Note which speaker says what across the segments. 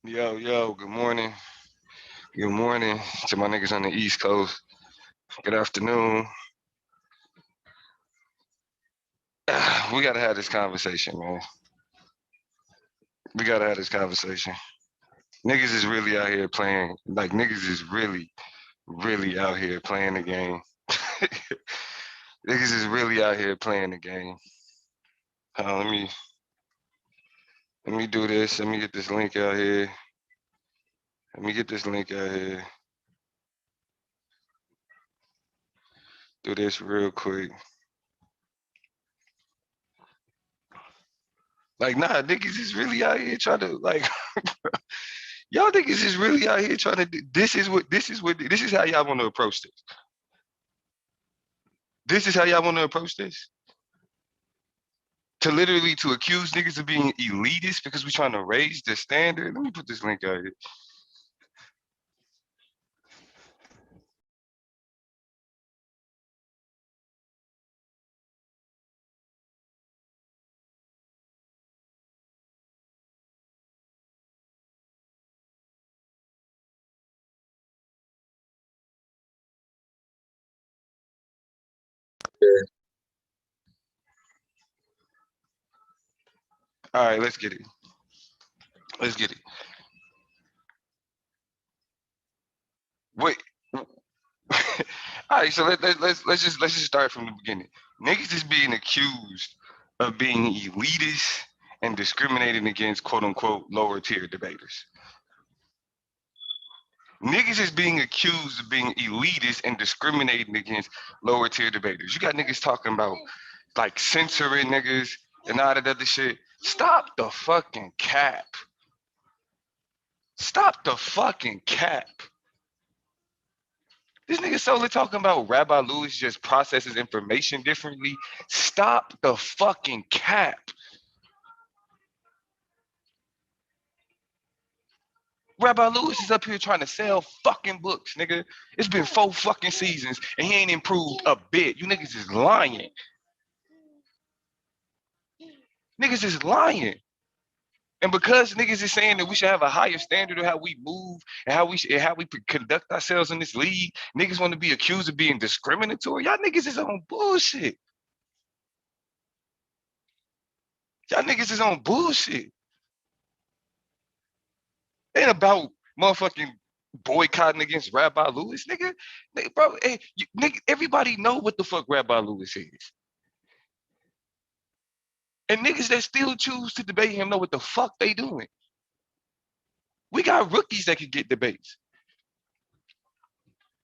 Speaker 1: Yo, yo, good morning. Good morning to my niggas on the East Coast. Good afternoon. We gotta have this conversation, man. We gotta have this conversation. Niggas is really out here playing, like niggas is really, really out here playing the game. Niggas is really out here playing the game. Let me do this. Let me get this link out here. Let me get this link out here. Do this real quick. Like, nah, niggas is really out here trying to like y'all niggas is really out here trying to do this is how y'all want to approach this. This is how y'all want to approach this. To literally to accuse niggas of being elitist because we're trying to raise the standard. Let me put this link out here. All right, let's get it. Let's get it. Wait. All right, so let's just start from the beginning. Niggas is being accused of being elitist and discriminating against quote unquote lower tier debaters. Niggas is being accused of being elitist and discriminating against lower tier debaters. You got niggas talking about like censoring niggas and all that other shit. Stop the fucking cap. Stop the fucking cap. This nigga solely talking about Rabbi Lewis just processes information differently. Stop the fucking cap. Rabbi Lewis is up here trying to sell fucking books, nigga. It's been 4 fucking seasons and he ain't improved a bit. You niggas is lying. Niggas is lying. And because niggas is saying that we should have a higher standard of how we move and how we conduct ourselves in this league, niggas want to be accused of being discriminatory. Y'all niggas is on bullshit. Y'all niggas is on bullshit. Ain't about motherfucking boycotting against Rabbi Lewis, nigga. Bro, hey, nigga, everybody know what the fuck Rabbi Lewis is. And niggas that still choose to debate him know what the fuck they doing. We got rookies that can get debates.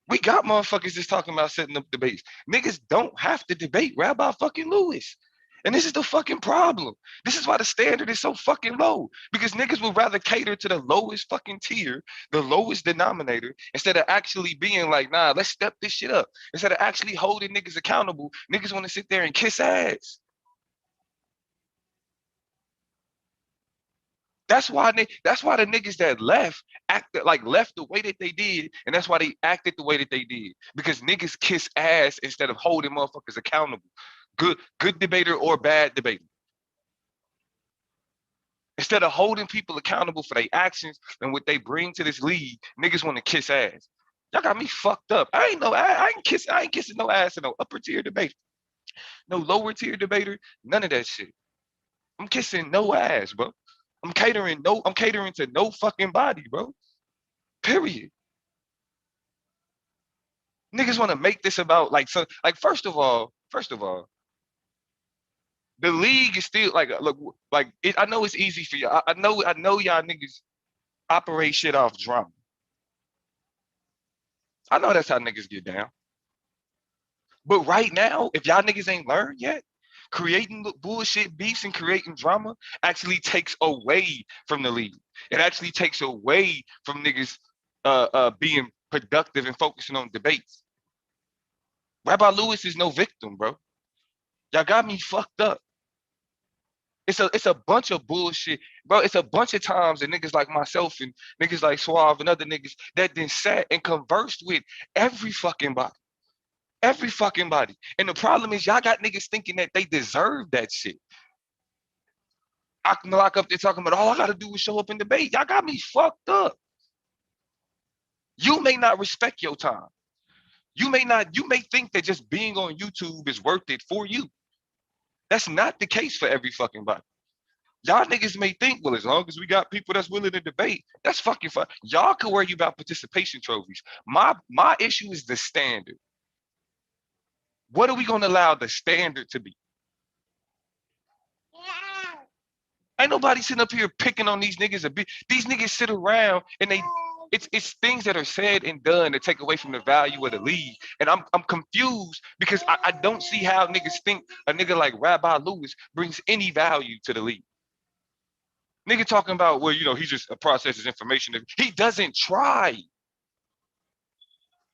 Speaker 1: We got motherfuckers just talking about setting up debates. Niggas don't have to debate Rabbi fucking Lewis. And this is the fucking problem. This is why the standard is so fucking low. Because niggas would rather cater to the lowest fucking tier, the lowest denominator, instead of actually being like, nah, let's step this shit up. Instead of actually holding niggas accountable, niggas want to sit there and kiss ass. That's why the niggas that left left the way that they did, and that's why they acted the way that they did. Because niggas kiss ass instead of holding motherfuckers accountable. Good debater or bad debater. Instead of holding people accountable for their actions and what they bring to this league, niggas want to kiss ass. Y'all got me fucked up. I ain't kissing no ass in no upper tier debater. No lower tier debater, none of that shit. I'm kissing no ass, bro. I'm catering to no fucking body, bro. Period. Niggas want to make this about first of all, the league is still like look I know it's easy for you. I know y'all niggas operate shit off drama. I know that's how niggas get down. But right now, if y'all niggas ain't learned yet, creating bullshit beefs and creating drama actually takes away from the league. It actually takes away from niggas being productive and focusing on debates. Rabbi Lewis is no victim, bro. Y'all got me fucked up. It's a bunch of bullshit, bro. It's a bunch of times that niggas like myself and niggas like Suave and other niggas that then sat and conversed with every fucking body. Every fucking body. And the problem is y'all got niggas thinking that they deserve that shit. I can lock up there talking about all I gotta do is show up and debate. Y'all got me fucked up. You may not respect your time. You may think that just being on YouTube is worth it for you. That's not the case for every fucking body. Y'all niggas may think, well, as long as we got people that's willing to debate, that's fucking fine. Y'all can worry about participation trophies. My issue is the standard. What are we gonna allow the standard to be? Ain't nobody sitting up here picking on these niggas. These niggas sit around and it's things that are said and done that take away from the value of the league. And I'm confused because I don't see how niggas think a nigga like Rabbi Lewis brings any value to the league. Nigga talking about, well, he just processes information. He doesn't try.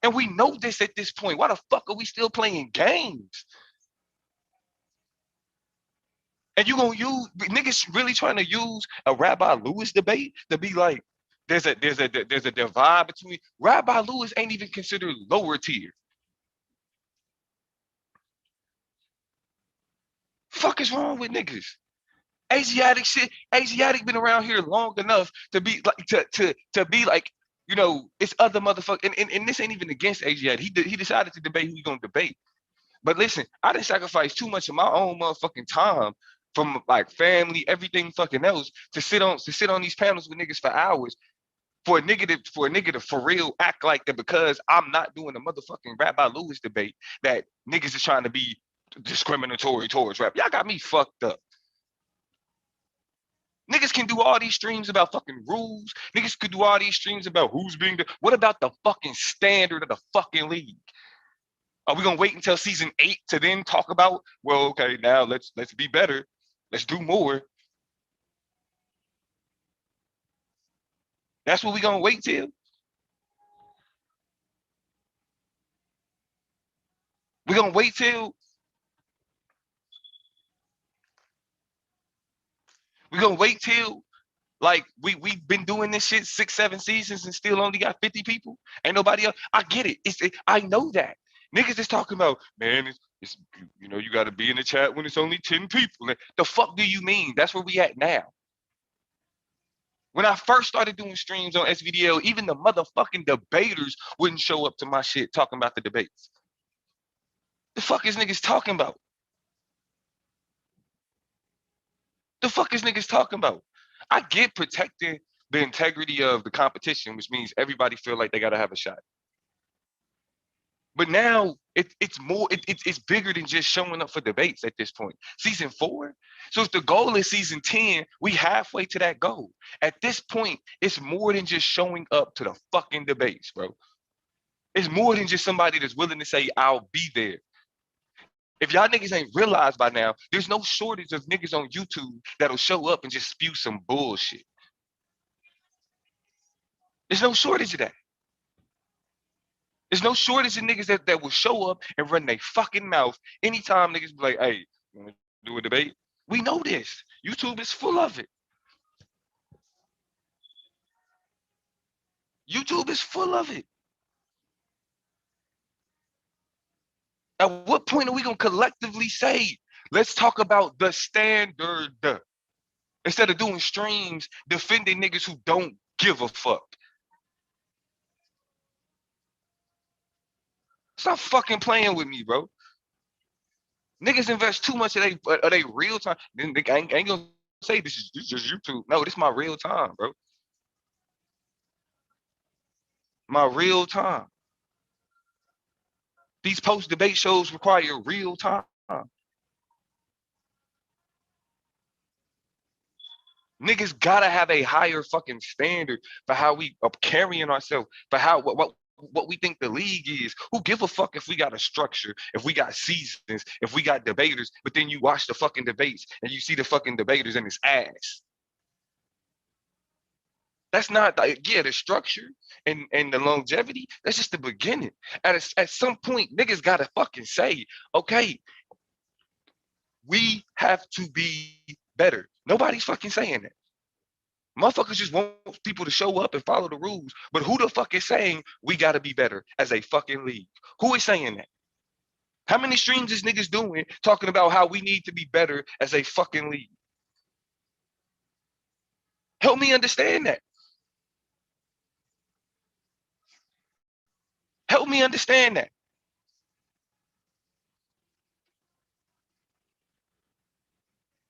Speaker 1: And we know this at this point. Why the fuck are we still playing games? And you gonna use niggas really trying to use a Rabbi Lewis debate to be like, there's a divide between Rabbi Lewis ain't even considered lower tier. Fuck is wrong with niggas? Asiatic shit. Asiatic been around here long enough to be like to be like, it's other motherfuckers. And this ain't even against Asiatic. He decided to debate who he gonna debate. But listen, I didn't sacrifice too much of my own motherfucking time from like family, everything fucking else to sit on these panels with niggas for hours for a nigga to for real act like that because I'm not doing a motherfucking Rabbi Lewis debate that niggas is trying to be discriminatory towards rap. Y'all got me fucked up. Niggas can do all these streams about fucking rules. Niggas could do all these streams about who's being what about the fucking standard of the fucking league? Are we gonna wait until season 8 to then talk about, well, okay, now let's be better. Let's do more. That's what we gonna wait till. We're gonna wait till like we've been doing this shit 6-7 seasons and still only got 50 people. Ain't nobody else. I get it. I know that. Niggas is talking about, man, it's you gotta be in the chat when it's only 10 people. The fuck do you mean? That's where we at now. When I first started doing streams on SVDL, even the motherfucking debaters wouldn't show up to my shit talking about the debates. The fuck is niggas talking about? The fuck is niggas talking about? I get protecting the integrity of the competition, which means everybody feel like they gotta have a shot. But now it's bigger than just showing up for debates at this point. Season 4. So if the goal is season 10, we halfway to that goal. At this point, it's more than just showing up to the fucking debates, bro. It's more than just somebody that's willing to say, I'll be there. If y'all niggas ain't realized by now, there's no shortage of niggas on YouTube that'll show up and just spew some bullshit. There's no shortage of that. There's no shortage of niggas that will show up and run their fucking mouth anytime niggas be like, hey, you wanna do a debate? We know this. YouTube is full of it. YouTube is full of it. At what point are we gonna collectively say, let's talk about the standard instead of doing streams defending niggas who don't give a fuck? Stop fucking playing with me, bro. Niggas invest too much of they real time. Then I ain't gonna say this is just YouTube. No, this is my real time, bro. My real time. These post debate shows require real time. Niggas gotta have a higher fucking standard for how we are carrying ourselves, for how what we think the league is. Who give a fuck if we got a structure, if we got seasons, if we got debaters, but then you watch the fucking debates and you see the fucking debaters and it's ass. That's not like, yeah, the structure and the longevity, that's just the beginning. At some point, niggas gotta fucking say, okay, we have to be better. Nobody's fucking saying that. Motherfuckers just want people to show up and follow the rules. But who the fuck is saying we gotta be better as a fucking league? Who is saying that? How many streams is niggas doing talking about how we need to be better as a fucking league? Help me understand that. Help me understand that.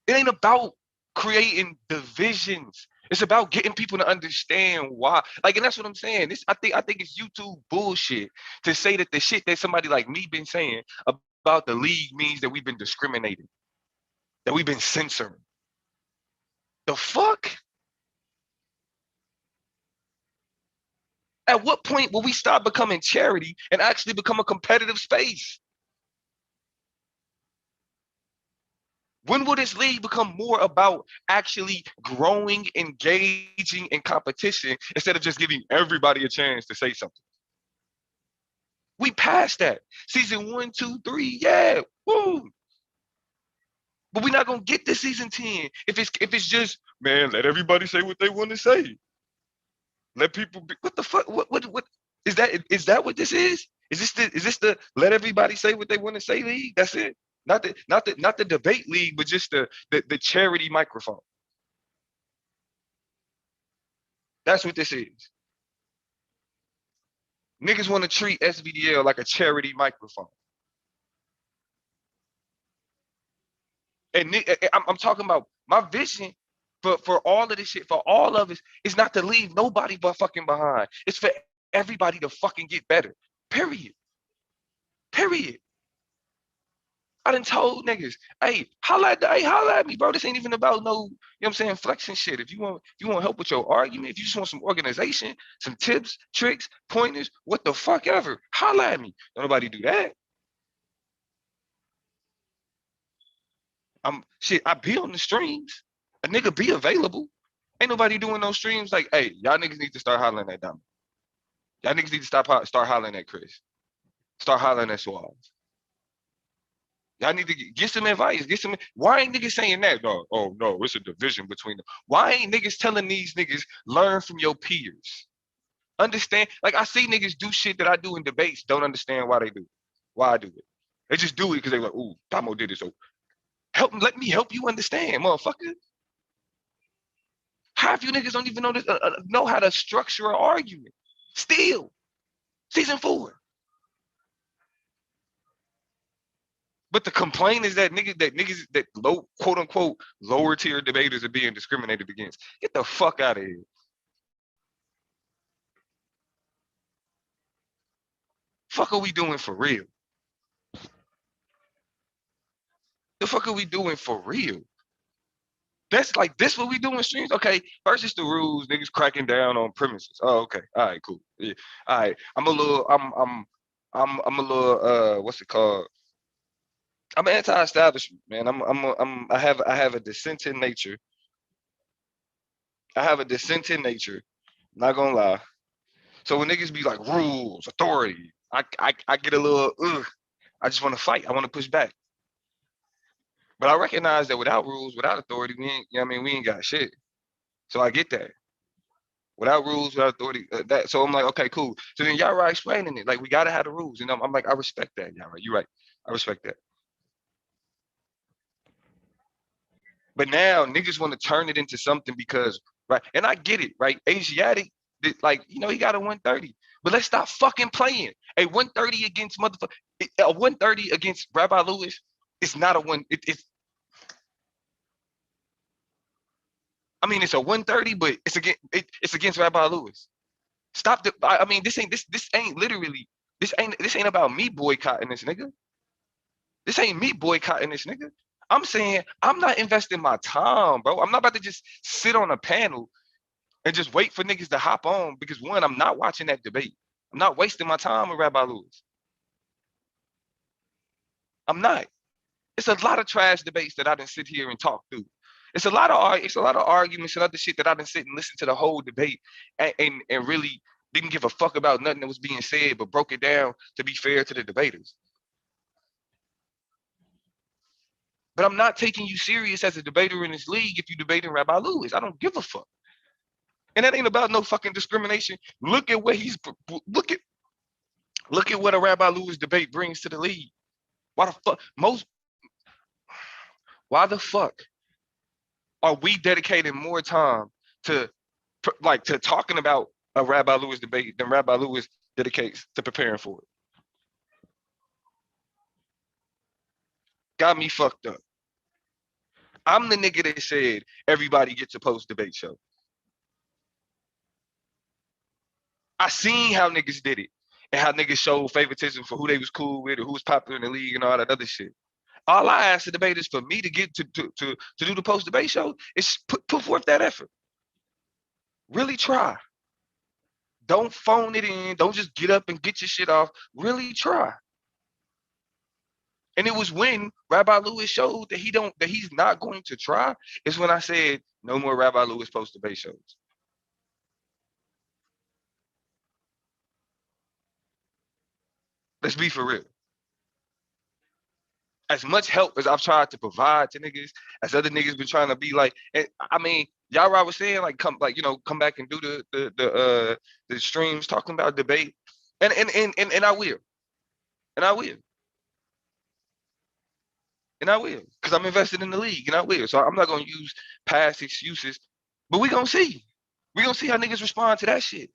Speaker 1: It ain't about creating divisions. It's about getting people to understand why. Like, and that's what I'm saying. I think it's YouTube bullshit to say that the shit that somebody like me been saying about the league means that we've been discriminating, that we've been censoring. The fuck? At what point will we stop becoming charity and actually become a competitive space? When will this league become more about actually growing, engaging in competition instead of just giving everybody a chance to say something? We passed that. Season 1, 2, 3, yeah, woo. But we're not gonna get to season 10 if it's just, man, let everybody say what they want to say. Let people be, what the fuck? What is that what this is? Is this the let everybody say what they want to say league? That's it. Not the debate league, but just the charity microphone. That's what this is. Niggas want to treat SVDL like a charity microphone. And I'm talking about my vision for all of this shit, for all of us, is not to leave nobody but fucking behind. It's for everybody to fucking get better. Period. Period. I done told niggas, hey, holla at me, bro. This ain't even about no, you know what I'm saying, flexing shit. If you want help with your argument, if you just want some organization, some tips, tricks, pointers, what the fuck ever, holla at me. Don't nobody do that. I be on the streams. A nigga be available. Ain't nobody doing those streams like, hey, y'all niggas need to start hollering at them. Y'all niggas need to start hollering at Chris. Start hollering at Suave. Y'all need to get some advice. Get some. Why ain't niggas saying that? No, oh no, it's a division between them. Why ain't niggas telling these niggas learn from your peers? Understand? Like, I see niggas do shit that I do in debates. Don't understand why they do. Why I do it. They just do it because they're like, ooh, Damo did it. So let me help you understand, motherfucker. Half you niggas don't even know how to structure an argument. Still, season 4. But the complaint is that niggas that low quote unquote lower tier debaters are being discriminated against. Get the fuck out of here. Fuck are we doing for real? The fuck are we doing for real? That's like this what we do in streams. Okay, first it's the rules, niggas cracking down on premises. Oh, okay. All right, cool. Yeah. All right. I'm a little what's it called? I'm anti-establishment, man. I have a dissenting nature. I have a dissenting nature. Not gonna lie. So when niggas be like rules, authority, I get a little ugh. I just want to fight. I want to push back. But I recognize that without rules, without authority, we ain't, you know what I mean, we ain't got shit. So I get that. Without rules, without authority, that. So I'm like, okay, cool. So then y'all right explaining it. Like, we gotta have the rules. And I'm like, I respect that. Y'all right. You're right. I respect that. But now niggas want to turn it into something because, right? And I get it, right? Asiatic, like, he got a 130. But let's stop fucking playing. A 130 against motherfucker, a 130 against Rabbi Lewis is not a one. I mean, it's a 130, but it's against Rabbi Lewis. Stop the. I mean, this ain't about me boycotting this nigga. This ain't me boycotting this nigga. I'm saying I'm not investing my time, bro. I'm not about to just sit on a panel and just wait for niggas to hop on because, one, I'm not watching that debate. I'm not wasting my time with Rabbi Lewis. I'm not. It's a lot of trash debates that I didn't sit here and talk through. It's a lot of arguments and other shit that I didn't sit and listen to the whole debate and really didn't give a fuck about nothing that was being said, but broke it down to be fair to the debaters. But I'm not taking you serious as a debater in this league if you debating Rabbi Lewis. I don't give a fuck. And that ain't about no fucking discrimination. Look at look at what a Rabbi Lewis debate brings to the league. Why the fuck why the fuck are we dedicating more time to to talking about a Rabbi Lewis debate than Rabbi Lewis dedicates to preparing for it. Got me fucked up. I'm the nigga that said everybody gets a post debate show. I seen how niggas did it and how niggas showed favoritism for who they was cool with or who was popular in the league and all that other shit. All I ask the debaters for me to get to do the post debate show is put forth that effort. Really try. Don't phone it in. Don't just get up and get your shit off. Really try. And it was when Rabbi Lewis showed that he's not going to try. Is when I said no more Rabbi Lewis post debate shows. Let's be for real. As much help as I've tried to provide to niggas, as other niggas been trying to be like, and I mean, y'all right was saying like come come back and do the streams talking about debate, and I will, and I will, and I will, because I'm invested in the league, and I will. So I'm not gonna use past excuses, but we gonna see, how niggas respond to that shit.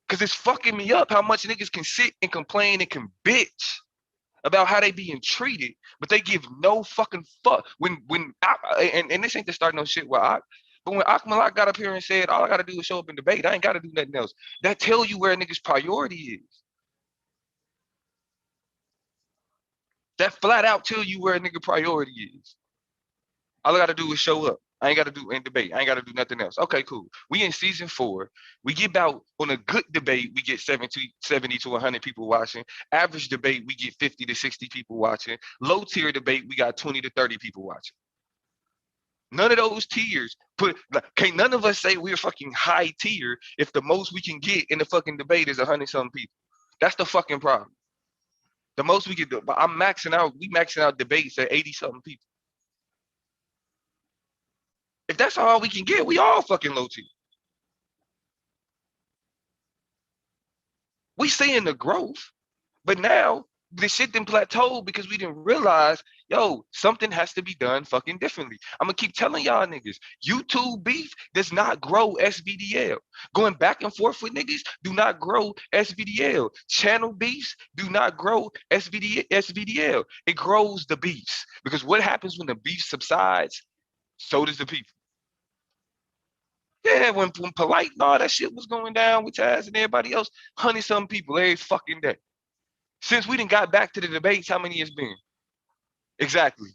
Speaker 1: Cause it's fucking me up how much niggas can sit and complain and can bitch about how they being treated, but they give no fucking fuck. And this ain't to start no shit with Ak, but when Akmalak got up here and said, all I gotta do is show up and debate, I ain't gotta do nothing else. That tell you where a nigga's priority is. That flat out tell you where a nigga priority is. All I gotta do is show up. I ain't gotta do any debate. I ain't gotta do nothing else. Okay, cool. We in season 4. We get about, on a good debate, we get 70 to 100 people watching. Average debate, we get 50 to 60 people watching. Low tier debate, we got 20 to 30 people watching. None of those tiers can't none of us say we're fucking high tier if the most we can get in the fucking debate is 100-something people. That's the fucking problem. The most we can do, but we maxing out debates at 80-something people. If that's all we can get, we all fucking low tier. We seeing the growth, but now the shit didn't plateau because we didn't realize, yo, something has to be done fucking differently. I'm gonna keep telling y'all niggas, YouTube beef does not grow SVDL. Going back and forth with niggas do not grow SVDL. Channel beefs do not grow SVDL. It grows the beefs, because what happens when the beef subsides, so does the people. Yeah, when Polite and all that shit was going down with Taz and everybody else, 100-something people every fucking day. Since we didn't got back to the debates, how many it's been? Exactly.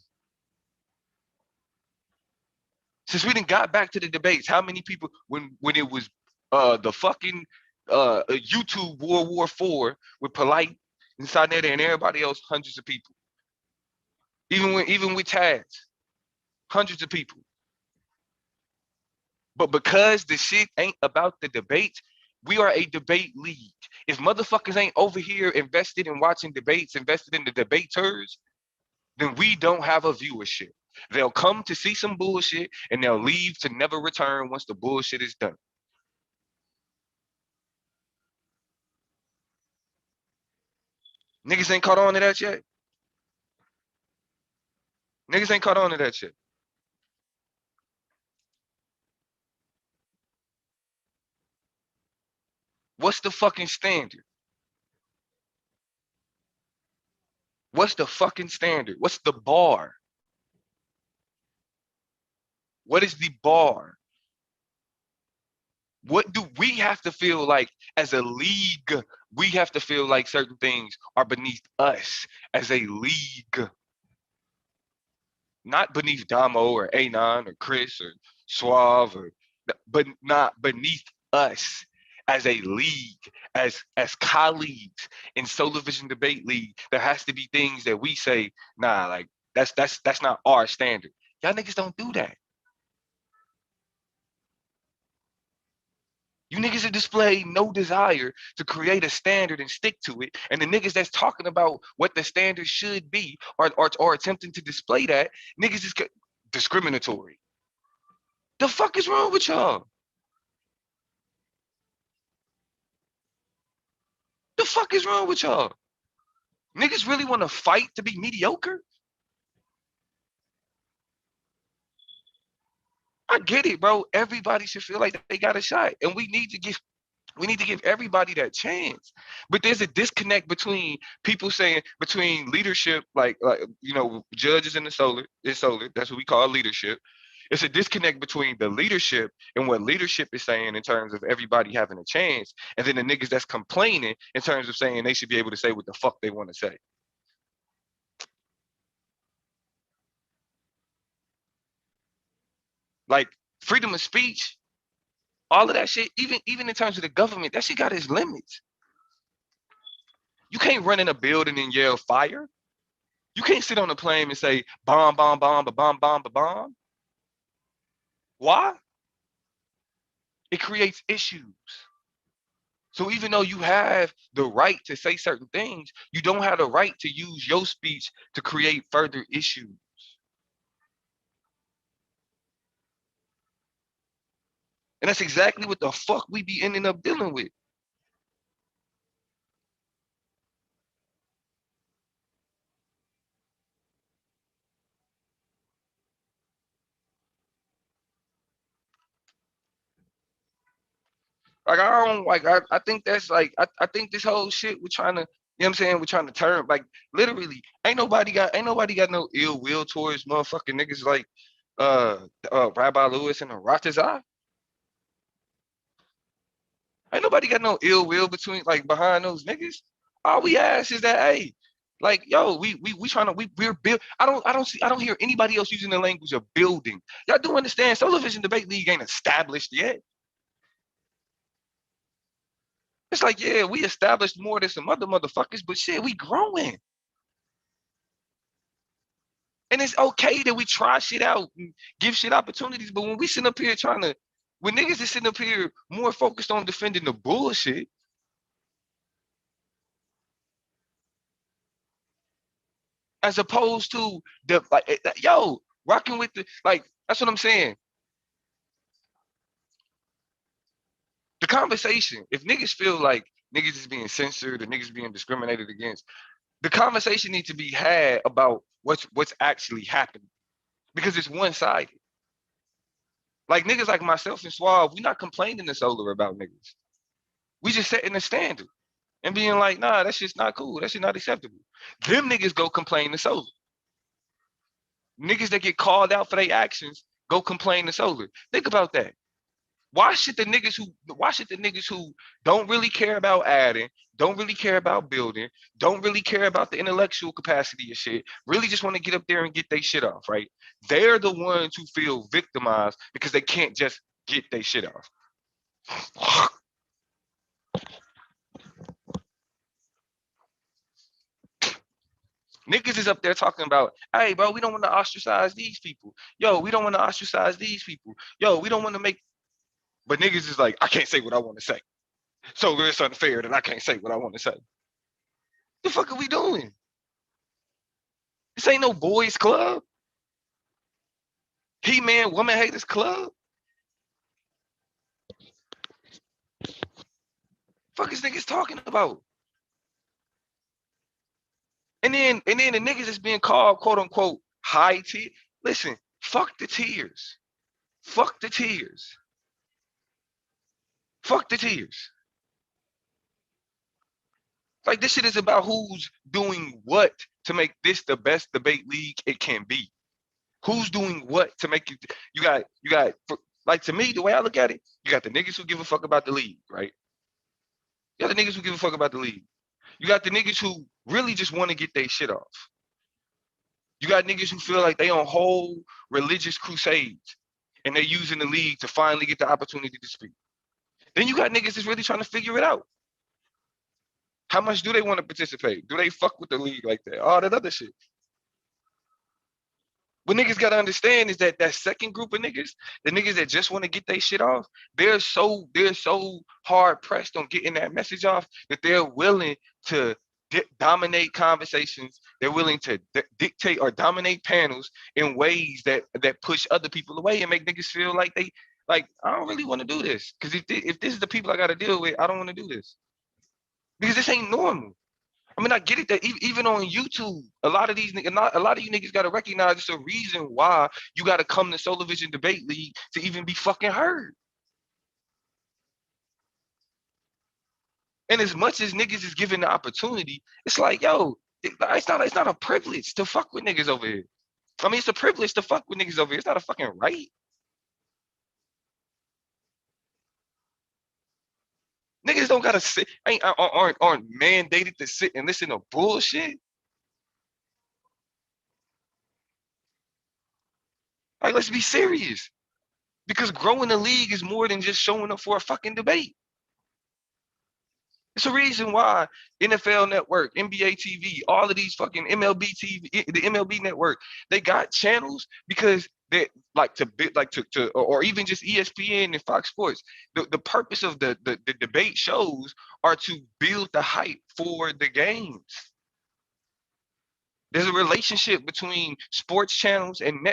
Speaker 1: Since we didn't got back to the debates, how many people when it was the fucking YouTube World War IV with Polite and Sinetta and everybody else, hundreds of people. Even with Taz, hundreds of people. But because the shit ain't about the debates, we are a debate league. If motherfuckers ain't over here invested in watching debates, invested in the debaters, then we don't have a viewership. They'll come to see some bullshit and they'll leave to never return once the bullshit is done. Niggas ain't caught on to that yet. Niggas ain't caught on to that shit. What's the fucking standard? What's the fucking standard? What's the bar? What is the bar? What do we have to feel like as a league? We have to feel like certain things are beneath us as a league. Not beneath Damo or Anon or Chris or Suave, but not beneath us as a league, as colleagues in Solar Vision Debate League. There has to be things that we say, nah, like that's not our standard. Y'all niggas don't do that. You niggas have displayed no desire to create a standard and stick to it. And the niggas that's talking about what the standard should be or attempting to display that, niggas is discriminatory. The fuck is wrong with y'all? The fuck is wrong with y'all? Niggas really want to fight to be mediocre? I get it, bro. Everybody should feel like they got a shot, and we need to give everybody that chance. But there's a disconnect between people saying between leadership, like judges in the solar. That's what we call leadership. It's a disconnect between the leadership and what leadership is saying in terms of everybody having a chance, and then the niggas that's complaining in terms of saying they should be able to say what the fuck they want to say. Like freedom of speech, all of that shit, even in terms of the government, that shit got its limits. You can't run in a building and yell fire. You can't sit on a plane and say bomb, bomb, bomb, ba bomb, bomb, ba bomb. Why? It creates issues. So even though you have the right to say certain things, you don't have the right to use your speech to create further issues. And that's exactly what the fuck we be ending up dealing with. Like I don't like I think that's like I think this whole shit we're trying to, you know what I'm saying, we're trying to turn like literally ain't nobody got no ill will towards motherfucking niggas like uh Rabbi Lewis and the Ratazah. Ain't nobody got no ill will between like behind those niggas. All we ask is that hey, like yo, we trying to we're build. I don't hear anybody else using the language of building. Y'all do understand Solar Vision Debate League ain't established yet. It's like, yeah, we established more than some other motherfuckers, but shit, we growing. And it's okay that we try shit out and give shit opportunities. But when we sit up here trying to, when niggas is sitting up here more focused on defending the bullshit, as opposed to the like, yo, rocking with the like, that's what I'm saying. The conversation, if niggas feel like niggas is being censored or niggas being discriminated against, the conversation needs to be had about what's actually happening because it's one sided. Like niggas like myself and Suave, we not complaining to Solar about niggas. We just setting a standard and being like, nah, that shit's not cool. That shit not acceptable. Them niggas go complain to Solar. Niggas that get called out for their actions go complain to Solar. Think about that. Why should the niggas who don't really care about adding, don't really care about building, don't really care about the intellectual capacity of shit, really just want to get up there and get their shit off, right? They're the ones who feel victimized because they can't just get their shit off. Niggas is up there talking about, hey, bro, we don't want to ostracize these people. Yo, we don't want to ostracize these people. Yo, we don't want to make. But niggas is like, I can't say what I want to say. So it's unfair that I can't say what I want to say. The fuck are we doing? This ain't no boys club. He man, woman haters club. Fuck is niggas talking about? And then the niggas is being called quote unquote high tier. Listen, fuck the tiers. Fuck the tiers. Fuck the tiers. Like this shit is about who's doing what to make this the best debate league it can be. Who's doing what to make it? You got like to me the way I look at it, you got the niggas who give a fuck about the league, right? You got the niggas who give a fuck about the league. You got the niggas who really just want to get their shit off. You got niggas who feel like they on whole religious crusades and they're using the league to finally get the opportunity to speak. Then you got niggas that's really trying to figure it out. How much do they want to participate? Do they fuck with the league like that? All that other shit. What niggas gotta understand is that that second group of niggas, the niggas that just want to get their shit off, they're so hard pressed on getting that message off that they're willing to dominate conversations. They're willing to dictate or dominate panels in ways that push other people away and make niggas feel like they like I don't really want to do this because if this is the people I got to deal with, I don't want to do this because this ain't normal. I mean, I get it that even on YouTube, a lot of these niggas, a lot of you niggas got to recognize it's a reason why you got to come to Solar Vision Debate League to even be fucking heard. And as much as niggas is given the opportunity, it's like, yo, it's not a privilege to fuck with niggas over here. I mean, it's a privilege to fuck with niggas over here. It's not a fucking right. Niggas don't gotta sit, aren't mandated to sit and listen to bullshit. Like, let's be serious. Because growing the league is more than just showing up for a fucking debate. It's a reason why NFL Network, NBA TV, all of these fucking MLB TV, the MLB Network, they got channels because they like or even just ESPN and Fox Sports. The purpose of the debate shows are to build the hype for the games. There's a relationship between sports channels and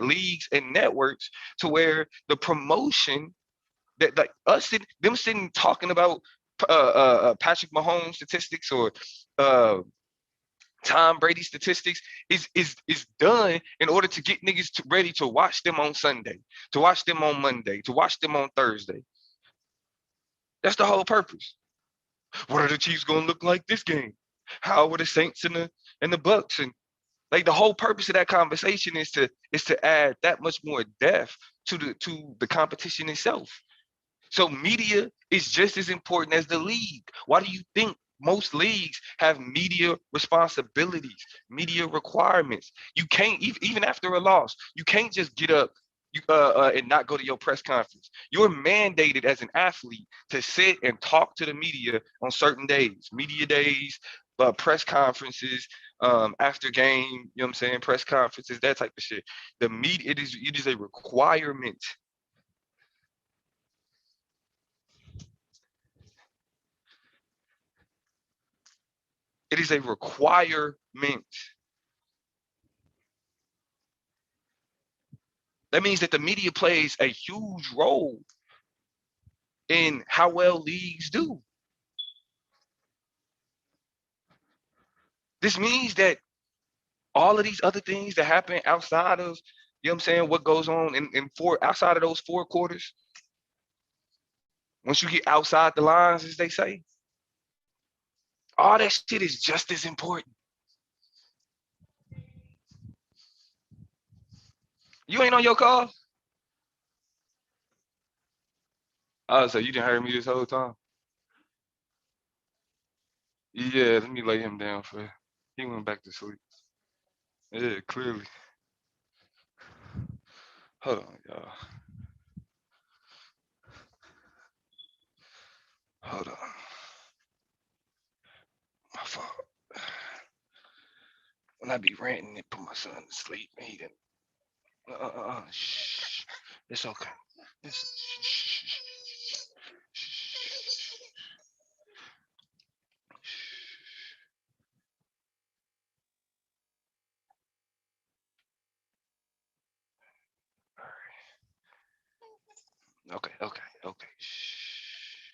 Speaker 1: leagues and networks to where the promotion that like us them sitting talking about Patrick Mahomes statistics or Tom Brady statistics is done in order to get niggas ready to watch them on Sunday, to watch them on Monday, to watch them on Thursday. That's the whole purpose. What are the Chiefs going to look like this game? How are the Saints and the Bucks? And like the whole purpose of that conversation is to add that much more depth to the competition itself. So media is just as important as the league. Why do you think most leagues have media responsibilities, media requirements? You can't even after a loss, you can't just get up and not go to your press conference. You're mandated as an athlete to sit and talk to the media on certain days, media days, press conferences, after game, you know what I'm saying, press conferences, that type of shit. The media, it is a requirement. It is a requirement. That means that the media plays a huge role in how well leagues do. This means that all of these other things that happen outside of, you know what I'm saying, what goes on in outside of those 4 quarters, once you get outside the lines, as they say, all that shit is just as important. You ain't on your call? Oh, so you didn't hear me this whole time? Yeah, let me lay him down for you. He went back to sleep. Yeah, clearly. Hold on, y'all. Hold on. My fault. When I be ranting and put my son to sleep, he didn't. Shh. It's okay. It's, shh, shh, shh, shh. Okay, okay, okay. Shh.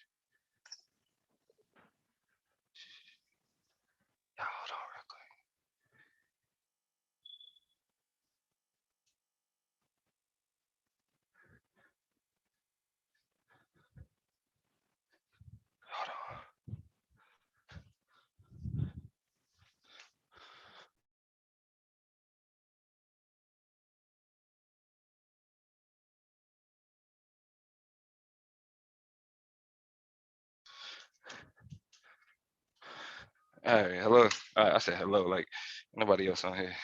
Speaker 1: Yeah, hold on real quick. Hold on. All right, hello. All right, I said hello, like nobody else on here.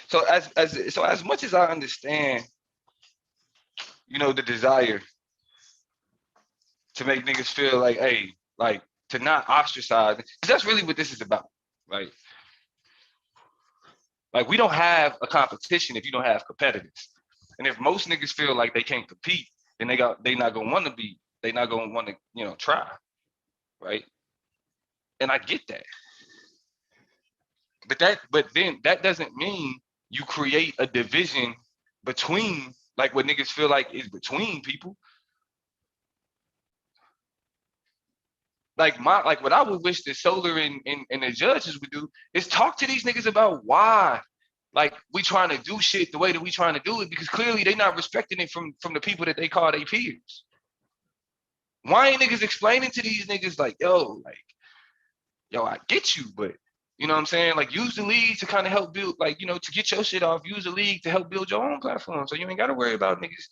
Speaker 1: So as much as I understand, you know, the desire to make niggas feel like, hey, like to not ostracize, because that's really what this is about. Like, we don't have a competition if you don't have competitors. And if most niggas feel like they can't compete, then they not gonna want to be, they not gonna want to, you know, try, right? And I get that. But then that doesn't mean you create a division between like what niggas feel like is between people. Like what I would wish the Solar and the judges would do is talk to these niggas about why like we trying to do shit the way that we trying to do it, because clearly they not respecting it from the people that they call their peers. Why ain't niggas explaining to these niggas like, yo, I get you, but you know what I'm saying? Like use the league to kind of help build, like, you know, to get your shit off, use the league to help build your own platform. So you ain't gotta worry about niggas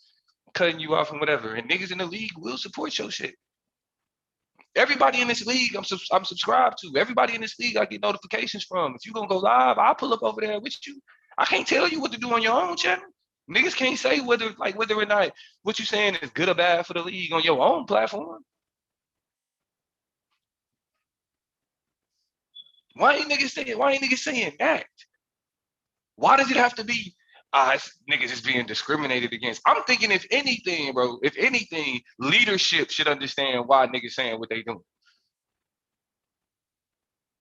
Speaker 1: cutting you off and whatever. And niggas in the league will support your shit. Everybody in this league, I'm subscribed to. Everybody in this league, I get notifications from. If you gonna go live, I'll pull up over there with you. I can't tell you what to do on your own channel. Niggas can't say whether or not what you saying is good or bad for the league on your own platform. Why ain't niggas saying that? Why does it have to be niggas is being discriminated against? I'm thinking if anything, bro, leadership should understand why niggas saying what they doing.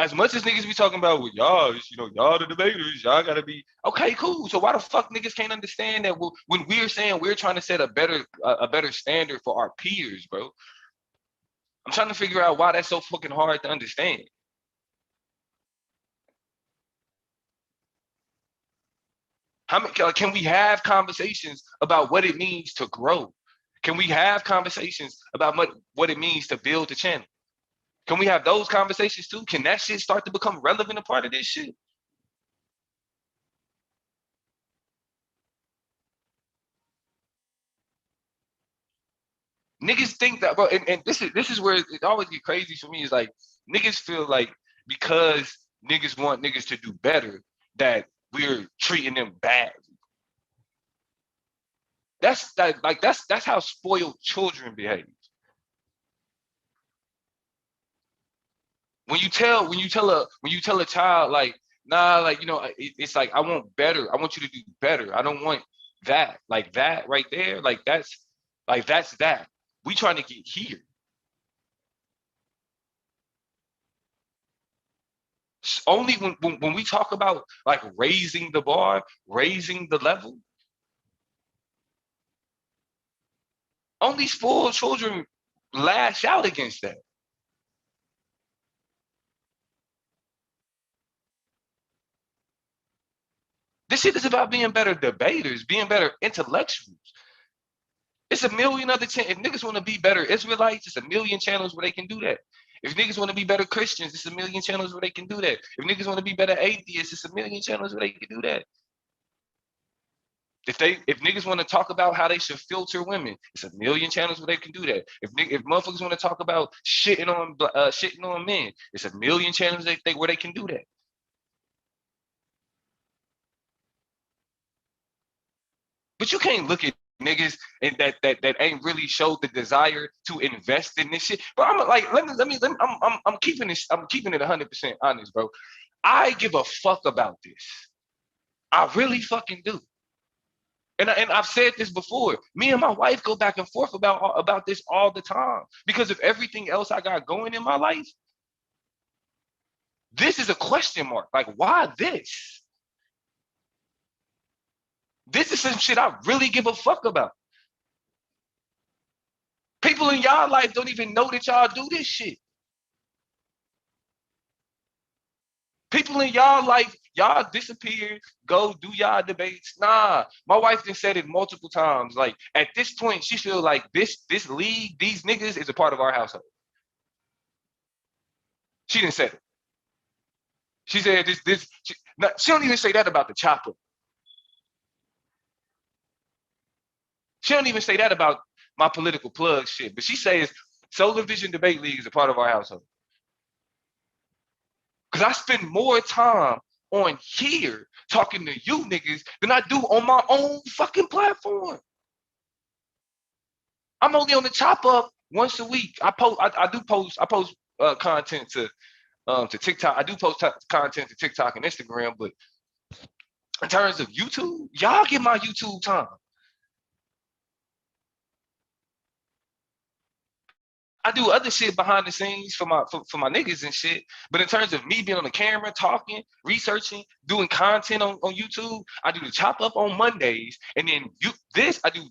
Speaker 1: As much as niggas be talking about with y'all, you know, y'all the debaters, y'all gotta be okay, cool. So why the fuck niggas can't understand that when we're saying we're trying to set a better standard for our peers, bro? I'm trying to figure out why that's so fucking hard to understand. Can we have conversations about what it means to grow? Can we have conversations about what it means to build the channel? Can we have those conversations too? Can that shit start to become relevant a part of this shit? Niggas think that, bro, and this is where it always get crazy for me, is like niggas feel like because niggas want niggas to do better that we're treating them bad. That's how spoiled children behave. When you tell a child like, nah, like, you know, it's like I want better. I want you to do better. I don't want that. Like that right there. That's that. We trying to get here. Only when we talk about like raising the bar, raising the level, only spoiled children lash out against that. This shit is about being better debaters, being better intellectuals. It's a million other channels. If niggas want to be better Israelites, it's a million channels where they can do that. If niggas want to be better Christians, it's a million channels where they can do that. If niggas want to be better atheists, it's a million channels where they can do that. If niggas want to talk about how they should filter women, it's a million channels where they can do that. If motherfuckers want to talk about shitting on men, it's a million channels where they can do that. But you can't look at niggas and that ain't really showed the desire to invest in this shit. But I'm like, I'm keeping it 100% honest, bro. I give a fuck about this. I really fucking do. And I've said this before. Me and my wife go back and forth about this all the time because of everything else I got going in my life. This is a question mark. Like, why this? This is some shit I really give a fuck about. People in y'all life don't even know that y'all do this shit. People in y'all life, y'all disappear, go do y'all debates. Nah, my wife just said it multiple times. Like at this point, she feel like this league, these niggas is a part of our household. She didn't say it. She said she don't even say that about the chopper. She don't even say that about my political plug shit. But she says Solar Vision Debate League is a part of our household. Because I spend more time on here talking to you niggas than I do on my own fucking platform. I'm only on the chop up once a week. I post content to TikTok. I do post content to TikTok and Instagram, but in terms of YouTube, y'all get my YouTube time. I do other shit behind the scenes for my niggas and shit. But in terms of me being on the camera, talking, researching, doing content on YouTube, I do the chop up on Mondays, and then I do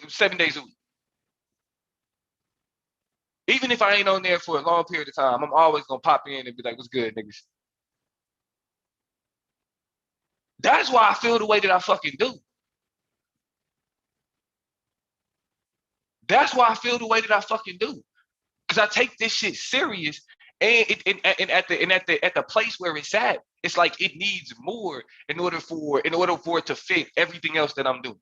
Speaker 1: 7 days a week. Even if I ain't on there for a long period of time, I'm always gonna pop in and be like, "What's good, niggas?" That's why I feel the way that I fucking do. That's why I feel the way that I fucking do. Because I take this shit serious, and at the place where it's at, it's like it needs more in order for it to fit everything else that I'm doing.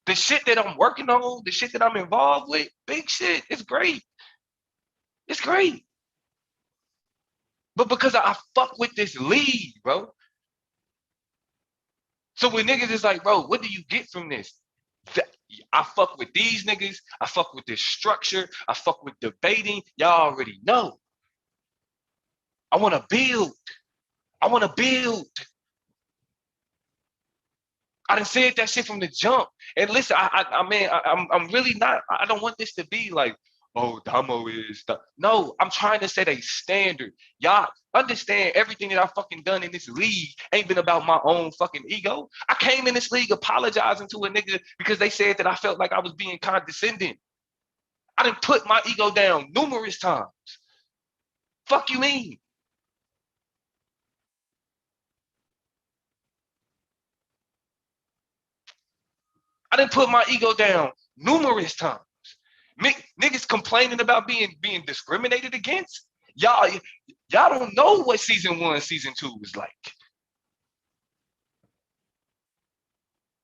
Speaker 1: The shit that I'm working on, the shit that I'm involved with, big shit. It's great. It's great. But because I fuck with this lead, bro. So when niggas is like, bro, what do you get from this? I fuck with these niggas. I fuck with this structure. I fuck with debating. Y'all already know. I want to build. I want to build. I done said that shit from the jump. And listen, I'm really not. I don't want this to be like, oh, Damo is the. No, I'm trying to set a standard. Y'all understand everything that I fucking done in this league ain't been about my own fucking ego. I came in this league apologizing to a nigga because they said that I felt like I was being condescending. I done put my ego down numerous times. Fuck you mean? I done put my ego down numerous times. Niggas complaining about being discriminated against. Y'all don't know what season 1, season 2 was like.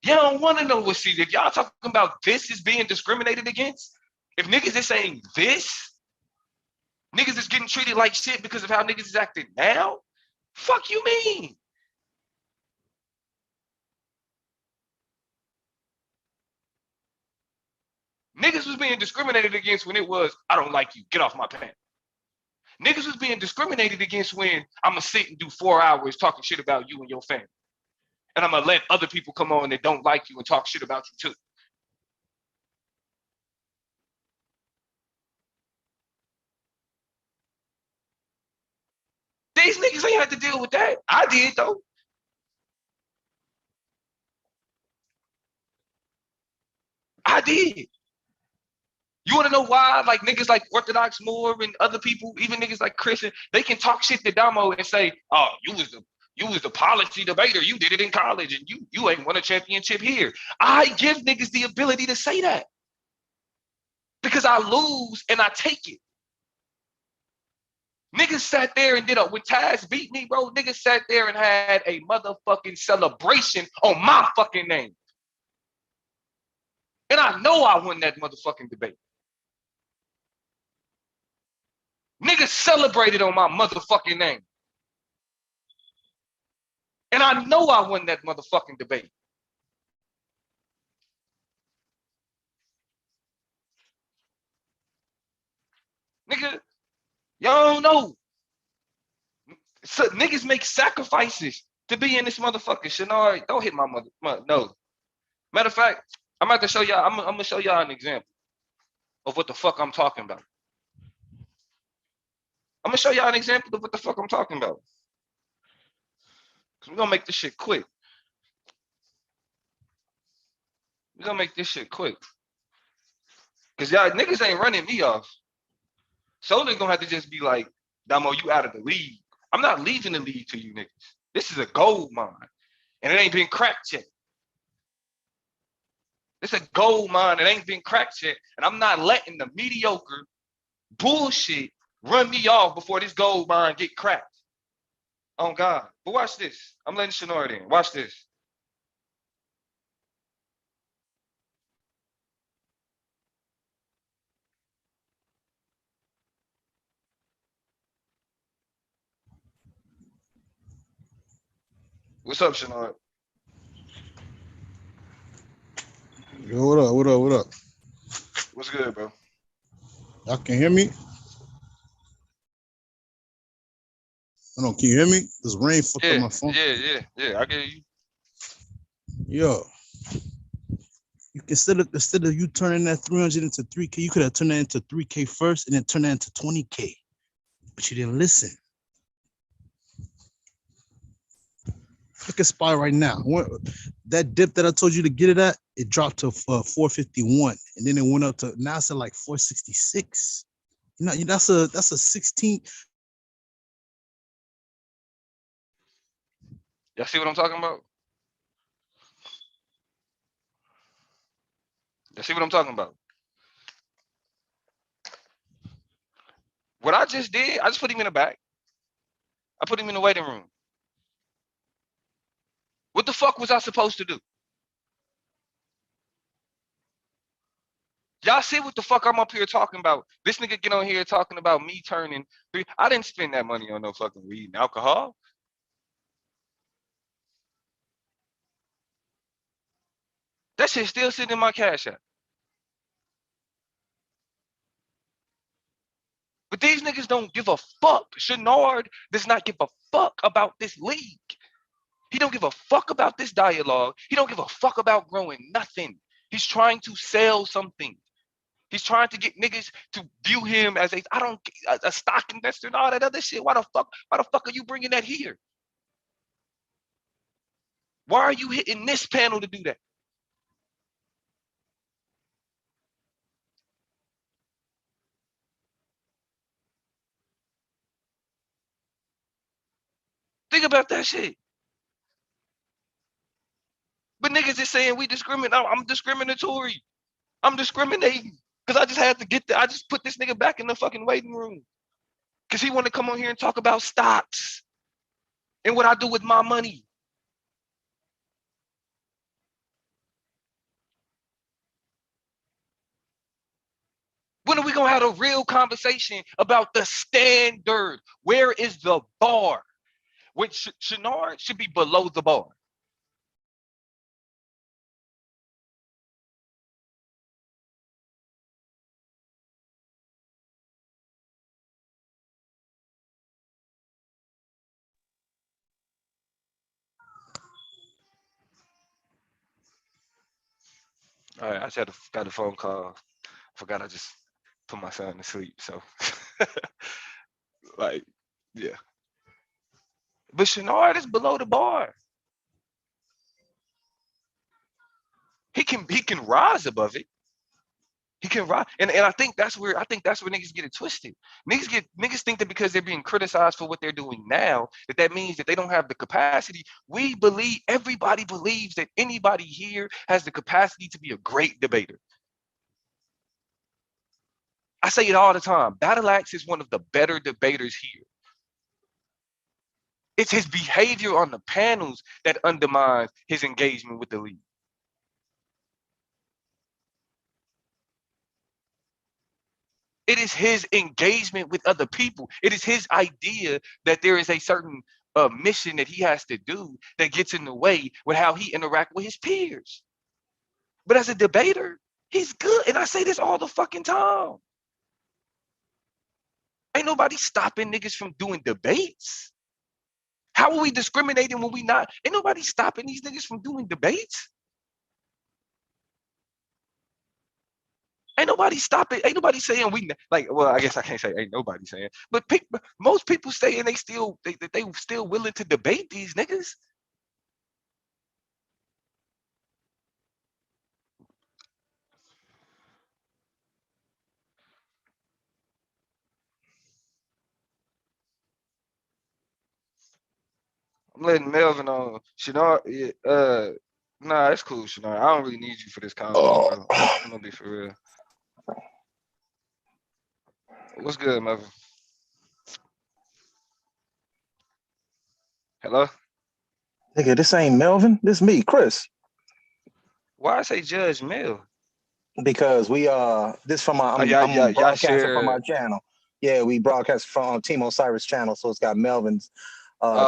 Speaker 1: Y'all don't want to know what season. If y'all talking about this is being discriminated against, if niggas is saying this, niggas is getting treated like shit because of how niggas is acting now, fuck you mean? Niggas was being discriminated against when it was, I don't like you, get off my pants. Niggas was being discriminated against when I'm gonna sit and do 4 hours talking shit about you and your family. And I'm gonna let other people come on that don't like you and talk shit about you too. These niggas ain't had to deal with that. I did though. I did. You want to know why? Like niggas like Orthodox Moore and other people, even niggas like Christian, they can talk shit to Damo and say, "Oh, you was the policy debater. You did it in college, and you ain't won a championship here." I give niggas the ability to say that because I lose and I take it. Niggas sat there and did when Taz beat me, bro. Niggas sat there and had a motherfucking celebration on my fucking name, and I know I won that motherfucking debate. Niggas celebrated on my motherfucking name. And I know I won that motherfucking debate. Nigga, y'all don't know. So, niggas make sacrifices to be in this motherfucking Shanari. Don't hit my mother. No. Matter of fact, I'm about to show y'all. I'm gonna show y'all an example of what the fuck I'm talking about. I'm gonna show y'all an example of what the fuck I'm talking about. Cause we're gonna make this shit quick. We're gonna make this shit quick. Cause y'all niggas ain't running me off. So they're gonna have to just be like, Damo, you out of the league. I'm not leaving the league to you niggas. This is a gold mine. And it ain't been cracked yet. It's a gold mine. It ain't been cracked yet. And I'm not letting the mediocre bullshit run me off before this gold mine get cracked. Oh God. But watch this. I'm letting Shanard in. Watch this. What's up, Shanard?
Speaker 2: Yo, what up? What up? What up?
Speaker 1: What's good, bro?
Speaker 2: Y'all can hear me? I don't. Can you hear me? This rain fucked up my phone.
Speaker 1: Yeah. I get you.
Speaker 2: Yo, instead of you turning that 300 into 3K, you could have turned that into 3K first and then turn that into 20K. But you didn't listen. Look at SPY right now. That dip that I told you to get it at, it dropped to 451, and then it went up to now it's at like 466. You know, that's a 16.
Speaker 1: Y'all see what I'm talking about? Y'all see what I'm talking about? What I just did, I just put him in the back. I put him in the waiting room. What the fuck was I supposed to do? Y'all see what the fuck I'm up here talking about? This nigga get on here talking about me turning 3. I didn't spend that money on no fucking weed and alcohol. That shit still sitting in my cash app. But these niggas don't give a fuck. Chenard does not give a fuck about this league. He don't give a fuck about this dialogue. He don't give a fuck about growing nothing. He's trying to sell something. He's trying to get niggas to view him as a stock investor and all that other shit. Why the fuck are you bringing that here? Why are you hitting this panel to do that? Think about that shit. But niggas is saying we discriminate. I'm discriminatory. I'm discriminating. Because I just had to I just put this nigga back in the fucking waiting room. Because he want to come on here and talk about stocks and what I do with my money. When are we going to have a real conversation about the standard? Where is the bar? Which Chenard should be below the bar. All right, I just got a phone call. Forgot I just put my son to sleep. So, like, yeah. But Chenard is below the bar. He can rise above it. He can rise, and I think that's where niggas get it twisted. Niggas think that because they're being criticized for what they're doing now, that means that they don't have the capacity. Everybody believes that anybody here has the capacity to be a great debater. I say it all the time. Battle Axe is one of the better debaters here. It's his behavior on the panels that undermines his engagement with the league. It is his engagement with other people. It is his idea that there is a certain mission that he has to do that gets in the way with how he interacts with his peers. But as a debater, he's good. And I say this all the fucking time. Ain't nobody stopping niggas from doing debates. How are we discriminating when we not? Ain't nobody stopping these niggas from doing debates. Ain't nobody stopping. Ain't nobody saying we like. Well, I guess I can't say ain't nobody saying, but most people saying they still willing to debate these niggas. I'm letting Melvin on. Shinar, nah, it's cool, Shinar. I don't really need you for this convo, bro. I'm gonna be for real. What's good, Melvin? Hello?
Speaker 3: Nigga, this ain't Melvin. This me, Chris.
Speaker 1: Why I say Judge Mel?
Speaker 3: Because we this from my I'm
Speaker 1: Y'all
Speaker 3: broadcasting from
Speaker 1: share.
Speaker 3: my channel. Yeah, we broadcast from Team Osiris channel, so it's got Melvin's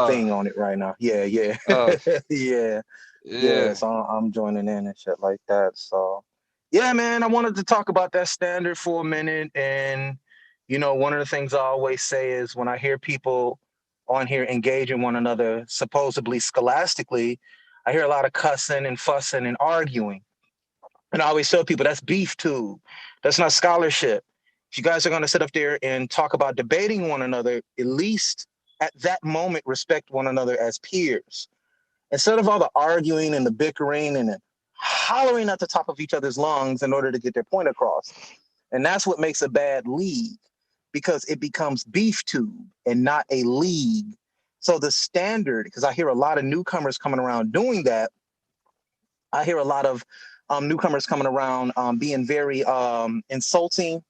Speaker 3: thing on it right now. Yeah. yeah.
Speaker 1: Yeah.
Speaker 3: So I'm joining in and shit like that. So yeah, man, I wanted to talk about that standard for a minute. And you know, one of the things I always say is when I hear people on here engaging one another supposedly scholastically, I hear a lot of cussing and fussing and arguing. And I always tell people that's beef too. That's not scholarship. If you guys are going to sit up there and talk about debating one another, at least at that moment, respect one another as peers. Instead of all the arguing and the bickering and the hollering at the top of each other's lungs in order to get their point across. And that's what makes a bad league, because it becomes beef tube and not a league. So the standard, because I hear a lot of newcomers coming around doing that, I hear a lot of newcomers coming around being very insulting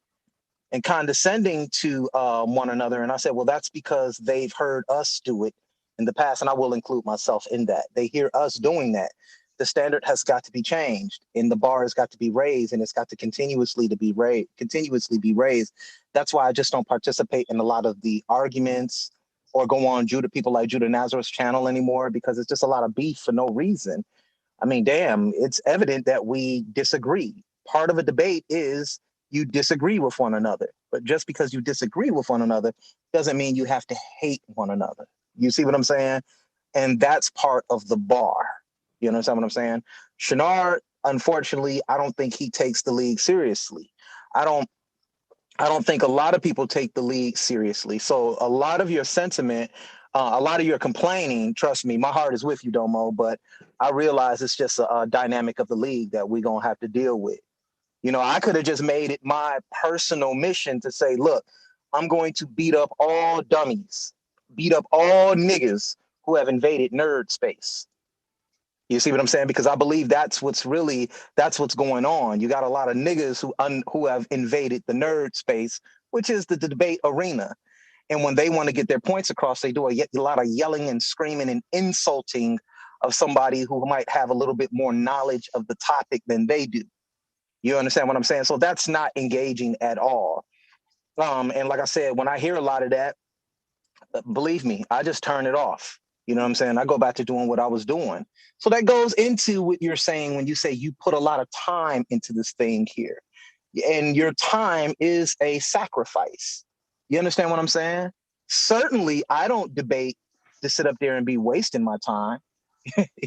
Speaker 3: and condescending to one another. And I said, well, that's because they've heard us do it in the past. And I will include myself in that. They hear us doing that. The standard has got to be changed, and the bar has got to be raised, and it's got to continuously be raised. That's why I just don't participate in a lot of the arguments or go on people like Judah Nazareth's channel anymore, because it's just a lot of beef for no reason. I mean, damn, it's evident that we disagree. Part of a debate is you disagree with one another. But just because you disagree with one another doesn't mean you have to hate one another. You see what I'm saying? And that's part of the bar. You understand what I'm saying? Shinar, unfortunately, I don't think he takes the league seriously. I don't I don't think a lot of people take the league seriously. So a lot of your sentiment, a lot of your complaining, trust me, my heart is with you, Domo, but I realize it's just a dynamic of the league that we're going to have to deal with. You know, I could have just made it my personal mission to say, look, I'm going to beat up all dummies, beat up all niggas who have invaded nerd space. You see what I'm saying? Because I believe that's what's going on. You got a lot of niggas who have invaded the nerd space, which is the debate arena. And when they want to get their points across, they do a lot of yelling and screaming and insulting of somebody who might have a little bit more knowledge of the topic than they do. You understand what I'm saying? So that's not engaging at all. And like I said, when I hear a lot of that, believe me, I just turn it off. You know what I'm saying? I go back to doing what I was doing. So that goes into what you're saying when you say you put a lot of time into this thing here. And your time is a sacrifice. You understand what I'm saying? Certainly, I don't debate to sit up there and be wasting my time.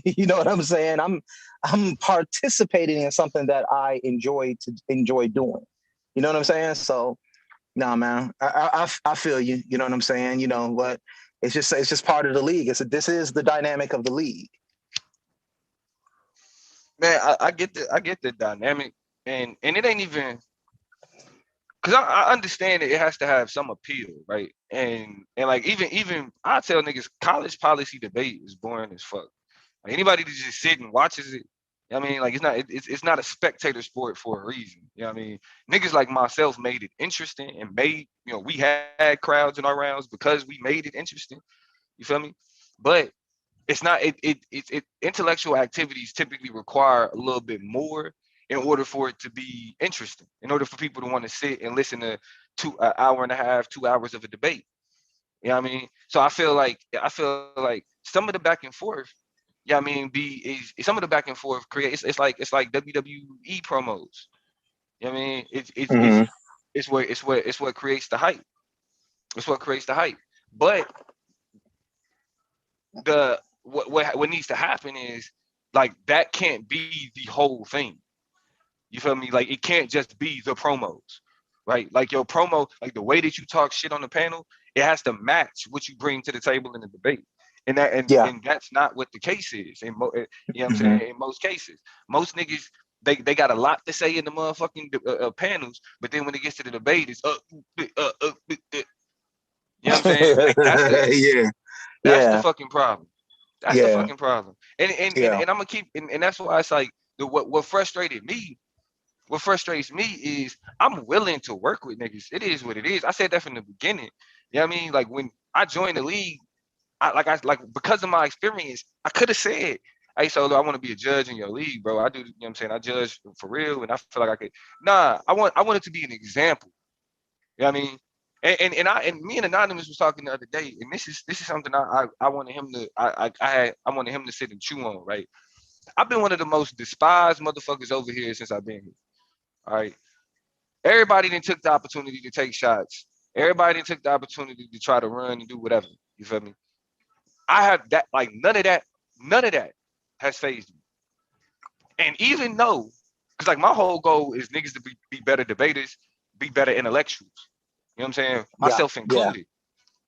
Speaker 3: You know what I'm saying? I'm participating in something that I enjoy doing. You know what I'm saying? So no, man, I feel you. You know what I'm saying? You know, but it's just part of the league. This is the dynamic of the league.
Speaker 1: Man, I get the dynamic, and it ain't even because I understand that it has to have some appeal, right? And like even I tell niggas college policy debate is boring as fuck. Like anybody that just sit and watches it, I mean, like it's not a spectator sport for a reason. You know what I mean? Niggas like myself made it interesting and made, we had crowds in our rounds because we made it interesting. You feel me? But it's not intellectual activities typically require a little bit more in order for it to be interesting, in order for people to want to sit and listen to an hour and a half, 2 hours of a debate. You know what I mean? So I feel like some of the back and forth, yeah, I mean, some of the back and forth creates it's like WWE promos. You know what I mean?
Speaker 3: Mm-hmm.
Speaker 1: It's what creates the hype. It's what creates the hype. But what needs to happen is like that can't be the whole thing. You feel me? Like it can't just be the promos, right? Like your promo, like the way that you talk shit on the panel, it has to match what you bring to the table in the debate. And that and,
Speaker 3: Yeah.
Speaker 1: and that's not what the case is. You know what I'm
Speaker 3: Mm-hmm.
Speaker 1: saying? In most cases, most niggas they got a lot to say in the motherfucking panels, but then when it gets to the debate, it's you know what I'm saying? Like
Speaker 3: Yeah.
Speaker 1: that's the
Speaker 3: Yeah.
Speaker 1: fucking problem. That's the
Speaker 3: Yeah.
Speaker 1: fucking problem. And
Speaker 3: Yeah.
Speaker 1: I'm gonna keep and that's why it's like what frustrated me. What frustrates me is I'm willing to work with niggas. It is what it is. I said that from the beginning. You know what I mean? Like when I joined the league, I because of my experience, I could have said, hey, Solo, I want to be a judge in your league, bro. I do, you know what I'm saying? I judge for real, and I feel like I could. Nah, I want it to be an example. You know what I mean? And me and Anonymous was talking the other day, and this is something I wanted him to I wanted him to sit and chew on, right? I've been one of the most despised motherfuckers over here since I've been here. All right. Everybody then took the opportunity to take shots. Everybody then took the opportunity to try to run and do whatever. You feel me? I have that like none of that has phased me. And even though Because like my whole goal is niggas to be better debaters, be better intellectuals. You know what I'm saying?
Speaker 3: Yeah,
Speaker 1: Myself
Speaker 3: yeah,
Speaker 1: included.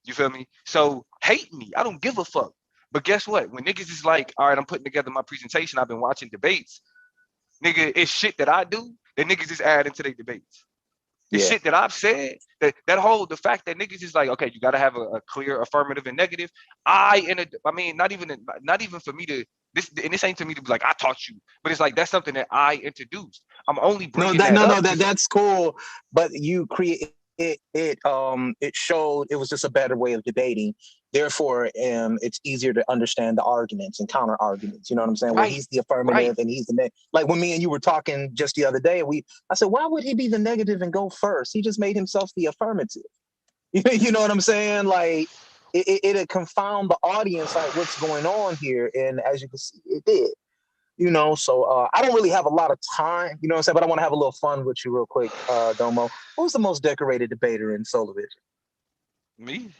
Speaker 1: You feel me? So hate me. I don't give a fuck. But guess what? When niggas is like, all right, I'm putting together my presentation. I've been watching debates. Nigga, it's shit that I do that niggas just add into their debates. It's
Speaker 3: yeah.
Speaker 1: shit that I've said the fact that niggas is like, okay, you gotta have a clear affirmative and negative. I mean, not even for me to this ain't to me to be like I taught you, but it's like that's something that I introduced. I'm only
Speaker 3: No,
Speaker 1: bringing that up because
Speaker 3: that's cool. But you create it showed it was just a better way of debating. Therefore, it's easier to understand the arguments and counter arguments. You know what I'm saying? Where
Speaker 1: right,
Speaker 3: he's the
Speaker 1: right,
Speaker 3: affirmative and he's the like when me and you were talking just the other day, I said, why would he be the negative and go first? He just made himself the affirmative. You know what I'm saying? Like it'd confound the audience, like what's going on here. And as you can see, it did. So I don't really have a lot of time, you know what I'm saying? But I want to have a little fun with you real quick, Domo. Who's the most decorated debater in Solar Vision?
Speaker 1: me,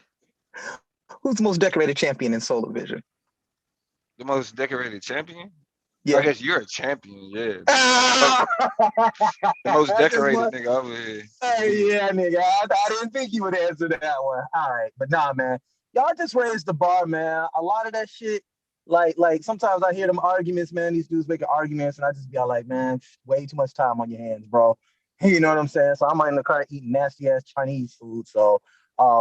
Speaker 3: Who's the most decorated champion in Solar Vision?
Speaker 1: the most decorated champion. I
Speaker 3: Yeah.
Speaker 1: guess you're a champion, yeah. But the most decorated nigga over here is me.
Speaker 3: Yeah, nigga. I didn't think you would answer that one. All right, but nah, man. Y'all just raised the bar, man. A lot of that shit, like sometimes I hear them arguments, man. These dudes making arguments, and I just be all like, man, way too much time on your hands, bro. You know what I'm saying? So I'm in the car eating nasty ass Chinese food. So,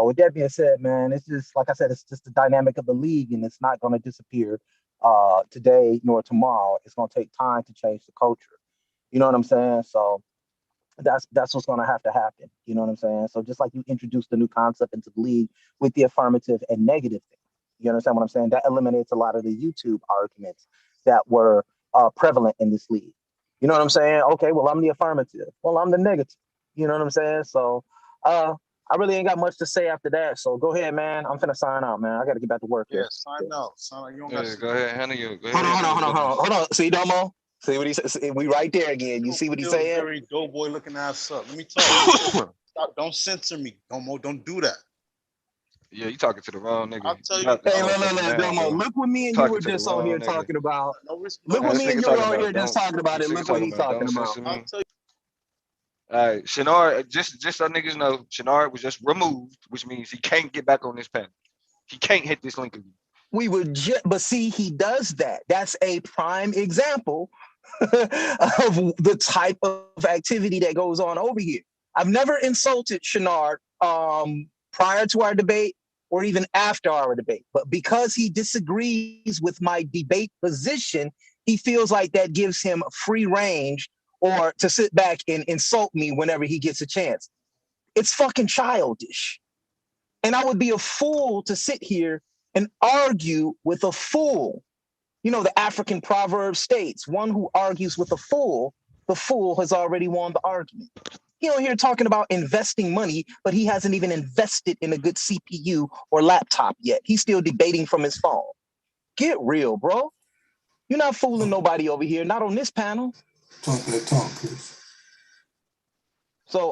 Speaker 3: with that being said, man, it's just like I said, it's just the dynamic of the league, and it's not going to disappear today nor tomorrow. It's going to take time to change the culture. You know what I'm saying? So that's what's going to have to happen. You know what I'm saying? So just like you introduced the new concept into the league with the affirmative and negative thing, you understand what I'm saying? That eliminates a lot of the YouTube arguments that were prevalent in this league. You know what I'm saying? Okay, well, I'm the affirmative. Well, I'm the negative. You know what I'm saying? So I really ain't got much to say after that. So go ahead, man. I'm finna sign out, man. I got to get back to work
Speaker 2: Yeah,
Speaker 3: here.
Speaker 2: sign out. Sign out. You don't got
Speaker 1: Yeah,
Speaker 2: to
Speaker 1: go ahead, handle you. Go
Speaker 3: Hold
Speaker 1: ahead,
Speaker 3: on,
Speaker 1: handle your business.
Speaker 3: hold on. See, Domo? See what he says? We right there again. You see what he's saying?
Speaker 2: Very doughboy looking ass up. Let me talk. Stop. Don't censor me. Don't do that.
Speaker 1: Yeah, you talking to the wrong
Speaker 2: I'll
Speaker 1: nigga.
Speaker 2: tell
Speaker 1: You're
Speaker 2: you.
Speaker 1: not this
Speaker 3: Hey, look,
Speaker 1: motherfucker now,
Speaker 3: Domo.
Speaker 1: bro.
Speaker 3: Look what me and you
Speaker 1: Talking
Speaker 3: were
Speaker 1: to the
Speaker 3: just on
Speaker 1: wrong
Speaker 3: here
Speaker 1: nigga.
Speaker 3: talking about.
Speaker 2: No,
Speaker 3: Look
Speaker 1: Now
Speaker 3: what
Speaker 1: this
Speaker 3: me and
Speaker 1: nigga
Speaker 3: you were
Speaker 1: talking
Speaker 3: on
Speaker 1: about
Speaker 3: here just
Speaker 1: don't.
Speaker 3: talking about
Speaker 1: This
Speaker 3: it.
Speaker 1: nigga
Speaker 3: Look what
Speaker 1: talking
Speaker 3: he's
Speaker 1: about
Speaker 3: talking
Speaker 1: don't
Speaker 3: about.
Speaker 1: censor
Speaker 2: I'll
Speaker 1: me.
Speaker 2: tell you.
Speaker 1: All right, Shinar, just so niggas know, Shinar was just removed, which means he can't get back on this panel. He can't hit this link again.
Speaker 3: We would just, but see, he does that. That's a prime example of the type of activity that goes on over here. I've never insulted Shenard prior to our debate or even after our debate, but because he disagrees with my debate position, he feels like that gives him free range or to sit back and insult me whenever he gets a chance. It's fucking childish. And I would be a fool to sit here and argue with a fool. You know, the African proverb states, one who argues with a fool, the fool has already won the argument. He on here talking about investing money, but he hasn't even invested in a good CPU or laptop yet. He's still debating from his phone. Get real, bro. You're not fooling nobody over here, not on this panel.
Speaker 4: Talk that talk, please.
Speaker 3: So,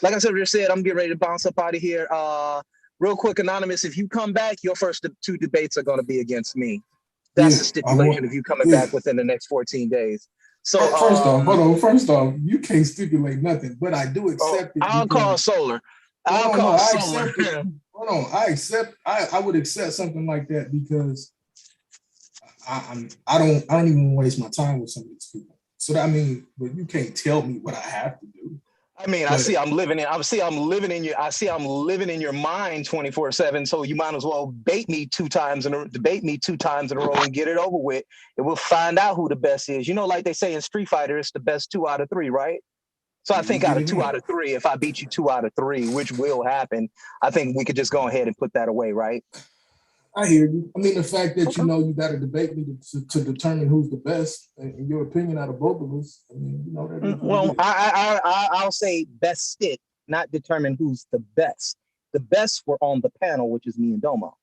Speaker 3: like I just said, I'm getting ready to bounce up out of here. Real quick, Anonymous, if you come back, your first two debates are going to be against me. That's the stipulation if you coming back within the next 14 days. So
Speaker 4: first off, hold on. First off, you can't stipulate nothing, but I do accept it.
Speaker 3: I'll call Solar.
Speaker 4: I'll call Solar. Hold on. I would accept something like that because I don't even waste my time with some of these people. So that, I mean, but you can't tell me what I have to do.
Speaker 3: I mean, I see I'm living in your mind 24/7. So you might as well debate me two times in a row and get it over with. And we'll find out who the best is. You know, like they say in Street Fighter, it's the best 2 out of 3, right? So I think out of 2 out of 3, if I beat you 2 out of 3, which will happen, I think we could just go ahead and put that away, right?
Speaker 4: I hear you. I mean, the fact that you know you got to debate me to determine who's the best, in your opinion, out of both of us. I mean, you know that.
Speaker 3: Well, I'll say best stick, not determine who's the best. The best were on the panel, which is me and Domo.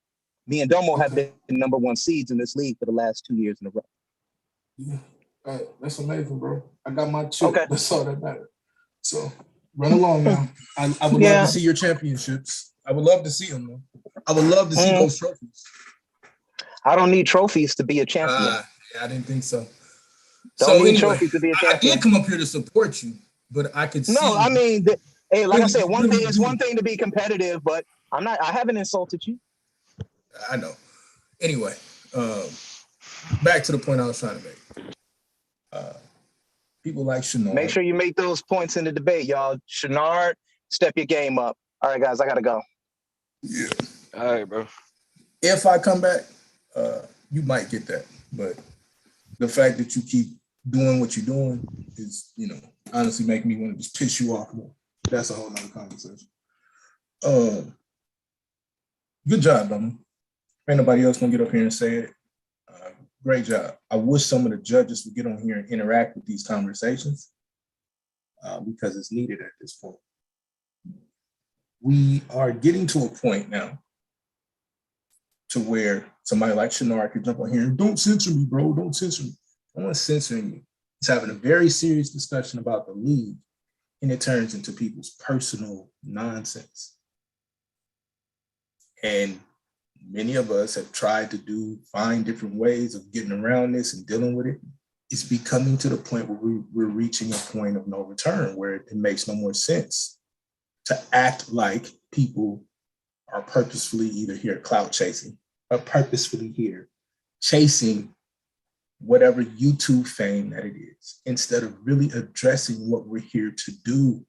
Speaker 3: Me and Domo have been number 1 seeds in this league for the last 2 years in a row.
Speaker 4: Yeah, that's amazing, bro. I got my chip.
Speaker 3: Okay.
Speaker 4: That's all that matters. So run along now. I would love to see your championships. I would love to see them, though. I would love to see those trophies.
Speaker 3: I don't need trophies to be a champion.
Speaker 4: Yeah, I didn't think so.
Speaker 3: Don't
Speaker 5: So
Speaker 3: need
Speaker 5: anyway,
Speaker 3: trophy to be a
Speaker 5: I did
Speaker 3: champion.
Speaker 5: come up here to support you, but I could
Speaker 3: No,
Speaker 5: see.
Speaker 3: I mean, hey, like I said,
Speaker 5: What do we
Speaker 3: it's
Speaker 5: do?
Speaker 3: one thing to be competitive, but I'm not. I haven't insulted you.
Speaker 5: I know. Anyway, back to the point I was trying to make. People like Shenard.
Speaker 3: Make sure you make those points in the debate, y'all. Shenard, step your game up. All right, guys, I gotta go.
Speaker 5: Yeah.
Speaker 1: All right, bro.
Speaker 5: If I come back, you might get that. But the fact that you keep doing what you're doing is, honestly making me want to just piss you off more. That's a whole nother conversation. Good job, Domin. Ain't nobody else gonna get up here and say it. Great job. I wish some of the judges would get on here and interact with these conversations because it's needed at this point. We are getting to a point now to where somebody like Shenard could jump on here and don't censor me, bro. Don't censor me. I want censoring you. It's having a very serious discussion about the league, and it turns into people's personal nonsense. And many of us have tried to find different ways of getting around this and dealing with it. It's becoming to the point where we're reaching a point of no return, where it makes no more sense to act like people are purposefully either here clout chasing or purposefully here chasing whatever YouTube fame that it is, instead of really addressing what we're here to do.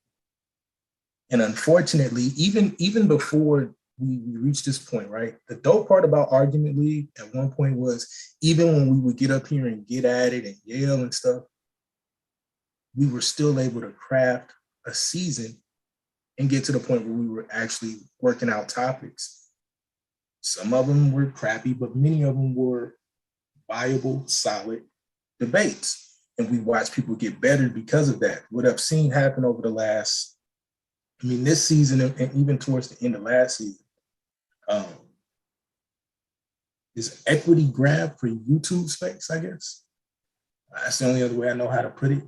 Speaker 5: And unfortunately, even before we reached this point, right? The dope part about Argument League at one point was, even when we would get up here and get at it and yell and stuff, we were still able to craft a season and get to the point where we were actually working out topics. Some of them were crappy, but many of them were viable, solid debates. And we watched people get better because of that. What I've seen happen over the last, this season and even towards the end of last season, is equity grab for YouTube space, I guess. That's the only other way I know how to put it.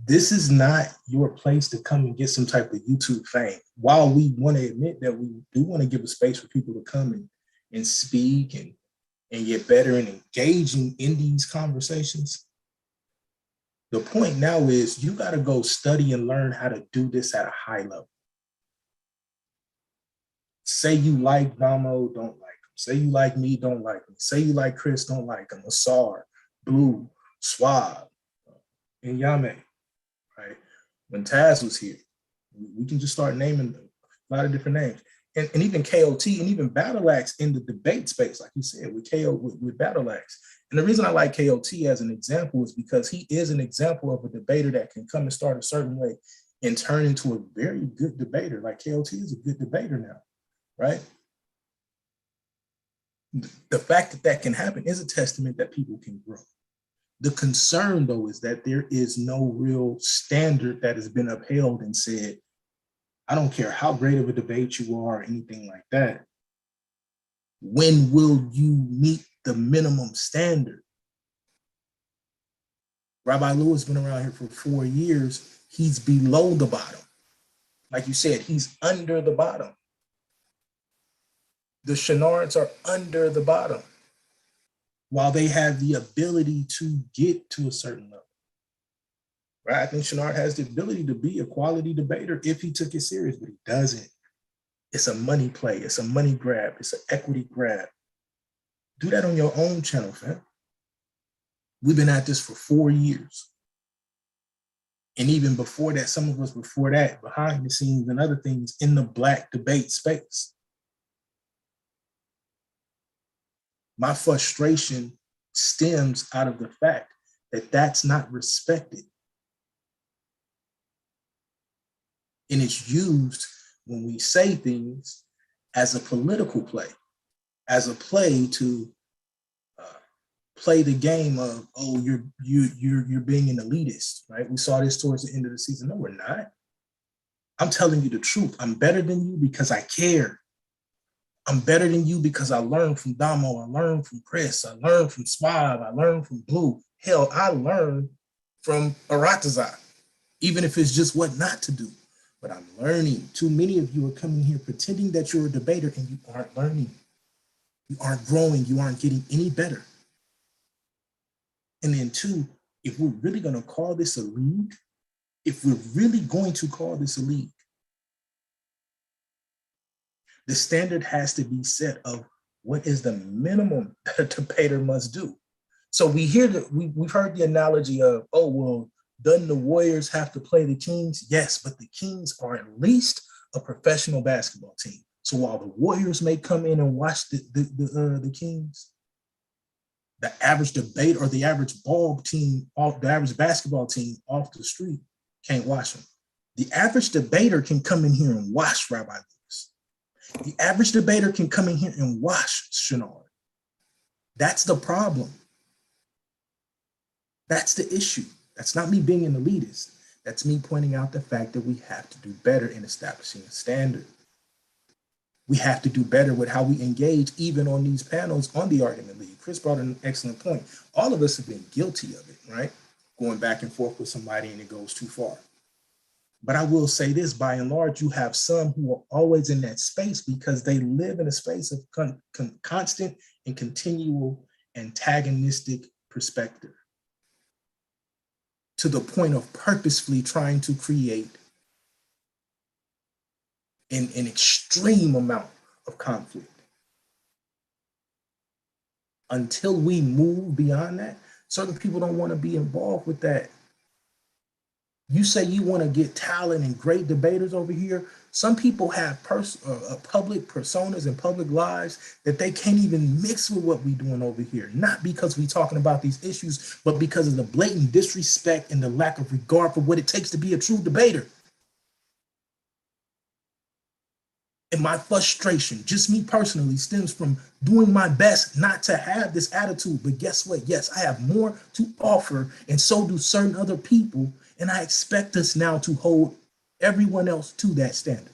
Speaker 5: This is not your place to come and get some type of YouTube fame. While we want to admit that we do want to give a space for people to come and speak and get better and engaging in these conversations, the point now is you got to go study and learn how to do this at a high level. Say you like Damo, don't like him. Say you like me, don't like him. Say you like Chris, don't like him. Asar, Blue, Swab, and Yame, right? When Taz was here, we can just start naming a lot of different names. And even KOT and even Battle Axe in the debate space, like you said, with Battle Axe. And the reason I like KOT as an example is because he is an example of a debater that can come and start a certain way and turn into a very good debater. Like KOT is a good debater now, right? The fact that that can happen is a testament that people can grow. The concern, though, is that there is no real standard that has been upheld and said, I don't care how great of a debate you are or anything like that. When will you meet the minimum standard? Rabbi Lewis has been around here for 4 years. He's below the bottom. Like you said, he's under the bottom. The Shenards are under the bottom, while they have the ability to get to a certain level. Right? I think Shenard has the ability to be a quality debater if he took it serious, but he doesn't. It's a money play. It's a money grab. It's an equity grab. Do that on your own channel, fam. We've been at this for 4 years. And even before that, some of us before that, behind the scenes and other things in the Black debate space. My frustration stems out of the fact that that's not respected. And it's used when we say things as a political play, as a play to play the game of, oh, you're being an elitist, right? We saw this towards the end of the season. No, we're not. I'm telling you the truth. I'm better than you because I care. I'm better than you because I learned from Damo. I learned from Chris. I learned from Swab. I learned from Blue. Hell, I learned from Aratazar, even if it's just what not to do. But I'm learning. Too many of you are coming here pretending that you're a debater and you aren't learning. You aren't growing. You aren't getting any better. And then two, if we're really going to call this a league, if we're really going to call this a league, the standard has to be set of what is the minimum that a debater must do. So we hear that we've heard the analogy of, oh, well, doesn't the Warriors have to play the Kings? Yes, but the Kings are at least a professional basketball team. So while the Warriors may come in and watch the Kings, the average debate or the average ball team, the average basketball team off the street can't watch them. The average debater can come in here and watch Rabbi Lewis. The average debater can come in here and watch Shenard. That's the problem. That's the issue. That's not me being an elitist. That's me pointing out the fact that we have to do better in establishing a standard. We have to do better with how we engage even on these panels on the Argument League. Chris brought an excellent point. All of us have been guilty of it, right? Going back and forth with somebody and it goes too far. But I will say this, by and large, you have some who are always in that space because they live in a space of constant and continual antagonistic perspective, to the point of purposefully trying to create an extreme amount of conflict. Until we move beyond that, certain people don't want to be involved with that. You say you want to get talent and great debaters over here. Some people have public personas and public lives that they can't even mix with what we're doing over here. Not because we're talking about these issues, but because of the blatant disrespect and the lack of regard for what it takes to be a true debater. And my frustration, just me personally, stems from doing my best not to have this attitude. But guess what? Yes, I have more to offer, and so do certain other people. And I expect us now to hold everyone else to that standard.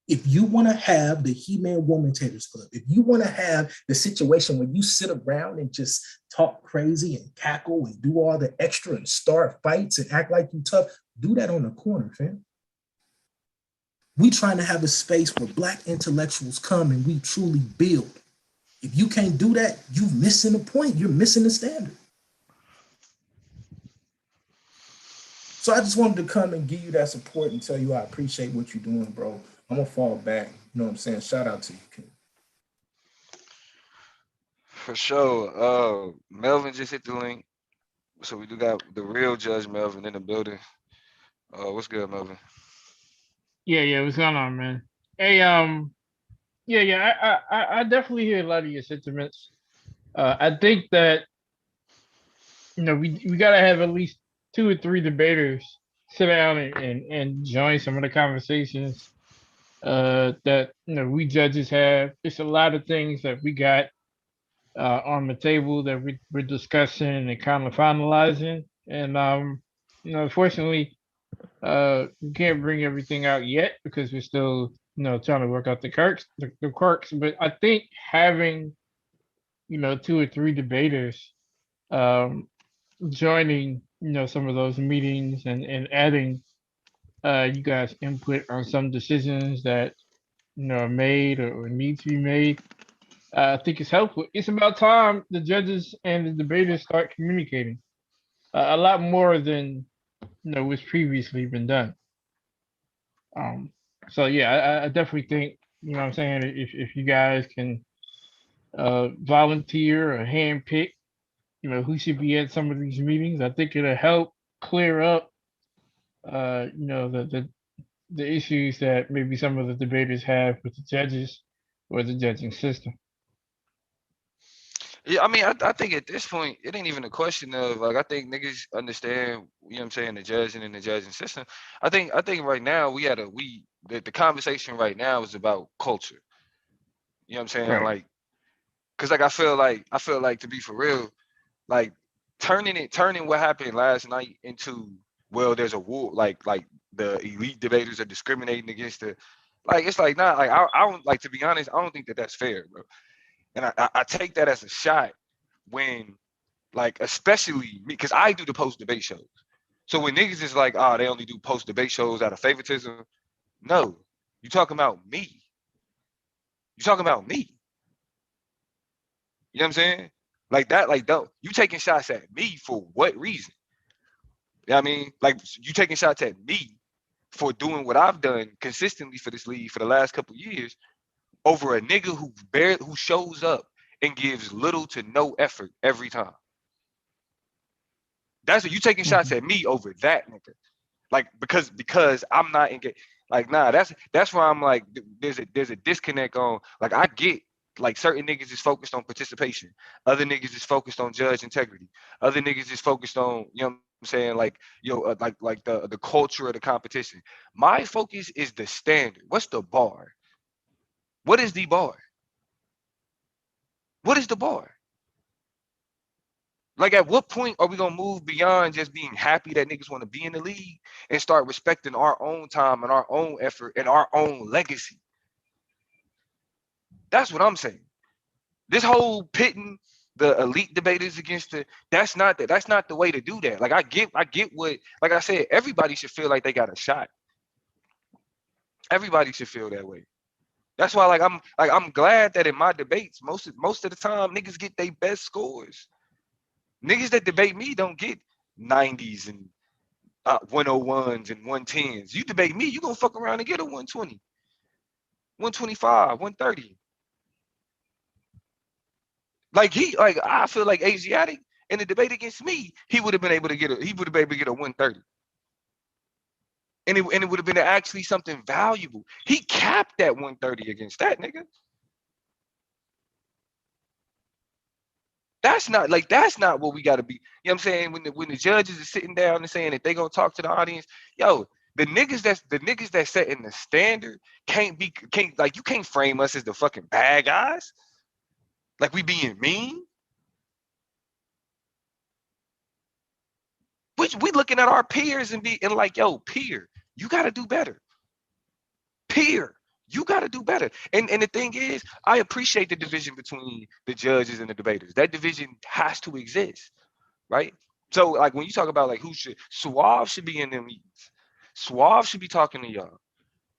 Speaker 5: If you want to have the He-Man Woman-Taters Club, if you want to have the situation where you sit around and just talk crazy and cackle and do all the extra and start fights and act like you tough, do that on the corner, fam. We trying to have a space where Black intellectuals come and we truly build. If you can't do that, you're missing the point. You're missing the standard. So I just wanted to come and give you that support and tell you I appreciate what you're doing, bro. I'm going to fall back. You know what I'm saying? Shout out to you, King.
Speaker 1: For sure. Melvin just hit the link. So we do got the real Judge Melvin in the building. What's good, Melvin?
Speaker 6: Yeah, what's going on, man? Hey, I definitely hear a lot of your sentiments. I think that we gotta have at least 2 or 3 debaters sit down and join some of the conversations that we judges have. It's a lot of things that we got on the table that we're discussing and kind of finalizing, and unfortunately, we can't bring everything out yet because we're still trying to work out the quirks. But I think having 2 or 3 debaters joining some of those meetings and adding you guys input on some decisions that are made or need to be made, I think it's helpful. It's about time the judges and the debaters start communicating a lot more than what's previously been done. So yeah, I definitely think what I'm saying, if you guys can volunteer or handpick who should be at some of these meetings, I think it'll help clear up the issues that maybe some of the debaters have with the judges or the judging system.
Speaker 1: Yeah, I mean, I think at this point, it ain't even a question of like, I think niggas understand, what I'm saying, the judging and the judging system. I think right now the conversation right now is about culture. You know what I'm saying?
Speaker 6: Right.
Speaker 1: Like, cause like I feel like to be for real, like turning what happened last night into, well, there's a war, like the elite debaters are discriminating against like it's like, nah, like I don't, like, to be honest, I don't think that that's fair, bro. And I take that as a shot when, like, especially me, because I do the post debate shows. So when niggas is like, oh, they only do post debate shows out of favoritism, no, you talking about me. You talking about me. You know what I'm saying? Like that, like don't you taking shots at me for what reason? You know what I mean? Like you taking shots at me for doing what I've done consistently for this league for the last couple years over a nigga who shows up and gives little to no effort every time. That's what you taking shots
Speaker 2: Mhm.
Speaker 1: at me over that nigga. Like because I'm not engaged. Like nah, that's why I'm like there's a disconnect on like I get like certain niggas is focused on participation, other niggas is focused on judge integrity, other niggas is focused on you know what I'm saying like like the culture of the competition. My focus is the standard. What's the bar? What is the bar? What is the bar? Like, at what point are we gonna move beyond just being happy that niggas want to be in the league and start respecting our own time and our own effort and our own legacy? That's what I'm saying. This whole pitting the elite debaters against that's not the way to do that. Like I get what like I said, everybody should feel like they got a shot. Everybody should feel that way. That's why I'm glad that in my debates most of the time niggas get their best scores. Niggas that debate me don't get 90s and 101s and 110s. You debate me, you gonna fuck around and get a 120, 125, 130. Like I feel like Asiatic in the debate against me, he would have been able to get he would have been able to get a 130. And it would have been actually something valuable. He capped that 130 against that nigga. That's not what we gotta be. You know what I'm saying? When the judges are sitting down and saying that they gonna talk to the audience, yo, the niggas that setting the standard can't like you can't frame us as the fucking bad guys. Like we being mean. We looking at our peers and like, yo, peer, you gotta do better. Peer, you gotta do better. And the thing is, I appreciate the division between the judges and the debaters. That division has to exist, right? So like when you talk about like who should Suave should be in them meetings. Suave should be talking to y'all.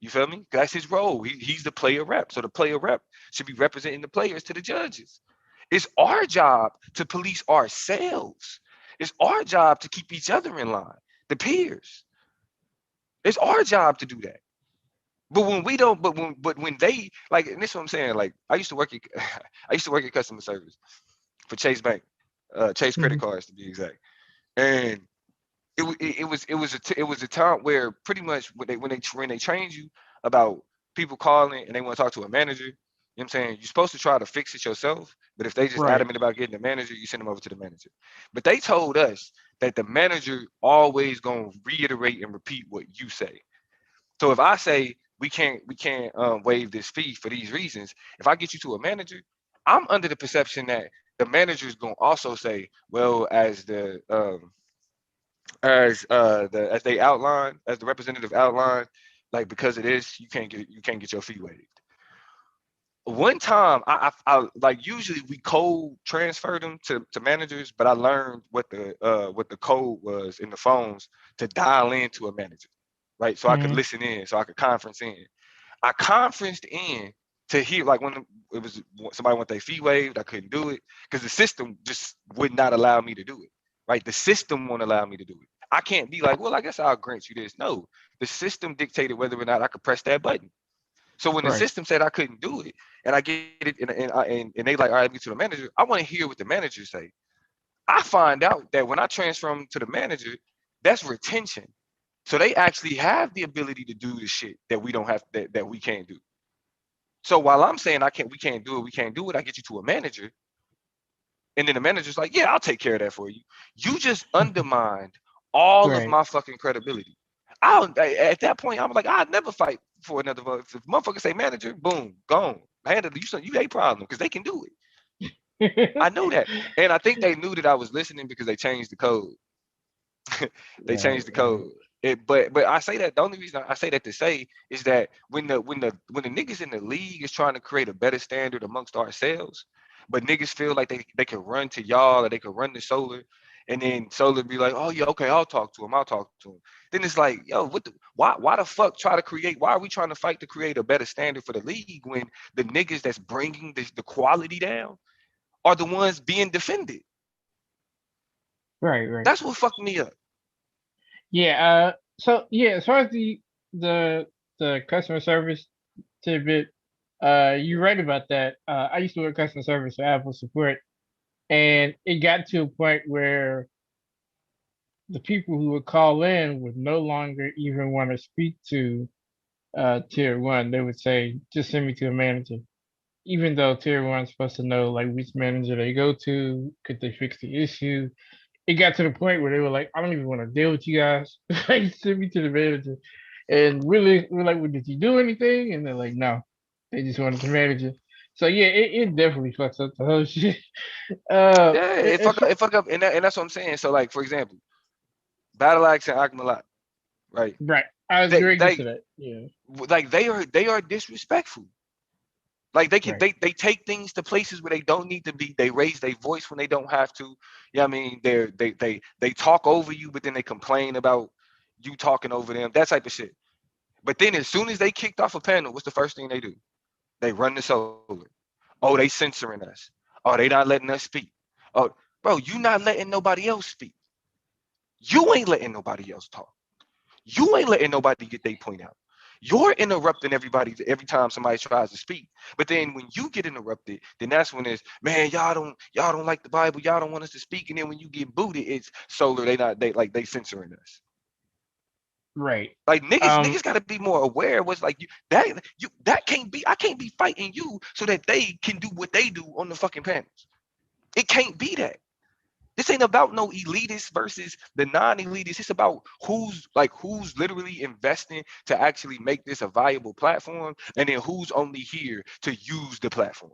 Speaker 1: You feel me? That's his role. He's the player rep. So the player rep should be representing the players to the judges. It's our job to police ourselves. It's our job to keep each other in line, the peers. It's our job to do that. But when we don't, but when they like, and this is what I'm saying. Like I used to work at, I used to work at customer service for Chase Bank, Chase credit
Speaker 2: Mhm.
Speaker 1: cards to be exact. And it was a time where pretty much when they trained you about people calling and they want to talk to a manager, you know what I'm saying? You're supposed to try to fix it yourself, but if they just
Speaker 2: Right.
Speaker 1: adamant about getting the manager, you send them over to the manager. But they told us that the manager always gonna reiterate and repeat what you say. So if I say we can't waive this fee for these reasons, if I get you to a manager, I'm under the perception that the manager is gonna also say, well, as they outlined, as the representative outlined, like because of this, you can't get your fee waived. One time, I like usually we code transfer them to managers, but I learned what the code was in the phones to dial into a manager, right? So I could
Speaker 2: Mhm.
Speaker 1: listen in, so I could conference in. I conferenced in to hear like when it was somebody want their fee waived, I couldn't do it because the system just would not allow me to do it. Right, the system won't allow me to do it. I can't be like, well, I guess I'll grant you this. No, the system dictated whether or not I could press that button. So when the
Speaker 2: Right.
Speaker 1: system said I couldn't do it, and I get it, and they like, all right, get to the manager. I want to hear what the manager say. I find out that when I transfer them to the manager, that's retention. So they actually have the ability to do the shit that we don't have that we can't do. So while I'm saying we can't do it, I get you to a manager, and then the manager's like, yeah, I'll take care of that for you. You just undermined all of
Speaker 2: Right.
Speaker 1: my fucking credibility. At that point, I'm like, I'd never fight for another motherfucker. If motherfuckers say manager, boom, gone. Handle it. You a problem because they can do it. I know that. And I think they knew that I was listening because they changed the code. They
Speaker 2: Right.
Speaker 1: changed the
Speaker 2: Right.
Speaker 1: code. But I say that the only reason I say that to say is that when the niggas in the league is trying to create a better standard amongst ourselves, but niggas feel like they can run to y'all or they can run to Solar, and then Solar be like, oh yeah, okay, I'll talk to him, I'll talk to him. Then it's like, yo, why the fuck try to create? Why are we trying to fight to create a better standard for the league when the niggas that's bringing the quality down are the ones being defended.
Speaker 6: Right.
Speaker 1: That's what fucked me up.
Speaker 6: Yeah. So yeah, as far as the customer service tidbit, you're right about that. I used to work customer service for Apple support, and it got to a point where the people who would call in would no longer even want to speak to tier one. They would say, just send me to a manager. Even though tier one's supposed to know like which manager they go to, could they fix the issue? It got to the point where they were like, I don't even want to deal with you guys. Like, send me to the manager. And we're like, well, did you do anything? And they're like, no. They just wanted the manager. So yeah, it definitely fucks up the whole shit.
Speaker 1: Yeah, it fuck up, and that's what I'm saying. So like, for example, Battle Axe and Akmalat, right?
Speaker 6: right. I was
Speaker 1: They
Speaker 6: going to that. Yeah.
Speaker 1: like they are disrespectful. Like they can
Speaker 6: Right.
Speaker 1: they take things to places where they don't need to be. They raise their voice when they don't have to. Yeah, I mean they talk over you, but then they complain about you talking over them. That type of shit. But then as soon as they kicked off a panel, what's the first thing they do? They run the solar. Oh, they censoring us. Oh, they not letting us speak. Oh, bro, you not letting nobody else speak. You ain't letting nobody else talk. You ain't letting nobody get their point out. You're interrupting everybody every time somebody tries to speak. But then when you get interrupted, then that's when it's, man, y'all don't like the Bible, y'all don't want us to speak. And then when you get booted, it's solar. They censoring us.
Speaker 6: Right.
Speaker 1: Like niggas gotta be more aware. What's like that can't be. I can't be fighting you so that they can do what they do on the fucking panels. It can't be that. This ain't about no elitist versus the non-elitist. It's about who's literally investing to actually make this a viable platform, and then who's only here to use the platform.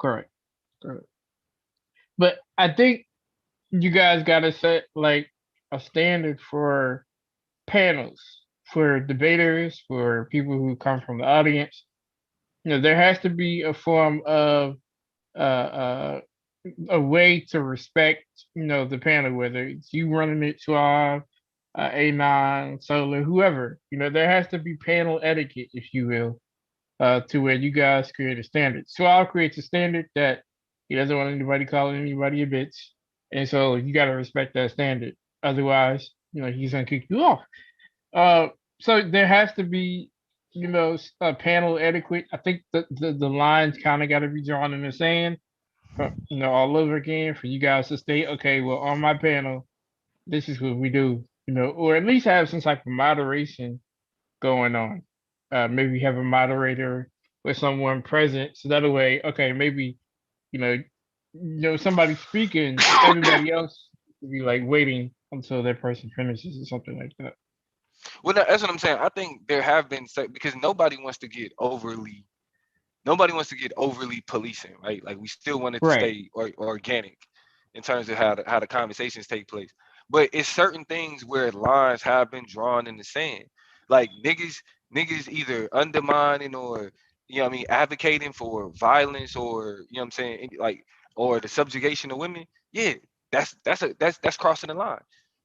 Speaker 6: Correct. But I think you guys got to set like a standard for panels, for debaters, for people who come from the audience. There has to be a form of uh, uh, a way to respect, the panel, whether it's you running it, Suave, A9, Solar, whoever. There has to be panel etiquette, if you will, to where you guys create a standard. Suave creates a standard that he doesn't want anybody calling anybody a bitch, and so you got to respect that standard. Otherwise, he's gonna kick you off. So there has to be, a panel etiquette. I think the lines kind of got to be drawn in the sand, all over again for you guys to state, okay, well, on my panel, this is what we do, or at least have some type of moderation going on. Maybe have a moderator with someone present, so that way, okay, maybe, somebody speaking, everybody else will be like waiting until that person finishes or something like that.
Speaker 1: Well, that's what I'm saying. I think there have been because nobody wants to get overly policing, right? Like we still want it to
Speaker 6: Right.
Speaker 1: stay organic in terms of how the conversations take place. But it's certain things where lines have been drawn in the sand. Like niggas either undermining or advocating for violence or I'm saying, like, or the subjugation of women. Yeah, that's crossing the line.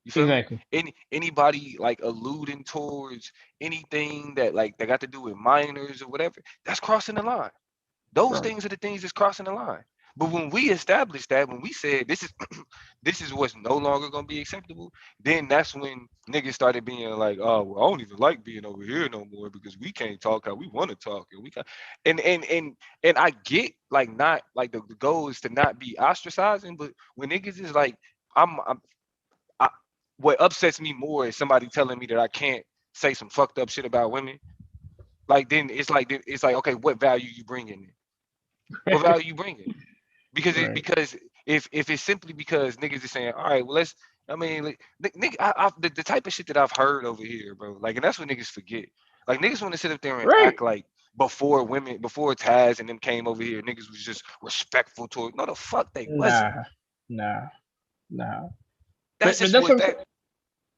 Speaker 1: You feel me?
Speaker 6: Exactly.
Speaker 1: Anybody like alluding towards anything that got to do with minors or whatever, that's crossing the line. Those
Speaker 6: Right.
Speaker 1: things are the things that's crossing the line. But when we established that, when we said this is this is what's no longer gonna be acceptable, then that's when niggas started being like, oh, well, I don't even like being over here no more because we can't talk how we want to talk, and we can and I get like not like the goal is to not be ostracizing, but when niggas is like, I'm I, what upsets me more is somebody telling me that I can't say some fucked up shit about women. Like then it's like okay, what value you bringing? What value you bringing?
Speaker 6: Right.
Speaker 1: Because if it's simply because niggas is saying, all right, well let's. I mean, like, nigga, the type of shit that I've heard over here, bro. Like, and that's what niggas forget. Like niggas want to sit up there and
Speaker 6: Right.
Speaker 1: act like before Taz and them came over here, niggas was just respectful toward. No, the fuck they wasn't.
Speaker 6: Nah. Nah. Nah.
Speaker 1: That's
Speaker 6: But
Speaker 1: just
Speaker 6: that's
Speaker 1: what
Speaker 6: what I'm
Speaker 1: that.
Speaker 6: saying.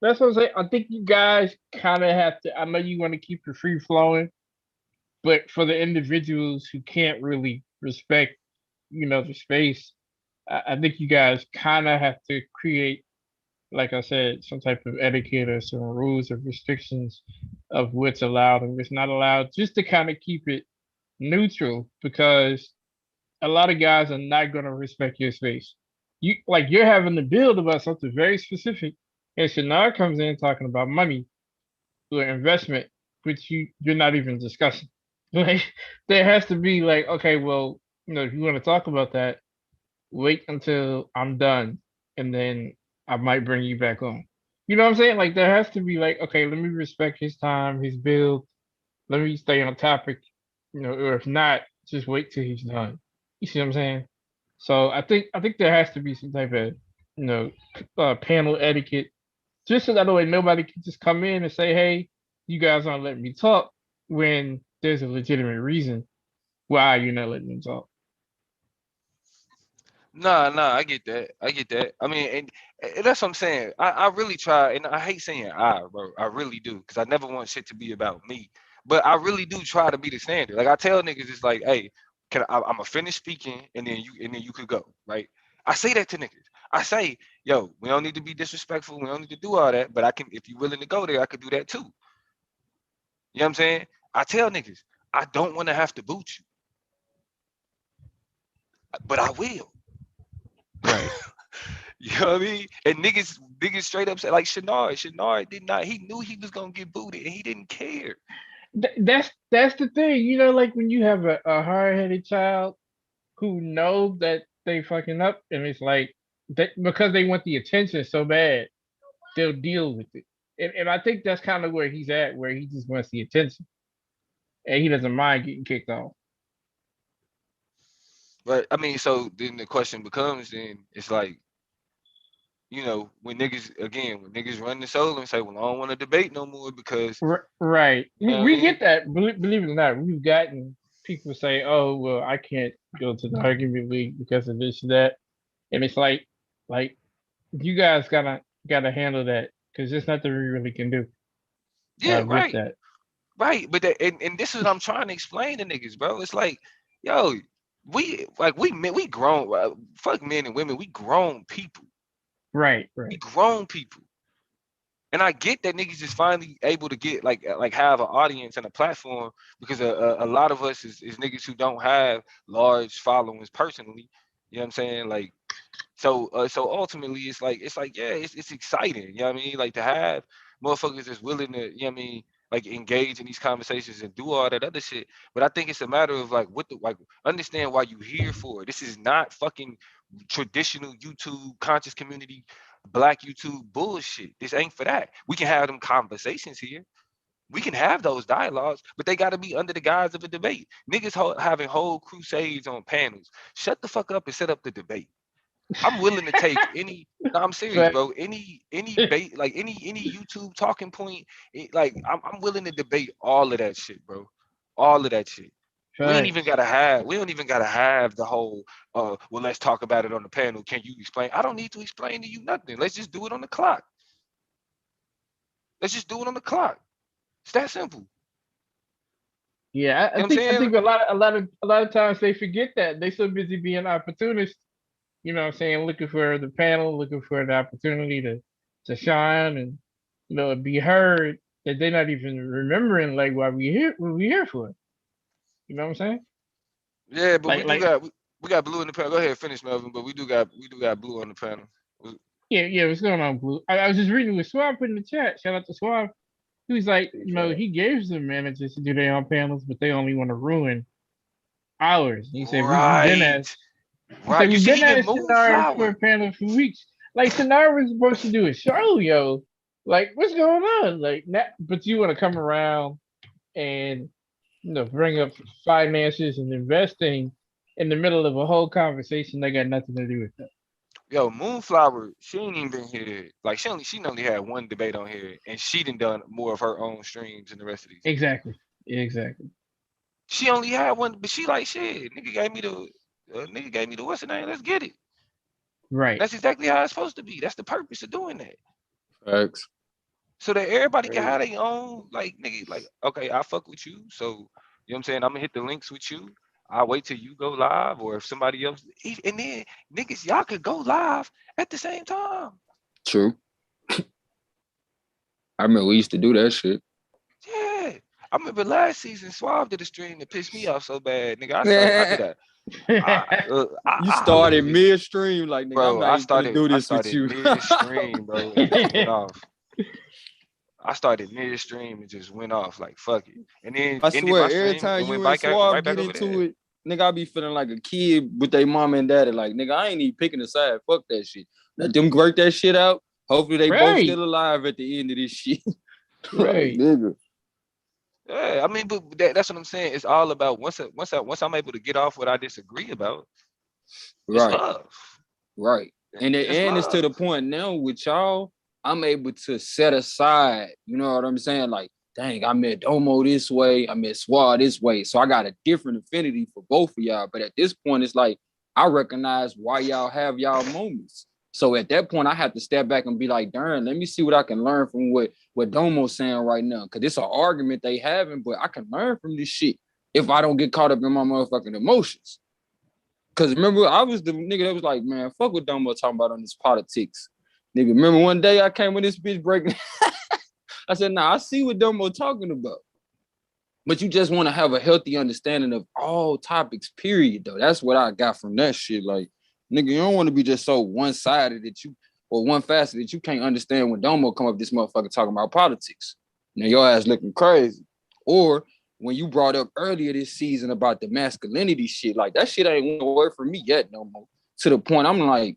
Speaker 6: That's what I'm saying. I think you guys kind of have to. I know you want to keep it free flowing, but for the individuals who can't really respect, the space, I think you guys kind of have to create, like I said, some type of etiquette or some rules or restrictions of what's allowed and what's not allowed, just to kind of keep it neutral. Because a lot of guys are not gonna respect your space. You're having to build about something very specific, and Shannara comes in talking about money or investment, which you're not even discussing. Like there has to be like, okay, well, if you want to talk about that, wait until I'm done, and then I might bring you back on. You know what I'm saying? Like there has to be like, okay, let me respect his time, his build. Let me stay on topic, or if not, just wait till he's done. You see what I'm saying? So I think there has to be some type of you know panel etiquette, just so that way nobody can just come in and say, hey, you guys aren't letting me talk when there's a legitimate reason why you're not letting them talk.
Speaker 1: Nah, I get that. I get that. I mean, and that's what I'm saying. I really try, and I hate saying I, bro. I really do, because I never want shit to be about me. But I really do try to be the standard. Like I tell niggas, it's like, hey, I'm gonna finish speaking, and then you could go, right? I say that to niggas. I say, yo, we don't need to be disrespectful. We don't need to do all that. But I can, if you're willing to go there, I could do that too. You know what I'm saying? I tell niggas, I don't want to have to boot you, but I will.
Speaker 6: Right.
Speaker 1: You know what I mean? And niggas straight up said, like Shanard did not. He knew he was gonna get booted, and he didn't care.
Speaker 6: That's the thing. Like when you have a hard headed child who know that they fucking up, and it's like because they want the attention so bad, they'll deal with it. And I think that's kind of where he's at, where he just wants the attention, and he doesn't mind getting kicked off.
Speaker 1: But I mean, so then the question becomes, then it's like, when niggas run the show and say, well, I don't want to debate no more because,
Speaker 6: Right.
Speaker 1: you know what I
Speaker 6: We
Speaker 1: mean?
Speaker 6: get that. Believe it or not, we've gotten people say, "Oh, well, I can't go to the argument league because of this and that," and it's like you guys gotta handle that because there's nothing we really can do
Speaker 1: Yeah,
Speaker 6: with
Speaker 1: right,
Speaker 6: that.
Speaker 1: right. But and this is what I'm trying to explain to niggas, bro. It's like, yo, we grown, fuck men and women, we grown people.
Speaker 6: Right.
Speaker 1: We grown people. And I get that niggas is finally able to get like have an audience and a platform, because a lot of us is niggas who don't have large followings personally. You know what I'm saying? Like, so ultimately it's like yeah, it's exciting. You know what I mean? Like to have motherfuckers that's willing to, you know what I mean, like engage in these conversations and do all that other shit. But I think it's a matter of like understand why you here for. This is not fucking traditional YouTube conscious community, black YouTube bullshit. This ain't for that. We can have them conversations here. We can have those dialogues, but they got to be under the guise of a debate. Niggas having whole crusades on panels. Shut the fuck up and set up the debate. I'm willing to take any. No, I'm serious,
Speaker 6: Fact.
Speaker 1: bro. Any bait, like any YouTube talking point, like I'm willing to debate all of that shit, bro. All of that shit. We ain't even
Speaker 6: Facts.
Speaker 1: gotta have. We don't even gotta have the whole. Well, let's talk about it on the panel. Can you explain? I don't need to explain to you nothing. Let's just do it on the clock. Let's just do it on the clock. It's that simple.
Speaker 6: Yeah,
Speaker 1: You know what I'm
Speaker 6: I
Speaker 1: saying?
Speaker 6: think a lot of times they forget that they so busy being opportunists. You know what I'm saying? Looking for the panel, looking for the opportunity to shine and be heard, that they're not even remembering like why what we here for. You know what I'm saying?
Speaker 1: Yeah, but we
Speaker 6: Like
Speaker 1: do
Speaker 6: like
Speaker 1: got we got blue in the panel. Go ahead, finish, Melvin. But we do got blue on the panel.
Speaker 6: yeah, what's going on, Blue? I was just reading what Swab put in the chat. Shout out to Swab. He was like, he gave some managers to do their own panels, but they only want to ruin ours. He said we've been
Speaker 1: Right,
Speaker 6: at he said
Speaker 1: right. You
Speaker 6: we've
Speaker 1: see,
Speaker 6: been
Speaker 1: even
Speaker 6: at Shannara for a
Speaker 1: Moonflower.
Speaker 6: panel for weeks. Like Shannara was supposed to do a show, yo. Like what's going on? Like but you want to come around and bring up finances and investing in the middle of a whole conversation that got nothing to do with that.
Speaker 1: Yo, Moonflower, she ain't even been here. Like she only had one debate on here, and she done more of her own streams than the rest of these niggas.
Speaker 6: Exactly. Exactly.
Speaker 1: She only had one, but she like shit. Nigga gave me the what's the name? Let's get it.
Speaker 6: Right.
Speaker 1: That's exactly how it's supposed to be. That's the purpose of doing that.
Speaker 7: Facts.
Speaker 1: So that everybody can
Speaker 7: Crazy.
Speaker 1: have their own, like, nigga, like, okay, I fuck with you. So, you know what I'm saying? I'm gonna hit the links with you. I'll wait till you go live, or if somebody else, and then niggas, y'all could go live at the same time.
Speaker 7: True. I remember we used to do that shit.
Speaker 1: Yeah. I remember last season, Suave did a stream that pissed me off so bad, nigga. I did that.
Speaker 7: You started midstream, like nigga.
Speaker 1: Bro,
Speaker 7: I'm not even gonna do this with you.
Speaker 1: midstream, bro, and just went off. I started midstream and just went off like fuck it, and then
Speaker 7: I
Speaker 1: ended
Speaker 7: swear,
Speaker 1: my
Speaker 7: every
Speaker 1: stream
Speaker 7: time
Speaker 1: and went
Speaker 7: you and
Speaker 1: right
Speaker 7: Suave
Speaker 1: back
Speaker 7: get
Speaker 1: over
Speaker 7: into
Speaker 1: there.
Speaker 7: it, nigga, I be feeling like a kid with their mom and daddy. Like, nigga, I ain't even picking a side. Fuck that shit. Let them work that shit out. Hopefully they both still alive at the end of this shit. Like, nigga.
Speaker 1: Yeah, I mean, but that's what I'm saying. It's all about once I'm able to get off what I disagree about. It's love.
Speaker 7: Right. And it's to the point now with y'all, I'm able to set aside, you know what I'm saying? Like, dang, I met Domo this way, I met Swad this way. So I got a different affinity for both of y'all. But at this point, it's like, I recognize why y'all have y'all moments. So at that point, I have to step back and be like, darn, let me see what I can learn from what Domo's saying right now. Because it's an argument they having, but I can learn from this shit if I don't get caught up in my motherfucking emotions. Because remember, I was the nigga that was like, man, fuck what Domo talking about on this politics. Nigga, remember one day I came with this bitch breaking. I said, nah, I see what Domo talking about. But you just want to have a healthy understanding of all topics, period, though. That's what I got from that shit. Like, nigga, you don't want to be just so one-sided that you, or one-facet that you can't understand when Domo come up this motherfucker talking about politics. Now, your ass looking crazy. Or when you brought up earlier this season about the masculinity shit, like that shit ain't one word for me yet no more. To the point I'm like,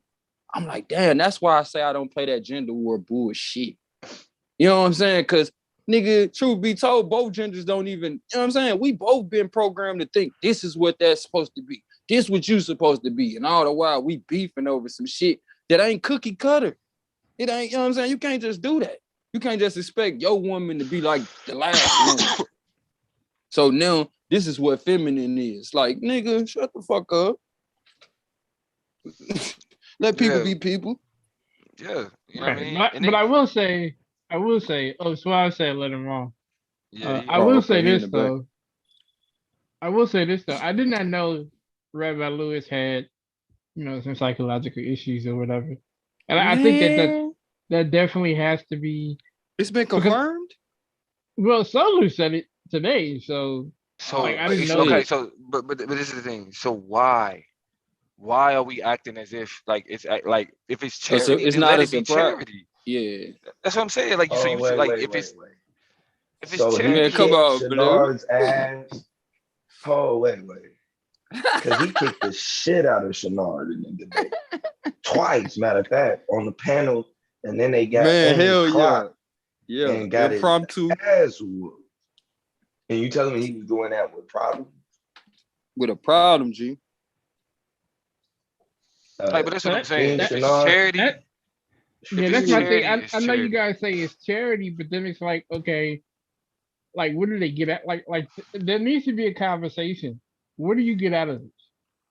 Speaker 7: damn, that's why I say I don't play that gender war bullshit. You know what I'm saying? Because, nigga, truth be told, both genders don't even, you know what I'm saying? We both been programmed to think this is what that's supposed to be. This what you supposed to be. And all the while we beefing over some shit that ain't cookie cutter. It ain't, you know what I'm saying? You can't just do that. You can't just expect your woman to be like the last one. So now this is what feminine is. Like, nigga, shut the fuck up. Let people be people.
Speaker 1: Yeah. You know
Speaker 6: what I mean? But I will say, oh, Suave said let him wrong. I will say this though. I did not know Rabbi Lewis had, you know, some psychological issues or whatever. And I think that definitely has to be.
Speaker 7: It's been confirmed?
Speaker 6: Well, Solar said it today, so like, I didn't know.
Speaker 1: Okay, so but this is the thing. So why are we acting as if like it's like if it's charity,
Speaker 7: it's
Speaker 1: then
Speaker 7: not
Speaker 1: let
Speaker 7: a
Speaker 1: it be charity.
Speaker 7: Yeah,
Speaker 1: that's what I'm saying. Like, so you like if it's
Speaker 8: so
Speaker 1: charity,
Speaker 8: he kicked Shenard's ass. Oh wait, because he kicked the shit out of Shenard in the debate twice. Matter of fact, on the panel, and then they got and got
Speaker 7: impromptu
Speaker 8: ass whooped. And you telling me he was doing that with problem?
Speaker 7: With a problem, G.
Speaker 1: Like, but that's what I'm saying. If it's charity,
Speaker 6: that's my thing. I know you guys say it's charity, but then it's like, okay, like what do they get at? Like there needs to be a conversation. What do you get out of this?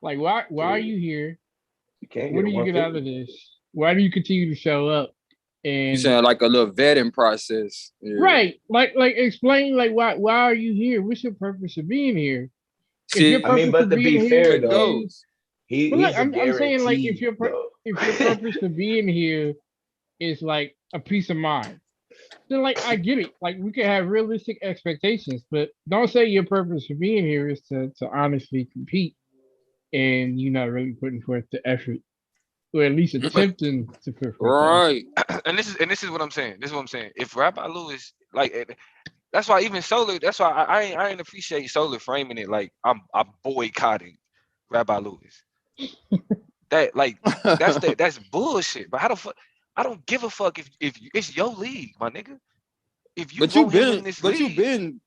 Speaker 6: Like, why are you here? What do you get out of this? Why do you continue to show up? And
Speaker 7: you saying like a little vetting process,
Speaker 6: right? Like explain, like why are you here? What's your purpose of being here?
Speaker 8: See, I mean, but to be fair though,
Speaker 6: I'm saying, like, if your purpose for being here is like a peace of mind, then like I get it. Like, we can have realistic expectations, but don't say your purpose for being here is to honestly compete, and you're not really putting forth the effort, or at least attempting to put forth.
Speaker 7: Right.
Speaker 1: And this is what I'm saying. If Rabbi Lewis, like, that's why even Solar. That's why I ain't appreciate Solar framing it like I'm boycotting Rabbi Lewis. That like that's bullshit. But how the fuck? I don't give a fuck if it's your league, my nigga. If you in this league,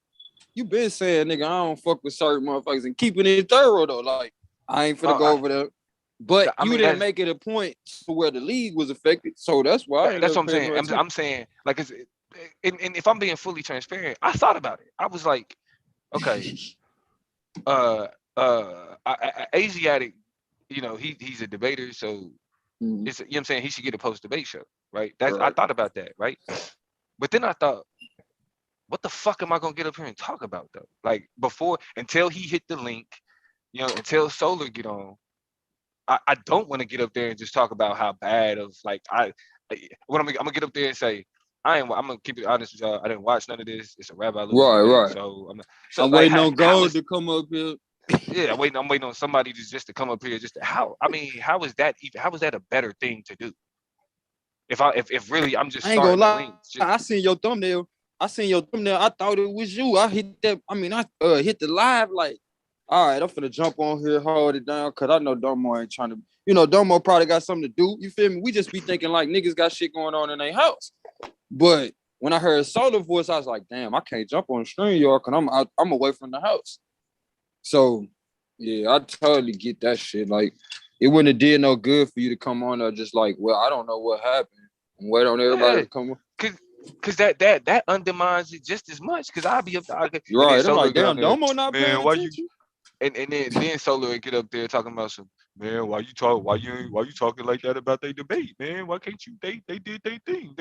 Speaker 7: you been saying, nigga, I don't fuck with certain motherfuckers and keeping it thorough though. Like, I ain't finna go over there. But you didn't make it a point to where the league was affected, so that's why.
Speaker 1: That's what I'm saying. I'm saying, like, and if I'm being fully transparent, I thought about it. I was like, okay, Asiatic, you know, he's a debater, so it's, you know what I'm saying, he should get a post-debate show, right? I thought about that, right? But then I thought, what the fuck am I gonna get up here and talk about though? Like, until he hit the link, you know, until Solar get on. I don't want to get up there and just talk about how bad of like I'm gonna get up there and say I'm gonna keep it honest with y'all. I didn't watch none of this. It's a Rabbi Lewis debate,
Speaker 7: right.
Speaker 1: So
Speaker 7: I'm waiting on Gold to come up here.
Speaker 1: Yeah, I'm waiting on somebody just to come up here. How is that even? How is that a better thing to do? If really I'm just
Speaker 7: I ain't gonna
Speaker 1: starting the
Speaker 7: lie.
Speaker 1: links.
Speaker 7: I seen your thumbnail. I thought it was you. I hit that. I mean, I hit the live like, all right, I'm finna jump on here, hold it down, cause I know Domo ain't trying to. Domo probably got something to do. You feel me? We just be thinking like niggas got shit going on in their house. But when I heard Solar voice, I was like, damn, I can't jump on the stream, y'all, cause I'm away from the house. So yeah, I totally get that shit. Like, it wouldn't have did no good for you to come on there just like, well, I don't know what happened. And wait on everybody to come on.
Speaker 1: Cause that undermines it just as much. Cause I'll be up there.
Speaker 7: You're right. I'm
Speaker 1: Solar
Speaker 7: like, damn, Domo not paying attention.
Speaker 1: And then Solar would get up there talking about some, man, why you talking like that about their debate, man? Why can't you? They did their thing.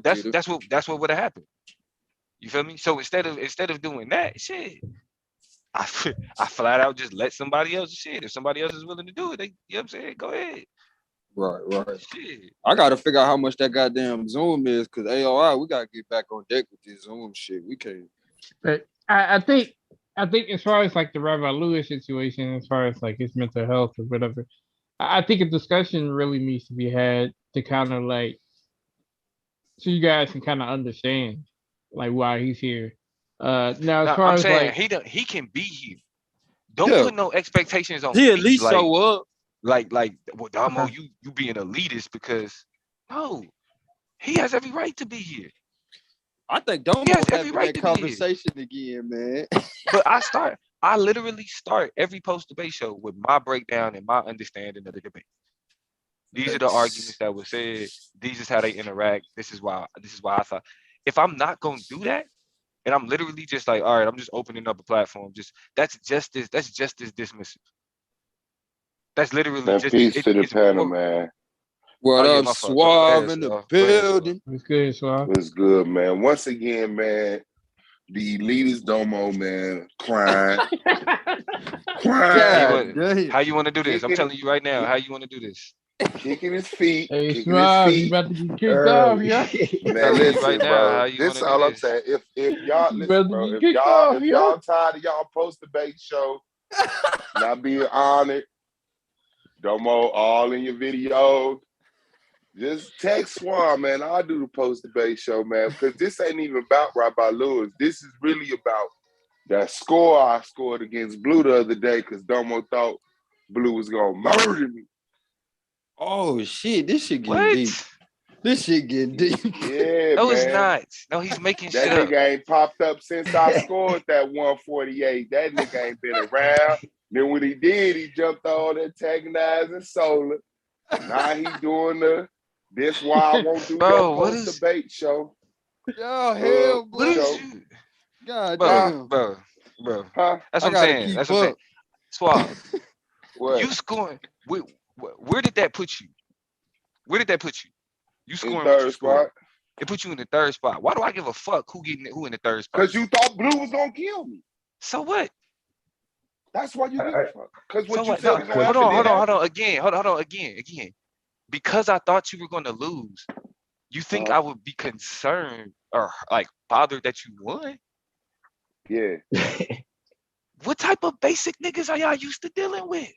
Speaker 1: That's what would have happened. You feel me? So instead of doing that shit, I flat out just let somebody else shit. If somebody else is willing to do it, you know what I'm saying? Go ahead.
Speaker 7: Right.
Speaker 1: Shit.
Speaker 7: I gotta figure out how much that goddamn Zoom is, cause AOI, we gotta get back on deck with this Zoom shit. We can't.
Speaker 6: But I think as far as like the Rabbi Lewis situation, as far as like his mental health or whatever, I think a discussion really needs to be had to kind of like, so you guys can kind of understand like why he's here. Now as far
Speaker 1: I'm
Speaker 6: as
Speaker 1: saying
Speaker 6: like
Speaker 1: he can be here. Don't put no expectations on
Speaker 7: he at
Speaker 1: me,
Speaker 7: least
Speaker 1: like,
Speaker 7: show up.
Speaker 1: Like, well, Damo,
Speaker 6: Okay.
Speaker 1: you being elitist because no, he has every right to be here.
Speaker 7: I think Domo
Speaker 1: He has
Speaker 7: having
Speaker 1: every right
Speaker 7: that
Speaker 1: to be here.
Speaker 7: conversation again, man.
Speaker 1: But I literally start every post debate show with my breakdown and my understanding of the debate. These are the arguments that were said. These is how they interact. This is why I thought if I'm not gonna do that, and I'm literally just like, all right, I'm just opening up a platform. That's just as dismissive. That's literally
Speaker 9: And
Speaker 1: just
Speaker 9: peace to the
Speaker 1: it's
Speaker 9: panel,
Speaker 1: more.
Speaker 9: man.
Speaker 7: What
Speaker 1: Oh yeah,
Speaker 7: up,
Speaker 1: my fault. Go
Speaker 7: Suave
Speaker 1: ahead,
Speaker 7: in the
Speaker 1: Suave.
Speaker 7: building?
Speaker 6: it's good, so
Speaker 9: What's good, man? Once again, man, the elitist Domo, man, crying.
Speaker 1: How you want to do this? I'm telling you right now, how you want to do this?
Speaker 9: Kicking his feet,
Speaker 6: hey,
Speaker 9: kicking his
Speaker 6: Suave, you
Speaker 9: feet.
Speaker 6: about to get kicked off, yeah?
Speaker 9: Man, listen,
Speaker 1: right now,
Speaker 9: bro.
Speaker 1: how you
Speaker 9: This is
Speaker 1: wanna do
Speaker 9: all I'm
Speaker 1: this?
Speaker 9: saying. If y'all
Speaker 6: You
Speaker 9: listen,
Speaker 6: about to
Speaker 9: bro,
Speaker 6: get
Speaker 9: if
Speaker 6: kicked off,
Speaker 9: y'all tired of y'all post debate show, not being honored, Domo all in your videos, just text Swan, man. I'll do the post debate show, man, because this ain't even about Rabbi Lewis. This is really about that score I scored against Blue the other day because Domo thought Blue was gonna murder me.
Speaker 7: Oh shit, this shit getting
Speaker 1: What?
Speaker 7: deep. This shit getting deep.
Speaker 9: Yeah,
Speaker 1: No,
Speaker 9: man.
Speaker 1: it's not. No, he's making
Speaker 9: That
Speaker 1: shit up.
Speaker 9: nigga ain't popped up since I scored that 148. That nigga ain't been around. Then when he did, he jumped on antagonizing Solar. Now he doing this why I won't do your post debate show.
Speaker 7: Yo, hell,
Speaker 1: What is
Speaker 7: bro.
Speaker 1: you?
Speaker 7: God
Speaker 1: Bro,
Speaker 7: damn.
Speaker 9: Huh?
Speaker 1: That's
Speaker 7: I
Speaker 1: what I'm
Speaker 7: gotta
Speaker 1: saying.
Speaker 7: keep
Speaker 1: That's what I'm saying.
Speaker 7: up.
Speaker 1: Suave.
Speaker 9: What?
Speaker 1: You scoring. Where did that put you? Where did that put you? You
Speaker 9: In
Speaker 1: scoring what you
Speaker 9: third
Speaker 1: scored.
Speaker 9: spot.
Speaker 1: It put you in the third spot. Why do I give a fuck who in the third spot?
Speaker 9: Because you thought Blue was gonna kill me.
Speaker 1: So what?
Speaker 9: That's why you give a fuck. Because what
Speaker 1: So
Speaker 9: you
Speaker 1: what?
Speaker 9: said
Speaker 1: No,
Speaker 9: was gonna happen.
Speaker 1: hold on. Again. Because I thought you were gonna lose, you think I would be concerned or like bothered that you won?
Speaker 9: Yeah.
Speaker 1: What type of basic niggas are y'all used to dealing with?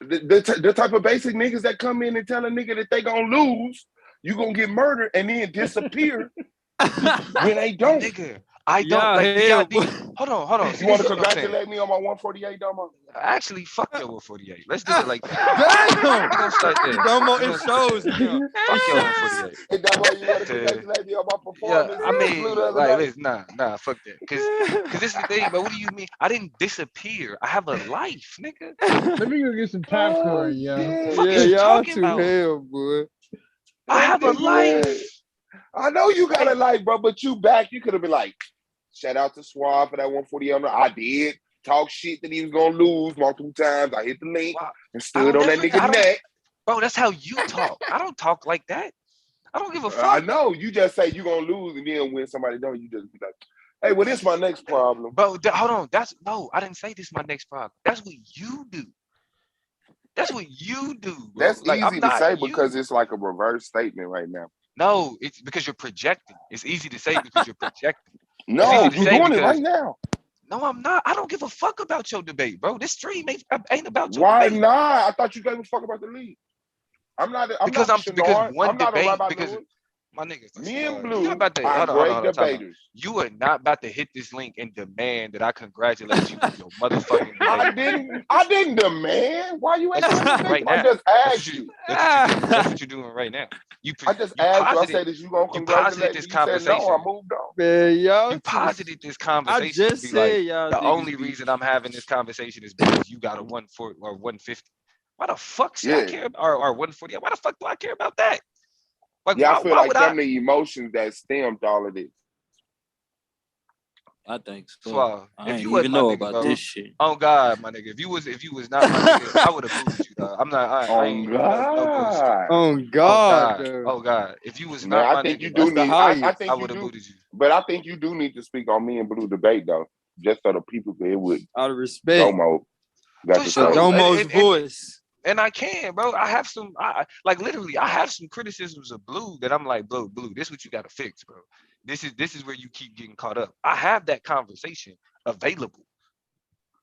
Speaker 9: The type of basic niggas that come in and tell a nigga that they gonna lose, you gonna get murdered and then disappear when they don't.
Speaker 1: Nigga, I don't like. Hold on.
Speaker 9: You want to congratulate me on my 148, Domo?
Speaker 1: Actually, fuck your 148. Let's do it like that.
Speaker 7: Damn.
Speaker 1: We gonna start there.
Speaker 7: Domo, it shows.
Speaker 1: Fuck your 148.
Speaker 9: Hey, Domo, you want to congratulate me on my performance?
Speaker 1: Yeah, I mean, like, listen, nah, fuck that. Cause this is the thing, but what do you mean? I didn't disappear. I have a life, nigga.
Speaker 6: Let me go get some popcorn, yo.
Speaker 7: Yeah, y'all too hell, boy.
Speaker 1: I have a life.
Speaker 9: I know you got a life, bro, but you back. You could have been like, shout out to Suave for that 148. I did talk shit that he was gonna lose multiple times. I hit the link and stood on that nigga neck.
Speaker 1: Bro, that's how you talk. I don't talk like that. I don't give a fuck.
Speaker 9: I know. You just say you're gonna lose, and then when somebody don't, you just be like, hey, well, this is my next problem.
Speaker 1: Bro, hold on. I didn't say this is my next problem. That's what you do. That's what you do, bro.
Speaker 9: That's
Speaker 1: like,
Speaker 9: easy to say because it's like a reverse statement right now.
Speaker 1: No, it's because you're projecting. It's easy to say because you're projecting.
Speaker 9: No, you're doing it right now.
Speaker 1: No, I'm not. I don't give a fuck about your debate, bro. This stream ain't about your
Speaker 9: Why
Speaker 1: debate.
Speaker 9: not? I thought you gave a fuck about the league. I'm not
Speaker 1: Because
Speaker 9: Shenard.
Speaker 1: one
Speaker 9: I'm not a
Speaker 1: debate
Speaker 9: Rabbi
Speaker 1: because
Speaker 9: Lewis.
Speaker 1: my niggas,
Speaker 9: Me and
Speaker 1: you're not
Speaker 9: Blue
Speaker 1: about to
Speaker 9: are great
Speaker 1: time out.
Speaker 9: debaters.
Speaker 1: You are not about to hit this link and demand that I congratulate you on your motherfucking debate.
Speaker 9: I didn't demand. Why you
Speaker 1: That's
Speaker 9: asking
Speaker 1: what
Speaker 9: me?
Speaker 1: you're doing right
Speaker 9: I
Speaker 1: now.
Speaker 9: just
Speaker 1: That's
Speaker 9: asked you.
Speaker 1: That's what you're doing right now.
Speaker 9: I just
Speaker 1: You
Speaker 9: asked you. I
Speaker 1: posited
Speaker 9: said, "Is you gonna
Speaker 1: you posited
Speaker 9: congratulate
Speaker 1: this
Speaker 9: me?" You said no. I
Speaker 1: conversation.
Speaker 9: moved on.
Speaker 7: Man, y'all.
Speaker 1: You posited this
Speaker 7: I
Speaker 1: conversation to
Speaker 7: just
Speaker 1: be like
Speaker 7: said y'all
Speaker 1: the
Speaker 7: niggas
Speaker 1: only
Speaker 7: be.
Speaker 1: reason I'm having this conversation is because you got a 140 or 150. Why the fuck should I
Speaker 9: Yeah,
Speaker 1: care about or 140? Why the fuck do I care about that? Like
Speaker 9: yeah. I feel
Speaker 1: why
Speaker 9: like
Speaker 1: would I?
Speaker 9: them the emotions that stemmed all of this.
Speaker 7: I think so.
Speaker 1: Swab,
Speaker 7: I
Speaker 1: if
Speaker 7: ain't
Speaker 1: you wasn't
Speaker 7: even
Speaker 1: my
Speaker 7: know
Speaker 1: nigga,
Speaker 7: about
Speaker 1: bro.
Speaker 7: this shit.
Speaker 1: Oh God, my nigga. If you was not my nigga, I would have booed you, dog. I'm not. I
Speaker 9: Oh
Speaker 1: ain't no bullshit.
Speaker 9: God,
Speaker 7: Oh
Speaker 1: Oh
Speaker 7: God,
Speaker 1: God. Oh God. If you was
Speaker 9: man.
Speaker 1: not
Speaker 9: I
Speaker 1: my
Speaker 9: think you
Speaker 1: nigga,
Speaker 9: do
Speaker 7: that's
Speaker 1: bro,
Speaker 7: the
Speaker 9: need. I
Speaker 7: highest.
Speaker 9: think you
Speaker 1: would have
Speaker 9: do,
Speaker 1: booted you.
Speaker 9: but I think you do need to speak on me and Blue debate though, just so the people can hear what
Speaker 7: Out of respect.
Speaker 9: Domo got
Speaker 1: For
Speaker 9: to
Speaker 1: sure.
Speaker 9: say.
Speaker 7: Domo's voice.
Speaker 1: And I can, bro. I have some, like literally, I have some criticisms of Blue that I'm like, Blue, this is what you got to fix, bro. This is where you keep getting caught up. I have that conversation available.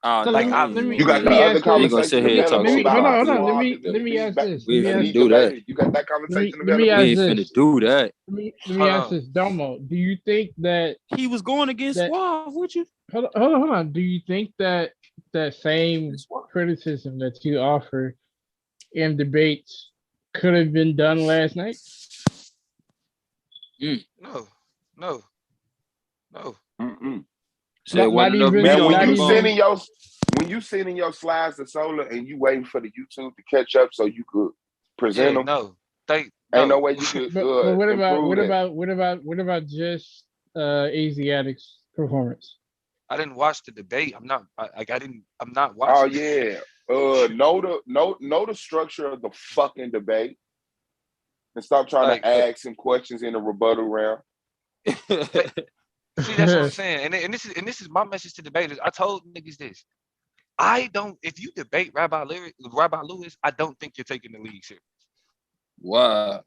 Speaker 7: Oh,
Speaker 6: So
Speaker 1: Like
Speaker 7: no,
Speaker 1: I've,
Speaker 6: let me
Speaker 9: You got
Speaker 6: let
Speaker 9: the
Speaker 6: me
Speaker 9: other
Speaker 6: ask this.
Speaker 7: we gonna sit
Speaker 9: conversation
Speaker 7: here and
Speaker 6: Let
Speaker 7: talk
Speaker 9: available
Speaker 6: me
Speaker 7: shit
Speaker 9: about
Speaker 7: about
Speaker 6: hold
Speaker 9: who
Speaker 6: on.
Speaker 7: Blue.
Speaker 9: are the
Speaker 6: Let me ask this.
Speaker 7: We
Speaker 6: Let
Speaker 7: ain't
Speaker 6: me ask
Speaker 7: finna
Speaker 9: elite
Speaker 6: this.
Speaker 7: do that.
Speaker 9: debaters. You got that conversation
Speaker 6: Let me
Speaker 9: available.
Speaker 6: ask
Speaker 7: We ain't
Speaker 6: this.
Speaker 7: finna do that.
Speaker 6: Let me
Speaker 1: hold
Speaker 6: ask
Speaker 1: on.
Speaker 6: this, Domo. Do you think that
Speaker 7: He was going against
Speaker 6: that
Speaker 7: Suave, would you?
Speaker 6: hold on? Do you think that that same criticism that you offer in debates could have been done last night?
Speaker 1: No, no, no.
Speaker 9: Mm-mm.
Speaker 7: So it wasn't enough meat
Speaker 9: Man,
Speaker 7: on
Speaker 9: when
Speaker 7: that
Speaker 9: you
Speaker 7: bone.
Speaker 9: sending your slides to Solar and you waiting for the YouTube to catch up so you could present
Speaker 1: Yeah,
Speaker 9: them,
Speaker 1: no.
Speaker 9: ain't no
Speaker 1: No.
Speaker 9: way you could
Speaker 6: But
Speaker 9: improve that.
Speaker 6: what about just Asiatic's performance?
Speaker 1: I didn't watch the debate. I'm not I'm not
Speaker 9: Oh
Speaker 1: watching.
Speaker 9: yeah. Know the structure of the fucking debate and stop trying to
Speaker 1: Like,
Speaker 9: ask some questions in the rebuttal round.
Speaker 1: see, that's what I'm saying. And this is my message to debaters. I told niggas this. If you debate Rabbi Lewis, I don't think you're taking the lead serious.
Speaker 7: Wow.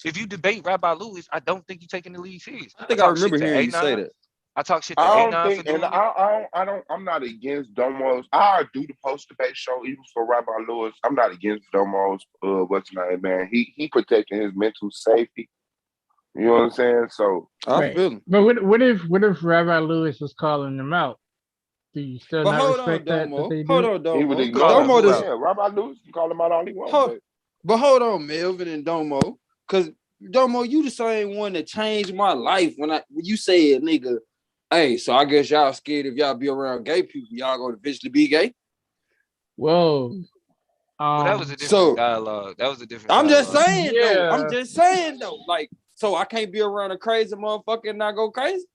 Speaker 1: If you debate Rabbi Lewis, I don't think you're taking the lead serious.
Speaker 7: I think I remember hearing you say that.
Speaker 1: I talk shit to
Speaker 9: I don't
Speaker 1: A9 for
Speaker 9: think, and
Speaker 1: doing it.
Speaker 9: I'm not against Domo's. I do the post debate show even for Rabbi Lewis. I'm not against Domo's. What's his name, man? He protecting his mental safety. You know what I'm saying? So
Speaker 7: I feel him.
Speaker 6: But what if Rabbi Lewis was calling them out? Do you still
Speaker 7: But
Speaker 6: not
Speaker 7: hold on,
Speaker 6: respect that
Speaker 7: Domo.
Speaker 6: they do?
Speaker 7: Hold on,
Speaker 9: he would
Speaker 7: Domo. Because
Speaker 9: ignore.
Speaker 7: Domo
Speaker 1: who
Speaker 7: just
Speaker 1: out?
Speaker 9: Yeah, Rabbi Lewis can call him out all he wants.
Speaker 7: But hold on, Melvin and Domo. Because Domo, you the same one that changed my life when you said, nigga, hey, so I guess y'all scared if y'all be around gay people, y'all gonna eventually be gay?
Speaker 6: Whoa.
Speaker 1: Well, that was a different dialogue. That was a different
Speaker 7: I'm
Speaker 1: dialogue.
Speaker 7: just saying,
Speaker 6: Yeah.
Speaker 7: though. I'm just saying, though. Like, so I can't be around a crazy motherfucker and not go crazy?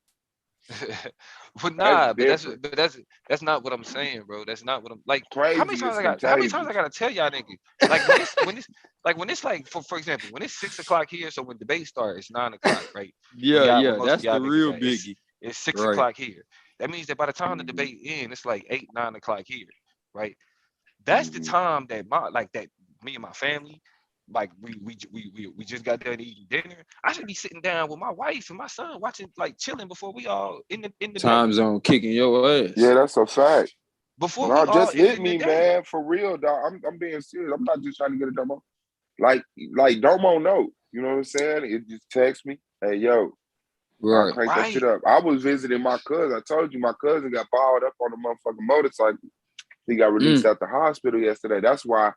Speaker 1: But nah,
Speaker 9: That's
Speaker 1: but that's not what I'm saying, bro. That's not what I'm like.
Speaker 9: crazy.
Speaker 1: How many times I gotta tell y'all niggas? Like when it's like for example, when it's 6 o'clock here, so when debate starts, it's 9 o'clock, right?
Speaker 7: Yeah,
Speaker 1: Most
Speaker 7: that's
Speaker 1: of y'all
Speaker 7: the
Speaker 1: niggas
Speaker 7: real
Speaker 1: at.
Speaker 7: biggie.
Speaker 1: It's 6
Speaker 7: Right.
Speaker 1: o'clock here. That means that by the time the debate ends, it's like 8, 9 o'clock here, right? That's the time that me and my family, like we just got done eating dinner. I should be sitting down with my wife and my son watching, like chilling before we all in the
Speaker 7: Time
Speaker 1: day.
Speaker 7: zone kicking your ass.
Speaker 9: Yeah, that's a fact.
Speaker 1: Before
Speaker 9: No,
Speaker 1: we all
Speaker 9: just
Speaker 1: end
Speaker 9: hit
Speaker 1: in the
Speaker 9: me,
Speaker 1: day.
Speaker 9: man. For real, dog. I'm being serious. I'm not just trying to get a Domo. Like Domo know. You know what I'm saying? It just text me. Hey, yo, I'll crank that shit up. I was visiting my cousin. I told you my cousin got balled up on a motherfucking motorcycle. He got released out the hospital yesterday. That's why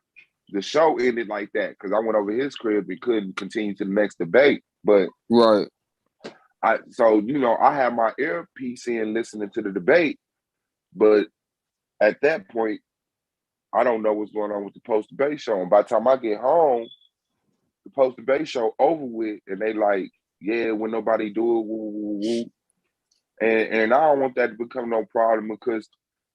Speaker 9: the show ended like that. Because I went over his crib and couldn't continue to the next debate. But I had my earpiece in listening to the debate. But at that point, I don't know what's going on with the post-debate show. And by the time I get home, the post-debate show over with, and they like, yeah, when nobody do it, woo, woo, woo. And I don't want that to become no problem because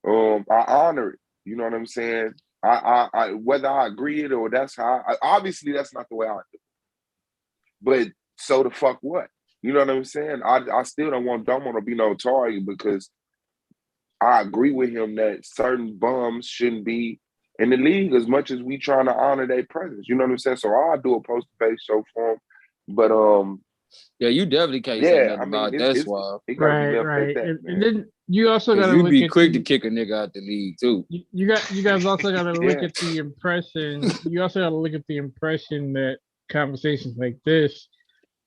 Speaker 9: I honor it. You know what I'm saying? I whether I agree it or that's how obviously that's not the way I do. But so the fuck what? You know what I'm saying? I still don't want to be no target because I agree with him that certain bums shouldn't be in the league as much as we trying to honor their presence. You know what I'm saying? So I'll do a post-debate show for him. But
Speaker 7: Yeah, you definitely can't say
Speaker 9: Yeah,
Speaker 7: nothing
Speaker 9: I mean,
Speaker 7: about that, Suave.
Speaker 9: it gotta be
Speaker 6: Right,
Speaker 9: left at
Speaker 6: right.
Speaker 9: that,
Speaker 6: And
Speaker 9: man.
Speaker 6: then you also got
Speaker 7: Because
Speaker 6: to
Speaker 7: you
Speaker 6: look
Speaker 7: be
Speaker 6: at
Speaker 7: quick to kick a nigga out the league too.
Speaker 6: you guys also got to look
Speaker 9: Yeah.
Speaker 6: at the impression. You also got to look at the impression that conversations like this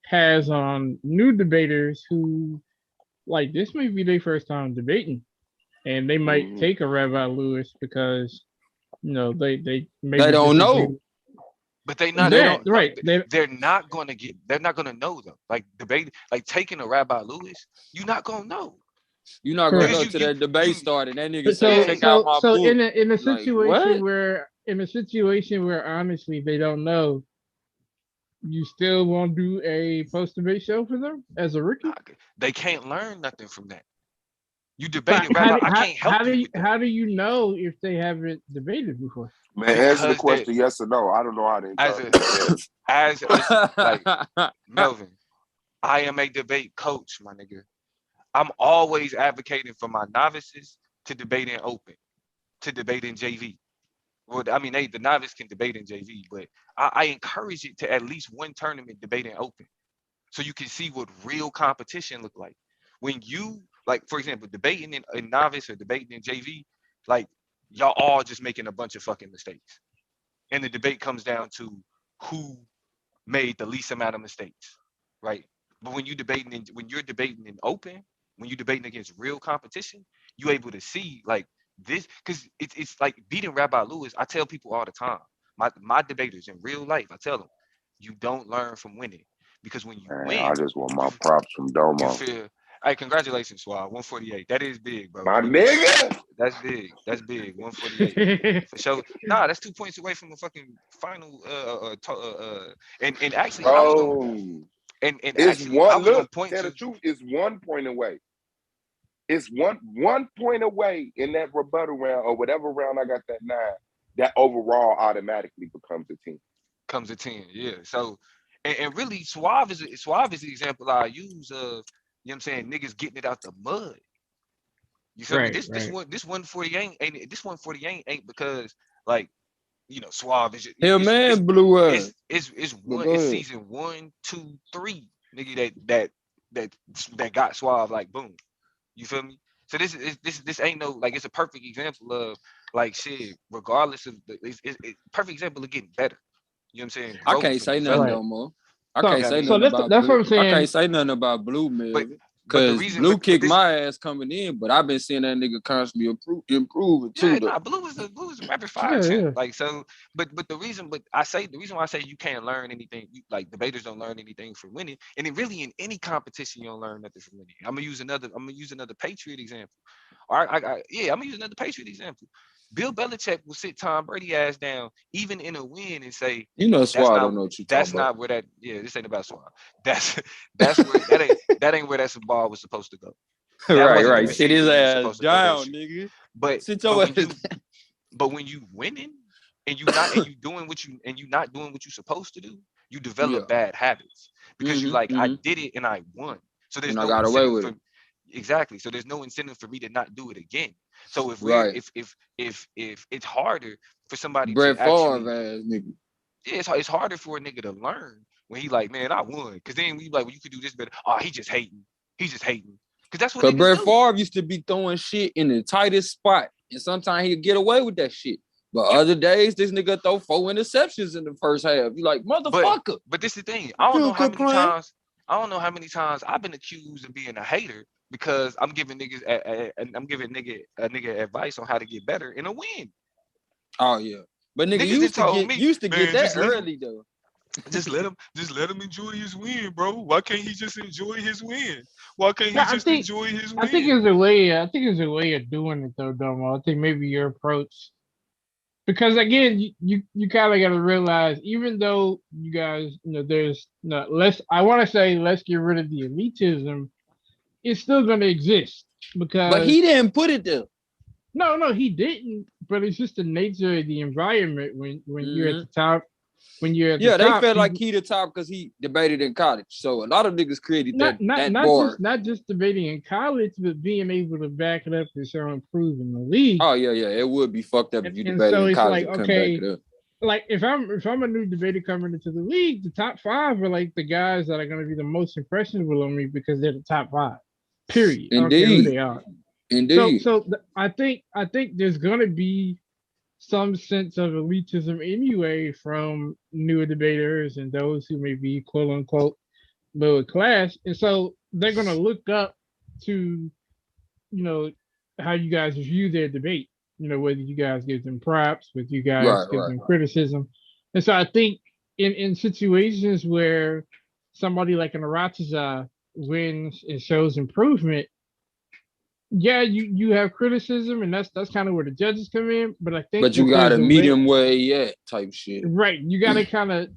Speaker 6: has on new debaters who like this may be their first time debating, and they might
Speaker 9: Mhm.
Speaker 6: take a Rabbi Lewis because they
Speaker 7: They
Speaker 6: maybe
Speaker 7: don't
Speaker 6: disagree.
Speaker 7: know.
Speaker 1: But they
Speaker 7: They
Speaker 1: not they
Speaker 6: That
Speaker 7: don't.
Speaker 1: don't
Speaker 6: right.
Speaker 1: they're not gonna get they're not gonna know them. Like debate, like taking a Rabbi Lewis, you're not gonna know.
Speaker 7: You're not gonna
Speaker 6: Correct.
Speaker 1: Because
Speaker 7: know
Speaker 1: you
Speaker 7: till
Speaker 1: you
Speaker 7: that debate
Speaker 1: you
Speaker 7: started. That nigga
Speaker 6: But
Speaker 7: say,
Speaker 1: yeah,
Speaker 6: so
Speaker 7: check out
Speaker 6: so
Speaker 7: my
Speaker 6: so
Speaker 7: book.
Speaker 6: in a
Speaker 7: Like,
Speaker 6: situation
Speaker 7: what?
Speaker 6: where honestly they don't know, you still won't do a post debate show for them as a rookie.
Speaker 1: they can't learn nothing from that. You
Speaker 6: But
Speaker 1: debated Rabbi, I can't help you with that.
Speaker 6: how do you know if they haven't debated before?
Speaker 9: Man, answer the
Speaker 1: Because they
Speaker 9: question yes or no. I don't know how to
Speaker 1: as a
Speaker 9: interpret that.
Speaker 1: listen, like Melvin, I am a debate coach, my nigga. I'm always advocating for my novices to debate in open, to debate in JV. Well, I mean, the novice can debate in JV, but I encourage it to at least one tournament debate in open, so you can see what real competition look like. When you like, for example, debating in novice or debating in JV, like y'all all just making a bunch of fucking mistakes, and the debate comes down to who made the least amount of mistakes, right? But when you're debating in open, when you're debating against real competition, you able to see like this because it's like beating Rabbi Lewis. I tell people all the time, my debaters in real life, I tell them, you don't learn from winning because when you
Speaker 9: Man, I
Speaker 1: win,
Speaker 9: just want
Speaker 1: you
Speaker 9: my props from
Speaker 1: you
Speaker 9: Domo.
Speaker 1: feel. Hey, congratulations, Swab. 148. That is big, bro.
Speaker 9: My nigga.
Speaker 1: That's big. That's big. 148 for sure. Nah, that's 2 points away from the fucking final. And actually, I was gonna
Speaker 9: Bro.
Speaker 1: and
Speaker 9: It's
Speaker 1: actually I
Speaker 9: one
Speaker 1: was gonna
Speaker 9: look,
Speaker 1: point
Speaker 9: tell the
Speaker 1: to.
Speaker 9: truth, it's 1 point away. It's one point away in that rebuttal round or whatever round I got that 9. That overall automatically becomes a 10.
Speaker 1: Comes a 10, yeah. So and really Suave is the example I use of, you know what I'm saying, niggas getting it out the mud. You feel me?
Speaker 6: Right,
Speaker 1: This
Speaker 6: right.
Speaker 1: one this 148 ain't this 148 ain't because like Suave is
Speaker 7: Hell man blew up. But go
Speaker 1: it's
Speaker 7: ahead.
Speaker 1: season 1, 2, 3, nigga that got Suave like boom. You feel me? So this ain't no like it's a perfect example of like shit. Regardless of it's perfect example of getting better. You know what I'm saying?
Speaker 7: I can't
Speaker 1: Growth and
Speaker 7: say nothing
Speaker 6: Right.
Speaker 7: no
Speaker 1: development.
Speaker 7: more. I
Speaker 6: So
Speaker 1: You
Speaker 7: can't
Speaker 1: know what I
Speaker 7: say
Speaker 1: mean?
Speaker 7: nothing about
Speaker 6: that's what
Speaker 7: Blue.
Speaker 6: I'm
Speaker 7: I can't
Speaker 6: saying.
Speaker 7: say nothing about Blue
Speaker 1: But
Speaker 7: Melvin.
Speaker 1: but the
Speaker 7: Cause
Speaker 1: reason
Speaker 7: Blue
Speaker 1: but
Speaker 7: kicked
Speaker 1: this
Speaker 7: my ass coming in, but I've been seeing that nigga constantly improving too
Speaker 1: yeah,
Speaker 7: though.
Speaker 1: nah, Blue is a rapid fire
Speaker 6: Yeah,
Speaker 1: champ.
Speaker 6: yeah.
Speaker 1: Like so, but the reason why I say you can't learn anything, like debaters don't learn anything from winning, and it really in any competition you don't learn nothing from winning. I'm gonna use another Patriot example. I'm gonna use another Patriot example. Bill Belichick will sit Tom Brady ass down even in a win and say,
Speaker 7: You know
Speaker 1: that's
Speaker 7: Swag don't
Speaker 1: not
Speaker 7: know what you talking about.
Speaker 1: where that this ain't about Swab. That's where that ain't where that ball was supposed to go. That
Speaker 7: Right,
Speaker 1: wasn't the
Speaker 7: right. Sit his
Speaker 1: receiver who was
Speaker 7: ass
Speaker 1: supposed to throw that
Speaker 7: down,
Speaker 1: shit.
Speaker 7: nigga.
Speaker 1: But
Speaker 7: Sit
Speaker 1: but
Speaker 7: your
Speaker 1: when
Speaker 7: ass.
Speaker 1: you winning and you doing what you and you not doing what you're supposed to do, you
Speaker 7: Yeah.
Speaker 1: develop bad habits because you like I
Speaker 7: Mm-hmm.
Speaker 1: did it and I won. So there's
Speaker 7: And I
Speaker 1: no
Speaker 7: got away
Speaker 1: incentive
Speaker 7: with
Speaker 1: for
Speaker 7: it.
Speaker 1: exactly. So there's no incentive for me to not do it again. So
Speaker 7: Right.
Speaker 1: if it's harder for somebody to
Speaker 7: Brett Favre
Speaker 1: actually
Speaker 7: ass nigga.
Speaker 1: yeah, it's harder for a nigga to learn when he like, man, I won. Cause then we like, well, you could do this better. Oh, he just hating. He's just hating. Cause that's what
Speaker 7: Cause
Speaker 1: niggas
Speaker 7: Brett
Speaker 1: do.
Speaker 7: Favre used to be throwing shit in the tightest spot. And sometimes he'd get away with that shit. But other days, this nigga throw 4 interceptions in the first half. You like,
Speaker 1: But
Speaker 7: motherfucker.
Speaker 1: but this is the thing.
Speaker 7: You still quit playing?
Speaker 1: I don't know how many times I've been accused of being a hater because I'm giving niggas I'm giving a nigga advice on how to get better in a win.
Speaker 7: Oh yeah. But nigga
Speaker 1: Niggas just told me,
Speaker 7: used to get
Speaker 1: man,
Speaker 7: that early though.
Speaker 1: just let him enjoy his win, bro. Why can't he just enjoy his win? Why can't he
Speaker 6: Yeah,
Speaker 1: just enjoy his
Speaker 6: I think
Speaker 1: win?
Speaker 6: there's a way. I think there's a way of doing it though, Domo. I think maybe your approach, because again, you kind of got to realize, even though you guys, there's no let's. I want to say let's get rid of the elitism. It's still going to exist
Speaker 7: But
Speaker 6: because
Speaker 7: he didn't put it there.
Speaker 6: no, he didn't. But it's just the nature of the environment when you're at the top. When you're at the
Speaker 7: Yeah, they
Speaker 6: top,
Speaker 7: felt like
Speaker 6: people
Speaker 7: he the top because he debated in college. So a lot of niggas created
Speaker 6: not not
Speaker 7: that
Speaker 6: not
Speaker 7: bar.
Speaker 6: just not just debating in college, but being able to back it up and show improve in the league.
Speaker 7: Oh yeah. It would be fucked up if you
Speaker 6: And so
Speaker 7: debated in
Speaker 6: it's
Speaker 7: college
Speaker 6: like,
Speaker 7: and couldn't back
Speaker 6: okay,
Speaker 7: it up.
Speaker 6: like if I'm a new debater coming into the league, the top five are like the guys that are going to be the most impressionable on me because they're the top five. Period. I don't care who
Speaker 7: Indeed,
Speaker 6: they are. So
Speaker 7: indeed.
Speaker 6: I think there's going to be some sense of elitism anyway from newer debaters and those who may be quote unquote lower class, and so they're going to look up to how you guys view their debate. Whether you guys give them props, whether you guys
Speaker 7: Right,
Speaker 6: give
Speaker 7: right.
Speaker 6: them criticism. And so I think in situations where somebody like an Aratiza wins and shows improvement, yeah, you have criticism, and that's kind of where the judges come in. But I think
Speaker 7: But you
Speaker 6: because
Speaker 7: gotta
Speaker 6: the
Speaker 7: meet
Speaker 6: way
Speaker 7: him where he at, type shit.
Speaker 6: right, you got to kind of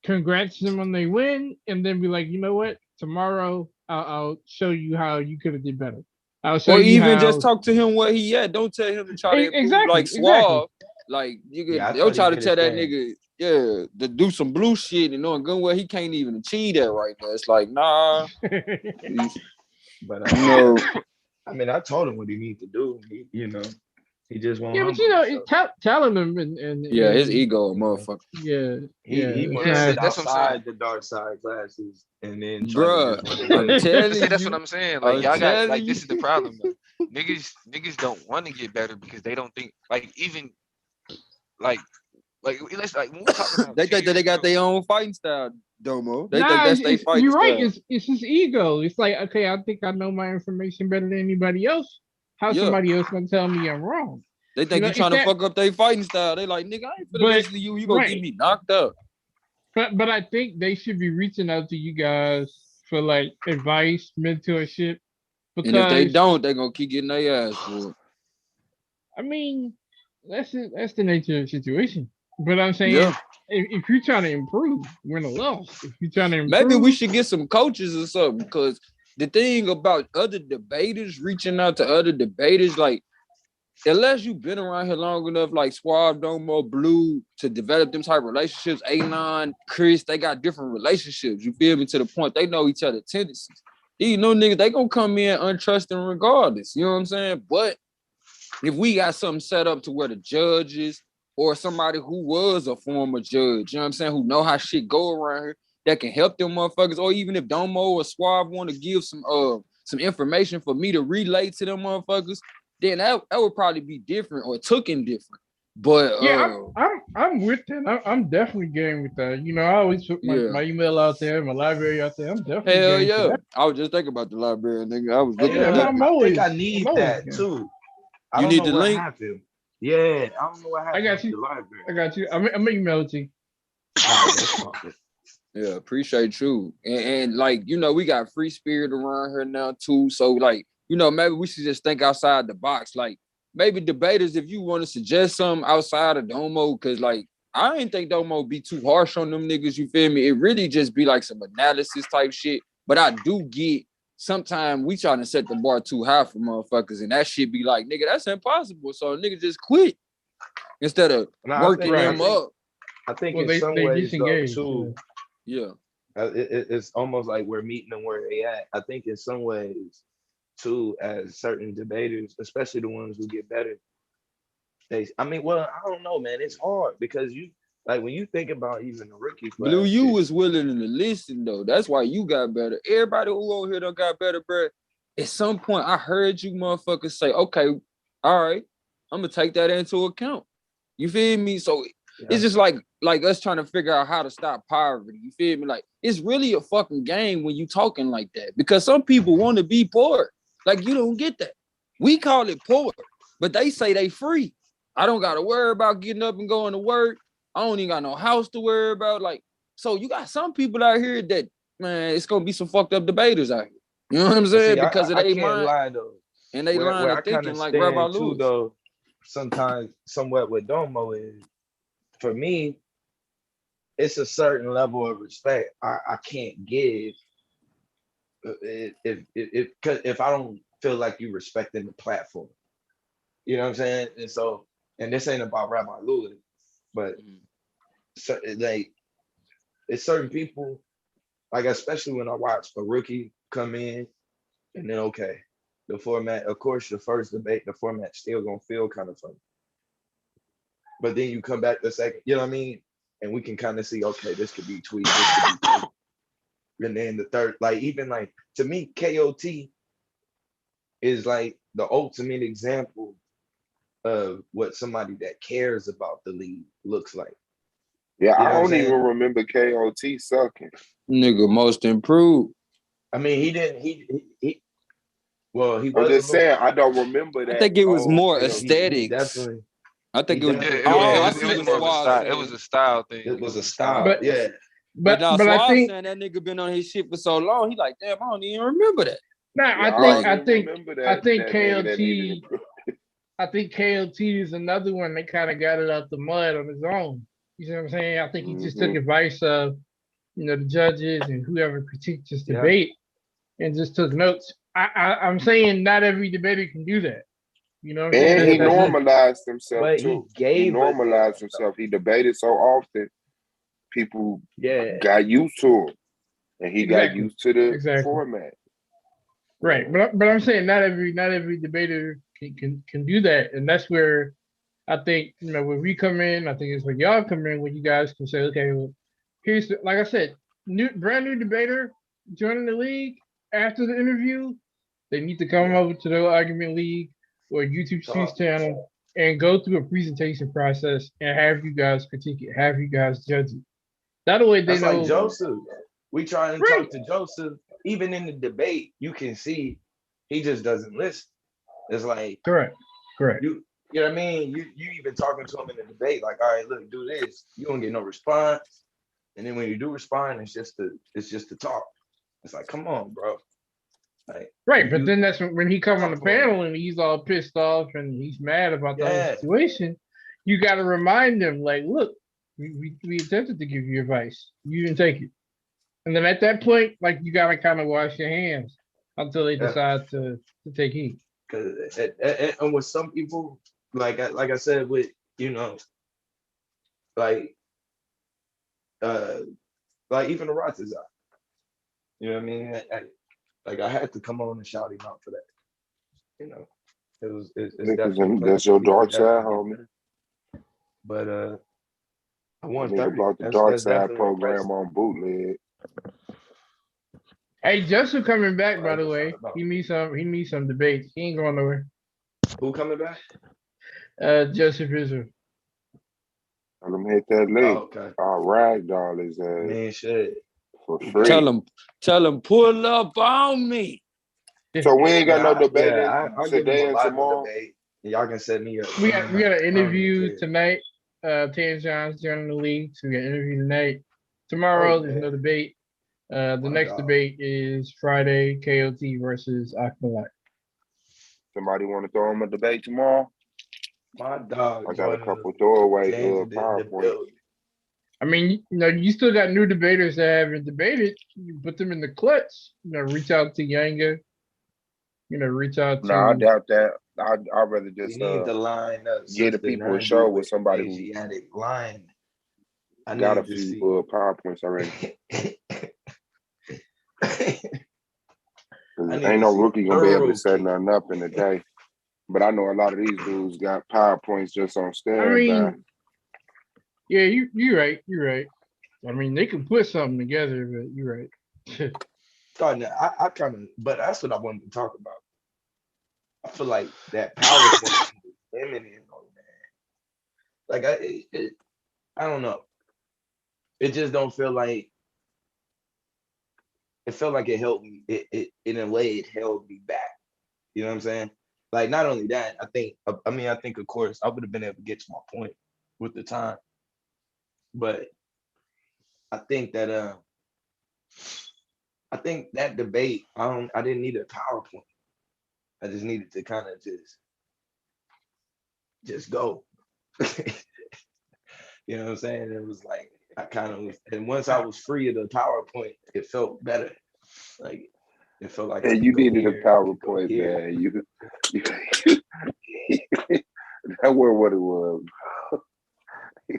Speaker 6: congrats them when they win, and then be like, you know what, tomorrow I'll show you how you could have did better. I'll show
Speaker 7: Or
Speaker 6: you
Speaker 7: even just
Speaker 6: how.
Speaker 7: talk to him where he at. Don't tell him to try to improve like
Speaker 6: Exactly.
Speaker 7: Suave. Like you
Speaker 8: Yeah, I
Speaker 7: could, don't
Speaker 8: thought he
Speaker 7: try to
Speaker 8: did
Speaker 7: tell
Speaker 8: his
Speaker 7: that
Speaker 8: thing.
Speaker 7: nigga, yeah, to do some blue shit and knowing good well he can't even achieve that right now. It's like, nah,
Speaker 8: But
Speaker 7: no.
Speaker 8: I mean, I told him what he need to do. He just won't
Speaker 6: Yeah, but
Speaker 8: humble himself.
Speaker 6: telling them and
Speaker 7: Yeah, his ego, a
Speaker 8: You know?
Speaker 7: motherfucker.
Speaker 6: yeah,
Speaker 8: He
Speaker 6: it's
Speaker 8: must
Speaker 1: Yeah,
Speaker 6: not.
Speaker 8: sit
Speaker 1: that's what I'm saying.
Speaker 8: outside the dark side classes and then try to
Speaker 7: Bruh,
Speaker 8: just run
Speaker 7: I'm
Speaker 8: away.
Speaker 1: See,
Speaker 7: telling
Speaker 1: that's what
Speaker 7: you,
Speaker 1: I'm saying. Like
Speaker 7: I'm
Speaker 1: y'all got
Speaker 7: telling
Speaker 1: like
Speaker 7: you.
Speaker 1: this is the problem though. Niggas don't want to get better because they don't think like even like let's like when we talk about
Speaker 7: They think that they
Speaker 1: 10 years
Speaker 7: got
Speaker 1: ago.
Speaker 7: their own fighting style, Domo. They think
Speaker 6: Nah,
Speaker 7: that's their fighting
Speaker 6: you're right.
Speaker 7: style.
Speaker 6: It's his ego. It's like, okay, I think I know my information better than anybody else. How's
Speaker 7: Yeah.
Speaker 6: somebody else gonna tell me I'm wrong?
Speaker 7: They think you
Speaker 6: It's
Speaker 7: trying to
Speaker 6: that.
Speaker 7: fuck up their fighting style. They like, nigga, I ain't finna
Speaker 6: But
Speaker 7: listen to you. You gonna get
Speaker 6: right,
Speaker 7: me knocked up.
Speaker 6: but I think they should be reaching out to you guys for like advice, mentorship,
Speaker 7: And if they
Speaker 6: because
Speaker 7: don't, they gonna keep getting their ass for it.
Speaker 6: I mean, that's the nature of the situation. But I'm saying,
Speaker 7: Yeah.
Speaker 6: if you're trying to improve, win a loss. If you're trying to
Speaker 7: Maybe we
Speaker 6: improve,
Speaker 7: should get some coaches or something. Because the thing about other debaters reaching out to other debaters, like unless you've been around here long enough, like Suave, Domo, Blue, to develop them type of relationships, Anon, Chris, they got different relationships. You feel me? To the point they know each other's tendencies. These niggas, they gonna come in untrusting regardless. You know what I'm saying? But if we got something set up to where the judges or somebody who was a former judge, you know what I'm saying, who know how shit go around here, that can help them motherfuckers, or even if Domo or Suave want to give some information for me to relay to them motherfuckers, then that would probably be different or taken different. But
Speaker 6: yeah, I'm with that. I'm definitely game with that. I always put
Speaker 7: yeah.
Speaker 6: my email out there, my library out there. I'm definitely
Speaker 7: Hell
Speaker 6: game for
Speaker 7: yeah.
Speaker 6: that.
Speaker 7: I was just thinking about the library, nigga. I was looking
Speaker 6: Yeah,
Speaker 7: at
Speaker 6: no,
Speaker 7: that
Speaker 6: I'm
Speaker 7: bitch.
Speaker 8: I think
Speaker 6: always
Speaker 8: I
Speaker 6: I'm
Speaker 8: need
Speaker 6: always
Speaker 8: that
Speaker 6: game.
Speaker 8: too. I
Speaker 7: You
Speaker 8: don't
Speaker 7: need
Speaker 8: know
Speaker 7: the
Speaker 8: what
Speaker 7: link?
Speaker 8: happened. Yeah, I don't know what
Speaker 6: I
Speaker 8: happened
Speaker 6: got
Speaker 8: with
Speaker 6: you.
Speaker 8: the library.
Speaker 6: I got you. I'm email it to you.
Speaker 8: All right, let's talk it.
Speaker 7: Yeah, appreciate you. And like, we got free spirit around here now too. So like, maybe we should just think outside the box. Like maybe debaters, if you want to suggest something outside of Domo, because like I ain't think Domo be too harsh on them niggas, you feel me? It really just be like some analysis type shit. But I do get sometimes we trying to set the bar too high for motherfuckers, and that shit be like, nigga, that's impossible. So nigga just quit instead of
Speaker 8: No,
Speaker 7: working
Speaker 6: Right.
Speaker 7: them up.
Speaker 8: I think
Speaker 6: Well,
Speaker 8: in
Speaker 6: they
Speaker 8: some
Speaker 6: they
Speaker 8: ways though
Speaker 6: disengage.
Speaker 8: too,
Speaker 7: Yeah.
Speaker 8: it's almost like we're meeting them where they at. I think in some ways too, as certain debaters, especially the ones who get better, well, I don't know, man. It's hard because like when you think about even the rookie
Speaker 7: Blue,
Speaker 8: class
Speaker 7: you
Speaker 8: shit.
Speaker 7: was willing to listen though. That's why you got better. Everybody who on here done got better, bro. At some point, I heard you motherfuckers say, "Okay, all right, I'm gonna take that into account." You feel me? So
Speaker 8: Yeah.
Speaker 7: it's just like us trying to figure out how to stop poverty. You feel me? Like it's really a fucking game when you talking like that because some people want to be poor. Like you don't get that. We call it poor, but they say they free. I don't gotta worry about getting up and going to work. I don't even got no house to worry about. Like, so you got some people out here that, man, it's gonna be some fucked up debaters out here. You know what I'm
Speaker 8: But
Speaker 7: saying?
Speaker 8: see,
Speaker 7: Because of
Speaker 8: I
Speaker 7: their
Speaker 8: can't
Speaker 7: mind
Speaker 8: lie though.
Speaker 7: and they line
Speaker 8: Where
Speaker 7: of
Speaker 8: I kind
Speaker 7: thinking
Speaker 8: of
Speaker 7: like Rabbi
Speaker 8: stand too
Speaker 7: Lewis.
Speaker 8: though, sometimes somewhat with Domo is for me, it's a certain level of respect I can't give if I don't feel like you respecting the platform. You know what I'm saying? And this ain't about Rabbi Lewis, but like it's certain people, like especially when I watch a rookie come in and then the format, of course, the first debate, the format still gonna feel kind of funny. but then you come back the second, you know what I mean? And we can kind of see, okay, this could be tweaked, this could be tweaked. And then the third, like even like to me, KOT is like the ultimate example of what somebody that cares about the league looks like.
Speaker 9: Yeah,
Speaker 8: You know
Speaker 9: I
Speaker 8: what I'm
Speaker 9: don't
Speaker 8: saying?
Speaker 9: even remember KOT sucking.
Speaker 7: Nigga, most improved.
Speaker 8: I mean, he didn't. He well, he
Speaker 9: I'm
Speaker 8: was a
Speaker 9: just
Speaker 8: little.
Speaker 9: saying, I don't remember that.
Speaker 7: I think it was
Speaker 9: old
Speaker 7: more
Speaker 9: KOT.
Speaker 8: He
Speaker 7: aesthetics.
Speaker 8: definitely.
Speaker 7: I think
Speaker 8: He
Speaker 7: it was.
Speaker 8: definitely.
Speaker 7: Oh, I
Speaker 1: It
Speaker 7: see
Speaker 1: was
Speaker 7: what
Speaker 1: more of a
Speaker 7: Swaz
Speaker 1: style. It
Speaker 7: saying.
Speaker 1: was a style thing.
Speaker 8: It was a
Speaker 1: style.
Speaker 8: style.
Speaker 6: But-
Speaker 8: Yeah.
Speaker 7: But now
Speaker 6: but I
Speaker 7: Swaz
Speaker 6: think
Speaker 7: saying that nigga been on his shit for so long, he like, damn, I don't even remember that.
Speaker 6: nah,
Speaker 9: Yeah,
Speaker 6: I
Speaker 9: didn't
Speaker 6: think
Speaker 9: remember
Speaker 6: I think
Speaker 9: that nigga that needed
Speaker 6: KOT I think KOT is another one that kind of got it out the mud on his own. You see what I'm saying? I think he just took advice of, the judges and whoever critiqued his debate and just took notes. I'm saying not every debater can do that. You know what I'm
Speaker 9: And
Speaker 6: saying?
Speaker 9: he normalized himself
Speaker 8: But
Speaker 9: too.
Speaker 8: he gave
Speaker 9: He
Speaker 8: us
Speaker 9: normalized
Speaker 8: that,
Speaker 9: himself. He debated so often, people
Speaker 8: Yeah.
Speaker 9: got used to him, and he got
Speaker 6: Exactly.
Speaker 9: used to the
Speaker 6: Exactly.
Speaker 9: format.
Speaker 6: Right, but I'm saying not every debater can do that, and that's where I think when we come in, I think it's when y'all come in when you guys can say, okay, well, here's like I said, brand new debater joining the league after the interview, they need to come over to the argument league or YouTube Streets channel and go through a presentation process and have you guys critique it, have you guys judge it. That way they
Speaker 8: That's
Speaker 6: know.
Speaker 8: like Joseph. We try and
Speaker 6: Right.
Speaker 8: talk to Joseph. Even in the debate, you can see he just doesn't listen. It's like
Speaker 6: Correct.
Speaker 8: you know what I mean? You even talking to him in the debate, like, all right, look, do this. You don't get no response. And then when you do respond, it's just to talk. It's like, come on, bro. Like,
Speaker 6: right, but then that's when he come on the panel and he's all pissed off and he's mad about the whole situation. You got to remind him, like, look, we attempted to give you advice, you didn't take it, and then at that point, like, you got to kind of wash your hands until they decide to take heed.
Speaker 8: Because and with some people, like I said, with like even the Rotters out. You know what I mean? I had to come on and shout him out for that. It's definitely
Speaker 9: that's your dark side, homie.
Speaker 8: But I want
Speaker 9: to about the dark side program on bootleg.
Speaker 6: Hey, Joseph coming back, by the way. He needs some debates. He ain't going nowhere.
Speaker 8: Who coming back?
Speaker 6: Joseph Israel.
Speaker 9: Let him hit that link.
Speaker 8: Oh, okay.
Speaker 9: I'll ragdoll his ass.
Speaker 8: Man, shit.
Speaker 9: For free.
Speaker 7: Tell him, pull up on me.
Speaker 9: So we ain't got no debate
Speaker 8: today
Speaker 9: and tomorrow.
Speaker 8: Y'all can set me up.
Speaker 6: We got an interview tonight. Tan John's joining the league, so we got an interview tonight. Tomorrow there's no debate. The next debate is Friday, KOT versus Akmalak.
Speaker 9: Somebody want to throw him a debate tomorrow?
Speaker 8: My dog.
Speaker 9: I got a couple throwaway PowerPoint.
Speaker 6: I mean, you still got new debaters that haven't debated. You put them in the clutch. Reach out to Yanga. Reach out to.
Speaker 9: No, I doubt that. I'd rather just
Speaker 8: need to line up.
Speaker 9: Get the people a show with somebody who
Speaker 8: Asiatic line.
Speaker 9: I got a few PowerPoints already. Ain't no rookie gonna be able to set nothing up in a day. But I know a lot of these dudes got PowerPoints just on standby.
Speaker 6: I mean, yeah, you're right. You're right. I mean, they can put something together, but you're right.
Speaker 8: I kind of, but that's what I wanted to talk about. I feel like that PowerPoint is feminine, man. Like I don't know. It just don't feel like. It felt like it helped me. It in a way it held me back. You know what I'm saying? Like, not only that, I think of course I would have been able to get to my point with the time, but I think that debate I didn't need a PowerPoint. I just needed to kind of just go. You know what I'm saying? It was like I kind of was, and once I was free of the PowerPoint, it felt better. Like it felt like
Speaker 9: you needed a PowerPoint, man. You that was what it was.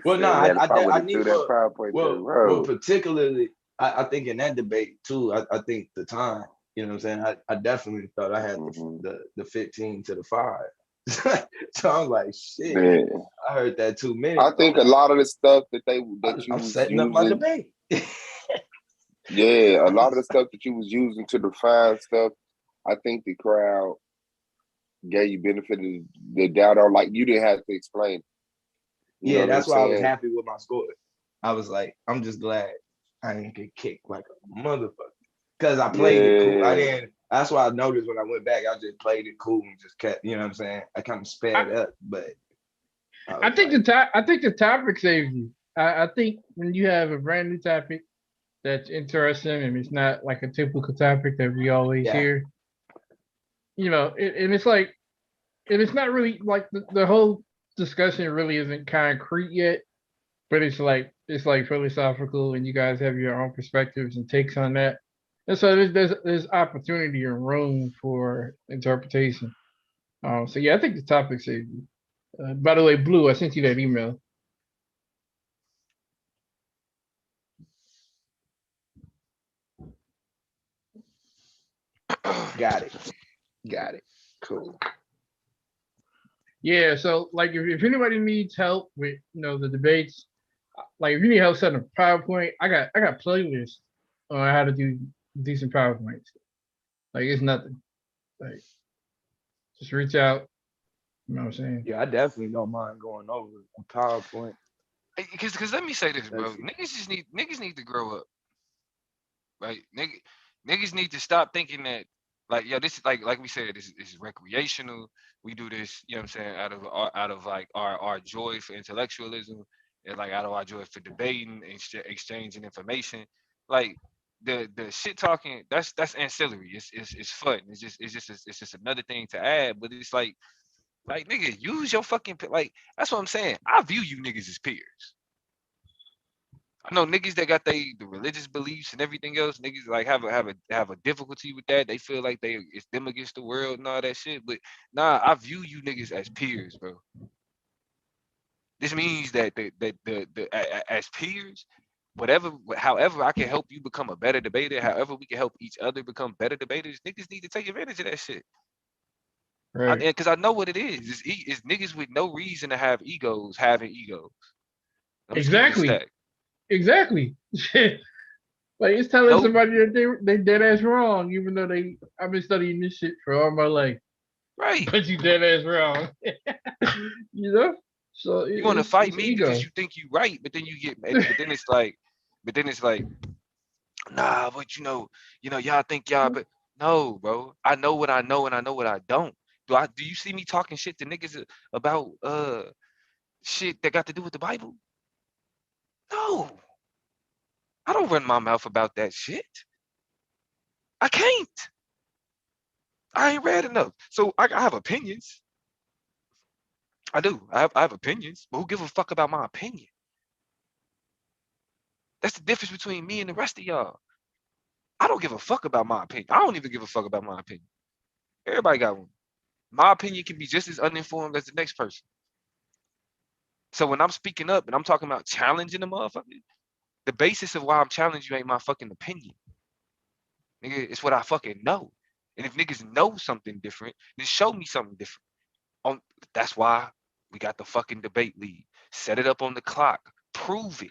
Speaker 8: Well, no, I need
Speaker 9: that PowerPoint.
Speaker 8: Well, particularly, I think in that debate too. I think the time. You know what I'm saying? I definitely thought I had the 15 to the 5. So I'm like, shit.
Speaker 9: Man,
Speaker 8: I heard that 2 minutes.
Speaker 9: I think a lot of the stuff that you
Speaker 8: I'm
Speaker 9: was
Speaker 8: setting up my
Speaker 9: using,
Speaker 8: debate.
Speaker 9: yeah, a lot of the stuff that you was using to define stuff, I think the crowd gave you benefit of the doubt on, like you didn't have to explain. You know
Speaker 8: Yeah,
Speaker 9: what I'm
Speaker 8: that's why I was
Speaker 9: saying?
Speaker 8: happy with my score. I was like, I'm just glad I didn't get kicked like a motherfucker. Because I played it cool. I
Speaker 9: Yeah.
Speaker 8: didn't. That's why I noticed when I went back, I just played it cool and just kept, you know what I'm saying? I kind of sped up, but
Speaker 6: I think the topic saves you. I think when you have a brand new topic that's interesting and it's not like a typical topic that we always hear, you know, and it's like, and it's not really like the whole discussion really isn't concrete yet, but it's like philosophical, and you guys have your own perspectives and takes on that, and so there's opportunity and room for interpretation. So yeah, I think the topic saves you. By the way, Blue, I sent you that email.
Speaker 8: got it. Cool.
Speaker 6: Yeah, so like if anybody needs help with the debates, like if you need help setting up PowerPoint, I got playlists on how to do decent PowerPoints. Like it's nothing. Like just reach out. You know what I'm saying?
Speaker 8: Yeah, I definitely don't mind going over a PowerPoint.
Speaker 1: Because let me say this, bro. Niggas need to grow up. Right? Niggas need to stop thinking that, like, yo, this is like we said, this is recreational. We do this, you know what I'm saying, out of like our joy for intellectualism, and like out of our joy for debating and exchanging information. Like the shit talking, that's ancillary. It's fun. It's just another thing to add. But it's like nigga, use your fucking, like, that's what I'm saying. I view you niggas as peers. I know niggas that got the religious beliefs and everything else. Niggas like have a difficulty with that. They feel like it's them against the world and all that shit. But nah, I view you niggas as peers, bro. This means that as peers, however I can help you become a better debater, however we can help each other become better debaters, niggas need to take advantage of that shit.
Speaker 6: Right.
Speaker 1: Because I know what it is. It's niggas with no reason to have egos having egos.
Speaker 6: Exactly. Like it's telling somebody that they dead ass wrong, even though I've been studying this shit for all my life.
Speaker 1: Right.
Speaker 6: But you dead ass wrong. You know? So
Speaker 1: you want to fight me
Speaker 6: ego.
Speaker 1: because you think you right, but then but then it's like, nah, but y'all think y'all, but no, bro. I know what I know and I know what I don't. Do you see me talking shit to niggas about shit that got to do with the Bible? No. I don't run my mouth about that shit. I can't. I ain't read enough. So I have opinions. I do. I have opinions, but who give a fuck about my opinion? That's the difference between me and the rest of y'all. I don't give a fuck about my opinion. I don't even give a fuck about my opinion. Everybody got one. My opinion can be just as uninformed as the next person. So when I'm speaking up and I'm talking about challenging the motherfucker, the basis of why I'm challenging you ain't my fucking opinion. Nigga, it's what I fucking know. And if niggas know something different, then show me something different. That's why we got the fucking debate lead. Set it up on the clock. Prove it.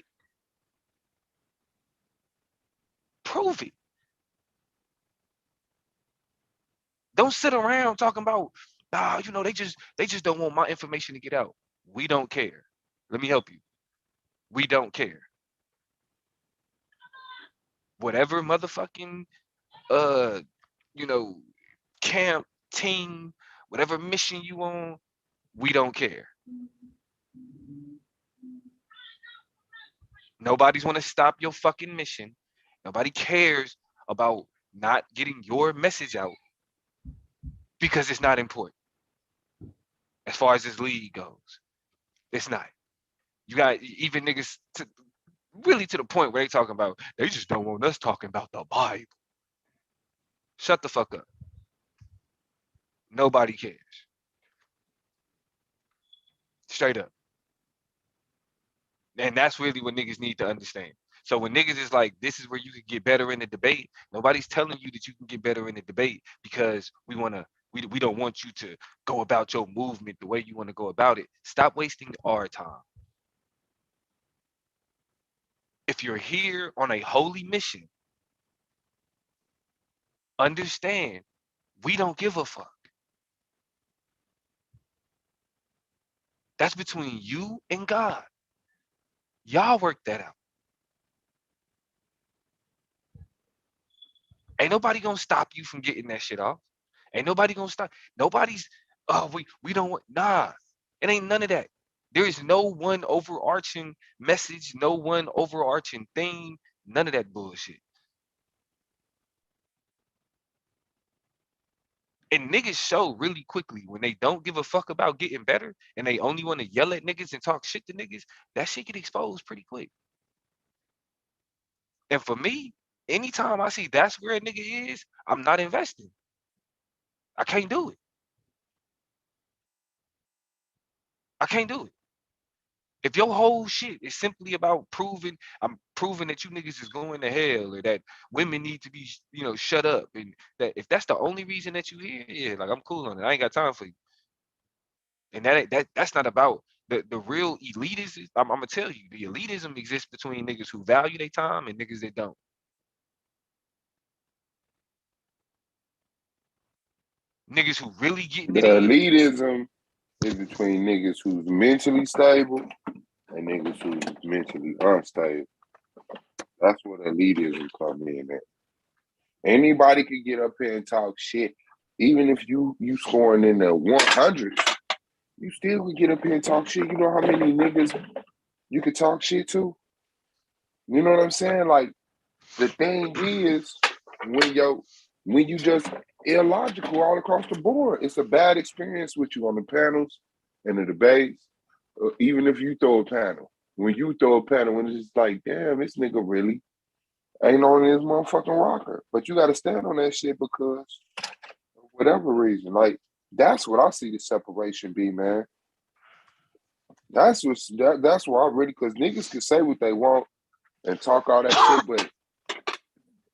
Speaker 1: Prove it. Don't sit around talking about, they just don't want my information to get out. We don't care. Let me help you. We don't care. Whatever motherfucking camp, team, whatever mission you on, we don't care. Nobody's want to stop your fucking mission. Nobody cares about not getting your message out because it's not important. As far as this league goes, it's not. You got even niggas really to the point where they talking about, they just don't want us talking about the Bible. Shut the fuck up. Nobody cares. Straight up. And that's really what niggas need to understand. So when niggas is like, this is where you can get better in the debate, nobody's telling you that you can get better in the debate because we want to We don't want you to go about your movement the way you want to go about it. Stop wasting our time. If you're here on a holy mission, understand we don't give a fuck. That's between you and God. Y'all work that out. Ain't nobody gonna stop you from getting that shit off. Ain't nobody gonna stop. Nobody's, oh, we don't want, nah. It ain't none of that. There is no one overarching message, no one overarching theme, none of that bullshit. And niggas show really quickly when they don't give a fuck about getting better and they only want to yell at niggas and talk shit to niggas, that shit get exposed pretty quick. And for me, anytime I see that's where a nigga is, I'm not investing. I can't do it. I can't do it. If your whole shit is simply about I'm proving that you niggas is going to hell or that women need to be, shut up, and that if that's the only reason that you here, yeah, like I'm cool on it. I ain't got time for you. And that's not about the real elitism. I'm gonna tell you, the elitism exists between niggas who value their time and niggas that don't. Niggas who really getting
Speaker 9: The
Speaker 1: it in.
Speaker 9: elitism is between niggas who's mentally stable and niggas who's mentally unstable. That's where the elitism come in at. Anybody can get up here and talk shit. Even if you scoring in the 100s, you still can get up here and talk shit. You know how many niggas you could talk shit to? You know what I'm saying? Like, the thing is, when you just illogical all across the board, it's a bad experience with you on the panels and the debates. Even if you throw a panel, when you throw a panel, when it's just like, damn, this nigga really ain't on his motherfucking rocker. But you got to stand on that shit because of whatever reason. Like, that's what I see the separation be, man. That's why I really, because niggas can say what they want and talk all that shit, but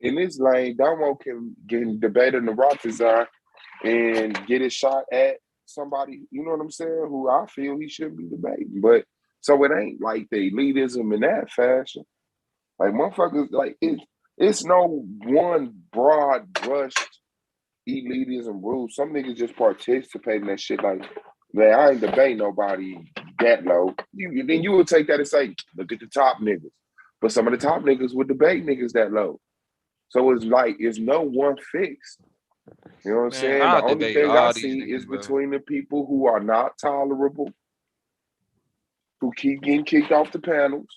Speaker 9: in this lane, Domo can debate in the Rotterdam and get his shot at somebody, you know what I'm saying, who I feel he shouldn't be debating. But so it ain't like the elitism in that fashion. Like, motherfuckers, like, it's no one broad brushed elitism rule. Some niggas just participate in that shit. Like, man, I ain't debate nobody that low. Then you would take that and say, look at the top niggas. But some of the top niggas would debate niggas that low. So it's like, it's no one fix. You know what I'm saying? The only thing I see is between the people who are not tolerable, who keep getting kicked off the panels,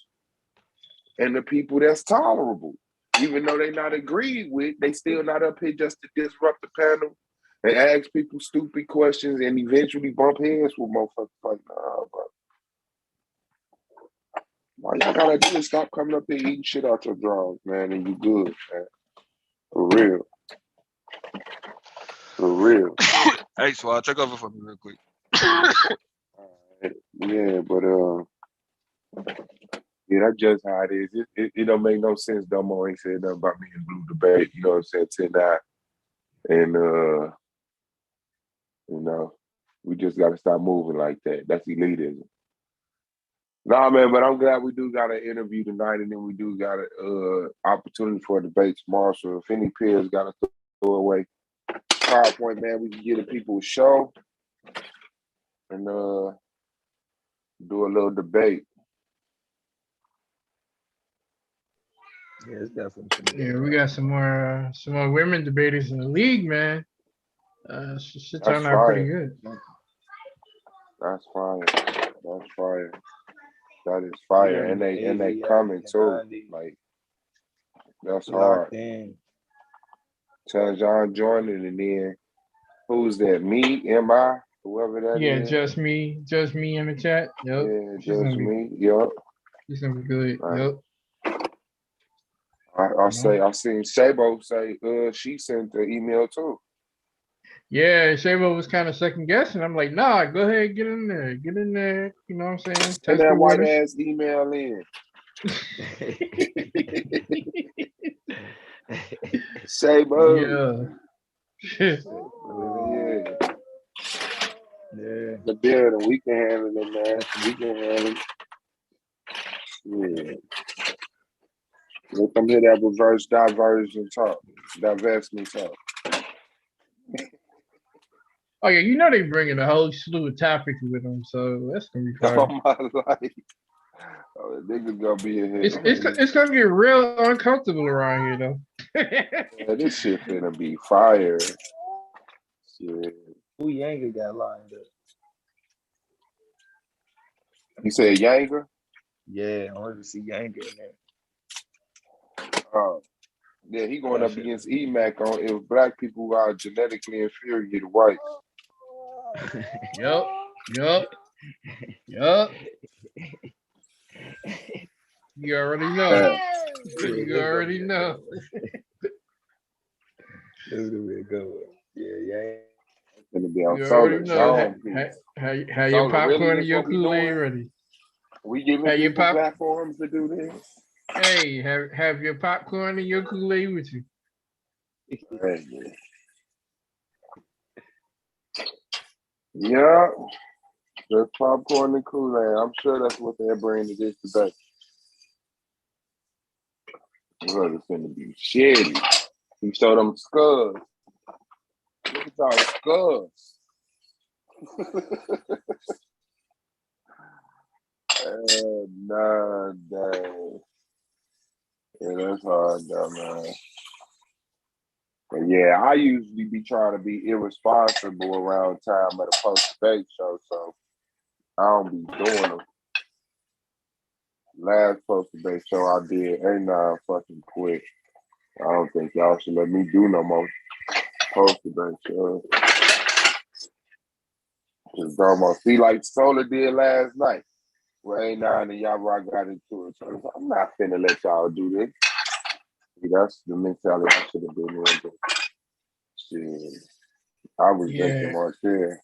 Speaker 9: and the people that's tolerable. Even though they not agreed with, they still not up here just to disrupt the panel and ask people stupid questions and eventually bump heads with motherfuckers. Like, nah, bro. All y'all gotta do is stop coming up here eating shit out your drawers, man, and you good, man. For real. For real.
Speaker 1: Hey, so I'll check over for me real quick.
Speaker 9: Yeah, but yeah, that's just how it is. It don't make no sense. Domo ain't said nothing about me and Blue debate. You know what I'm saying? Tonight, and you know, we just got to stop moving like that. That's elitism. Nah, man, but I'm glad we do got an interview tonight, and then we do got an opportunity for a debate tomorrow. So if any peers got to throw away PowerPoint, man, we can give the people a show and do a little debate.
Speaker 8: Yeah, it's definitely.
Speaker 6: Yeah, we got some more women debaters in the league, man. Shit turned out pretty good.
Speaker 9: That's fire. That's fire. That is fire, and they coming too. Like, that's hard. Tell John joining, and then who's that? Me, am I? Whoever that is.
Speaker 6: Yeah, just me in the chat. Yep.
Speaker 9: Yeah, just me. Yep.
Speaker 6: She's gonna be good. Right. Yep.
Speaker 9: I seen Shabo say she sent the email too.
Speaker 6: Yeah, Shabo was kind of second guessing. I'm like, nah, go ahead, get in there. You know what I'm saying?
Speaker 9: Send that white ass email in. Shabo.
Speaker 6: Yeah.
Speaker 9: Yeah.
Speaker 3: Yeah.
Speaker 9: The building, we can handle it, man. We can handle it. Yeah. Let them hear that reverse diversion talk, divestment talk.
Speaker 6: Oh yeah, you know they bringing a whole slew of topics with them, so that's gonna be fun.
Speaker 9: All my life. Oh, the niggas gonna be in here.
Speaker 6: It's gonna get real uncomfortable around here though.
Speaker 9: Yeah, this shit finna be fire. Shit.
Speaker 3: Who Yanga got lined up?
Speaker 9: You said Yanga?
Speaker 3: Yeah, I wanted to see Yanga in there.
Speaker 9: Yeah, he going up against EMAC on if black people are genetically inferior to whites.
Speaker 6: Yup. You already know. You already know.
Speaker 3: This is gonna be a good one. Yeah.
Speaker 9: It's gonna be on
Speaker 6: You
Speaker 9: Solar.
Speaker 6: already know. Have your
Speaker 9: Solar
Speaker 6: popcorn
Speaker 9: really
Speaker 6: and
Speaker 9: is
Speaker 6: your
Speaker 9: what we
Speaker 6: Kool-Aid
Speaker 9: doing?
Speaker 6: ready.
Speaker 9: We giving
Speaker 6: Have your
Speaker 9: people platforms to do this?
Speaker 6: Hey, have your popcorn and your Kool-Aid with you.
Speaker 9: Hey, yeah. Just popcorn and Kool-Aid. I'm sure that's what they're bringing to this today. It's gonna be shitty. You show them scuds. Look at y'all scuds. Nah, dang. Yeah, that's hard though, man. But yeah, I usually be trying to be irresponsible around time at a post-debate show, so I don't be doing them. Last post-debate show I did, A9 fucking quit. I don't think y'all should let me do no more post-debate shows. Just almost see like Solar did last night. Where A9 and y'all got into it. So I'm not finna let y'all do this. See, that's the mentality I should have been in. But shit, I was drinking more shit.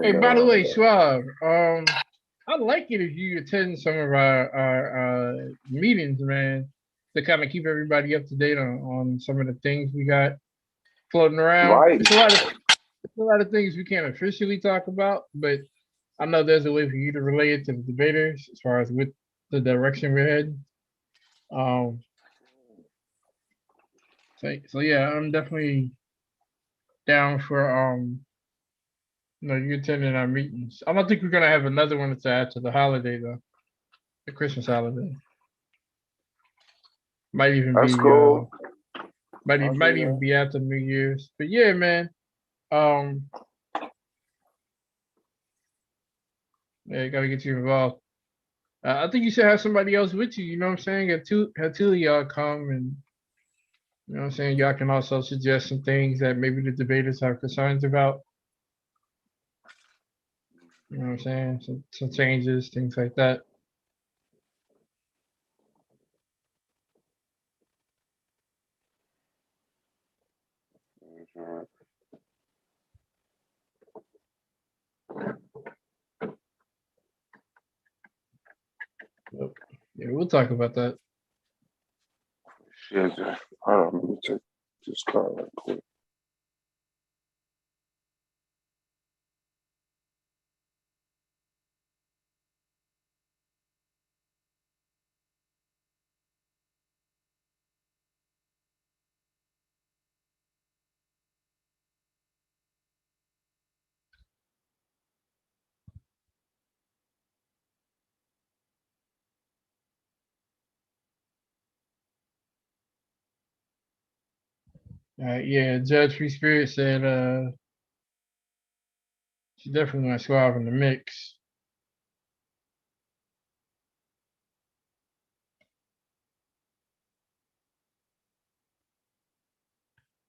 Speaker 6: Hey, by the way, Suave, I'd like it if you attend some of our meetings, man, to kind of keep everybody up to date on some of the things we got floating around.
Speaker 9: Right.
Speaker 6: It's a lot of things we can't officially talk about, but I know there's a way for you to relay it to the debaters as far as with the direction we're heading. So yeah, I'm definitely down for you attending our meetings. I don't think we're gonna have another one to add to the holiday though, the Christmas holiday. Might even
Speaker 9: That's
Speaker 6: be
Speaker 9: cool.
Speaker 6: might even be after New Year's. But yeah, man. Yeah, gotta get you involved. I think you should have somebody else with you. You know what I'm saying? Have two of y'all come, and you know what I'm saying. Y'all can also suggest some things that maybe the debaters have concerns about. You know what I'm saying? Some changes, things like that. Yeah, we'll talk about that.
Speaker 9: Shit, hold on, let me take this call right quick.
Speaker 6: Yeah, Judge Free Spirit said she definitely want Suave in the mix.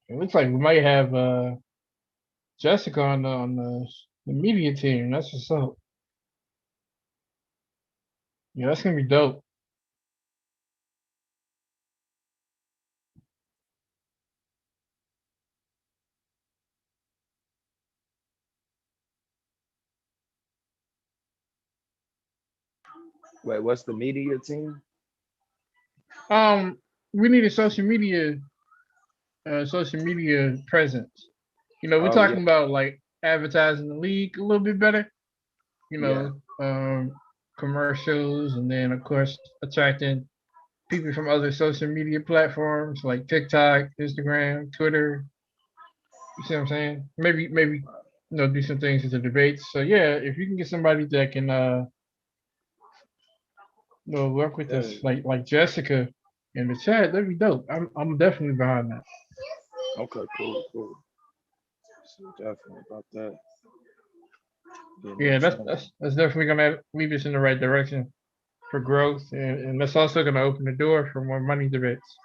Speaker 6: It looks like we might have Jessica on the media team. That's what's up. Yeah, that's gonna be dope.
Speaker 3: Wait, what's the media team?
Speaker 6: We need a social media presence. You know, we're talking about like advertising the league a little bit better. You
Speaker 3: Yeah.
Speaker 6: know, commercials, and then of course attracting people from other social media platforms like TikTok, Instagram, Twitter. You see what I'm saying? Maybe do some things with the debates. So yeah, if you can get somebody that can work with
Speaker 3: Yeah.
Speaker 6: us like Jessica in the chat, that'd be dope. I'm definitely behind that.
Speaker 3: Okay, cool. So definitely about that.
Speaker 6: Yeah, that's definitely gonna lead us in the right direction for growth, and that's also gonna open the door for more money debates.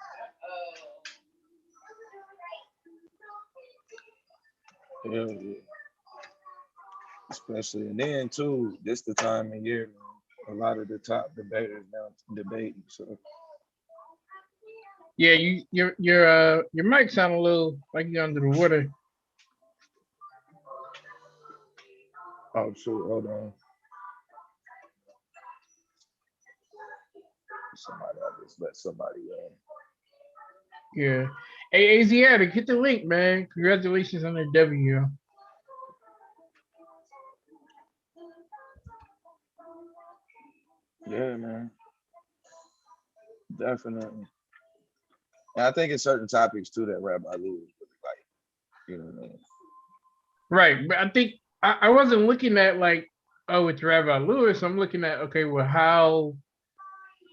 Speaker 3: Yeah. Especially, and then too, this the time of year, man. A lot of the top debaters now debating. So
Speaker 6: Yeah, your mic sound a little like you're under the water.
Speaker 3: oh shoot, hold on. I just let somebody
Speaker 6: Yeah. Hey, Asiatic, hit the link, man. Congratulations on the W.
Speaker 3: Yeah, man. Definitely. And I think it's certain topics too that Rabbi Lewis really like. You know what I mean?
Speaker 6: Right, but I think I wasn't looking at like, oh, it's Rabbi Lewis. I'm looking at, okay, well, how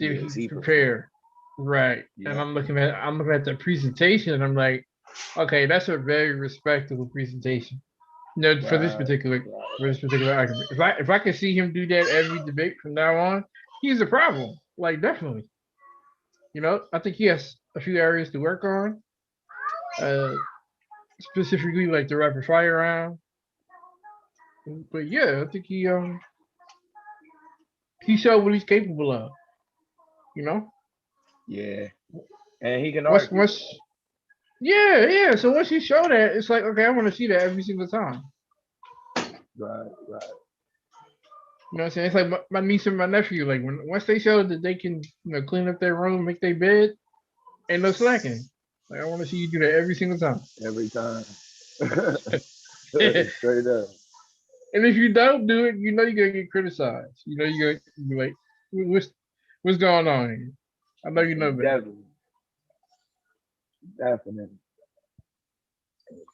Speaker 6: did
Speaker 3: Yes,
Speaker 6: he
Speaker 3: he
Speaker 6: prepare? Right, and
Speaker 3: Yeah.
Speaker 6: I'm looking at the presentation, and I'm like, okay, that's a very respectable presentation. No, for this particular argument. If I can see him do that every debate from now on, he's a problem. Like, definitely. I think he has a few areas to work on. Specifically like the rapid fire round. But yeah, I think he showed what he's capable of.
Speaker 3: Yeah. And he can
Speaker 6: Once
Speaker 3: argue.
Speaker 6: once yeah. So once you show that, it's like, okay, I want to see that every single time.
Speaker 3: Right.
Speaker 6: You know what I'm saying? It's like my niece and my nephew. Like once they show that they can, clean up their room, make their bed, ain't no slacking. Like I want to see you do that every single time.
Speaker 3: Every time.
Speaker 6: And
Speaker 3: Straight up.
Speaker 6: if you don't do it, you're gonna get criticized. You're gonna be like, what's going on here? I know you know better.
Speaker 3: Definitely.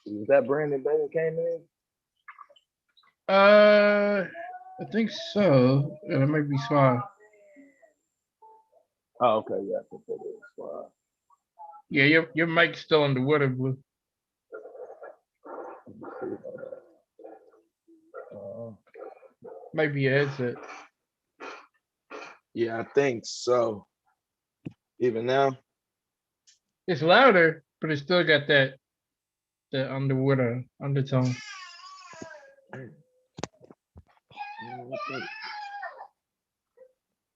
Speaker 3: Was that Brandon Bailey came in?
Speaker 6: I think so. It might be Suave.
Speaker 3: Oh, okay, yeah, I think that is. Wow.
Speaker 6: Yeah, your mic's still underwater, Blue. Might be your headset.
Speaker 3: Yeah, I think so. Even now?
Speaker 6: It's louder, but it still got that underwater undertone.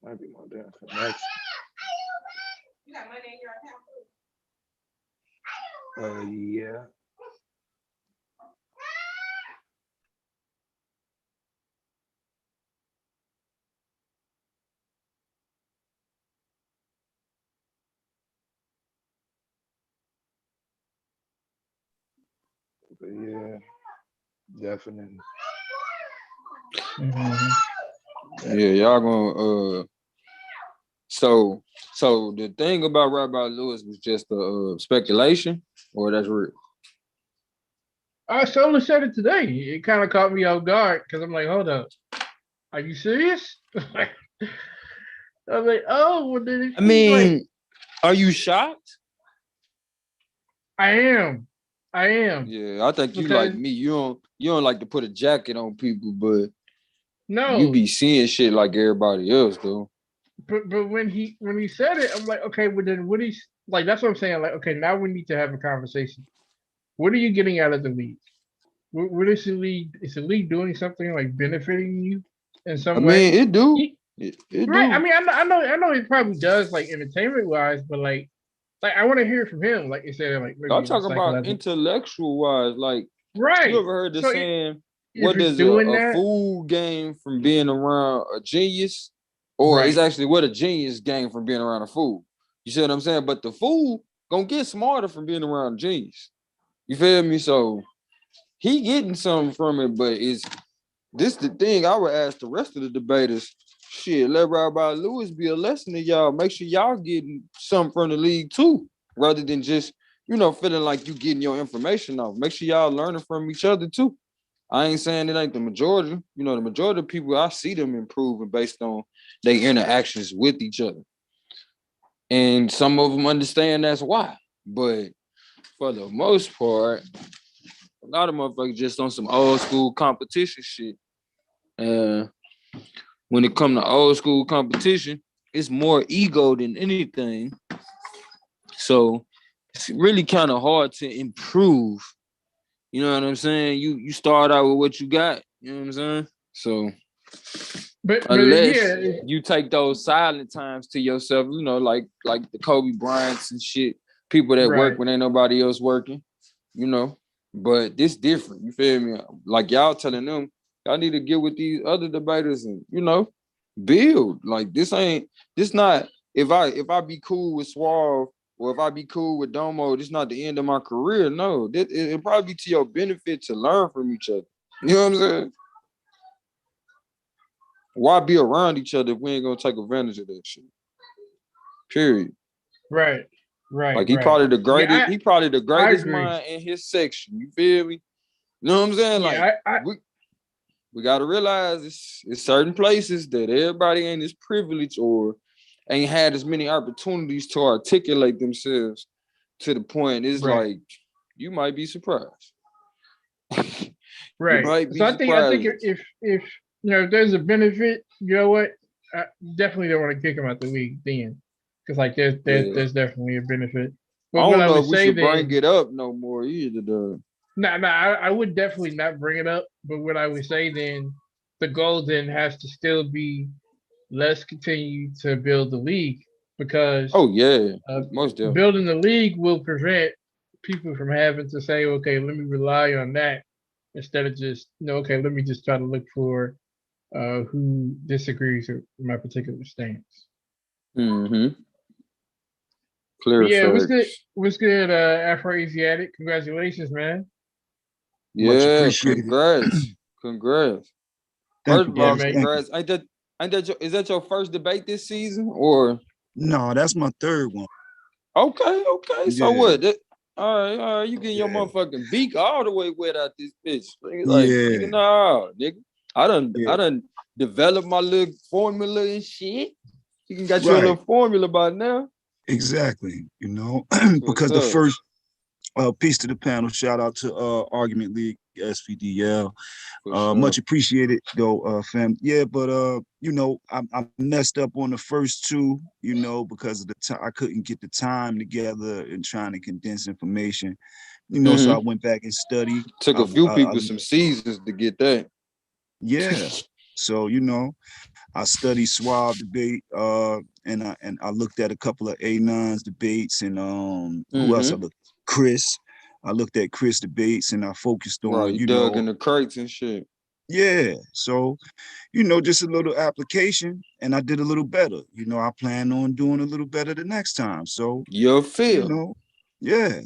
Speaker 3: Might be my damn connection.
Speaker 10: You got money in your account?
Speaker 3: Yeah. But yeah, definitely.
Speaker 6: Mm-hmm.
Speaker 7: Yeah, y'all gonna so the thing about Rabbi Lewis was just speculation, or that's real?
Speaker 6: I solo said it today. It kind of caught me off guard because I'm like, hold up, are you serious? I'm like, oh, well, then
Speaker 7: I mean, are you shocked?
Speaker 6: I am.
Speaker 7: Yeah, I think you like me. You don't like to put a jacket on people, but
Speaker 6: no,
Speaker 7: you be seeing shit like everybody else, though.
Speaker 6: But when he said it, I'm like, okay, well then what he's like, that's what I'm saying. Like, okay, now we need to have a conversation. What are you getting out of the league? What is the league? Is the league doing something like benefiting you in some way?
Speaker 7: I mean, it do. It
Speaker 6: right.
Speaker 7: do.
Speaker 6: I mean, I know it probably does, like entertainment wise, but like I want to hear from him. Like you said, like
Speaker 7: I'm talking about intellectual wise. Like,
Speaker 6: right.
Speaker 7: You ever heard the saying, what does a fool gain from being around a genius? Or it's actually what a genius gain from being around a fool. You see what I'm saying? But the fool gonna get smarter from being around a genius. You feel me? So he getting something from it, but is this the thing I would ask the rest of the debaters? Shit, let Rabbi Lewis be a lesson to y'all. Make sure y'all getting something from the league too, rather than just, feeling like you getting your information off. Make sure y'all learning from each other too. I ain't saying it ain't the majority. The majority of people, I see them improving based on their interactions with each other. And some of them understand that's why. But for the most part, a lot of motherfuckers just on some old school competition shit. When it comes to old school competition, it's more ego than anything. So it's really kind of hard to improve. You know what I'm saying? You start out with what you got. You know what I'm saying? So
Speaker 6: but
Speaker 7: unless
Speaker 6: yeah,
Speaker 7: you take those silent times to yourself, like the Kobe Bryants and shit, people that work when ain't nobody else working, But this different. You feel me? Like y'all telling them, y'all need to get with these other debaters and build. Like this not. If I be cool with Suave or if I be cool with Domo, this not the end of my career. No, it'll probably be to your benefit to learn from each other. You know what I'm saying? Why be around each other if we ain't gonna take advantage of that shit? Period.
Speaker 6: Right.
Speaker 7: Like he probably the greatest.
Speaker 6: Yeah,
Speaker 7: he probably the greatest
Speaker 6: agree.
Speaker 7: mind in his section. You feel me? You know what I'm saying?
Speaker 6: Yeah,
Speaker 7: like we gotta realize it's certain places that everybody ain't as privileged or ain't had as many opportunities to articulate themselves to the point. It's like you might be surprised.
Speaker 6: Right.
Speaker 7: You might be
Speaker 6: So I think
Speaker 7: surprised.
Speaker 6: if if there's a benefit, you know what? I definitely don't want to kick him out the league then, because like there's definitely a benefit.
Speaker 7: I
Speaker 6: But what
Speaker 7: don't
Speaker 6: I
Speaker 7: know
Speaker 6: would
Speaker 7: if we
Speaker 6: say
Speaker 7: should
Speaker 6: then,
Speaker 7: bring it up no more either, though.
Speaker 6: I would definitely not bring it up. But what I would say then, the goal then has to still be, let's continue to build the league, because
Speaker 7: most definitely.
Speaker 6: building the league will prevent people from having to say, okay, let me rely on that instead of just, okay, let me just try to look for who disagrees with my particular stance.
Speaker 7: Mm-hmm. Clear
Speaker 6: But yeah,
Speaker 7: facts.
Speaker 6: what's good, Afro-Asiatic? Congratulations, man.
Speaker 2: Much
Speaker 7: Yeah,
Speaker 2: appreciated.
Speaker 7: congrats.
Speaker 2: Thank
Speaker 7: First
Speaker 2: you,
Speaker 7: of all,
Speaker 2: brothers. Thank you.
Speaker 7: congrats. Is that your first debate this season or?
Speaker 2: No, that's my third one.
Speaker 7: Okay. So
Speaker 2: Yeah.
Speaker 7: what? All right. You getting your motherfucking beak all the way wet out this bitch. Like,
Speaker 2: Yeah.
Speaker 7: nigga, nah, nigga. I
Speaker 2: Yeah.
Speaker 7: done developed my little formula and shit. You can got your
Speaker 2: Right.
Speaker 7: little formula by now.
Speaker 2: Exactly.
Speaker 7: What's
Speaker 2: Because the
Speaker 7: up?
Speaker 2: first piece to the panel, shout out to Argument League, SVDL. Much appreciated though, fam. Yeah, but I messed up on the first two, because of the time I couldn't get the time together and trying to condense information. So I went back and studied.
Speaker 7: Took a few people some seasons to get that.
Speaker 2: Yeah. So, I studied Suave debate, and I looked at a couple of A9's debates, and who else I looked? Chris. I looked at Chris debates, and I focused on,
Speaker 7: you dug in the crates and shit.
Speaker 2: Yeah. So, just a little application, and I did a little better. I plan on doing a little better the next time. So,
Speaker 7: you'll feel.
Speaker 2: Yeah.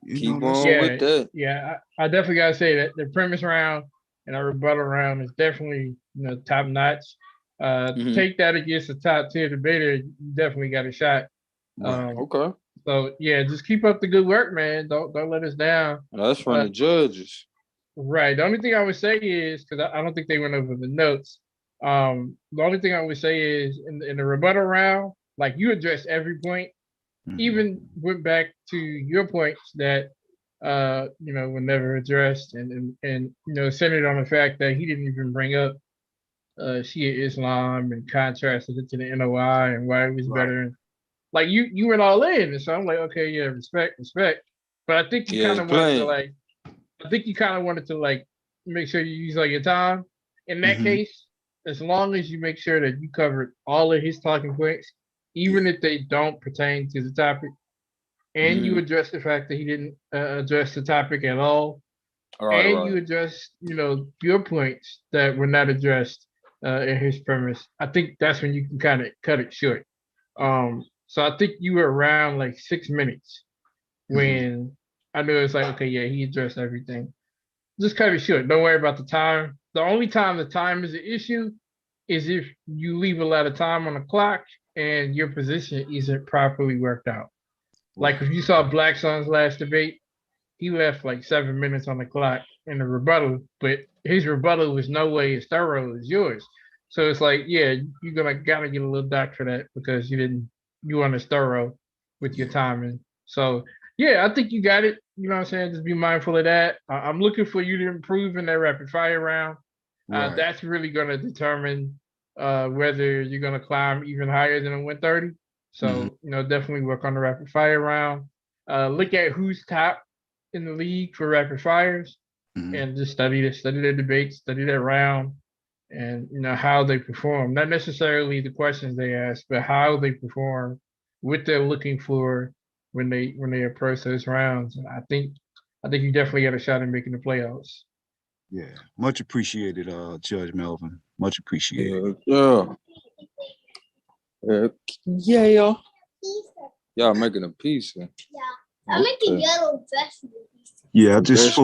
Speaker 7: Keep on with that.
Speaker 6: Yeah, I definitely gotta say that the premise round and our rebuttal round is definitely top notch. Take that against a top tier debater, you definitely got a shot.
Speaker 7: Okay.
Speaker 6: So yeah, just keep up the good work, man. Don't let us down.
Speaker 7: That's from the judges.
Speaker 6: Right. The only thing I would say is, because I don't think they went over the notes. The only thing I would say is in the rebuttal round, like you addressed every point, even went back to your points that were never addressed, and centered on the fact that he didn't even bring up Shia Islam and contrasted it to the NOI and why it was better. And, like you went all in, and so I'm like, okay, yeah, respect. But I think you kind of wanted to make sure you use all your time. In that case, as long as you make sure that you covered all of his talking points, even if they don't pertain to the topic, and you address the fact that he didn't address the topic at all, you address your points that were not addressed in his premise, I think that's when you can kind of cut it short. So I think you were around like 6 minutes when I knew it's like, okay, yeah, he addressed everything. just cut it short. Don't worry about the time. The only time the time is an issue is if you leave a lot of time on the clock and your position isn't properly worked out. Like if you saw Black Son's last debate, he left like 7 minutes on the clock in the rebuttal, but his rebuttal was no way as thorough as yours. So it's like, yeah, you're gonna gotta get a little dock for that because you weren't as thorough with your timing. So yeah, I think you got it. You know what I'm saying? Just be mindful of that. I'm looking for you to improve in that rapid fire round.
Speaker 11: Right.
Speaker 6: That's really gonna determine whether you're gonna climb even higher than a 130. So definitely work on the rapid fire round. Look at who's top in the league for rapid fires, and just study their debates, study their round, and how they perform. Not necessarily the questions they ask, but how they perform, what they're looking for when they approach those rounds. And I think you definitely got a shot at making the playoffs.
Speaker 11: Yeah, much appreciated, Judge Melvin. Much appreciated.
Speaker 7: Yeah. Yeah. Y'all making a piece.
Speaker 12: Yeah. I'm making yellow vegetable pieces.
Speaker 11: Yeah, I just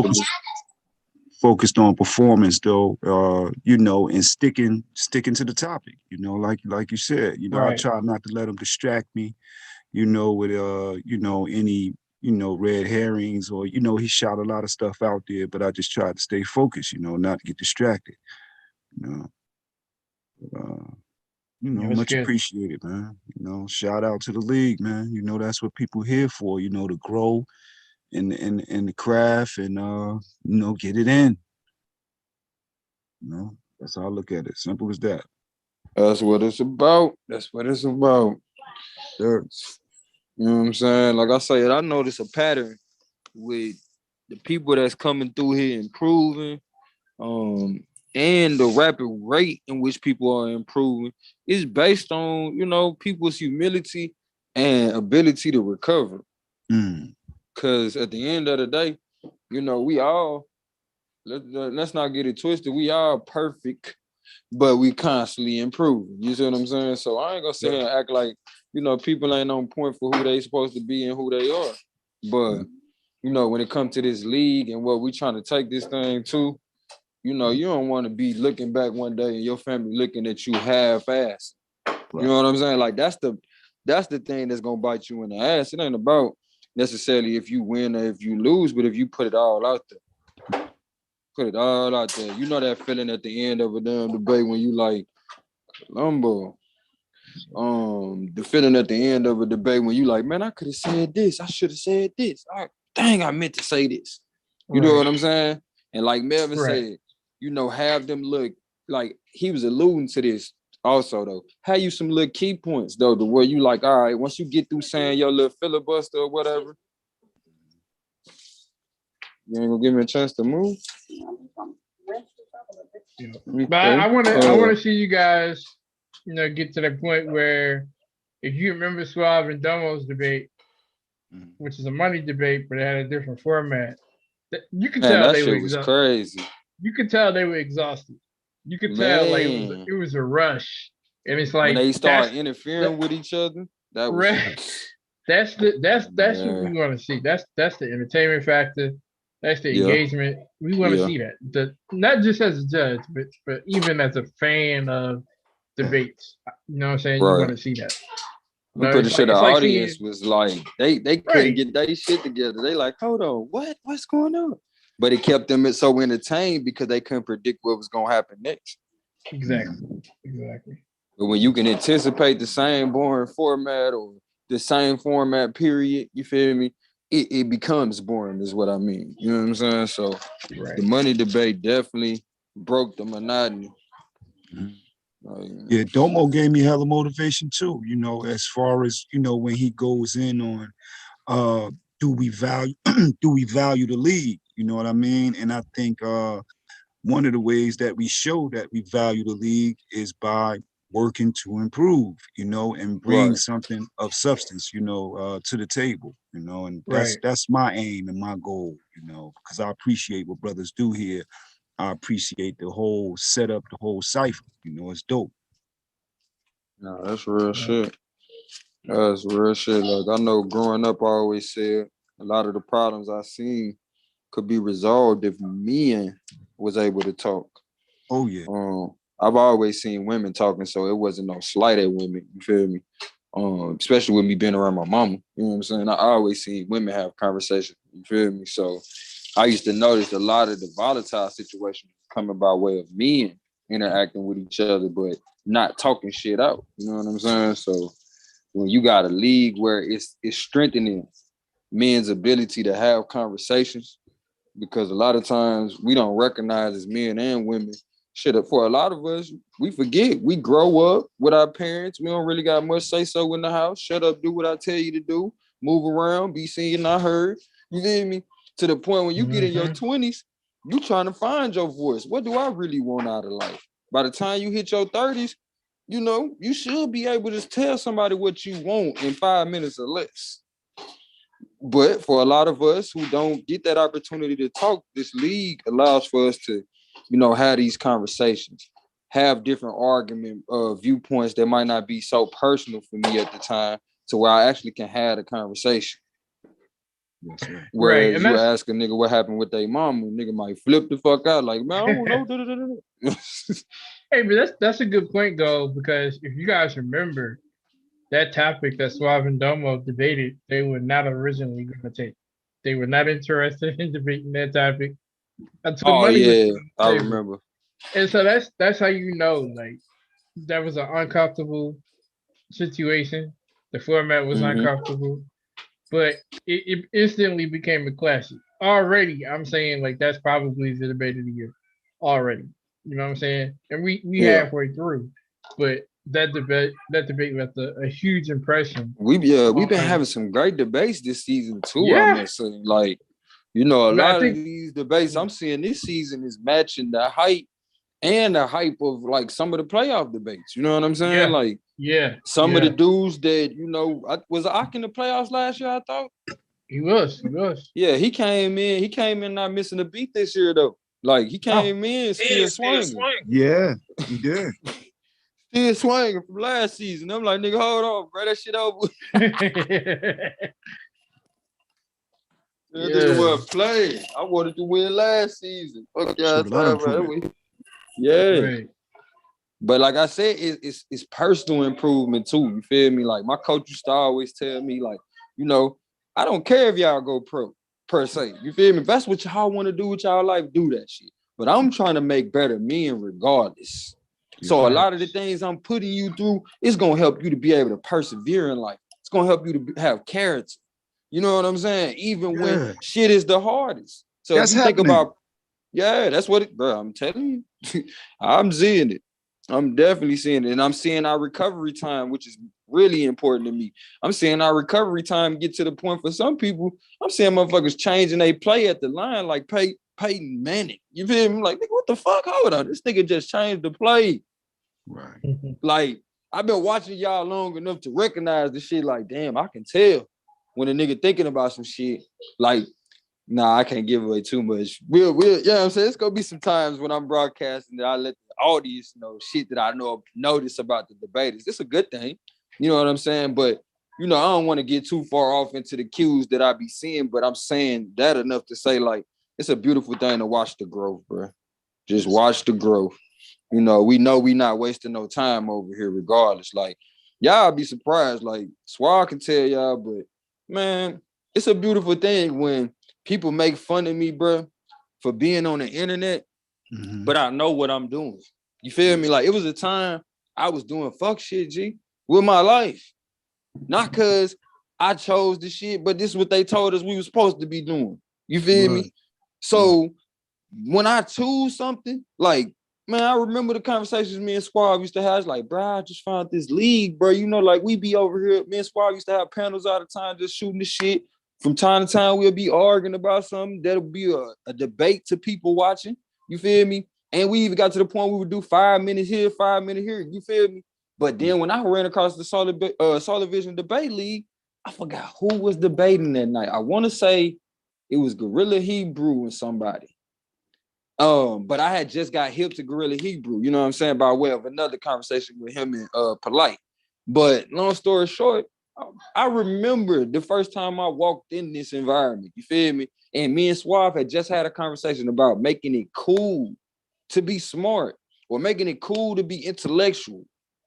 Speaker 11: focused on performance though, and sticking to the topic, like you said,
Speaker 6: Right.
Speaker 11: I try not to let them distract me, with any, red herrings or, he shot a lot of stuff out there, but I just tried to stay focused, not to get distracted, much
Speaker 6: good.
Speaker 11: appreciated, man. Shout out to the league, man. That's what people here for, to grow in the craft and get it in. That's how I look at it. Simple as that.
Speaker 7: That's what it's about.
Speaker 11: Sure.
Speaker 7: You know what I'm saying? Like I said, I notice a pattern with the people that's coming through here improving, and the rapid rate in which people are improving is based on, people's humility and ability to recover. Because at the end of the day, we all, let's not get it twisted, we all perfect, but we constantly improving. You see what I'm saying? So I ain't gonna sit here and act like, people ain't on point for who they supposed to be and who they are. But, when it comes to this league and what we trying to take this thing to, you don't want to be looking back one day and your family looking at you half-assed. Right. You know what I'm saying? Like that's the thing that's gonna bite you in the ass. It ain't about necessarily if you win or if you lose, but if you put it all out there. Put it all out there. You know that feeling at the end of a damn debate when you like, Lumbo. The feeling at the end of a debate when you like, man, I could have said this. I should have said this. Dang, I meant to say this. You know what I'm saying? And like Melvin said, have them look like he was alluding to this also though. Have you some little key points though, to where you like, all right, once you get through saying your little filibuster or whatever, you ain't gonna give me a chance to move.
Speaker 6: But I want to see you guys, get to the point where if you remember Suave and Domo's debate, which is a money debate, but it had a different format, you could tell
Speaker 7: that
Speaker 6: they
Speaker 7: shit
Speaker 6: were
Speaker 7: was crazy.
Speaker 6: You could tell they were exhausted. You could tell like it was a rush, and it's like
Speaker 7: when they start interfering with each other. That was
Speaker 6: that's what we want to see. That's the entertainment factor. That's the engagement. We want to see that. Not just as a judge, but even as a fan of debates. You know what I'm saying? You want to see that.
Speaker 7: I'm pretty sure the audience was like, they couldn't get their shit together. They like, hold on, what's going on? But it kept them so entertained because they couldn't predict what was gonna happen next.
Speaker 6: Exactly.
Speaker 7: But when you can anticipate the same boring format or the same format, period, you feel me? It becomes boring, is what I mean. You know what I'm saying? So the money debate definitely broke the monotony.
Speaker 11: Yeah, Domo gave me hella motivation too, as far as, when he goes in on do we value the league? You know what I mean? And I think one of the ways that we show that we value the league is by working to improve, and bring something of substance, to the table, and that's my aim and my goal, because I appreciate what brothers do here. I appreciate the whole setup, the whole cipher, it's dope.
Speaker 7: No, that's real shit. That's real shit. Like I know growing up, I always said a lot of the problems I seen could be resolved if men was able to talk.
Speaker 11: Oh yeah.
Speaker 7: I've always seen women talking, so it wasn't no slight at women. You feel me? Especially with me being around my mama. You know what I'm saying? I always see women have conversations. You feel me? So I used to notice a lot of the volatile situations coming by way of men interacting with each other, but not talking shit out. You know what I'm saying? So when you got a league where it's strengthening men's ability to have conversations, because a lot of times we don't recognize as men and women, shit, for a lot of us, we forget. We grow up with our parents. We don't really got much say so in the house. Shut up, do what I tell you to do. Move around, be seen, not heard. You feel me? To the point when you get in your 20s, you trying to find your voice. What do I really want out of life? By the time you hit your 30s, you know, you should be able to tell somebody what you want in 5 minutes or less. But for a lot of us who don't get that opportunity to talk, this league allows for us to, you know, have these conversations, have different argument viewpoints that might not be so personal for me at the time, to where I actually can have a conversation.
Speaker 11: That's right.
Speaker 7: Whereas
Speaker 6: Right,
Speaker 7: you ask a nigga what happened with their mom, a nigga might flip the fuck out like, man, I don't know.
Speaker 6: Hey, but that's a good point though, because if you guys remember that topic that Suave and Domo debated, they were not originally going to take. They were not interested in debating that topic until
Speaker 7: Oh
Speaker 6: money was
Speaker 7: yeah,
Speaker 6: on the
Speaker 7: I
Speaker 6: table.
Speaker 7: remember.
Speaker 6: And so that's how you know, like, that was an uncomfortable situation. The format was uncomfortable, but it instantly became a classic. Already, I'm saying, like, that's probably the debate of the year. Already, you know what I'm saying? And we
Speaker 7: Yeah.
Speaker 6: halfway through, but that debate left a huge impression.
Speaker 7: We've been
Speaker 6: on-
Speaker 7: having some great debates this season too, I
Speaker 6: Yeah.
Speaker 7: must say. Like, you know, a
Speaker 6: But I
Speaker 7: lot of
Speaker 6: think
Speaker 7: these debates I'm seeing this season is matching the hype and the hype of like some of the playoff debates. You know what I'm saying?
Speaker 6: Yeah.
Speaker 7: Like
Speaker 6: Yeah.
Speaker 7: some of the
Speaker 6: Yeah.
Speaker 7: dudes that, you know, was Ak in the playoffs last year, I thought.
Speaker 6: He was.
Speaker 7: Yeah, he came in not missing a beat this year though. Like he came in still swinging.
Speaker 11: Yeah, he did.
Speaker 7: Still swinging from last season. I'm like, nigga, hold on, bro, that shit over. That nigga wasn't playing. I wanted to win last season. Fuck y'all,
Speaker 11: Showed a lot of
Speaker 7: bro.
Speaker 11: improvement.
Speaker 7: Yeah.
Speaker 6: Right.
Speaker 7: But like I said, it's personal improvement too. You feel me? Like my coach used to always tell me, like, you know, I don't care if y'all go pro per se. You feel me? If that's what y'all want to do with y'all life, do that shit. But I'm trying to make better men regardless. So a lot of the things I'm putting you through, it's gonna help you to be able to persevere in life. It's gonna help you to have character. You know what I'm saying? Even when shit is the hardest. So
Speaker 11: That's
Speaker 7: if you think
Speaker 11: happening.
Speaker 7: about, yeah, that's what it, bro. I'm telling you, I'm seeing it. I'm definitely seeing it. And I'm seeing our recovery time, which is really important to me. I'm seeing our recovery time get to the point for some people. I'm seeing motherfuckers changing they play at the line like Peyton Manning. You feel me? Like, nigga, what the fuck? Hold on. This nigga just changed the play.
Speaker 11: Right.
Speaker 7: Like, I've been watching y'all long enough to recognize the shit. Like, damn, I can tell when a nigga thinking about some shit. Like, nah, I can't give away too much. We'll, yeah, you know what I'm saying? It's gonna be some times when I'm broadcasting that I let the audience know shit that I notice about the debaters. It's a good thing, you know what I'm saying? But you know, I don't want to get too far off into the cues that I be seeing, but I'm saying that enough to say, like, it's a beautiful thing to watch the growth, bro. Just watch the growth. You know we not wasting no time over here, regardless. Like, y'all be surprised. Like, Swag can tell y'all, but man, it's a beautiful thing when people make fun of me, bro, for being on the internet, but I know what I'm doing. You feel me? Like, it was a time I was doing fuck shit, G, with my life. Not because I chose the shit, but this is what they told us we were supposed to be doing. You feel me? So when I choose something, like, man, I remember the conversations me and Squad used to have. It's like, bro, I just found this league, bro. You know, like, we be over here. Me and Squad used to have panels all the time, just shooting the shit. From time to time, we'll be arguing about something. That'll be a debate to people watching. You feel me? And we even got to the point we would do 5 minutes here, 5 minutes here. You feel me? But then when I ran across the Solid Vision Debate League, I forgot who was debating that night. I want to say it was Gorilla Hebrew and somebody. But I had just got hip to Gorilla Hebrew, you know what I'm saying, by way of another conversation with him and Polite. But long story short, I remember the first time I walked in this environment, you feel me? And me and Suave had just had a conversation about making it cool to be smart or making it cool to be intellectual.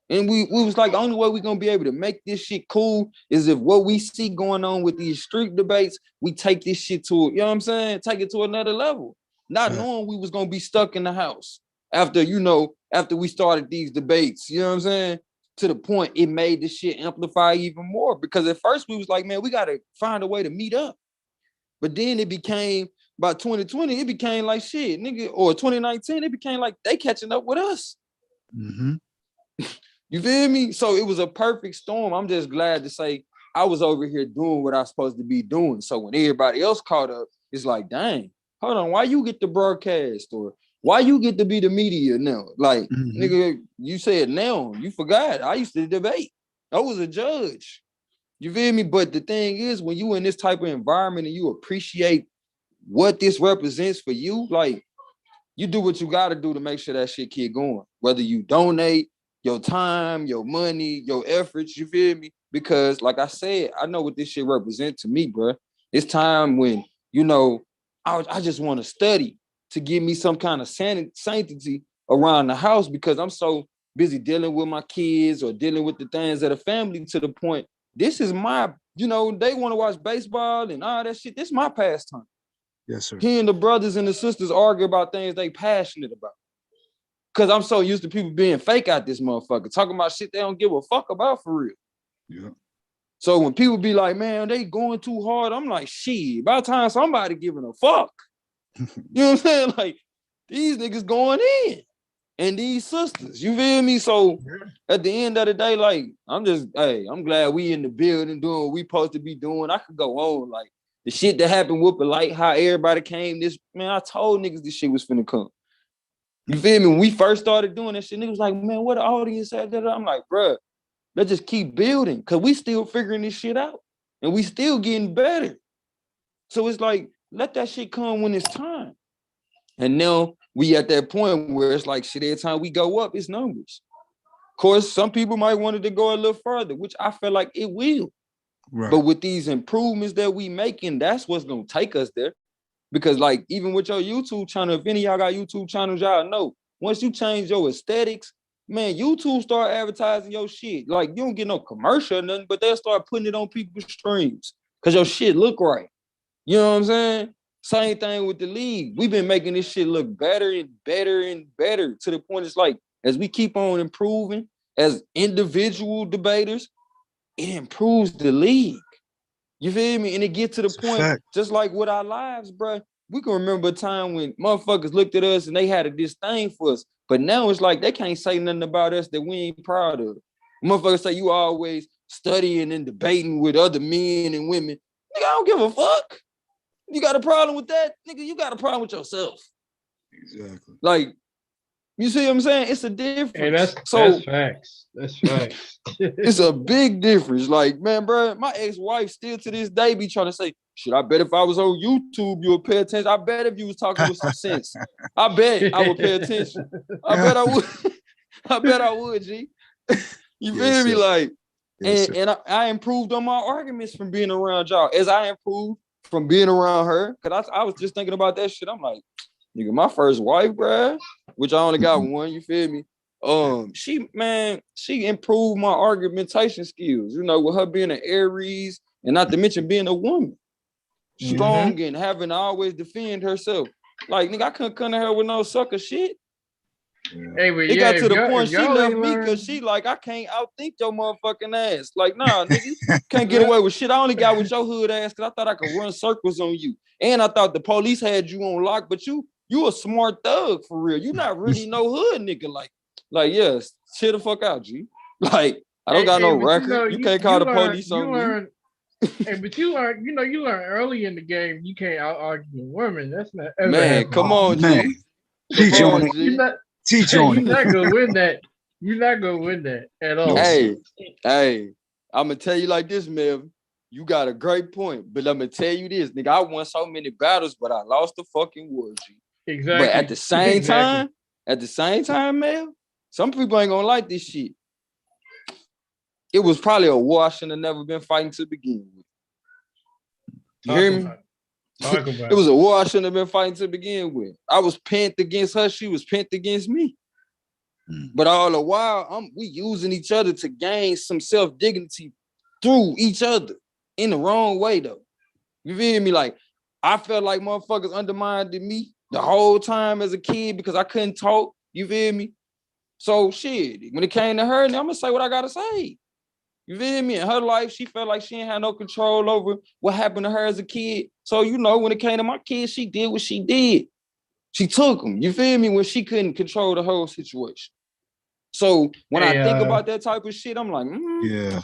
Speaker 7: And we was like, the only way we're gonna be able to make this shit cool is if what we see going on with these street debates, we take this shit to, you know what I'm saying? Take it to another level. Not knowing we was gonna be stuck in the house after, after we started these debates, you know what I'm saying? To the point it made this shit amplify even more. Because at first we was like, man, we gotta find a way to meet up. But then it became, by 2020, it became like shit, nigga, or 2019, it became like they catching up with us.
Speaker 2: Mm-hmm.
Speaker 7: You feel me? So it was a perfect storm. I'm just glad to say I was over here doing what I was supposed to be doing. So when everybody else caught up, it's like, dang, hold on, why you get the broadcast? Or why you get to be the media now? Like, nigga, you said now, you forgot. I used to debate. I was a judge. You feel me? But the thing is, when you in this type of environment and you appreciate what this represents for you, like, you do what you got to do to make sure that shit keep going. Whether you donate your time, your money, your efforts, you feel me? Because like I said, I know what this shit represents to me, bro. It's time when, I just want to study to give me some kind of sanctity around the house because I'm so busy dealing with my kids or dealing with the things of the family to the point, this is my, they want to watch baseball and all that shit. This is my pastime.
Speaker 11: Yes, sir.
Speaker 7: Hearing the brothers and the sisters argue about things they passionate about. Because I'm so used to people being fake out this motherfucker, talking about shit they don't give a fuck about for real.
Speaker 11: Yeah.
Speaker 7: So when people be like, man, they going too hard, I'm like, shit, about time somebody giving a fuck. You know what I'm saying? Like, these niggas going in. And these sisters, you feel me? So at the end of the day, like, I'm glad we in the building doing what we supposed to be doing. I could go on, like, the shit that happened with the light, how everybody came, I told niggas this shit was finna come. You feel me? When we first started doing that shit, niggas was like, man, what the audience at? I'm like, bruh, let's just keep building because we still figuring this shit out and we still getting better. So it's like, let that shit come when it's time. And now we at that point where it's like, shit, every time we go up, it's numbers. Of course, some people might want it to go a little further, which I feel like it will. Right. But with these improvements that we making, that's what's going to take us there. Because like, even with your YouTube channel, if any of y'all got YouTube channels, y'all know, once you change your aesthetics, man, YouTube start advertising your shit. Like, you don't get no commercial or nothing, but they'll start putting it on people's streams because your shit look right. You know what I'm saying? Same thing with the league. We've been making this shit look better and better and better to the point it's like, as we keep on improving as individual debaters, it improves the league. You feel me? And it gets to the point, just like with our lives, bro. We can remember a time when motherfuckers looked at us and they had a disdain for us. But now it's like they can't say nothing about us that we ain't proud of. Motherfuckers say you always studying and debating with other men and women. Nigga, I don't give a fuck. You got a problem with that? Nigga, you got a problem with yourself.
Speaker 11: Exactly.
Speaker 7: Like, you see what I'm saying? It's a difference.
Speaker 6: Hey, that's facts. That's facts.
Speaker 7: It's a big difference. Like, man, bro, my ex-wife still to this day be trying to say, shit, I bet if I was on YouTube, you would pay attention. I bet if you was talking with some sense, I bet I would pay attention. I bet I would. I bet I would, G. You feel me? Like, and I improved on my arguments from being around y'all as I improved from being around her. Cause I was just thinking about that shit. I'm like, nigga, my first wife, bruh, which I only got one, you feel me? She improved my argumentation skills, with her being an Aries and not to mention being a woman. Strong and having to always defend herself. Like, nigga, I couldn't come to her with no sucker shit.
Speaker 6: Hey, but
Speaker 7: it got to the point she left me because she like, I can't outthink your motherfucking ass. Like, nah, nigga, can't get away with shit. I only got with your hood ass because I thought I could run circles on you. And I thought the police had you on lock, but you a smart thug for real. You not really no hood nigga. Like, yes, chill the fuck out, G. Like, I don't got no record. You can't call the police on me.
Speaker 6: Hey, but you learn early in the game. You can't out argue women. That's not ever
Speaker 7: man.
Speaker 6: happened.
Speaker 7: Come on, G.
Speaker 11: Teach on it. Teach on it.
Speaker 6: You're not gonna win that. You're not gonna win that at all.
Speaker 7: Hey, I'm gonna tell you like this, Melvin. You got a great point, but I'm gonna tell you this, nigga. I won so many battles, but I lost the fucking war, G.
Speaker 6: Exactly.
Speaker 7: But at the same time, man, some people ain't gonna like this shit. it was probably a war I shouldn't have never been fighting to begin with. You hear me?
Speaker 6: Talk about
Speaker 7: It was a war I shouldn't have been fighting to begin with. I was pent against her, she was pent against me. But all the while, we using each other to gain some self-dignity through each other in the wrong way, though. You feel me? Like, I felt like motherfuckers undermined me the whole time as a kid because I couldn't talk. You feel me? So, shit, when it came to her, I'm going to say what I got to say. You feel me? In her life, she felt like she didn't have no control over what happened to her as a kid. So, you know, when it came to my kids, she did what she did. She took them. You feel me? When she couldn't control the whole situation. So when I think about that type of shit, I'm like,
Speaker 11: yeah.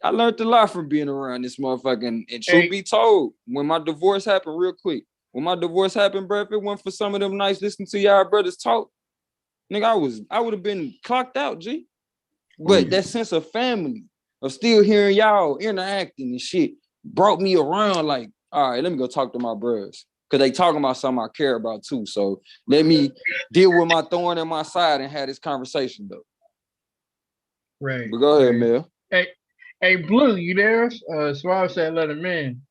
Speaker 7: I learned a lot from being around this motherfucker. And truth be told, when my divorce happened real quick, bro, if it wasn't for some of them nights listening to y'all brothers talk, nigga, I would have been clocked out, G. But that sense of family, of still hearing y'all interacting and shit, brought me around like, all right, let me go talk to my brothers. Because they talking about something I care about too. So let me deal with my thorn in my side and have this conversation though.
Speaker 6: Right.
Speaker 7: But go ahead, Mel.
Speaker 6: Hey, Blue, you there? Suave said let him in.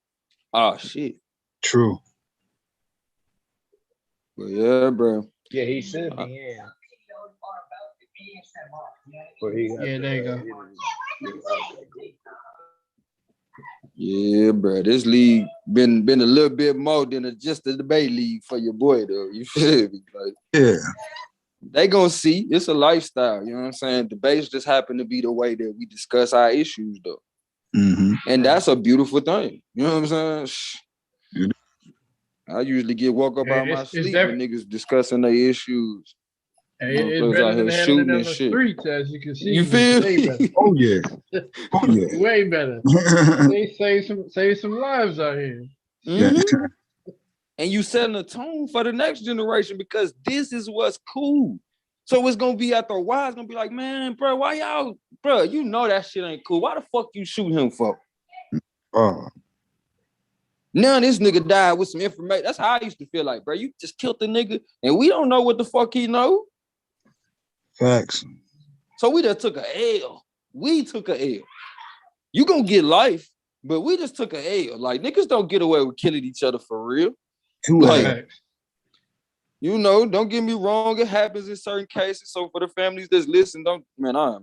Speaker 7: Oh, shit.
Speaker 11: True.
Speaker 7: Well, yeah, bro.
Speaker 3: Yeah, he should be in.
Speaker 6: Yeah, there you go.
Speaker 7: Yeah, bro. This league been a little bit more than just a debate league for your boy, though. You feel me? Like,
Speaker 11: yeah.
Speaker 7: They gonna see. It's a lifestyle. You know what I'm saying? Debates just happen to be the way that we discuss our issues, though.
Speaker 11: Mm-hmm.
Speaker 7: And that's a beautiful thing. You know what I'm saying? I usually get woke up out of my sleep when niggas discussing their issues.
Speaker 6: It's better than having it on the streets, as you can see.
Speaker 7: You feel?
Speaker 11: Oh yeah. Oh yeah.
Speaker 6: Way better. They save some lives out here.
Speaker 7: Mm-hmm. And you setting a tone for the next generation because this is what's cool. So it's gonna be after a while, it's gonna be like, man, bro, why y'all, bro? You know that shit ain't cool. Why the fuck you shoot him for? Now this nigga died with some information. That's how I used to feel like, bro. You just killed the nigga, and we don't know what the fuck he know.
Speaker 11: Facts.
Speaker 7: So we just took a L. We took a L. You gonna get life, but we just took a L. Like niggas don't get away with killing each other for real. Like, you know, don't get me wrong. It happens in certain cases. So for the families that's listening, I'm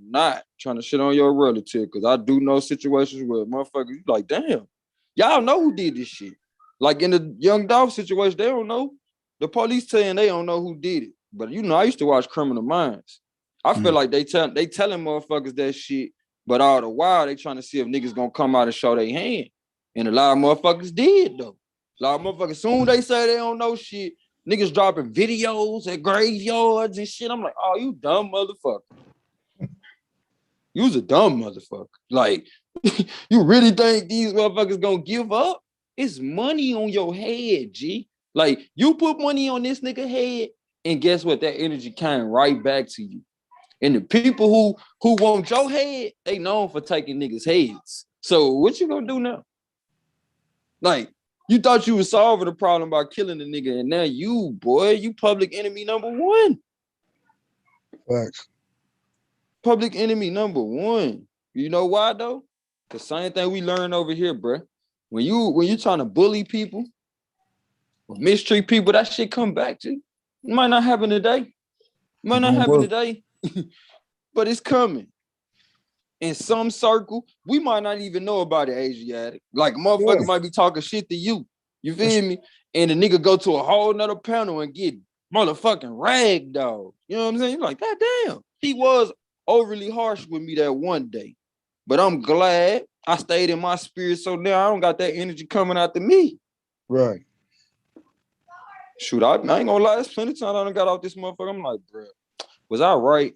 Speaker 7: not trying to shit on your relative because I do know situations where motherfuckers, you like, damn, y'all know who did this shit. Like in the Young Dolph situation, they don't know. The police saying they don't know who did it. But you know, I used to watch Criminal Minds. I feel like they telling motherfuckers that shit, but all the while they trying to see if niggas gonna come out and show their hand. And a lot of motherfuckers did though. A lot of motherfuckers, soon they say they don't know shit, niggas dropping videos at graveyards and shit. I'm like, oh, you dumb motherfucker. You was a dumb motherfucker. Like, you really think these motherfuckers gonna give up? It's money on your head, G. Like, you put money on this nigga head, and guess what? That energy came right back to you. And the people who want your head, they known for taking niggas' heads. So what you gonna do now? Like, you thought you was solving the problem by killing the nigga, and now you public enemy number one.
Speaker 11: Facts.
Speaker 7: Public enemy number one. You know why though? The same thing we learned over here, bro. When you trying to bully people or mistreat people, that shit come back to you. It might not happen today. But it's coming. In some circle, we might not even know about it, Asiatic. Like, motherfucker might be talking shit to you. You feel me? And the nigga go to a whole nother panel and get motherfucking rag dog. You know what I'm saying? You're like, God damn. He was overly harsh with me that one day. But I'm glad I stayed in my spirit, so now I don't got that energy coming out to me.
Speaker 11: Right.
Speaker 7: Shoot, I ain't gonna lie, there's plenty of times I done got off this motherfucker. I'm like, bro, was I right?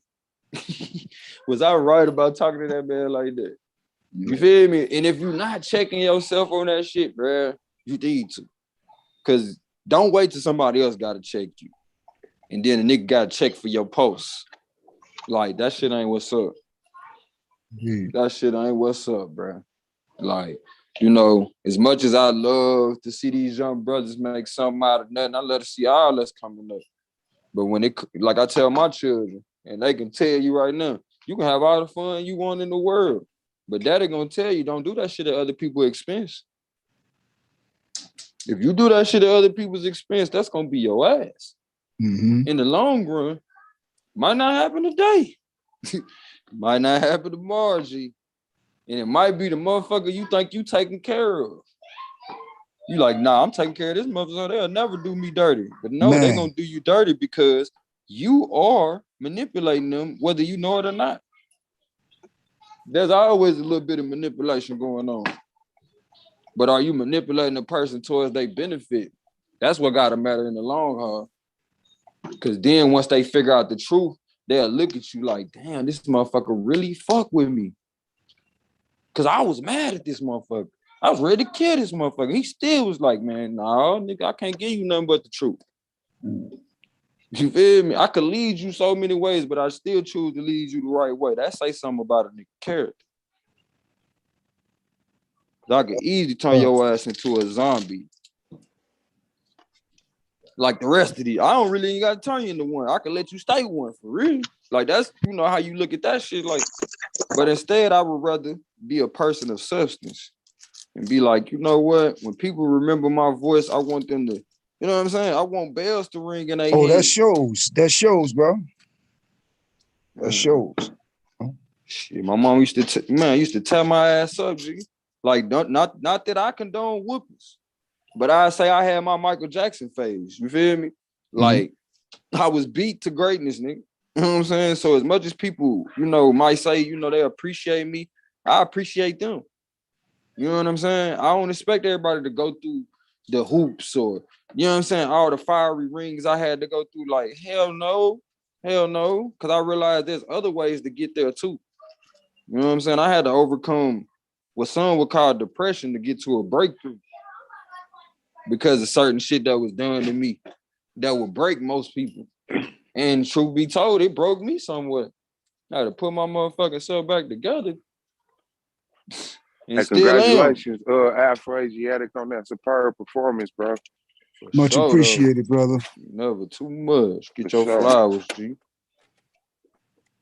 Speaker 7: Was I right about talking to that man like that? You feel me? And if you're not checking yourself on that shit, bro, you need to. Because don't wait till somebody else got to check you. And then a nigga got to check for your posts. Like, that shit ain't what's up. That shit ain't what's up, bro. Like, you know, as much as I love to see these young brothers make something out of nothing, I love to see all us coming up. But when it, like I tell my children, and they can tell you right now, you can have all the fun you want in the world. But daddy gonna tell you, don't do that shit at other people's expense. If you do that shit at other people's expense, that's gonna be your ass.
Speaker 11: Mm-hmm.
Speaker 7: In the long run, might not happen today. Might not happen tomorrow, G. And it might be the motherfucker you think you taking care of. You like, nah, I'm taking care of this motherfucker. They'll never do me dirty. But no, they're
Speaker 11: Man.
Speaker 7: gonna do you dirty because you are manipulating them, whether you know it or not. There's always a little bit of manipulation going on. But are you manipulating a person towards their benefit? That's what gotta matter in the long haul. Because then once they figure out the truth, they'll look at you like, damn, this motherfucker really fuck with me. Because I was mad at this motherfucker. I was ready to kill this motherfucker. He still was like, man, no, nigga, I can't give you nothing but the truth. You feel me? I could lead you so many ways, but I still choose to lead you the right way. That say something about a nigga character. I could easily turn your ass into a zombie. Like the rest of these. I don't really got to turn you into one. I can let you stay one for real. Like that's, you know, how you look at that shit. Like, but instead, I would rather be a person of substance and be like, you know what? When people remember my voice, I want them to, you know what I'm saying? I want bells to ring in their head.
Speaker 11: That shows. That shows, bro. That shows.
Speaker 7: Shit, my mom used to tell my ass up, G. Like, not that I condone whoopings, but I say I had my Michael Jackson phase. You feel me? Like, I was beat to greatness, nigga. You know what I'm saying? So as much as people, you know, might say, you know, they appreciate me, I appreciate them. You know what I'm saying? I don't expect everybody to go through the hoops or, you know what I'm saying, all the fiery rings I had to go through. Like, hell no. Because I realized there's other ways to get there too. You know what I'm saying? I had to overcome what some would call depression to get to a breakthrough because of certain shit that was done to me that would break most people. And truth be told, it broke me somewhat. I had to put my motherfucking self back together.
Speaker 9: And congratulations, Afro Asiatic, on that superb performance, bro.
Speaker 11: Much appreciated, brother.
Speaker 7: Never too much. Get your flowers, G.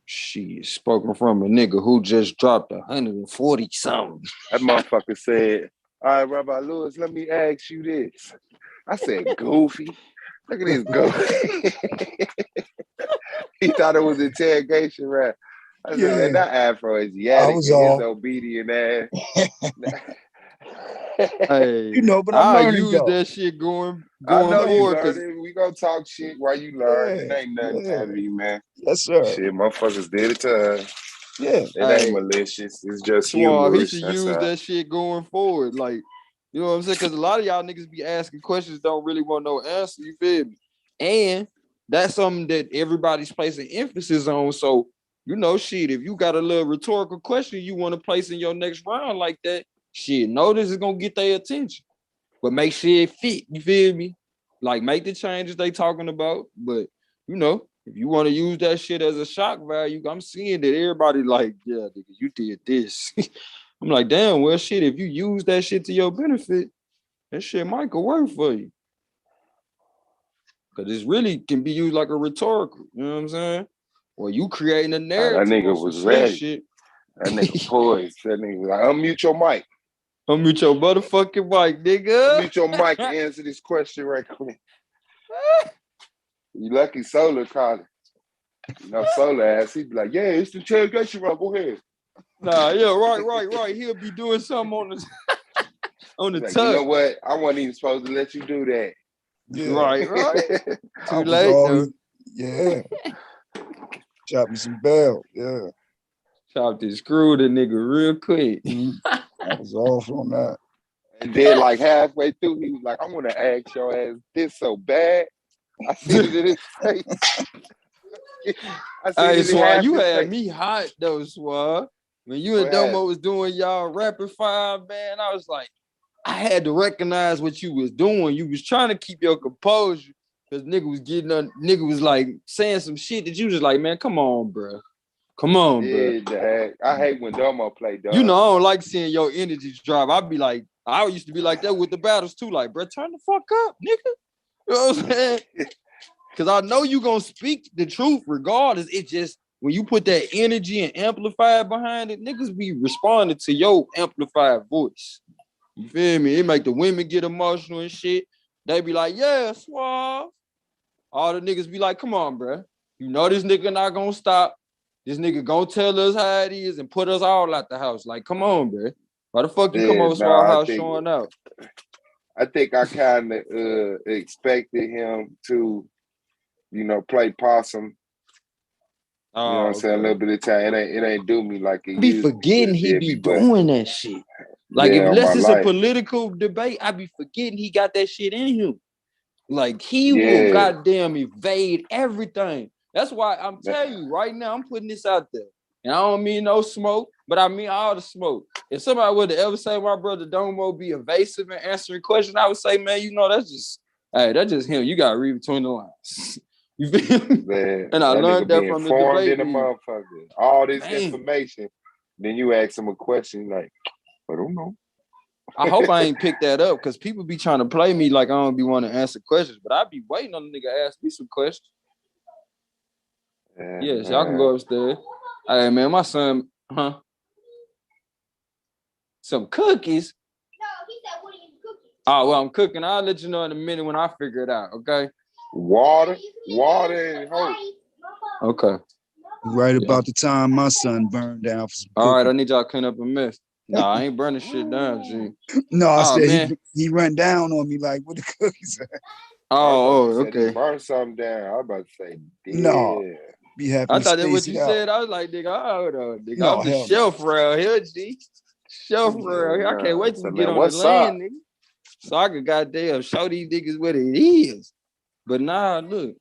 Speaker 7: Shit, spoken from a nigga who just dropped 140 something.
Speaker 9: That motherfucker said, all right, Rabbi Lewis, let me ask you this. I said, goofy. Look at this goofy. He thought it was interrogation, right? I said, man, that Afro Asiatic, his obedient ass.
Speaker 7: Hey,
Speaker 11: you know, but I'm learning,
Speaker 7: use that shit going
Speaker 9: I know you
Speaker 7: forward.
Speaker 9: learning. We gonna talk shit while you learn. It ain't nothing heavy, man.
Speaker 11: Yes, sir.
Speaker 9: Shit, motherfuckers did it to us.
Speaker 11: Yeah.
Speaker 9: It ain't malicious. It's just
Speaker 7: Suave, he
Speaker 9: humorous.
Speaker 7: should use that shit going forward. Like, you know what I'm saying? Because a lot of y'all niggas be asking questions, don't really want no answer. You feel me? And that's something that everybody's placing emphasis on. So, you know, shit, if you got a little rhetorical question you want to place in your next round like that, shit, notice it's gonna get their attention. But make sure it fit, you feel me? Like, make the changes they talking about. But, you know, if you want to use that shit as a shock value, I'm seeing that everybody like, yeah, nigga, you did this. I'm like, damn, well, shit, if you use that shit to your benefit, that shit might go work for you. Because it really can be used like a rhetorical, you know what I'm saying? Or you creating a narrative.
Speaker 9: That nigga was ready. Shit. That nigga poised. That nigga was like, unmute your mic.
Speaker 7: Unmute your motherfucking mic, nigga.
Speaker 9: Unmute your mic and answer this question right quick. You lucky Solar called it. You know, Solar ass, he'd be like, yeah, it's the interrogation round. Go ahead.
Speaker 7: Nah, yeah, right. He'll be doing something on the on the
Speaker 9: like,
Speaker 7: tuck.
Speaker 9: you know what? I wasn't even supposed to let you do that.
Speaker 11: Yeah.
Speaker 7: Right. Too late though.
Speaker 11: Yeah. Chop me some bell. Yeah.
Speaker 7: Chopped and screwed the nigga real quick.
Speaker 11: I was off on that.
Speaker 9: And then like halfway through, he was like, I want to ask your ass this so bad. I see it in his face.
Speaker 7: Hey, Swab, you had me hot though, Swab. When you and Domo was doing y'all rapid fire, man, I was like, I had to recognize what you was doing. You was trying to keep your composure because nigga was like saying some shit that you was like, man, come on, bro. Come on, bro.
Speaker 9: I hate when Domo play, dog.
Speaker 7: You know, I don't like seeing your energy drop. I used to be like that with the battles too. Like, bro, turn the fuck up, nigga. You know what I'm saying? Because I know you gonna speak the truth regardless. It just, when you put that energy and amplifier behind it, niggas be responding to your amplified voice. You feel me? It make the women get emotional and shit. They be like, yeah, suave. All the niggas be like, come on, bro. You know this nigga not gonna stop. This nigga gonna tell us how it is and put us all out the house. Like, come on, bro. Why the fuck you come over to our house showing out?
Speaker 9: I think I kind of expected him to, play possum. You know what I'm saying? A little bit of time. It ain't do me like it
Speaker 7: be
Speaker 9: used
Speaker 7: forgetting
Speaker 9: to
Speaker 7: he
Speaker 9: did
Speaker 7: be
Speaker 9: me, but
Speaker 7: doing that shit. Like,
Speaker 9: yeah,
Speaker 7: unless it's a
Speaker 9: life.
Speaker 7: political debate, I be forgetting he got that shit in him. Like, he will
Speaker 9: Yeah.
Speaker 7: goddamn evade everything. That's why I'm telling you right now, I'm putting this out there. And I don't mean no smoke, but I mean all the smoke. If somebody would have ever say my brother Domo be evasive and answering questions, I would say, man, that's just him. You gotta read between the lines. You feel me?
Speaker 9: Man,
Speaker 7: And I
Speaker 9: that
Speaker 7: learned
Speaker 9: nigga
Speaker 7: that
Speaker 9: be
Speaker 7: from the
Speaker 9: informed
Speaker 7: debate.
Speaker 9: in a motherfucker. All this
Speaker 7: Man.
Speaker 9: information. Then you ask him a question like, I don't know.
Speaker 7: I hope I ain't picked that up because people be trying to play me like I don't be wanting to answer questions, but I be waiting on the nigga to ask me some questions. Yes, y'all can go upstairs. Hey, man, my son, some cookies?
Speaker 12: No, he said, what are you cooking?
Speaker 7: Oh, well, I'm cooking. I'll let you know in a minute when I figure it out, okay?
Speaker 9: Water and hope.
Speaker 7: Okay.
Speaker 11: Right about the time my son burned down for some
Speaker 7: All right, I
Speaker 11: cookies.
Speaker 7: need y'all to clean up a mess. Nah, I ain't burning shit down, G.
Speaker 11: No, I said
Speaker 7: man.
Speaker 11: he ran down on me like, what the cookies at?
Speaker 7: Okay.
Speaker 9: Burn something down. I was about to say,
Speaker 11: No. Be happy
Speaker 7: I
Speaker 11: to
Speaker 7: thought that's what
Speaker 11: space
Speaker 7: you
Speaker 11: it out.
Speaker 7: said. I was like, nigga, hold on, nigga.
Speaker 11: No,
Speaker 7: I'm the
Speaker 11: hell
Speaker 7: shelf around here, G. Shelf around here. I can't wait till we get on the land, nigga. So I could goddamn show these niggas what it is. But nah, look.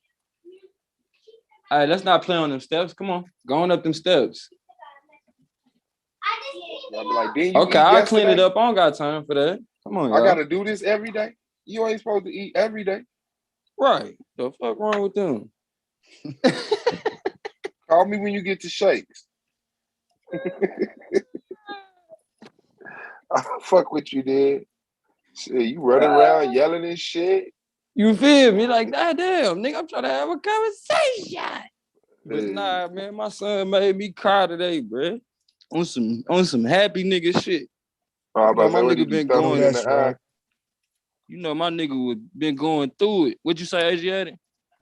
Speaker 7: All right, let's not play on them steps. Come on. Going up them steps. Okay, I'll clean it up. I don't got time for that. Come on, y'all.
Speaker 9: I gotta do this every day. You ain't supposed to eat every day.
Speaker 7: Right. The fuck wrong with them?
Speaker 9: Call me when you get to shakes. I fuck with you, dude. Shit, you running around yelling and shit.
Speaker 7: You feel me? Like, damn, nigga, I'm trying to have a conversation. But nah, man, my son made me cry today, bro. On some happy nigga shit.
Speaker 9: Oh,
Speaker 7: you know, my
Speaker 9: nigga
Speaker 7: been going. That's right. You know, my nigga been going through it. What you say, Asiatic?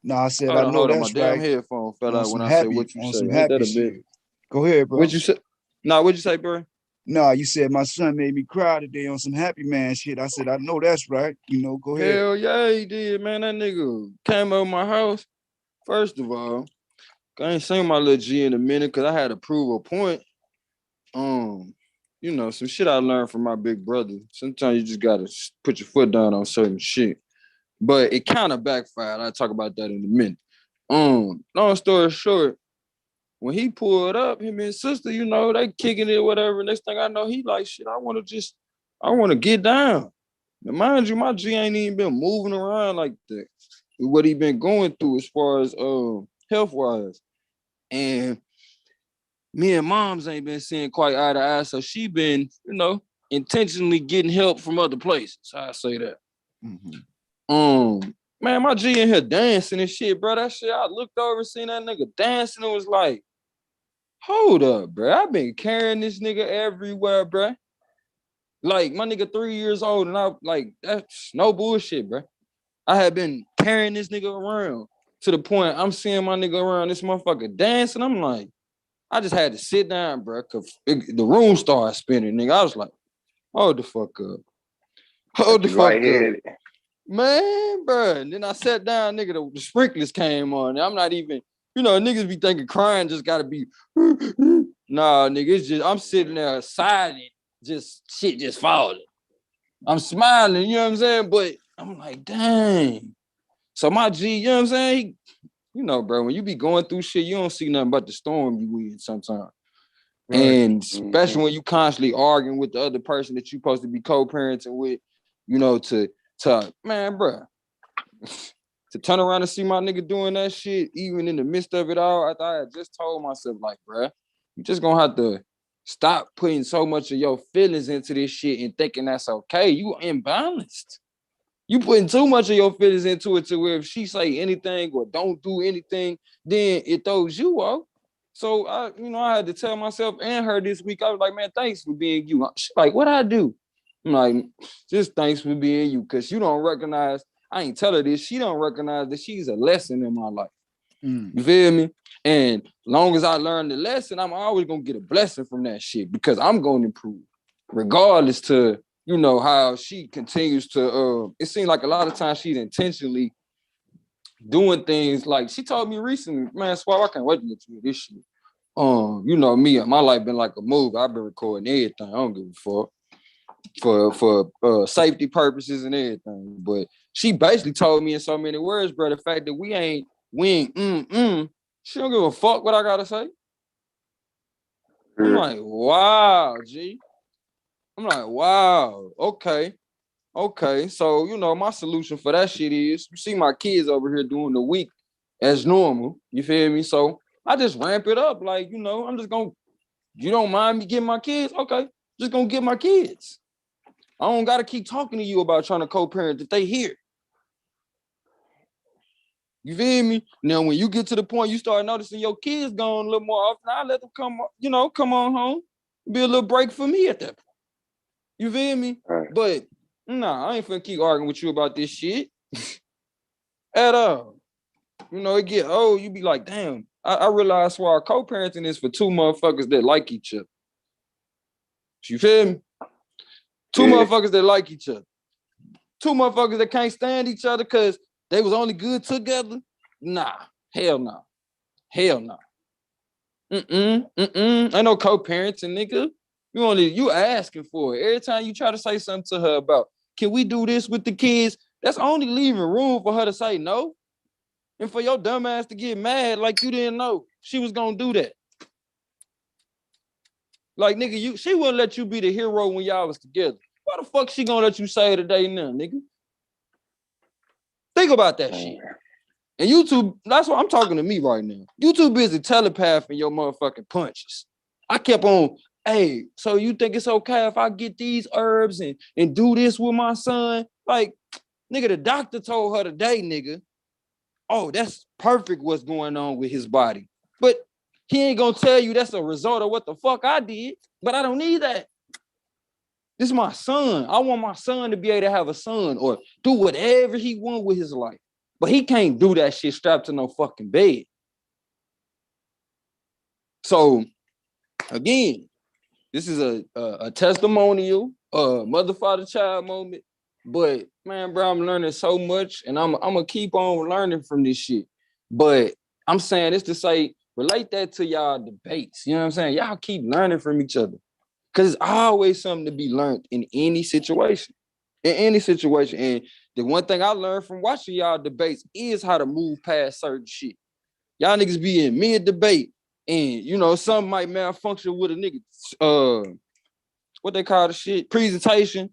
Speaker 11: No, I said
Speaker 7: hold
Speaker 11: I know
Speaker 7: on,
Speaker 11: that's
Speaker 7: my
Speaker 11: right.
Speaker 7: damn headphone fell out when I
Speaker 11: happy,
Speaker 7: said what you
Speaker 11: on
Speaker 7: say.
Speaker 11: some
Speaker 7: Ain't
Speaker 11: happy
Speaker 7: that a
Speaker 11: shit.
Speaker 7: bit?
Speaker 11: Go ahead, bro.
Speaker 7: What you say? Nah, what you say, bro?
Speaker 11: No, you said my son made me cry today on some happy man shit. I said I know that's right. Go ahead.
Speaker 7: Hell yeah, he did, man. That nigga came over my house. First of all, I ain't seen my little G in a minute because I had to prove a point. Some shit I learned from my big brother. Sometimes you just gotta put your foot down on certain shit. But it kind of backfired. I'll talk about that in a minute. Long story short, when he pulled up, him and his sister, they kicking it, whatever. Next thing I know, he like, shit, I want to get down. Now, mind you, my G ain't even been moving around like that. What he been going through as far as health-wise. And me and moms ain't been seeing quite eye to eye, so she been, intentionally getting help from other places. I say that. Man, my G in here dancing and shit, bro. That shit, I looked over, seen that nigga dancing, and was like, hold up, bro. I've been carrying this nigga everywhere, bro. Like, my nigga 3 years old, and I, like, that's no bullshit, bro. I had been carrying this nigga around to the point I'm seeing my nigga around this motherfucker dancing. I'm like, I just had to sit down, bro, because the room started spinning, nigga. I was like, hold the fuck up. Hold the fuck up. Man, bro. And then I sat down, nigga, the sprinklers came on. I'm not even, niggas be thinking crying just gotta be, nah, nigga, it's just, I'm sitting there silent, just shit just falling. I'm smiling, you know what I'm saying? But I'm like, dang. So my G, you know what I'm saying? Bro, when you be going through shit, you don't see nothing but the storm you in sometimes. Right. And especially when you constantly arguing with the other person that you supposed to be co-parenting with, to man, bro, to turn around and see my nigga doing that shit, even in the midst of it all, I thought I had just told myself, like, bro, you just gonna have to stop putting so much of your feelings into this shit and thinking that's okay. You imbalanced. You putting too much of your feelings into it to where if she say anything or don't do anything, then it throws you off. So I had to tell myself and her this week. I was like, man, thanks for being you. She's like, what I do? I'm like, just thanks for being you, because you don't recognize. I ain't tell her this. She don't recognize that she's a lesson in my life. You feel me? And long as I learn the lesson, I'm always gonna get a blessing from that shit, because I'm gonna improve, regardless to how she continues to. It seems like a lot of times she's intentionally doing things. Like she told me recently, man, Swab, I can't wait to get you this shit. Me, my life been like a movie. I've been recording everything. I don't give a fuck for safety purposes and everything. But she basically told me in so many words, bro, the fact that we ain't, she don't give a fuck what I gotta say. I'm like, wow, G. I'm like, wow, okay. So, my solution for that shit is, you see my kids over here doing the week as normal. You feel me? So I just ramp it up. Like, I'm just gonna, you don't mind me getting my kids? Okay, just gonna get my kids. I don't gotta keep talking to you about trying to co-parent that they here. You feel me? Now, when you get to the point you start noticing your kids going a little more often, I let them come on home. Be a little break for me at that point. You feel me?
Speaker 9: Right.
Speaker 7: But nah, I ain't finna keep arguing with you about this shit at all. It get old. You be like, damn. I realize why co-parenting is for two motherfuckers that like each other. You feel me? Two motherfuckers that like each other. Two motherfuckers that can't stand each other because they was only good together. Nah, hell no. Hell no. Ain't no co-parenting, nigga. You asking for it. Every time you try to say something to her about, can we do this with the kids? That's only leaving room for her to say no. And for your dumb ass to get mad like you didn't know she was gonna do that. Like, nigga, she wouldn't let you be the hero when y'all was together. Why the fuck she gonna let you say today now, nigga? Think about that shit. And YouTube, that's why I'm talking to me right now. You too busy telepathing your motherfucking punches. I kept on, hey, so you think it's okay if I get these herbs and do this with my son? Like, nigga, the doctor told her today, nigga, oh, that's perfect what's going on with his body. But he ain't gonna tell you that's a result of what the fuck I did, but I don't need that. This is my son. I want my son to be able to have a son or do whatever he want with his life. But he can't do that shit strapped to no fucking bed. So, again, this is a testimonial, mother, father, child moment. But, man, bro, I'm learning so much, and I'm going to keep on learning from this shit. But I'm saying this to say, relate that to y'all debates. You know what I'm saying? Y'all keep learning from each other. Because it's always something to be learned in any situation. In any situation. And the one thing I learned from watching y'all debates is how to move past certain shit. Y'all niggas be in mid-debate, and, something might malfunction with a nigga, what they call the shit, presentation,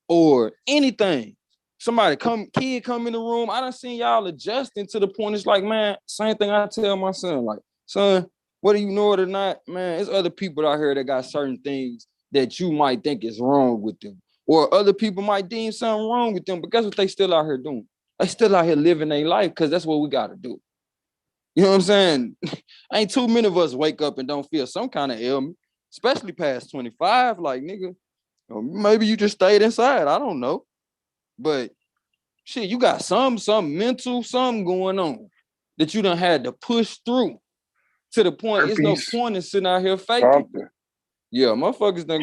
Speaker 7: or anything. Kid come in the room. I done seen y'all adjusting to the point. It's like, man, same thing I tell my son. Like, son, whether you know it or not, man, there's other people out here that got certain things that you might think is wrong with them. Or other people might deem something wrong with them, but guess what they still out here doing? They still out here living their life because that's what we got to do. You know what I'm saying? Ain't too many of us wake up and don't feel some kind of ailment, especially past 25. Like, nigga, maybe you just stayed inside. I don't know. But shit, you got some mental, something going on that you done had to push through to the point. It's no point in sitting out here faking.
Speaker 9: Something.
Speaker 7: Yeah, motherfuckers done.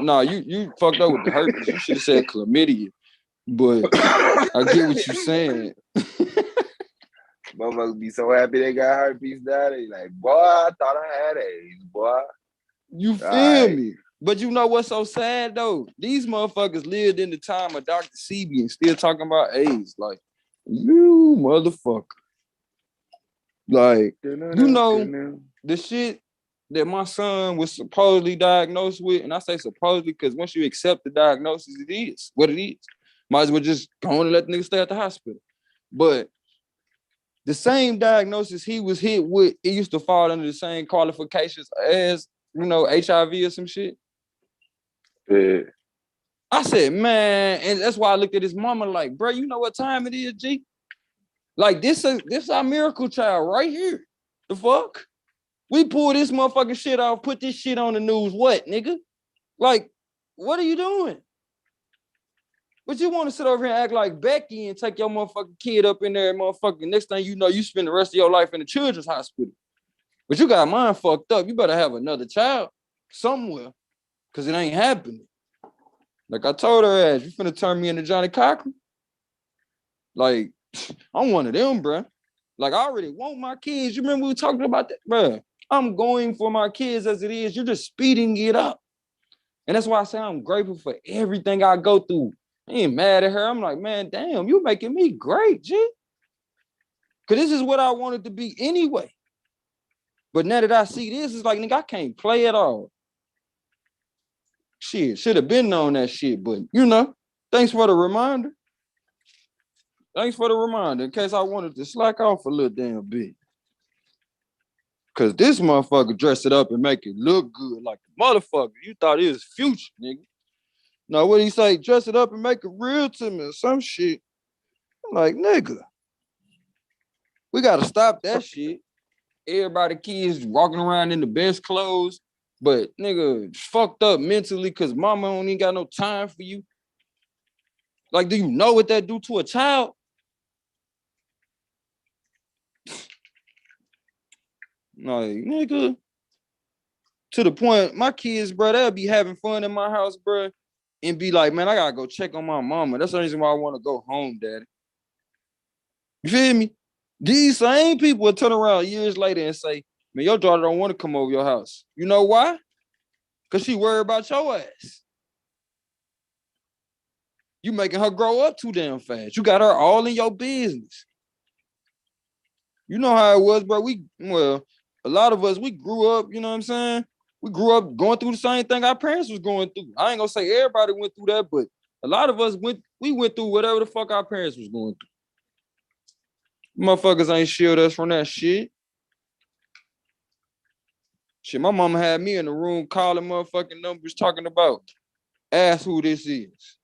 Speaker 7: Nah, you fucked up with the herpes. You should have said chlamydia. But I get what you're saying.
Speaker 8: Motherfuckers be so happy they got herpes now. They like, boy, I thought I had AIDS, boy.
Speaker 7: You feel me? But you know what's so sad though? These motherfuckers lived in the time of Dr. Sebi and still talking about AIDS. Like, you motherfucker. Like, the shit that my son was supposedly diagnosed with, and I say supposedly because once you accept the diagnosis, it is what it is. Might as well just go on and let the nigga stay at the hospital. But the same diagnosis he was hit with, it used to fall under the same qualifications as, HIV or some shit.
Speaker 9: Yeah.
Speaker 7: I said, man, and that's why I looked at his mama like, bro, you know what time it is, G? Like, this our miracle child right here. The fuck? We pull this motherfucking shit off, put this shit on the news. What, nigga? Like, what are you doing? But you want to sit over here and act like Becky and take your motherfucking kid up in there, motherfucking next thing you know, you spend the rest of your life in the children's hospital. But you got mine fucked up. You better have another child somewhere, because it ain't happening. Like I told her ass, you finna turn me into Johnny Cochran? Like, I'm one of them, bro. Like, I already want my kids. You remember we were talking about that, bro? I'm going for my kids as it is. You're just speeding it up. And that's why I say I'm grateful for everything I go through. I ain't mad at her. I'm like, man, damn, you making me great, G. Because this is what I wanted to be anyway. But now that I see this, it's like, nigga, I can't play at all. Shit, should have been on that shit. But, you know, thanks for the reminder. Thanks for the reminder in case I wanted to slack off a little damn bit. Because this motherfucker dress it up and make it look good like a motherfucker. You thought it was future, nigga. No, what he say? Dress it up and make it real to me or some shit. I'm like, nigga, we got to stop that shit. Everybody, kids walking around in the best clothes, but nigga, fucked up mentally because mama don't even got no time for you. Like, do you know what that do to a child? Like, nigga, to the point, my kids, bro, they'll be having fun in my house, bro, and be like, man, I gotta go check on my mama. That's the reason why I want to go home, daddy. You feel me? These same people will turn around years later and say, man, your daughter don't want to come over your house. You know why? Because she worried about your ass. You making her grow up too damn fast. You got her all in your business. You know how it was, bro. A lot of us, we grew up, you know what I'm saying? We grew up going through the same thing our parents was going through. I ain't gonna say everybody went through that, but a lot of us went through whatever the fuck our parents was going through. Motherfuckers ain't shield us from that shit. Shit, my mama had me in the room calling motherfucking numbers talking about, ask who this is.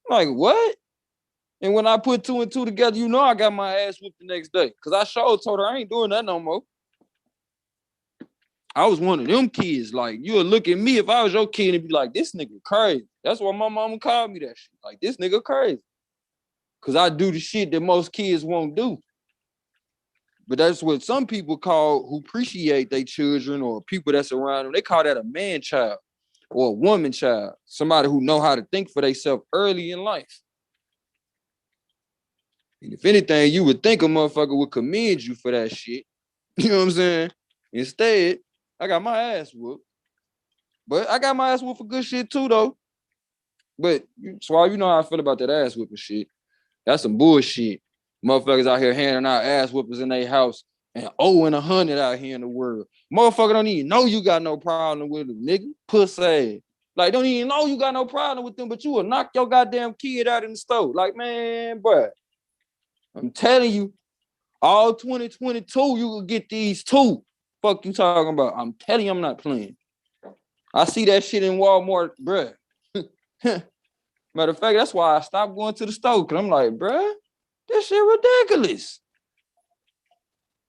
Speaker 7: I'm like, what? And when I put two and two together, you know I got my ass whooped the next day. Because I told her I ain't doing that no more. I was one of them kids. Like, you would look at me if I was your kid and be like, this nigga crazy. That's why my mama called me that shit. Like, this nigga crazy. Because I do the shit that most kids won't do. But that's what some people call, who appreciate their children or people that's around them, they call that a man child or a woman child. Somebody who know how to think for themselves early in life. And if anything, you would think a motherfucker would commend you for that shit. You know what I'm saying? Instead, I got my ass whooped. But I got my ass whooped for good shit too, though. But, Swab, you know how I feel about that ass whooping shit. That's some bullshit. Motherfuckers out here handing out ass whoopers in their house and 0 and 100 out here in the world. Motherfucker don't even know you got no problem with them, nigga. Pussy. Like, don't even know you got no problem with them, but you will knock your goddamn kid out in the store. Like, man, bruh. I'm telling you, all 2022, you will get these two. Fuck you talking about? I'm telling you, I'm not playing. I see that shit in Walmart, bruh. Matter of fact, that's why I stopped going to the store, because I'm like, bruh, this shit ridiculous.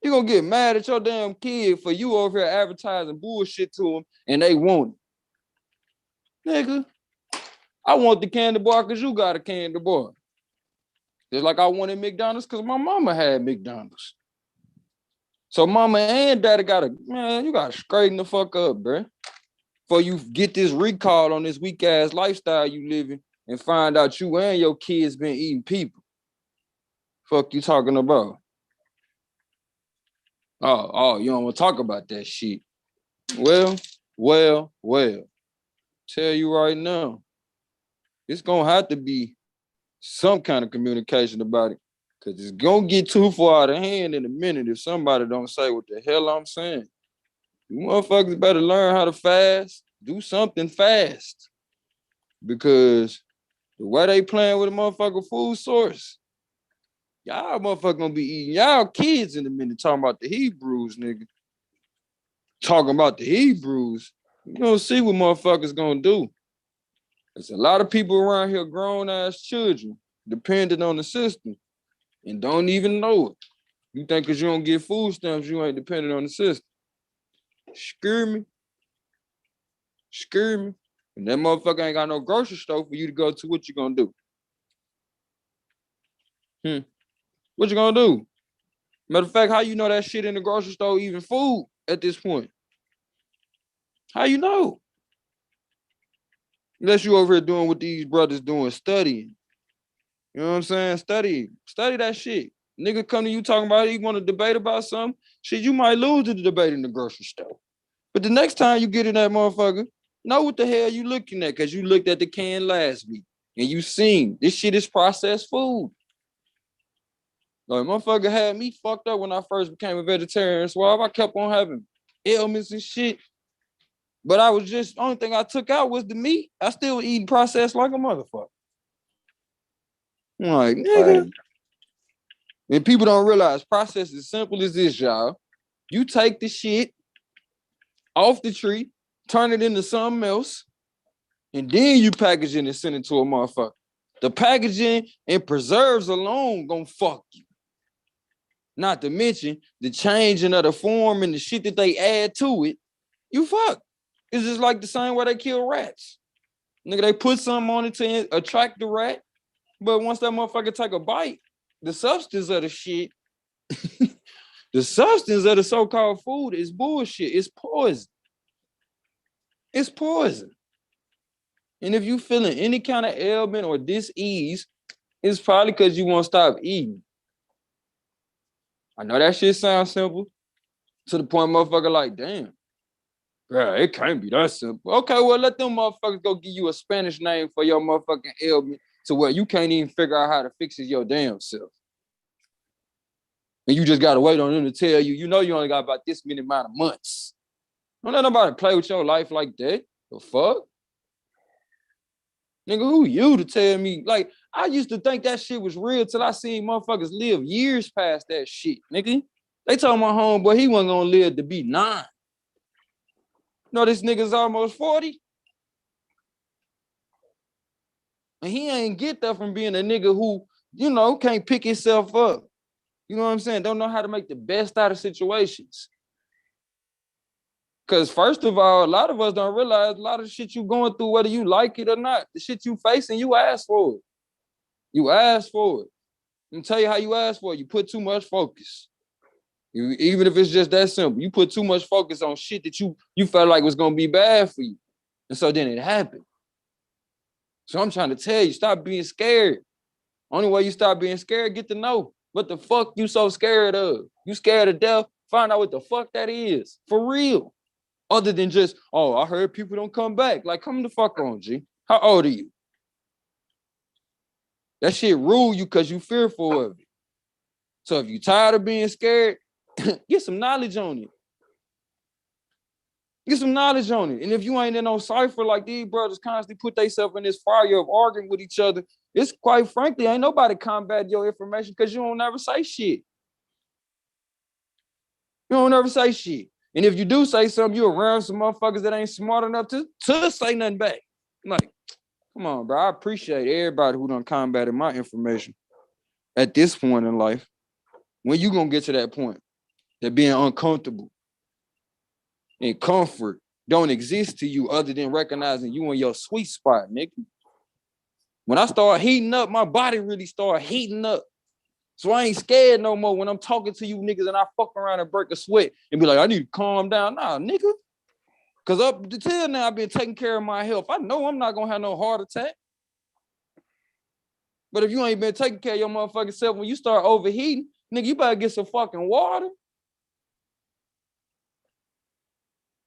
Speaker 7: You gonna get mad at your damn kid for you over here advertising bullshit to them, and they want it. Nigga, I want the candy bar because you got a candy bar. Just like I wanted McDonald's because my mama had McDonald's. So mama and daddy you gotta straighten the fuck up, bruh. Before you get this recall on this weak ass lifestyle you living and find out you and your kids been eating people. Fuck you talking about? Oh, you don't want to talk about that shit. Well. Tell you right now, it's gonna have to be some kind of communication about it. Cause it's gonna get too far out of hand in a minute if somebody don't say what the hell I'm saying. You motherfuckers better learn how to fast. Do something fast. Because the way they playing with a motherfucker food source, y'all motherfucker gonna be eating y'all kids in a minute talking about the Hebrews, nigga. Talking about the Hebrews. You gonna see what motherfuckers gonna do. There's a lot of people around here, grown-ass children, dependent on the system and don't even know it. You think because you don't get food stamps, you ain't dependent on the system. Screw me. Screw me. And that motherfucker ain't got no grocery store for you to go to. What you gonna do? What you gonna do? Matter of fact, how you know that shit in the grocery store even food at this point? How you know? Unless you over here doing what these brothers doing, studying. You know what I'm saying? Study that shit. Nigga come to you talking about it, you want to debate about something, shit, you might lose the debate in the grocery store. But the next time you get in that motherfucker, know what the hell you looking at, because you looked at the can last week and you seen this shit is processed food. Like, motherfucker had me fucked up when I first became a vegetarian. So I kept on having ailments and shit. But I was just, only thing I took out was the meat. I still eating processed like a motherfucker. I'm like, nigga.
Speaker 8: Right.
Speaker 7: And people don't realize process is simple as this, y'all. You take the shit off the tree, turn it into something else, and then you package it and send it to a motherfucker. The packaging and preserves alone gonna fuck you. Not to mention the changing of the form and the shit that they add to it, you fuck. It's just like the same way they kill rats. Nigga, they put something on it to attract the rat, but once that motherfucker take a bite, the substance of the shit, the substance of the so-called food is bullshit. It's poison. It's poison. And if you feeling any kind of ailment or dis-ease, it's probably because you won't stop eating. I know that shit sounds simple to the point motherfucker like, damn, bro, it can't be that simple. Okay, well, let them motherfuckers go give you a Spanish name for your motherfucking ailment to where you can't even figure out how to fix it your damn self. And you just got to wait on them to tell you, you know you only got about this many amount of months. Don't let nobody play with your life like that. The fuck? Nigga, who you to tell me? Like, I used to think that shit was real till I seen motherfuckers live years past that shit, nigga. They told my homeboy he wasn't gonna live to be 9. You know, this nigga's almost 40. And he ain't get that from being a nigga who, you know, can't pick himself up. You know what I'm saying? Don't know how to make the best out of situations. Because first of all, a lot of us don't realize a lot of shit you going through, whether you like it or not, the shit you facing, you ask for it. You ask for it. Let me tell you how you ask for it. You put too much focus. Even if it's just that simple, you put too much focus on shit that you felt like was going to be bad for you. And so then it happened. So I'm trying to tell you, stop being scared. Only way you stop being scared, get to know what the fuck you so scared of. You scared of death? Find out what the fuck that is. For real. Other than just, oh, I heard people don't come back. Like, come the fuck on, G. How old are you? That shit rule you because you fearful of it. So if you tired of being scared, get some knowledge on it. Get some knowledge on it. And if you ain't in no cipher like these brothers constantly put themselves in this fire of arguing with each other, it's quite frankly, ain't nobody combat your information because you don't never say shit. You don't never say shit. And if you do say something, you around some motherfuckers that ain't smart enough to say nothing back. I'm like, come on, bro. I appreciate everybody who done combated my information at this point in life. When you gonna get to that point that being uncomfortable and comfort don't exist to you other than recognizing you in your sweet spot, nigga. When I start heating up, my body really start heating up. So I ain't scared no more when I'm talking to you niggas and I fuck around and break a sweat and be like, I need to calm down. Nah, nigga. Because up until now, I've been taking care of my health. I know I'm not going to have no heart attack. But if you ain't been taking care of your motherfucking self, when you start overheating, nigga, you better get some fucking water.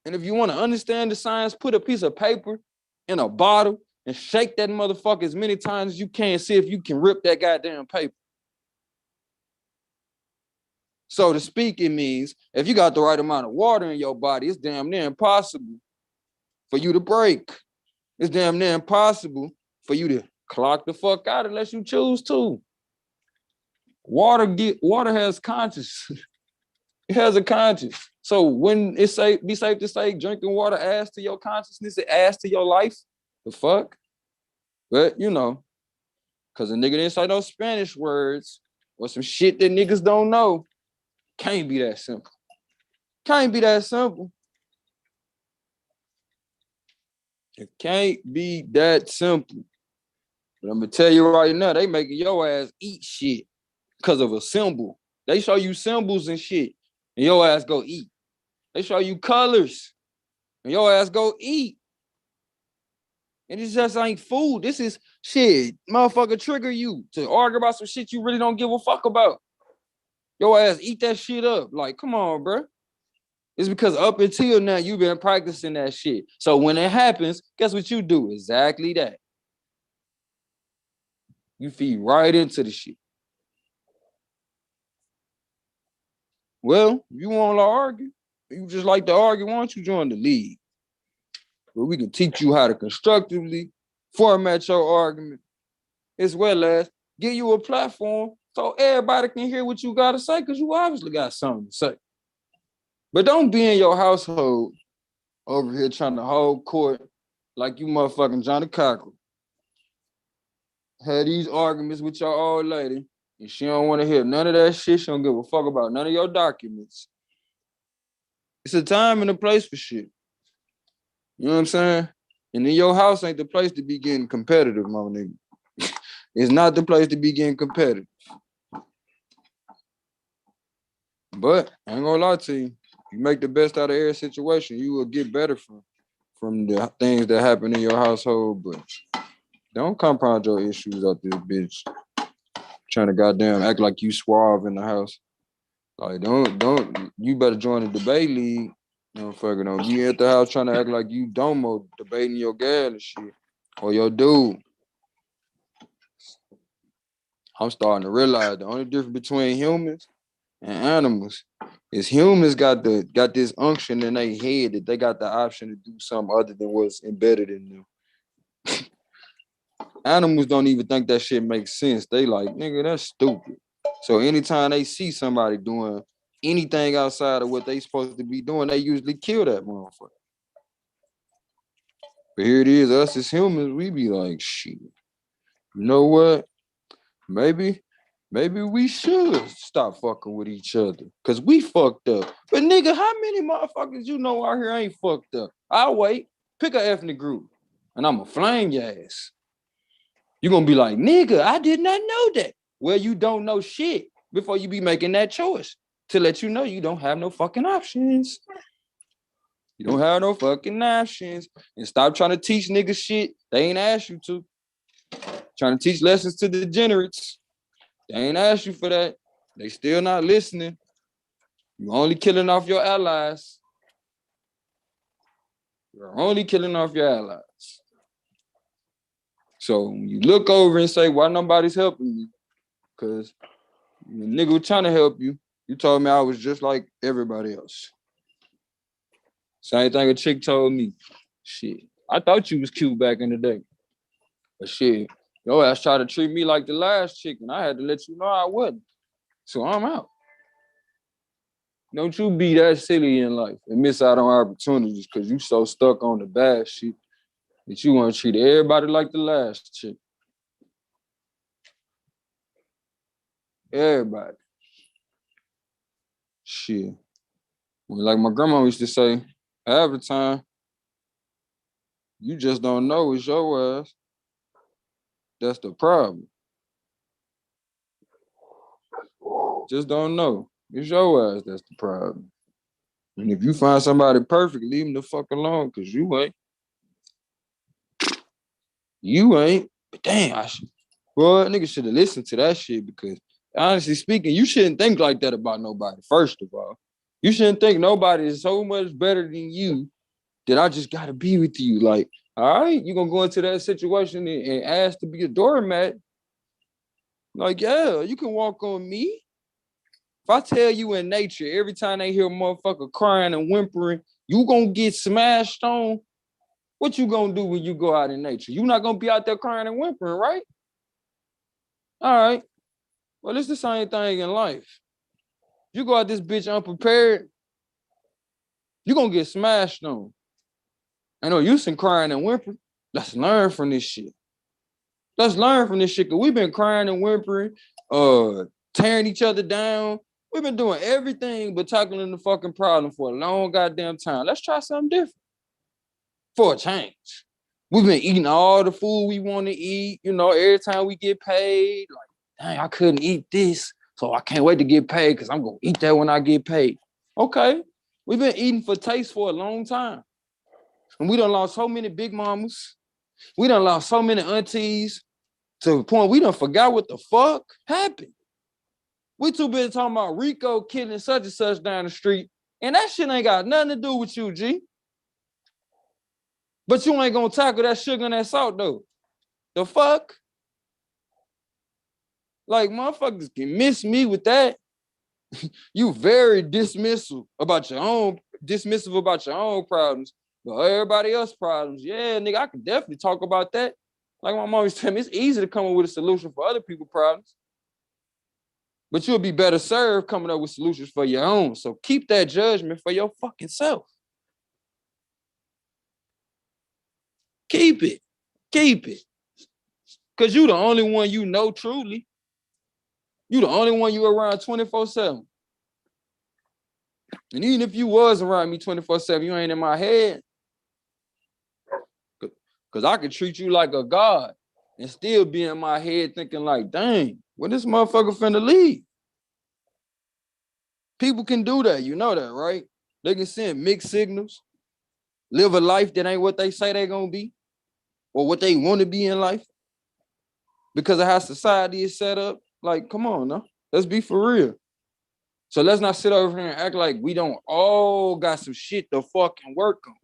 Speaker 7: And if you want to understand the science, put a piece of paper in a bottle and shake that motherfucker as many times as you can, see if you can rip that goddamn paper. So to speak, it means if you got the right amount of water in your body, it's damn near impossible for you to break. It's damn near impossible for you to clock the fuck out unless you choose to. Water has conscience. It has a conscience. So when it's be safe to say drinking water adds to your consciousness, it adds to your life. The fuck? But you know, because a nigga didn't say no Spanish words or some shit that niggas don't know. Can't be that simple. Can't be that simple. It can't be that simple. But I'm gonna tell you right now, they making your ass eat shit because of a symbol. They show you symbols and shit, and your ass go eat. They show you colors, and your ass go eat. And it just ain't food. This is shit. Motherfucker trigger you to argue about some shit you really don't give a fuck about. Your ass eat that shit up. Like, come on, bro. It's because up until now, you've been practicing that shit. So when it happens, guess what you do? Exactly that. You feed right into the shit. Well, you want to argue, you just like to argue, why don't you join the league? Where we can teach you how to constructively format your argument, as well as give you a platform so everybody can hear what you got to say, because you obviously got something to say. But don't be in your household over here trying to hold court like you motherfucking Johnny Cochran. Had these arguments with your old lady, and she don't want to hear none of that shit. She don't give a fuck about none of your documents. It's a time and a place for shit. You know what I'm saying? And in your house ain't the place to be getting competitive, my nigga. It's not the place to be getting competitive. But I ain't gonna lie to you. You make the best out of every situation, you will get better from the things that happen in your household. But don't compound your issues out this bitch. Trying to goddamn act like you suave in the house. Like, don't, you better join the debate league. No fucking no. You at the house trying to act like you domo debating your gal and shit. Or your dude. I'm starting to realize the only difference between humans and animals is humans got this unction in their head that they got the option to do something other than what's embedded in them. Animals don't even think that shit makes sense. They like, nigga, that's stupid. So anytime they see somebody doing anything outside of what they supposed to be doing, they usually kill that motherfucker. But here it is, us as humans, we be like, shit, you know what? Maybe we should stop fucking with each other. Cause we fucked up. But nigga, how many motherfuckers you know out here ain't fucked up? I'll wait. Pick an ethnic group. And I'ma flame your ass. You're gonna be like, nigga, I did not know that. Well, you don't know shit before you be making that choice. To let you know you don't have no fucking options. You don't have no fucking options. And stop trying to teach niggas shit they ain't asked you to. Trying to teach lessons to degenerates. They ain't asked you for that. They still not listening. You're only killing off your allies. You're only killing off your allies. So when you look over and say, why nobody's helping me? Because the nigga was trying to help you. You told me I was just like everybody else. Same thing a chick told me. Shit, I thought you was cute back in the day. But shit, your ass tried to treat me like the last chick, and I had to let you know I wasn't. So I'm out. Don't you be that silly in life and miss out on opportunities because you so stuck on the bad shit that you want to treat everybody like the last chick. Everybody. Shit. Well, like my grandma used to say, half the time, you just don't know it's your ass. That's the problem. Just don't know. It's your ass that's the problem. And if you find somebody perfect, leave them the fuck alone, because you ain't. You ain't. But damn, well, niggas should have listened to that shit, because honestly speaking, you shouldn't think like that about nobody, first of all. You shouldn't think nobody is so much better than you that I just gotta be with you. Like, all right, you're gonna go into that situation and ask to be a doormat. Like, yeah, you can walk on me. If I tell you in nature, every time they hear a motherfucker crying and whimpering, you gonna get smashed on, what you gonna do when you go out in nature? You not gonna be out there crying and whimpering, right? All right. Well, it's the same thing in life. You go out this bitch unprepared, you gonna get smashed on. I know you some crying and whimpering. Let's learn from this shit. Let's learn from this shit, because we've been crying and whimpering, tearing each other down. We've been doing everything but tackling the fucking problem for a long goddamn time. Let's try something different for a change. We've been eating all the food we want to eat, you know, every time we get paid. Like, dang, I couldn't eat this, so I can't wait to get paid because I'm going to eat that when I get paid. Okay. We've been eating for taste for a long time. And we done lost so many big mamas. We done lost so many aunties to the point we done forgot what the fuck happened. We too busy talking about Rico killing such and such down the street, and that shit ain't got nothing to do with you, G. But you ain't gonna tackle that sugar and that salt, though. The fuck? Like, motherfuckers can miss me with that. You very dismissive about your own problems, but everybody else's problems, yeah, nigga, I can definitely talk about that. Like my mom always tell me, it's easy to come up with a solution for other people's problems, but you'll be better served coming up with solutions for your own. So keep that judgment for your fucking self. Keep it. Because you the only one you know truly. You the only one you around 24/7. And even if you was around me 24/7, you ain't in my head. Because I could treat you like a god and still be in my head thinking like, dang, when this motherfucker finna leave? People can do that, you know that, right? They can send mixed signals, live a life that ain't what they say they gonna be or what they want to be in life because of how society is set up. Like, come on, now. Let's be for real. So let's not sit over here and act like we don't all got some shit to fucking work on.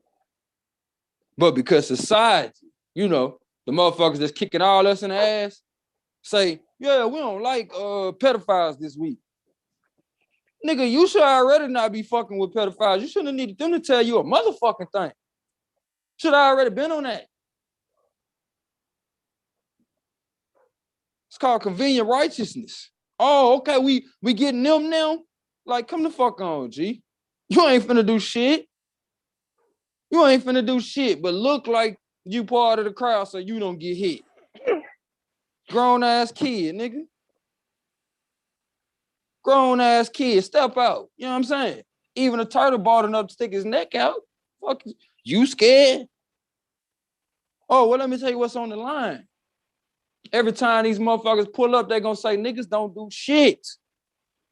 Speaker 7: But because society, you know, the motherfuckers that's kicking all us in the ass, say, yeah, we don't like pedophiles this week. Nigga, you should already not be fucking with pedophiles. You shouldn't have needed them to tell you a motherfucking thing. Should I already been on that? It's called convenient righteousness. Oh, okay, we getting them now? Like, come the fuck on, G. You ain't finna do shit. You ain't finna do shit, but look like you part of the crowd so you don't get hit. Grown-ass kid, nigga. Grown-ass kid, step out. You know what I'm saying? Even a turtle bald enough to stick his neck out. Fuck you scared? Oh, well, let me tell you what's on the line. Every time these motherfuckers pull up, they gonna say niggas don't do shit.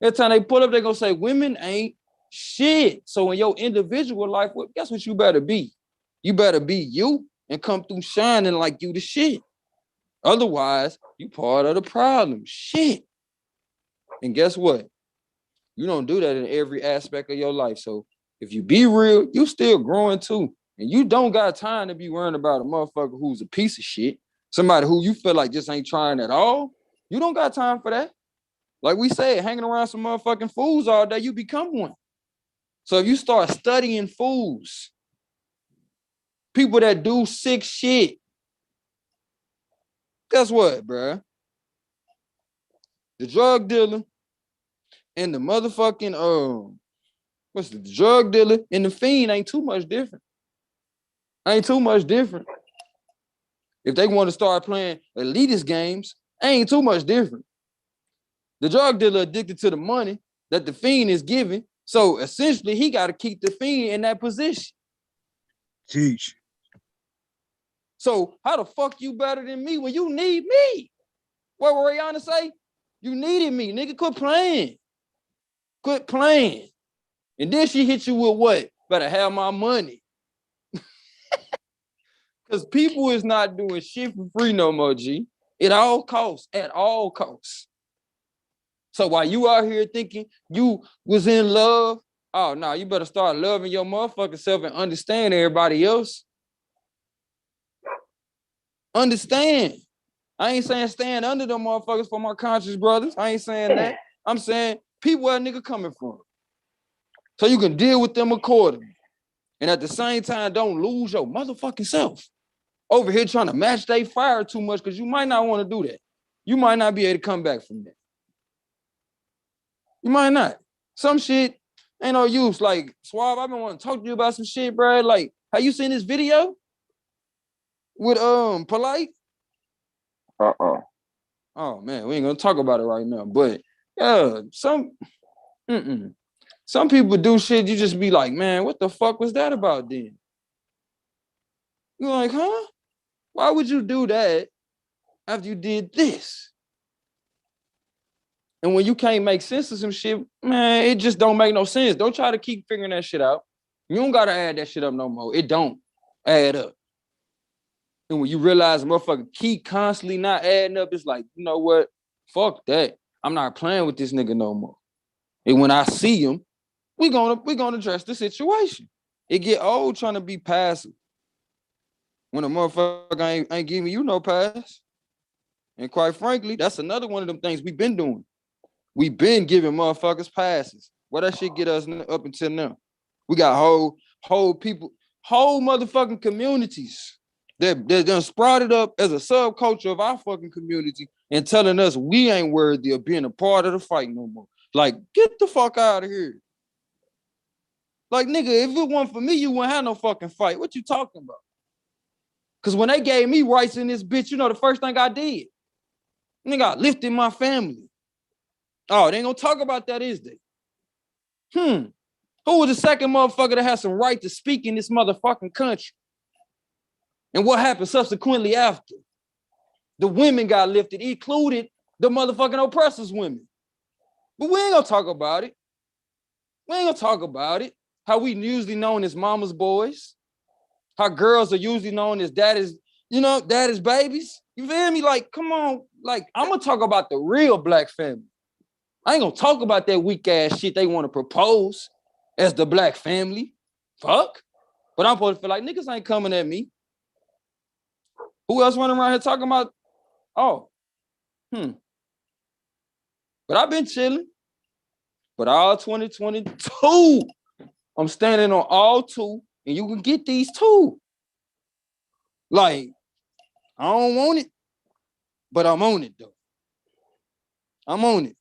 Speaker 7: Every time they pull up, they gonna say women ain't shit. So in your individual life, well, guess what you better be? You better be you and come through shining like you the shit. Otherwise, you part of the problem. Shit. And guess what? You don't do that in every aspect of your life. So if you be real, you still growing too. And you don't got time to be worrying about a motherfucker who's a piece of shit. Somebody who you feel like just ain't trying at all. You don't got time for that. Like we said, hanging around some motherfucking fools all day, you become one. So if you start studying fools, people that do sick shit, guess what, bruh? The drug dealer and the motherfucking, the drug dealer and the fiend ain't too much different. Ain't too much different. If they want to start playing elitist games, ain't too much different. The drug dealer addicted to the money that the fiend is giving. So essentially, he got to keep the fiend in that position.
Speaker 11: Teach.
Speaker 7: So how the fuck you better than me when you need me? What were Rihanna say? You needed me, nigga. Quit playing. Quit playing. And then she hit you with what? Better have my money. Because people is not doing shit for free no more, G. At all costs. So while you out here thinking you was in love, oh, no, you better start loving your motherfucking self and understand everybody else. Understand. I ain't saying stand under them motherfuckers for my conscious brothers. I ain't saying that. I'm saying people where a nigga coming from. So you can deal with them accordingly. And at the same time, don't lose your motherfucking self. Over here trying to match they fire too much because you might not want to do that. You might not be able to come back from that. You might not. Some shit ain't no use. Like, Suave, I've been wanting to talk to you about some shit, bro. Like, have you seen this video with Polite? Oh man, we ain't gonna talk about it right now. But yeah, some people do shit. You just be like, man, what the fuck was that about then? You're like, huh? Why would you do that after you did this? And when you can't make sense of some shit, man, it just don't make no sense. Don't try to keep figuring that shit out. You don't gotta add that shit up no more. It don't add up. And when you realize motherfucker keep constantly not adding up, it's like, you know what? Fuck that. I'm not playing with this nigga no more. And when I see him, we gonna address the situation. It get old trying to be passive. When a motherfucker ain't giving you no pass. And quite frankly, that's another one of them things we've been doing. We've been giving motherfuckers passes. What that shit get us up until now? We got whole people, whole motherfucking communities that done sprouted up as a subculture of our fucking community and telling us we ain't worthy of being a part of the fight no more. Like, get the fuck out of here. Like, nigga, if it wasn't for me, you wouldn't have no fucking fight. What you talking about? Because when they gave me rights in this bitch, you know the first thing I did? Nigga, I lifted my family. Oh, they ain't gonna talk about that, is they? Who was the second motherfucker that had some right to speak in this motherfucking country? And what happened subsequently after? The women got lifted, included the motherfucking oppressors women. But we ain't gonna talk about it. We ain't gonna talk about it. How we usually known as mama's boys. How girls are usually known as daddy's, daddy's babies. You feel me? Like, come on. Like, I'm gonna talk about the real black family. I ain't gonna talk about that weak ass shit they want to propose as the black family. Fuck. But I'm supposed to feel like niggas ain't coming at me. Who else running around here talking about? Oh, But I've been chilling. But all 2022, I'm standing on all two, and you can get these two. Like, I don't want it, but I'm on it though. I'm on it.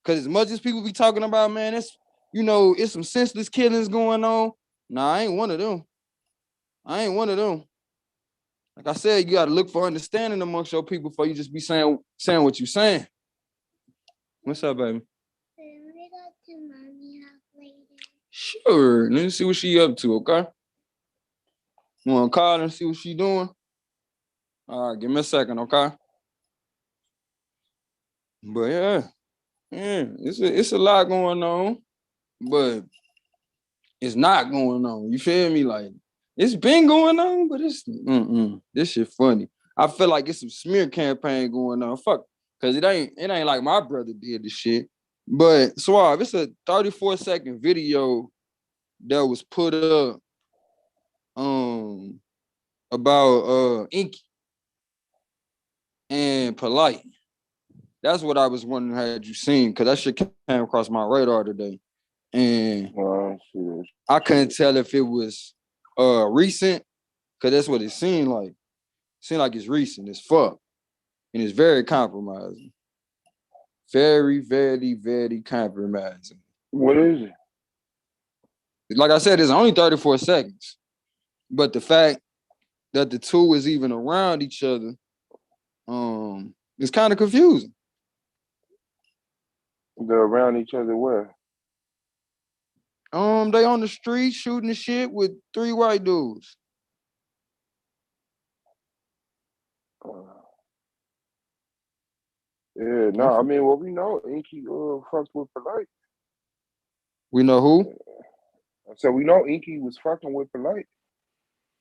Speaker 7: Cause as much as people be talking about, man, it's some senseless killings going on. Nah, I ain't one of them. Like I said, you gotta look for understanding amongst your people before you just be saying what you saying. What's up, baby?
Speaker 12: Can we go to mommy house later?
Speaker 7: Sure. Let me see what she up to, okay? You wanna call her and see what she doing? All right, give me a second, okay? But yeah, it's a lot going on, but it's not going on. You feel me? Like, it's been going on, but this shit funny. I feel like it's some smear campaign going on. Fuck, cause it ain't like my brother did this shit. But Suave, it's a 34-second video that was put up about Inky and Polite. That's what I was wondering, had you seen, because that shit came across my radar today. And I couldn't tell if it was recent, because that's what it seemed like. It seemed like it's recent as fuck. And it's very compromising. Very, very, very compromising.
Speaker 9: What is it?
Speaker 7: Like I said, it's only 34 seconds. But the fact that the two is even around each other, it's kind of confusing.
Speaker 9: They're around each other where?
Speaker 7: They on the street shooting the shit with 3 white dudes.
Speaker 9: Yeah, no, I mean, well, we know Inky fucked with Polite.
Speaker 7: We know who?
Speaker 9: I said we know Inky was fucking with Polite.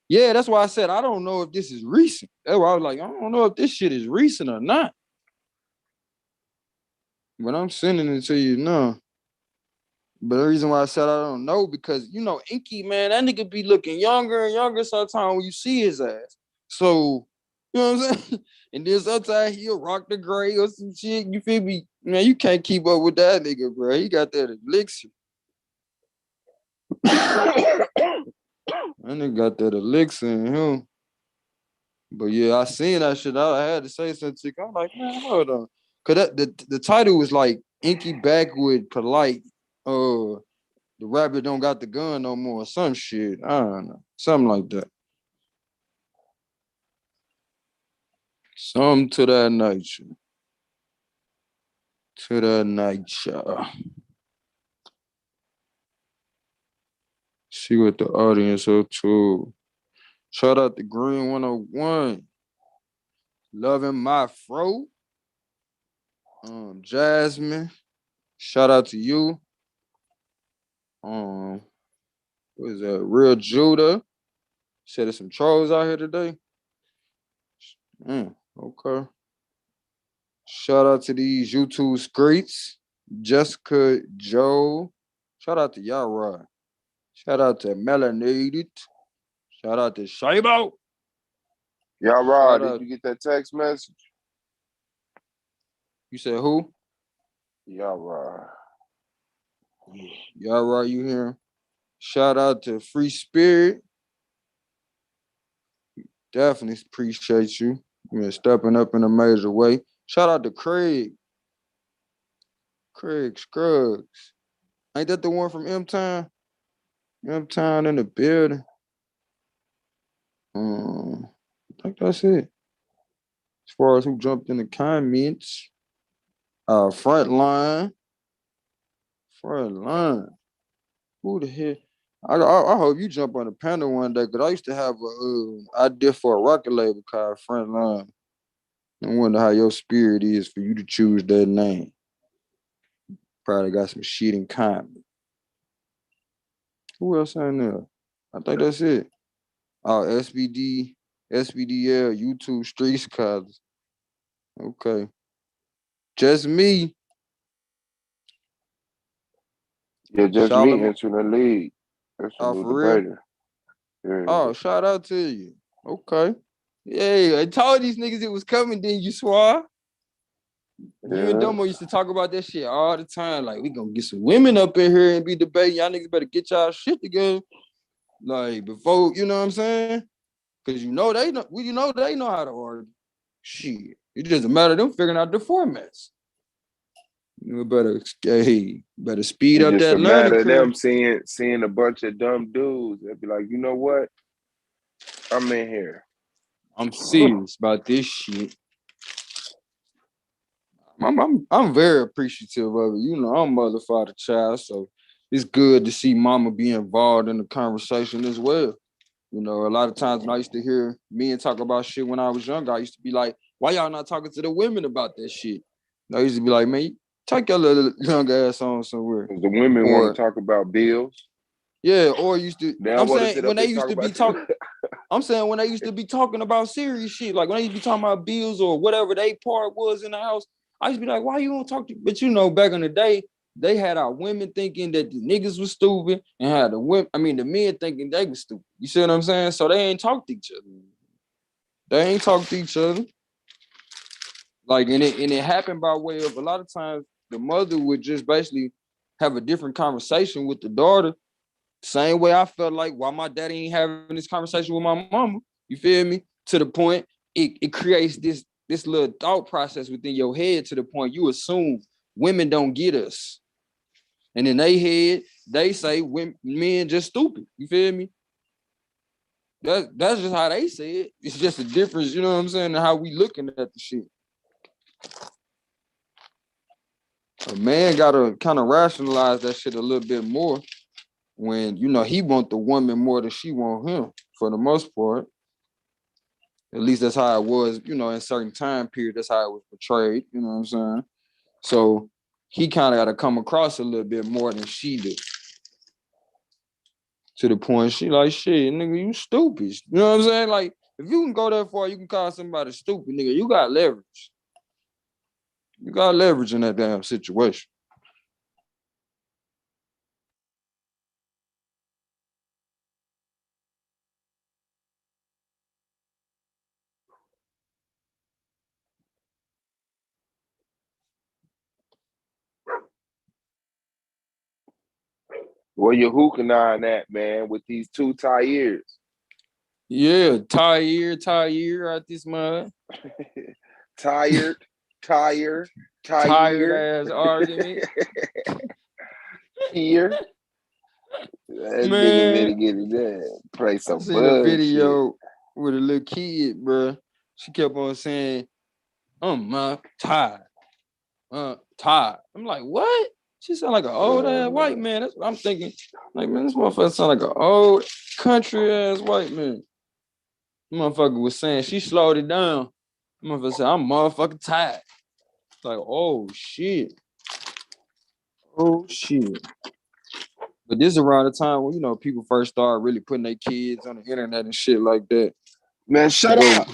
Speaker 7: Yeah, that's why I said I don't know if this is recent. That's why I was like, I don't know if this shit is recent or not. But I'm sending it to you now. But the reason why I said I don't know, because, Inky, man, that nigga be looking younger and younger sometimes when you see his ass. So, you know what I'm saying? And then sometimes he'll rock the gray or some shit. You feel me? Man, you can't keep up with that nigga, bro. He got that elixir. That nigga got that elixir in him. But yeah, I seen that shit. I had to say something. I'm like, man, hold on. Cause the title was like Inky back with Polite. The rapper don't got the gun no more, some shit. I don't know. Something like that. Something to that nature. See what the audience up to. Shout out to Green 101. Loving my fro. Jasmine, shout out to you. What is that? Real Judah. Said there's some trolls out here today. Okay. Shout out to these YouTube screets. Jessica, Joe. Shout out to Yara. Shout out to Melanated. Shout out to Shabo.
Speaker 9: Y'all right, did you get that text message?
Speaker 7: You said who?
Speaker 9: Y'all right.
Speaker 7: Y'all right, you hear? Shout out to Free Spirit. Definitely appreciate you. You're stepping up in a major way. Shout out to Craig. Craig Scruggs. Ain't that the one from M-Town? M-Town in the building. I think that's it. As far as who jumped in the comments. Frontline. Who the hell? I hope you jump on the panel one day, because I used to have a idea for a record label called Frontline. I wonder how your spirit is for you to choose that name. Probably got some shit in common. Who else in there? I think that's it. Oh, SVDL, YouTube Street Scholars. Okay. Just me.
Speaker 9: Yeah, just
Speaker 7: Charlamagne.
Speaker 9: me entering the league. That's a new
Speaker 7: For real?
Speaker 9: debater. Yeah.
Speaker 7: Oh, shout out to you. Okay. Yeah, I told these niggas it was coming, didn't you, Swar? You and Domo used to talk about that shit all the time. Like, we gonna get some women up in here and be debating. Y'all niggas better get y'all shit together. Like, before, you know what I'm saying? Because they know how to argue. Shit. It doesn't matter them figuring out the formats. You better speed up that learning curve.
Speaker 9: Them seeing a bunch of dumb dudes. They'd be like, you know what? I'm in here.
Speaker 7: I'm serious about this shit. I'm very appreciative of it. You know, I'm mother, father, child, so it's good to see mama be involved in the conversation as well. You know, a lot of times when I used to hear men talk about shit when I was younger, I used to be like, why y'all not talking to the women about that shit? And I used to be like, man, take your little young ass on somewhere.
Speaker 9: The women want to talk about bills.
Speaker 7: Yeah, or used to.
Speaker 9: I'm saying
Speaker 7: when they used to be talking. I'm saying when they used to be talking about serious shit, like when they used to be talking about bills or whatever they part was in the house, I used to be like, why you don't talk to? But you know, back in the day, they had our women thinking that the niggas was stupid and had the men thinking they was stupid. You see what I'm saying? So they ain't talk to each other. Like, and it happened by way of a lot of times the mother would just basically have a different conversation with the daughter. Same way I felt like why my daddy ain't having this conversation with my mama. You feel me? To the point it creates this little thought process within your head to the point you assume women don't get us. And in their head, they say men just stupid. You feel me? That's just how they say it. It's just a difference, you know what I'm saying, and how we looking at the shit. A man gotta kind of rationalize that shit a little bit more when, you know, he want the woman more than she want him, for the most part. At least that's how it was, you know, in certain time period, that's how it was portrayed, you know what I'm saying? So he kind of got to come across a little bit more than she did. To the point she like, shit, nigga, you stupid. You know what I'm saying? Like, if you can go that far, you can call somebody stupid, nigga, you got leverage. You got leverage in that damn situation.
Speaker 9: Where you hooking on that, man, with these two TIERS?
Speaker 7: Yeah, Tired out this month.
Speaker 9: Tired
Speaker 7: ass argument.
Speaker 9: Here. That nigga better get it there. Play some
Speaker 7: bullshit. I seen a video
Speaker 9: shit
Speaker 7: with a little kid, bro. She kept on saying, I'm tired. Tired. I'm like, what? She sound like an old ass white man. That's what I'm thinking. Like, man, this motherfucker sound like an old country ass white man. The motherfucker was saying she slowed it down. Motherfucker said, I'm motherfucking tired. It's like, oh shit. Oh shit. But this is around the time when, you know, people first start really putting their kids on the internet and shit like that.
Speaker 9: Man, shut up.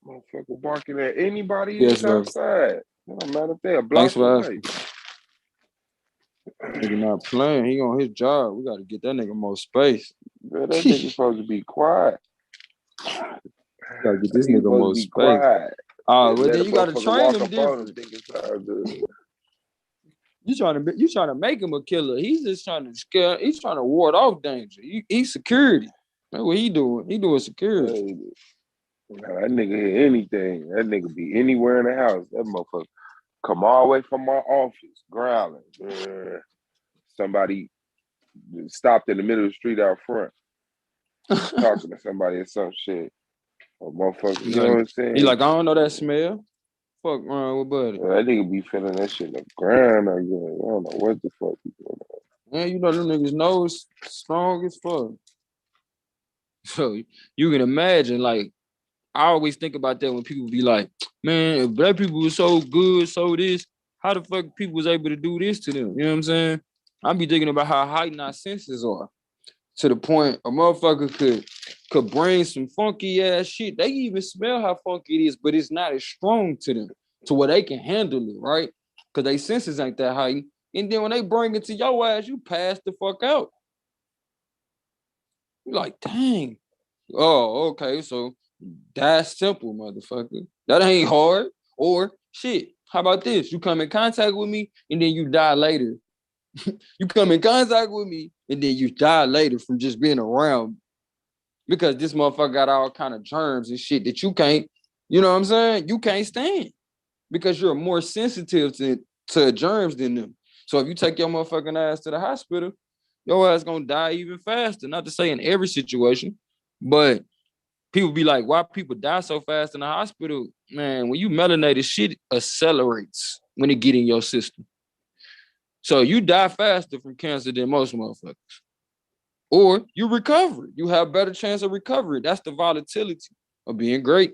Speaker 9: Motherfucker barking at anybody
Speaker 7: Yes,
Speaker 9: that's
Speaker 7: bro.
Speaker 9: outside. No matter if they're a
Speaker 7: Thanks
Speaker 9: block
Speaker 7: for
Speaker 9: away.
Speaker 7: asking. Nigga not playing. He on his job. We got to get that nigga more space.
Speaker 9: Man, that nigga supposed to be quiet.
Speaker 7: Gotta get this
Speaker 9: He
Speaker 7: nigga
Speaker 9: supposed
Speaker 7: more
Speaker 9: to be
Speaker 7: space.
Speaker 9: quiet.
Speaker 7: Well,
Speaker 9: Let
Speaker 7: then
Speaker 9: a
Speaker 7: you gotta
Speaker 9: motherfucker
Speaker 7: train
Speaker 9: walk
Speaker 7: him
Speaker 9: up on him,
Speaker 7: different.
Speaker 9: think it sound good.
Speaker 7: You trying to make him a killer. He's just trying to scare. He's trying to ward off danger. He's security. That's what he doing. He doing security.
Speaker 9: Hey, nah, that nigga hear anything. That nigga be anywhere in the house. That motherfucker come all the way from my office, growling. Somebody stopped in the middle of the street out front, talking to somebody or some shit. Or motherfucker, you know what I'm saying?
Speaker 7: He like, I don't know that smell. Fuck around with buddy.
Speaker 9: That nigga be feeling that shit in the ground. I don't know what the fuck he doing.
Speaker 7: Man, you know them niggas nose strong as fuck. So you can imagine, like, I always think about that when people be like, man, if black people were so good, so this, how the fuck people was able to do this to them? You know what I'm saying? I be thinking about how heightened our senses are to the point a motherfucker could bring some funky ass shit. They even smell how funky it is, but it's not as strong to them to where they can handle it, right? Because they senses ain't that heightened. And then when they bring it to your ass, you pass the fuck out. You're like, dang. Oh, okay, so that's simple, motherfucker. That ain't hard. Or shit, how about this? You come in contact with me and then you die later. You come in contact with me and then you die later from just being around because this motherfucker got all kind of germs and shit that you can't, you know what I'm saying? You can't stand because you're more sensitive to germs than them. So if you take your motherfucking ass to the hospital, your ass gonna die even faster. Not to say in every situation, but people be like, why people die so fast in the hospital? Man, when you melanated, shit accelerates when it get in your system. So you die faster from cancer than most motherfuckers. Or you recover. You have better chance of recovery. That's the volatility of being great.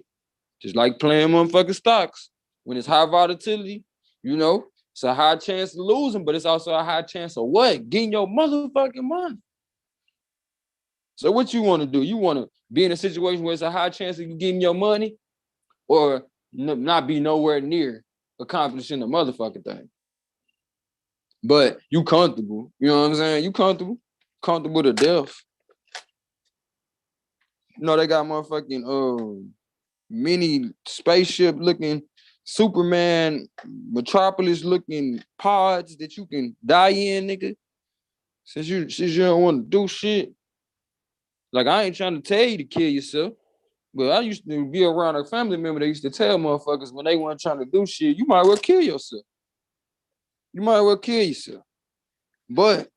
Speaker 7: Just like playing motherfucking stocks. When it's high volatility, you know, it's a high chance of losing, but it's also a high chance of what? Getting your motherfucking money. So what you want to do? You want to be in a situation where it's a high chance of you getting your money or not be nowhere near accomplishing the motherfucking thing. But you comfortable. You know what I'm saying? You comfortable. Comfortable to death. You know, they got motherfucking mini spaceship looking Superman Metropolis looking pods that you can die in, nigga. Since you don't want to do shit. Like, I ain't trying to tell you to kill yourself. But I used to be around a family member that used to tell motherfuckers when they weren't trying to do shit, you might well kill yourself. You might well kill yourself. But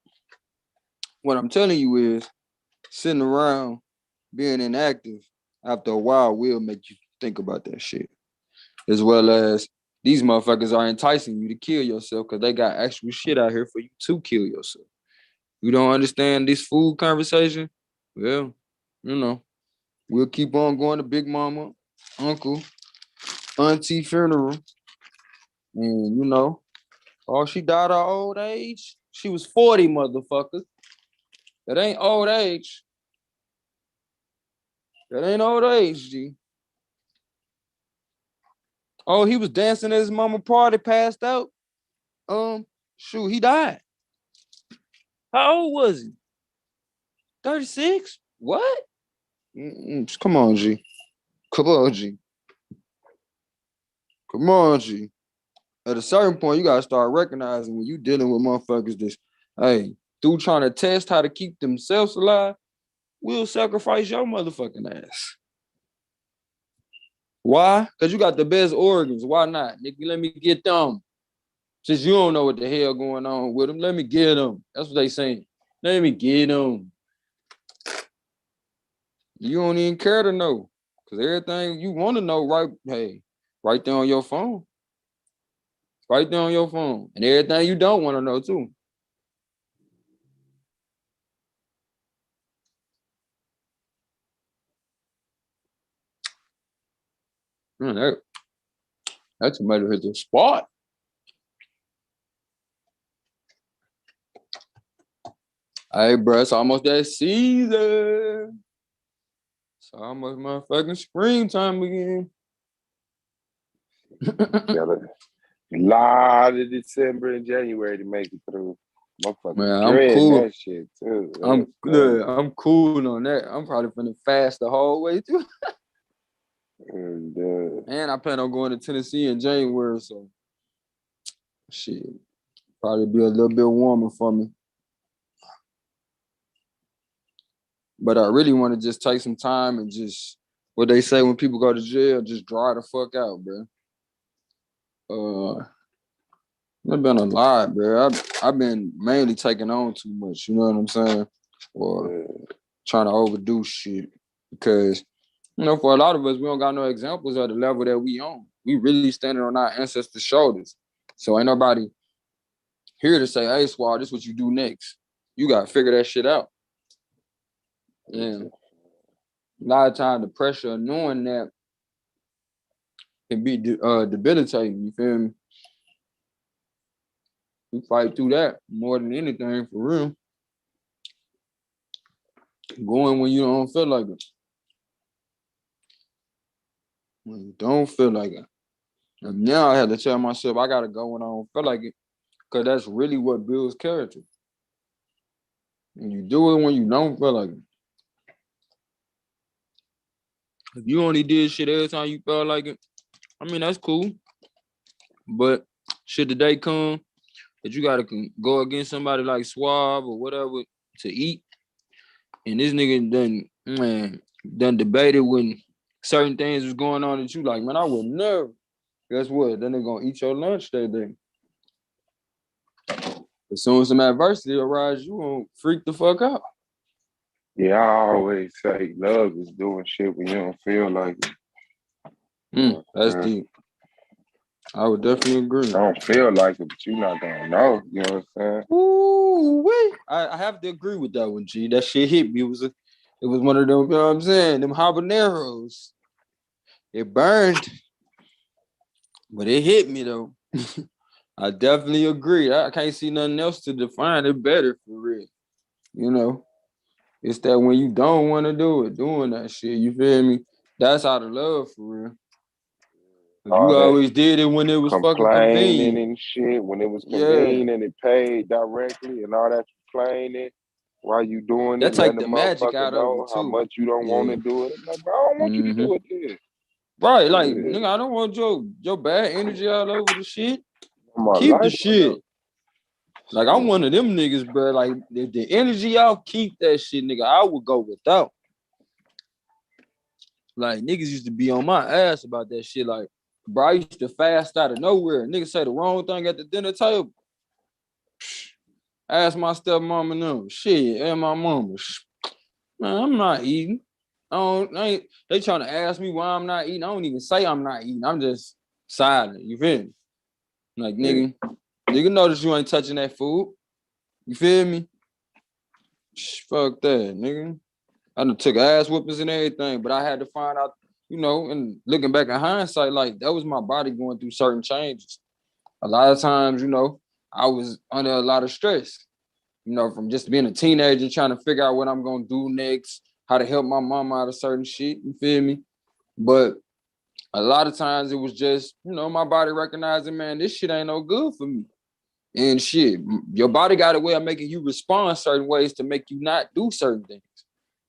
Speaker 7: what I'm telling you is sitting around being inactive after a while will make you think about that shit. As well as these motherfuckers are enticing you to kill yourself because they got actual shit out here for you to kill yourself. You don't understand this food conversation? Well, you know, we'll keep on going to Big Mama, Uncle, Auntie funeral. And, you know, oh, she died of old age? She was 40, motherfucker. That ain't old age. That ain't old age, G. Oh, he was dancing at his mama party, passed out. Shoot, he died. How old was he? 36? What? Come on, G. Come on, G. Come on, G. At a certain point, you gotta start recognizing when you dealing with motherfuckers this, hey, through trying to test how to keep themselves alive, we'll sacrifice your motherfucking ass. Why? Because you got the best organs. Why not? Nigga, let me get them. Since you don't know what the hell going on with them, let me get them. That's what they saying. Let me get them. You don't even care to know. Because everything you want to know, right there on your phone. Right there on your phone. And everything you don't want to know, too. That tomato hit the spot. Hey, bro, it's almost that season. It's almost motherfucking springtime again.
Speaker 9: Got a lot of December and January to make it through. Motherfuckers
Speaker 7: Man, I'm
Speaker 9: dreading
Speaker 7: cool.
Speaker 9: that shit too.
Speaker 7: I'm good. I'm cool on that. I'm probably finna fast the whole way through. And I plan on going to Tennessee in January, so shit, probably be a little bit warmer for me. But I really want to just take some time and just, what they say when people go to jail, just dry the fuck out, bro. It's been a lot, bro. I've been mainly taking on too much, you know what I'm saying? Or trying to overdo shit. Because, you know, for a lot of us, we don't got no examples of the level that we on. We really standing on our ancestors' shoulders. So ain't nobody here to say, hey, Swall, this is what you do next. You got to figure that shit out. And a lot of times the pressure of knowing that can be debilitating, you feel me? You fight through that more than anything, for real. Going when you don't feel like it. When you don't feel like it. And now I have to tell myself I gotta go when I don't feel like it, because that's really what builds character. And you do it when you don't feel like it. If you only did shit every time you felt like it, I mean, that's cool. But should the day come that you gotta go against somebody like Suave or whatever to eat, and this nigga done debated when certain things was going on that you like, man, I would never. Guess what? Then they're gonna eat your lunch that day. As soon as some adversity arises, you won't freak the fuck out.
Speaker 9: Yeah, I always say love is doing shit when you don't feel like it.
Speaker 7: That's deep. I would definitely agree.
Speaker 9: I don't feel like it, but you're not gonna know. You know what I'm saying?
Speaker 7: Ooh, wait. I have to agree with that one, G. That shit hit me. It was one of them, you know what I'm saying? Them habaneros. It burned, but it hit me though. I definitely agree. I can't see nothing else to define it better, for real. You know, it's that when you don't want to do it, doing that shit, you feel me? That's out of love, for real. You always did it when it was fucking convenient
Speaker 9: and shit, when it was convenient and it paid directly and all that complaining while you doing
Speaker 7: that
Speaker 9: it,
Speaker 7: take
Speaker 9: letting
Speaker 7: the
Speaker 9: the
Speaker 7: magic out
Speaker 9: motherfucker
Speaker 7: of
Speaker 9: know
Speaker 7: it
Speaker 9: how
Speaker 7: too.
Speaker 9: much you don't want to do it. I'm like, bro, I don't want you to do it then.
Speaker 7: Right, like, nigga, I don't want your bad energy all over the shit.
Speaker 9: My
Speaker 7: Keep the
Speaker 9: life,
Speaker 7: shit. Like, I'm one of them niggas, bro. Like, if the energy y'all keep that shit, nigga, I would go without. Like, niggas used to be on my ass about that shit. Like, bro, I used to fast out of nowhere. Niggas say the wrong thing at the dinner table. Ask my stepmom and them. Shit, and my mama. Man, I'm not eating. They trying to ask me why I'm not eating. I don't even say I'm not eating. I'm just silent. You feel me? Like, nigga notice you ain't touching that food. You feel me? Fuck that, nigga. I done took ass whoopings and everything, but I had to find out, you know, and looking back in hindsight, like, that was my body going through certain changes. A lot of times, you know, I was under a lot of stress, you know, from just being a teenager, trying to figure out what I'm going to do next, how to help my mom out of certain shit, you feel me? But a lot of times it was just, you know, my body recognizing, man, this shit ain't no good for me. And shit, your body got a way of making you respond certain ways to make you not do certain things.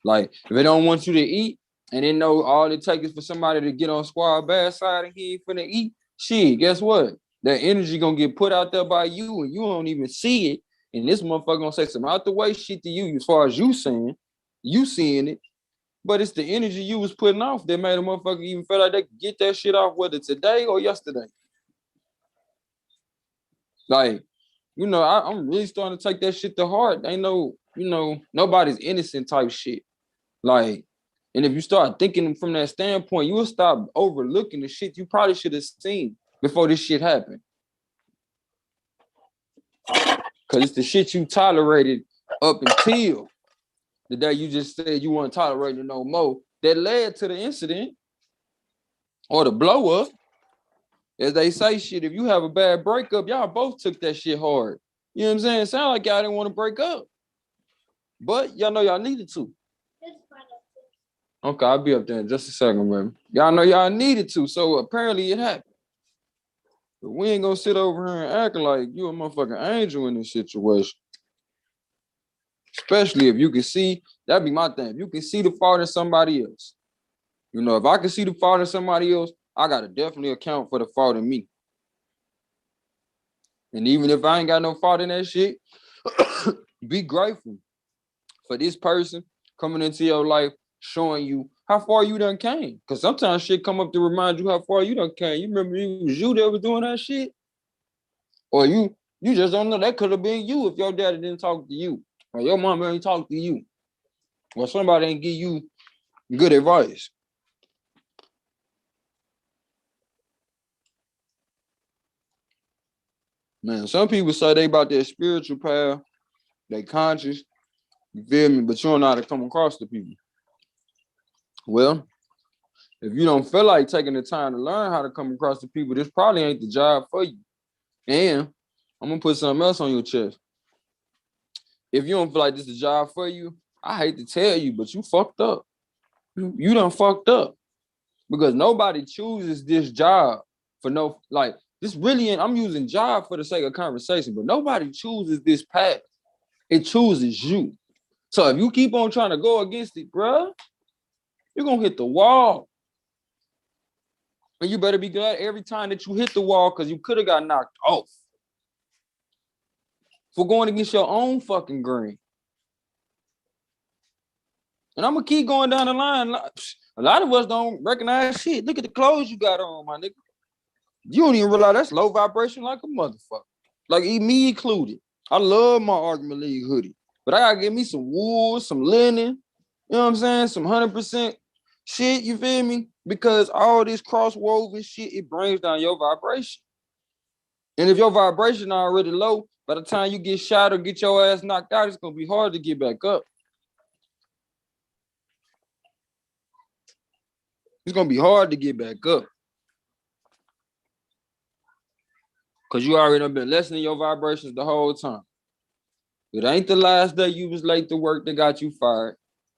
Speaker 7: Like, if they don't want you to eat, and they know all it takes is for somebody to get on squad bad side and he ain't finna eat, shit, guess what? That energy gonna get put out there by you and you don't even see it. And this motherfucker gonna say some out the way shit to you as far as you seeing it. But it's the energy you was putting off that made a motherfucker even feel like they could get that shit off, whether today or yesterday. Like, you know, I'm really starting to take that shit to heart. Ain't no, you know, nobody's innocent type shit. Like, and if you start thinking from that standpoint, you will stop overlooking the shit you probably should have seen before this shit happened. Because it's the shit you tolerated up until the day you just said you weren't tolerating no more that led to the incident. or the blow up. As they say, shit, if you have a bad breakup, y'all both took that shit hard. You know what I'm saying? Sound like y'all didn't want to break up. But y'all know y'all needed to. Okay, I'll be up there in just a second, man. Y'all know y'all needed to, so apparently it happened. But we ain't gonna sit over here and act like you a motherfucking angel in this situation. Especially if you can see, that'd be my thing. If you can see the fault in somebody else. You know, if I can see the fault in somebody else, I gotta definitely account for the fault in me. And even if I ain't got no fault in that shit, be grateful for this person coming into your life, showing you how far you done came. Because sometimes shit come up to remind you how far you done came. You remember it was you that was doing that shit? Or you just don't know. That could have been you if your daddy didn't talk to you. Or your mom didn't talk to you. Or somebody didn't give you good advice. Man, some people say they about their spiritual path, they conscious, you feel me? But you don't know how to come across the people. Well, if you don't feel like taking the time to learn how to come across the people, this probably ain't the job for you. And I'm gonna put something else on your chest. If you don't feel like this is a job for you, I hate to tell you, but you fucked up. You done fucked up. Because nobody chooses this job for no, like, this really, I'm using job for the sake of conversation, but nobody chooses this path. It chooses you. So if you keep on trying to go against it, bruh, you're gonna hit the wall. And you better be glad every time that you hit the wall, because you could have got knocked off for going against your own fucking grain. And I'm gonna keep going down the line. A lot of us don't recognize shit. Look at the clothes you got on, my nigga. You don't even realize that's low vibration like a motherfucker. Like me included. I love my Argument League hoodie, but I gotta get me some wool, some linen, you know what I'm saying? Some 100% shit, you feel me? Because all this cross-woven shit, it brings down your vibration. And if your vibration already low, by the time you get shot or get your ass knocked out, it's gonna be hard to get back up. It's gonna be hard to get back up. Because you already been lessening your vibrations the whole time. It ain't the last day you was late to work that got you fired.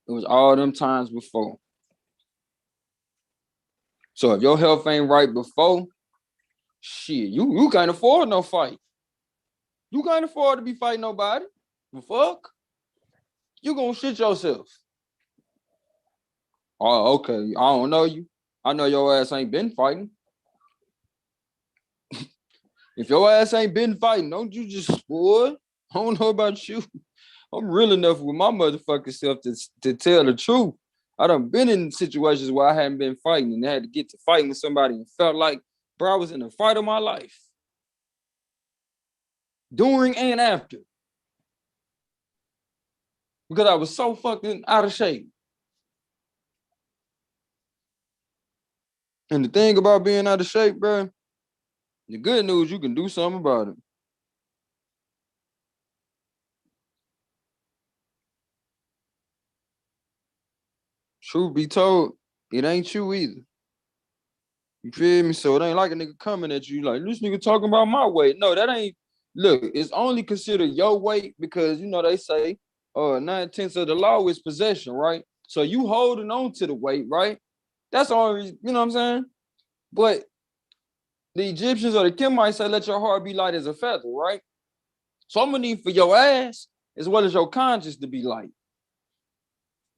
Speaker 7: It was all them times before. So if your health ain't right before, shit, you can't afford no fight. You can't afford to be fighting nobody. The fuck? You gonna shit yourself. Oh, okay. I don't know you. I know your ass ain't been fighting. If your ass ain't been fighting, don't you just, boy, I don't know about you. I'm real enough with my motherfucking self to tell the truth. I done been in situations where I hadn't been fighting and I had to get to fighting with somebody and felt like, bro, I was in the fight of my life. During and after. Because I was so fucking out of shape. And the thing about being out of shape, bro, the good news, you can do something about it. Truth be told, it ain't you either. You feel me? So it ain't like a nigga coming at you like, this nigga talking about my weight. No, that ain't, look, it's only considered your weight because, you know, they say 9/10 of the law is possession, right? So you holding on to the weight, right? That's all, you know what I'm saying? But the Egyptians or the Kemites say, let your heart be light as a feather, right? So I'm gonna need for your ass as well as your conscience to be light.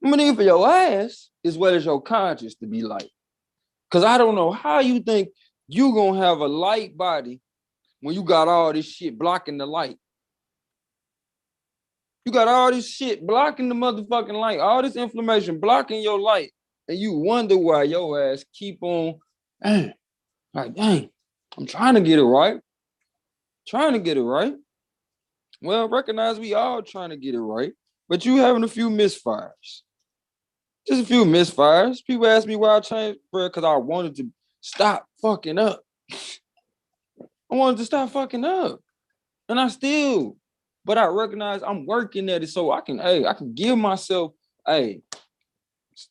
Speaker 7: I'm gonna need for your ass as well as your conscience to be light. Because I don't know how you think you gonna have a light body when you got all this shit blocking the light. You got all this shit blocking the motherfucking light, all this inflammation blocking your light, and you wonder why your ass keep on, dang, like, dang, I'm trying to get it right. Trying to get it right. Well, recognize we all trying to get it right, but you having a few misfires. Just a few misfires. People ask me why I changed, bro, because I wanted to stop fucking up. I wanted to stop fucking up. And I still, but I recognize I'm working at it so I can give myself,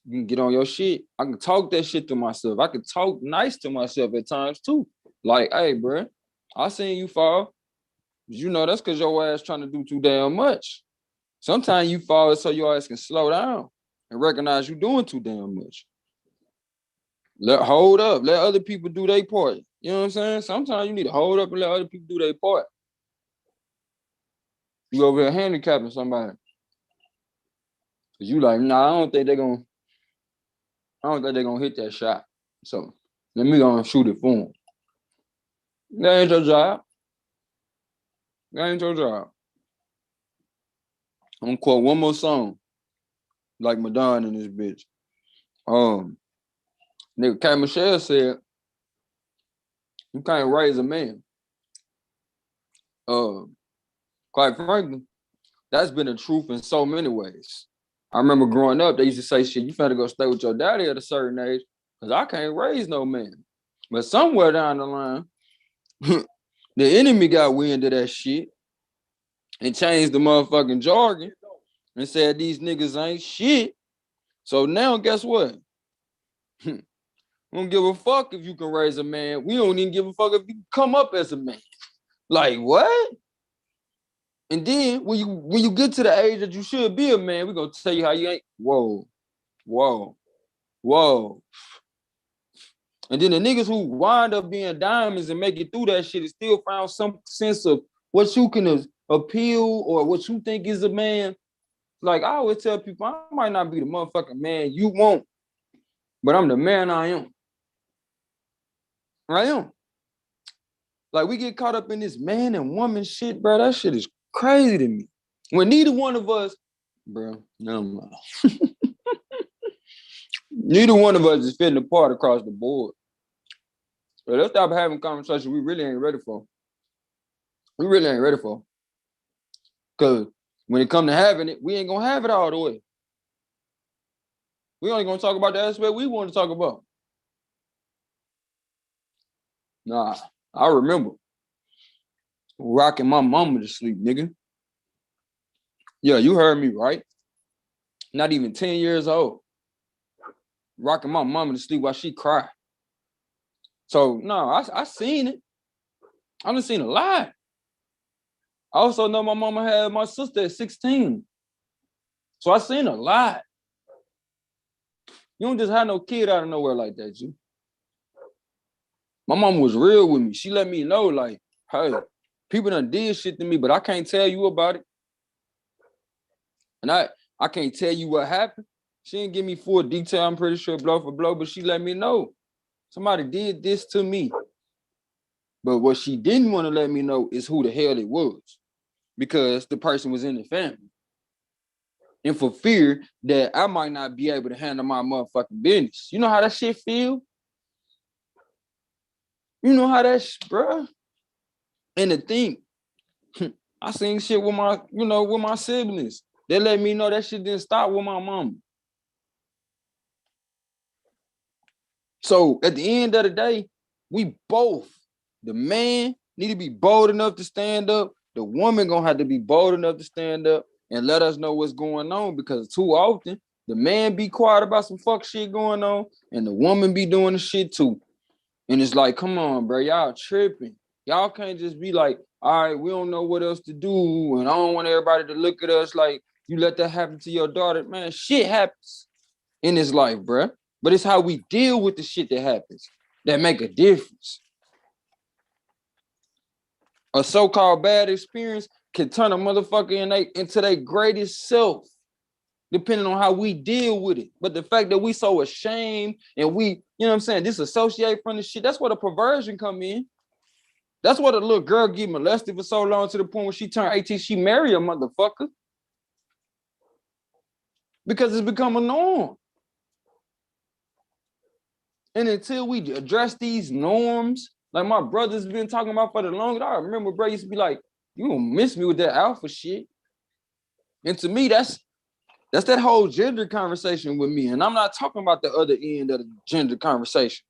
Speaker 7: You can get on your shit. I can talk that shit to myself. I can talk nice to myself at times too. Like, hey, bro, I seen you fall. You know that's because your ass trying to do too damn much. Sometimes you fall so your ass can slow down and recognize you doing too damn much. Hold up. Let other people do their part. You know what I'm saying? Sometimes you need to hold up and let other people do their part. You over here handicapping somebody. Cause you like, nah, I don't think they're gonna hit that shot. So let me go and shoot it for them. That ain't your job. That ain't your job. I'm gonna quote one more song, like Madonna in this bitch. Nigga K. Michelle said, you can't raise a man. Quite frankly, that's been the truth in so many ways. I remember growing up, they used to say, shit, you finna go stay with your daddy at a certain age, because I can't raise no man. But somewhere down the line, the enemy got wind of that shit and changed the motherfucking jargon and said these niggas ain't shit. So now guess what? We don't give a fuck if you can raise a man. We don't even give a fuck if you come up as a man. Like what? And then when you get to the age that you should be a man, we're gonna tell you how you ain't. Whoa. And then the niggas who wind up being diamonds and make it through that shit is still found some sense of what you can appeal or what you think is a man. Like I always tell people, I might not be the motherfucking man you want, but I'm the man I am. I am. Like we get caught up in this man and woman shit, bro. That shit is crazy to me. When neither one of us, bro, no. Neither one of us is fitting apart across the board. So let's stop having conversations we really ain't ready for. We really ain't ready for. Because when it come to having it, we ain't gonna have it all the way. We only gonna talk about the aspect we want to talk about. Nah, I remember rocking my mama to sleep, nigga. Yeah, you heard me right. Not even 10 years old. Rocking my mama to sleep while she cried. So, no, I seen it. I done seen a lot. I also know my mama had my sister at 16. So I seen a lot. You don't just have no kid out of nowhere like that, you. My mama was real with me. She let me know, like, hey, people done did shit to me, but I can't tell you about it. And I can't tell you what happened. She didn't give me full detail, I'm pretty sure, blow for blow, but she let me know. Somebody did this to me. But what she didn't want to let me know is who the hell it was, because the person was in the family. And for fear that I might not be able to handle my motherfucking business. You know how that shit feel? You know how that shit, bruh? And the thing, I seen shit with my siblings. They let me know that shit didn't stop with my mama. So at the end of the day, we both, the man need to be bold enough to stand up. The woman gonna have to be bold enough to stand up and let us know what's going on, because too often the man be quiet about some fuck shit going on and the woman be doing the shit too. And it's like, come on, bro, y'all tripping. Y'all can't just be like, all right, we don't know what else to do, and I don't want everybody to look at us like you let that happen to your daughter. Man, shit happens in this life, bro. But it's how we deal with the shit that happens that make a difference. A so-called bad experience can turn a motherfucker into their greatest self, depending on how we deal with it. But the fact that we so ashamed and we, you know what I'm saying, disassociate from the shit, that's where the perversion come in. That's why the little girl get molested for so long to the point when she turned 18, she marry a motherfucker. Because it's become a norm. And until we address these norms, like my brother's been talking about for the longest, I remember bro used to be like, you gonna miss me with that alpha shit. And to me, that's that whole gender conversation with me. And I'm not talking about the other end of the gender conversation.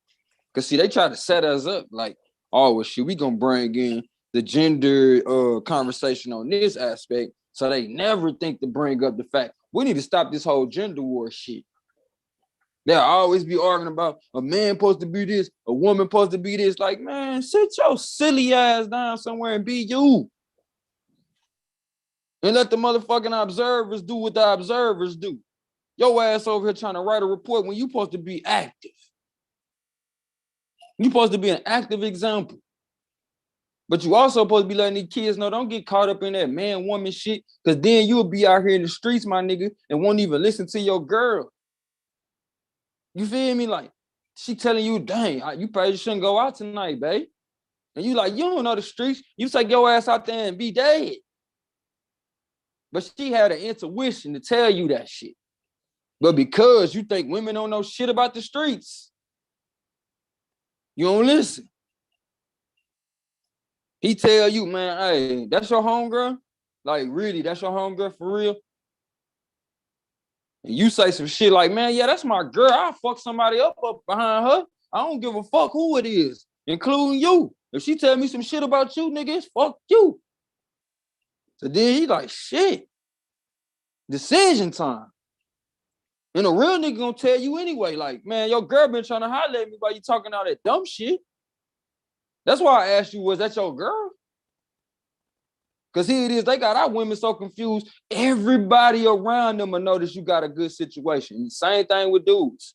Speaker 7: Because see, they try to set us up like, oh, well, shit, we gonna bring in the gender conversation on this aspect. So they never think to bring up the fact we need to stop this whole gender war shit. They'll always be arguing about a man supposed to be this, a woman supposed to be this. Like, man, sit your silly ass down somewhere and be you. And let the motherfucking observers do what the observers do. Your ass over here trying to write a report when you supposed to be active. You supposed to be an active example. But you also supposed to be letting these kids know, don't get caught up in that man-woman shit, because then you'll be out here in the streets, my nigga, and won't even listen to your girl. You feel me? Like, she telling you, dang, you probably shouldn't go out tonight, babe. And you like, you don't know the streets. You take your ass out there and be dead. But she had an intuition to tell you that shit. But because you think women don't know shit about the streets, you don't listen. He tell you, man, hey, that's your homegirl? Like, really, that's your homegirl for real? And you say some shit like, man, yeah, that's my girl. I'll fuck somebody up behind her. I don't give a fuck who it is, including you. If she tell me some shit about you, nigga, it's fuck you. So then he like, shit, decision time. And a real nigga gonna tell you anyway, like, man, your girl been trying to holler at me while you talking all that dumb shit. That's why I asked you, was that your girl? Because here it is, they got our women so confused. Everybody around them will notice you got a good situation. Same thing with dudes.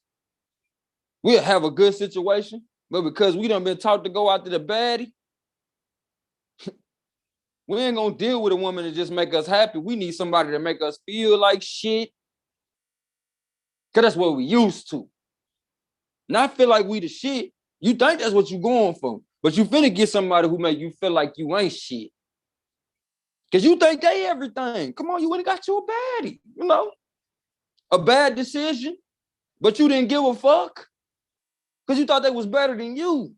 Speaker 7: We'll have a good situation, but because we done been taught to go after the baddie, we ain't gonna deal with a woman to just make us happy. We need somebody to make us feel like shit. Because that's what we used to. Not feel like we the shit. You think that's what you going for, but you finna get somebody who make you feel like you ain't shit. Because you think they everything. Come on, you would've got you a baddie, you know? A bad decision, but you didn't give a fuck because you thought they was better than you.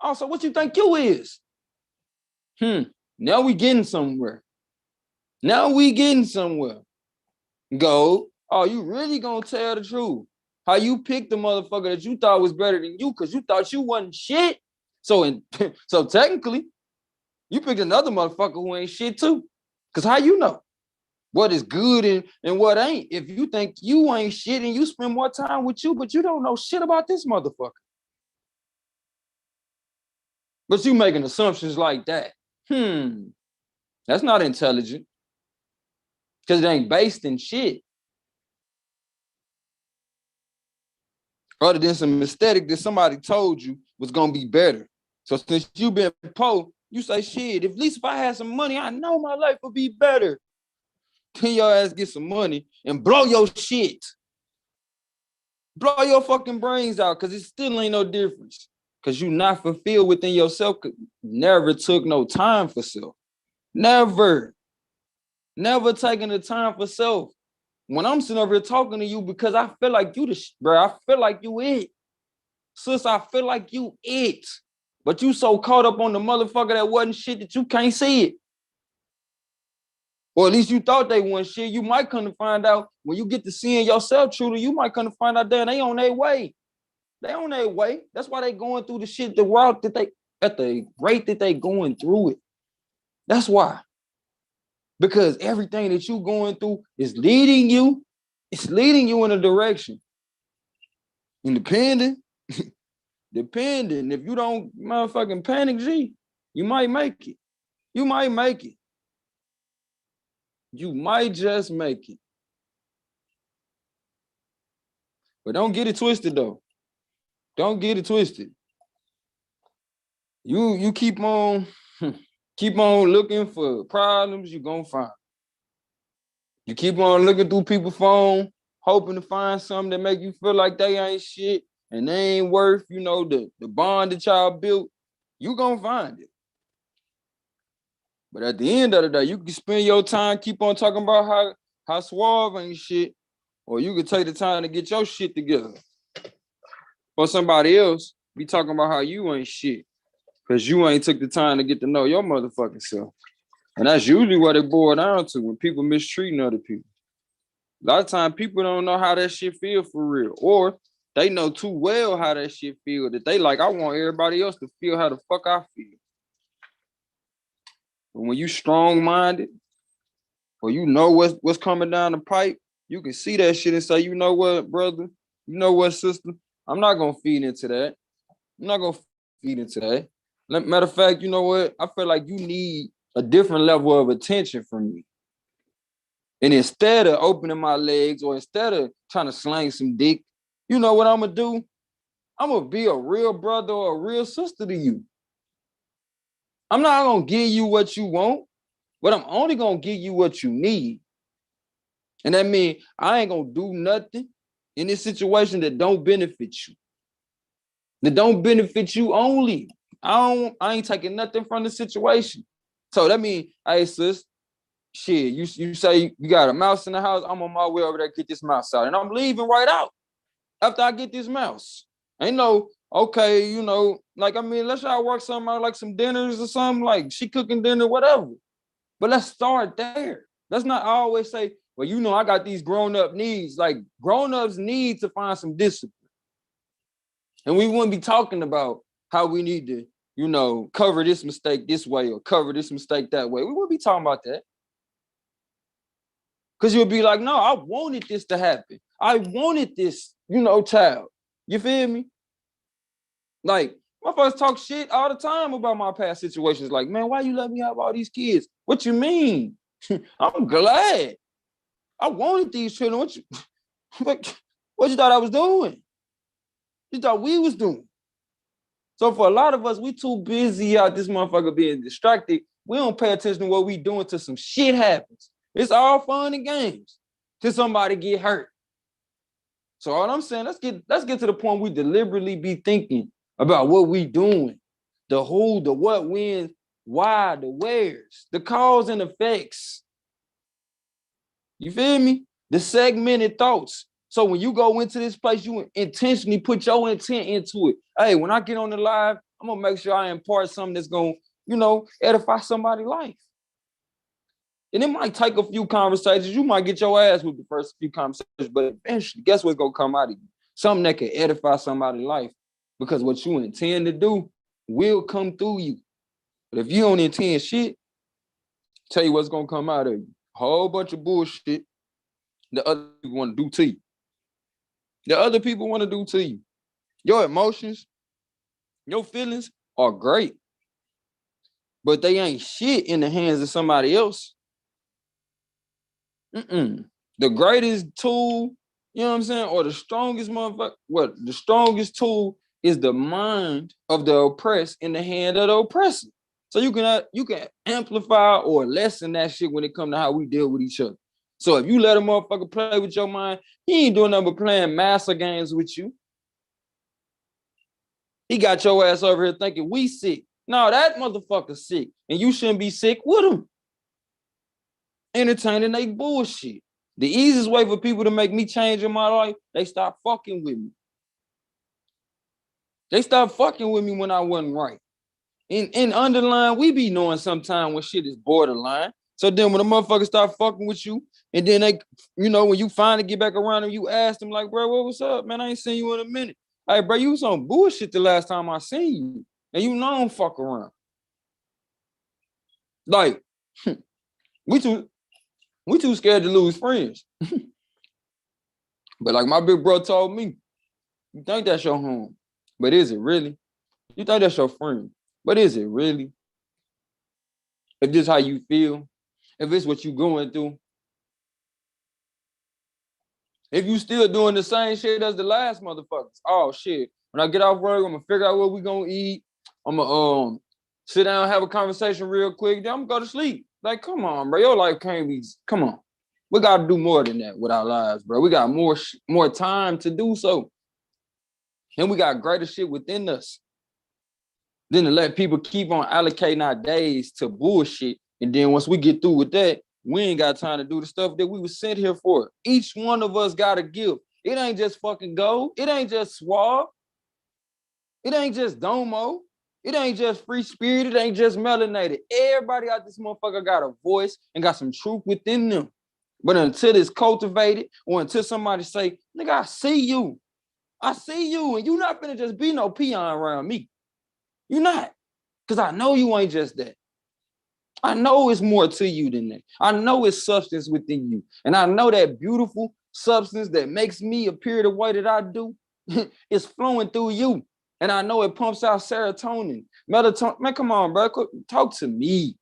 Speaker 7: Also, what you think you is? Now we getting somewhere. Now we getting somewhere. Go, oh, you really gonna tell the truth? How you picked the motherfucker that you thought was better than you because you thought you wasn't shit. So technically, you picked another motherfucker who ain't shit too. Because how you know what is good and what ain't? If you think you ain't shit and you spend more time with you, but you don't know shit about this motherfucker. But you making assumptions like that. That's not intelligent. Because it ain't based in shit. Other than some aesthetic that somebody told you was gonna be better. So since you been poor, you say, shit, at least if I had some money, I know my life would be better. Then your ass get some money and blow your shit. Blow your fucking brains out because it still ain't no difference. Because you not fulfilled within yourself. Never took no time for self. Never. Never taking the time for self. When I'm sitting over here talking to you because I feel like you bro, I feel like you it. Sis, I feel like you it. But you so caught up on the motherfucker that wasn't shit that you can't see it. Or at least you thought they weren't shit. You might come to find out when you get to seeing yourself truly, you might come to find out that they on their way. They on their way. That's why they going through the shit, the route that they, at the rate that they going through it. That's why. Because everything that you going through is leading you. It's leading you in a direction. Independent. Depending. If you don't motherfucking panic, G, you might make it. You might make it. You might just make it. But don't get it twisted though. Don't get it twisted. You keep on looking for problems, you're gonna find. You keep on looking through people's phone, hoping to find something that make you feel like they ain't shit and they ain't worth, you know, the bond that y'all built, you gonna find it. But at the end of the day, you can spend your time, keep on talking about how suave ain't shit, or you can take the time to get your shit together. Or somebody else be talking about how you ain't shit, because you ain't took the time to get to know your motherfucking self. And that's usually what it boils down to when people mistreating other people. A lot of times people don't know how that shit feel for real, or they know too well how that shit feel that they like, I want everybody else to feel how the fuck I feel. But when you strong-minded, or you know what's coming down the pipe, you can see that shit and say, you know what, brother? you know what, sister? I'm not gonna feed into that. I'm not gonna feed into that. Matter of fact, you know what? I feel like you need a different level of attention from me. And instead of opening my legs or instead of trying to slang some dick, you know what I'm gonna do? I'm gonna be a real brother or a real sister to you. I'm not gonna give you what you want, but I'm only gonna give you what you need. And that means I ain't gonna do nothing in this situation that don't benefit you. That don't benefit you only. I ain't taking nothing from the situation. So that means, hey sis, shit, you say you got a mouse in the house, I'm on my way over there to get this mouse out. And I'm leaving right out after I get this mouse. Ain't no, okay, you know, like, I mean, let's y'all work something out, like some dinners or something, like she cooking dinner, whatever. But let's start there. Let's not always say, well, you know, I got these grown-up needs. Like, grown-ups need to find some discipline. And we wouldn't be talking about how we need to, you know, cover this mistake this way or cover this mistake that way. We wouldn't be talking about that. Because you'll be like, no, I wanted this to happen. I wanted this, you know, child. You feel me? Like, my folks talk shit all the time about my past situations. Like, man, why you let me have all these kids? What you mean? I'm glad. I wanted these children. What you thought I was doing? You thought we was doing? So for a lot of us, we too busy out this motherfucker being distracted. We don't pay attention to what we doing till some shit happens. It's all fun and games till somebody get hurt. So all I'm saying, let's get to the point we deliberately be thinking about what we doing, the who, the what, when, why, the wheres, the cause and effects. You feel me? The segmented thoughts. So when you go into this place, you intentionally put your intent into it. Hey, when I get on the live, I'm gonna make sure I impart something that's gonna, you know, edify somebody's life. And it might take a few conversations. You might get your ass with the first few conversations, but eventually, guess what's gonna come out of you? Something that can edify somebody's life. Because what you intend to do will come through you. But if you don't intend shit, tell you what's gonna come out of you. A whole bunch of bullshit that other people want to do to you. That other people want to do to you. Your emotions, your feelings are great, but they ain't shit in the hands of somebody else. The greatest tool, you know what I'm saying, or the strongest motherfucker, the strongest tool is the mind of the oppressed in the hand of the oppressor. So you can amplify or lessen that shit when it comes to how we deal with each other. So if you let a motherfucker play with your mind, he ain't doing nothing but playing master games with you. He got your ass over here thinking we sick. No, that motherfucker's sick, and you shouldn't be sick with him. Entertaining they bullshit. The easiest way for people to make me change in my life, they stop fucking with me. They stopped fucking with me when I wasn't right. In underline, we be knowing sometime when shit is borderline. So then when the motherfuckers start fucking with you, and then they, you know, when you finally get back around them, you ask them like, bro, what's up, man? I ain't seen you in a minute. Hey, bro, you was on bullshit the last time I seen you. And you know I don't fuck around. Like, we too scared to lose friends. But like my big bro told me, you think that's your home, but is it really? You think that's your friend, but is it really? If this how you feel, if it's what you going through, if you still doing the same shit as the last motherfuckers, oh shit. When I get off work, I'm gonna figure out what we gonna eat. I'm gonna sit down, have a conversation real quick, then I'm gonna go to sleep. Like, come on, bro. Your life can't be, come on. We gotta do more than that with our lives, bro. We got more time to do so. And we got greater shit within us than to let people keep on allocating our days to bullshit. And then once we get through with that, we ain't got time to do the stuff that we were sent here for. Each one of us got a gift. It ain't just fucking gold. It ain't just suave. It ain't just domo. It ain't just free spirit. It ain't just melanated. Everybody out this motherfucker got a voice and got some truth within them. But until it's cultivated or until somebody say, nigga, I see you. I see you. And you not finna just be no peon around me. You not. Because I know you ain't just that. I know it's more to you than that. I know it's substance within you. And I know that beautiful, substance that makes me appear the way that I do is flowing through you. And I know it pumps out serotonin, melatonin. Man, come on, bro. Talk to me.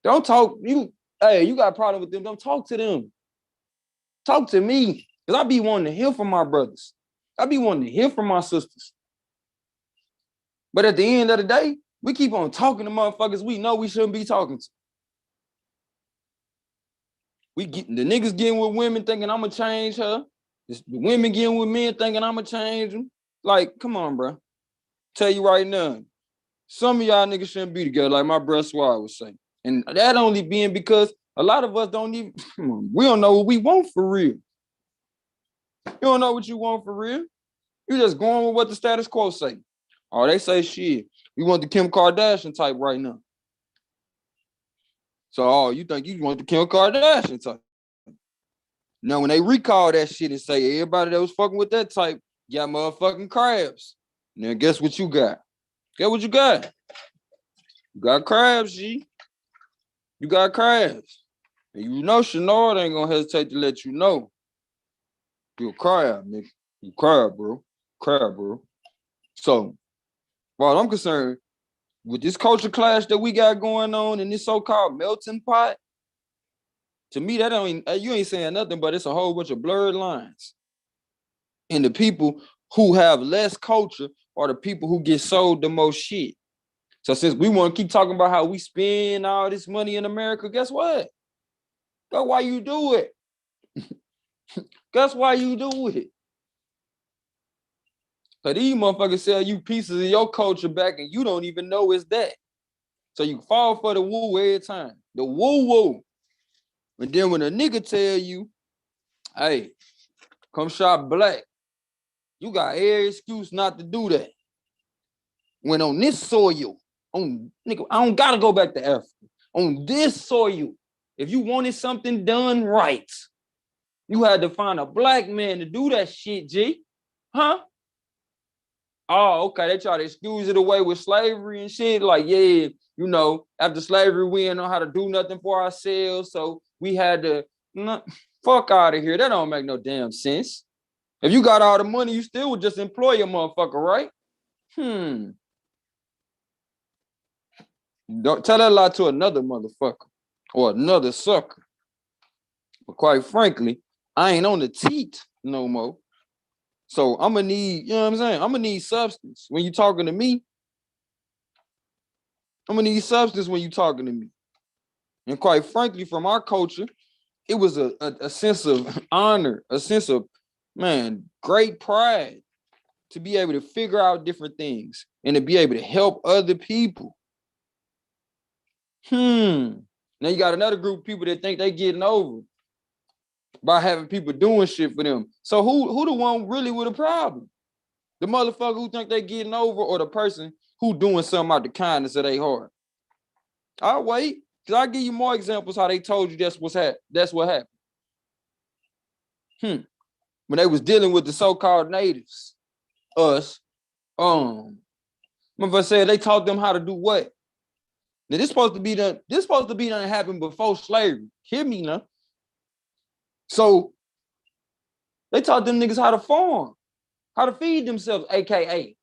Speaker 7: Don't talk. Hey, you got a problem with them. Don't talk to them. Talk to me. Because I be wanting to hear from my brothers. I be wanting to hear from my sisters. But at the end of the day, we keep on talking to motherfuckers we know we shouldn't be talking to. The niggas getting with women thinking I'm gonna change her. The women getting with men thinking I'm gonna change them. Like, come on, bro. Tell you right now, some of y'all niggas shouldn't be together, like my brother Swag was saying. And that only being because a lot of us don't even, we don't know what we want for real. You don't know what you want for real. You just going with what the status quo say. Oh, they say shit. We want the Kim Kardashian type right now. So, oh, you think you want the Kim Kardashian type. Now, when they recall that shit and say everybody that was fucking with that type got motherfucking crabs. Now, guess what you got? Guess what you got? You got crabs, G. You got crabs. And you know Shenard ain't gonna hesitate to let you know. You a crab, nigga. You crab, bro. Crab, bro. So, as far as I'm concerned, with this culture clash that we got going on in this so-called melting pot, to me, that you ain't saying nothing, but it's a whole bunch of blurred lines. And the people who have less culture are the people who get sold the most shit. So since we want to keep talking about how we spend all this money in America, guess what? That's why you do it. That's why you do it. So these motherfuckers sell you pieces of your culture back and you don't even know it's that. So you fall for the woo every time. The woo-woo. And then when a nigga tell you, hey, come shop black, you got every excuse not to do that. When on this soil, nigga, I don't gotta go back to Africa. On this soil, if you wanted something done right, you had to find a black man to do that shit, G. Huh? Oh, okay. They try to excuse it away with slavery and shit. Like, yeah, you know, after slavery, we didn't know how to do nothing for ourselves. So we had to fuck out of here. That don't make no damn sense. If you got all the money, you still would just employ a motherfucker, right? Don't tell that lie to another motherfucker or another sucker. But quite frankly, I ain't on the teat no more. So I'm gonna need, you know what I'm saying? I'm gonna need substance when you talking to me. I'm gonna need substance when you talking to me. And quite frankly, from our culture, it was a sense of honor, a sense of, man, great pride to be able to figure out different things and to be able to help other people. Now you got another group of people that think they getting over by having people doing shit for them. So who the one really with a problem? The motherfucker who think they getting over or the person who doing something out the kindness of their heart? I'll wait, because I'll give you more examples how they told you that's what happened. When they was dealing with the so-called natives, us, motherfucker said they taught them how to do what? Now this supposed to be done happen before slavery. Hear me now. So they taught them niggas how to farm, how to feed themselves, aka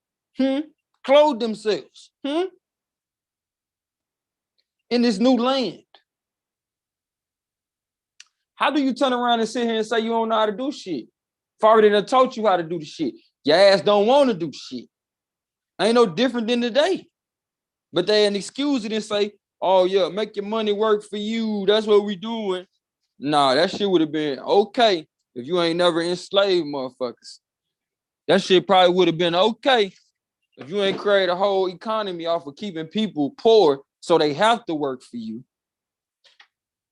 Speaker 7: clothe themselves in this new land. How do you turn around and sit here and say you don't know how to do shit? If I already done taught you how to do the shit, your ass don't want to do shit. Ain't no different than today. But they an excuse it and say, oh yeah, make your money work for you. That's what we doing. Nah, that shit would have been okay if you ain't never enslaved motherfuckers. That shit probably would have been okay if you ain't create a whole economy off of keeping people poor so they have to work for you.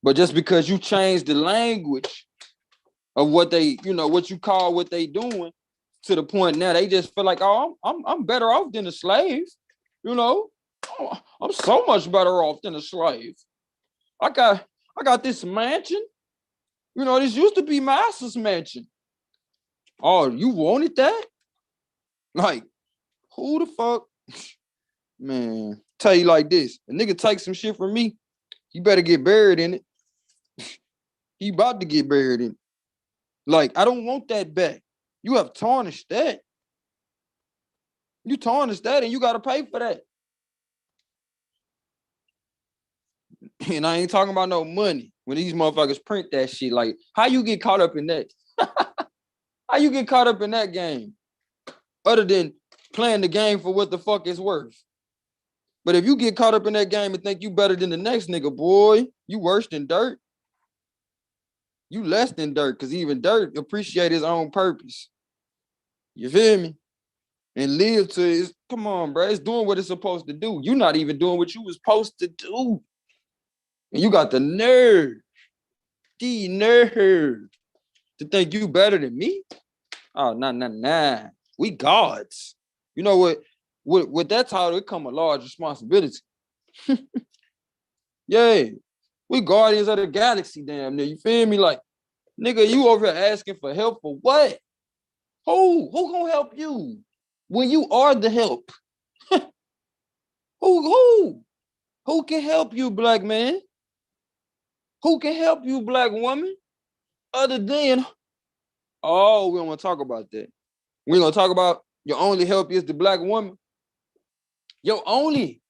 Speaker 7: But just because you changed the language of what they, you know, what you call what they doing, to the point now they just feel like, oh, I'm better off than a slave, you know. Oh, I'm so much better off than a slave. I got this mansion. You know, this used to be Master's mansion. Oh, you wanted that? Like, who the fuck? Man, tell you like this. A nigga take some shit from me, you better get buried in it. He about to get buried in it. Like, I don't want that back. You have tarnished that. You tarnished that and you got to pay for that. And I ain't talking about no money. When these motherfuckers print that shit, like, how you get caught up in that? How you get caught up in that game? Other than playing the game for what the fuck it's worth. But if you get caught up in that game and think you better than the next nigga, boy, you worse than dirt. You less than dirt, because even dirt appreciate his own purpose. You feel me? And live to his, come on, bro. It's doing what it's supposed to do. You're not even doing what you was supposed to do. And you got the nerve to think you better than me? Oh, nah. We gods. You know what? With that title, it come a large responsibility. Yeah. We guardians of the galaxy, damn near. You feel me? Like, nigga, you over here asking for help for what? Who gonna help you when you are the help? Who can help you, black man? Who can help you, black woman? Other than, oh, we don't want to talk about that. We're gonna talk about your only help is the black woman. Your only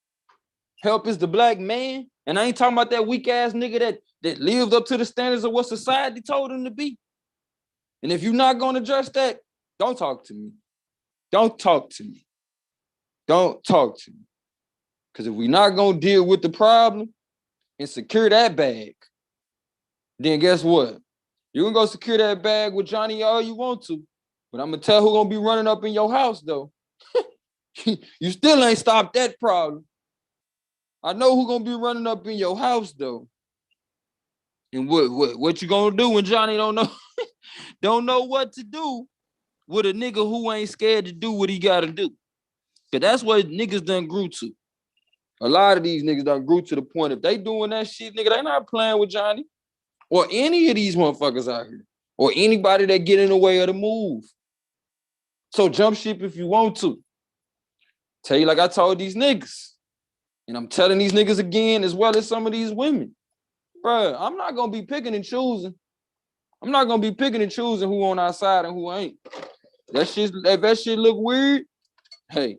Speaker 7: help is the black man. And I ain't talking about that weak ass nigga that lived up to the standards of what society told him to be. And if you're not gonna address that, don't talk to me. Don't talk to me. Don't talk to me. Because if we're not gonna deal with the problem and secure that bag, then guess what? You can go secure that bag with Johnny all you want to, but I'm gonna tell who gonna be running up in your house though. You still ain't stopped that problem. I know who gonna be running up in your house though. And what you gonna do when Johnny don't know what to do with a nigga who ain't scared to do what he gotta do? Cause that's what niggas done grew to. A lot of these niggas done grew to the point if they doing that shit, nigga, they not playing with Johnny or any of these motherfuckers out here or anybody that get in the way of the move. So jump ship if you want to. Tell you like I told these niggas. And I'm telling these niggas again, as well as some of these women. Bruh, I'm not gonna be picking and choosing. I'm not gonna be picking and choosing who on our side and who ain't. If that shit look weird, hey,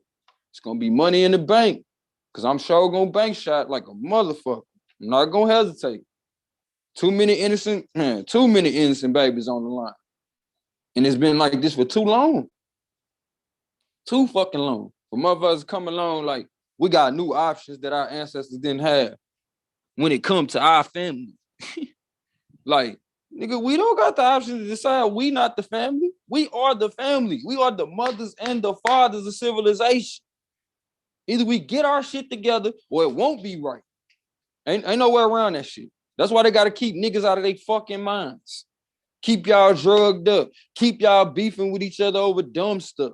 Speaker 7: it's gonna be money in the bank. Cause I'm sure gonna bank shot like a motherfucker. I'm not gonna hesitate. Too many innocent babies on the line. And it's been like this for too long. Too fucking long. For motherfuckers come along like we got new options that our ancestors didn't have when it comes to our family. Like, nigga, we don't got the option to decide we not the family. We are the family. We are the mothers and the fathers of civilization. Either we get our shit together or it won't be right. Ain't no way around that shit. That's why they got to keep niggas out of their fucking minds. Keep y'all drugged up. Keep y'all beefing with each other over dumb stuff.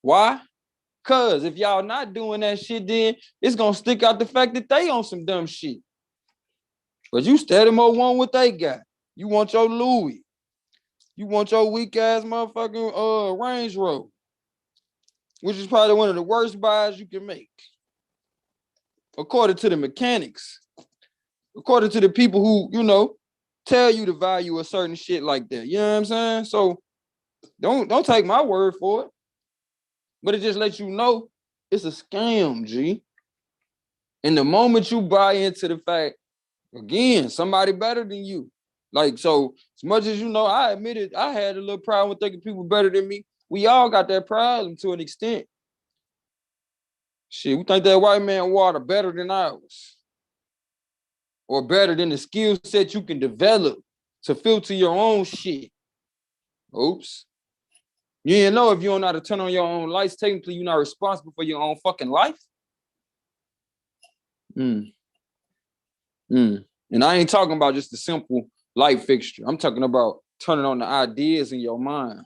Speaker 7: Why? Cause if y'all not doing that shit, then it's gonna stick out the fact that they on some dumb shit. But you steady more want what they got. You want your Louis. You want your weak ass motherfucking Range Rover, which is probably one of the worst buys you can make. According to the mechanics, according to the people who, you know, tell you the value of certain shit like that. You know what I'm saying? So don't take my word for it. But it just lets you know it's a scam, G. And the moment you buy into the fact, again, somebody better than you. Like, so as much as you know, I admitted I had a little problem with thinking people better than me. We all got that problem to an extent. Shit, we think that white man water better than ours. Or better than the skill set you can develop to filter your own shit. Oops. You didn't know if you don't know how to turn on your own lights, technically you're not responsible for your own fucking life. And I ain't talking about just a simple light fixture. I'm talking about turning on the ideas in your mind.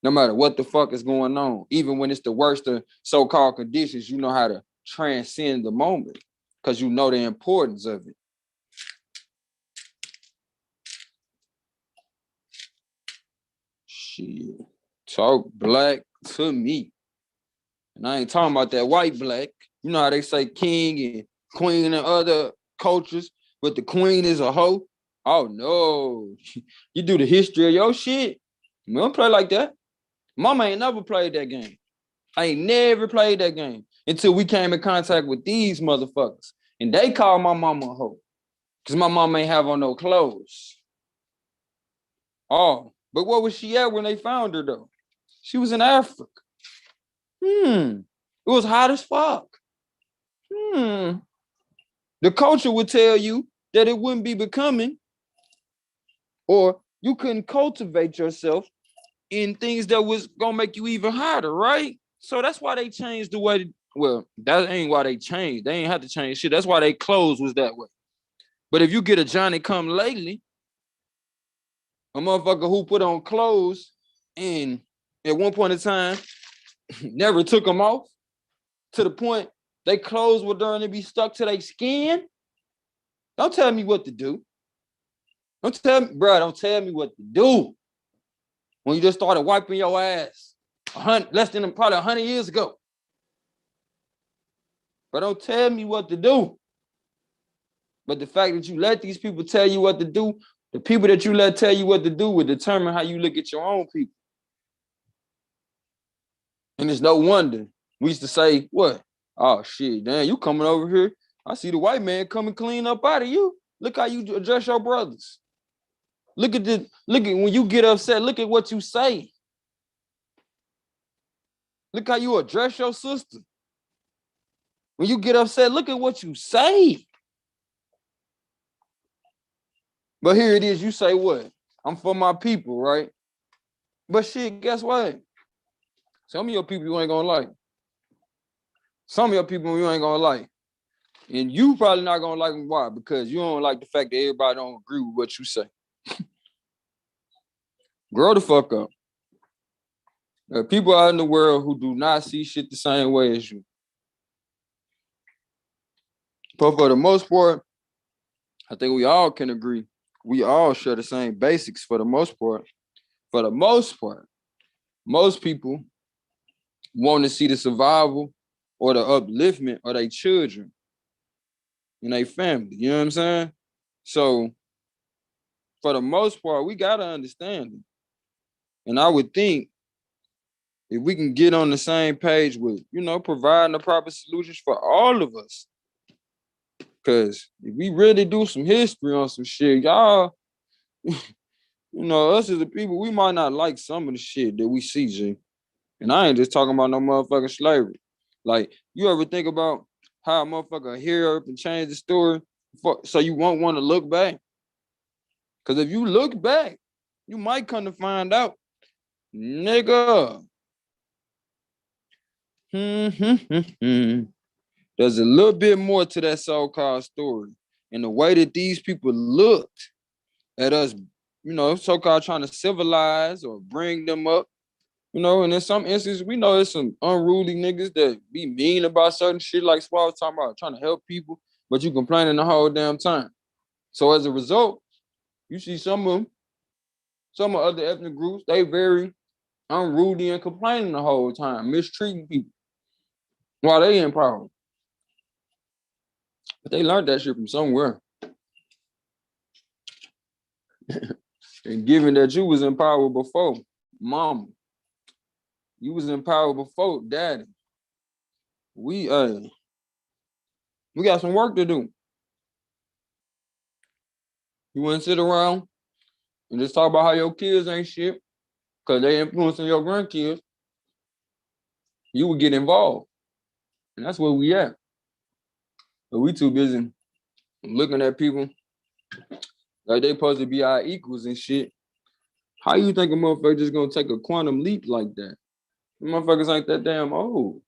Speaker 7: No matter what the fuck is going on, even when it's the worst of so-called conditions, you know how to transcend the moment because you know the importance of it. Shit. Talk black to me. And I ain't talking about that white black. You know how they say king and queen and other cultures, but the queen is a hoe. Oh no, you do the history of your shit. We don't play like that. Mama ain't never played that game. I ain't never played that game until we came in contact with these motherfuckers. And they called my mama a hoe. Because my mama ain't have on no clothes. Oh, but where was she at when they found her though? She was in Africa. It was hot as fuck. The culture would tell you that it wouldn't be becoming, or you couldn't cultivate yourself in things that was gonna make you even hotter, right? So that's why they changed the way. Well, that ain't why they changed. They ain't have to change shit. That's why they clothes was that way. But if you get a Johnny come lately, a motherfucker who put on clothes and at one point in time never took them off to the point they clothes were starting to be stuck to their skin. Don't tell me what to do. Don't tell me what to do. When you just started wiping your ass less than probably 100 years ago. But don't tell me what to do. But the fact that you let these people tell you what to do, the people that you let tell you what to do will determine how you look at your own people. And it's no wonder we used to say, what? Oh shit, damn, you coming over here. I see the white man coming clean up out of you. Look how you address your brothers. Look at when you get upset, look at what you say. Look how you address your sister. When you get upset, look at what you say. But here it is, you say what? I'm for my people, right? But shit, guess what? Some of your people you ain't gonna like. Some of your people you ain't gonna like. And you probably not gonna like them. Why? Because you don't like the fact that everybody don't agree with what you say. Grow the fuck up. There are people out in the world who do not see shit the same way as you. But for the most part, I think we all can agree. We all share the same basics for the most part. For the most part, most people want to see the survival or the upliftment of their children and their family. You know what I'm saying? So for the most part, we got to understand it. And I would think if we can get on the same page with, providing the proper solutions for all of us. Because if we really do some history on some shit, y'all, us as the people, we might not like some of the shit that we see, G. And I ain't just talking about no motherfucking slavery. Like, you ever think about how a motherfucker hear up and change the story so you won't want to look back? Because if you look back, you might come to find out, nigga, there's a little bit more to that so-called story. And the way that these people looked at us, so-called trying to civilize or bring them up, and in some instances, we know there's some unruly niggas that be mean about certain shit, like Swab was talking about, trying to help people, but you complaining the whole damn time. So as a result, you see some of other ethnic groups, they very unruly and complaining the whole time, mistreating people while they in power. But they learned that shit from somewhere. And given that you was in power before, mama, you was in power before daddy, we got some work to do. You wouldn't sit around and just talk about how your kids ain't shit because they influencing your grandkids. You would get involved. And that's where we at. But we too busy looking at people like they supposed to be our equals and shit. How you think a motherfucker just gonna take a quantum leap like that? The motherfuckers ain't that damn old.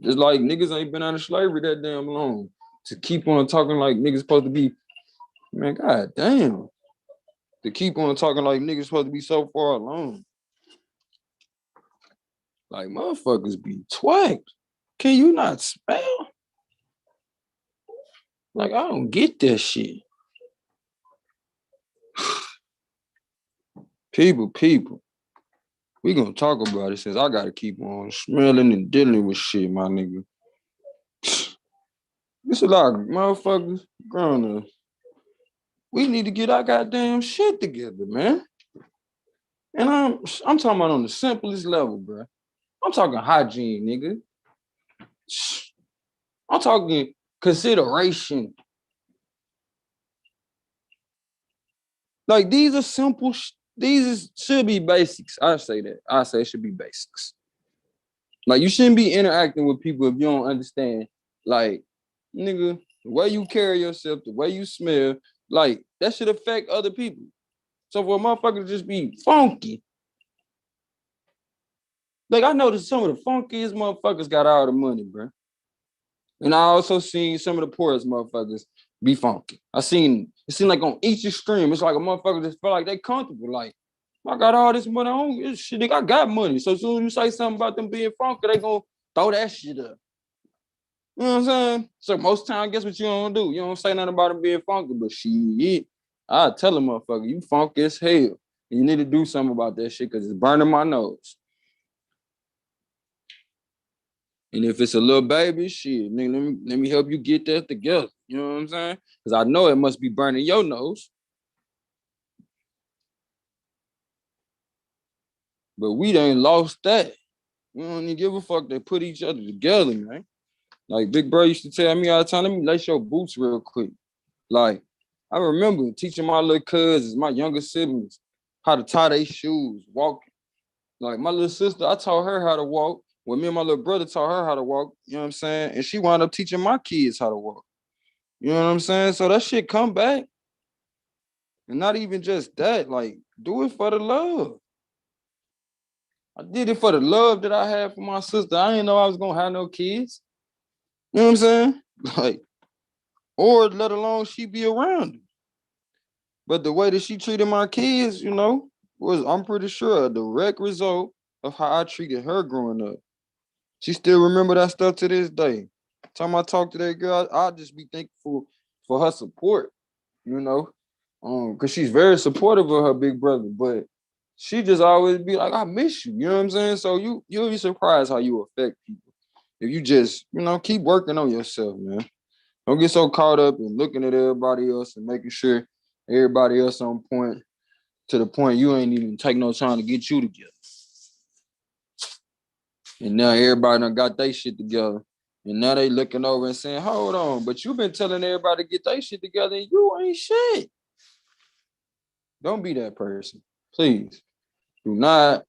Speaker 7: Just like niggas ain't been out of slavery that damn long. To keep on talking like niggas supposed to be, man, god damn. To keep on talking like niggas supposed to be so far along. Like motherfuckers be twacked. Can you not spell? Like I don't get that shit. People. We gonna talk about it since I gotta keep on smelling and dealing with shit, my nigga. It's a lot of motherfuckers grown up. We need to get our goddamn shit together, man. And I'm talking about on the simplest level, bro. I'm talking hygiene, nigga. I'm talking consideration. Like these are simple. Should be basics. I say that. I say it should be basics. Like you shouldn't be interacting with people if you don't understand. Like, nigga, the way you carry yourself, the way you smell, like that should affect other people. So for a motherfucker to just be funky, like I noticed some of the funkiest motherfuckers got all the money, bro. And I also seen some of the poorest motherfuckers be funky. It seemed like on each extreme, it's like a motherfucker just feel like they comfortable. Like, I got all this money on this shit, nigga, I got money. So as soon as you say something about them being funky, they gonna throw that shit up. You know what I'm saying? So most time, guess what you don't do? You don't say nothing about them being funky, but shit, I tell a motherfucker, you funky as hell. You need to do something about that shit because it's burning my nose. And if it's a little baby, shit, nigga, let me help you get that together. You know what I'm saying? Because I know it must be burning your nose. But we done lost that. We don't even give a fuck. They put each other together, man. Like Big Bro used to tell me all the time, let me lace your boots real quick. Like, I remember teaching my little cousins, my younger siblings, how to tie their shoes, walking. Like my little sister, I taught her how to walk. Well, me and my little brother taught her how to walk, you know what I'm saying? And she wound up teaching my kids how to walk. You know what I'm saying? So that shit come back. And not even just that, like, do it for the love. I did it for the love that I had for my sister. I didn't know I was gonna have no kids. You know what I'm saying? Like, or let alone she be around them. But the way that she treated my kids, you know, was, I'm pretty sure, a direct result of how I treated her growing up. She still remember that stuff to this day. Time I talk to that girl, I'll just be thankful for her support, you know, because she's very supportive of her big brother, but she just always be like, I miss you, you know what I'm saying? So you'll be surprised how you affect people if you just, you know, keep working on yourself, man. Don't get so caught up in looking at everybody else and making sure everybody else on point to the point you ain't even take no time to get you together. And now everybody done got their shit together. And now they looking over and saying, hold on, but you've been telling everybody to get their shit together and you ain't shit. Don't be that person. Please. Do not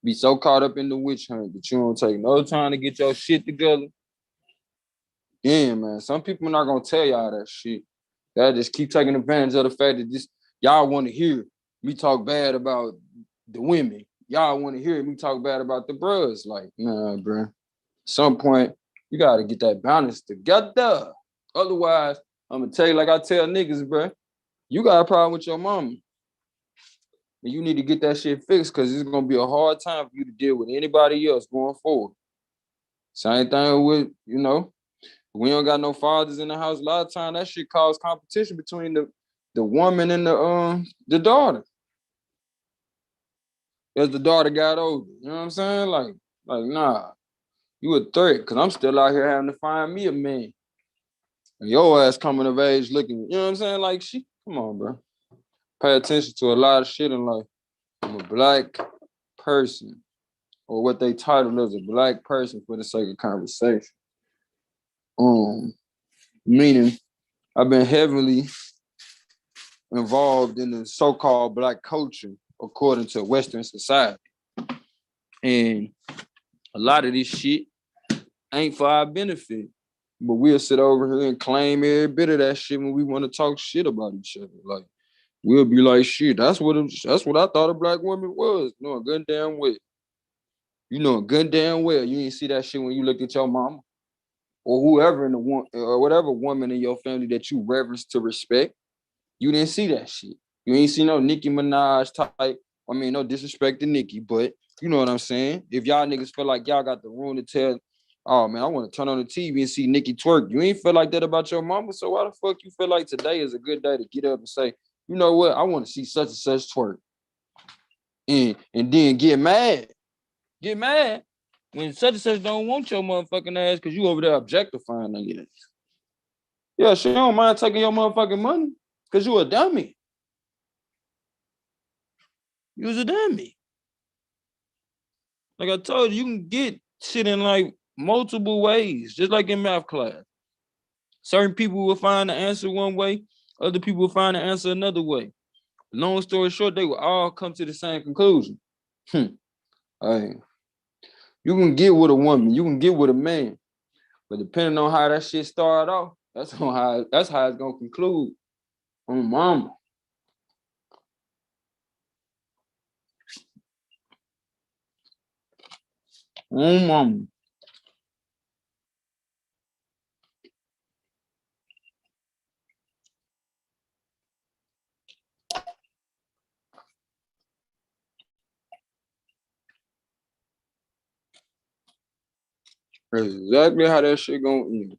Speaker 7: be so caught up in the witch hunt that you don't take no time to get your shit together. Yeah, man. Some people are not gonna tell y'all that shit. Y'all just keep taking advantage of the fact that this y'all want to hear me talk bad about the women. Y'all want to hear me talk bad about the bros. Like, nah, bro. At some point, you gotta get that balance together. Otherwise, I'm gonna tell you like I tell niggas, bro. You got a problem with your mama. And you need to get that shit fixed because it's gonna be a hard time for you to deal with anybody else going forward. Same thing with, you know, we don't got no fathers in the house. A lot of times that shit cause competition between the woman and the daughter. As the daughter got older, you know what I'm saying? Like nah, you a threat because I'm still out here having to find me a man. And your ass coming of age looking, you know what I'm saying? Like, come on, bro. Pay attention to a lot of shit in life. I'm a black person, or what they titled as a black person for the sake of conversation. Meaning I've been heavily involved in the so-called black culture according to Western society. And a lot of this shit ain't for our benefit. But we'll sit over here and claim every bit of that shit when we want to talk shit about each other. Like, we'll be like, shit, that's what I thought a black woman was. Knowing good damn well. You know good damn well you didn't see that shit when you looked at your mama. Or whoever in the one or whatever woman in your family that you reverence to respect. You didn't see that shit. You ain't see no Nicki Minaj type. I mean, no disrespect to Nicki, but you know what I'm saying? If y'all niggas feel like y'all got the room to tell, oh man, I want to turn on the TV and see Nicki twerk. You ain't feel like that about your mama, so why the fuck you feel like today is a good day to get up and say, you know what, I want to see such and such twerk. And then get mad. Get mad when such and such don't want your motherfucking ass because you over there objectifying niggas. Yeah, she don't mind taking your motherfucking money. Cause you a dummy. You was a dummy. Like I told you, you can get shit in like multiple ways, just like in math class. Certain people will find the answer one way, other people will find the answer another way. Long story short, they will all come to the same conclusion. Hey, you can get with a woman, you can get with a man, but depending on how that shit started off, that's how it's gonna conclude. On mama. On mama. That's exactly how that shit gonna end.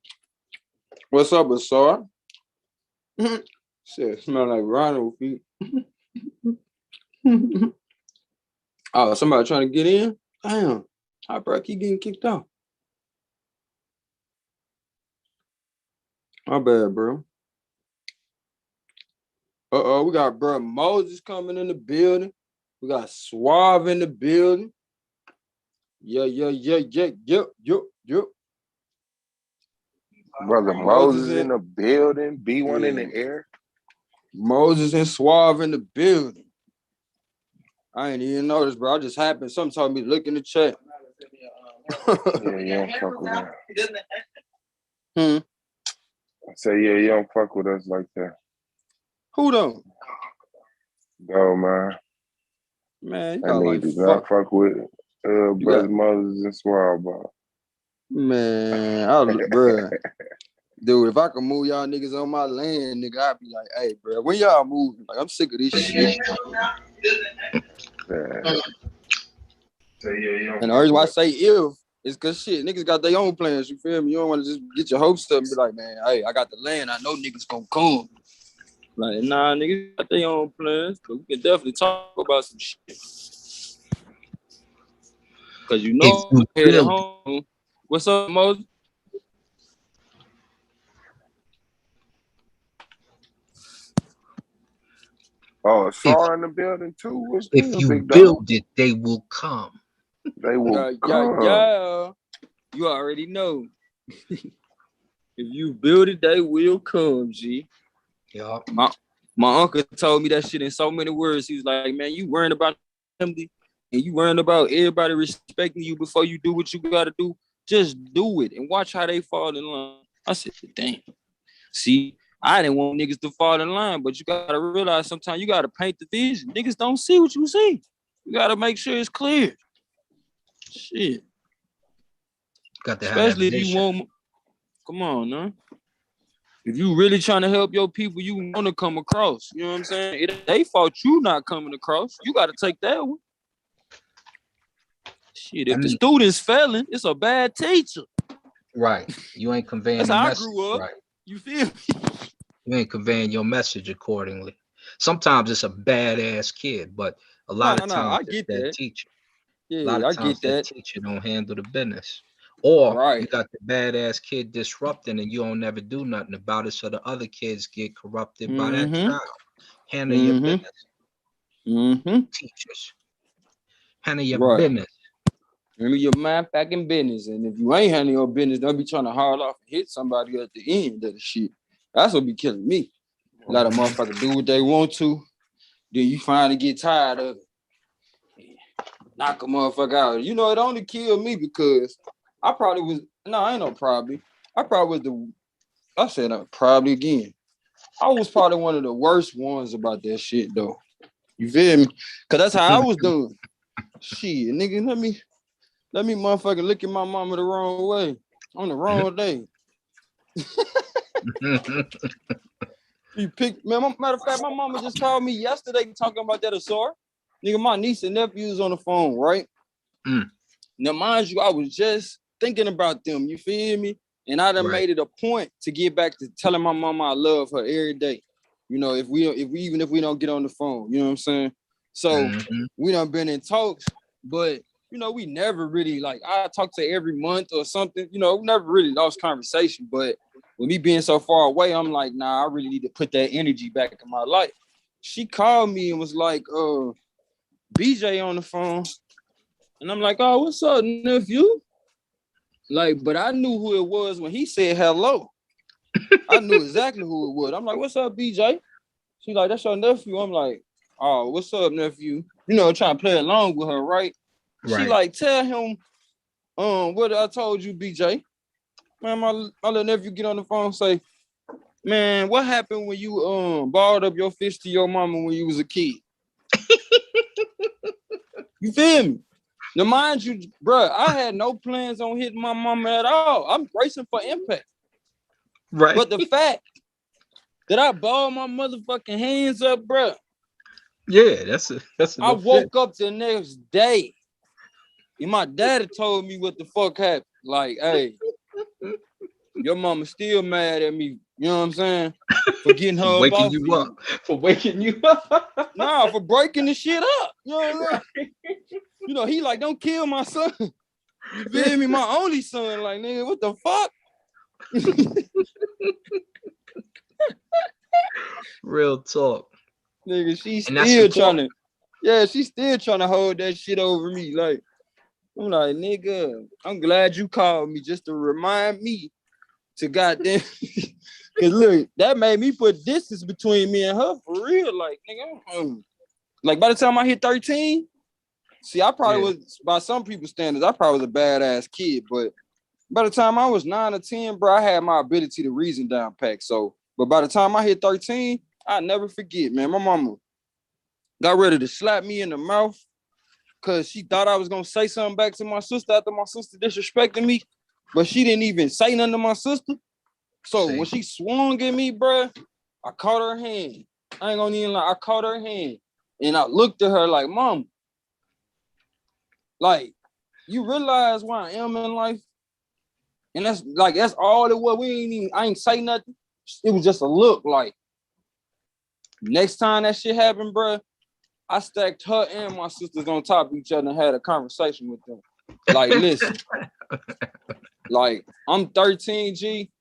Speaker 7: What's up, Asar? Shit, smell like rhino feet. Oh, somebody trying to get in? Damn. How bro keep getting kicked out? My bad, bro. We got bro Moses coming in the building. We got Suave in the building. Yeah.
Speaker 9: Brother Moses in the building, B1 in the air.
Speaker 7: Moses and Suave in the building. I ain't even noticed, bro. I just happened. Something told me to look in the chat.
Speaker 9: Yeah, you don't fuck with us.
Speaker 7: I
Speaker 9: say, yeah, you don't fuck with us like that.
Speaker 7: Who don't?
Speaker 9: No, man.
Speaker 7: Man, you
Speaker 9: I
Speaker 7: got
Speaker 9: need to not fuck with Brother Moses and Suave, bro.
Speaker 7: Man, bro. Dude, if I could move y'all niggas on my land, nigga, I'd be like, hey, bro, when y'all moving? Like, I'm sick of this shit. And the reason why I say if is because shit, niggas got their own plans, you feel me? You don't want to just get your hopes up and be like, man, hey, I got the land, I know niggas gonna come. Like, nah, niggas got their own plans, but we can definitely talk about some shit. Because you know, here at home, what's up, Moses?
Speaker 9: Oh, Sar in the building too? What's
Speaker 13: If
Speaker 9: good,
Speaker 13: you
Speaker 9: big
Speaker 13: build
Speaker 9: dog?
Speaker 13: it, they will come.
Speaker 9: They will come.
Speaker 7: Yeah. You already know. If you build it, they will come, G.
Speaker 13: Yeah.
Speaker 7: My uncle told me that shit in so many words. He was like, man, you worrying about family and you worrying about everybody respecting you before you do what you gotta do. Just do it and watch how they fall in line. I said, damn. See, I didn't want niggas to fall in line, but you gotta realize sometimes you gotta paint the vision. Niggas don't see what you see. You gotta make sure it's clear. Shit.
Speaker 13: Got to
Speaker 7: Especially
Speaker 13: have that
Speaker 7: if you
Speaker 13: vision.
Speaker 7: want. Come on, man. If you really trying to help your people, you want to come across. You know what I'm saying? It ain't they fault you not coming across. You got to take that one. Shit, if the student's failing, it's a bad teacher.
Speaker 13: Right. You ain't conveying
Speaker 7: That's
Speaker 13: the
Speaker 7: how I
Speaker 13: message.
Speaker 7: grew up.
Speaker 13: Right.
Speaker 7: You feel me?
Speaker 13: You ain't conveying your message accordingly. Sometimes it's a badass kid, but a lot of times
Speaker 7: I get
Speaker 13: that
Speaker 7: that.
Speaker 13: teacher.
Speaker 7: Yeah,
Speaker 13: A lot of
Speaker 7: I
Speaker 13: times
Speaker 7: get that.
Speaker 13: teacher don't handle the business. Or
Speaker 7: right.
Speaker 13: You got the badass kid disrupting and you don't never do nothing about it, so the other kids get corrupted by that child. Handle your business. Teachers. Handle your business.
Speaker 7: Remember your mind fucking business. And if you ain't handling your business, don't be trying to haul off and hit somebody at the end of the shit. That's what be killing me. Let a motherfucker do what they want to. Then you finally get tired of it. Knock a motherfucker out. You know, it only killed me because I probably was, no, I ain't no probably. I probably was I said probably again. I was probably one of the worst ones about that shit though. You feel me? Cause that's how I was doing. Shit, nigga, let me motherfucking look at my mama the wrong way on the wrong day. You picked, man, matter of fact, my mama just called me yesterday talking about that Asar. Nigga, my niece and nephews on the phone, right? Now, mind you, I was just thinking about them, you feel me? And I done made it a point to get back to telling my mama I love her every day. You know, if we don't get on the phone, you know what I'm saying? So we done been in talks, but you know, we never really like I talk to her every month or something, you know, we never really lost conversation, but with me being so far away, I'm like, nah, I really need to put that energy back in my life. She called me and was like, BJ on the phone. And I'm like, oh, what's up, nephew? Like, but I knew who it was when he said hello. I knew exactly who it was. I'm like, what's up, BJ? She's like, that's your nephew. I'm like, oh, what's up, nephew? You know, trying to play along with her, right? She like, tell him, what I told you, BJ. Man, my little nephew get on the phone and say, man, what happened when you balled up your fist to your mama when you was a kid? You feel me? Now, mind you, bro, I had no plans on hitting my mama at all. I'm bracing for impact.
Speaker 13: Right.
Speaker 7: But the fact that I balled my motherfucking hands up, bro.
Speaker 13: Yeah, that's a
Speaker 7: I woke up the next day and my daddy told me what the fuck happened. Like, hey, your mama still mad at me. You know what I'm saying? For getting her
Speaker 13: waking
Speaker 7: off
Speaker 13: you up. For waking you up.
Speaker 7: Nah, for breaking the shit up. You know what I mean? You know, he like, don't kill my son. You feel me? My only son. Like, nigga, what the fuck?
Speaker 13: Real talk.
Speaker 7: Nigga, she's still trying to, she's still trying to hold that shit over me. Like, I'm like, nigga, I'm glad you called me just to remind me to goddamn. Cause look, that made me put distance between me and her for real. Like, nigga, like by the time I hit 13, see, I probably was, by some people's standards, I probably was a badass kid. But by the time I was 9 or 10, bro, I had my ability to reason down packed. So, but by the time I hit 13, I never forget, man. My mama got ready to slap me in the mouth because she thought I was gonna say something back to my sister after my sister disrespected me, but she didn't even say nothing to my sister. So when she swung at me, bro, I caught her hand. I ain't gonna even lie, I caught her hand and I looked at her like, Mom, like, you realize where I am in life? And that's all it was. I ain't say nothing. It was just a look. Like, next time that shit happened, bro, I stacked her and my sisters on top of each other and had a conversation with them. Like, listen, like, I'm 13, G,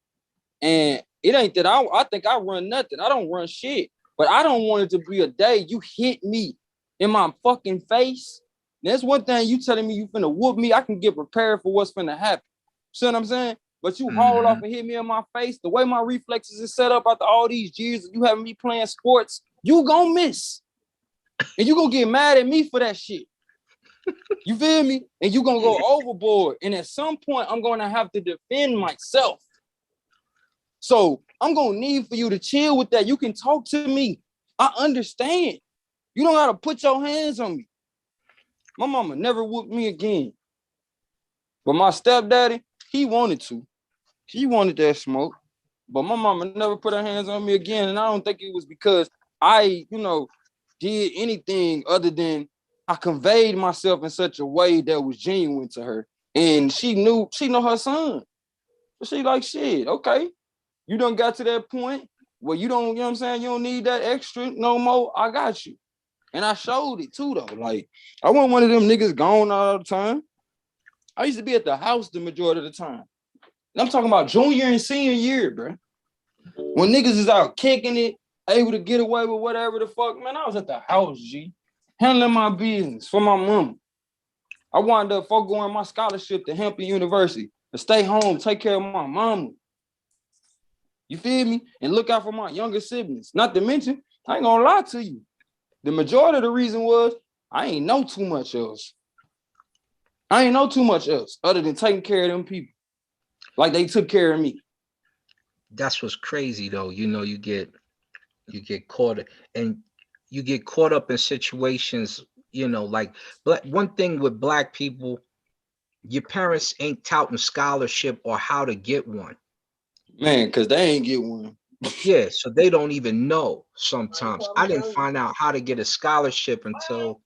Speaker 7: and it ain't that I think I run nothing. I don't run shit. But I don't want it to be a day you hit me in my fucking face. That's one thing you telling me you finna whoop me. I can get prepared for what's finna happen. See what I'm saying? But you haul off and hit me in my face. The way my reflexes is set up after all these years of you having me playing sports, you gonna miss. And you gonna get mad at me for that shit. You feel me? And you gonna go overboard. And at some point, I'm gonna have to defend myself. So I'm gonna need for you to chill with that. You can talk to me. I understand. You don't gotta put your hands on me. My mama never whooped me again. But my stepdaddy, he wanted to. He wanted that smoke. But my mama never put her hands on me again. And I don't think it was because I, did anything other than I conveyed myself in such a way that was genuine to her. And she know her son. But she like, shit, okay. You done got to that point where you don't, you know what I'm saying? You don't need that extra no more. I got you. And I showed it too, though. Like, I wasn't one of them niggas gone all the time. I used to be at the house the majority of the time. And I'm talking about junior and senior year, bro. When niggas is out kicking it, able to get away with whatever the fuck, man, I was at the house, G. Handling my business for my mama. I wound up foregoing my scholarship to Hampton University to stay home, take care of my mama. You feel me? And look out for my younger siblings. Not to mention, I ain't gonna lie to you. The majority of the reason was I ain't know too much else. I ain't know too much else other than taking care of them people. Like they took care of me.
Speaker 13: That's what's crazy though. You get caught and you get caught up in situations, like one thing with Black people, your parents ain't touting scholarship or how to get one.
Speaker 7: Man, because they ain't get one.
Speaker 13: Yeah, so they don't even know sometimes. I didn't find out how to get a scholarship until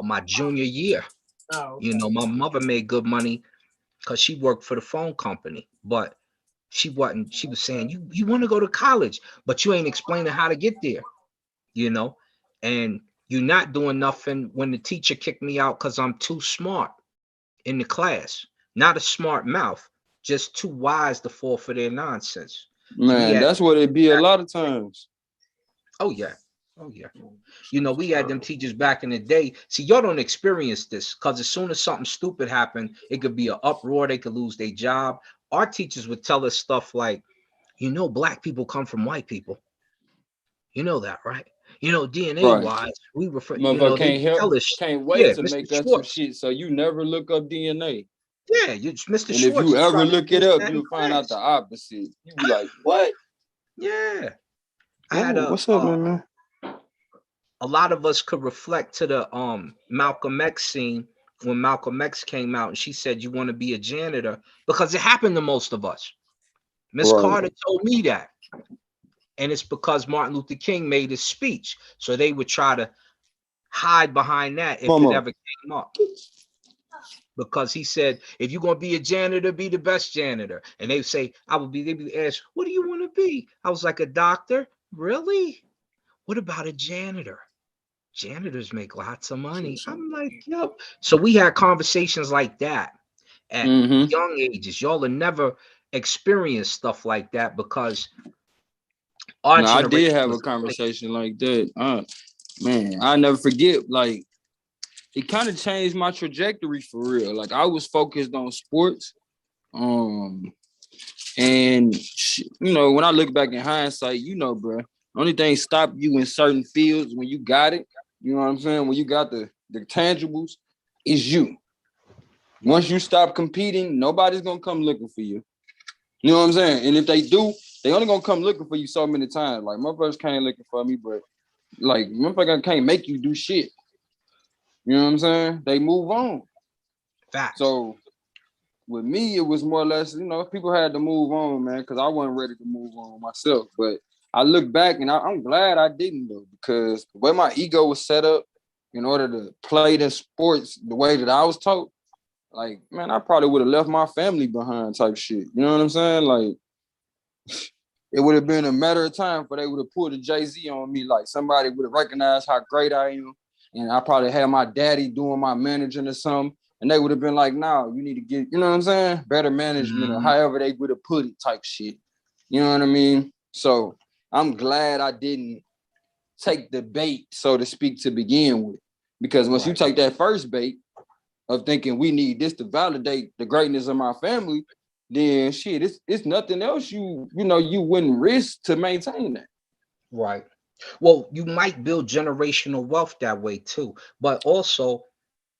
Speaker 13: my junior year. My mother made good money because she worked for the phone company, but she was saying, you want to go to college, but you ain't explaining how to get there, and you're not doing nothing when the teacher kicked me out because I'm too smart in the class. Not a smart mouth, just too wise to fall for their nonsense.
Speaker 7: Man, that's what it be a lot of times.
Speaker 13: Oh yeah. You know, we had them teachers back in the day. See, y'all don't experience this because as soon as something stupid happened, it could be an uproar. They could lose their job. Our teachers would tell us stuff like, you know, black people come from white people. You know that, right? You know, DNA wise, we refer, you know, they tell us,
Speaker 7: can't wait
Speaker 13: yeah,
Speaker 7: to
Speaker 13: Mr.
Speaker 7: make up some
Speaker 13: Schwartz.
Speaker 7: shit so you never look up DNA.
Speaker 13: Yeah, you Mr.
Speaker 7: And
Speaker 13: Schwartz.
Speaker 7: if you ever
Speaker 13: tried to
Speaker 7: look it
Speaker 13: teach
Speaker 7: up,
Speaker 13: that in
Speaker 7: you'll find out
Speaker 13: class.
Speaker 7: the opposite. You be like, what?
Speaker 13: Yeah. I
Speaker 7: Oh,
Speaker 13: had a
Speaker 7: what's up, man?
Speaker 13: a lot of us could reflect to the Malcolm X scene when Malcolm X came out and she said, you want to be a janitor? Because it happened to most of us. Miss Carter told me that. And it's because Martin Luther King made his speech. So they would try to hide behind that if it ever came up. Because he said, if you're going to be a janitor, be the best janitor. And they would say, they'd be asked, what do you want to be? I was like, a doctor? Really? What about a janitor? Janitors make lots of money. I'm like, yep. So we had conversations like that at young ages. Y'all have never experienced stuff like that because our
Speaker 7: I
Speaker 13: generation
Speaker 7: did have a
Speaker 13: was
Speaker 7: conversation like that. Man, I never forget, like, it kind of changed my trajectory for real. Like, I was focused on sports. And, you know, when I look back in hindsight, you know, bro, only thing stop you in certain fields when you got it, you know what I'm saying? When you got the tangibles, is you. Once you stop competing, nobody's going to come looking for you. You know what I'm saying? And if they do, they only going to come looking for you so many times. Like, motherfuckers can't looking for me, but, like, motherfuckers can't make you do shit. You know what I'm saying? They move on.
Speaker 13: Facts.
Speaker 7: So with me, it was more or less, you know, people had to move on, man, because I wasn't ready to move on myself. But I look back and I'm glad I didn't, though, because the way my ego was set up in order to play the sports the way that I was taught, like, man, I probably would have left my family behind type shit. You know what I'm saying? Like, it would have been a matter of time for they would have pulled a Jay-Z on me. Like, somebody would have recognized how great I am. And I probably had my daddy doing my managing or something. And they would have been like, no, you need to get, you know what I'm saying? Better management or however they would have put it type shit. You know what I mean? So I'm glad I didn't take the bait, so to speak, to begin with. Because once you take that first bait of thinking we need this to validate the greatness of my family, then shit, it's nothing else you wouldn't risk to maintain that.
Speaker 13: Right. Well, you might build generational wealth that way too, but also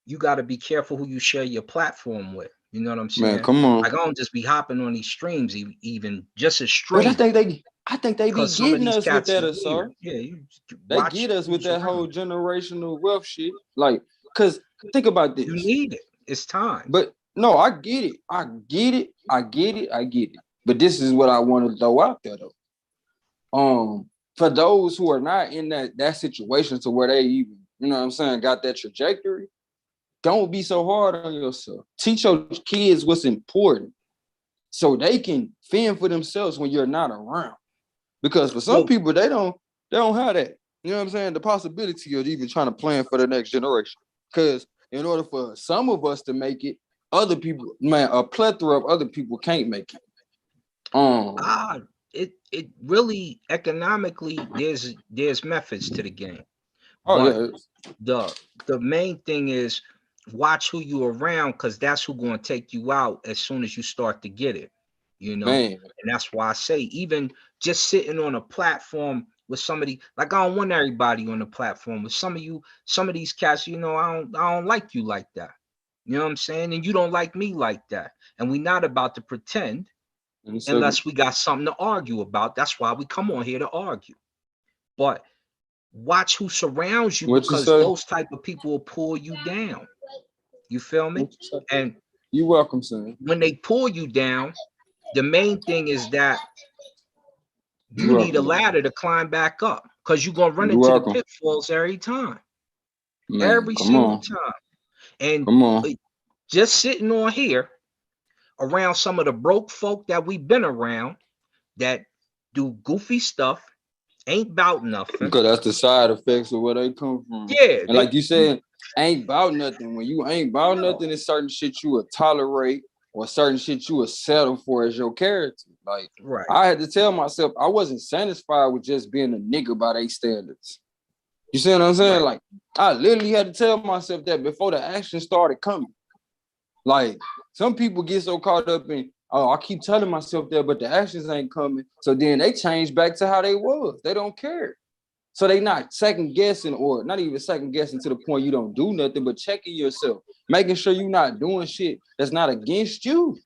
Speaker 13: you got to be careful who you share your platform with. You know what I'm saying?
Speaker 7: Man, come on.
Speaker 13: Like, I don't just be hopping on these streams, even just as streams.
Speaker 7: But I think they be getting us with that, sir.
Speaker 13: Yeah,
Speaker 7: they get us with that whole generational wealth shit. Like, cause think about this.
Speaker 13: You need it. It's time.
Speaker 7: But no, I get it. I get it. But this is what I want to throw out there though. For those who are not in that situation to where they even, you know what I'm saying, got that trajectory, don't be so hard on yourself. Teach your kids what's important so they can fend for themselves when you're not around. Because for some people, they don't have that. You know what I'm saying? The possibility of even trying to plan for the next generation. Because in order for some of us to make it, other people, man, a plethora of other people can't make it.
Speaker 13: It really economically there's methods to the game.
Speaker 7: Oh,
Speaker 13: but the main thing is watch who you around, because that's who's going to take you out as soon as you start to get it. You know,
Speaker 7: man.
Speaker 13: And that's why I say, even just sitting on a platform with somebody, like, I don't want everybody on the platform with some of these cats, you know, I don't like you like that. You know what I'm saying? And you don't like me like that. And we're not about to pretend unless we got something to argue about. That's why we come on here to argue. But watch who surrounds you, because those type of people will pull you down. You feel me? And
Speaker 7: you're welcome, son.
Speaker 13: When they pull you down, the main thing is that you need a ladder to climb back up, because you're gonna run into the pitfalls every time.
Speaker 7: Man,
Speaker 13: every single time. And just sitting on here around some of the broke folk that we've been around that do goofy stuff, ain't about nothing.
Speaker 7: Because that's the side effects of where they come from.
Speaker 13: Yeah.
Speaker 7: And like you said, ain't about nothing. When you ain't about nothing, it's certain shit you will tolerate or certain shit you would settle for as your character. Like,
Speaker 13: right.
Speaker 7: I had to tell myself I wasn't satisfied with just being a nigga by their standards. You see what I'm saying?
Speaker 13: Right.
Speaker 7: Like, I literally had to tell myself that before the action started coming. Like, some people get so caught up in, oh, I keep telling myself that, but the actions ain't coming. So then they change back to how they was. They don't care. So they not second guessing, or not even second guessing to the point you don't do nothing, but checking yourself, making sure you're not doing shit that's not against you.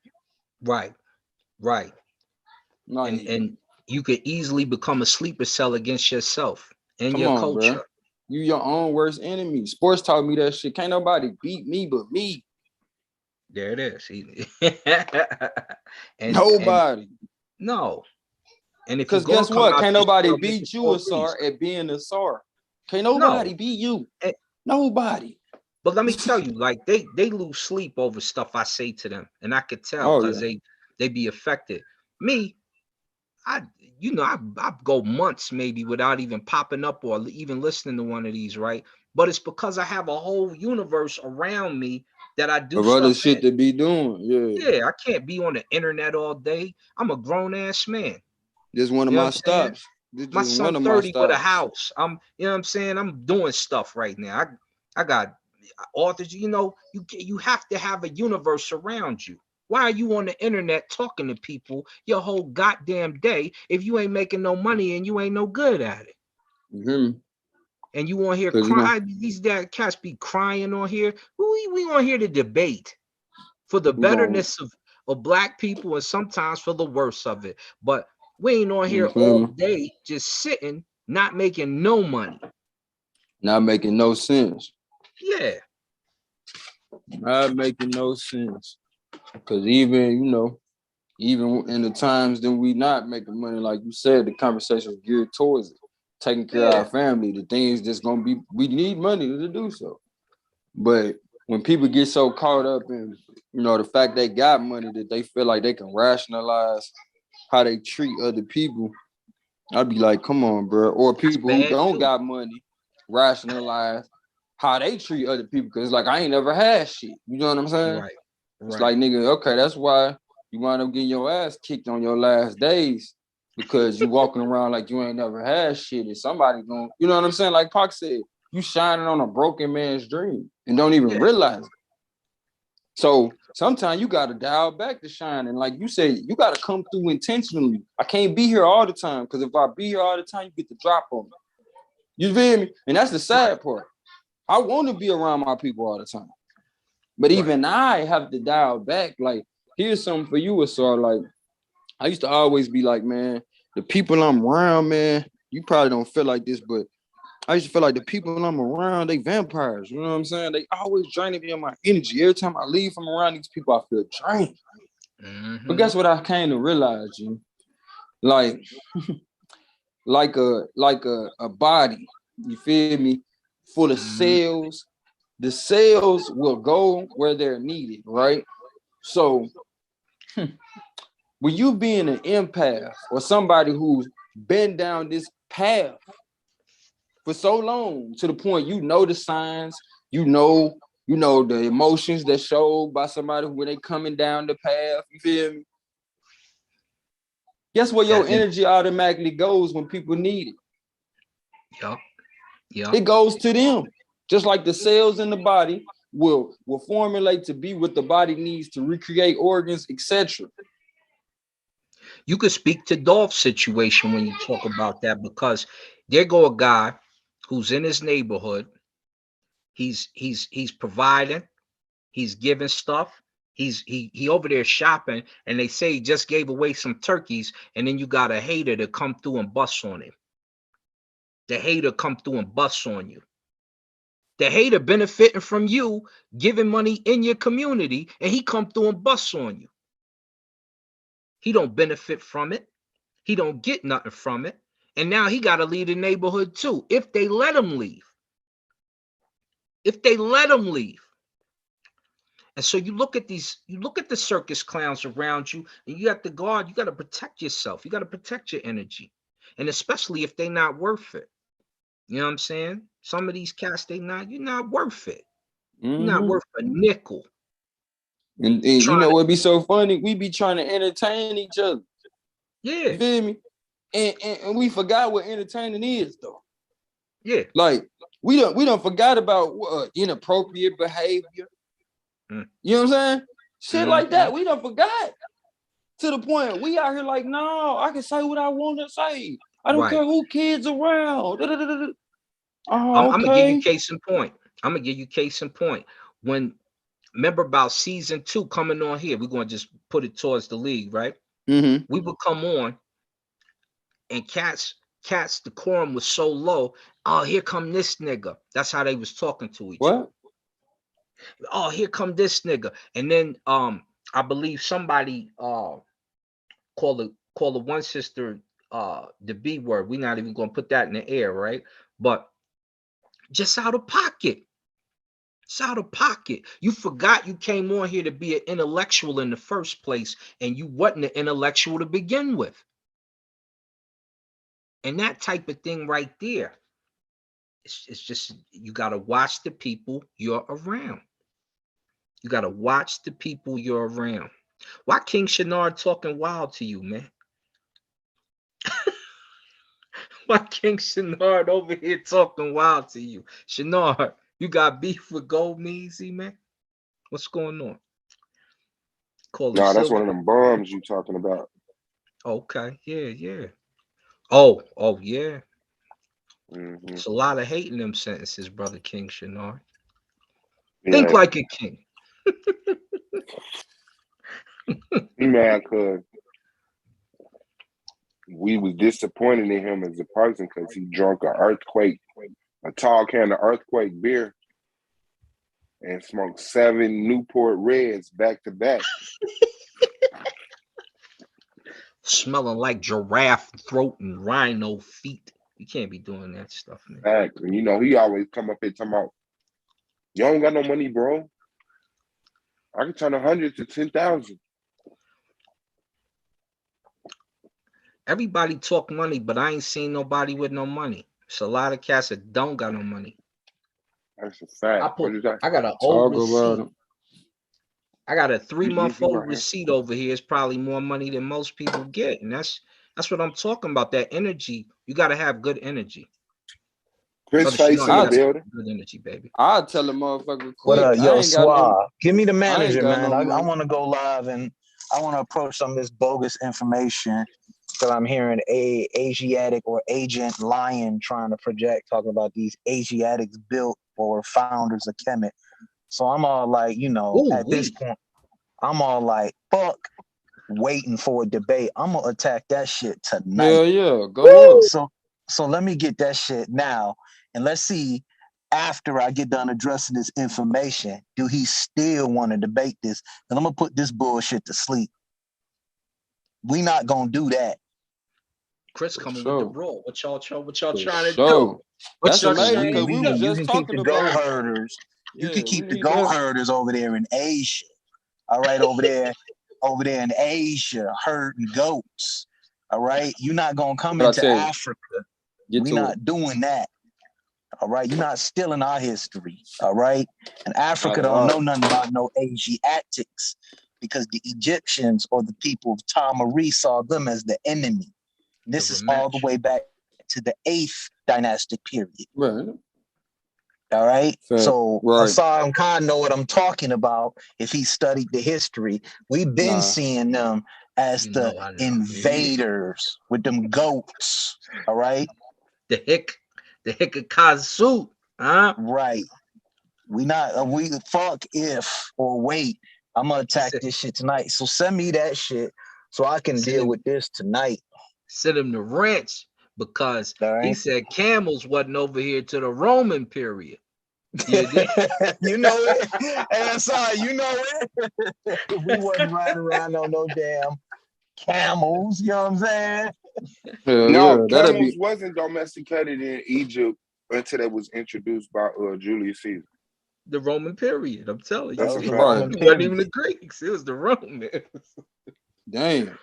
Speaker 13: Right. Right.
Speaker 7: Like,
Speaker 13: And you could easily become a sleeper cell against yourself and
Speaker 7: come
Speaker 13: your
Speaker 7: on,
Speaker 13: culture.
Speaker 7: bro. You your own worst enemy. Sports taught me that shit. Can't nobody beat me but me.
Speaker 13: There it is.
Speaker 7: Nobody.
Speaker 13: No. And if
Speaker 7: Because guess what? Can't nobody beat you, Asar, at being Asar. Can't nobody beat you. Nobody.
Speaker 13: But let me tell you, like they lose sleep over stuff I say to them, and I could tell because they be affected. Me, I go months maybe without even popping up or even listening to one of these, right? But it's because I have a whole universe around me that I do
Speaker 7: of
Speaker 13: stuff
Speaker 7: other shit
Speaker 13: in.
Speaker 7: to be doing. Yeah,
Speaker 13: I can't be on the internet all day. I'm a grown ass man.
Speaker 7: This one of my stops.
Speaker 13: My son 30 with a house. You know what I'm saying? I'm doing stuff right now. I got authors, you have to have a universe around you. Why are you on the internet talking to people your whole goddamn day if you ain't making no money and you ain't no good at it?
Speaker 7: Mm-hmm.
Speaker 13: And you want to hear crying? These cats be crying on here. We want here to debate for the betterness of black people and sometimes for the worst of it. But we ain't on here all day just sitting, not making no money.
Speaker 7: Not making no sense.
Speaker 13: Yeah.
Speaker 7: Not making no sense. Because even in the times that we not making money, like you said, the conversation is geared towards it. Taking care of our family, the things that's gonna be, we need money to do so. But when people get so caught up in, the fact they got money that they feel like they can rationalize how they treat other people, I'd be like, come on, bro. Or people who don't got money rationalize how they treat other people, because like, I ain't never had shit. You know what I'm saying?
Speaker 13: Right.
Speaker 7: It's like, nigga, okay, that's why you wind up getting your ass kicked on your last days, because you walking around like you ain't never had shit, and somebody gonna, you know what I'm saying? Like Pac said, you shining on a broken man's dream and don't even realize it. So sometimes you gotta dial back the shining. Like you said, you gotta come through intentionally. I can't be here all the time, because if I be here all the time, you get the drop on me. You feel me? And that's the sad part. I want to be around my people all the time, but even I have to dial back. Like, here's something for you, Asar. Like, I used to always be like, man, the people I'm around, man, you probably don't feel like this, but I used to feel like the people I'm around, they vampires. You know what I'm saying? They always draining me of my energy. Every time I leave from around these people, I feel drained. Mm-hmm. But guess what I came to realize, G? Like a body, you feel me, full of cells. The cells will go where they're needed, right? So when you being an empath or somebody who's been down this path for so long, to the point you know the signs, you know the emotions that show by somebody when they coming down the path, you feel me? Guess where your energy automatically goes when people need it?
Speaker 13: Yeah.
Speaker 7: It goes to them. Just like the cells in the body will formulate to be what the body needs to recreate organs, etc.
Speaker 13: You could speak to Dolph's situation when you talk about that, because there go a guy who's in his neighborhood. He's providing, he's giving stuff. He over there shopping, and they say he just gave away some turkeys, and then you got a hater to come through and bust on him. The hater come through and bust on you. The hater benefiting from you giving money in your community, and he come through and bust on you. He don't benefit from it. He don't get nothing from it. And now he got to leave the neighborhood too, if they let him leave. If they let him leave. And so you look at the circus clowns around you, and you have to guard, you got to protect yourself. You got to protect your energy. And especially if they're not worth it. You know what I'm saying? Some of these cats, you're not worth it. You're not worth a nickel.
Speaker 7: And you know what'd be so funny? We be trying to entertain each other.
Speaker 13: Yeah.
Speaker 7: You feel me? And we forgot what entertaining is, though.
Speaker 13: Yeah.
Speaker 7: Like we don't forgot about inappropriate behavior. You know what I'm saying? Shit like that. We done forgot. To the point we out here like, no, I can say what I want to say. I don't care who kids around.
Speaker 13: I'm gonna give you case in point. Remember about season 2 coming on here, we're gonna just put it towards the league, right? We would come on, and cats decorum was so low. Oh, here come this nigga. That's how they was talking to each other. Oh, here come this nigga. And then I believe somebody call the one sister the B word. We're not even gonna put that in the air, right? But just out of pocket. It's out of pocket. You forgot you came on here to be an intellectual in the first place, and you wasn't an intellectual to begin with. And that type of thing right there, it's just, you got to watch the people you're around. You got to watch the people you're around. Why King Shenard talking wild to you, man? Why King Shenard over here talking wild to you? Shenard, you got beef with Gold Measy, man? What's going on?
Speaker 9: No, that's one of them bombs you talking about.
Speaker 13: Okay, yeah. Oh, yeah. It's a lot of hate in them sentences, brother King Shenard. Yeah. Think like a king.
Speaker 9: He mad because we was disappointed in him as a person because he drunk a tall can of earthquake beer, and smoked 7 Newport Reds back to back.
Speaker 13: Smelling like giraffe throat and rhino feet. You can't be doing that stuff, man.
Speaker 9: Exactly. You know, he always come up here talking about, you don't got no money, bro. I can turn 100 to 10,000.
Speaker 13: Everybody talk money, but I ain't seen nobody with no money. It's a lot of cats that don't got no money.
Speaker 9: That's a fact.
Speaker 13: I got an old receipt. I got a 3-month-old receipt over here. It's probably more money than most people get. And that's what I'm talking about. That energy. You got to have good energy.
Speaker 9: Chris Face in the building.
Speaker 13: Good energy, baby.
Speaker 7: I'll tell a motherfucker quick.
Speaker 3: What up, yo, Swab? Give me the
Speaker 7: I
Speaker 3: manager, man.
Speaker 7: no
Speaker 3: I want to go live and I want to approach some of this bogus information that I'm hearing Asiatic or Agent Lion trying to project, talking about these Asiatics built or founders of Kemet. So I'm all like, at this point, I'm all like, fuck waiting for a debate. I'm gonna attack that shit tonight.
Speaker 7: Hell yeah, go up.
Speaker 3: So let me get that shit now, and let's see after I get done addressing this information, do he still want to debate this? And I'm gonna put this bullshit to sleep. We not gonna do that.
Speaker 13: Chris coming with the roll. What y'all trying to do?
Speaker 7: That's amazing because we was just talking about
Speaker 3: goat herders. You can keep the goat herders over there in Asia. All right, over there in Asia, herding goats. All right, you're not gonna come into Africa. We're not doing that. All right, you're not stealing our history. All right, and Africa don't know nothing about no Asiatics because the Egyptians or the people of Tamari saw them as the enemy. This is all the way back to the 8th dynastic period.
Speaker 7: Right.
Speaker 3: All right. So Hassan Khan know what I'm talking about if he studied the history. We've been seeing them as the invaders with them goats. All right.
Speaker 13: The Hikakazu. Huh?
Speaker 3: Right. We fuck if or wait. I'm gonna attack this shit tonight. So send me that shit so I can deal with this tonight.
Speaker 13: Send him to ranch because he said camels wasn't over here to the Roman period.
Speaker 3: You know it. And sorry, you know it. We wasn't riding around on no damn camels, you know what I'm saying?
Speaker 9: No, camels wasn't domesticated in Egypt until it was introduced by Julius Caesar.
Speaker 13: The Roman period, I'm telling you.
Speaker 9: That's
Speaker 13: It wasn't even the Greeks, it was the Romans.
Speaker 7: Damn.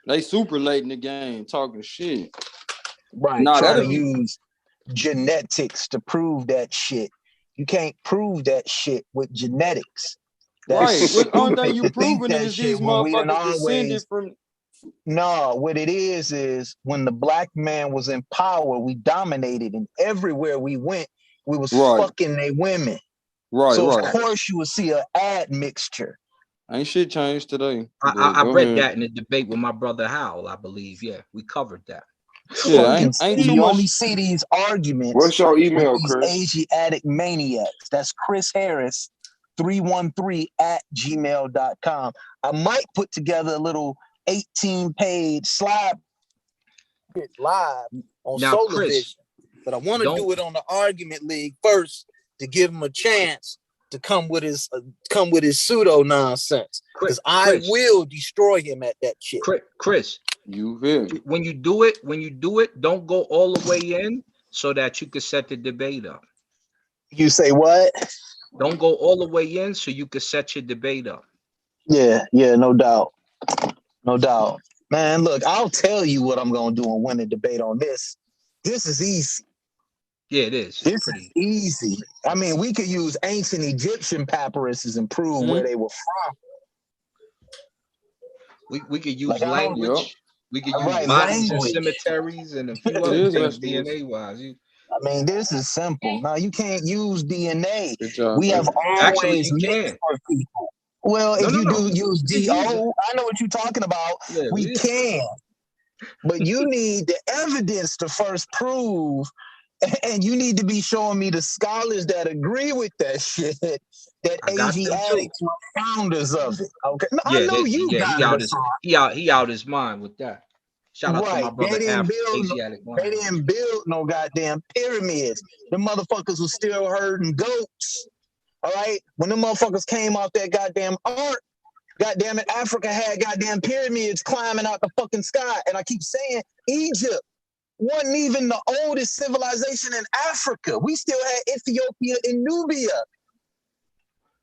Speaker 7: They super late in the game talking shit.
Speaker 3: Right. Trying to use genetics to prove that shit. You can't prove that shit with genetics.
Speaker 7: Right.
Speaker 3: That's
Speaker 7: What only thing
Speaker 3: stupid
Speaker 7: you
Speaker 3: to think
Speaker 7: proving
Speaker 3: that
Speaker 7: is
Speaker 3: shit
Speaker 7: these
Speaker 3: when we done
Speaker 7: motherfuckers descended
Speaker 3: always.
Speaker 7: from.
Speaker 3: No, what it is when the black man was in power, we dominated, and everywhere we went, we was
Speaker 7: Right.
Speaker 3: fucking they women.
Speaker 7: Right.
Speaker 3: So
Speaker 7: Right.
Speaker 3: of course you would see an admixture.
Speaker 7: Ain't shit changed today.
Speaker 13: I
Speaker 7: Go
Speaker 13: read
Speaker 7: ahead.
Speaker 13: that in a debate with my brother Howell, I believe. Yeah, we covered that.
Speaker 7: Yeah,
Speaker 3: You
Speaker 7: ain't too
Speaker 3: only
Speaker 7: much.
Speaker 3: see these arguments
Speaker 9: What's your
Speaker 3: with
Speaker 9: email,
Speaker 3: these
Speaker 9: Chris?
Speaker 3: Asiatic maniacs. That's Chris Harris 313@gmail.com. I might put together a little 18-page slide live on
Speaker 13: Now,
Speaker 3: Solar
Speaker 13: Chris,
Speaker 3: Vision, but I want to
Speaker 13: don't
Speaker 3: do it on the Argument League first to give him a chance to come with his pseudo nonsense, because I will destroy him at that shit.
Speaker 13: Chris,
Speaker 7: you feel me?
Speaker 13: When you do it, don't go all the way in so that you can set the debate up.
Speaker 3: You say what?
Speaker 13: Don't go all the way in so you can set your debate up.
Speaker 3: Yeah, no doubt. No doubt. Man, look, I'll tell you what I'm going to do and win a debate on this. This is easy.
Speaker 13: Yeah, it is.
Speaker 3: This is easy. I mean, we could use ancient Egyptian papyruses and prove where they were from.
Speaker 13: We could use language. We could use bodies
Speaker 3: language.
Speaker 13: and cemeteries and a few other things DNA wise.
Speaker 3: I mean, this is simple. Now, you can't use DNA. We have
Speaker 13: Actually,
Speaker 3: always
Speaker 13: you
Speaker 3: mixed
Speaker 13: can.
Speaker 3: for people. Well, if you do use DO, I know what you're talking about.
Speaker 13: Yeah,
Speaker 3: we can. But you need the evidence to first prove, and you need to be showing me the scholars that agree with that shit, that Asiatics were founders of it. Okay, no, I know you got it.
Speaker 13: He out his mind with that. Shout out to my brother Asiatic mind.
Speaker 3: They didn't build no goddamn pyramids. The motherfuckers was still herding goats. All right, when the motherfuckers came off that goddamn ark, goddamn it, Africa had goddamn pyramids climbing out the fucking sky. And I keep saying Egypt wasn't even the oldest civilization in Africa. We still had Ethiopia and Nubia.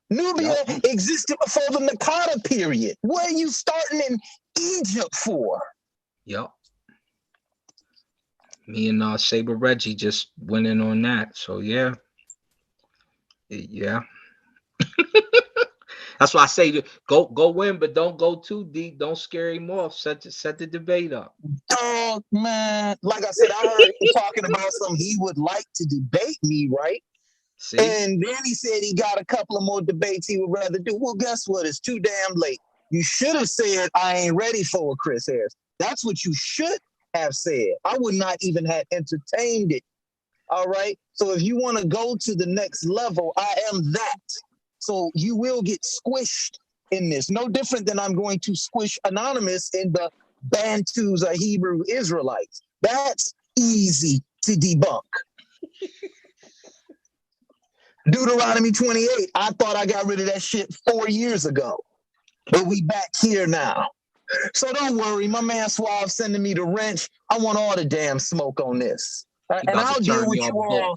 Speaker 3: Nubia existed before the Nakata period. What are you starting in Egypt for?
Speaker 13: Yep. Me and Saber Reggie just went in on that. So yeah. That's why I say go in, but don't go too deep. Don't scare him off. Set the debate up.
Speaker 3: Dog, man. Like I said, I heard him talking about something he would like to debate me, right?
Speaker 13: See?
Speaker 3: And then he said he got a couple of more debates he would rather do. Well, guess what? It's too damn late. You should have said, I ain't ready for a Chris Harris. That's what you should have said. I would not even have entertained it. All right? So if you want to go to the next level, I am that. So you will get squished in this. No different than I'm going to squish Anonymous in the Bantus or Hebrew Israelites. That's easy to debunk. Deuteronomy 28, I thought I got rid of that shit 4 years ago. But we back here now. So don't worry, my man Suave sending me the wrench. I want all the damn smoke on this. And I'll deal with you all.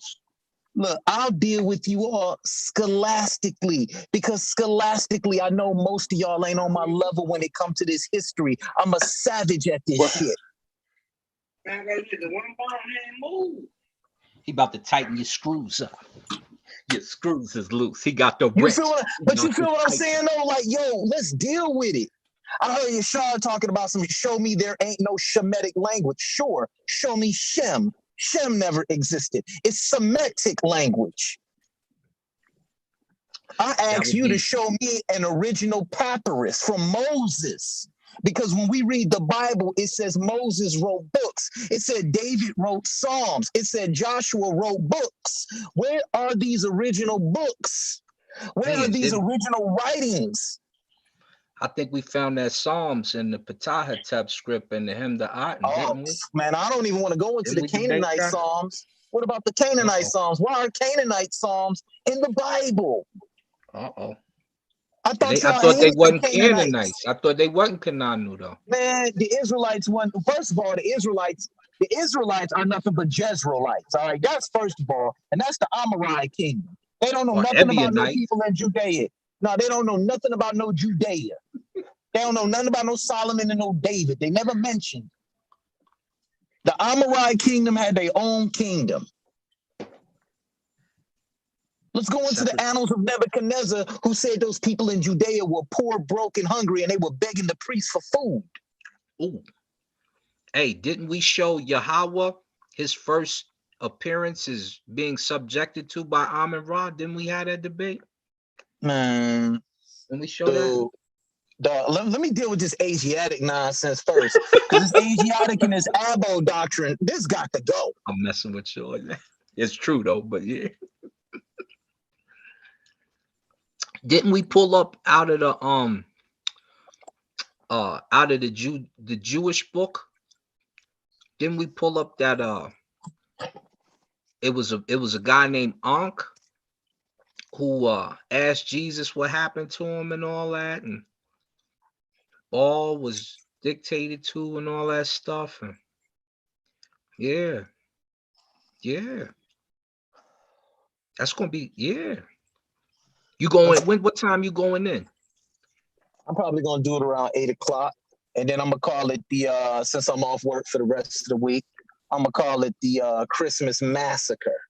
Speaker 3: Look, I'll deal with you all scholastically, because scholastically, I know most of y'all ain't on my level when it comes to this history. I'm a savage at this shit.
Speaker 13: He about to tighten your screws up. Your screws is loose. He got the
Speaker 3: wrench. You feel what I'm saying though? Like, yo, let's deal with it. I heard Yashar talking about show me there ain't no Shemitic language. Sure, show me Shem. Shem never existed. It's Semitic language. I asked you to show me an original papyrus from Moses. Because when we read the Bible, it says Moses wrote books. It said David wrote Psalms. It said Joshua wrote books. Where are these original books? Where are these original writings?
Speaker 13: I think we found that Psalms in the Ptah script and the Hymn to Aten.
Speaker 3: Oh, man, I don't even want to go into the Canaanite Psalms. What about the Canaanite Psalms? Why are Canaanite Psalms in the Bible?
Speaker 13: Uh-oh.
Speaker 3: I thought
Speaker 13: they wasn't Canaanites. I thought they wasn't Canaanu though.
Speaker 3: Man, the Israelites first of all, the Israelites are nothing but Jezreelites. All right, that's first of all, and that's the Amorite kingdom. They don't know nothing about no people in Judea. No, they don't know nothing about no Judea. They don't know nothing about no Solomon and no David. They never mentioned. The Amorite kingdom had their own kingdom. Let's go into the
Speaker 13: Separate.
Speaker 3: annals of Nebuchadnezzar, who said those people in Judea were poor, broke, and hungry, and they were begging the priests for food.
Speaker 13: Ooh. Hey, didn't we show Yahweh his first appearance is being subjected to by Amun-Ra? Didn't we have that debate?
Speaker 3: Man,
Speaker 13: When we show that?
Speaker 3: Dog, let me deal with this Asiatic nonsense first, because this Asiatic and this Abo doctrine, this got to go.
Speaker 13: I'm messing with you on that. It's true though, but yeah. Didn't we pull up out of the Jewish book? Didn't we pull up that it was a guy named Ankh who asked Jesus what happened to him and all that, and all was dictated to and all that stuff, and yeah, that's gonna be You going what time you going in?
Speaker 3: I'm probably gonna do it around 8 o'clock, and then I'm gonna call it the since I'm off work for the rest of the week, I'm gonna call it the Christmas Massacre.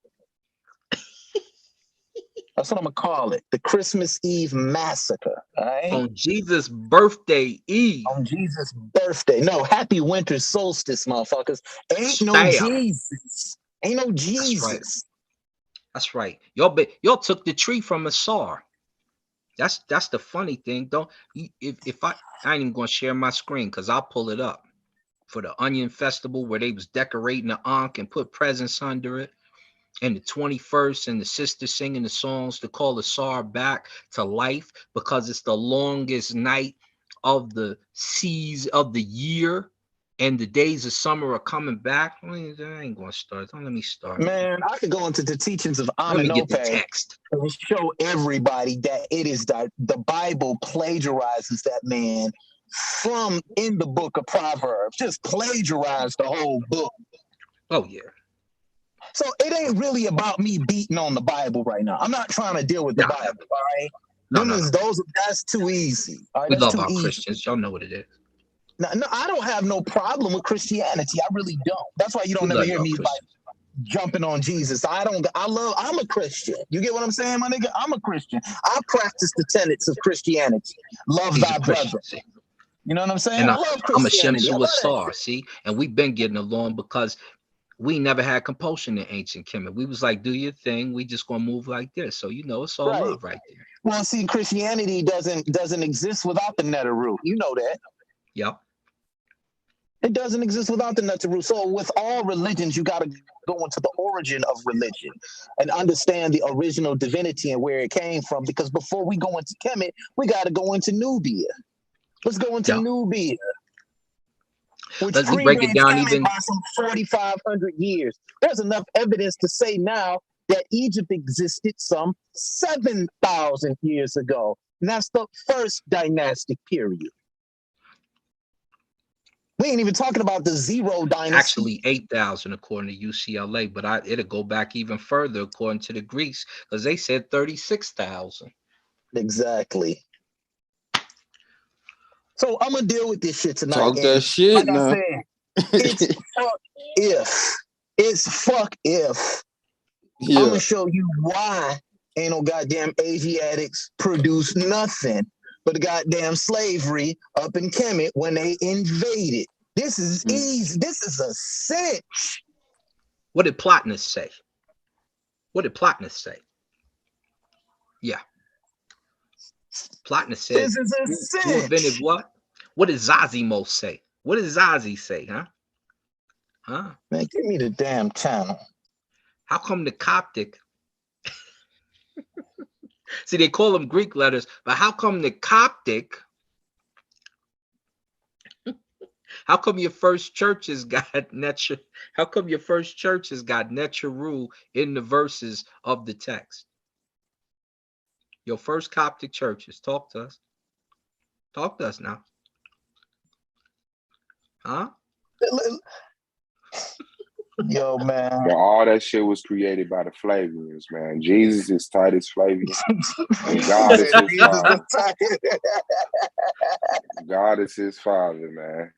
Speaker 3: That's what I'm gonna call it, the Christmas Eve Massacre. All right.
Speaker 13: On Jesus' birthday eve.
Speaker 3: On Jesus' birthday. No, happy winter solstice, motherfuckers. Ain't no Jesus. Ain't no Jesus.
Speaker 13: That's right. Y'all took the tree from Asar. That's the funny thing. Don't if I ain't even gonna share my screen because I'll pull it up for the Onion Festival where they was decorating the Ankh and put presents under it. And the 21st, and the sisters singing the songs to call Asar back to life because it's the longest night of the seas of the year, and the days of summer are coming back. I ain't gonna start. Don't let me start.
Speaker 3: Man, I could go into the teachings of
Speaker 13: Let me get the
Speaker 3: Amenhotep
Speaker 13: text
Speaker 3: and show everybody that it is that the Bible plagiarizes that man from in the book of Proverbs. Just plagiarize the whole book.
Speaker 13: Oh yeah.
Speaker 3: So it ain't really about me beating on the Bible right now. I'm not trying to deal with the Bible, all right? That's too easy. All right,
Speaker 13: we
Speaker 3: that's
Speaker 13: love
Speaker 3: too
Speaker 13: our
Speaker 3: easy.
Speaker 13: Christians. Y'all know what it is.
Speaker 3: No, I don't have no problem with Christianity. I really don't. That's why you don't never hear me like jumping on Jesus. I'm a Christian. You get what I'm saying, my nigga? I'm a Christian. I practice the tenets of Christianity. Love thy brother. You know what I'm saying?
Speaker 13: And
Speaker 3: I love
Speaker 13: I'm a
Speaker 3: Christianity.
Speaker 13: Shemsu Asar, see? And we've been getting along because we never had compulsion in ancient Kemet. We was like, do your thing. We just gonna move like this. So it's all love right there.
Speaker 3: Well, see, Christianity doesn't exist without the Neteru. You know that.
Speaker 13: Yep.
Speaker 3: It doesn't exist without the Neteru. So with all religions, you got to go into the origin of religion and understand the original divinity and where it came from. Because before we go into Kemet, we got to go into Nubia. Let's go into Nubia. Which
Speaker 13: we break it down
Speaker 3: Kemet
Speaker 13: even
Speaker 3: by some 4,500 years. There's enough evidence to say now that Egypt existed some 7,000 years ago. And that's the first dynastic period. We ain't even talking about the Zero dynasty.
Speaker 13: Actually 8,000 according to UCLA, but it'll go back even further according to the Greeks because they said 36,000.
Speaker 3: Exactly. So I'm gonna deal with this shit tonight.
Speaker 7: Talk that shit
Speaker 3: like
Speaker 7: now.
Speaker 3: I said, it's fuck if.
Speaker 7: Yeah.
Speaker 3: I'm gonna show you why ain't no goddamn Asiatics produce nothing but the goddamn slavery up in Kemet when they invaded. This is easy. This is a cinch.
Speaker 13: What did Plotinus say? Yeah. Plotinus said,
Speaker 3: this is a cinch.
Speaker 13: Who invented what? What did Zazimo say? What did Zazi say, huh?
Speaker 3: Man, give me the damn channel.
Speaker 13: How come the Coptic? See, they call them Greek letters, but how come the Coptic? How come your first churches got Netra? How come your first churches got Netraru in the verses of the text? Your first Coptic churches. Talk to us. Talk to us now. Huh?
Speaker 3: Yo, man.
Speaker 9: But all that shit was created by the Flavians, man. Jesus is Titus Flavian. And God is his father. God is his father, man.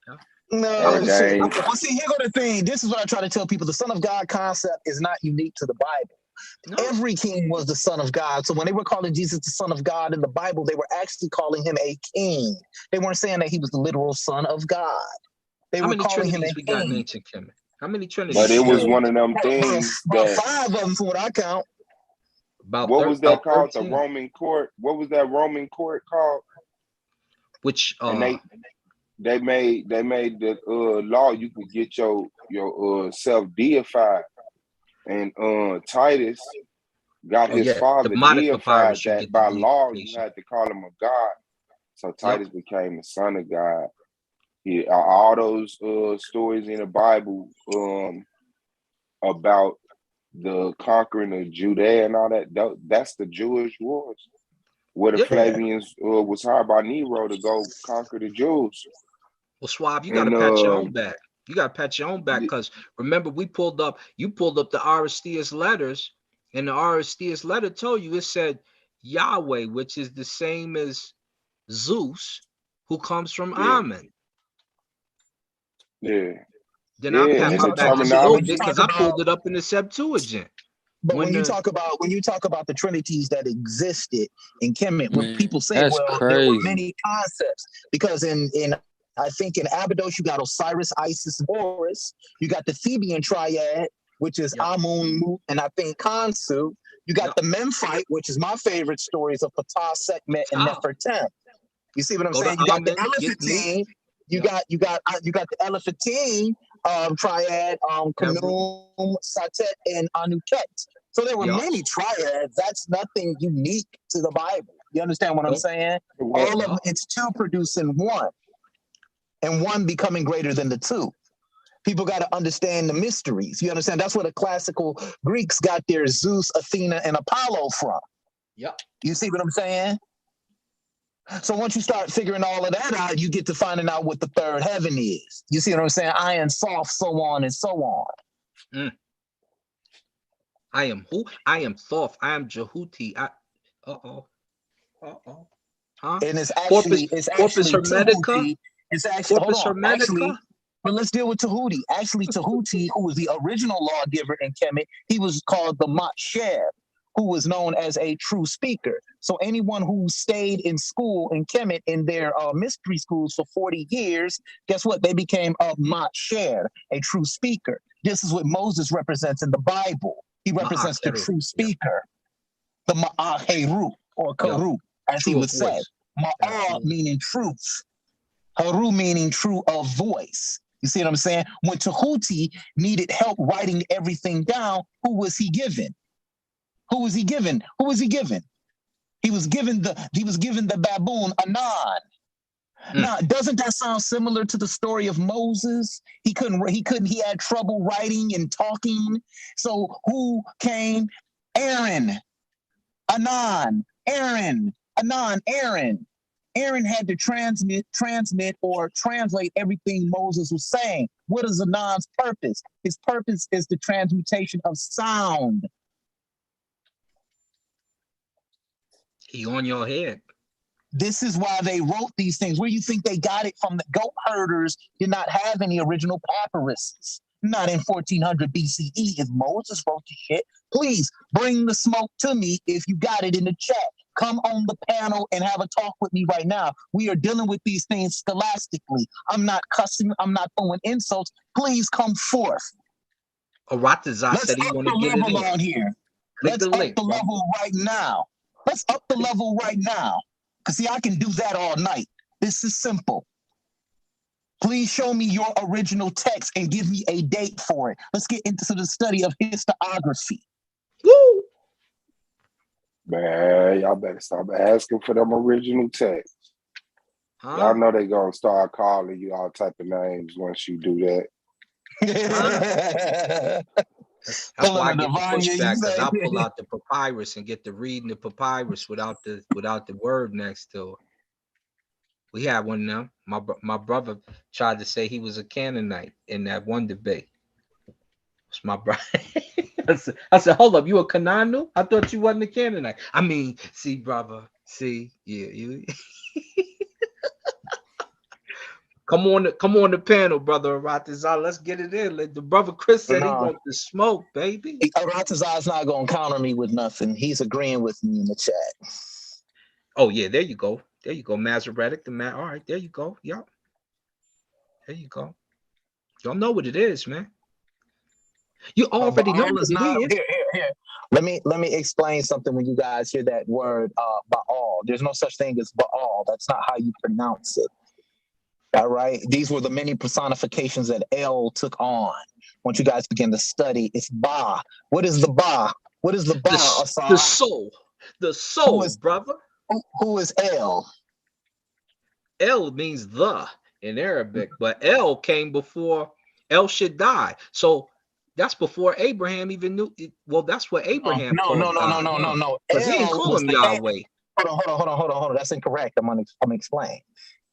Speaker 3: No, shit. Well, see, here go the thing. This is what I try to tell people. The Son of God concept is not unique to the Bible.
Speaker 7: No.
Speaker 3: Every king was the son of God. So when they were calling Jesus the son of God in the Bible, they were actually calling him a king. They weren't saying that he was the literal son of God. They
Speaker 13: How
Speaker 3: were
Speaker 13: many
Speaker 3: calling him
Speaker 13: trinities
Speaker 3: a
Speaker 13: we got in
Speaker 3: king.
Speaker 13: ancient Kemet? How many trinities?
Speaker 9: But it
Speaker 13: we got?
Speaker 9: was one of them
Speaker 3: About
Speaker 9: things that
Speaker 3: 5 of them, from what I count.
Speaker 13: About
Speaker 9: what was that
Speaker 13: about
Speaker 9: called? The
Speaker 13: 13.
Speaker 9: Roman court. What was that Roman court called?
Speaker 13: Which
Speaker 9: And they made the law you could get your self deified, and Titus got his
Speaker 13: the
Speaker 9: father
Speaker 13: modern
Speaker 9: deified
Speaker 13: papyrus, you
Speaker 9: that
Speaker 13: get the
Speaker 9: by law you
Speaker 13: deification.
Speaker 9: had to call him a god. So Titus became the son of God. All those stories in the Bible about the conquering of Judea and all that, that's the Jewish wars, where the Flavians was hired by Nero to go conquer the Jews.
Speaker 13: Well, Swab, you got to pat your own back. You got to pat your own back, because remember, you pulled up the Aristeas letters, and the Aristeas letter told you, it said Yahweh, which is the same as Zeus, who comes from Ammon.
Speaker 9: Yeah.
Speaker 13: Then I pat my back just a little bit because I pulled it up in the Septuagint.
Speaker 3: But when you talk about the trinities that existed in Kemet, when people say,
Speaker 7: that's
Speaker 3: well,
Speaker 7: crazy.
Speaker 3: there were many concepts, because in I think in Abydos you got Osiris, Isis, Horus. You got the Theban triad, which is Amun, Mut, and I think Khonsu. You got the Memphite, which is my favorite stories of Ptah, Sekhmet, and Nefertem. You see what I'm saying? You got the Elephantine. You got the Elephantine triad, Khnum, Satet, and Anuket. So there were many triads. That's nothing unique to the Bible. You understand what I'm saying? All of it's two producing one, and one becoming greater than the two. People got to understand the mysteries. You understand? That's where the classical Greeks got their Zeus, Athena, and Apollo from.
Speaker 13: Yep.
Speaker 3: You see what I'm saying? So once you start figuring all of that out, you get to finding out what the third heaven is. You see what I'm saying? Iron, soft, so on and so on.
Speaker 13: I am who? I am Thoth. I am Jehuti. Huh?
Speaker 3: And it's actually Tahuti. It's actually
Speaker 13: Corpus Hermetica.
Speaker 3: But let's deal with Tahuti. Actually, Tahuti, who was the original lawgiver in Kemet, he was called the Matsheb, who was known as a true speaker. So anyone who stayed in school in Kemet in their mystery schools for 40 years, guess what? They became a Matsheb, a true speaker. This is what Moses represents in the Bible. He represents the true speaker, the Ma'aheru, or Karu, as he would say. Ma'ah meaning truth. Haru meaning true of voice. You see what I'm saying? When Tahuti needed help writing everything down, who was he given? Who was he given? Who was he given? He was given the baboon Anan. Now, doesn't that sound similar to the story of Moses? He had trouble writing and talking. So who came? Aaron. Anan. Aaron. Anan. Aaron. Aaron had to transmit or translate everything Moses was saying. What is Anan's purpose? His purpose is the transmutation of sound.
Speaker 13: He on your head.
Speaker 3: This is why they wrote these things. Where you think they got it from? The goat herders did not have any original papyruses. Not in 1400 BCE. If Moses wrote the shit, please bring the smoke to me if you got it in the chat. Come on the panel and have a talk with me right now. We are dealing with these things scholastically. I'm not cussing. I'm not throwing insults. Please come forth.
Speaker 13: Aratazar said he want to get it in.
Speaker 3: On here. Let's up the level right now. Let's up the level right now. Because see, I can do that all night. This is simple. Please show me your original text and give me a date for it. Let's get into the study of historiography.
Speaker 13: Woo!
Speaker 9: Man, y'all better stop asking for them original texts. Y'all know they gonna start calling you all type of names once you do that.
Speaker 13: That's why I get the pushback, because I'll pull out the papyrus and get to reading the papyrus without the word next to it. We had one now. My brother tried to say he was a Canaanite in that one debate. It's my brother. I said, hold up, you a Canaanu? I thought you wasn't a Canaanite. I mean, see, brother, see, yeah, you. Come on the panel, brother Aratazar. Let's get it in. The brother Chris said he wants the smoke, baby.
Speaker 3: Aratazar's not gonna counter me with nothing. He's agreeing with me in the chat.
Speaker 13: Oh yeah, there you go. There you go, Masoretic. All right, there you go. Yep. There you go. Y'all know what it is, man. You already know what it is.
Speaker 3: Here. Let me explain something when you guys hear that word Baal. There's no such thing as Baal. That's not how you pronounce it. All right. These were the many personifications that El took on. Once you guys begin to study, it's Ba. What is the Ba? What is the Ba?
Speaker 13: The soul. The soul, brother.
Speaker 3: Who is El?
Speaker 13: El means the in Arabic, but El came before El Shaddai. So that's before Abraham even knew. Well, that's what Abraham called God.
Speaker 3: No.
Speaker 13: Because he didn't call him Yahweh.
Speaker 3: Hold on. That's incorrect. I'm gonna explain.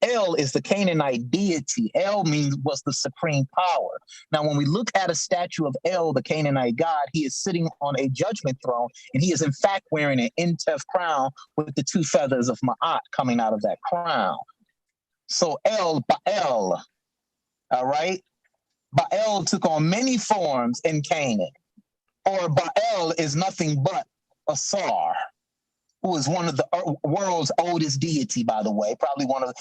Speaker 3: El is the Canaanite deity. El was the supreme power. Now, when we look at a statue of El, the Canaanite god, he is sitting on a judgment throne, and he is in fact wearing an Intef crown with the two feathers of Ma'at coming out of that crown. So El, Baal, all right? Baal took on many forms in Canaan, or Baal is nothing but Asar, who is one of the world's oldest deity, by the way. Probably one of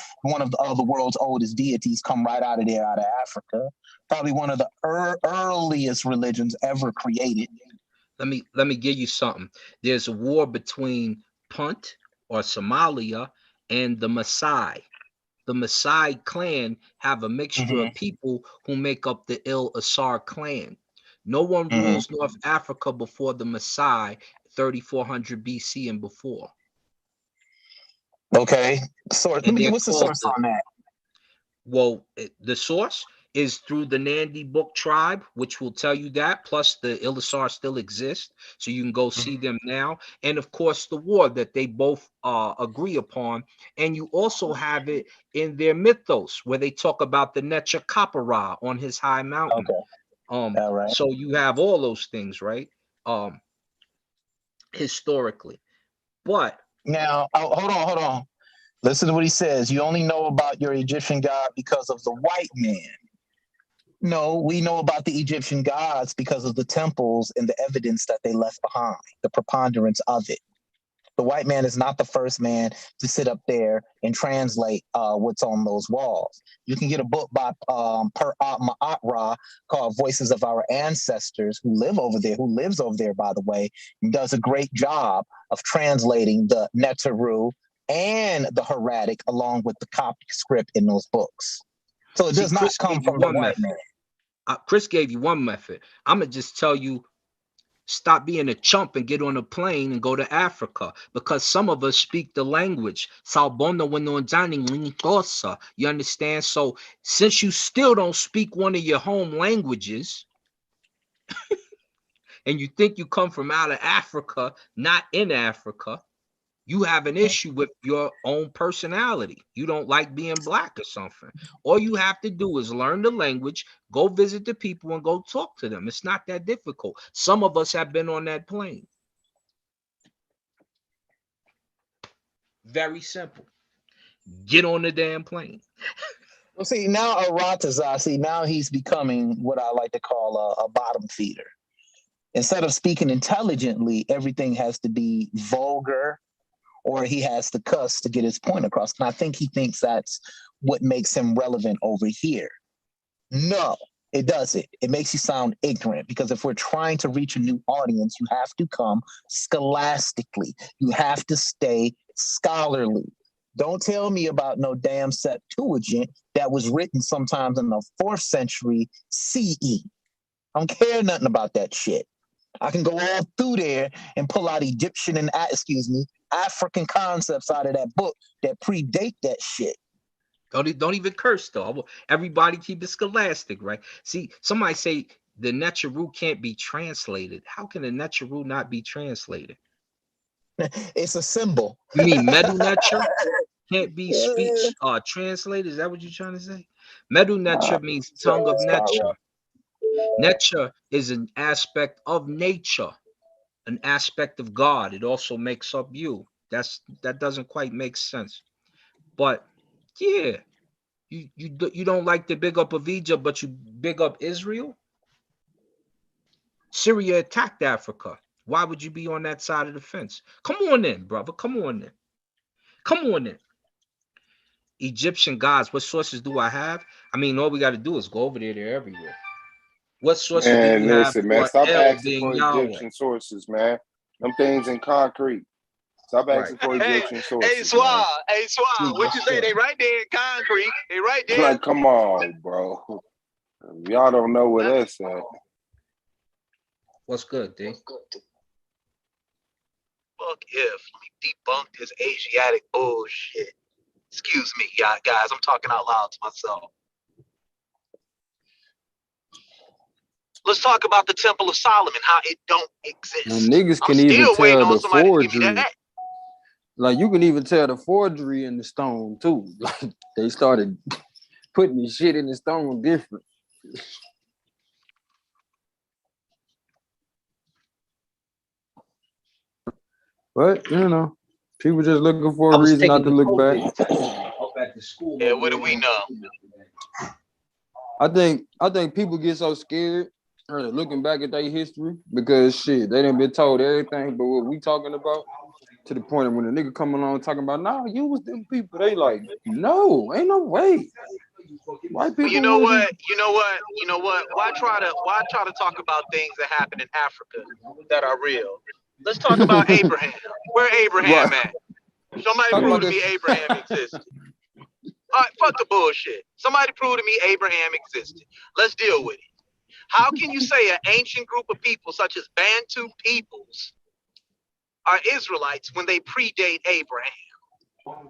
Speaker 3: the world's oldest deities, come right out of there, out of Africa. Probably one of the earliest religions ever created.
Speaker 13: Let me give you something. There's a war between Punt or Somalia and the Maasai. The Maasai clan have a mixture of people who make up the Il Asar clan. No one rules North Africa before the Maasai, 3400 BC and before.
Speaker 3: Okay. Source. What's the source on that?
Speaker 13: Well, the source is through the Nandi Book tribe, which will tell you that. Plus, the Ilisar still exist, so you can go see them now. And of course, the war that they both agree upon. And you also have it in their mythos, where they talk about the Necha Kapara on his high mountain.
Speaker 3: Okay. All right.
Speaker 13: So you have all those things, right? Historically, but
Speaker 3: now, hold on. Listen to what he says. You only know about your Egyptian god because of the white man. No, we know about the Egyptian gods because of the temples and the evidence that they left behind, the preponderance of it. The white man is not the first man to sit up there and translate what's on those walls. You can get a book by Ma'at called Voices of Our Ancestors, who lives over there, by the way, and does a great job of translating the Neteru and the Hieratic along with the Coptic script in those books. So it does not come from the white man.
Speaker 13: Chris gave you one method. I'm going to just tell you, stop being a chump and get on a plane and go to Africa, because some of us speak the language. You understand? So since you still don't speak one of your home languages and you think you come from out of Africa, not in Africa, you have an issue with your own personality. You don't like being black or something. All you have to do is learn the language, go visit the people, and go talk to them. It's not that difficult. Some of us have been on that plane. Very simple. Get on the damn plane.
Speaker 3: Well, see, now Aratazar, now he's becoming what I like to call a bottom feeder. Instead of speaking intelligently, everything has to be vulgar, or he has to cuss to get his point across. And I think he thinks that's what makes him relevant over here. No, it doesn't. It makes you sound ignorant, because if we're trying to reach a new audience, you have to come scholastically. You have to stay scholarly. Don't tell me about no damn Septuagint that was written sometimes in the 4th century CE. I don't care nothing about that shit. I can go all through there and pull out Egyptian and African concepts out of that book that predate that shit.
Speaker 13: Don't even curse though. Everybody keep it scholastic, right? See, somebody say the Neteru can't be translated. How can the Neteru not be translated?
Speaker 3: It's a symbol.
Speaker 13: You mean Medu Neter can't be speech translated? Is that what you're trying to say? Medu Neter means tongue of nature. Nature is an aspect of nature, an aspect of God. It also makes up you. That doesn't quite make sense. But yeah, You don't like the big up of Egypt, but you big up Israel? Syria attacked Africa. Why would you be on that side of the fence? Come on in, brother. Come on in. Come on in. Egyptian gods, what sources do I have? I mean, all we got to do is go over there. They're everywhere. What sources do
Speaker 9: Man,
Speaker 13: you have
Speaker 9: listen, man.
Speaker 13: for
Speaker 9: Stop
Speaker 13: El
Speaker 9: asking
Speaker 13: being
Speaker 9: for
Speaker 13: Yahweh?
Speaker 9: Egyptian sources, man. Them things in concrete. Stop
Speaker 13: Right.
Speaker 9: asking for
Speaker 14: Hey,
Speaker 9: Egyptian
Speaker 14: hey,
Speaker 9: sources,
Speaker 14: Swab.
Speaker 9: man.
Speaker 14: Hey, Swab. What you say? They right there in concrete. They right there.
Speaker 9: Like, come on, bro. Y'all don't know where that's at.
Speaker 13: What's good, D?
Speaker 14: Fuck if. Let me debunk this Asiatic bullshit. Excuse me, guys. I'm talking out loud to myself. Let's talk about the Temple of Solomon, how it don't exist.
Speaker 7: And niggas
Speaker 14: I'm
Speaker 7: can even
Speaker 14: still waiting
Speaker 7: tell
Speaker 14: on
Speaker 7: the
Speaker 14: somebody to give me
Speaker 7: forgery.
Speaker 14: that.
Speaker 7: Like you can even tell the forgery in the stone too. Like they started putting the shit in the stone different. But you know, people just looking for a reason not to look back.
Speaker 13: At the school.
Speaker 14: Yeah, what do we know?
Speaker 7: I think people get so scared looking back at their history because shit, they done been told everything but what we talking about, to the point of when a nigga come along talking about, nah, you was them people, they like, no, ain't no way. White people
Speaker 14: Well, you know
Speaker 7: wasn't.
Speaker 14: what? You know what? Why try to talk about things that happen in Africa that are real? Let's talk about Abraham. Where Abraham
Speaker 7: Right.
Speaker 14: at? Somebody
Speaker 7: Talk
Speaker 14: prove
Speaker 7: about
Speaker 14: to me
Speaker 7: this.
Speaker 14: Abraham existed. All right, fuck the bullshit. Somebody prove to me Abraham existed. Let's deal with it. How can you say an ancient group of people such as Bantu peoples are Israelites when they predate Abraham?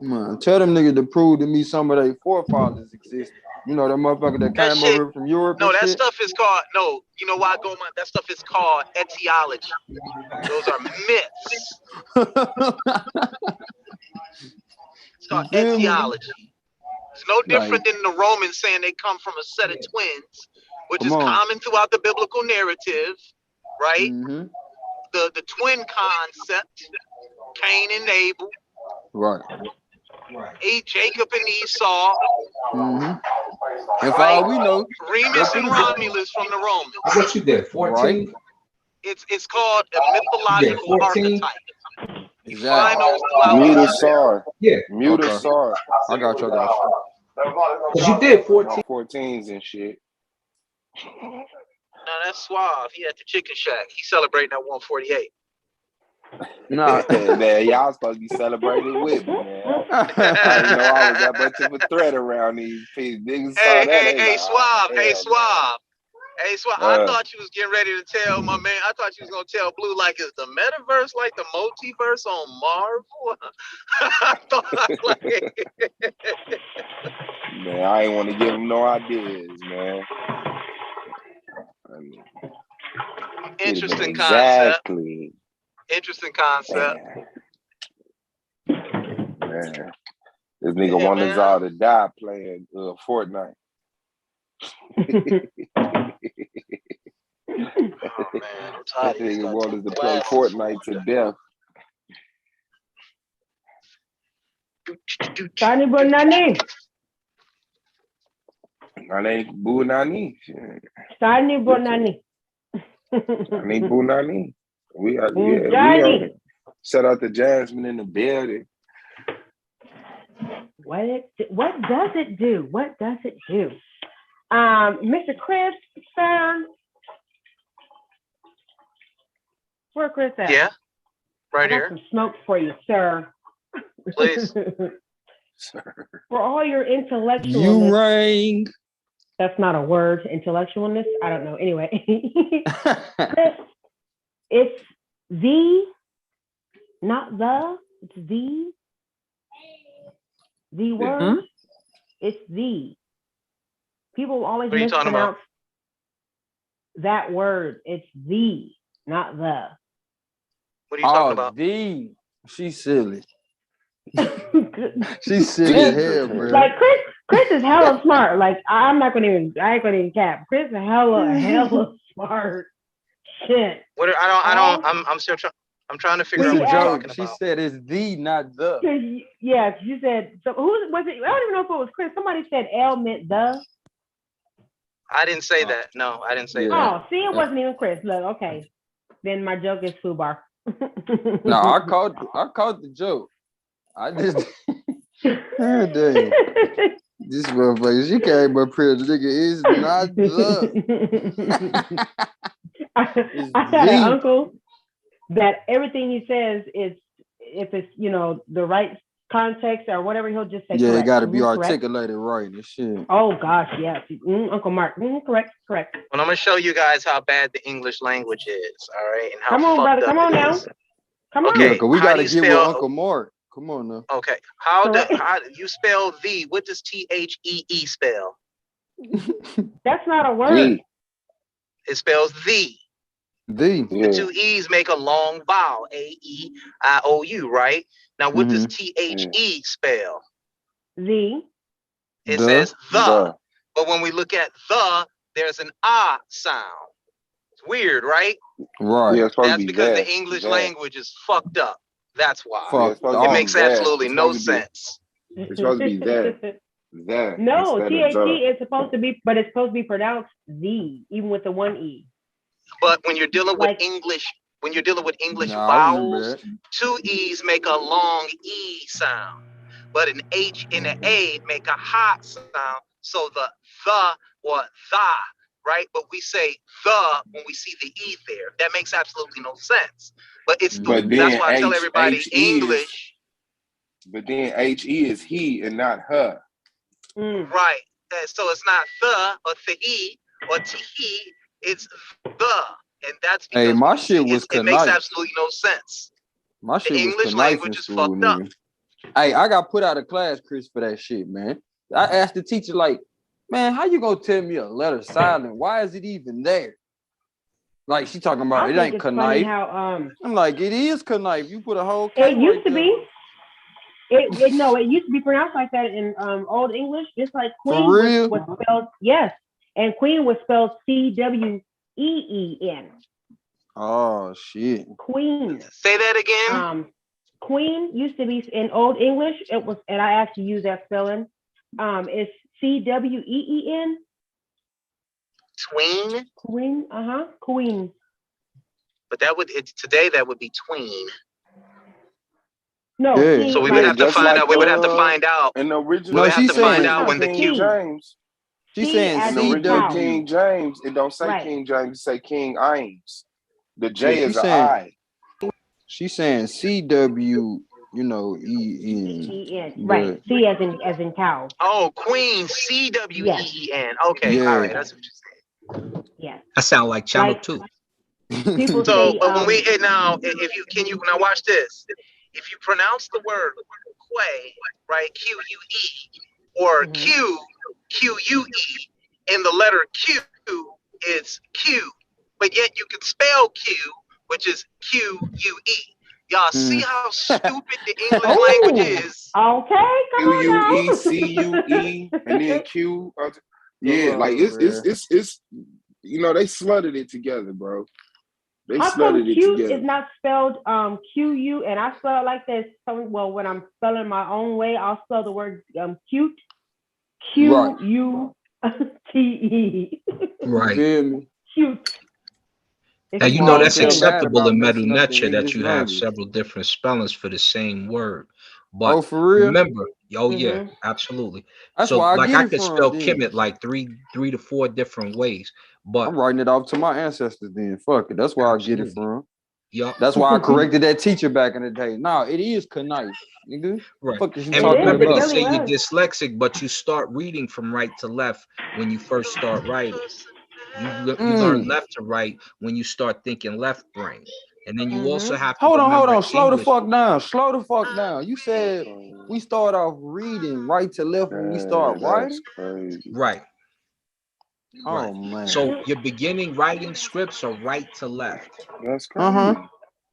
Speaker 7: Man, tell them niggas to prove to me some of their forefathers exist. You know, that motherfucker that
Speaker 14: That
Speaker 7: came
Speaker 14: shit,
Speaker 7: over from Europe
Speaker 14: no,
Speaker 7: and
Speaker 14: that
Speaker 7: shit.
Speaker 14: stuff is called, no, you know why, Goma? That stuff is called etiology. Those are myths. It's called
Speaker 7: You feel me?
Speaker 14: etiology. It's no different than the Romans saying they come from a set of twins, which
Speaker 7: Come
Speaker 14: is
Speaker 7: on.
Speaker 14: common throughout the biblical narrative, right?
Speaker 7: Mm-hmm.
Speaker 14: The twin concept, Cain and Abel,
Speaker 7: Right.
Speaker 14: Jacob and Esau,
Speaker 7: Mm-hmm. If
Speaker 14: right?
Speaker 7: all we know,
Speaker 14: Remus and Romulus from the Romans.
Speaker 15: What you did, 14?
Speaker 7: Right.
Speaker 14: It's called a mythological
Speaker 15: 14?
Speaker 14: archetype. You
Speaker 7: Exactly.
Speaker 14: find those throughout
Speaker 9: Mute
Speaker 14: history.
Speaker 9: a star.
Speaker 15: Yeah.
Speaker 9: Mute a
Speaker 7: Okay.
Speaker 9: star.
Speaker 7: I got you.
Speaker 15: Because you did 14.
Speaker 9: 14s and shit.
Speaker 14: No, that's Suave. He at the chicken shack. He's celebrating at 148.
Speaker 7: Nah.
Speaker 9: Man, y'all supposed to be celebrating with me, man. I didn't know I was that much of a threat around these people. Niggas saw that.
Speaker 14: Hey, Suave. Hey, Suave. Hey, Suave. I thought you was getting ready to tell my man. I thought you was gonna tell Blue like, is the metaverse like the multiverse on Marvel? I thought like.
Speaker 9: Man, I ain't want to give him no ideas, man. I mean,
Speaker 14: Interesting
Speaker 9: exactly.
Speaker 14: concept. Interesting concept.
Speaker 9: Man. This nigga want us all to die playing Fortnite.
Speaker 14: Oh man, I'm tired of
Speaker 9: This
Speaker 14: these
Speaker 9: nigga want us to play
Speaker 14: glasses.
Speaker 9: Fortnite to death.
Speaker 16: Tani Bonani.
Speaker 9: Nani Bunani.
Speaker 16: Tani Bonani.
Speaker 9: Nani Bunani. We are on it. Shout out to Jasmine in the building.
Speaker 16: What does it do? What does it do? Mr. Chris, sir. Where Chris at?
Speaker 14: Yeah, right
Speaker 16: I got
Speaker 14: here.
Speaker 16: some smoke for you, sir.
Speaker 14: Please.
Speaker 16: For all your intellectualness.
Speaker 7: You rang.
Speaker 16: That's not a word. Intellectualness. I don't know. Anyway, Chris, it's the, not the. It's the word.
Speaker 14: Mm-hmm.
Speaker 16: It's the. People always
Speaker 14: What are you talking about?
Speaker 16: mispronounce that word. It's the, not the.
Speaker 14: What are you talking about?
Speaker 7: The. She's silly. She's silly as hell, bro.
Speaker 16: Like Chris is hella smart. Like I ain't gonna even cap. Chris is hella smart. Shit.
Speaker 14: What? I'm still trying. I'm trying to figure
Speaker 7: It's
Speaker 14: out
Speaker 7: a
Speaker 14: what you're
Speaker 7: joke.
Speaker 14: talking
Speaker 7: She
Speaker 14: about.
Speaker 7: said it's the, not the.
Speaker 16: Yes, you said. So who was it? I don't even know if it was Chris. Somebody said L meant the.
Speaker 14: I didn't say that. No, I didn't say that.
Speaker 16: Oh, see, it wasn't even Chris. Look, okay. Then my joke is FUBAR.
Speaker 7: No, I caught the joke. I just God damn. This motherfucker, she came up here, the nigga is not the.
Speaker 16: I had an uncle that everything he says is, if it's, you know, the right context or whatever, he'll just say
Speaker 7: Yeah,
Speaker 16: correct.
Speaker 7: it got to be
Speaker 16: Correct.
Speaker 7: articulated right and shit.
Speaker 16: Oh gosh, yes. Uncle Mark. Correct.
Speaker 14: Well, I'm gonna show you guys how bad the English language is. All right, and how
Speaker 16: Come on,
Speaker 14: fucked
Speaker 16: brother.
Speaker 14: up
Speaker 16: Come on
Speaker 14: it
Speaker 16: now.
Speaker 14: is.
Speaker 16: Come
Speaker 14: Okay,
Speaker 7: Yeah, cause we
Speaker 14: how
Speaker 7: got
Speaker 14: do
Speaker 7: to
Speaker 14: you
Speaker 7: get with
Speaker 14: spell?
Speaker 7: Uncle Mark. Come on now.
Speaker 14: Okay, how do
Speaker 16: Correct.
Speaker 14: you spell the? What does THEE spell?
Speaker 16: That's not a word.
Speaker 14: It spells the.
Speaker 7: The.
Speaker 14: The two E's make a long vowel, A-E-I-O-U, right? Now, what does THE spell?
Speaker 16: The.
Speaker 14: It says the. But when we look at the, there's an ah sound. It's weird, right?
Speaker 7: Right.
Speaker 9: Yeah, it's supposed to
Speaker 14: That's
Speaker 9: be
Speaker 14: because
Speaker 9: that.
Speaker 14: the English language is fucked up. That's why.
Speaker 9: Yeah, it's supposed
Speaker 14: It
Speaker 9: to
Speaker 14: makes
Speaker 9: be that.
Speaker 14: absolutely
Speaker 9: It's
Speaker 14: no
Speaker 9: supposed to be-
Speaker 14: sense.
Speaker 9: It's supposed to be that. That.
Speaker 16: No,
Speaker 9: instead
Speaker 16: THE
Speaker 9: of the.
Speaker 16: is supposed to be, but it's supposed to be pronounced the, even with the one E.
Speaker 14: But when you're dealing
Speaker 16: Like-
Speaker 14: with English, when you're dealing with English
Speaker 7: Nah, I remember
Speaker 14: vowels,
Speaker 7: that.
Speaker 14: two E's make a long E sound. But an H and an A make a hot sound. So the or the, right? But we say the when we see the E there. That makes absolutely no sense. But it's the,
Speaker 9: But
Speaker 14: that's
Speaker 9: then
Speaker 14: why I tell everybody
Speaker 9: H-E
Speaker 14: English.
Speaker 9: But then HE is he and not her.
Speaker 14: Right. And so it's not the or the or he, it's the. And that's because
Speaker 7: Hey, my shit was
Speaker 14: it makes
Speaker 7: knife.
Speaker 14: absolutely no sense.
Speaker 7: My shit
Speaker 14: The
Speaker 7: was
Speaker 14: English
Speaker 7: knife in
Speaker 14: language is
Speaker 7: school,
Speaker 14: fucked up.
Speaker 7: nigga. Hey, I got put out of class, Chris, for that shit, man. I asked the teacher, like, man, how you gonna tell me a letter silent? Why is it even there? Like, she talking about
Speaker 16: I
Speaker 7: it
Speaker 16: think
Speaker 7: ain't
Speaker 16: it's funny
Speaker 7: knife.
Speaker 16: how
Speaker 7: I'm like, it is knife. You put a whole K
Speaker 16: it used
Speaker 7: right
Speaker 16: to
Speaker 7: there.
Speaker 16: be. It used to be pronounced like that in Old English, just like
Speaker 7: For
Speaker 16: Queen
Speaker 7: real?
Speaker 16: was spelled, yes, and Queen was spelled CWEEN.
Speaker 7: Oh shit.
Speaker 16: Queen.
Speaker 14: Say that again.
Speaker 16: Queen used to be in Old English. It was, and I actually use that spelling. It's CWEEN.
Speaker 14: Tween.
Speaker 16: Queen. Queen.
Speaker 14: But that would today that would be tween.
Speaker 16: No,
Speaker 7: Yeah.
Speaker 16: queen,
Speaker 14: So we
Speaker 16: like,
Speaker 14: would have to
Speaker 9: just
Speaker 14: find
Speaker 9: like
Speaker 14: out. We would have to find out.
Speaker 9: in the original.
Speaker 7: No,
Speaker 14: We would have
Speaker 7: she's
Speaker 14: to find
Speaker 7: saying
Speaker 14: out when the
Speaker 9: King
Speaker 14: Q.
Speaker 9: James.
Speaker 7: she's
Speaker 16: C
Speaker 7: saying
Speaker 16: as
Speaker 9: In the
Speaker 16: in
Speaker 9: original
Speaker 16: cow.
Speaker 9: King James, it don't say
Speaker 16: Right.
Speaker 9: King James, it say King James. The J
Speaker 7: Yeah,
Speaker 9: is an I.
Speaker 7: she's saying CW, EN.
Speaker 16: Right. C as in cow.
Speaker 14: Oh, Queen. CWEEN. Okay.
Speaker 7: Yeah.
Speaker 14: All right. That's what you're saying.
Speaker 16: Yes.
Speaker 13: That sound like Channel
Speaker 16: Like,
Speaker 13: 2.
Speaker 16: People
Speaker 14: So,
Speaker 16: say,
Speaker 14: but when we now, if you can, you now watch this. If you pronounce the word quay, right, QUE, or QUE, in the letter Q, it's Q, but yet you can spell Q, which is QUE. Y'all see how stupid the English language is?
Speaker 16: Okay, come on now.
Speaker 9: QUECUE and then Q. Yeah, like it's they slutted it together, bro. They
Speaker 16: How come
Speaker 9: slutted it
Speaker 16: cute
Speaker 9: together.
Speaker 16: is not spelled QU and I spell it like this? Well, when I'm spelling my own way, I'll spell the word cute. QUTE.
Speaker 13: Right.
Speaker 16: Cute.
Speaker 13: Now, you know that's acceptable
Speaker 7: about
Speaker 13: in
Speaker 7: messing up the
Speaker 13: Medu Neter that
Speaker 7: English
Speaker 13: you have
Speaker 7: language.
Speaker 13: several different spellings for the same word. But
Speaker 7: for real?
Speaker 13: remember, yeah, absolutely.
Speaker 7: That's
Speaker 13: so
Speaker 7: where I
Speaker 13: like
Speaker 7: get
Speaker 13: I
Speaker 7: it
Speaker 13: could
Speaker 7: from,
Speaker 13: spell
Speaker 7: then.
Speaker 13: Kemet like three to four different ways. But
Speaker 7: I'm writing it off to my ancestors then. Fuck it. That's where I get it from.
Speaker 13: Yeah.
Speaker 7: That's why I corrected that teacher back in the day. No, it is knife, nigga.
Speaker 13: Right.
Speaker 7: Fuck is you
Speaker 13: And
Speaker 7: talking
Speaker 13: remember,
Speaker 7: about?
Speaker 13: they say you're dyslexic, but you start reading from right to left when you first start writing. You learn left to right when you start thinking left brain. And then you also have to
Speaker 7: Hold
Speaker 13: remember
Speaker 7: on. Slow
Speaker 13: English.
Speaker 7: the fuck down. Slow the fuck down. You said we start off reading right to left when we start writing?
Speaker 9: Crazy.
Speaker 13: Right.
Speaker 7: Oh man.
Speaker 13: So your beginning writing scripts are right to left.
Speaker 9: That's crazy.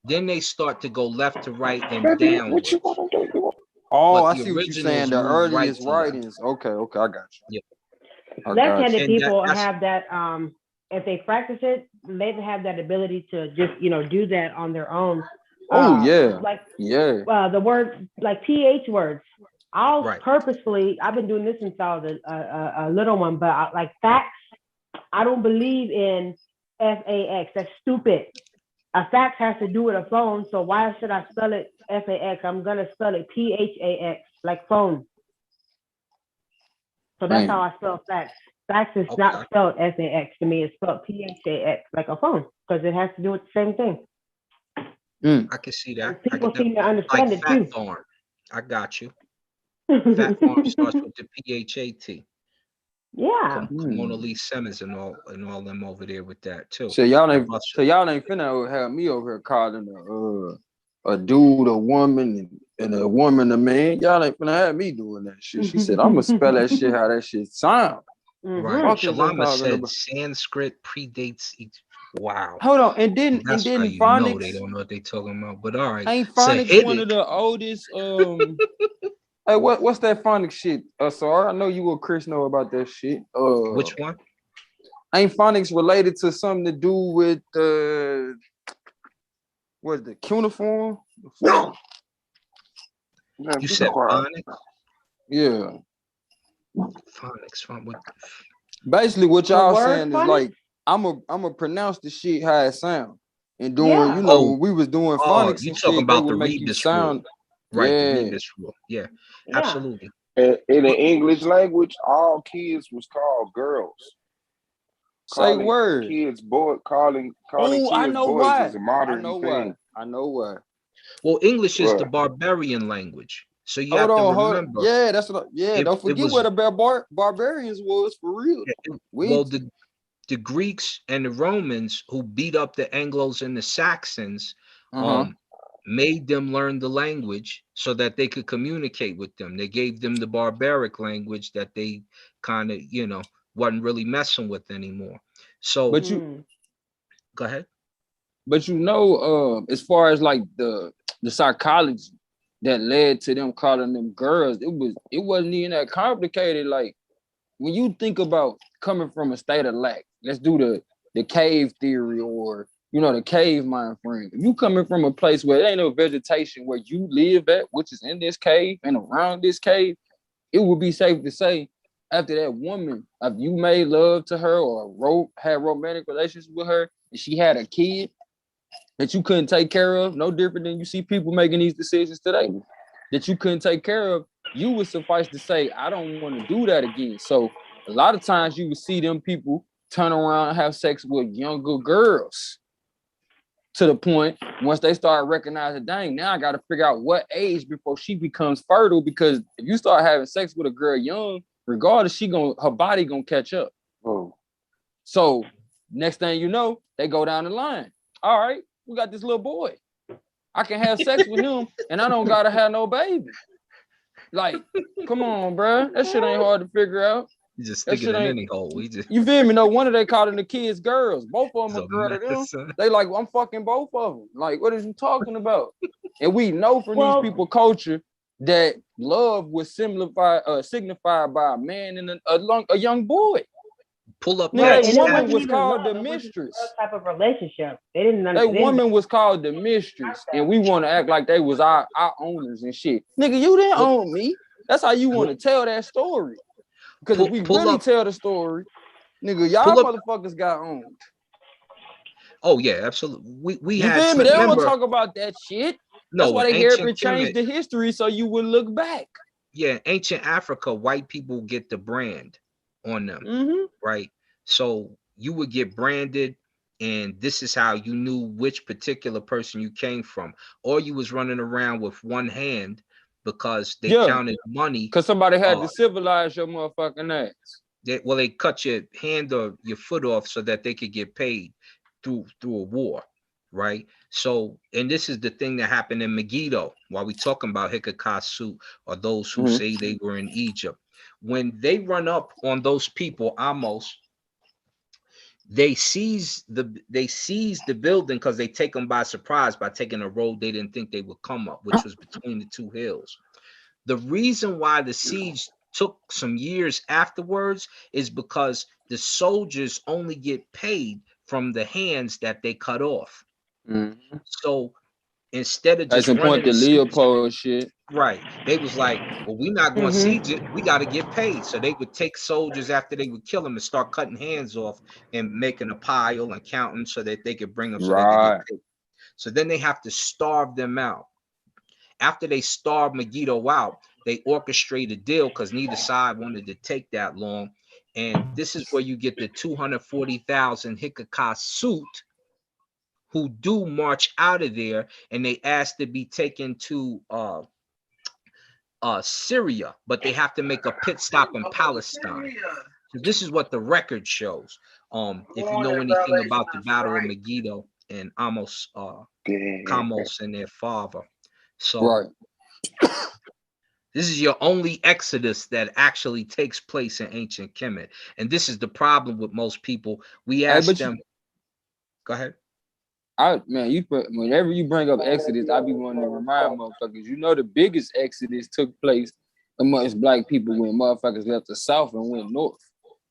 Speaker 13: Then they start to go left to right and downwards.
Speaker 7: Oh,
Speaker 13: But
Speaker 7: I
Speaker 13: the
Speaker 7: see what you're
Speaker 13: originals
Speaker 7: saying. The
Speaker 13: move right
Speaker 7: earliest
Speaker 13: to left.
Speaker 7: writings. Okay, I got you.
Speaker 13: Yeah.
Speaker 16: Left-handed
Speaker 13: And
Speaker 16: people
Speaker 13: that's-
Speaker 16: have that. If they practice it, they have that ability to just do that on their own. Like
Speaker 7: yeah.
Speaker 16: the word like PH words. I'll
Speaker 14: Right.
Speaker 16: purposefully. I've been doing this since I was a little one, but like facts. I don't believe in FAX. That's stupid. A fax has to do with a phone, so why should I spell it FAX? I'm gonna spell it PHAX, like phone. So that's how I spell fax. Fax is not spelled FAX to me. It's spelled PHAX, like a phone, because it has to do with the same thing.
Speaker 13: I can see that.
Speaker 16: And people seem to understand
Speaker 13: like
Speaker 16: it
Speaker 13: Fat
Speaker 16: too.
Speaker 13: Farm. I got you. Fat Farm starts with the PHAT.
Speaker 16: Yeah.
Speaker 13: Kimona Lee Simmons and all them over there with that too.
Speaker 7: So y'all ain't finna have me over here calling a dude a woman and a woman a man. Y'all ain't finna have me doing that shit. She said, I'm gonna spell that shit how that shit sound.
Speaker 13: Right.
Speaker 7: Fuck is they
Speaker 13: Shalama
Speaker 7: calling
Speaker 13: said
Speaker 7: about?
Speaker 13: Sanskrit predates each. Wow.
Speaker 7: Hold on, and then
Speaker 13: That's how you know
Speaker 7: phonics
Speaker 13: they don't know what they talking about. But all right.
Speaker 7: ain't phonics one of the oldest Hey, what's that phonics shit? Sorry, I know you or Chris know about that shit.
Speaker 13: Which one?
Speaker 7: Ain't phonics related to something to do with what's the cuneiform?
Speaker 9: Man,
Speaker 13: You
Speaker 9: be
Speaker 13: said
Speaker 9: quiet.
Speaker 13: phonics?
Speaker 7: Yeah.
Speaker 13: Phonics.
Speaker 7: Basically, what
Speaker 16: The
Speaker 7: y'all
Speaker 16: word
Speaker 7: saying is
Speaker 16: phonics?
Speaker 7: like I'ma pronounce the shit how it sound. And doing,
Speaker 16: Yeah.
Speaker 7: you know, when we was doing
Speaker 13: Oh,
Speaker 7: phonics
Speaker 13: you
Speaker 7: and
Speaker 13: talking
Speaker 7: shit, they
Speaker 13: about the
Speaker 7: would make you
Speaker 13: Rebus
Speaker 7: sound.
Speaker 13: rule. Right, the
Speaker 7: Yeah.
Speaker 13: Rebus rule. Yeah,
Speaker 16: Yeah.
Speaker 13: absolutely.
Speaker 9: In the English language, all kids was called girls.
Speaker 7: Say
Speaker 9: Calling
Speaker 7: word.
Speaker 9: kids boy, calling
Speaker 7: Oh, I
Speaker 9: kids
Speaker 7: know
Speaker 9: boys
Speaker 7: why.
Speaker 9: is a
Speaker 7: I
Speaker 9: modern
Speaker 7: know
Speaker 9: thing.
Speaker 7: why. I know why.
Speaker 13: Well, English is the
Speaker 9: What?
Speaker 13: barbarian language. So you
Speaker 7: Hold
Speaker 13: have to
Speaker 7: on,
Speaker 13: remember.
Speaker 7: Yeah, that's what. Don't
Speaker 13: It
Speaker 7: forget
Speaker 13: was
Speaker 7: what the barbarians was for real.
Speaker 13: well the Greeks and the Romans who beat up the Anglos and the Saxons made them learn the language so that they could communicate with them. They gave them the barbaric language that they kind of, wasn't really messing with anymore. So
Speaker 7: But you
Speaker 13: go ahead.
Speaker 7: But as far as like the psychology that led to them calling them girls, it wasn't even that complicated. Like when you think about coming from a state of lack, let's do the cave theory or the cave mind frame. If you coming from a place where there ain't no vegetation where you live at, which is in this cave and around this cave, it would be safe to say after that woman, if you made love to her or had romantic relations with her and she had a kid that you couldn't take care of, no different than you see people making these decisions today, that you couldn't take care of, you would suffice to say, I don't want to do that again. So a lot of times you would see them people turn around and have sex with younger girls to the point once they start recognizing, dang, now I got to figure out what age before she becomes fertile, because if you start having sex with a girl young, regardless, her body gonna catch up.
Speaker 9: Oh.
Speaker 7: So next thing you know, they go down the line. All right, we got this little boy. I can have sex with him and I don't gotta have no baby. Like, come on, bro. That shit ain't hard to figure out.
Speaker 13: You just stick it in any hole.
Speaker 7: You feel me? No wonder they calling the kids girls. Both of them are girl to them. They like, I'm fucking both of them. Like, what is you talking about? And we know from these people culture that love was signified by a man and a young boy.
Speaker 13: Pull up
Speaker 7: that
Speaker 16: and
Speaker 7: woman was called the mistress.
Speaker 16: Type of relationship. They didn't
Speaker 7: That woman was called the mistress, and we want to act like they was our owners and shit. Nigga, you didn't own me. That's how you want to tell that story. Because if we really tell the story, nigga, y'all motherfuckers got owned.
Speaker 13: Oh yeah, absolutely. We
Speaker 7: you
Speaker 13: had
Speaker 7: feel me? They don't talk about that shit.
Speaker 13: No,
Speaker 7: that's why they hear it change the history so you wouldn't look back.
Speaker 13: Yeah, ancient Africa, white people get the brand on them, right? So you would get branded, and this is how you knew which particular person you came from. Or you was running around with one hand because they counted money.
Speaker 7: Because somebody had to civilize your motherfucking ass.
Speaker 13: They cut your hand or your foot off so that they could get paid through a war, right? So, and this is the thing that happened in Megiddo while we talking about Hikakasu, or those who say they were in Egypt. When they run up on those people, Amos, they seize the building because they take them by surprise by taking a road they didn't think they would come up, which was between the two hills. The reason why the siege took some years afterwards is because the soldiers only get paid from the hands that they cut off. So instead of
Speaker 7: That's
Speaker 13: just
Speaker 7: in point
Speaker 13: running
Speaker 7: to
Speaker 13: the siege,
Speaker 7: Leopold shit.
Speaker 13: right? They was like, well, we're not going to siege it. We got to get paid. So they would take soldiers after they would kill them and start cutting hands off and making a pile and counting so that they could bring them so they could get paid. So then they have to starve them out. After they starved Megiddo out, they orchestrate a deal because neither side wanted to take that long. And this is where you get the 240,000 Hikkakah suit who do march out of there, and they ask to be taken to Syria, but they have to make a pit stop in Palestine. So this is what the record shows. If you know anything about the Battle of Megiddo and Amos, Kamos and their father. So this is your only exodus that actually takes place in ancient Kemet. And this is the problem with most people. We ask them, go ahead.
Speaker 7: Whenever you bring up Exodus, I be wanting to remind motherfuckers, you know, the biggest Exodus took place amongst black people when motherfuckers left the South and went north.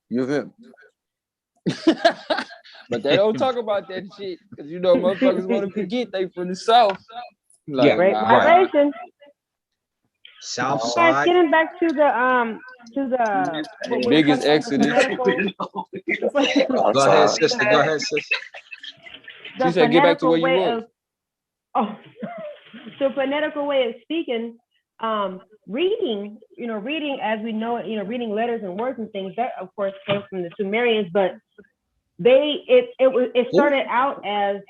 Speaker 7: You feel me? But they don't talk about that shit because you know motherfuckers want to forget they from the South. Like,
Speaker 13: yeah,
Speaker 16: great migration.
Speaker 13: South
Speaker 16: Guys,
Speaker 13: side.
Speaker 16: getting back to the
Speaker 7: biggest Exodus.
Speaker 13: Go ahead, sister. Go ahead, sister.
Speaker 7: She said, "Get back to where you were."
Speaker 16: The phonetical way of speaking, reading, reading as we know it, reading letters and words and things, that of course came from the Sumerians, but it started out as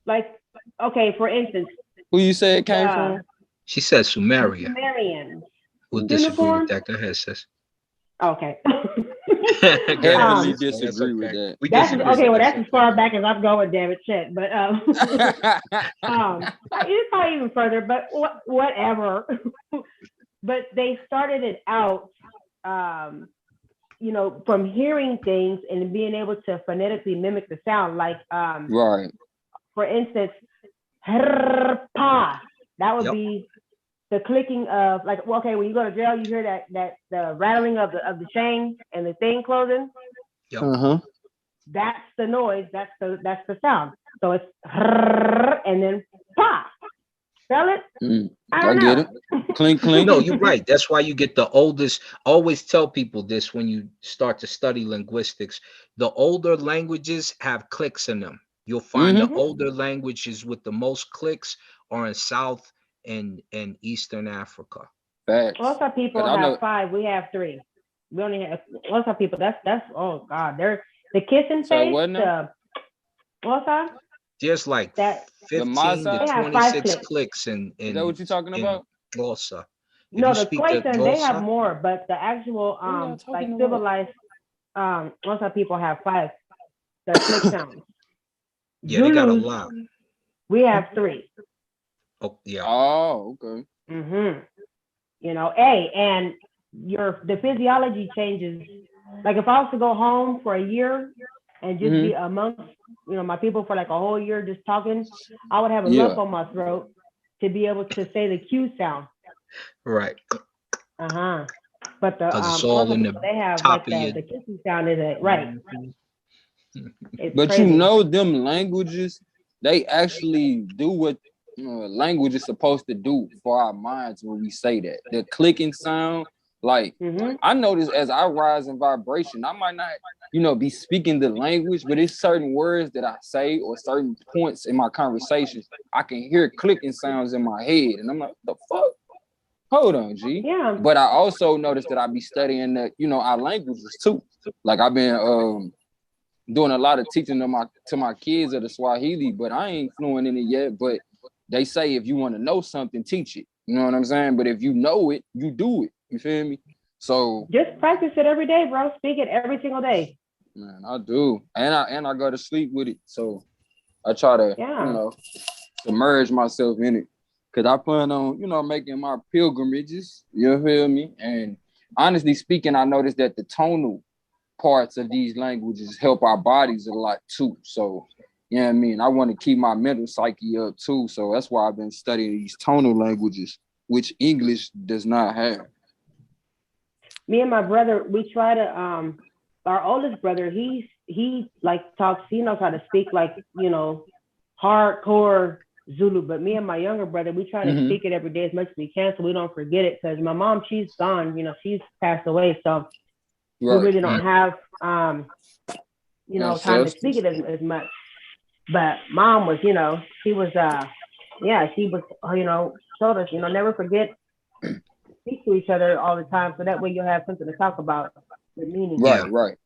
Speaker 16: like, okay, for instance,
Speaker 7: who you say it came from?
Speaker 13: She said Sumeria.
Speaker 16: Sumerians.
Speaker 13: We'll disagree with that. Go ahead, sis.
Speaker 16: Okay.
Speaker 7: Heavily disagree with that.
Speaker 16: That's okay. Well, that's as far back as I'm going, damn it, shit. But it's probably even further. But whatever. But they started it out, from hearing things and being able to phonetically mimic the sound. Like, for instance, pa. That would be the clicking of, like, well, okay, when you go to jail, you hear that the rattling of the chain and the thing closing. That's the noise. That's the sound. So it's and then pa. Spell it.
Speaker 7: I get it. Clink, clink.
Speaker 13: No, you're right. That's why you get the oldest. Always tell people this when you start to study linguistics. The older languages have clicks in them. You'll find the older languages with the most clicks are in South and Eastern Africa.
Speaker 16: Most of people have 5. We have 3. We only have most of people. That's oh god. They're the kissing face. What's that?
Speaker 13: There's like
Speaker 16: that
Speaker 13: 15 to 26 clicks in.
Speaker 7: Is that what you're talking about?
Speaker 13: Xhosa.
Speaker 16: No, the Khoisan, they have more, but the actual like civilized most of people have 5. The click sounds.
Speaker 13: Yeah, they got a lot.
Speaker 16: We have 3.
Speaker 13: Oh yeah.
Speaker 7: Oh, okay.
Speaker 16: And the physiology changes. Like if I was to go home for a year and just be amongst my people for like a whole year just talking, I would have a lump on my throat to be able to say the Q sound.
Speaker 13: Right.
Speaker 16: But the
Speaker 13: it's all in the
Speaker 16: they have
Speaker 13: top
Speaker 16: like
Speaker 13: of
Speaker 16: the kissing sound is it right.
Speaker 7: But
Speaker 16: crazy.
Speaker 7: them languages, they actually do what language is supposed to do for our minds when we say that. The clicking sound, like I notice as I rise in vibration, I might not, be speaking the language, but it's certain words that I say or certain points in my conversation, I can hear clicking sounds in my head, and I'm like, what the fuck? Hold on, G.
Speaker 16: Yeah.
Speaker 7: But I also noticed that I be studying our languages too. Like I've been doing a lot of teaching to my kids of the Swahili, but I ain't fluent in it yet. But they say if you want to know something, teach it. You know what I'm saying? But if you know it, you do it. You feel me? So
Speaker 16: just practice it every day, bro. Speak it every single day.
Speaker 7: Man, I do. And I go to sleep with it. So I try to, submerge myself in it. Cause I plan on, making my pilgrimages. You feel me? And honestly speaking, I noticed that the tonal parts of these languages help our bodies a lot too. So, you know what I mean? I want to keep my mental psyche up too. So that's why I've been studying these tonal languages, which English does not have.
Speaker 16: Me and my brother, we try to, our oldest brother, he like talks, he knows how to speak like, hardcore Zulu, but me and my younger brother, we try to speak it every day as much as we can so we don't forget it. Because my mom, she's gone, you know, she's passed away, so we really don't have, you know, time to speak it as much. But mom was, you know, she was, she was, you know, told us, you know, never forget, speak to each other all the time, so that way you'll have something to talk about with meaning.
Speaker 7: Right.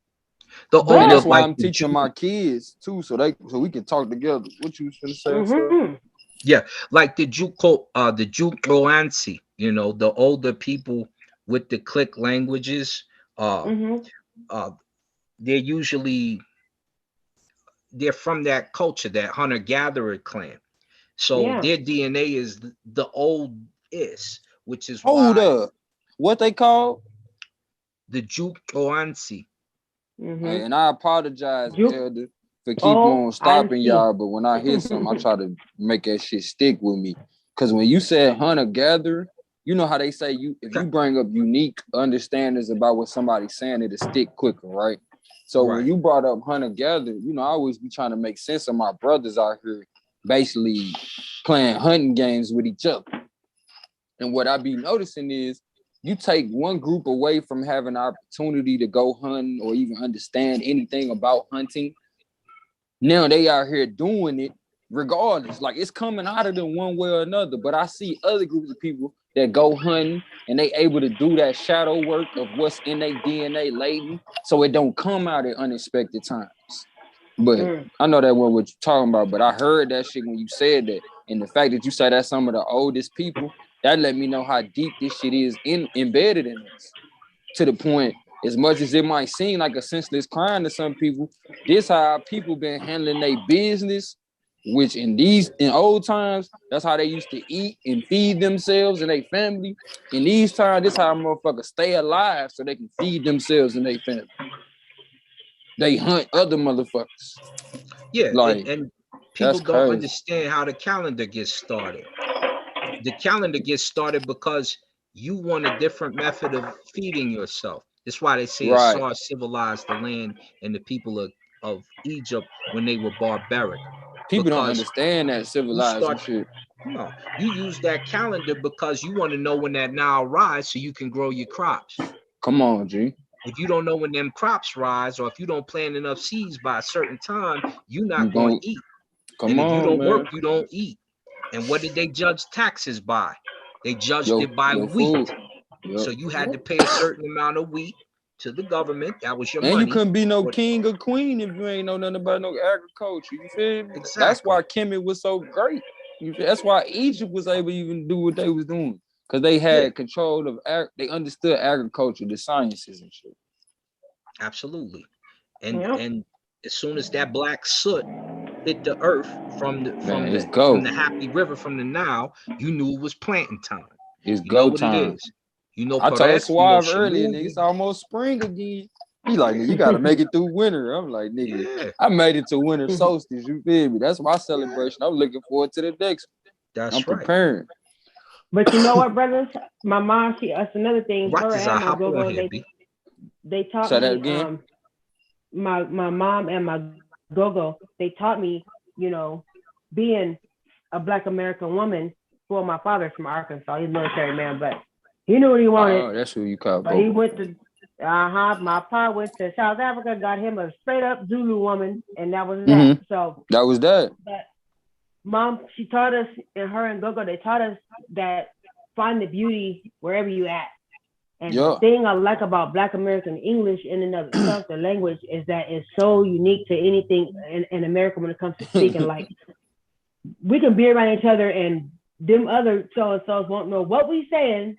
Speaker 13: The
Speaker 7: And
Speaker 13: older,
Speaker 7: that's why
Speaker 13: like
Speaker 7: I'm teaching my kids too, so we can talk together. What you was gonna say?
Speaker 13: yeah, like the Jukoansi, you know, the older people with the click languages, they're usually they're from that culture, that hunter-gatherer clan. So their DNA is the oldest, which is
Speaker 7: Hold
Speaker 13: why
Speaker 7: up. What they call?
Speaker 13: The Jukoansi.
Speaker 7: And I apologize, Elder, for keep on stopping y'all, but when I hear something, I try to make that shit stick with me. Because when you said hunter-gatherer, you know how they say if you bring up unique understandings about what somebody's saying, it'll stick quicker, right? So when you brought up hunter-gatherer, you know, I always be trying to make sense of my brothers out here basically playing hunting games with each other. And what I be noticing is you take one group away from having an opportunity to go hunting or even understand anything about hunting. Now they out here doing it regardless. Like it's coming out of them one way or another. But I see other groups of people that go hunting and they able to do that shadow work of what's in their DNA latent, so it don't come out at unexpected times. But I know that wasn't what you're talking about, but I heard that shit when you said that. And the fact that you say that's some of the oldest people, that let me know how deep this shit is embedded in us. To the point, as much as it might seem like a senseless crime to some people, this how our people been handling their business, which in old times, that's how they used to eat and feed themselves and their family. In these times, this how motherfuckers stay alive so they can feed themselves and their family. They hunt other motherfuckers.
Speaker 13: Yeah,
Speaker 7: like,
Speaker 13: and people don't understand how the calendar gets started. The calendar gets started because you want a different method of feeding yourself. That's why they say Asar civilized the land and the people of Egypt when they were barbaric.
Speaker 7: People don't understand that civilized shit.
Speaker 13: No, you use that calendar because you want to know when that Nile rise so you can grow your crops.
Speaker 7: Come on, G.
Speaker 13: If you don't know when them crops rise, or if you don't plant enough seeds by a certain time, you're not going to eat. And if you don't work, you don't eat. And what did they judge taxes by? They judged it by wheat. So you had to pay a certain amount of wheat to the government. That was your money.
Speaker 7: And you couldn't be no king or queen if you ain't know nothing about no agriculture. You feel me? Exactly. That's why Kemet was so great. That's why Egypt was able to even do what they was doing. Because they had control of, they understood agriculture, the sciences and shit.
Speaker 13: Absolutely. And as soon as that black soot hit the earth from the Happy River, from the Nile, you knew it was planting time.
Speaker 7: It's
Speaker 13: you
Speaker 7: go
Speaker 13: know what
Speaker 7: time.
Speaker 13: It is. You know,
Speaker 7: I told Suave earlier, nigga, it's almost spring again. He like, nigga, you gotta make it through winter. I'm like, nigga, I made it to winter solstice. You feel me? That's my celebration. I'm looking forward to the next one. I'm preparing.
Speaker 16: But you know what, brothers? My mom, that's another thing. Her and my go-go, they taught me. My mom and my go-go, they taught me, you know, being a Black American woman. Well, my father's from Arkansas. He's a military man, but he knew what he wanted.
Speaker 7: Oh, that's who you call.
Speaker 16: But he went to my pa went to South Africa, got him a straight up Zulu woman, and that was that. So
Speaker 7: that was that.
Speaker 16: But Mom, she taught us, and her and Gogo, they taught us that find the beauty wherever you at. And the thing I like about Black American English in and of itself, the language, is that it's so unique to anything in America when it comes to speaking. Like, we can be around each other and them other so-and-sos won't know what we saying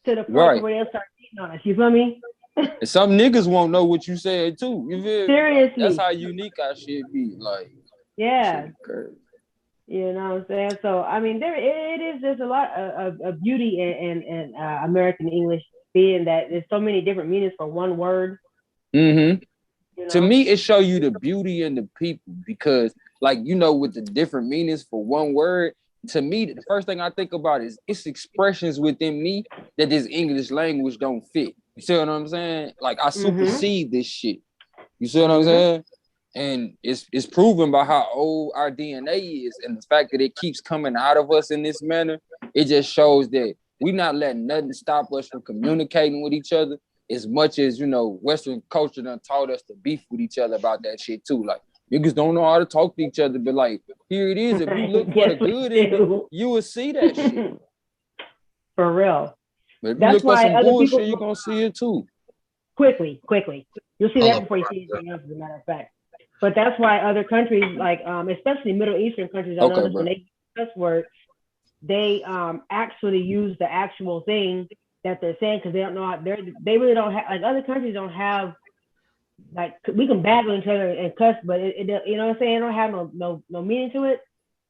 Speaker 16: to the point where they'll start cheating on us. You feel me?
Speaker 7: And some niggas won't know what you said too. You feel?
Speaker 16: Seriously.
Speaker 7: That's how unique our shit be. Like,
Speaker 16: yeah. You know what I'm saying? So, I mean, there's a lot of beauty in American English, being that there's so many different meanings for one word.
Speaker 7: Mm-hmm. You know? To me, it show you the beauty in the people because, like, you know, with the different meanings for one word, to me, the first thing I think about is it's expressions within me that this English language don't fit. You see what I'm saying? Like, I supersede this shit. You see what I'm saying? And it's proven by how old our DNA is, and the fact that it keeps coming out of us in this manner, it just shows that we're not letting nothing stop us from communicating with each other as much as, Western culture done taught us to beef with each other about that shit too. Like, niggas don't know how to talk to each other, but like, here it is. If you look for the good in it, you will see that shit.
Speaker 16: For real.
Speaker 7: But if you look for some bullshit, you're gonna see it too.
Speaker 16: Quickly. You'll see that before you see anything else, as a matter of fact. But that's why other countries, like especially Middle Eastern countries, I noticed when they use cuss words, they actually use the actual thing that they're saying because they don't know how they really don't have, like, other countries don't have, like, we can battle each other and cuss, but it you know what I'm saying, it don't have no meaning to it.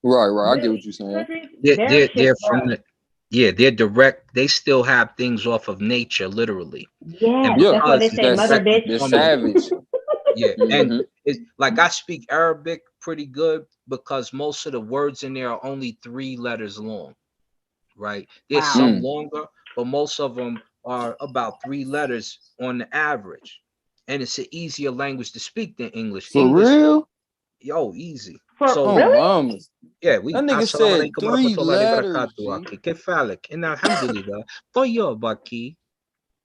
Speaker 7: Right. I get what you're saying.
Speaker 13: They're from they're direct. They still have things off of nature, literally.
Speaker 16: Yeah, that's why they say mother bitch.
Speaker 7: They're savage.
Speaker 13: Yeah, and it's like I speak Arabic pretty good because most of the words in there are only 3 letters long, right? There's some longer, but most of them are about 3 letters on the average, and it's an easier language to speak than English.
Speaker 7: For
Speaker 13: English,
Speaker 7: real?
Speaker 13: Yo, easy.
Speaker 16: So really?
Speaker 13: Yeah, we.
Speaker 7: That nigga said 3 letters.
Speaker 13: Alhamdulillah. Baki.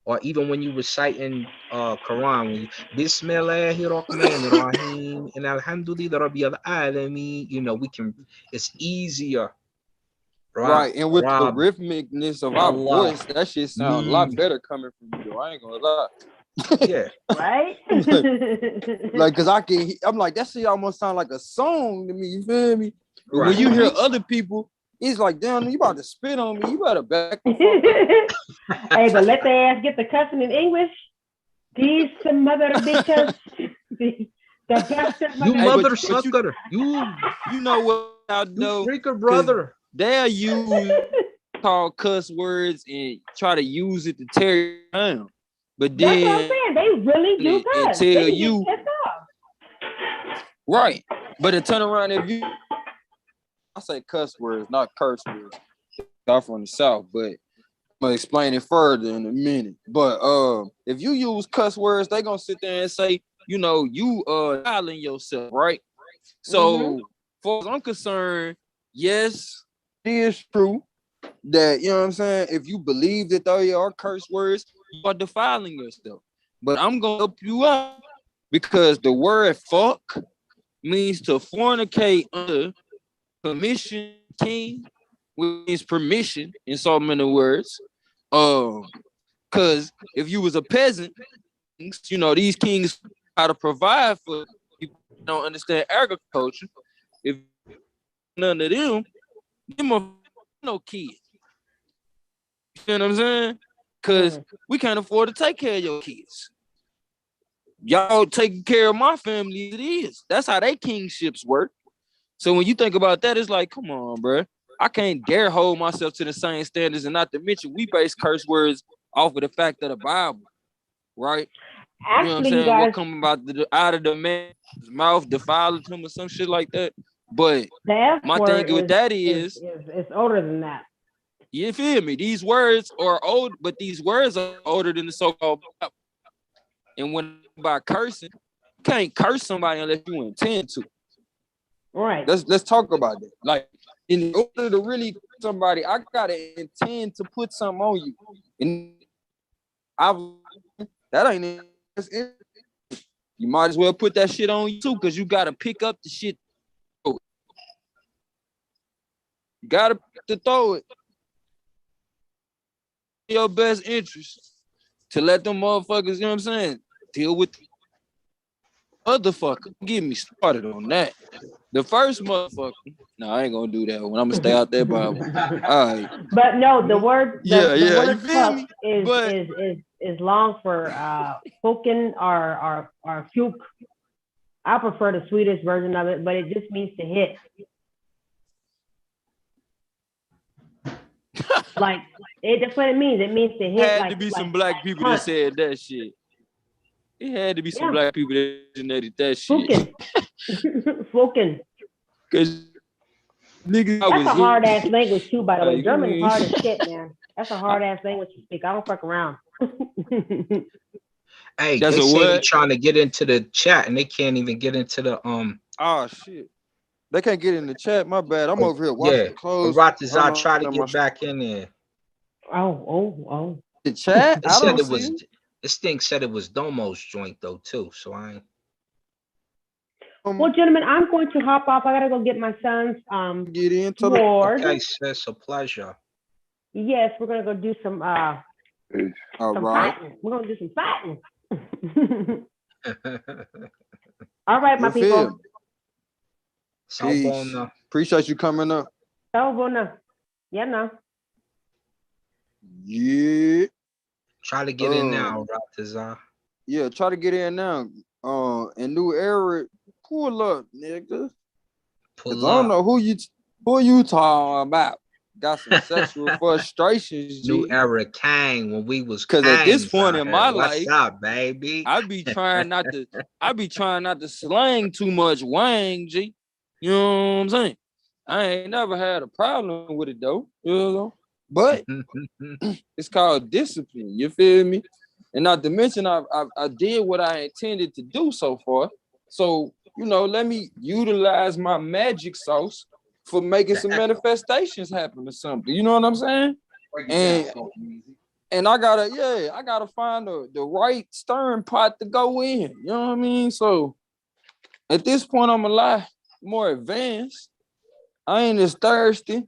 Speaker 13: Or even when you reciting Quran, when you Bismillahirrahmanirrahim and Alhamdulillah Rabbil Alameen, we can. It's easier.
Speaker 7: Right, and with the rhythmicness of our voice, that shit sounds a lot better coming from you. I ain't gonna lie.
Speaker 13: Yeah.
Speaker 16: Right?
Speaker 7: Like, cause I'm like, that shit almost sound like a song to me. You feel me? But
Speaker 13: Right.
Speaker 7: when you hear other people, it's like, damn, you about to spit on me. You better back.
Speaker 16: Hey, but let their ass get the cussing in English. These some mother bitches. The bastard
Speaker 13: You mother
Speaker 7: but
Speaker 13: sucker.
Speaker 7: You know what I know?
Speaker 13: You freaker brother.
Speaker 7: They'll use call cuss words and try to use it to tear you down. But then
Speaker 16: that's what I'm saying. They really do cuss.
Speaker 7: tell
Speaker 16: They
Speaker 7: you
Speaker 16: get pissed off.
Speaker 7: right. But to turn around, if you I say cuss words, not curse words. I'm from the South, but I'm gonna explain it further in a minute. But if you use cuss words, they gonna sit there and say, you dialing yourself, right? So far as I'm concerned, yes, it is true that, you know what I'm saying, if you believe that they are curse words, you are defiling yourself. But I'm gonna help you out because the word fuck means to fornicate under permission, king, which is permission in so many words. Because if you was a peasant, these kings how to provide for people who don't understand agriculture. If none of them are no kids. You know what I'm saying? Because we can't afford to take care of your kids. Y'all taking care of my family, it is. That's how they kingships work. So when you think about that, it's like, come on, bro. I can't dare hold myself to the same standards, and not to mention we base curse words off of the fact of the Bible, right?
Speaker 16: Actually,
Speaker 7: you know what I'm saying? What come about out of the man's mouth defiled him or some shit like that. But my thing with that is
Speaker 16: it's older than that.
Speaker 7: You feel me? These words are old, but these words are older than the so-called Bible. And when by cursing, you can't curse somebody unless you intend to.
Speaker 16: Right.
Speaker 7: Let's talk about that. Like, in order to really curse somebody, I gotta intend to put something on you. And that ain't it. You might as well put that shit on you too, because you gotta pick up the shit. You gotta throw it. Your best interest to let them motherfuckers, you know what I'm saying, deal with the motherfucker. Get me started on that. The first motherfucker, no, I ain't gonna do that one. I'm gonna stay out there, Bible. All right.
Speaker 16: But no, the word the word
Speaker 7: you feel me?
Speaker 16: is long for fucking or fuke. I prefer the Swedish version of it, but it just means to hit. Like that's what it means. It means to hit.
Speaker 7: Had to be some black people that said that shit. It had to be some black people that originated that shit.
Speaker 16: Fucking.
Speaker 7: Cause niggas,
Speaker 16: that's a hard ass language too, by the way. German is hard as shit, man. That's a hard ass language to speak. I don't fuck around.
Speaker 13: Hey,
Speaker 7: That's
Speaker 13: they
Speaker 7: a
Speaker 13: say they
Speaker 7: what?
Speaker 13: trying to get into the chat and they can't even get into the
Speaker 7: Oh shit. They can't get in the chat. My bad. I'm over here
Speaker 13: yeah.
Speaker 7: washing clothes.
Speaker 13: Ratazar try to get back in there.
Speaker 16: Oh.
Speaker 7: The chat?
Speaker 13: It
Speaker 7: I
Speaker 13: said
Speaker 7: don't
Speaker 13: it was
Speaker 7: see.
Speaker 13: this thing said it was Domo's joint though too. So I ain't
Speaker 16: Well, gentlemen, I'm going to hop off. I gotta go get my son's
Speaker 7: get into
Speaker 16: sword.
Speaker 13: Okay, sis, a pleasure.
Speaker 16: Yes, we're gonna go do some
Speaker 7: All
Speaker 16: some
Speaker 7: right.
Speaker 16: fighting. We're gonna do some fighting. All right, my
Speaker 7: You feel me?
Speaker 16: people.
Speaker 7: Peace. Appreciate you coming up.
Speaker 16: So bueno. Yeah, no.
Speaker 7: Yeah.
Speaker 13: Try to get in now, Ratazar.
Speaker 7: Yeah, try to get in now. In New Era, pull up, nigga. Cause I don't know who you talking about. Got some sexual frustrations, G.
Speaker 13: New Era Kang when we was
Speaker 7: Cause at this
Speaker 13: Kangs
Speaker 7: point
Speaker 13: out
Speaker 7: in
Speaker 13: here.
Speaker 7: my
Speaker 13: What's
Speaker 7: life,
Speaker 13: up, baby?
Speaker 7: I be trying not to slang too much wang, G. You know what I'm saying? I ain't never had a problem with it though. You know? But it's called discipline. You feel me? And not to mention, I did what I intended to do so far. So, let me utilize my magic sauce for making some manifestations happen or something. You know what I'm saying? And I gotta find the right stirring pot to go in. You know what I mean? So at this point, I'm a lot more advanced. I ain't as thirsty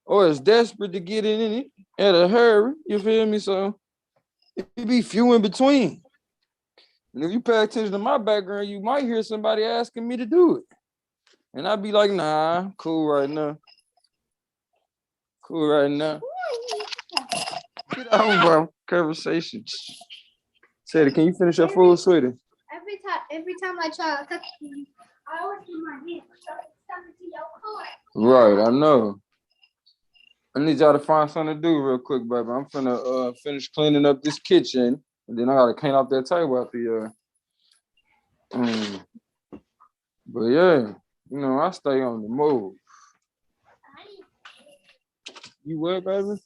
Speaker 7: or as desperate to get in it at a hurry. You feel me? So it be few in between. And if you pay attention to my background, you might hear somebody asking me to do it. And I'd be like, nah, I'm cool right now. Cool right now. Get on, bro. Conversation. Sadie, can you finish your food, sweetie?
Speaker 12: Every time I try to touch you, I always do my hand. Something to your car.
Speaker 7: Right, I know. I need y'all to find something to do real quick, baby. I'm finna finish cleaning up this kitchen, and then I gotta clean up that table after you. But yeah, I stay on the move. You what, baby?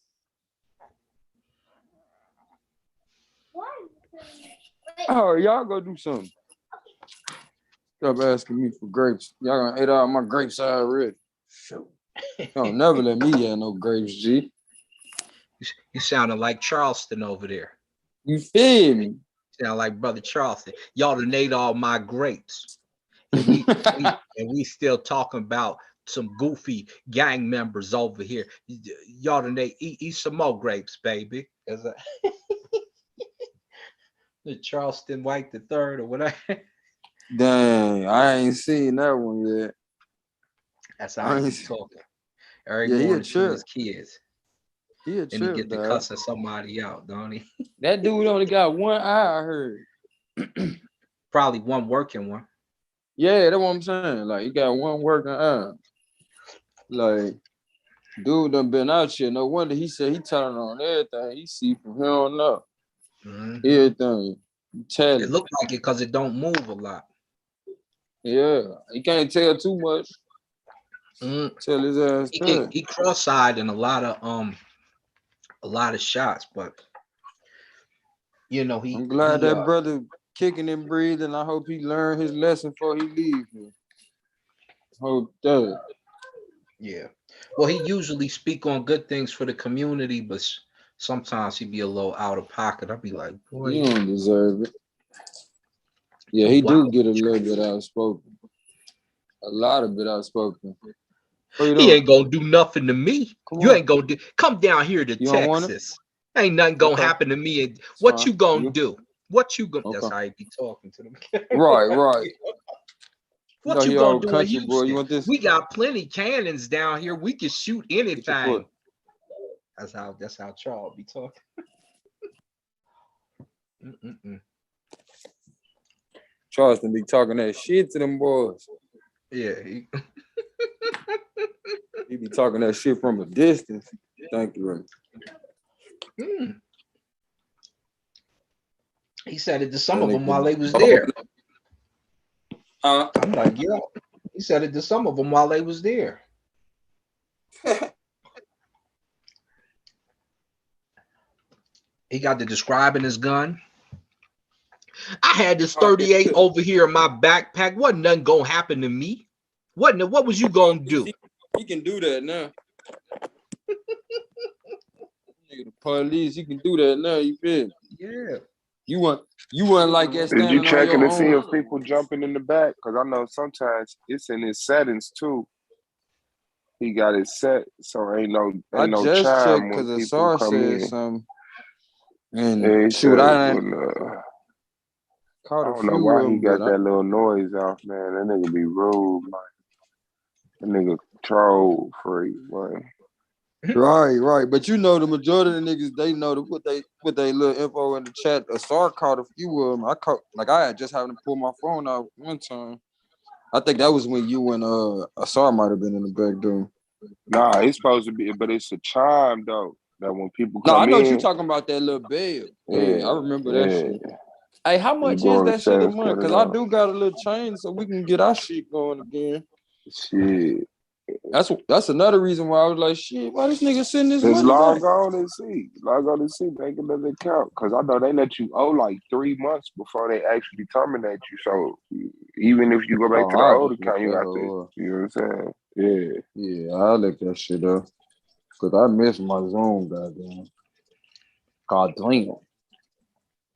Speaker 7: Oh, y'all go do something. Stop asking me for grapes. Y'all gonna eat all my grapes already. Shoot. Don't never let me have no grapes, G.
Speaker 13: You sounded like Charleston over there.
Speaker 7: You feel me?
Speaker 13: Sound like Brother Charleston. Y'all done ate all my grapes. And we still talking about some goofy gang members over here. Y'all done eat some more grapes, baby. The Charleston White the Third or whatever.
Speaker 7: Dang, I ain't seen that one yet.
Speaker 13: That's how he's talking. Every
Speaker 7: Yeah,
Speaker 13: morning to his kids.
Speaker 7: He a
Speaker 13: and he
Speaker 7: trip,
Speaker 13: get to
Speaker 7: dog.
Speaker 13: cussing somebody out, don't he?
Speaker 7: That dude only got one eye, I heard.
Speaker 13: Probably one working one.
Speaker 7: Yeah, that's what I'm saying. Like, he got one working eye. Like, dude done been out here. No wonder he said he telling on everything he see from here on up. Everything.
Speaker 13: It looked like it because it don't move a lot.
Speaker 7: Yeah, he can't tell too much. Tell his ass
Speaker 13: he cross-eyed in a lot of shots, but
Speaker 7: I'm glad that brother kicking and breathing. I hope he learned his lesson before he leaves here. Hope that.
Speaker 13: Yeah. Well, he usually speak on good things for the community, but sometimes he be a little out of pocket. I'll be like, boy,
Speaker 7: you don't deserve it. Yeah, he do get a little bit outspoken. A lot of bit outspoken.
Speaker 13: He ain't gonna do nothing to me. You ain't gonna do. Come down here to Texas. Ain't nothing gonna happen to me. And what you gonna do? What you gonna? That's how he be talking to them.
Speaker 7: Right.
Speaker 13: What you gonna do in Houston? Boy, you want this? We got plenty cannons down here. We can shoot anything. That's how Charles be talking.
Speaker 7: Charles be talking that shit to them boys.
Speaker 13: Yeah,
Speaker 7: he be talking that shit from a distance. Thank you, Ray.
Speaker 13: He said it to some of them while they was there. I'm like, yeah. He said it to some of them while they was there. He got to describing his gun. I had this 38 over here in my backpack. Wasn't nothing gonna happen to me. What was you gonna do?
Speaker 7: He can do that now. Nigga, the police, he can do that now. You feel?
Speaker 13: Yeah.
Speaker 7: You want like that
Speaker 9: Is
Speaker 7: standing
Speaker 9: you
Speaker 7: on
Speaker 9: checking
Speaker 7: your
Speaker 9: to see
Speaker 7: own?
Speaker 9: if people jumping in the back? Because I know sometimes it's in his settings too. He got it set so ain't
Speaker 7: I
Speaker 9: no
Speaker 7: just checked
Speaker 9: chime when
Speaker 7: because
Speaker 9: people
Speaker 7: SR
Speaker 9: come
Speaker 7: said
Speaker 9: in.
Speaker 7: something.
Speaker 9: Yeah,
Speaker 7: And
Speaker 9: he
Speaker 7: shoot,
Speaker 9: said
Speaker 7: I
Speaker 9: when
Speaker 7: caught
Speaker 9: I
Speaker 7: a
Speaker 9: don't know
Speaker 7: few
Speaker 9: why
Speaker 7: of
Speaker 9: he
Speaker 7: them, but
Speaker 9: got that little noise off, man. That nigga be rude, man. That nigga troll free, man.
Speaker 7: Right. But you know the majority of the niggas, they know to put they little info in the chat. SR caught a few of them. I had just happened to pull my phone out one time. I think that was when you and SR might have been in the back door.
Speaker 9: Nah, it's supposed to be, but it's a chime though. That when people
Speaker 7: No, I
Speaker 9: come
Speaker 7: know what you're
Speaker 9: in,
Speaker 7: talking about, that little bell.
Speaker 9: yeah,
Speaker 7: Yeah, I remember that
Speaker 9: yeah.
Speaker 7: shit. Hey, how
Speaker 9: You
Speaker 7: much is
Speaker 9: go
Speaker 7: that shit a
Speaker 9: upstairs,
Speaker 7: month?
Speaker 9: cut it
Speaker 7: Because I
Speaker 9: off.
Speaker 7: do got a little change so we can get our shit going again.
Speaker 9: Shit.
Speaker 7: That's another reason why I was like, shit, why this nigga send this
Speaker 9: Just
Speaker 7: money
Speaker 9: log
Speaker 7: back?
Speaker 9: on and see. Log on and see. Make another account. Because I know they let you owe like 3 months before they actually terminate you. So even if you go back to
Speaker 7: Oh,
Speaker 9: the
Speaker 7: I
Speaker 9: old
Speaker 7: just look
Speaker 9: account, you
Speaker 7: that
Speaker 9: have to,
Speaker 7: hoe up.
Speaker 9: you know what I'm saying?
Speaker 7: Yeah, I look that shit up. Because I miss my Zoom, goddamn. God damn.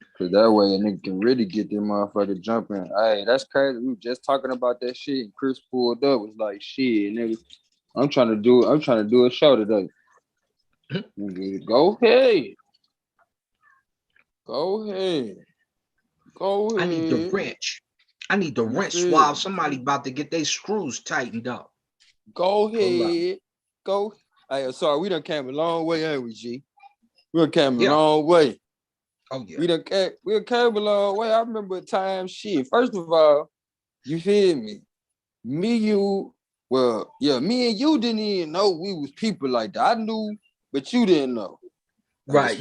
Speaker 7: Because that way a nigga can really get them motherfuckers jumping. Hey, that's crazy. We were just talking about that shit and Chris pulled up. Was like, shit, nigga. I'm trying to do a show today. Nigga, go ahead.
Speaker 13: I need the wrench. I need the wrench swab. Somebody about to get their screws tightened up.
Speaker 7: Go ahead. Go. Hey, sorry, we done came a long way, ain't we, G? We done came a long way.
Speaker 13: Oh, yeah.
Speaker 7: We done came a long way. I remember a time, shit. First of all, you feel me? Me and you didn't even know we was people like that. I knew, but you didn't know.
Speaker 13: Right.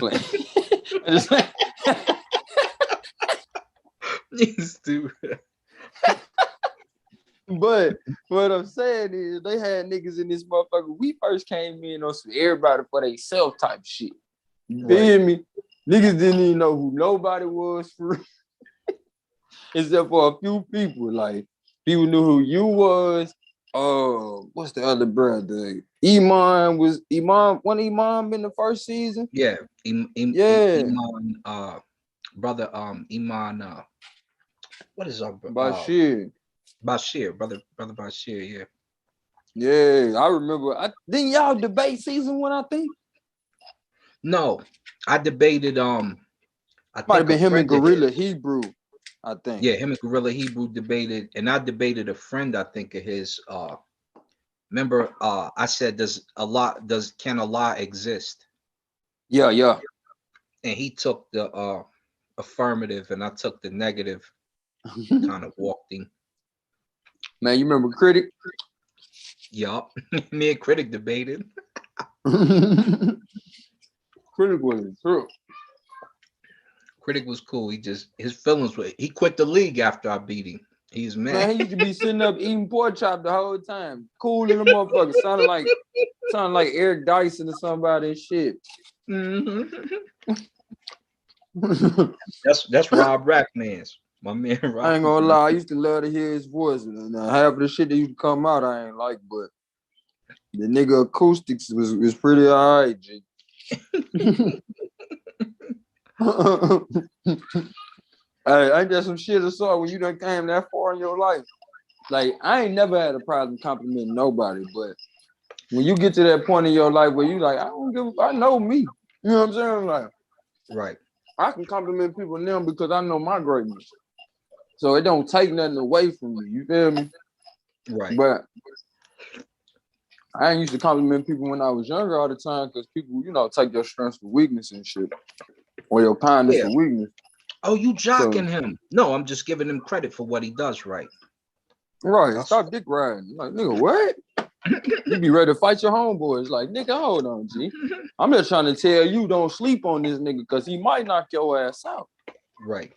Speaker 7: You stupid. But what I'm saying is they had niggas in this motherfucker. We first came in on some everybody for they self type shit. You feel me? Niggas didn't even know who nobody was for real. Except for a few people. Like people knew who you was. What's the other brother? Iman was one Iman in the first season?
Speaker 13: Yeah. Iman, brother, Iman, what is up?
Speaker 7: Bashir,
Speaker 13: brother Bashir, yeah.
Speaker 7: Yeah, I remember. Didn't y'all debate season 1, I think?
Speaker 13: No, I debated,
Speaker 7: might have been him and Gorilla Hebrew, I think.
Speaker 13: Yeah, him and Gorilla Hebrew debated, and I debated a friend, I think, of his. Remember, I said, can Allah exist?
Speaker 7: Yeah.
Speaker 13: And he took the affirmative, and I took the negative. Kind of walked him.
Speaker 7: Man, you remember Critic?
Speaker 13: Yup. Me and Critic debated.
Speaker 7: Critic was true.
Speaker 13: Critic was cool. His feelings were, he quit the league after I beat him. He's mad.
Speaker 7: Man, he used to be sitting up eating pork chop the whole time. Cool in the motherfucker. Sounded like Eric Dyson or somebody and shit.
Speaker 13: Mm-hmm. That's Rob Rackman's. My man Rob.
Speaker 7: I ain't gonna lie, I used to love to hear his voice. And half of the shit that used to come out I ain't like, but the nigga acoustics was pretty all right, G. Hey, ain't that some shit I saw when you done came that far in your life? Like, I ain't never had a problem complimenting nobody, but when you get to that point in your life where you like, I know me. You know what I'm saying? Like,
Speaker 13: right.
Speaker 7: I can compliment people now because I know my greatness. So it don't take nothing away from me. You feel me?
Speaker 13: Right.
Speaker 7: But I ain't used to compliment people when I was younger all the time because people, take your strengths for weakness and shit. Or your kindness for weakness.
Speaker 13: Oh, you jocking him. No, I'm just giving him credit for what he does right.
Speaker 7: Right. Stop dick riding. Like, nigga, what? You be ready to fight your homeboys. Like, nigga, hold on, G. I'm just trying to tell you don't sleep on this nigga because he might knock your ass out.
Speaker 13: Right.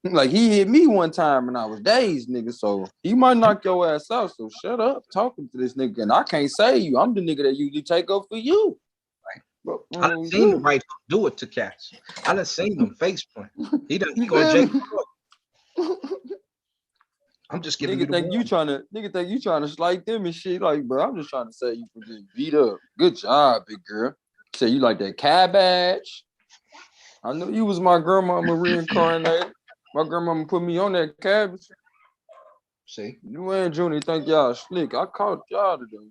Speaker 7: Like, he hit me one time and I was dazed, nigga. So he might knock your ass out. So shut up talking to this nigga. And I can't say you. I'm the nigga that usually take up for you.
Speaker 13: Right. I done seen the right hook do it to cats. I done seen them face plant. He gonna Jake. I'm just giving you
Speaker 7: Nigga
Speaker 13: the
Speaker 7: think you trying to slight them and shit. Like, bro, I'm just trying to say you can just beat up. Good job, big girl. Say you like that cabbage. I know you was my grandmama reincarnated. My grandmama put me on that cabbage.
Speaker 13: See,
Speaker 7: you and Junior think y'all slick. I caught y'all today.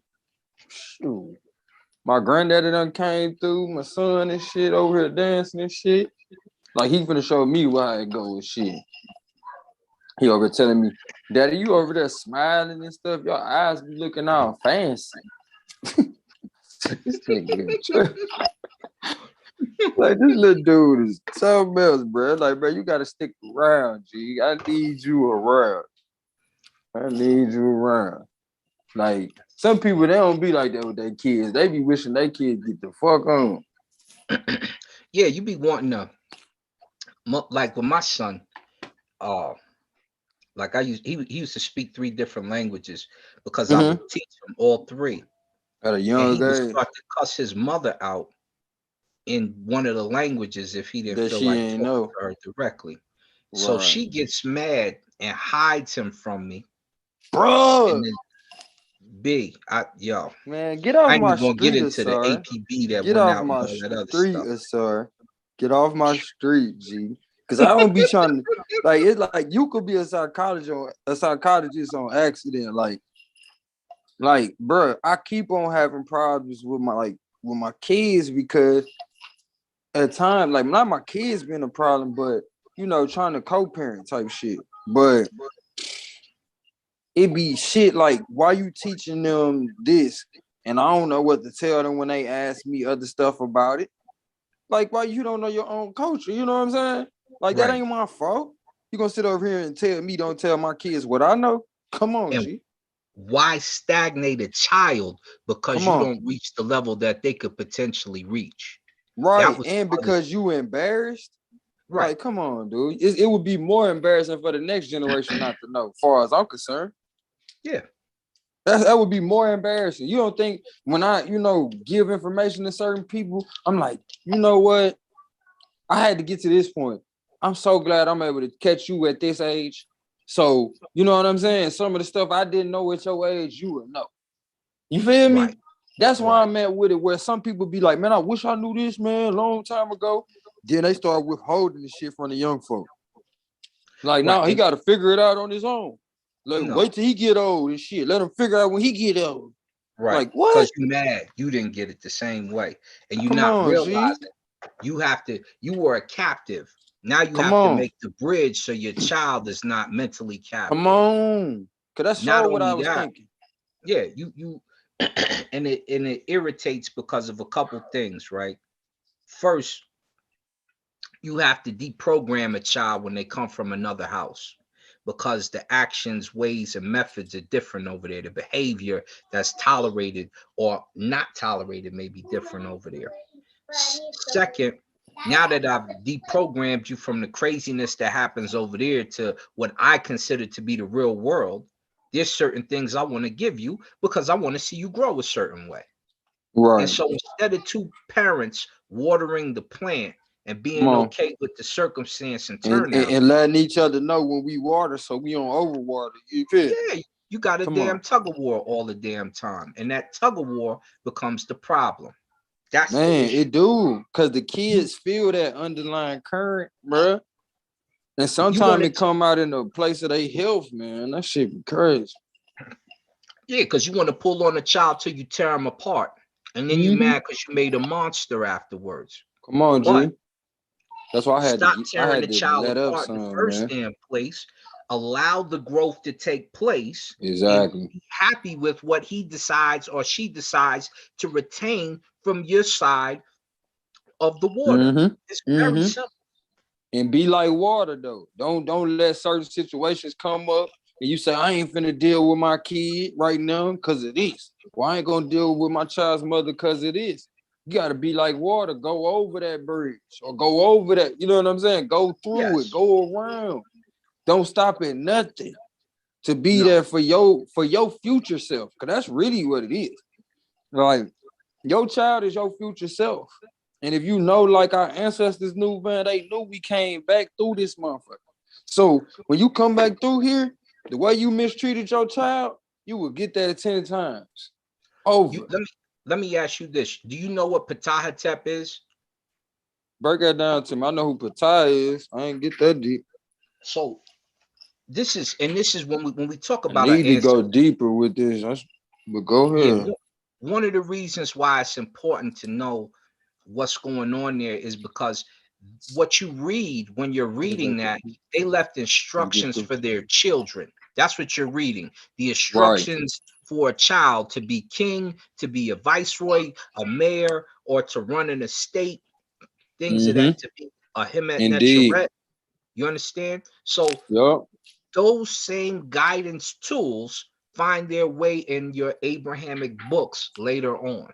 Speaker 7: Shoot. My granddaddy done came through, my son and shit over here dancing and shit. Like he finna show me why it goes and shit. He over here telling me, Daddy, you over there smiling and stuff. Your eyes be looking all fancy. This nigga, like this little dude is something else, bro. Like, bro, you gotta stick around, G. I need you around. I need you around. Like, some people, they don't be like that with their kids. They be wishing their kids get the fuck on.
Speaker 13: Yeah, you be wanting to, like with my son, like he used to speak 3 different languages because I would teach him all 3.
Speaker 7: At a young
Speaker 13: age. He would
Speaker 7: age.
Speaker 13: start to cuss his mother out in one of the languages if he didn't
Speaker 7: That
Speaker 13: feel
Speaker 7: she
Speaker 13: like
Speaker 7: ain't
Speaker 13: talking
Speaker 7: know.
Speaker 13: to her directly. So
Speaker 7: Right.
Speaker 13: she gets mad and hides him from me.
Speaker 7: Bro.
Speaker 13: And then
Speaker 7: Man, get off
Speaker 13: I ain't
Speaker 7: my
Speaker 13: even gonna get
Speaker 7: street,
Speaker 13: into the
Speaker 7: sir.
Speaker 13: APB that
Speaker 7: Get
Speaker 13: went
Speaker 7: off
Speaker 13: out and
Speaker 7: my
Speaker 13: all that other
Speaker 7: street,
Speaker 13: stuff.
Speaker 7: sir. Get off my street, G. Cause I don't be trying to like it's like you could be a psychologist on accident. Like, bro, I keep on having problems with my kids because at times, like not my kids being a problem, but you know, trying to co-parent type shit. But it be shit like, why you teaching them this? And I don't know what to tell them when they ask me other stuff about it. Like, why you don't know your own culture? You know what I'm saying? Like, that ain't my fault. You gonna sit over here and tell me, don't tell my kids what I know? Come on,
Speaker 13: And
Speaker 7: G.
Speaker 13: why stagnate a child because you don't reach the level that they could potentially reach?
Speaker 7: Right, and because you embarrassed?
Speaker 13: Right.
Speaker 7: Like, come on, dude. It would be more embarrassing for the next generation not to know, as far as I'm concerned.
Speaker 13: Yeah.
Speaker 7: That would be more embarrassing. You don't think when I, give information to certain people, I'm like, you know what? I had to get to this point. I'm so glad I'm able to catch you at this age. So, you know what I'm saying? Some of the stuff I didn't know at your age, you would know. You feel me?
Speaker 13: Right.
Speaker 7: That's why I'm at with it, where some people be like, man, I wish I knew this, man, a long time ago. Then they start withholding the shit from the young folk. Like, no, he got to figure it out on his own. Like, wait till he get old and shit. Let him figure out when he get old.
Speaker 13: Right.
Speaker 7: Like, what?
Speaker 13: Because you're mad. You didn't get it the same way. And you're
Speaker 7: Come
Speaker 13: not
Speaker 7: on,
Speaker 13: realizing you were a captive. Now you have to make the bridge so your child is not mentally captive.
Speaker 7: Come on. Cause that's
Speaker 13: not
Speaker 7: what I was
Speaker 13: that,
Speaker 7: thinking.
Speaker 13: Yeah, you and it irritates because of a couple things, right? First, you have to deprogram a child when they come from another house, because the actions, ways, and methods are different over there. The behavior that's tolerated or not tolerated may be different over there. Second, now that I've deprogrammed you from the craziness that happens over there to what I consider to be the real world, there's certain things I want to give you because I want to see you grow a certain way.
Speaker 7: Right.
Speaker 13: And so instead of 2 parents watering the plant and being okay with the circumstance and turnout,
Speaker 7: and letting each other know when we water so we don't overwater. You feel?
Speaker 13: Yeah, you got a damn tug of war all the damn time. And that tug of war becomes the problem. That's
Speaker 7: Man, it do. Because the kids feel that underlying current, bro. And sometimes it come out in a place of their health, man. That shit be crazy.
Speaker 13: Yeah, because you want to pull on a child till you tear them apart. And then you mad because you made a monster afterwards.
Speaker 7: Come on, G. That's why I had
Speaker 13: Stop
Speaker 7: to
Speaker 13: tearing the child
Speaker 7: let up
Speaker 13: apart in the first
Speaker 7: man.
Speaker 13: damn place. Allow the growth to take place.
Speaker 7: Exactly.
Speaker 13: And be happy with what he decides or she decides to retain from your side of the water. It's very simple.
Speaker 7: And be like water though. Don't let certain situations come up and you say, I ain't finna deal with my kid right now because of this. Well, I ain't gonna deal with my child's mother because of this. You gotta be like water. Go over that bridge or go over that. You know what I'm saying? Go through it. Go around. Don't stop at nothing to be there for your future self. Cause that's really what it is. Like, your child is your future self. And if you know, like our ancestors knew, man, they knew we came back through this motherfucker. So when you come back through here, the way you mistreated your child, you will get that 10 times over.
Speaker 13: Let me ask you this. Do you know what Ptah is?
Speaker 7: Break that down to me. I know who Ptah is. I ain't get that deep.
Speaker 13: So this is when we talk
Speaker 7: I
Speaker 13: about our
Speaker 7: need to go
Speaker 13: ancestors.
Speaker 7: deeper with this. But go ahead.
Speaker 13: Yeah, one of the reasons why it's important to know what's going on there is because what you read when you're reading that, they left instructions for their children. That's what you're reading. The instructions for a child to be king, to be a viceroy, a mayor, or to run an estate, things of that, to be a Hemet
Speaker 7: Indeed.
Speaker 13: Necheret. You understand? So those same guidance tools find their way in your Abrahamic books later on.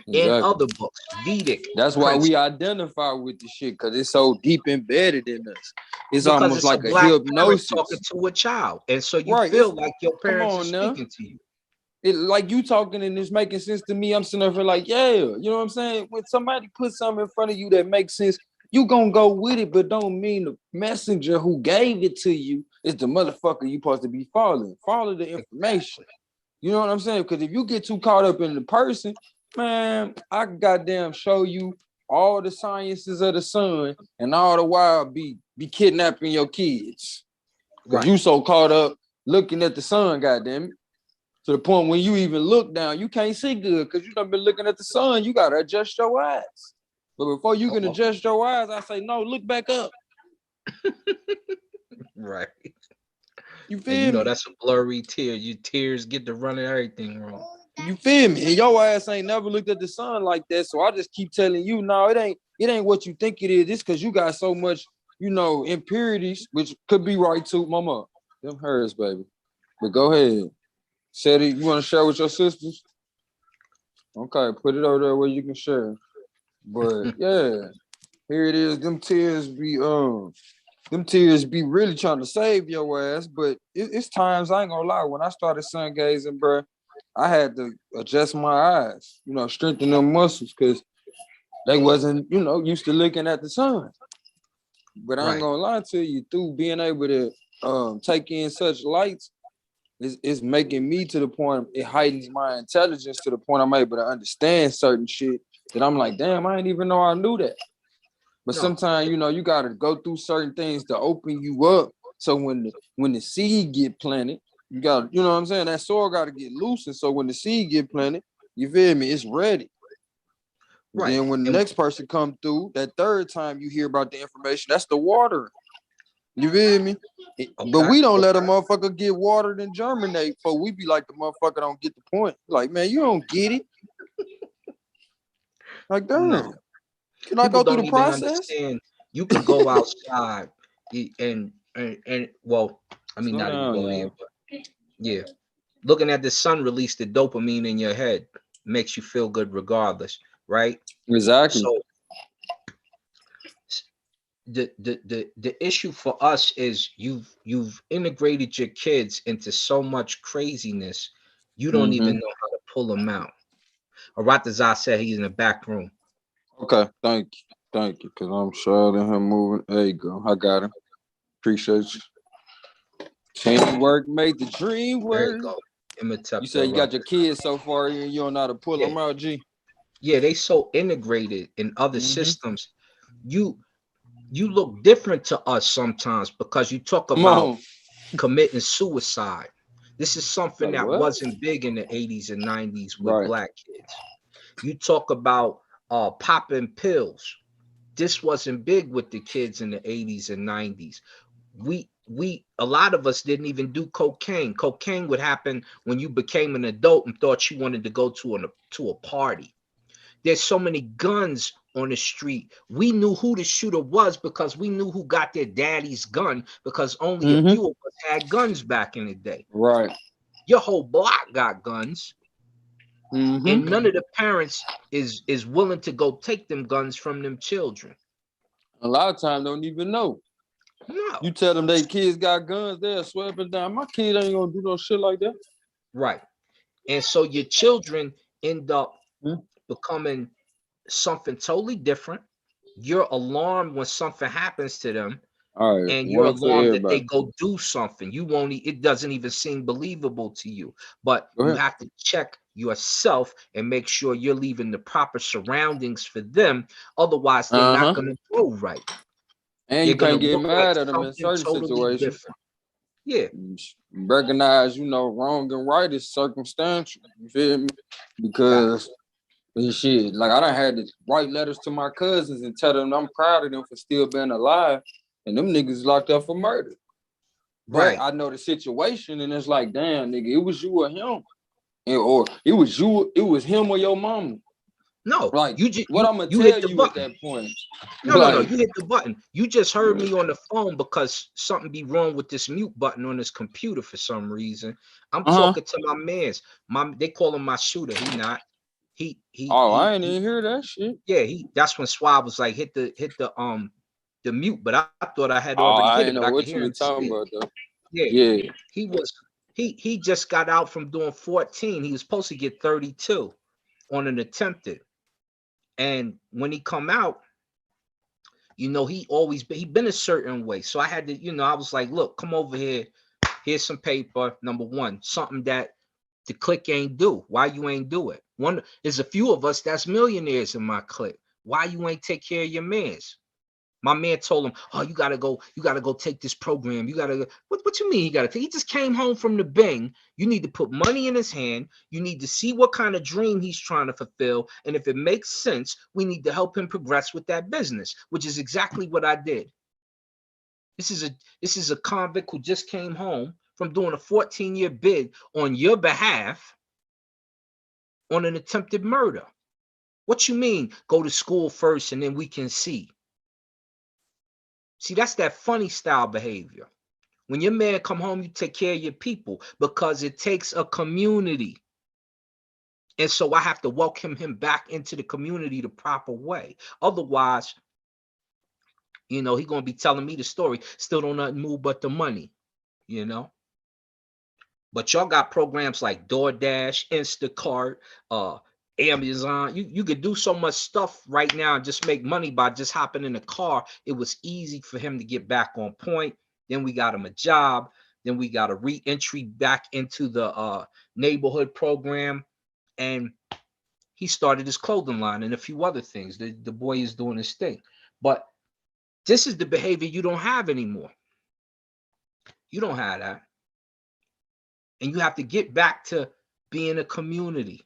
Speaker 13: In other books, Vedic.
Speaker 7: That's why we identify with the shit, because it's so deep embedded in us. It's
Speaker 13: because
Speaker 7: almost
Speaker 13: it's
Speaker 7: like
Speaker 13: a
Speaker 7: a
Speaker 13: black
Speaker 7: hypnosis.
Speaker 13: parent talking to a child, and so you
Speaker 7: Right,
Speaker 13: feel
Speaker 7: it's-
Speaker 13: like your
Speaker 7: come
Speaker 13: parents are
Speaker 7: on now.
Speaker 13: speaking to you.
Speaker 7: It like you talking and it's making sense to me. I'm sitting there for like, yeah, you know what I'm saying? When somebody puts something in front of you that makes sense, you gonna go with it, but don't mean the messenger who gave it to you is the motherfucker you supposed to be following. Follow the information. You know what I'm saying? Because if you get too caught up in the person, man, I can goddamn show you all the sciences of the sun and all the while be kidnapping your kids. Because you so caught up looking at the sun, goddamn it. To the point when you even look down, you can't see good because you done been looking at the sun. You gotta adjust your eyes. But before you can adjust your eyes, I say, no, look back up.
Speaker 13: Right.
Speaker 7: You
Speaker 13: And
Speaker 7: feel
Speaker 13: you know
Speaker 7: me?
Speaker 13: that's a blurry tear. Your tears get to running everything wrong.
Speaker 7: You feel me? And your ass ain't never looked at the sun like that. So I just keep telling you, no, it ain't what you think it is. It's because you got so much, you know, impurities, which could be right too, mama. Them hers, baby. But go ahead. Said it, you want to share with your sisters? Okay, put it over there where you can share. But yeah, here it is. Them tears be really trying to save your ass. But it's times, I ain't gonna lie, when I started sun gazing, bro, I had to adjust my eyes, you know, strengthen them muscles because they wasn't, you know, used to looking at the sun. But I ain't gonna lie to you, through being able to take in such lights, it's making me to the point, it heightens my intelligence to the point I'm able to understand certain shit that I'm like, damn, I didn't even know I knew that. But sometimes, you know, you got to go through certain things to open you up. So when the seed get planted, you got, you know what I'm saying? That soil got to get loosened. So when the seed get planted, you feel me? It's ready. Then when the next person come through, that third time you hear about the information, that's the watering. You feel me? But we don't let a motherfucker get watered and germinate, for we be like the motherfucker don't get the point. Like, man, you don't get it. Like, damn.
Speaker 13: No.
Speaker 7: Can I
Speaker 13: People
Speaker 7: go through
Speaker 13: don't
Speaker 7: the
Speaker 13: even
Speaker 7: process?
Speaker 13: understand. You could go outside and well, I mean,
Speaker 7: Slow
Speaker 13: not even
Speaker 7: down
Speaker 13: go
Speaker 7: now.
Speaker 13: here, but yeah. Looking at the sun release the dopamine in your head makes you feel good regardless, right?
Speaker 7: Exactly.
Speaker 13: So the issue for us is you've integrated your kids into so much craziness, you don't even know how to pull them out. Aratazar said he's in the back room.
Speaker 7: Okay, thank you, because I'm sure him moving. There you go. I got him. Appreciate you. Teamwork made the dream work.
Speaker 13: There you go.
Speaker 7: You said you got your kids so far, you don't know how to pull them out, G.
Speaker 13: Yeah, they so integrated in other systems. You look different to us sometimes because you talk about committing suicide. This is something
Speaker 7: Like
Speaker 13: that
Speaker 7: what?
Speaker 13: wasn't big in the 80s and 90s with black kids. You talk about popping pills. This wasn't big with the kids in the 80s and 90s. A lot of us didn't even do cocaine. Cocaine would happen when you became an adult and thought you wanted to go to a party. There's so many guns on the street. We knew who the shooter was because we knew who got their daddy's gun, because only a few of us had guns back in the day.
Speaker 7: Right.
Speaker 13: Your whole block got guns. And none of the parents is willing to go take them guns from them children.
Speaker 7: A lot of times don't even know.
Speaker 13: No.
Speaker 7: You tell them they kids got guns, they'll swear up and down. My kid ain't gonna do no shit like that.
Speaker 13: Right. And so your children end up becoming something totally different. You're alarmed when something happens to them.
Speaker 7: All right,
Speaker 13: and you're
Speaker 7: one for
Speaker 13: alarmed that they
Speaker 7: everybody.
Speaker 13: go do something. You won't. It doesn't even seem believable to you. But
Speaker 7: Go
Speaker 13: you
Speaker 7: ahead.
Speaker 13: have to check yourself and make sure you're leaving the proper surroundings for them. Otherwise, they're not going to grow right.
Speaker 7: And
Speaker 13: They're
Speaker 7: you
Speaker 13: going
Speaker 7: can't
Speaker 13: to
Speaker 7: get
Speaker 13: look like
Speaker 7: mad at them in
Speaker 13: something
Speaker 7: certain
Speaker 13: totally
Speaker 7: situations.
Speaker 13: different. Yeah.
Speaker 7: Recognize, wrong and right is circumstantial. You feel me? Because shit, like I done had to write letters to my cousins and tell them I'm proud of them for still being alive, and them niggas locked up for murder.
Speaker 13: Right.
Speaker 7: But I know the situation, and it's like, damn, nigga, it was you or him, or it was you, it was him or your mama.
Speaker 13: No,
Speaker 7: like
Speaker 13: you just
Speaker 7: what I'm gonna
Speaker 13: you
Speaker 7: tell
Speaker 13: hit the
Speaker 7: you
Speaker 13: button.
Speaker 7: at that point.
Speaker 13: No, you hit the button. You just heard me on the phone because something be wrong with this mute button on this computer for some reason. I'm talking to my mans. They call him my shooter. He not.
Speaker 7: I ain't even hear that shit.
Speaker 13: Yeah, that's when Swab was like, hit the mute, but I thought I had
Speaker 7: Oh,
Speaker 13: already
Speaker 7: I
Speaker 13: hit it,
Speaker 7: ain't
Speaker 13: but
Speaker 7: know
Speaker 13: I could
Speaker 7: what you
Speaker 13: hear
Speaker 7: were
Speaker 13: him say
Speaker 7: talking
Speaker 13: it.
Speaker 7: about though.
Speaker 13: Yeah. He just got out from doing 14. He was supposed to get 32 on an attempted. And when he come out, he been a certain way. So I had to, I was like, look, come over here. Here's some paper. Number one, something that the clique ain't do. Why you ain't do it? There's a few of us that's millionaires in my clique. Why you ain't take care of your mans? My man told him, oh, you gotta go take this program. You gotta go. What you mean he gotta take? He just came home from the Bing. You need to put money in his hand. You need to see what kind of dream he's trying to fulfill. And if it makes sense, we need to help him progress with that business, which is exactly what I did. This is a convict who just came home from doing a 14-year bid on your behalf on an attempted murder. What you mean? Go to school first and then we can see. See, that's that funny style behavior. When your man come home, you take care of your people because it takes a community. And so I have to welcome him back into the community the proper way. Otherwise, he going to be telling me the story. Still don't nothing move but the money, But y'all got programs like DoorDash, Instacart, Amazon. You could do so much stuff right now and just make money by just hopping in the car. It was easy for him to get back on point. Then we got him a job. Then we got a re-entry back into the neighborhood program. And he started his clothing line and a few other things. The boy is doing his thing. But this is the behavior you don't have anymore. You don't have that. And you have to get back to being a community.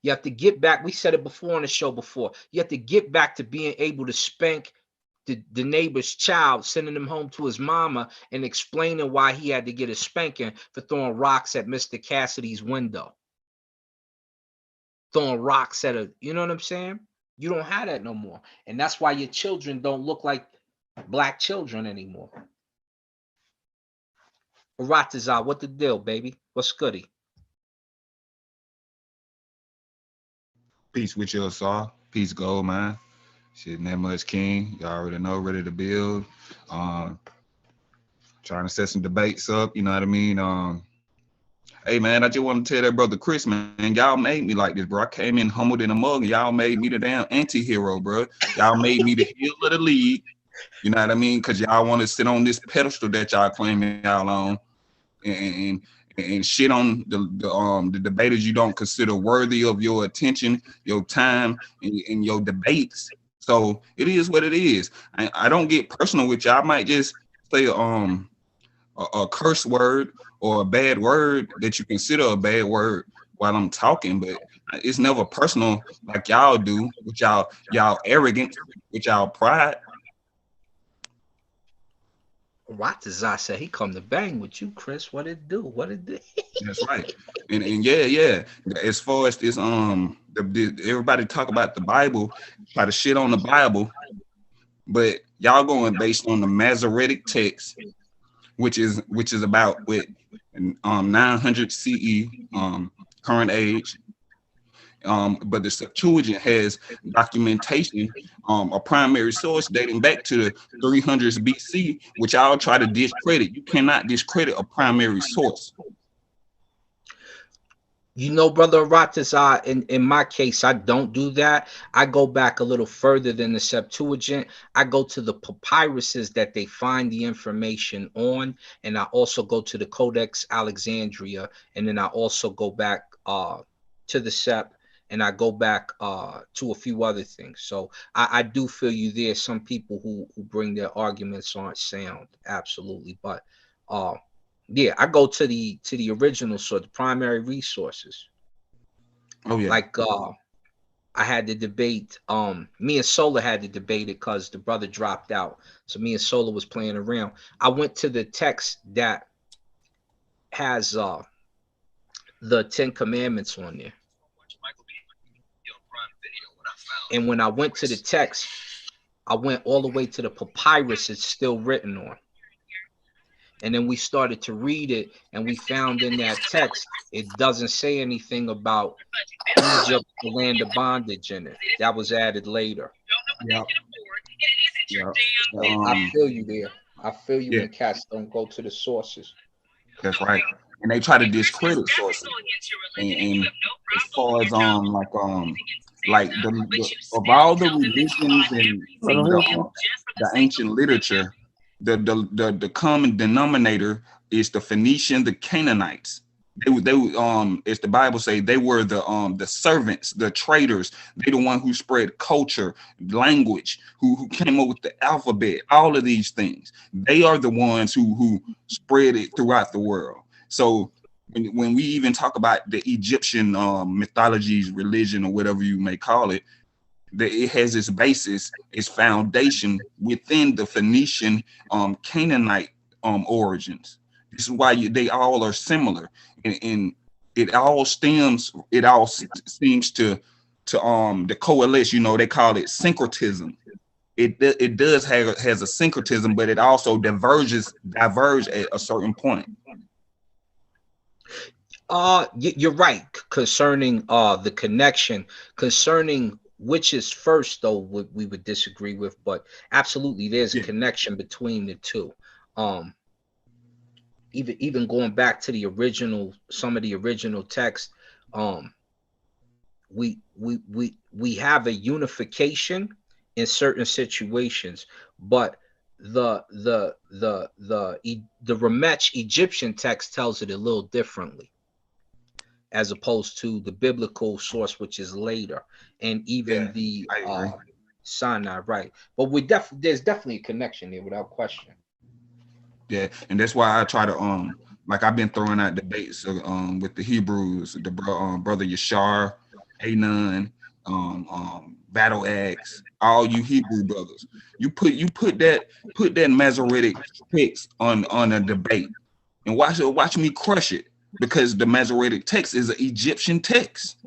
Speaker 13: You have to get back. We said it before on the show before. You have to get back to being able to spank the neighbor's child, sending him home to his mama and explaining why he had to get a spanking for throwing rocks at Mr. Cassidy's window. Throwing rocks at a, you know what I'm saying? You don't have that no more. And that's why your children don't look like black children anymore. Rataza, what the deal, baby? What's goody?
Speaker 1: Peace with you, Saw. Peace, gold, man. Shit, that much king. You already know, ready to build. Trying to set some debates up, you know what I mean? Hey, man, I just want to tell that brother Chris, man, y'all made me like this, bro. I came in humbled in a mug, and y'all made me the damn anti-hero, bro. Y'all made me the heel of the league, you know what I mean? Because y'all want to sit on this pedestal that y'all claiming y'all on and shit on the debaters you don't consider worthy of your attention, your time, and your debates. So it is what it is. I don't get personal with you. I might just say a curse word or a bad word that you consider a bad word while I'm talking, but it's never personal like y'all do with y'all arrogance, with y'all pride.
Speaker 13: Rataza said he come to bang with you, Chris. What it do? What it do?
Speaker 1: That's right. And yeah. As far as this, everybody talk about the Bible, try to shit on the Bible, but y'all going based on the Masoretic text, which is about with 900 CE, current age. But the Septuagint has documentation, a primary source dating back to the 300s BC, which I'll try to discredit. You cannot discredit a primary source.
Speaker 13: You know, Brother Aratas, in my case, I don't do that. I go back a little further than the Septuagint. I go to the papyruses that they find the information on, and I also go to the Codex Alexandria, and then I also go back to the Sep, and I go back to a few other things. So I do feel you there. Some people who bring their arguments aren't sound, absolutely, but yeah, I go to the original source, the primary resources.
Speaker 17: Oh yeah.
Speaker 13: Like I had to debate, me and Sola had to debate it because the brother dropped out. So me and Sola was playing around. I went to the text that has the 10 commandments on there. And when I went to the text, I went all the way to the papyrus it's still written on. And then we started to read it, and we found in that text, it doesn't say anything about Egypt, the land of bondage in it. That was added later.
Speaker 17: Yeah. Yeah.
Speaker 13: I feel you there. I feel you
Speaker 17: Yeah.
Speaker 13: when cats don't go to the sources.
Speaker 17: That's right. And they try to discredit sources. And as far as like the of all the religions and the ancient literature, the common denominator is the Phoenician, the Canaanites. They as the Bible say, they were the servants, the traders. They the one who spread culture, language, who came up with the alphabet, all of these things. They are the ones who spread it throughout the world. So when we even talk about the Egyptian mythologies, religion, or whatever you may call it, it has its basis, its foundation within the Phoenician Canaanite origins. This is why they all are similar, and it all seems to coalesce. You know, they call it syncretism. It does has a syncretism, but it also diverge at a certain point.
Speaker 13: You're right concerning the connection. Concerning which is first, though, we would disagree with, but absolutely there's a connection between the two. Even going back to the original, some of the original text, we have a unification in certain situations, but the Ramech Egyptian text tells it a little differently, as opposed to the biblical source, which is later, and even the Sinai, right? But there's definitely a connection there without question.
Speaker 17: Yeah, and that's why I try to like I've been throwing out debates with the Hebrews, the brother Yashar, Anon, Battle Axe, all you Hebrew brothers. You put that Masoretic text on a debate, and watch me crush it, because the Masoretic text is an Egyptian text.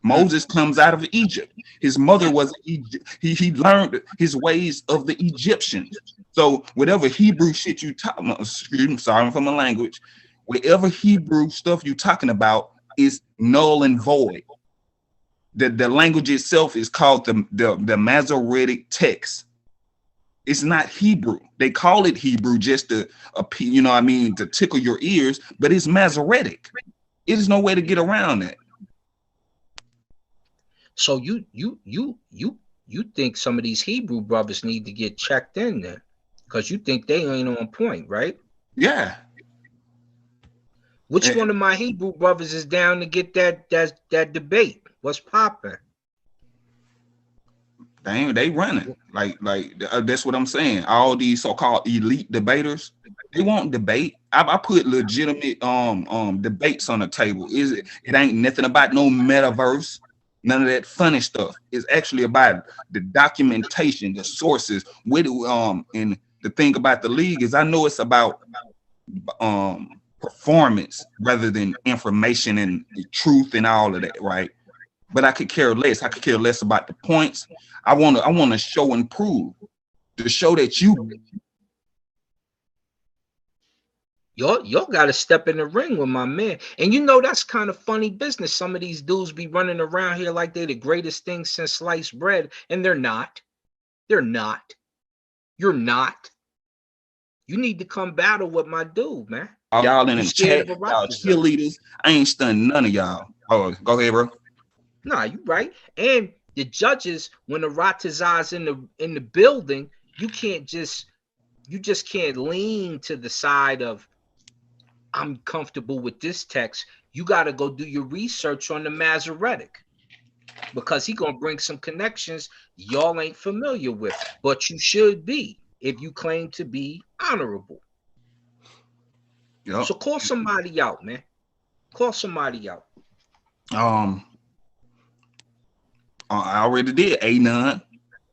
Speaker 17: Moses comes out of Egypt. His mother was he learned his ways of the Egyptians. So whatever Hebrew shit you talk, excuse me, sorry for my language, whatever Hebrew stuff you talking about is null and void. The language itself is called the Masoretic text. It's not Hebrew. They call it Hebrew just to you know what I mean, to tickle your ears, but it's Masoretic. There's no way to get around that.
Speaker 13: So you think some of these Hebrew brothers need to get checked in then, because you think they ain't on point, right?
Speaker 17: Yeah.
Speaker 13: Which one of my Hebrew brothers is down to get that debate? What's popping?
Speaker 17: They running like that's what I'm saying. All these so-called elite debaters, they won't debate. I put legitimate debates on the table. It ain't nothing about no metaverse. None of that funny stuff. It's actually about the documentation, the sources. And the thing about the league is I know it's about performance rather than information and truth and all of that, right? But I could care less. I could care less about the points. I want to show and prove, to show that
Speaker 13: y'all got to step in the ring with my man. And you know, that's kind of funny business. Some of these dudes be running around here like they're the greatest thing since sliced bread, and they're not. They're not. You're not. You need to come battle with my dude, man.
Speaker 17: Y'all in
Speaker 13: You
Speaker 17: the
Speaker 13: scared
Speaker 17: chat,
Speaker 13: of a
Speaker 17: y'all
Speaker 13: Ratazar.
Speaker 17: cheerleaders. I ain't stunned none of y'all. Oh, go ahead, bro.
Speaker 13: Nah, you right. And the judges, when the Ratazar's in the building, you just can't lean to the side of I'm comfortable with this text. You got to go do your research on the Masoretic, because he gonna bring some connections y'all ain't familiar with, but you should be if you claim to be honorable.
Speaker 17: Yep.
Speaker 13: So call somebody out, man. Call somebody out.
Speaker 17: I already did. A none.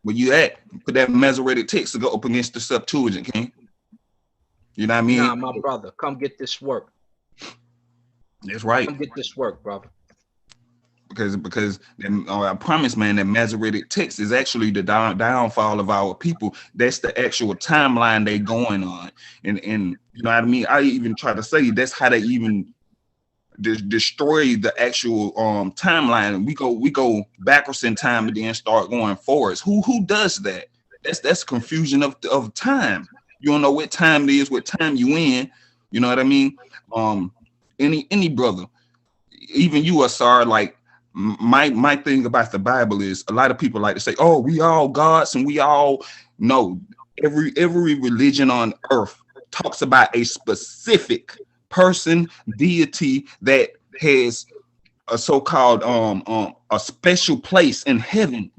Speaker 17: Where you at? Put that Masoretic text to go up against the Septuagint, King. You know what I mean?
Speaker 13: Nah, my brother, come get this work.
Speaker 17: That's right.
Speaker 13: Come get this work, brother.
Speaker 17: Because I promise, man, that Masoretic text is actually the downfall of our people. That's the actual timeline they going on, and you know what I mean. I even try to say that's how they even destroy the actual timeline. We go backwards in time and then start going forwards. Who does that? That's confusion of time. You don't know what time it is, what time you in. You know what I mean? Any brother, even you, Asar, like. My thing about the Bible is a lot of people like to say, oh, we all gods and we all know. Every religion on earth talks about a specific person, deity that has a so-called a special place in heaven,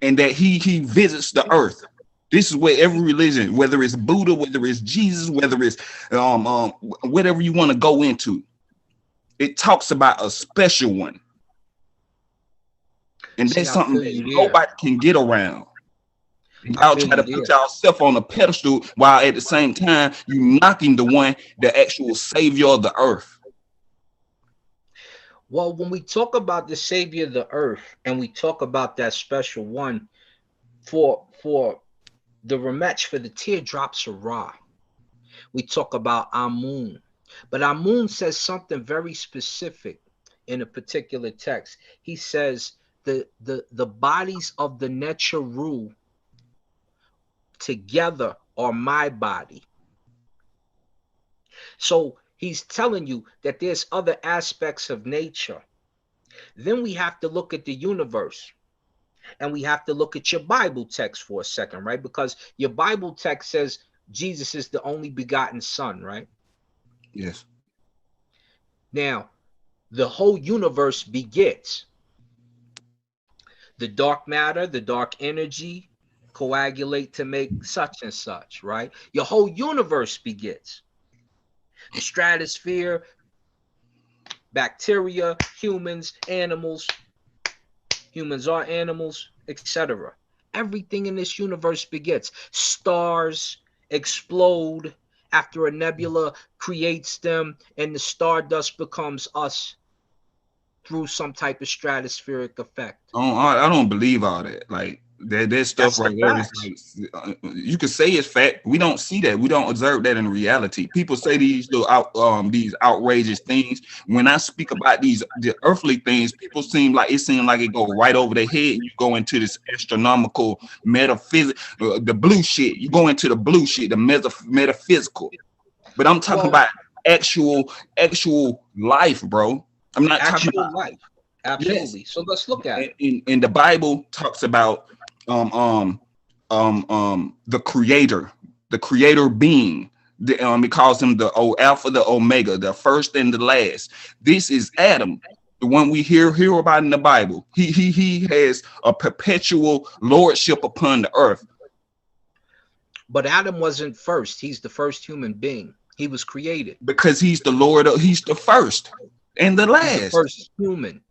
Speaker 17: and that he visits the earth. This is where every religion, whether it's Buddha, whether it's Jesus, whether it's whatever you want to go into, it talks about a special one. And that's something that nobody can get around. Y'all try to put yourself on a pedestal while at the same time you knocking the actual savior of the earth.
Speaker 13: Well, when we talk about the savior of the earth and we talk about that special one, for the rematch for the teardrops of Ra, we talk about Amun. But Amun says something very specific in a particular text. He says the bodies of the Necharu together are my body. So he's telling you that there's other aspects of nature. Then we have to look at the universe. And we have to look at your Bible text for a second, right? Because your Bible text says Jesus is the only begotten Son, right?
Speaker 17: Yes.
Speaker 13: Now, the whole universe begets. The dark matter, the dark energy coagulate to make such and such, right? Your whole universe begets. The stratosphere, bacteria, humans, animals. Humans are animals, etc. Everything in this universe begets. Stars explode after a nebula creates them, and the stardust becomes us through some type of stratospheric effect.
Speaker 17: I don't believe all that. Like that stuff right there is like, you could say it's fact. We don't see that. We don't observe that in reality. People say these these outrageous things. When I speak about the earthly things, people seem like it go right over their head. You go into this astronomical metaphysics, the blue shit. You go into the blue shit, the metaphysical. But I'm talking about actual life, bro. I'm not talking about
Speaker 13: life. Absolutely. Yes. So let's look at
Speaker 17: it. And the Bible talks about the creator being. It calls him the Alpha, the Omega, the first and the last. This is Adam, the one we hear about in the Bible. He has a perpetual lordship upon the earth.
Speaker 13: But Adam wasn't first. He's the first human being. He was created
Speaker 17: because he's the Lord. He's the first and the last.
Speaker 13: He's the first human.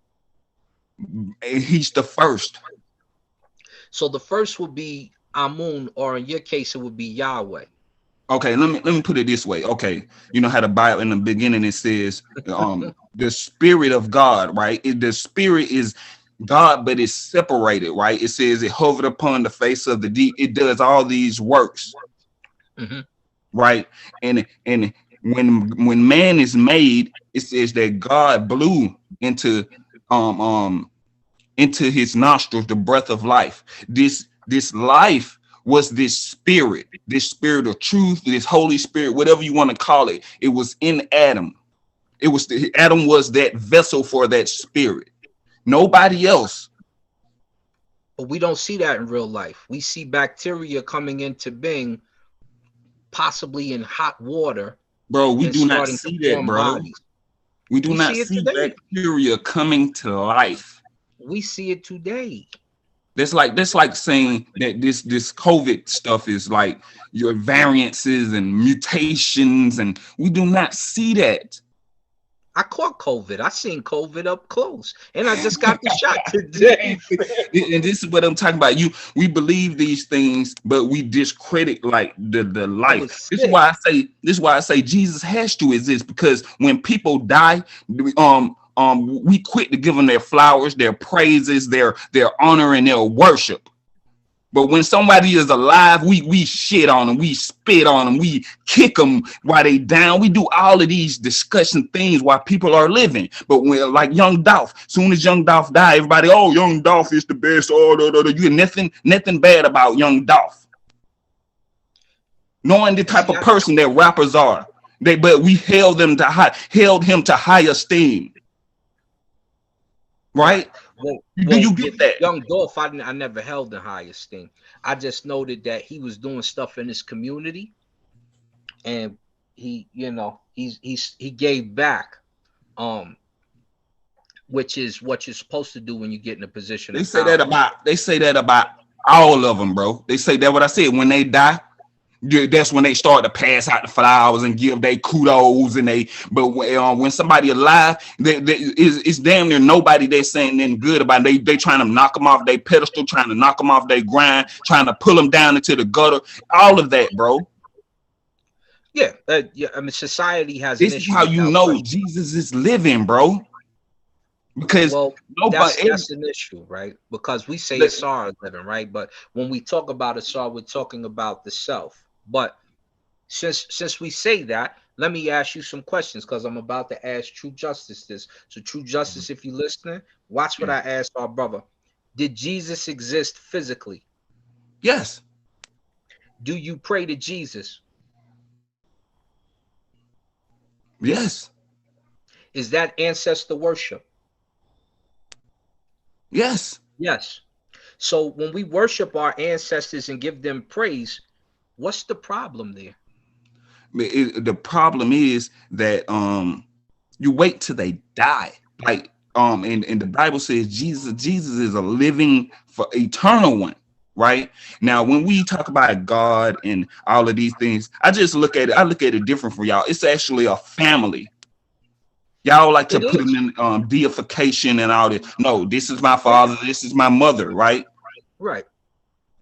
Speaker 17: He's the first.
Speaker 13: So the first would be Amun, or in your case, it would be Yahweh.
Speaker 17: Okay, let me put it this way. Okay, you know how the Bible in the beginning it says the Spirit of God, right? The Spirit is God, but it's separated, right? It says it hovered upon the face of the deep. It does all these works, right? And when man is made, it says that God blew into his nostrils the breath of life. This life was this spirit of truth, this Holy Spirit, whatever you want to call it. It was in Adam. Adam was that vessel for that spirit. Nobody else.
Speaker 13: But we don't see that in real life. We see bacteria coming into being, possibly in hot water.
Speaker 17: Bro, we do not see that, bro. We do not see bacteria coming to life.
Speaker 13: We see it today.
Speaker 17: That's like saying that this COVID stuff is like your variances and mutations, and we do not see that.
Speaker 13: I caught COVID. I seen COVID up close, and I just got the shot today.
Speaker 17: And this is what I'm talking about. We believe these things, but we discredit like the life. This is why I say Jesus has to exist, because when people die, we quit to give them their flowers, their praises, their honor, and their worship. But when somebody is alive, we shit on them, we spit on them, we kick them while they down. We do all of these discussion things while people are living. But when, like Young Dolph, soon as Young Dolph die, everybody, oh, Young Dolph is the best. You hear nothing bad about Young Dolph. Knowing the type of person that rappers are, but we held him to high esteem. Right? Do you get that?
Speaker 13: Young Dolph, I never held in high esteem. I just noted that he was doing stuff in his community, and he gave back, which is what you're supposed to do when you get in a position.
Speaker 17: They say that about all of them, bro. They say that what I said, when they die, that's when they start to pass out the flowers and give they kudos, but when somebody alive, it's damn near nobody that's saying anything good about it. They trying to knock them off their pedestal, trying to knock them off their grind, trying to pull them down into the gutter. All of that, bro.
Speaker 13: Yeah, I mean, society has.
Speaker 17: This is how you know Jesus is living, bro. Because
Speaker 13: that's an issue, right? Because we say Asar is living, right? But when we talk about Asar, we're talking about the self. But since we say that, let me ask you some questions, because I'm about to ask True Justice this. So True Justice, if you're listening, watch what I asked our brother. Did Jesus exist physically?
Speaker 17: Yes.
Speaker 13: Do you pray to Jesus?
Speaker 17: Yes.
Speaker 13: Is that ancestor worship?
Speaker 17: Yes.
Speaker 13: Yes. So when we worship our ancestors and give them praise, what's the problem there?
Speaker 17: The problem is that you wait till they die. Like and the Bible says Jesus is a living for eternal one, right? Now when we talk about God and all of these things, I look at it different for y'all. It's actually a family. Y'all like to put them in deification and all this. No, this is my father, this is my mother, right?
Speaker 13: Right.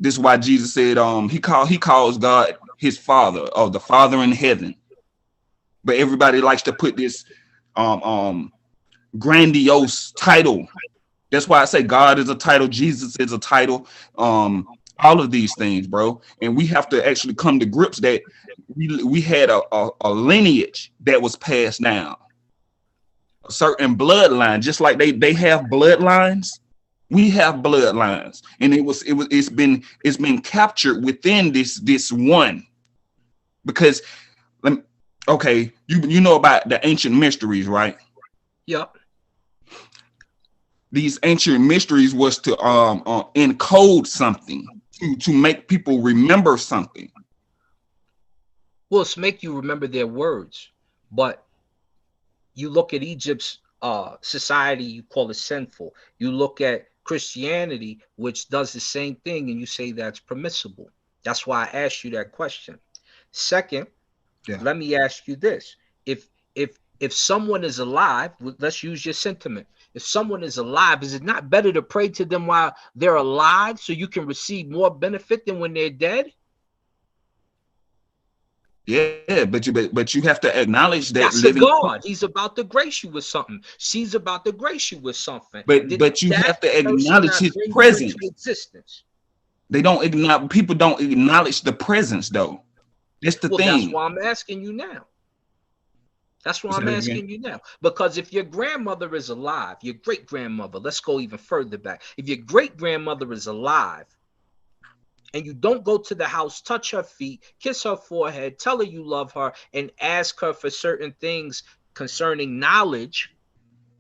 Speaker 17: This is why Jesus said he calls God his father, or the Father in heaven. But everybody likes to put this grandiose title. That's why I say God is a title, Jesus is a title, all of these things, bro. And we have to actually come to grips that we had a lineage that was passed down. A certain bloodline, just like they have bloodlines, we have bloodlines, and it's been captured within this one. Because okay, you know about the ancient mysteries, right?
Speaker 13: Yep.
Speaker 17: These ancient mysteries was to encode something, to make people remember something.
Speaker 13: Well, it's make you remember their words, but you look at Egypt's society, you call it sinful. You look at Christianity, which does the same thing, and you say that's permissible. That's why I asked you that question. Second, let me ask you this. If someone is alive, let's use your sentiment. If someone is alive, is it not better to pray to them while they're alive so you can receive more benefit than when they're dead?
Speaker 17: Yeah, but you have to acknowledge that
Speaker 13: that's living God. He's about to grace you with something. She's about to grace you with something.
Speaker 17: But you have to acknowledge his presence.
Speaker 13: Existence.
Speaker 17: People don't acknowledge the presence, though. That's the thing.
Speaker 13: That's why I'm asking you now. Because if your grandmother is alive, your great grandmother, let's go even further back. If your great grandmother is alive and you don't go to the house, touch her feet, kiss her forehead, tell her you love her, and ask her for certain things concerning knowledge,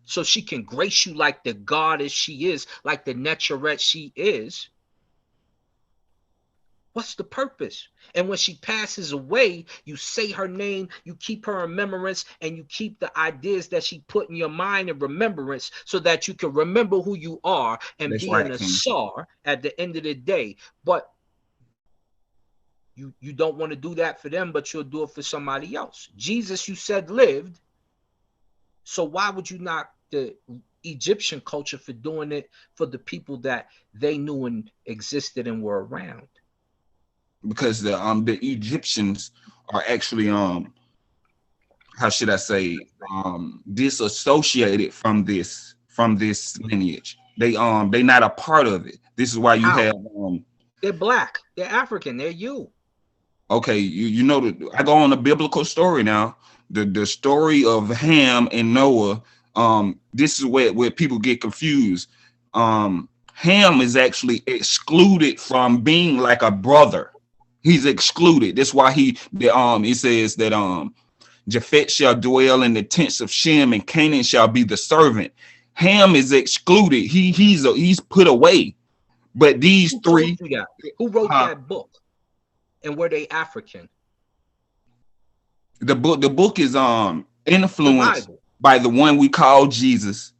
Speaker 13: so she can grace you like the goddess she is, like the Necherette she is, what's the purpose? And when she passes away, you say her name, you keep her in remembrance, and you keep the ideas that she put in your mind in remembrance, so that you can remember who you are and
Speaker 17: That's
Speaker 13: be
Speaker 17: right,
Speaker 13: an
Speaker 17: King.
Speaker 13: Asar at the end of the day. But you don't want to do that for them, but you'll do it for somebody else. Jesus, you said, lived. So why would you knock the Egyptian culture for doing it for the people that they knew and existed and were around?
Speaker 17: Because the Egyptians are actually how should I say, disassociated from this lineage. They not a part of it. This is why you
Speaker 13: How?
Speaker 17: have
Speaker 13: They're black, they're African, they're you.
Speaker 17: okay, you know that I go on a biblical story now. The story of Ham and Noah. This is where people get confused. Ham is actually excluded from being like a brother. He's excluded. That's why it says that Japheth shall dwell in the tents of Shem, and Canaan shall be the servant. Ham is excluded. He's put away. But these three,
Speaker 13: who wrote that book, and were they African?
Speaker 17: The book is influenced by the one we call Jesus,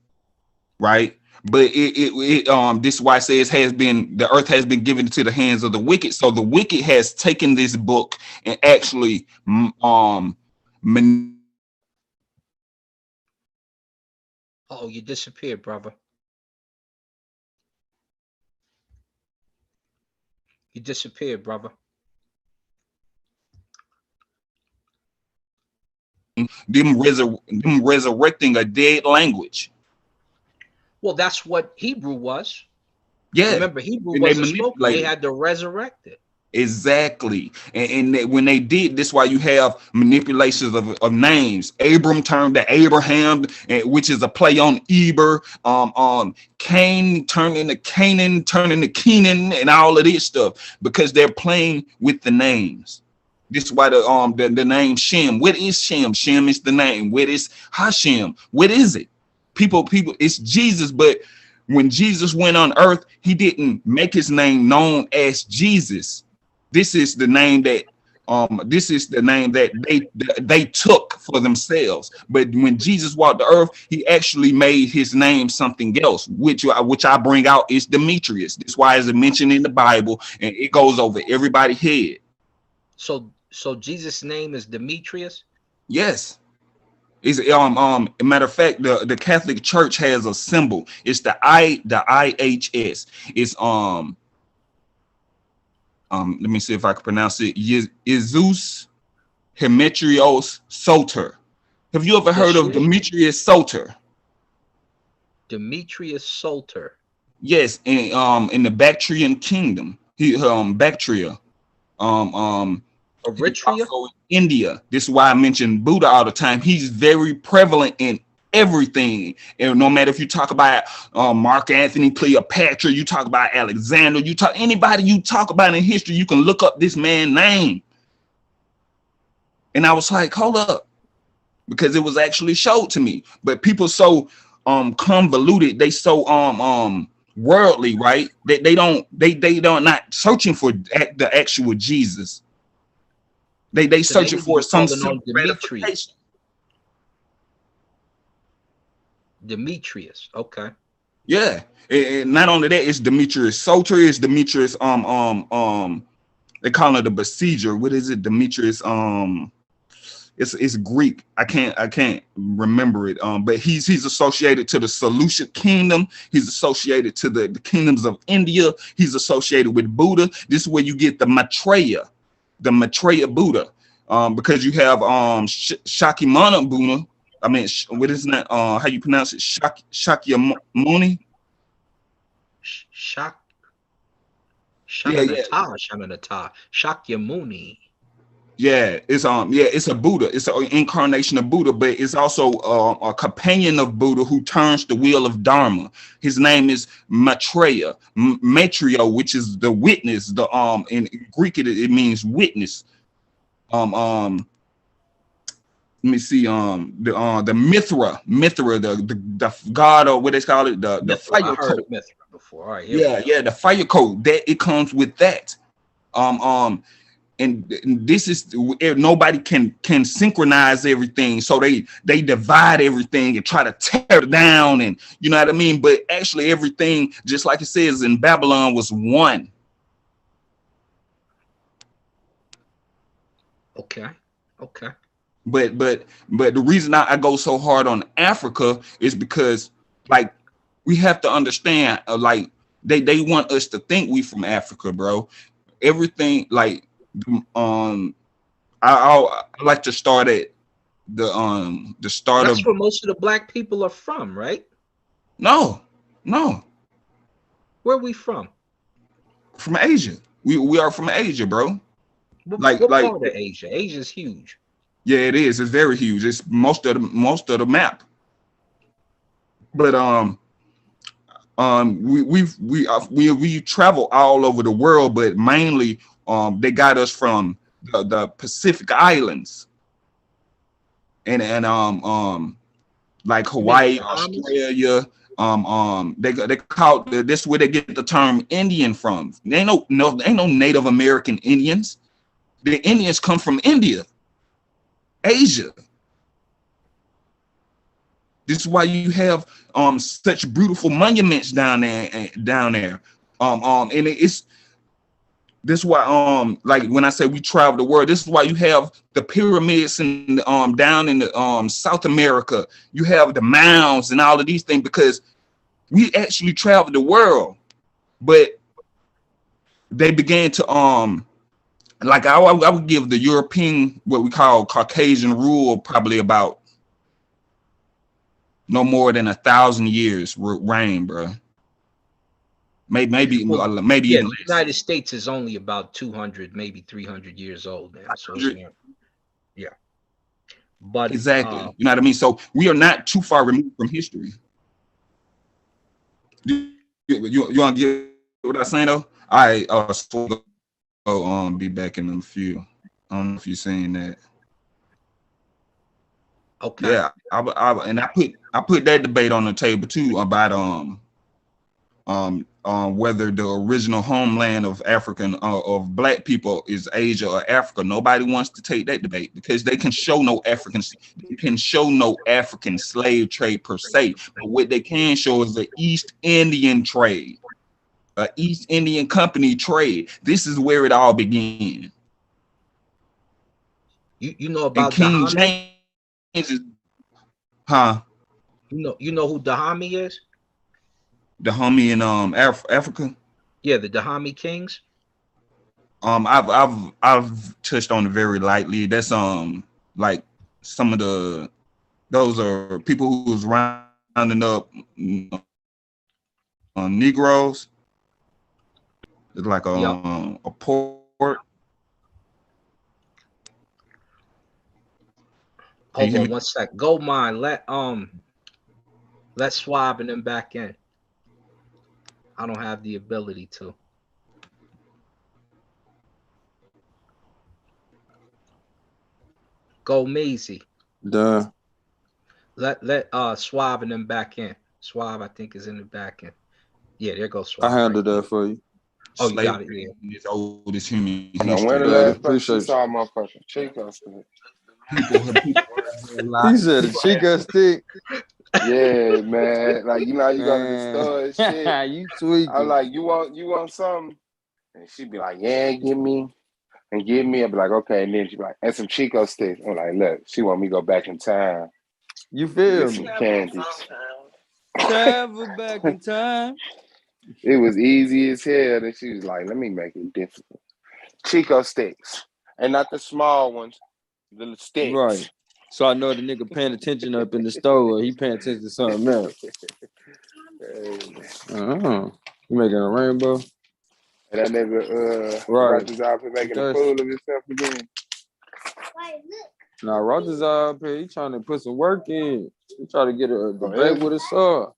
Speaker 17: right? But this is why it says the earth has been given into the hands of the wicked. So the wicked has taken this book and actually
Speaker 13: Oh, you disappeared, brother. You disappeared, brother.
Speaker 17: them resurrecting a dead language.
Speaker 13: Well, that's what Hebrew was.
Speaker 17: Yeah.
Speaker 13: Remember, Hebrew
Speaker 17: And
Speaker 13: wasn't spoken. They had to resurrect it.
Speaker 17: Exactly. And when they did this, why you have manipulations of names. Abram turned to Abraham, which is a play on Eber. Cain turned into Canaan, turned into Kenan, and all of this stuff, because they're playing with the names. This is why the name Shem. What is Shem? Shem is the name. What is Hashem? What is it? People, it's Jesus, but when Jesus went on earth, he didn't make his name known as Jesus. This is the name that they took for themselves. But when Jesus walked the earth, he actually made his name something else, which I bring out is Demetrius. That's why it's mentioned in the Bible, and it goes over everybody's head.
Speaker 13: So Jesus' name is Demetrius?
Speaker 17: Yes. Is a matter of fact, the Catholic Church has a symbol. It's the IHS. It's let me see if I can pronounce it. Jesus Demetrios Soter. Have you ever heard of Demetrius Soter?
Speaker 13: Demetrius Soter.
Speaker 17: Yes, in the Bactrian kingdom. Bactria.
Speaker 13: Eritrea?
Speaker 17: India. This is why I mention Buddha all the time. He's very prevalent in everything. And no matter if you talk about Mark Antony, Cleopatra, you talk about Alexander, anybody you talk about in history, you can look up this man's name. And I was like, hold up, because it was actually showed to me. But people so convoluted, they so worldly, right? That they don't not searching for the actual Jesus. They searching for some gratification.
Speaker 13: Demetrius, okay.
Speaker 17: Yeah, and not only that, it's Demetrius Soter, it's Demetrius they call it the besieger. What is it? Demetrius it's Greek. I can't remember it. But he's associated to the Seleucid kingdom. He's associated to the kingdoms of India. He's associated with Buddha. This is where you get the Maitreya Buddha, because you have Shakyamuni Buddha. I mean, what is that? How you pronounce it? Shakyamuni.
Speaker 13: Shakyamuni.
Speaker 17: Yeah, it's it's a Buddha. It's an incarnation of Buddha, but it's also a companion of Buddha who turns the wheel of Dharma. His name is Maitreya, Maitreya, which is the witness. The in Greek it means witness. Let me see. The Mithra, the god, or what they call it, the
Speaker 13: Mithra.
Speaker 17: fire
Speaker 13: I heard
Speaker 17: code.
Speaker 13: of Mithra before. All right. Here we go.
Speaker 17: Yeah, the fire code. That it comes with that. And this is nobody can synchronize everything, so they divide everything and try to tear it down, and you know what I mean. But actually, everything, just like it says in Babylon, was one.
Speaker 13: Okay.
Speaker 17: But the reason I go so hard on Africa is because, like, we have to understand, like, they want us to think we from Africa, bro. Everything, like, I like to start at the start
Speaker 13: That's
Speaker 17: of.
Speaker 13: where most of the black people are from, right?
Speaker 17: No.
Speaker 13: Where are we from?
Speaker 17: From Asia. We are from Asia, bro.
Speaker 13: What
Speaker 17: Like
Speaker 13: part of Asia? Asia's huge.
Speaker 17: Yeah, it is. It's very huge. It's most of the map. But we travel all over the world, but mainly they got us from the Pacific Islands, and like Hawaii, Australia. They call this where they get the term Indian from. Ain't no Native American Indians. The Indians come from India, Asia. This is why you have such beautiful monuments down there. And it's this is why like when I say we travel the world, this is why you have the pyramids in down in the South America. You have the mounds and all of these things because we actually traveled the world. But they began to like I would give the European, what we call Caucasian rule, probably about no more than 1,000 years reign, bro. Maybe
Speaker 13: yeah,
Speaker 17: even
Speaker 13: the
Speaker 17: less.
Speaker 13: United States is only about 200, maybe 300 years old now. So it's more, yeah. But
Speaker 17: exactly, you know what I mean. So we are not too far removed from history. You want to get what I'm saying though? I be back in a few. I don't know if you're saying that.
Speaker 13: Okay.
Speaker 17: Yeah, I put that debate on the table too about whether the original homeland of African of black people is Asia or Africa. Nobody wants to take that debate because they can show no African slave trade per se. But what they can show is the East Indian trade, East Indian Company trade. This is where it all began.
Speaker 13: You know about
Speaker 17: King
Speaker 13: Dahomey?
Speaker 17: James is, huh?
Speaker 13: You know who Dahomey is?
Speaker 17: Dahomey in Africa.
Speaker 13: Yeah, the Dahomey kings.
Speaker 17: I've touched on it very lightly. That's like some of those are people who was rounding up Negroes. It's like a port.
Speaker 13: Hold on one sec. Go mine. Let Swab and them back in. I don't have the ability to. Go Mazy.
Speaker 7: Duh.
Speaker 13: Let Swab and them back in. Swab, I think, is in the back end. Yeah, there goes Swab.
Speaker 7: I handled that for you.
Speaker 13: Oh, you got it. Yeah.
Speaker 17: It's oldest human
Speaker 9: Now,
Speaker 17: history.
Speaker 9: when the last person you saw a motherfucking Chico stick?
Speaker 7: He said a Chico stick.
Speaker 9: Yeah, man. Like, you know, you go to the store and shit.
Speaker 7: You tweaking.
Speaker 9: I'm like, you want something? And she'd be like, yeah, give me. I'd be like, okay. And then she'd be like, and some Chico sticks. I'm like, look, she want me to go back in time.
Speaker 7: You feel
Speaker 9: me? Some candies.
Speaker 7: Travel back in time.
Speaker 9: It was easy as hell. And she was like, let me make it difficult. Chico sticks. And not the small ones, the sticks.
Speaker 7: Right. So I know the nigga paying attention up in the store, or he paying attention to something else. You making a rainbow?
Speaker 9: And that nigga
Speaker 7: right.
Speaker 9: got this outfit making a fool of himself again.
Speaker 7: Now Rogers up here, he trying to put some work in. He trying to get a debate with us up.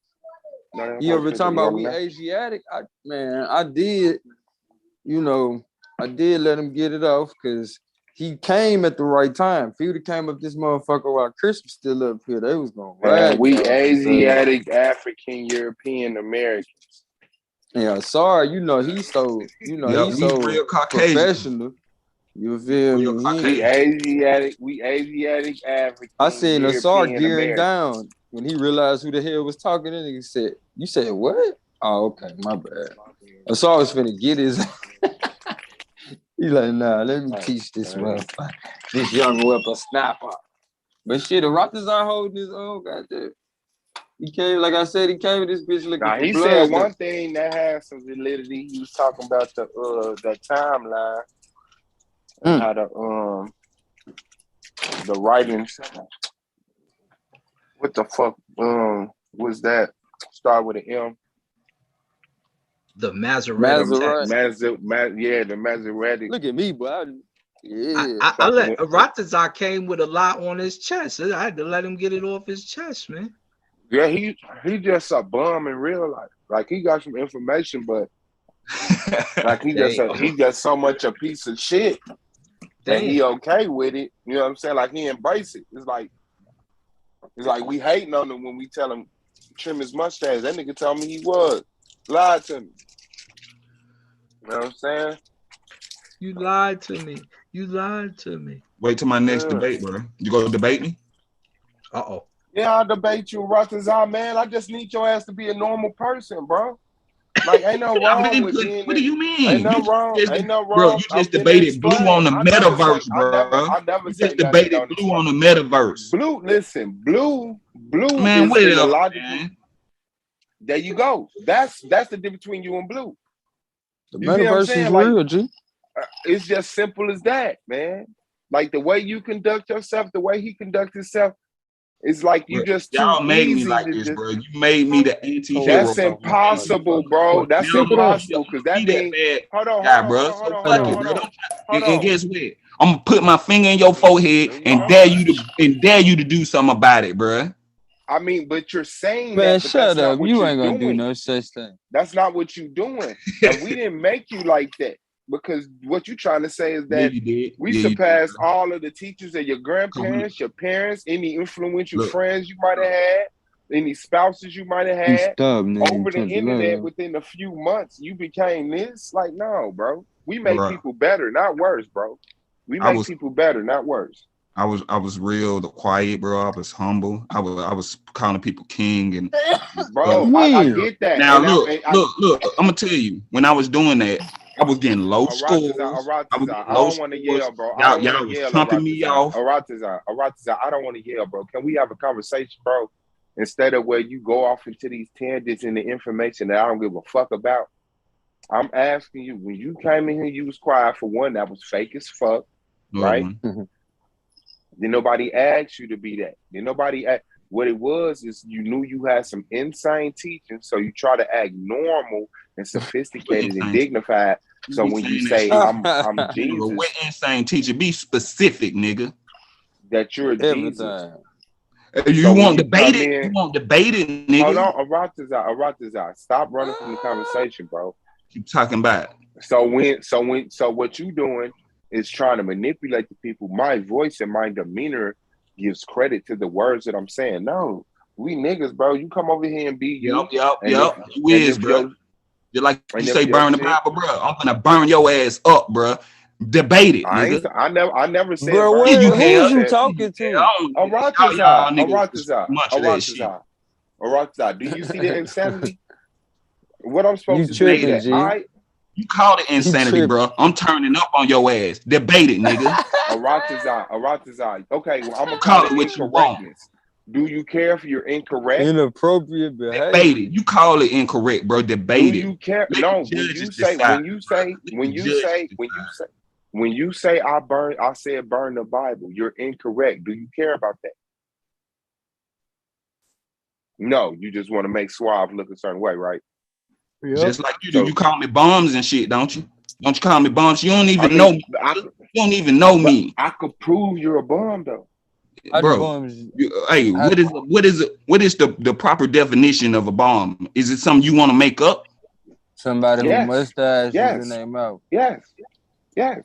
Speaker 7: You ever talking about we Asiatic? I did, I did let him get it off because he came at the right time. If he would have came up this motherfucker while Chris was still up here, they was gonna rag.
Speaker 9: We Asiatic, African, European, Americans.
Speaker 7: Yeah, sorry, he's so, he's so
Speaker 17: real Caucasian.
Speaker 7: professional. You feel me?
Speaker 9: We Asiatic, African.
Speaker 7: I seen Asar
Speaker 9: European,
Speaker 7: gearing
Speaker 9: American.
Speaker 7: down when he realized who the hell was talking. And he said, "You said what?" Oh, okay, my bad. Asar was finna get his. He's like, nah, let me teach this motherfucker, this young whippersnapper. But shit, the Ratazar holding his own. Goddamn. He came, like I said, he came with this bitch looking for
Speaker 9: He
Speaker 7: blood.
Speaker 9: said one thing that has some validity. He was talking about the timeline. How the writings, what the fuck was that? Start with an M.
Speaker 13: The Masoretic.
Speaker 9: The Masoretic.
Speaker 7: Look at me, boy.
Speaker 13: I let Ratazar came with a lot on his chest. I had to let him get it off his chest, man.
Speaker 9: Yeah, he just a bum in real life. Like he got some information, but like he just so much a piece of shit. And he okay with it, you know what I'm saying? Like he embrace it. It's like we hating on him when we tell him trim his mustache. That nigga told me he was. Lied to me. You know what I'm saying?
Speaker 13: You lied to me. You lied to me.
Speaker 17: Wait till my next debate, bro. You gonna debate me?
Speaker 13: Uh-oh.
Speaker 9: Yeah, I'll debate you, Ratazar, man. I just need your ass to be a normal person, bro. Like, ain't no wrong with being.
Speaker 17: What do you mean?
Speaker 9: Ain't no wrong.
Speaker 17: Bro, you just debated Blue on the metaverse, bro. You just debated Blue on the metaverse.
Speaker 9: Blue, listen, Blue
Speaker 17: man,
Speaker 9: is
Speaker 17: whatever,
Speaker 9: illogical.
Speaker 17: man.
Speaker 9: There you go. That's the difference between you and Blue.
Speaker 7: The metaverse is real, G.
Speaker 9: It's just simple as that, man. Like the way you conduct yourself, the way he conducts himself, it's like you just
Speaker 17: y'all made me like this, bro. You made me the anti-hero.
Speaker 9: That's impossible, bro. That's impossible because that means. Hold on,
Speaker 17: bro.
Speaker 9: Hold on.
Speaker 17: And guess what? I'm gonna put my finger in your forehead and dare you to do something about it, bro.
Speaker 9: I mean, but you're saying
Speaker 7: man,
Speaker 9: that.
Speaker 7: Shut up. You ain't gonna do no such thing.
Speaker 9: That's not what you're doing. And we didn't make you like that. Because what you're trying to say is that we surpassed all of the teachers and your grandparents, your parents, any influential friends you might have had, any spouses you might have had over the internet within a few months. You became this. Like, no, bro. We make people better, not worse, bro. We make people better, not worse.
Speaker 17: I was real quiet, bro. I was humble. I was calling people king and
Speaker 9: bro. I get that.
Speaker 17: Now look. I'm gonna tell you, when I was doing that, I was getting low scores.
Speaker 9: I don't want to yell, bro.
Speaker 17: Y'all was pumping me off.
Speaker 9: Aratazar, I don't want to yell, bro. Can we have a conversation, bro? Instead of where you go off into these tangents and the information that I don't give a fuck about. I'm asking you, when you came in here, you was quiet for one. That was fake as fuck, right? Then nobody asked you to be that. Then nobody asked. What it was is you knew you had some insane teaching, so you try to act normal and sophisticated and dignified. So when you say I'm Jesus,
Speaker 17: what insane teacher? Be specific, nigga.
Speaker 9: That you're Jesus.
Speaker 17: You want debated? You want debated, nigga?
Speaker 9: Hold on, Aratazar. Stop running from the conversation, bro.
Speaker 17: Keep talking about.
Speaker 9: So what you doing is trying to manipulate the people. My voice and my demeanor gives credit to the words that I'm saying. No, we niggas, bro. You come over here and be you.
Speaker 17: Yep. You is, bro. You're like you say, burn the Bible, bro. I'm gonna burn your ass up, bro. Debate it, nigga.
Speaker 9: I never said.
Speaker 7: Bro, who is you talking to?
Speaker 9: Aratazar. Do you see the insanity? What I'm supposed to do?
Speaker 17: You call it insanity, bro. I'm turning up on your ass. Debate it, nigga.
Speaker 9: Aratazar. Okay, well, I'm gonna call it what you want. Do you care if you're incorrect?
Speaker 7: Inappropriate behavior.
Speaker 17: Debate it. You call it incorrect, bro. Debate it.
Speaker 9: Do you care? No. When you say I said burn the Bible, you're incorrect. Do you care about that? No, you just want to make Suave look a certain way, right?
Speaker 17: Just like you do. You call me bombs and shit, don't you? Don't you call me bum? You don't even
Speaker 9: I
Speaker 17: know.
Speaker 9: mean,
Speaker 17: You don't even know me,
Speaker 9: I could prove you're a bum though.
Speaker 17: bro. Hey, what is the proper definition of a bomb? Is it something you want to make up?
Speaker 7: Somebody with
Speaker 9: Yes.
Speaker 7: mustaches
Speaker 9: Yes.
Speaker 7: in their mouth.
Speaker 9: Yes. Yes.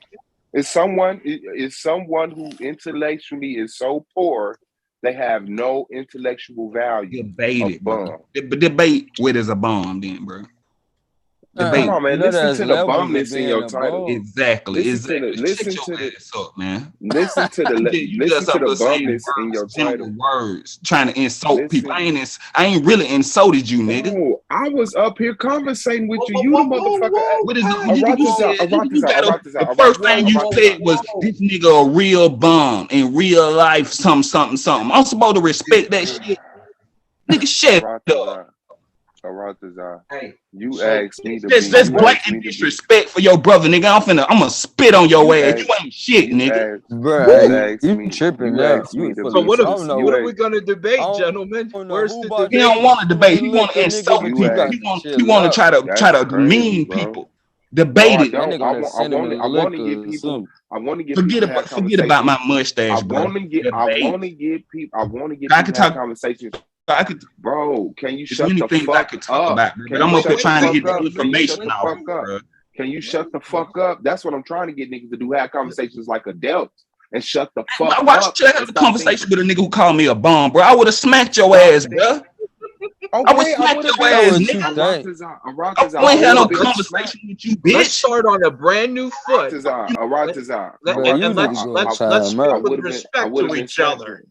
Speaker 9: It's someone who intellectually is so poor they have no intellectual value.
Speaker 17: Debate it, bro. Debate what is a bomb, then, bro.
Speaker 9: Come on, man. Listen to the bumness in your title.
Speaker 17: Exactly.
Speaker 9: Listen to
Speaker 17: the ass up, man.
Speaker 9: Listen to the
Speaker 17: You just up there saying
Speaker 9: bumness in your title.
Speaker 17: Words, trying to insult people. I ain't really insulted you, nigga.
Speaker 9: No, I was up here conversating with you. You the motherfucker.
Speaker 17: What is it? The first thing you said was this nigga a real bum in real life. Something. I'm supposed to respect that shit. Nigga, shut up.
Speaker 9: Hey, you asked me to
Speaker 17: that's blatant disrespect for your brother, nigga. I'm gonna spit on your ass. You ain't shit, nigga.
Speaker 7: Bro, you tripping now.
Speaker 14: So what are we gonna debate, gentlemen? Where's the debate?
Speaker 17: He don't want to debate. He want to insult people. He want to try to demean people. Debate it.
Speaker 9: I want to get people.
Speaker 17: Forget about my mustache, bro.
Speaker 9: I want to get people conversations. Bro, can you shut the fuck up?
Speaker 17: But I'm up here trying to get the information out, bro.
Speaker 9: Can you shut the fuck up? That's what I'm trying to get niggas to do. Have conversations like adults and shut the fuck up.
Speaker 17: Why should I have a conversation with a nigga who called me a bum, bro? I would have smacked your ass, bro. I would smack your ass, nigga. I ain't had no conversation with you, bitch.
Speaker 14: Let's start on a brand new foot. Let's speak with respect to each other.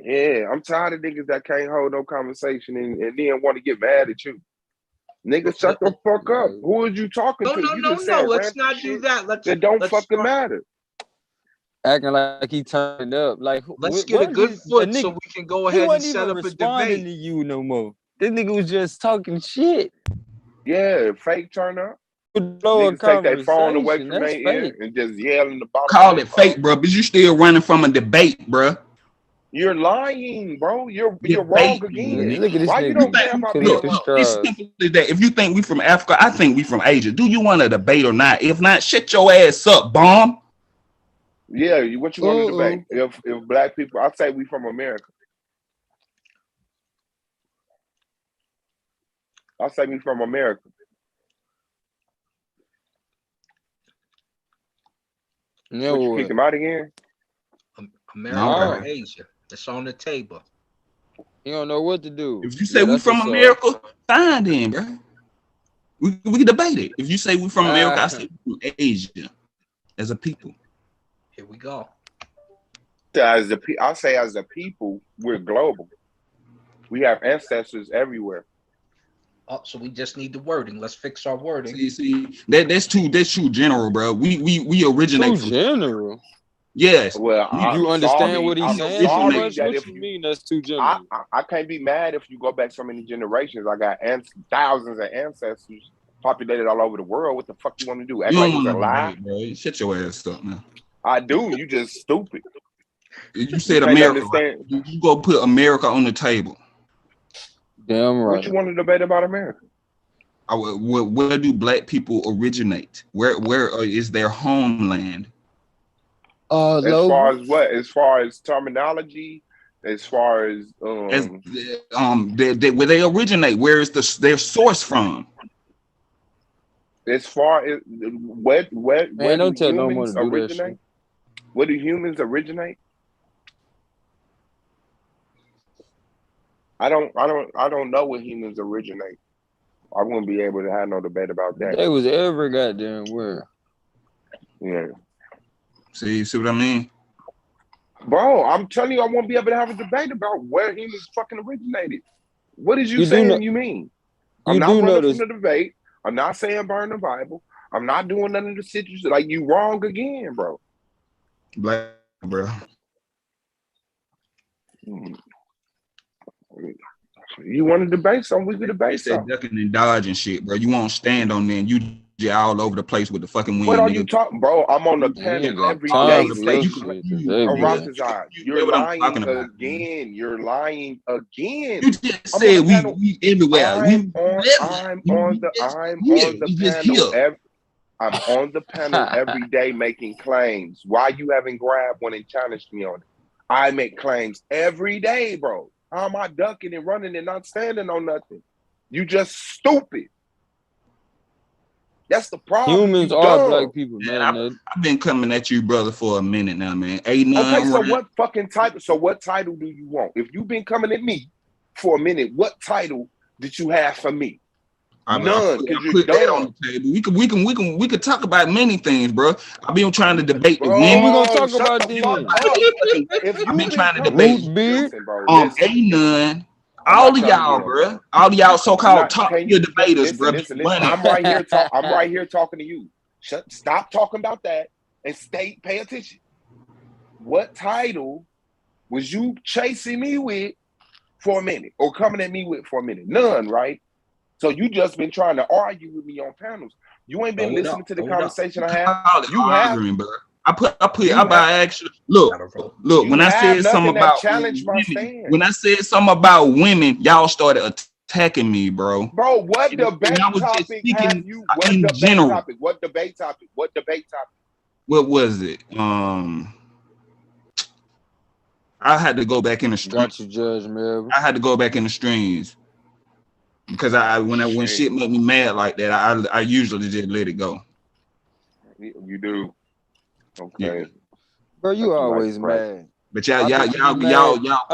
Speaker 9: Yeah, I'm tired of niggas that can't hold no conversation and then want to get mad at you. Nigga, shut the fuck up. Who are you talking to?
Speaker 14: No. Let's not do that.
Speaker 9: It don't fucking matter.
Speaker 7: Acting like he turned up. Like,
Speaker 14: let's get a good foot so we can go ahead and set up a debate.
Speaker 7: To you no more. This nigga was just talking shit.
Speaker 9: Yeah, fake turn up. Niggas take their phone away from their ear and just yell in the bottom.
Speaker 17: Call it fake, bro, but you still running from a debate, bro.
Speaker 9: You're lying, bro. You're wrong again.
Speaker 7: Look at this
Speaker 9: Why
Speaker 7: nigga.
Speaker 9: you don't care about
Speaker 17: It's simple as that. If you think we from Africa, I think we from Asia. Do you want to debate or not? If not, shut your ass up, bomb.
Speaker 9: Yeah, what you want to debate? If black people, I'd say we from America. I'll say we from America.
Speaker 7: No,
Speaker 9: you kick him out again?
Speaker 16: America or Asia. It's on the table.
Speaker 7: You don't know what to do.
Speaker 17: If you say we from America, fine then, bro. We can debate it. If you say we from America, I say we from Asia as a people.
Speaker 16: Here we go.
Speaker 9: I say as a people, we're global. We have ancestors everywhere.
Speaker 16: Oh, so we just need the wording. Let's fix our wording.
Speaker 17: See, that's too general, bro. We originate
Speaker 7: too general.
Speaker 17: Yes.
Speaker 9: Well,
Speaker 7: you understand what he's saying? What you mean that's too general?
Speaker 9: I can't be mad if you go back so many generations. I got thousands of ancestors populated all over the world. What the fuck you want to do? Act like it's a lie?
Speaker 17: Bro. Shut your ass up, man.
Speaker 9: I do. You just stupid.
Speaker 17: You said America. Right? You go put America on the table.
Speaker 7: Damn right.
Speaker 9: What you want to debate about America?
Speaker 17: Where do black people originate? Where is their homeland?
Speaker 9: As far as what? As far as terminology, as far as
Speaker 17: where they originate, where is their source from?
Speaker 9: As far as where
Speaker 7: don't tell no one to do
Speaker 9: originate?
Speaker 7: That shit.
Speaker 9: Where do humans originate? I don't know where humans originate. I wouldn't be able to have no debate about that.
Speaker 7: They was ever goddamn where.
Speaker 9: Yeah.
Speaker 17: See what I mean?
Speaker 9: Bro, I'm telling you, I won't be able to have a debate about where humans fucking originated. What is you saying you mean? I'm not running from the debate. I'm not saying burn the Bible. I'm not doing none of the situations. Like, you wrong again, bro.
Speaker 17: Black, bro.
Speaker 9: You want to debate something, we could debate something.
Speaker 17: Ducking and dodging shit, bro. You won't stand on there. You all over the place with the fucking wind.
Speaker 9: What are
Speaker 17: nigga.
Speaker 9: you talking, bro? I'm on the
Speaker 7: You
Speaker 9: panel
Speaker 7: ain't got
Speaker 9: every
Speaker 17: all
Speaker 9: day.
Speaker 17: over the place.
Speaker 7: time for that shit.
Speaker 9: Aratazar,
Speaker 17: You
Speaker 9: you're
Speaker 17: know what I'm
Speaker 9: lying
Speaker 17: talking about, man.
Speaker 9: again. You're lying again.
Speaker 17: You just
Speaker 9: I'm on
Speaker 17: said
Speaker 9: the
Speaker 17: we
Speaker 9: panel.
Speaker 17: everywhere.
Speaker 9: I'm
Speaker 17: We
Speaker 9: on the panel every. I'm on the panel every day making claims. Why you haven't grabbed one and challenged me on it? I make claims every day, bro. How am I ducking and running and not standing on nothing? You just stupid. That's the problem.
Speaker 7: Humans
Speaker 9: you
Speaker 7: are
Speaker 9: dumb.
Speaker 7: black people, man.
Speaker 17: I've been coming at you, brother, for a minute now, man. Ain't
Speaker 9: Okay,
Speaker 17: nothing
Speaker 9: so
Speaker 17: right.
Speaker 9: what fucking title? So what title do you want? If you've been coming at me for a minute, what title did you have for me? None, because you're
Speaker 17: put that on
Speaker 9: dumb.
Speaker 17: the table. We could talk about many things, bro. I've been trying to debate the
Speaker 9: Bro,
Speaker 17: women.
Speaker 7: we gonna talk
Speaker 9: shut
Speaker 7: about
Speaker 9: the fuck
Speaker 7: then?
Speaker 9: up. If
Speaker 17: I've
Speaker 9: you've
Speaker 17: been trying to
Speaker 9: coming,
Speaker 17: debate
Speaker 7: Root beard.
Speaker 9: listen, bro. Listen.
Speaker 17: ain't none.
Speaker 9: I'm
Speaker 17: All
Speaker 9: not
Speaker 17: of
Speaker 9: trying to
Speaker 17: y'all,
Speaker 9: hear that,
Speaker 17: bro. All of y'all
Speaker 9: I'm
Speaker 17: so-called
Speaker 9: not.
Speaker 17: top
Speaker 9: Can
Speaker 17: tier
Speaker 9: you
Speaker 17: debaters, bro.
Speaker 9: listen?
Speaker 17: Money.
Speaker 9: I'm right here. I'm right here talking to you. Stop talking about that and pay attention. What title was you chasing me with for a minute or coming at me with for a minute? None, right? So you just been trying to argue with me on panels. You ain't been listening to the conversation I have. You have.
Speaker 17: Arguing, bro. Actually look. When I said something about women, when I said something about women, y'all started attacking me, bro.
Speaker 9: Bro, what debate topic have you? What debate topic? What debate topic? What debate topic?
Speaker 17: What was it? I had to go back in the streams.
Speaker 7: Got you, Judge Melvin.
Speaker 17: I had to go back in the streams because when shit make me mad like that, I usually just let it go.
Speaker 9: You do. Okay.
Speaker 7: Yeah. Bro, you always mad.
Speaker 17: But y'all
Speaker 7: I
Speaker 17: quick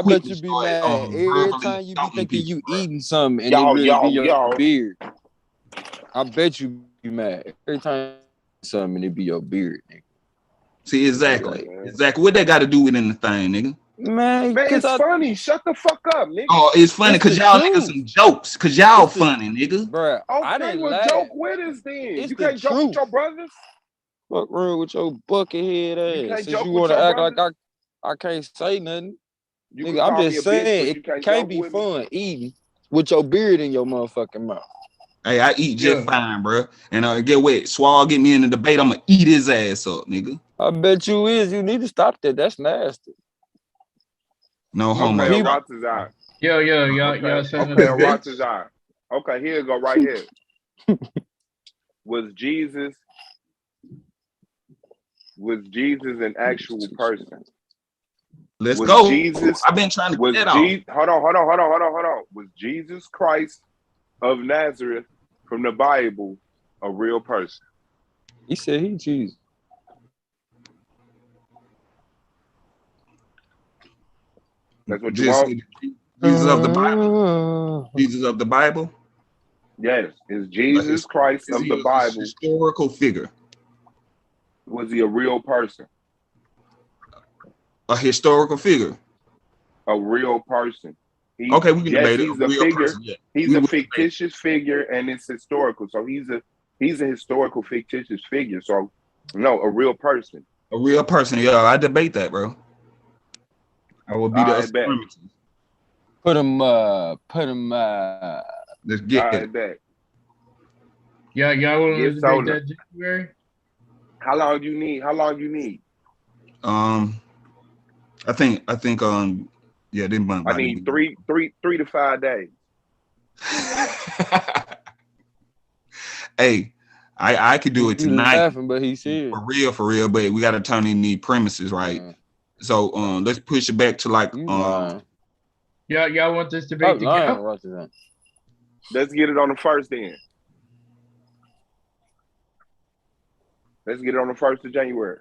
Speaker 7: bet you
Speaker 17: to
Speaker 7: be
Speaker 17: start,
Speaker 7: mad every
Speaker 17: verbally
Speaker 7: time you be
Speaker 17: assaulting
Speaker 7: thinking
Speaker 17: people,
Speaker 7: you
Speaker 17: bro.
Speaker 7: eating something and it really be your beard. I bet you be mad every time you eat something and it be your beard, nigga.
Speaker 17: See, exactly. What they got to do with anything, nigga?
Speaker 7: Man,
Speaker 9: it's funny. Shut the fuck up, nigga.
Speaker 17: Oh, it's funny because y'all niggas some jokes. Because y'all funny, nigga.
Speaker 7: Bruh, I
Speaker 9: Okay,
Speaker 7: didn't
Speaker 9: well,
Speaker 7: laugh.
Speaker 9: joke with us then.
Speaker 7: It's
Speaker 9: You
Speaker 7: the
Speaker 9: can't joke with
Speaker 7: truth.
Speaker 9: your brothers.
Speaker 7: Fuck wrong with your bucket head ass.
Speaker 9: You can't
Speaker 7: Since
Speaker 9: joke
Speaker 7: you
Speaker 9: with
Speaker 7: want to
Speaker 9: your
Speaker 7: act
Speaker 9: brothers.
Speaker 7: like I can't say nothing.
Speaker 9: You
Speaker 7: Nigga,
Speaker 9: can
Speaker 7: I'm
Speaker 9: call me
Speaker 7: just
Speaker 9: a bitch,
Speaker 7: saying
Speaker 9: but you
Speaker 7: it
Speaker 9: can't
Speaker 7: can't
Speaker 9: joke
Speaker 7: be
Speaker 9: with me.
Speaker 7: fun eating with your beard in your motherfucking mouth.
Speaker 17: Hey, I eat just fine, bro. And get what? Swall get me in the debate. I'm gonna eat his ass up, nigga.
Speaker 7: I bet you is. You need to stop that. That's nasty.
Speaker 17: No homo.
Speaker 9: Okay, Aratazar.
Speaker 6: Y'all said
Speaker 9: Okay, Aratazar. Okay, here you go right here. Was Jesus an actual person?
Speaker 17: Let's
Speaker 9: was
Speaker 17: go.
Speaker 9: Jesus,
Speaker 17: I've been trying to get that off.
Speaker 9: Hold on. Was Jesus Christ of Nazareth from the Bible a real person?
Speaker 7: He said he Jesus.
Speaker 9: That's what you want?
Speaker 17: Jesus of the Bible? Jesus of the Bible?
Speaker 9: Yes. Is Jesus Christ of the Bible
Speaker 17: a historical figure?
Speaker 9: Was he a real person?
Speaker 17: A historical figure?
Speaker 9: A real person.
Speaker 17: Okay, we can debate it.
Speaker 9: He's a figure. Person, yeah. He's a fictitious figure, and it's historical. So he's a historical fictitious figure. So no, a real person.
Speaker 17: A real person. Yeah, I debate that, bro. I will be the affirmative.
Speaker 7: Put him.
Speaker 17: Let's get it.
Speaker 9: Bet.
Speaker 6: Y'all want to debate that January?
Speaker 9: How long do you need?
Speaker 17: I think yeah, then
Speaker 9: I need 3 to 5 days.
Speaker 17: Hey, I could do it tonight.
Speaker 7: Laughing, but he's serious.
Speaker 17: For real, but we gotta turn in the premises, right? So let's push it back to like
Speaker 6: y'all want this debate to count?
Speaker 9: Let's get it on the first then. Let's get it on the 1st of January.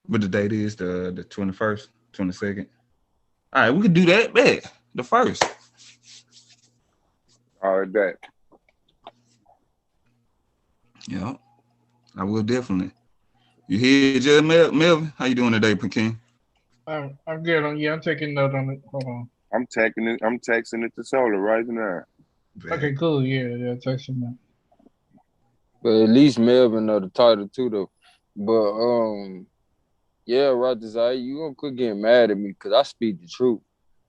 Speaker 17: But the date is the 21st, 22nd. All right, we could do that back. The 1st.
Speaker 9: All right, bet.
Speaker 17: Yeah, I will definitely. You hear Judge Melvin? How you doing today, Pekin?
Speaker 6: I'm good. I'm taking note on it. Hold on.
Speaker 9: I'm texting it to Solar right now.
Speaker 6: Okay, cool. Yeah, texting that.
Speaker 7: But at least Melvin know the title too, though. But yeah, Roger, you gonna quit getting mad at me because I speak the truth.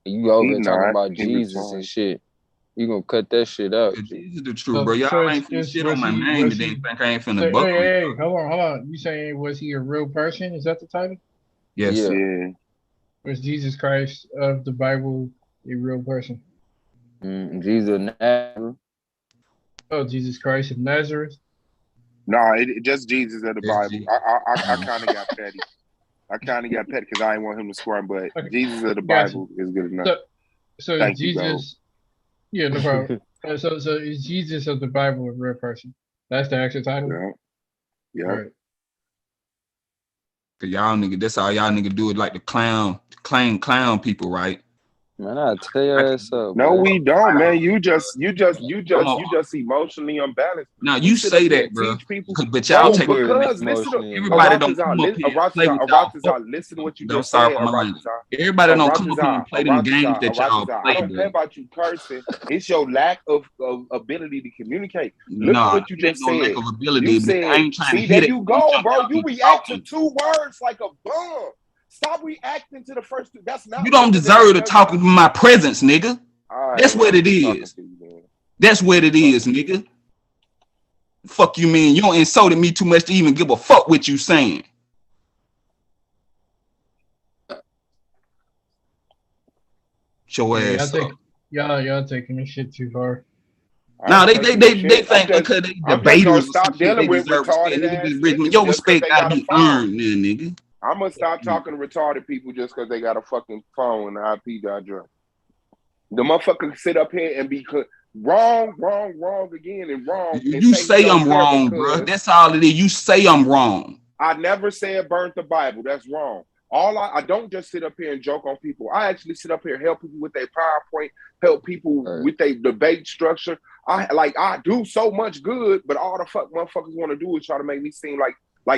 Speaker 7: And you over here talking about Jesus and shit. You gonna cut that shit out.
Speaker 17: This is the truth, bro. Y'all ain't finna shit on my name today. Think I ain't finna buckle.
Speaker 6: Hey, hold on. You saying was he a real person? Is that the title?
Speaker 17: Yes.
Speaker 9: Yeah.
Speaker 6: Was Jesus Christ of the Bible a real person?
Speaker 7: Jesus of Nazareth.
Speaker 6: Oh, Jesus Christ of Nazareth.
Speaker 9: No, it just Jesus of the Bible. I kind of got petty. I kind of got petty because I didn't want him to squirm, but Jesus of the Bible is good enough.
Speaker 6: So
Speaker 9: Thank
Speaker 6: Jesus,
Speaker 9: you,
Speaker 6: no problem. So is Jesus of the Bible a real person? That's the actual title.
Speaker 9: Yeah.
Speaker 6: Right.
Speaker 17: Cause y'all nigga, that's all y'all nigga do is like the clown people, right?
Speaker 7: Man, I'll tell your ass up.
Speaker 9: No,
Speaker 7: man.
Speaker 9: we don't, man. You just emotionally unbalanced.
Speaker 17: Now you
Speaker 9: sit
Speaker 17: say
Speaker 9: up here
Speaker 17: that,
Speaker 9: and
Speaker 17: bro.
Speaker 9: teach people,
Speaker 17: But y'all take
Speaker 9: because listen to
Speaker 17: everybody don't come up here and play with y'all.
Speaker 9: Listen to what you
Speaker 17: Don't
Speaker 9: just
Speaker 17: start
Speaker 9: said.
Speaker 17: from my language. Everybody don't come up here and play them games that y'all
Speaker 9: I
Speaker 17: play,
Speaker 9: don't care
Speaker 17: bro.
Speaker 9: about you cursing. It's your lack of ability to communicate. Look at what you just said.
Speaker 17: Lack of ability.
Speaker 9: You said,
Speaker 17: I ain't trying to
Speaker 9: see,
Speaker 17: hit
Speaker 9: there
Speaker 17: it.
Speaker 9: you go, bro. You react to 2 words like a bum. Stop reacting to the first 2. That's not.
Speaker 17: You don't deserve to talk in my presence, nigga. That's what it is. That's what it is, nigga. Fuck you mean? You don't insulted me too much to even give a fuck what you saying. Your ass up.
Speaker 6: Y'all taking this shit too far.
Speaker 17: No, they think because they debaters
Speaker 9: stop dealing with retarded ass niggas.
Speaker 17: Your respect gotta be earned, then, nigga.
Speaker 9: I'm gonna stop talking to retarded people just because they got a fucking phone and an IP address. The motherfucker sit up here and be wrong again and wrong.
Speaker 17: You say I'm wrong, bro. That's all it is. You say I'm wrong.
Speaker 9: I never said burnt the Bible. That's wrong. I don't just sit up here and joke on people. I actually sit up here and help people with their PowerPoint, help people with their debate structure. I do so much good, but all the fuck motherfuckers want to do is try to make me seem like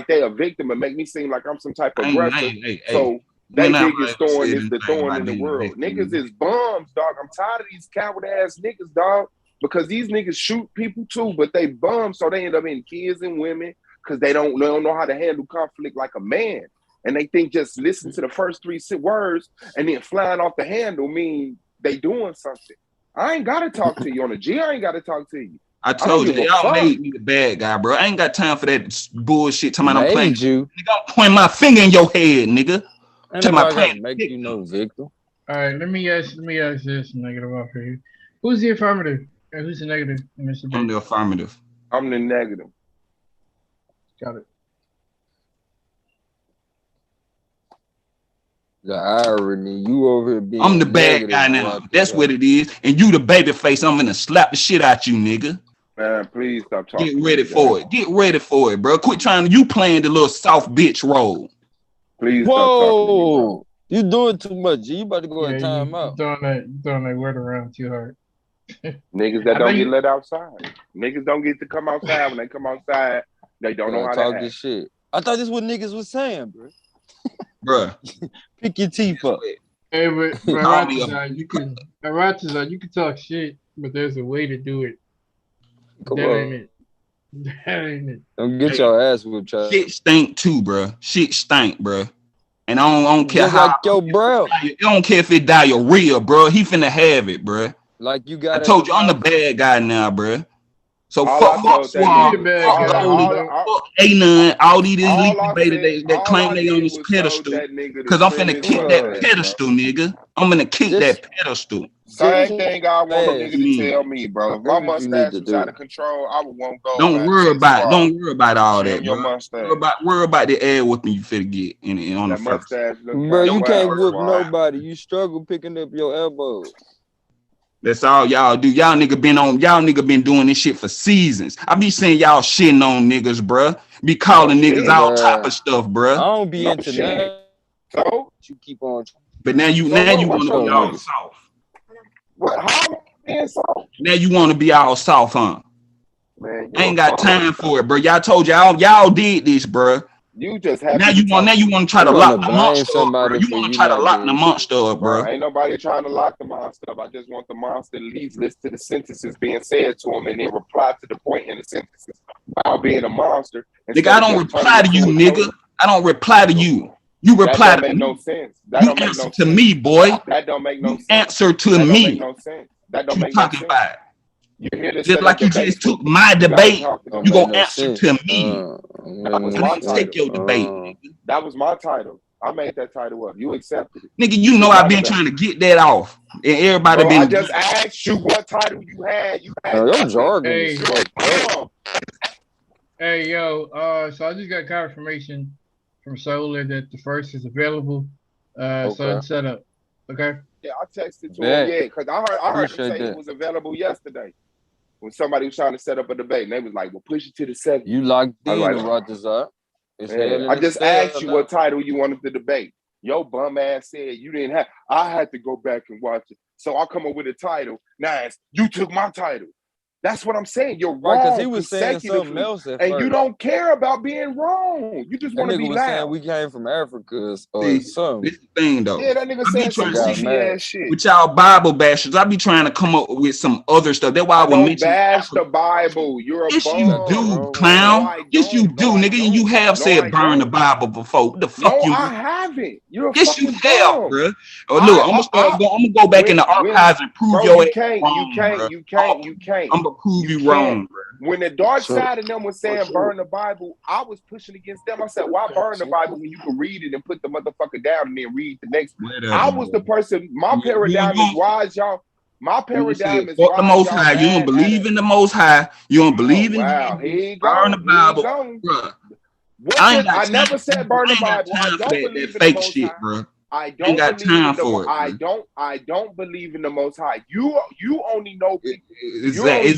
Speaker 9: they're a victim and make me seem like I'm some type of aggressor. So they biggest thorn is the thorn in the world. Niggas is bums, dog. I'm tired of these coward ass niggas, dog. Because these niggas shoot people too, but they bums, so they end up in kids and women because they don't know how to handle conflict like a man. And they think just listen to the first 3 words and then flying off the handle mean they doing something. I ain't gotta talk to you on the G. I ain't gotta talk to you.
Speaker 17: I told you, y'all made me the bad guy, bro. I ain't got time for that bullshit. Talking about I'm playing
Speaker 7: you.
Speaker 17: Nigga, I'm pointing my finger in your head, nigga.
Speaker 7: To my plan, make you no victim.
Speaker 6: All right, let me ask this negative off for you. Who's the affirmative and who's the negative in this debate?
Speaker 17: I'm the affirmative.
Speaker 9: I'm the negative.
Speaker 6: Got it.
Speaker 7: The irony, you over here being
Speaker 17: I'm the bad guy now. That's what it is. And you the baby face. I'm gonna slap the shit out you, nigga.
Speaker 9: Man, please stop talking.
Speaker 17: Get ready for it. Get ready for it, bro. Quit trying. You playing the little soft bitch role.
Speaker 9: Please stop talking to me, bro.
Speaker 7: You doing too much. You about to go in time out.
Speaker 6: You throwing that word around too hard.
Speaker 9: Niggas that don't get let outside. Niggas don't get to come outside. When they come outside, they don't know how to
Speaker 7: talk this shit. I thought this is what niggas was saying, bro.
Speaker 17: Bruh.
Speaker 7: Pick your teeth up.
Speaker 6: Hey, but Ratazar, you can talk shit, but there's a way to do it. That ain't it.
Speaker 7: Don't get your ass whipped, child.
Speaker 17: Shit stink too, bro. Shit stink, bro. And I don't care
Speaker 7: just
Speaker 17: how.
Speaker 7: Like your bro.
Speaker 17: I don't care if it diarrhea, bro. He finna have it, bro.
Speaker 7: Like you got.
Speaker 17: I told you I'm the bad guy now, bro. So fuck
Speaker 6: Swab, fuck
Speaker 17: A9, all these elite debaters that claim they on this pedestal. Cause I'm finna kick that pedestal, nigga. I'm gonna kick that pedestal.
Speaker 9: Same thing I want a nigga to tell me, bro. If my mustache was out of control, I would want go.
Speaker 17: Don't worry about all that,
Speaker 9: your
Speaker 17: bro.
Speaker 9: mustache.
Speaker 17: Worry about the air whooping you finna get on the first.
Speaker 7: Bro, you can't whoop nobody. You struggle picking up your elbows.
Speaker 17: That's all y'all do. Y'all nigga been doing this shit for seasons. I be saying y'all shitting on niggas, bruh. Be calling niggas all type of stuff, bruh.
Speaker 7: I don't be into that. So you keep on.
Speaker 17: But now you want to be all soft. Now you want to be all soft, huh?
Speaker 9: Man,
Speaker 17: I ain't got time for it, bro. Y'all told y'all did this, bro.
Speaker 9: You just have
Speaker 17: now you want to try to lock the monster up, bro. You want to try to lock the monster up, bro.
Speaker 9: Ain't nobody trying to lock the monster up. I just want the monster to at least listen to the sentences being said to him and then reply to the point in the sentences while being a monster.
Speaker 17: Nigga, I don't reply to you, nigga. I don't reply to you. You reply to me.
Speaker 9: No sense.
Speaker 17: You answer to me, boy.
Speaker 9: That don't make no sense.
Speaker 17: Answer to me.
Speaker 9: No sense. That don't
Speaker 17: You
Speaker 9: make no
Speaker 17: talking
Speaker 9: sense.
Speaker 17: about?
Speaker 9: You here to
Speaker 17: Just
Speaker 9: set up
Speaker 17: like you
Speaker 9: debates
Speaker 17: just took
Speaker 9: with
Speaker 17: my
Speaker 9: you gotta
Speaker 17: debate,
Speaker 9: talk to
Speaker 7: Don't
Speaker 17: you
Speaker 7: make
Speaker 17: gonna
Speaker 7: no
Speaker 17: answer
Speaker 7: sense.
Speaker 17: to me.
Speaker 9: That was
Speaker 17: I
Speaker 9: my
Speaker 17: ain't take
Speaker 9: title.
Speaker 17: your debate.
Speaker 9: That was my title. I made that title up. You accepted it.
Speaker 17: Nigga, you
Speaker 9: This
Speaker 17: know
Speaker 9: is my
Speaker 17: I've been
Speaker 9: debate.
Speaker 17: trying to get that off. And everybody
Speaker 9: Bro, I
Speaker 17: been
Speaker 9: just asked you what title you had. You had
Speaker 7: Your
Speaker 9: nothing.
Speaker 7: jargon is
Speaker 6: Hey,
Speaker 7: fucked up.
Speaker 6: hey, yo. So I just got confirmation from Solar that the first is available. So
Speaker 9: Okay.
Speaker 6: it's set up. Okay.
Speaker 9: Yeah, I texted to him.
Speaker 7: Bet.
Speaker 9: Yeah, because I heard them
Speaker 7: Appreciate
Speaker 9: say it
Speaker 7: that.
Speaker 9: was available yesterday when somebody was trying to set up a debate. And they was like, "Well, push it to the 7th."
Speaker 7: You locked
Speaker 9: I was
Speaker 7: in
Speaker 9: like,
Speaker 7: to Rogers. It's
Speaker 9: yeah.
Speaker 7: hell in
Speaker 9: I
Speaker 7: the
Speaker 9: just
Speaker 7: cell
Speaker 9: asked you
Speaker 7: now.
Speaker 9: what title you wanted to debate. Your bum ass said you didn't have. I had to go back and watch it. So I'll come up with a title. Now you took my title. That's what I'm saying. You're
Speaker 7: Right, because
Speaker 9: wrong
Speaker 7: he was saying something
Speaker 9: consecutively.
Speaker 7: else at
Speaker 9: And
Speaker 7: first.
Speaker 9: you don't care about being wrong. You just
Speaker 7: That
Speaker 9: want to
Speaker 7: nigga
Speaker 9: be
Speaker 7: was saying
Speaker 9: loud.
Speaker 7: we came from Africa or
Speaker 17: See,
Speaker 7: something.
Speaker 17: this is the thing though.
Speaker 9: Yeah, that nigga
Speaker 17: I be
Speaker 9: saying some
Speaker 17: trying to
Speaker 7: Got
Speaker 17: see
Speaker 9: goofy
Speaker 7: mad.
Speaker 9: ass shit.
Speaker 17: with y'all Bible bashers. I be trying to come up with some other stuff. That's why I
Speaker 9: I
Speaker 17: would
Speaker 9: don't
Speaker 17: mention
Speaker 9: bash
Speaker 17: Africa.
Speaker 9: the Bible. You're a
Speaker 17: Yes,
Speaker 7: You
Speaker 17: you
Speaker 7: got that
Speaker 9: bum.
Speaker 17: do,
Speaker 7: wrong,
Speaker 17: clown.
Speaker 9: No, I
Speaker 17: Yes, you
Speaker 9: don't.
Speaker 17: do,
Speaker 9: No, I
Speaker 17: nigga. And you
Speaker 9: don't.
Speaker 17: have
Speaker 9: No,
Speaker 17: said
Speaker 9: I
Speaker 17: burn the
Speaker 9: don't.
Speaker 17: Bible before. What the fuck
Speaker 9: No,
Speaker 17: you?
Speaker 9: I haven't. You're a
Speaker 17: Yes, you
Speaker 9: fucking
Speaker 17: have,
Speaker 9: bum.
Speaker 17: bro. Oh, look, I'm gonna go back in the archives and prove
Speaker 9: Bro,
Speaker 17: your
Speaker 9: you
Speaker 17: ass
Speaker 9: can't,
Speaker 17: wrong, bro.
Speaker 9: you can't.
Speaker 17: I'm gonna prove
Speaker 9: You
Speaker 17: you
Speaker 9: can't.
Speaker 17: wrong, bro.
Speaker 9: When the dark
Speaker 7: So,
Speaker 9: side of them was saying burn the Bible, I was pushing against them. I said, why burn the Bible when you can read it and put the motherfucker down and then read the next?
Speaker 17: Whatever,
Speaker 9: I was the
Speaker 17: bro.
Speaker 9: person, my paradigm is wise, y'all. My
Speaker 17: You said
Speaker 9: paradigm is
Speaker 17: fuck the
Speaker 9: wise,
Speaker 17: Most
Speaker 9: y'all
Speaker 17: High. You don't
Speaker 9: mad at
Speaker 17: believe
Speaker 9: it.
Speaker 17: in the Most High. You don't
Speaker 9: Oh,
Speaker 17: believe in
Speaker 9: wow.
Speaker 17: Jesus.
Speaker 9: Here you
Speaker 17: Burn
Speaker 9: go.
Speaker 17: the
Speaker 9: Here you
Speaker 17: Bible,
Speaker 9: go.
Speaker 17: bro.
Speaker 9: I never said burn the Bible. I don't believe in the
Speaker 17: fake
Speaker 9: Most
Speaker 17: shit,
Speaker 9: High.
Speaker 17: bro.
Speaker 9: I
Speaker 17: Ain't
Speaker 9: don't
Speaker 17: got
Speaker 9: believe
Speaker 17: time
Speaker 9: in the.
Speaker 17: for it,
Speaker 9: I don't believe in the Most High. You only know people.
Speaker 17: Exactly.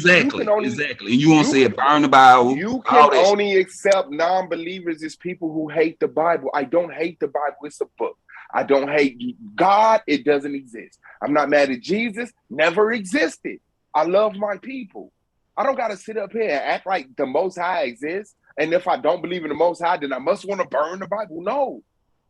Speaker 17: And you won't say burn the Bible.
Speaker 9: You
Speaker 17: all
Speaker 9: can
Speaker 17: that shit.
Speaker 9: only accept non-believers as people who hate the Bible. I don't hate the Bible. It's a book. I don't hate God. It doesn't exist. I'm not mad at Jesus. Never existed. I love my people. I don't got to sit up here and act like the Most High exists. And if I don't believe in the Most High, then I must want to burn the Bible. No.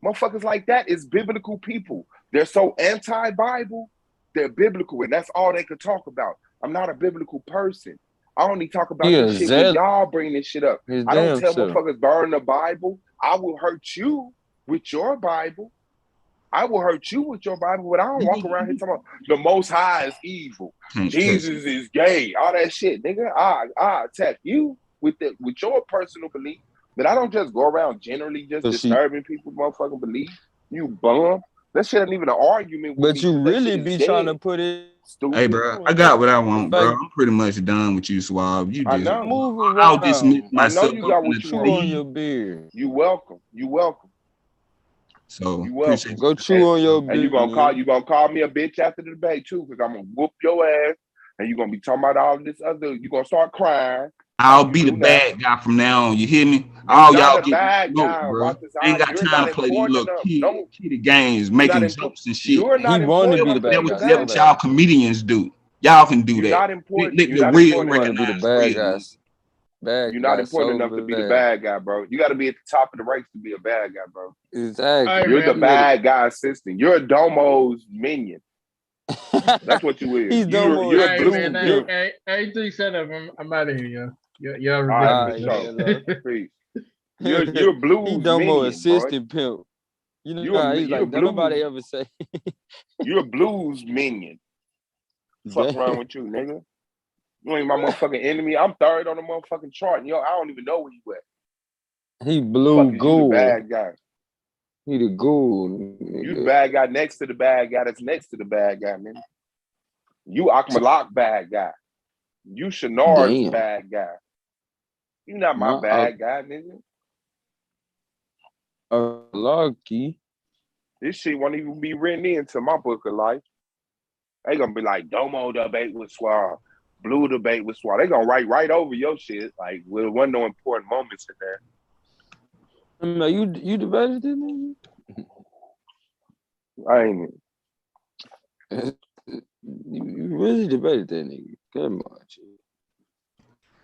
Speaker 9: Motherfuckers like that is biblical people. They're so anti-Bible, they're biblical, and that's all they could talk about. I'm not a biblical person. I only talk about this shit when y'all bring this shit up. I don't tell motherfuckers burn the Bible. I will hurt you with your Bible. I will hurt you with your Bible, but I don't walk around here talking about the Most High is evil. Jesus is gay. All that shit, nigga. I attack you with your personal belief. But I don't just go around generally just disturbing people's motherfucking belief. You bum. That shit ain't even an argument with me.
Speaker 7: But you really be trying to put it.
Speaker 9: Stupid.
Speaker 17: Hey, bro, I got what I want, bro. I'm pretty much done with you, Swab. You just
Speaker 7: moving
Speaker 17: I'll dismiss
Speaker 9: I know
Speaker 17: myself.
Speaker 9: you got what you
Speaker 7: chew on your beard.
Speaker 9: You welcome. You welcome.
Speaker 17: So
Speaker 9: you welcome.
Speaker 17: appreciate
Speaker 7: Go chew on your beard.
Speaker 9: And you gonna call me a bitch after the debate too, because I'm gonna whoop your ass, and you're gonna be talking about all this other. You're gonna start crying.
Speaker 17: I'll be the bad guy from now on. You hear me? All y'all get
Speaker 9: bad
Speaker 17: smoked,
Speaker 9: guy.
Speaker 17: bro. Ain't got time to play these little kitty games, making jokes and shit.
Speaker 7: He wanted to be the bad guy.
Speaker 17: That's what y'all comedians do. Y'all can do that.
Speaker 9: Not important.
Speaker 17: Let the real
Speaker 7: want to be the bad guys.
Speaker 9: You're not important enough to be the bad guy, bro. You got to be at the top of the race to be a bad guy, bro.
Speaker 7: Exactly.
Speaker 9: You're the bad guy assistant. You're a Domo's minion. That's what you is. You're a blue.
Speaker 6: Everything set up. I'm out of here, yo. You're
Speaker 9: ridiculous. You're Blue's
Speaker 7: he Domo
Speaker 9: minion,
Speaker 7: assistant pimp. You know, he's like, nobody ever say.
Speaker 9: You're a Blues minion. Fuck wrong with you, nigga? You ain't my motherfucking enemy. I'm third on the motherfucking chart, and I don't even know where you at.
Speaker 7: He blue ghoul.
Speaker 9: You the bad guy.
Speaker 7: He the ghoul.
Speaker 9: You the bad guy next to the bad guy that's next to the bad guy, man. You Akmalak bad guy. You Shanar's bad guy. You not my bad guy, nigga.
Speaker 7: Lucky.
Speaker 9: This shit won't even be written into my book of life. They gonna be like Domo debate with Suave, Blue debate with Suave. They gonna write right over your shit. Like there wasn't no important moments in there.
Speaker 7: No, you debated this nigga?
Speaker 9: I ain't.
Speaker 7: You really debated that nigga. Come on.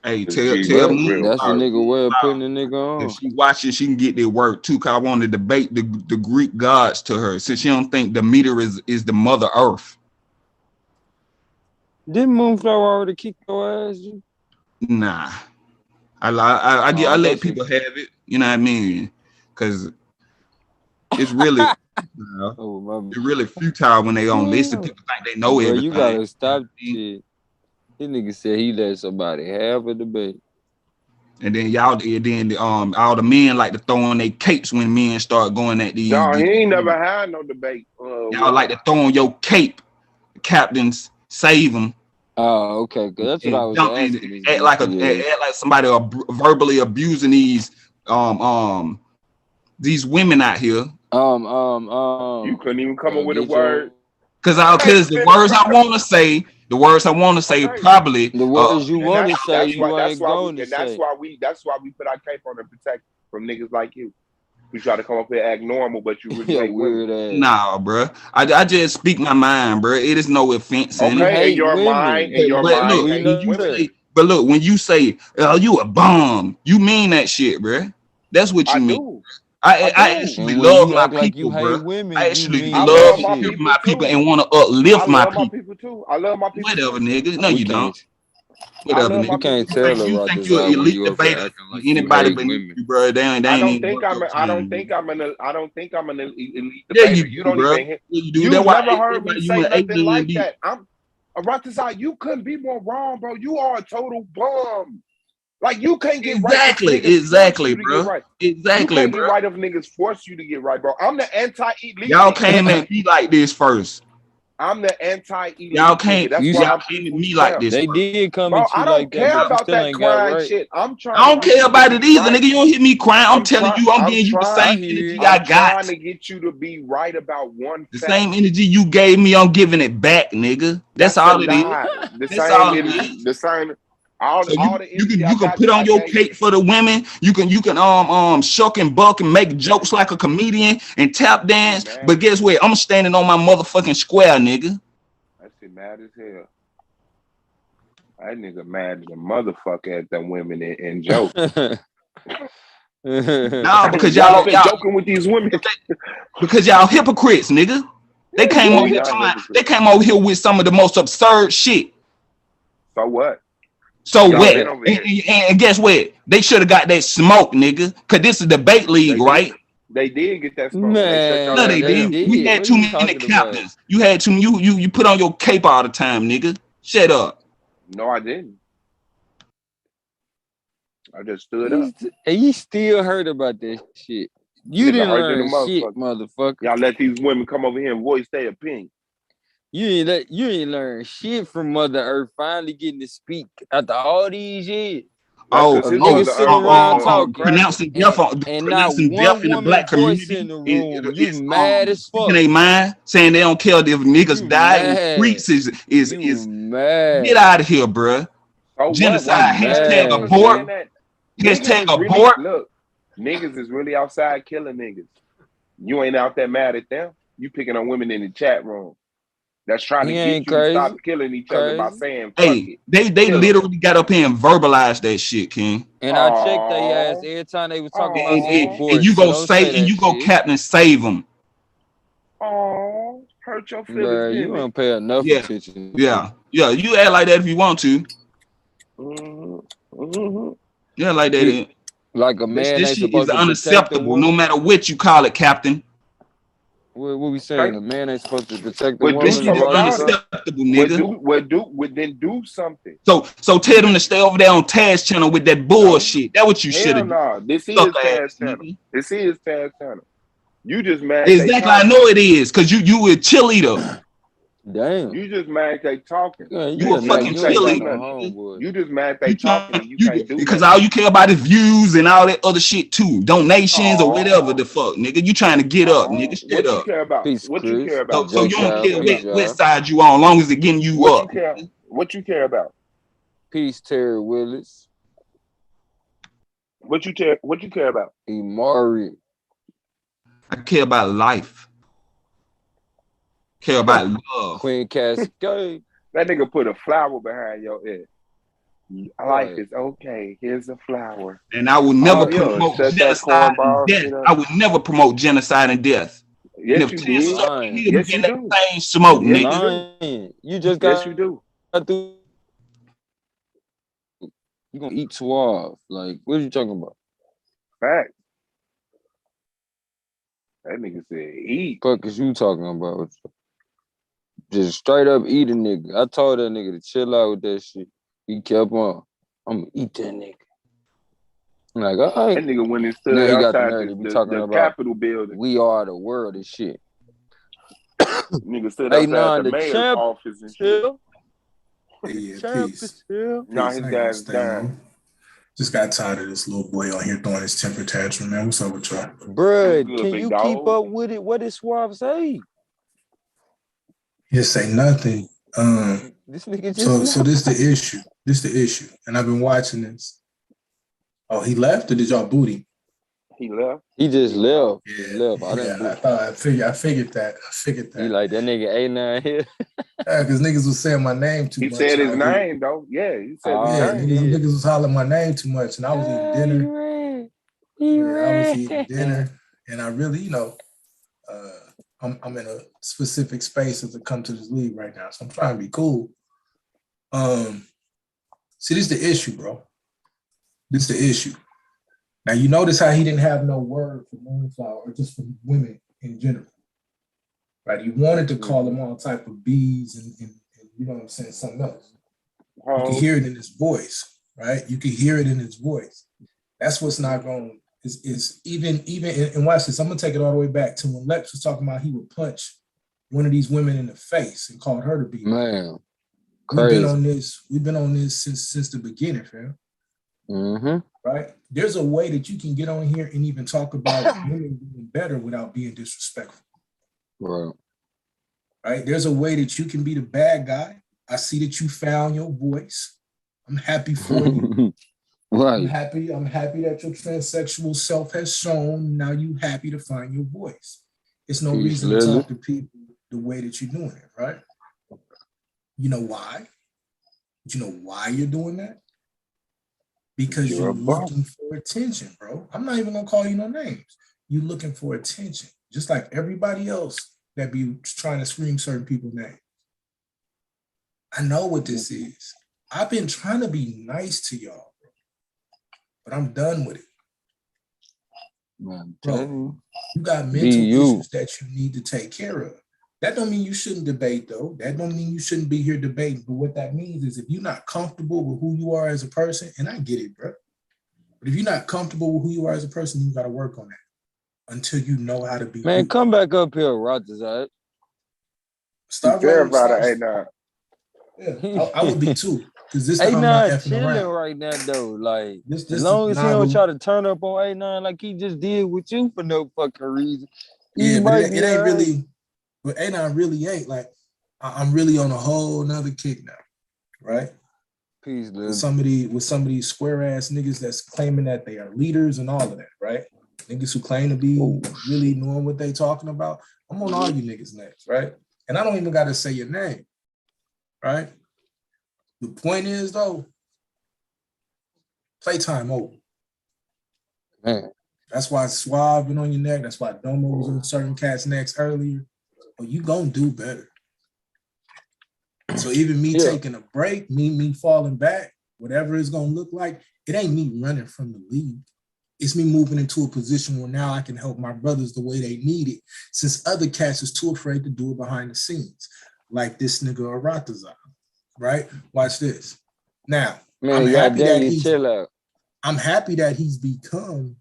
Speaker 17: Hey, tell me.
Speaker 7: That's a nigga way of putting a nigga on.
Speaker 17: If she watching, she can get their work too. Cause I want to debate the Greek gods to her, since she don't think Demeter is the mother Earth.
Speaker 7: Didn't Moonflower already kick your ass?
Speaker 17: Nah, I let people have it. You know what I mean? Cause it's really No.
Speaker 7: Oh, my
Speaker 17: It's really futile when they on list and people think they know
Speaker 7: bro,
Speaker 17: everything.
Speaker 7: you gotta stop shit. This nigga said he let somebody have a debate.
Speaker 17: And then all the men like to throw on their capes when men start going at these.
Speaker 9: No, he ain't never had no debate.
Speaker 17: Y'all like to throw on your cape, captains, save them.
Speaker 7: Oh, okay, cause that's what I was asking. This
Speaker 17: Act like somebody verbally abusing these women out here.
Speaker 9: You couldn't even come up with a word.
Speaker 17: Because the words I want to say, probably
Speaker 7: the words you want to say,
Speaker 9: that's
Speaker 7: you
Speaker 9: why,
Speaker 7: ain't going to say.
Speaker 9: That's why we put our cape on and protect from niggas like you. We try to come up here and act normal, but you really hate
Speaker 7: weird
Speaker 9: women.
Speaker 7: ass.
Speaker 17: Nah, bro. I just speak my mind, bro. It is no offense.
Speaker 9: Okay, in your mind,
Speaker 17: But look, when you say, "Oh, you a bum," you mean that shit, bro. That's what you mean.
Speaker 9: Do.
Speaker 17: I actually love my people, bro. I actually love my people and want to uplift my people.
Speaker 9: People too. I love my people.
Speaker 17: Whatever, nigga. No, you don't.
Speaker 9: Whatever,
Speaker 17: nigga.
Speaker 7: You can't tell her
Speaker 17: You
Speaker 7: right
Speaker 17: think
Speaker 7: this
Speaker 17: you're
Speaker 7: out when
Speaker 17: elite
Speaker 7: you up here
Speaker 17: debater?
Speaker 7: acting like
Speaker 17: Anybody
Speaker 7: you
Speaker 17: but
Speaker 7: hate
Speaker 17: you,
Speaker 7: women.
Speaker 17: bro? They
Speaker 9: I don't think I'm an elite debater. You don't
Speaker 17: bro.
Speaker 9: even.
Speaker 17: You do.
Speaker 9: You've
Speaker 17: That's why
Speaker 9: never heard me say
Speaker 17: an
Speaker 9: nothing like
Speaker 17: alien
Speaker 9: that. Ratazar, you couldn't be more wrong, bro. You are a total bum. Like you can't get right.
Speaker 17: Exactly, bro.
Speaker 9: Right.
Speaker 17: Exactly,
Speaker 9: you can't
Speaker 17: bro.
Speaker 9: Get right if niggas force you to get right, bro. I'm the anti-elite.
Speaker 17: Y'all came at me like this first.
Speaker 9: I'm the anti-elite.
Speaker 17: Y'all came.
Speaker 9: That's why I'm
Speaker 17: came at me like this.
Speaker 7: They did come
Speaker 9: bro,
Speaker 7: at you
Speaker 9: I don't
Speaker 7: like
Speaker 9: care
Speaker 7: that,
Speaker 9: about that crying
Speaker 7: right.
Speaker 9: shit. I'm trying.
Speaker 17: I don't care about it either, nigga. You don't hear me crying. I'm telling you, I'm giving you the same energy I got.
Speaker 9: I'm trying to get you to be right about one fact.
Speaker 17: The same energy you gave me, I'm giving it back, nigga. That's all it is. That's all it is.
Speaker 9: The same.
Speaker 17: You can put on your cape for the women. You can shuck and buck and make jokes like a comedian and tap dance. But guess what? I'm standing on my motherfucking square, nigga.
Speaker 9: That shit mad as hell. That nigga mad as a motherfucker at them women and joke.
Speaker 17: Nah, because
Speaker 9: y'all been joking with these women.
Speaker 17: Because y'all hypocrites, nigga. They came over here with some of the most absurd shit.
Speaker 9: So what?
Speaker 17: So what? And guess what? They should have got that smoke, nigga. Cause this is a debate league, right?
Speaker 9: They did get that smoke.
Speaker 7: Man,
Speaker 17: no, they didn't. We had too many captains. You had too. You put on your cape all the time, nigga. Shut up.
Speaker 9: No, I didn't. I just stood up.
Speaker 7: And you still heard about that shit. You didn't learn shit, motherfucker.
Speaker 9: Y'all let these women come over here and voice their opinion.
Speaker 7: You ain't learn shit from Mother Earth finally getting to speak after all these years. Niggas sitting around talking,
Speaker 17: pronouncing death in the black community.
Speaker 7: You mad as fuck.
Speaker 17: In their mind, saying they don't care if niggas die in the streets is mad. Get out of here, bruh. Genocide. Hashtag abort. Hashtag abort.
Speaker 9: Look, niggas is really outside killing niggas. You ain't out there mad at them. You picking on women in the chat room. That's trying to get you to stop killing each other by saying,
Speaker 17: hey, they literally got up here and verbalized that shit, King.
Speaker 7: And I checked their ass every time they was talking about
Speaker 17: and you go captain, save them.
Speaker 9: Oh, hurt your feelings.
Speaker 7: Bro, you don't pay enough attention.
Speaker 17: Yeah, you act like that if you want to. Yeah, like that.
Speaker 7: Like a man.
Speaker 17: This shit is unacceptable, no matter what you call it, Captain.
Speaker 7: What we saying? A man ain't supposed to protect the
Speaker 17: woman. This shit is unacceptable, nigga.
Speaker 9: Then do something.
Speaker 17: So tell them to stay over there on TIERS channel with that bullshit. That's what you should have done.
Speaker 9: This is TIERS channel. This is TIERS channel. You just mad.
Speaker 17: Exactly, I know it is, cause you a cheerleader.
Speaker 7: Damn.
Speaker 9: You just mad they talking.
Speaker 17: You a fucking cheerleader.
Speaker 9: You just mad they talking. You can't do
Speaker 17: because all you care about is views and all that other shit too. Donations or whatever the fuck, nigga. You trying to get up, nigga. Shut up.
Speaker 9: What you care about? What you care about?
Speaker 17: So you don't care what side you on, long as it getting you up.
Speaker 9: What you care about?
Speaker 7: Peace, Terry Willis.
Speaker 9: What you care about?
Speaker 7: Imari.
Speaker 17: I care about life. Care about love.
Speaker 7: Queen Cascade.
Speaker 9: That nigga put a flower behind your head. Life is okay. Here's a flower.
Speaker 17: And I would never promote genocide and death. I would never promote genocide and death.
Speaker 9: Yes, you did.
Speaker 17: Yes, you do. Same smoke, nigga.
Speaker 7: You just got.
Speaker 9: Yes, you do.
Speaker 7: You gonna eat suave? Like, what are you talking about?
Speaker 9: Fact. That nigga said eat.
Speaker 7: Fuck is you talking about? Just straight up eat a nigga. I told that nigga to chill out with that shit. He kept on. I'm gonna eat that nigga. I'm like, all right.
Speaker 9: That nigga went and
Speaker 7: Now
Speaker 9: stood
Speaker 7: he got the
Speaker 9: outside
Speaker 7: nerve to be
Speaker 9: the
Speaker 7: talking about
Speaker 9: Capitol building.
Speaker 7: we are the world and shit.
Speaker 9: Nigga stood
Speaker 7: Hey,
Speaker 9: outside
Speaker 7: nah,
Speaker 9: the
Speaker 7: the
Speaker 9: mayor's
Speaker 7: champ
Speaker 9: office and shit.
Speaker 5: Yeah,
Speaker 7: Champ
Speaker 5: peace.
Speaker 7: is here.
Speaker 9: Now
Speaker 5: Peace.
Speaker 9: his
Speaker 5: I ain't gonna
Speaker 9: dad's
Speaker 5: stay
Speaker 9: dying.
Speaker 5: long. Just got tired of this little boy on here throwing his temper tantrum, man. What's up with y'all?
Speaker 7: Bruh,
Speaker 9: Good,
Speaker 7: can
Speaker 9: big
Speaker 7: you
Speaker 9: dog.
Speaker 7: keep up with it? What did Suave say?
Speaker 5: He say nothing.
Speaker 7: This nigga just
Speaker 5: So this the issue. This the issue. And I've been watching this. Oh, he left or did y'all boot him?
Speaker 9: He left.
Speaker 7: He just left.
Speaker 5: Yeah,
Speaker 7: He left. I didn't boot.
Speaker 5: I figured that.
Speaker 7: He like that nigga A9 here.
Speaker 5: Yeah, because niggas was saying my name too
Speaker 9: He
Speaker 5: much.
Speaker 9: said his
Speaker 5: out here.
Speaker 9: name though. Yeah, he said
Speaker 5: Yeah,
Speaker 9: his name.
Speaker 5: niggas was hollering my name too much, and I was eating dinner. I was eating dinner, and I really, I'm in a specific space as I come to this league right now, so I'm trying to be cool. See, this is the issue, bro. This is the issue. Now you notice how he didn't have no word for Moonflower or just for women in general, right? He wanted to call them all type of bees and you know what I'm saying, something else. You can hear it in his voice, right? You can hear it in his voice. That's what's not going. Is even and watch this. I'm gonna take it all the way back to when Lex was talking about he would punch one of these women in the face and called her to be.
Speaker 7: Man,
Speaker 5: crazy. We've been on this since the beginning, fam.
Speaker 7: Mm-hmm.
Speaker 5: Right? There's a way that you can get on here and even talk about women being better without being disrespectful. Right? There's a way that you can be the bad guy. I see that you found your voice. I'm happy for you.
Speaker 7: Right.
Speaker 5: I'm happy that your transsexual self has shown. Now you happy to find your voice. It's no reason to talk to people the way that you're doing it, right? You know why? You know why you're doing that? Because you're looking for attention, bro. I'm not even gonna call you no names. You're looking for attention, just like everybody else that be trying to scream certain people's names. I know what this is. I've been trying to be nice to y'all, bro, but I'm done with it.
Speaker 7: Man,
Speaker 5: bro, you got mental issues that you need to take care of. That don't mean you shouldn't debate, though. That don't mean you shouldn't be here debating. But what that means is if you're not comfortable with who you are as a person, and I get it, bro. But if you're not comfortable with who you are as a person, you got to work on that until you know how to be.
Speaker 7: Man, come back up here, Rogers.
Speaker 5: Stop
Speaker 9: verified it, A9.
Speaker 5: Yeah, I would be too. Because this time I'm not effing
Speaker 7: chilling
Speaker 5: around
Speaker 7: right now, though. Like,
Speaker 5: this
Speaker 7: as long as he don't try to turn up on A9 like he just did with you for no fucking reason.
Speaker 5: Yeah, but it ain't really. But A9 really ain't like. I'm really on a whole nother kick now, right?
Speaker 7: Peace,
Speaker 5: with some of these square ass niggas that's claiming that they are leaders and all of that, right? Niggas who claim to be really knowing what they talking about. I'm on all you niggas next, right? And I don't even got to say your name, right? The point is though, playtime over.
Speaker 7: Man.
Speaker 5: That's why Suave been on your neck. That's why Domo was on certain cats' necks earlier. But you gonna do better. So even me taking a break, me falling back, whatever it's gonna look like, it ain't me running from the league. It's me moving into a position where now I can help my brothers the way they need it, since other cats is too afraid to do it behind the scenes, like this nigga Aratazar, right? Watch this. Now,
Speaker 7: man,
Speaker 5: I'm happy that he's become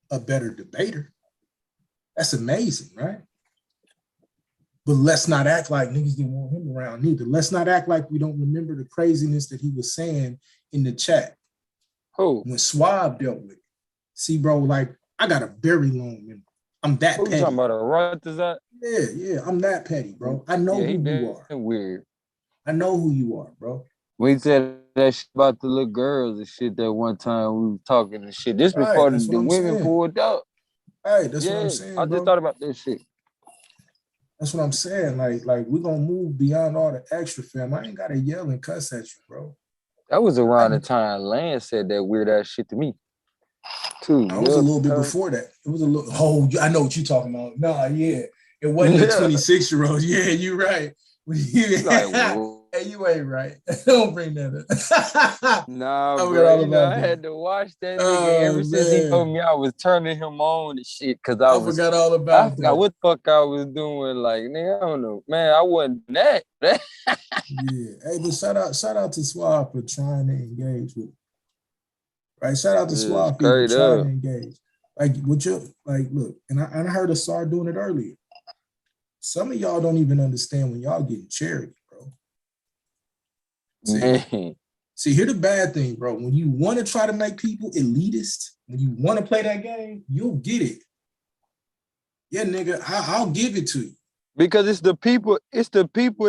Speaker 5: a better debater. That's amazing, right? But let's not act like niggas didn't want him around neither. Let's not act like we don't remember the craziness that he was saying in the chat.
Speaker 7: Who?
Speaker 5: When Suave dealt with it. See, bro, like, I got a very long memory. I'm that petty.
Speaker 7: Who talking about Aratazar?
Speaker 5: Yeah, I'm that petty, bro. I know who you are.
Speaker 7: Weird.
Speaker 5: I know who you are, bro.
Speaker 7: We said that shit about the little girls and shit that one time we were talking and shit. This before the women pulled up.
Speaker 5: Right, that's what I'm saying,
Speaker 7: I just thought about this shit.
Speaker 5: That's what I'm saying. Like we're gonna move beyond all the extra, fam. I ain't gotta yell and cuss at you, bro.
Speaker 7: That was around the time Lance said that weird ass shit to me. Too.
Speaker 5: I was a little bit before that. It was a little. Oh, I know what you're talking about. Nah, yeah, it wasn't a 26-year-old. Yeah, you're right.
Speaker 7: Like,
Speaker 4: Hey, you ain't right. Don't bring that up.
Speaker 7: Nah,
Speaker 4: I forgot
Speaker 7: bro.
Speaker 4: all
Speaker 7: You know,
Speaker 4: about
Speaker 7: I
Speaker 4: that.
Speaker 7: had to watch that nigga
Speaker 4: Oh
Speaker 7: ever since he told
Speaker 4: man,
Speaker 7: me I was turning him on and shit. Cause
Speaker 4: I forgot all
Speaker 7: I
Speaker 4: about
Speaker 7: forgot
Speaker 4: that.
Speaker 7: what the fuck I was doing. Like, nigga, I don't know. Man, I wasn't that.
Speaker 4: Yeah. Hey, but shout out to Suave for trying to engage with. Right. Shout out to
Speaker 7: Yeah,
Speaker 4: Suave for even
Speaker 7: straight
Speaker 4: trying
Speaker 7: up.
Speaker 4: to engage. Like what you like, look, and I heard Asar doing it earlier. Some of y'all don't even understand when y'all getting charity, bro.
Speaker 7: Man.
Speaker 4: See, here's the bad thing, bro. When you want to try to make people elitist, when you want to play that game, you'll get it. Yeah, nigga, I'll give it to you.
Speaker 7: Because it's the people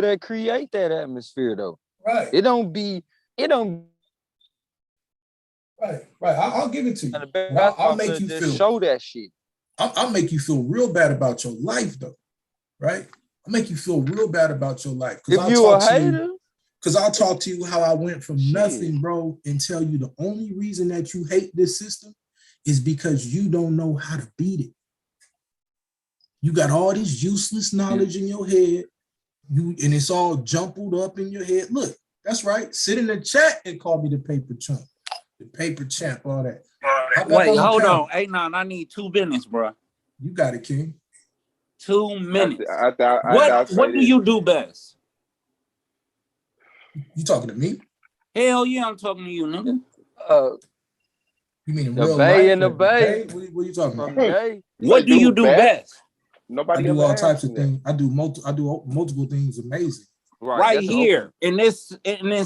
Speaker 7: that create that atmosphere though.
Speaker 4: Right.
Speaker 7: It don't
Speaker 4: Right. I'll give it to you. I'll make you feel.
Speaker 7: Show that shit.
Speaker 4: I'll make you feel real bad about your life, though. Right? I'll make you feel real bad about your life.
Speaker 7: If you a hater,
Speaker 4: because I'll talk to you how I went from nothing, bro, and tell you the only reason that you hate this system is because you don't know how to beat it. You got all this useless knowledge in your head, and it's all jumbled up in your head. Look, that's right. Sit in the chat and call me the paper chump, the paper champ, all that.
Speaker 18: Wait, hold on. Hey, no, I need 2 minutes, bro.
Speaker 4: You got it, King.
Speaker 18: 2 minutes.
Speaker 9: What
Speaker 18: do you do best?
Speaker 4: You talking to me?
Speaker 18: Hell yeah, I'm talking to you, nigga.
Speaker 4: You mean in
Speaker 7: the
Speaker 4: real
Speaker 7: bay
Speaker 4: life?
Speaker 7: and the bay.
Speaker 4: What are you talking about?
Speaker 18: What do you do best?
Speaker 9: Nobody
Speaker 4: I do
Speaker 9: ever
Speaker 4: all
Speaker 9: asked
Speaker 4: types of
Speaker 9: me that.
Speaker 4: things. I do multiple things amazing.
Speaker 18: Right here in this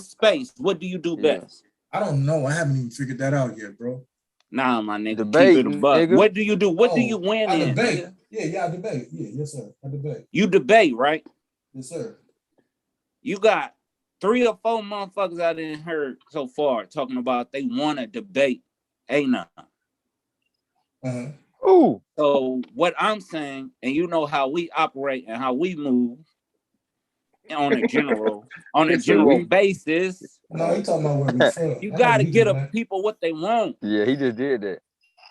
Speaker 18: space. What do you do best?
Speaker 4: I don't know. I haven't even figured that out yet, bro.
Speaker 18: Nah, my nigga.
Speaker 7: Debate,
Speaker 18: keep it a buck.
Speaker 7: nigga.
Speaker 18: What do you do? What do you win
Speaker 4: I
Speaker 18: in?
Speaker 4: debate.
Speaker 18: Nigga?
Speaker 4: Yeah, I debate. Yeah, yes, sir. I debate.
Speaker 18: You debate, right?
Speaker 4: Yes, sir.
Speaker 18: You got 3 or 4 motherfuckers I didn't heard so far talking about they want to debate. Ain't none.
Speaker 7: Ooh.
Speaker 18: So what I'm saying, and you know how we operate and how we move on a general basis.
Speaker 4: No, he talking about where we from.
Speaker 18: You gotta get people what they want.
Speaker 7: Yeah, he just did that.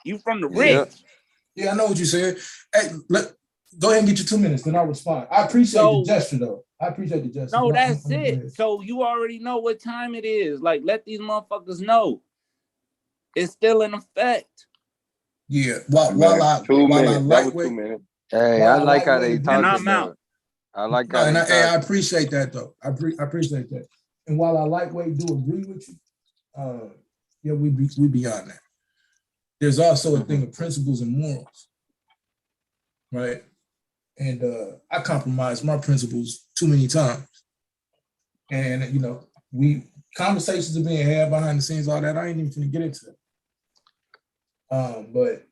Speaker 18: You from the rich.
Speaker 4: Yeah, I know what you said. Hey, go ahead and get your 2 minutes, then I'll respond. I appreciate the gesture, though. I appreciate the gesture.
Speaker 18: No, that's it. So you already know what time it is. Like, let these motherfuckers know. It's still in effect.
Speaker 4: Yeah, while I lightweight.
Speaker 7: Hey, I like how they talk
Speaker 18: I'm
Speaker 7: about.
Speaker 18: out.
Speaker 7: I like
Speaker 4: No,
Speaker 7: how
Speaker 4: and
Speaker 7: they
Speaker 4: I appreciate that, though. I appreciate that. And while I lightweight do agree with you, yeah, we beyond that. There's also a thing of principles and morals, right? And I compromised my principles too many times. And you know, conversations are being had behind the scenes, all that. I ain't even gonna get into it. But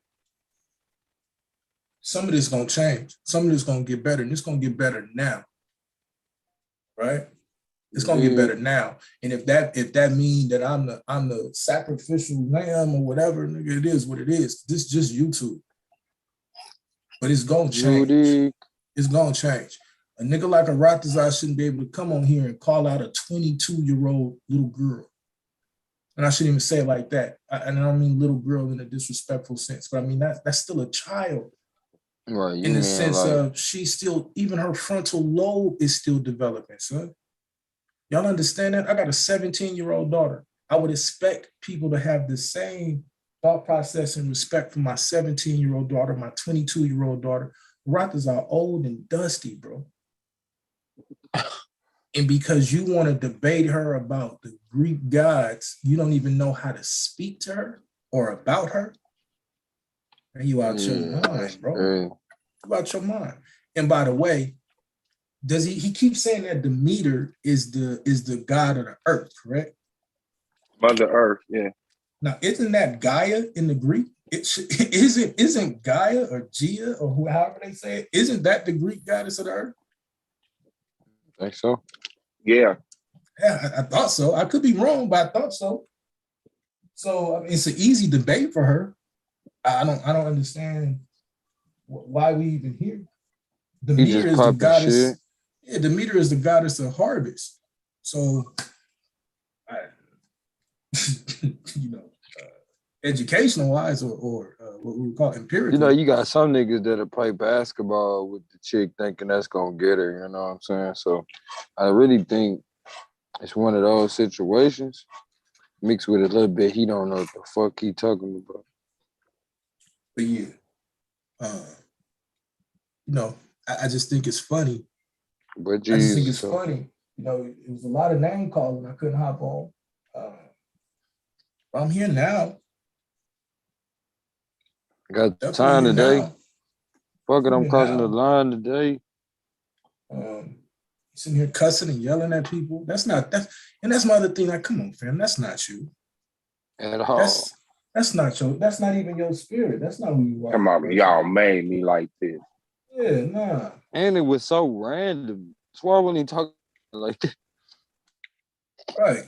Speaker 4: some of this gonna change. Some of this gonna get better, and it's gonna get better now, right? It's gonna get better now. And if that means that I'm the sacrificial lamb or whatever, nigga, it is what it is. This is just YouTube. But it's gonna change. It's gonna change. A nigga like a Ratazar shouldn't be able to come on here and call out a 22-year-old little girl. And I shouldn't even say it like that. And I don't mean little girl in a disrespectful sense, but I mean that's still a child.
Speaker 7: Right.
Speaker 4: In the sense of she's still, even her frontal lobe is still developing, son. Y'all understand that? I got a 17-year-old daughter. I would expect people to have the same thought process and respect for my 17-year-old daughter, my 22-year-old daughter. Rathas are old and dusty, bro. And because you want to debate her about the Greek gods, you don't even know how to speak to her or about her. And you out your mind, bro. You out your mind. And by the way, does he keeps saying that Demeter is the god of the earth, correct?
Speaker 9: Mother Earth, yeah.
Speaker 4: Now, isn't that Gaia in the Greek? Isn't Gaia or Gia or however they say it, isn't that the Greek goddess of the earth?
Speaker 7: I think so.
Speaker 9: Yeah.
Speaker 4: Yeah, I thought so. I could be wrong, but I thought so. So I mean, it's an easy debate for her. I don't understand why we even here. Demeter is the goddess. Shit. Yeah, Demeter is the goddess of harvest. So, you know, educational wise, or what we would call empirical.
Speaker 7: You know, you got some niggas that'll play basketball with the chick thinking that's gonna get her. You know what I'm saying? So, I really think It's one of those situations mixed with a little bit. He don't know what the fuck he talking about.
Speaker 4: But yeah, you know, I just think it's funny.
Speaker 7: But
Speaker 4: I just think
Speaker 7: Jesus,
Speaker 4: it's funny. You know, it was a lot of name calling. I couldn't hop on. I'm here now.
Speaker 7: got
Speaker 4: Definitely
Speaker 7: time
Speaker 4: here
Speaker 7: today.
Speaker 4: now.
Speaker 7: Fuck it, I'm
Speaker 4: Here
Speaker 7: crossing the
Speaker 4: now.
Speaker 7: line today.
Speaker 4: Sitting here cussing and yelling at people. That's my other thing. Like, come on, fam, that's not you.
Speaker 7: At all.
Speaker 4: That's not even your spirit. That's not who you are.
Speaker 9: Come on, y'all made me like this.
Speaker 4: Yeah, nah.
Speaker 7: And it was so random. That's why when he talk like that.
Speaker 4: Right.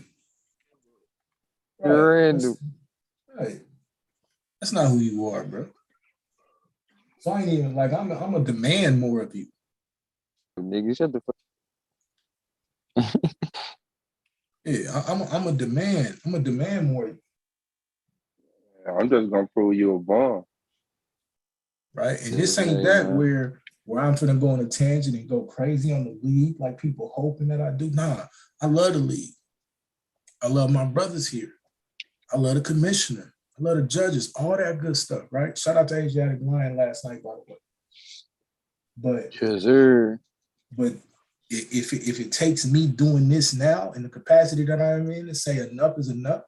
Speaker 7: Random.
Speaker 4: Right. That's not who you are, bro. So I ain't even like I'm a demand more of you.
Speaker 7: Nigga, shut the fuck.
Speaker 4: Yeah, I'm a demand. I'm a demand more of you.
Speaker 9: I'm just gonna prove you a bum.
Speaker 4: Right. And this ain't that where I'm finna go on a tangent and go crazy on the league like people hoping that I do. Nah, I love the league. I love my brothers here. I love the commissioner. I love the judges, all that good stuff, right? Shout out to Asiatic Lion last night, by the way. But
Speaker 7: yes, sir.
Speaker 4: But if it takes me doing this now in the capacity that I'm in to say enough is enough,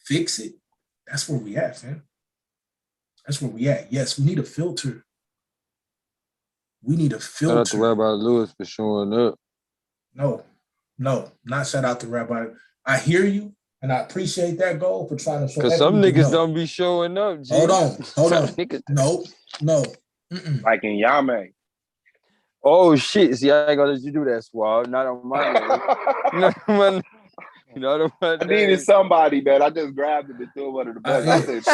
Speaker 4: fix it, that's where we at, man. That's where we at. Yes, we need a filter. We need a filter.
Speaker 7: Shout out to Rabbi Lewis for showing up.
Speaker 4: No, not shout out to Rabbi. I hear you, and I appreciate that goal for trying to show.
Speaker 7: Because some niggas don't be showing up, G.
Speaker 4: Hold on. No.
Speaker 9: Mm-mm. Like in Yame.
Speaker 7: Oh shit! See, I ain't gonna let you do that, Swab. Not on my name. Not on my
Speaker 9: I needed somebody, man. I just grabbed him and threw him under the bus. I said,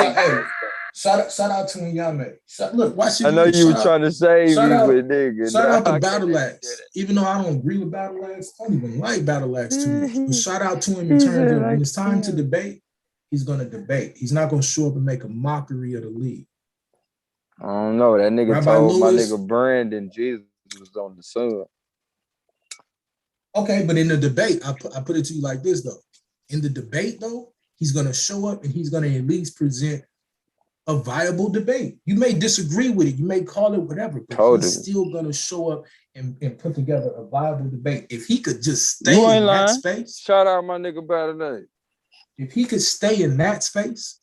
Speaker 4: shout out to Yame. Look, watch it.
Speaker 7: I know you were trying to save me, but nigga.
Speaker 4: Shout out to Battle Axe. Even though I don't agree with Battle Axe, I don't even like Battle Axe too much. But shout out to him in terms of when it's time to debate, he's gonna debate. He's not gonna show up and make a mockery of the league.
Speaker 7: I don't know. That nigga
Speaker 4: Rabbi
Speaker 7: told
Speaker 4: Lewis,
Speaker 7: my nigga Brandon Jesus was on the sun.
Speaker 4: Okay, but in the debate, I put it to you like this though. In the debate though, he's gonna show up and he's gonna at least present a viable debate. You may disagree with it, you may call it whatever, but he's still gonna show up and put together a viable debate. If he could just stay in that space.
Speaker 7: Shout out my nigga Battle Axe.
Speaker 4: If he could stay in that space,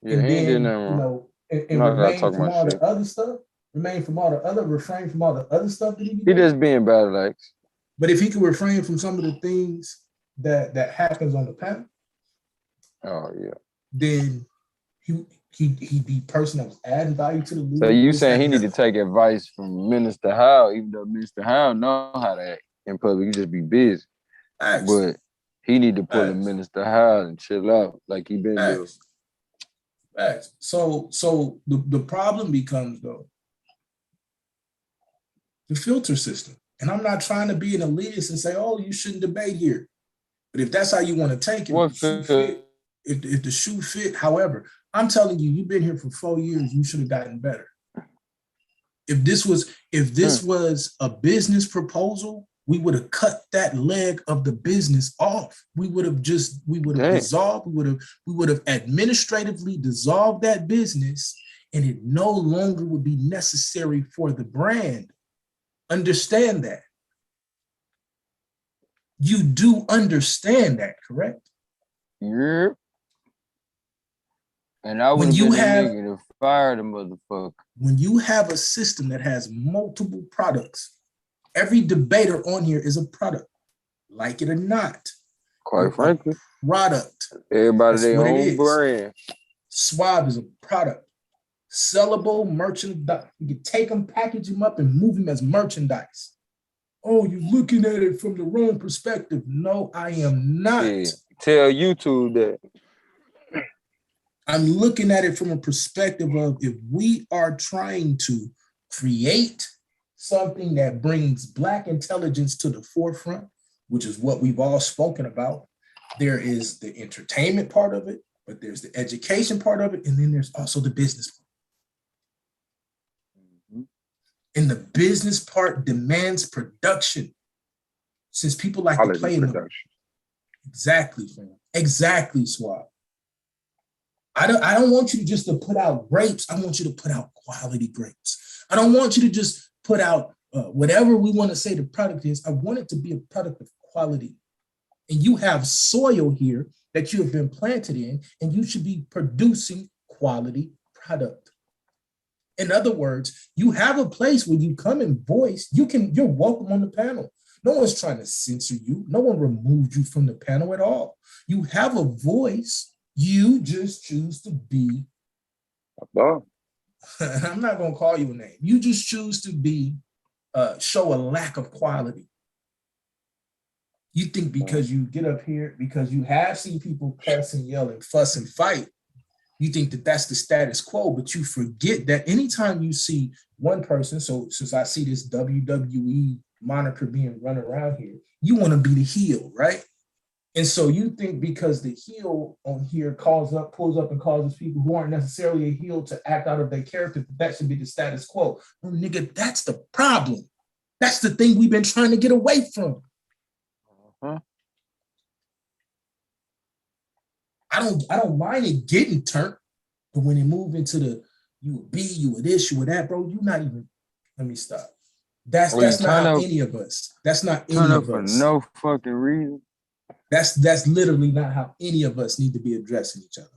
Speaker 4: and then you know, and refrain from all the other stuff that
Speaker 7: he just being Battle Axe.
Speaker 4: But if he could refrain from some of the things that happens on the panel,
Speaker 7: oh yeah,
Speaker 4: then he'd be a person that was adding value to the league.
Speaker 7: So you saying he need to take advice from Minister Howe, even though Minister Howe know how to act in public, you just be busy. But he need to pull a Minister Howe and chill out like he been doing.
Speaker 4: So the problem becomes though the filter system. And I'm not trying to be an elitist and say, oh, you shouldn't debate here. But if that's how you want to take it, if the shoe fit, however, I'm telling you, you've been here for 4 years, you should have gotten better. If this was a business proposal, we would have cut that leg of the business off. We would have dissolved, we would have administratively dissolved that business, and it no longer would be necessary for the brand. Understand that. You do understand that, correct?
Speaker 7: Yep. And I would have been the nigga to fire the motherfucker.
Speaker 4: When you have a system that has multiple products, every debater on here is a product, like it or not.
Speaker 7: Quite frankly.
Speaker 4: Product.
Speaker 7: Everybody their own brand.
Speaker 4: Swab is a product. Sellable merchandise. You can take them, package them up, and move them as merchandise. Oh, you're looking at it from the wrong perspective. No, I am not.
Speaker 7: Yeah. Tell YouTube that.
Speaker 4: I'm looking at it from a perspective of if we are trying to create something that brings Black intelligence to the forefront, which is what we've all spoken about, there is the entertainment part of it, but there's the education part of it, and then there's also the business part. And the business part demands production. Since people like to play in production. Exactly, fam. Exactly, Swab. I don't want you to just to put out grapes. I want you to put out quality grapes. I don't want you to just put out whatever we want to say the product is. I want it to be a product of quality. And you have soil here that you have been planted in, and you should be producing quality product. In other words, you have a place where you come and voice. You're welcome on the panel. No one's trying to censor you. No one removed you from the panel at all. You have a voice. You just choose to be. I'm not going to call you a name. You just choose to be, show a lack of quality. You think because you get up here, because you have seen people cuss and yell and fuss and fight, you think that that's the status quo, but you forget that anytime you see one person, so since I see this WWE moniker being run around here, you want to be the heel, right? And so you think because the heel on here pulls up and causes people who aren't necessarily a heel to act out of their character, that should be the status quo. Well, nigga, that's the problem. That's the thing we've been trying to get away from. I don't mind it getting turned, but when it move into the you a B, you a this, you a that, bro, you not even. Let me stop. That's not how any of us. That's not any of us.
Speaker 7: For no fucking reason.
Speaker 4: That's literally not how any of us need to be addressing each other.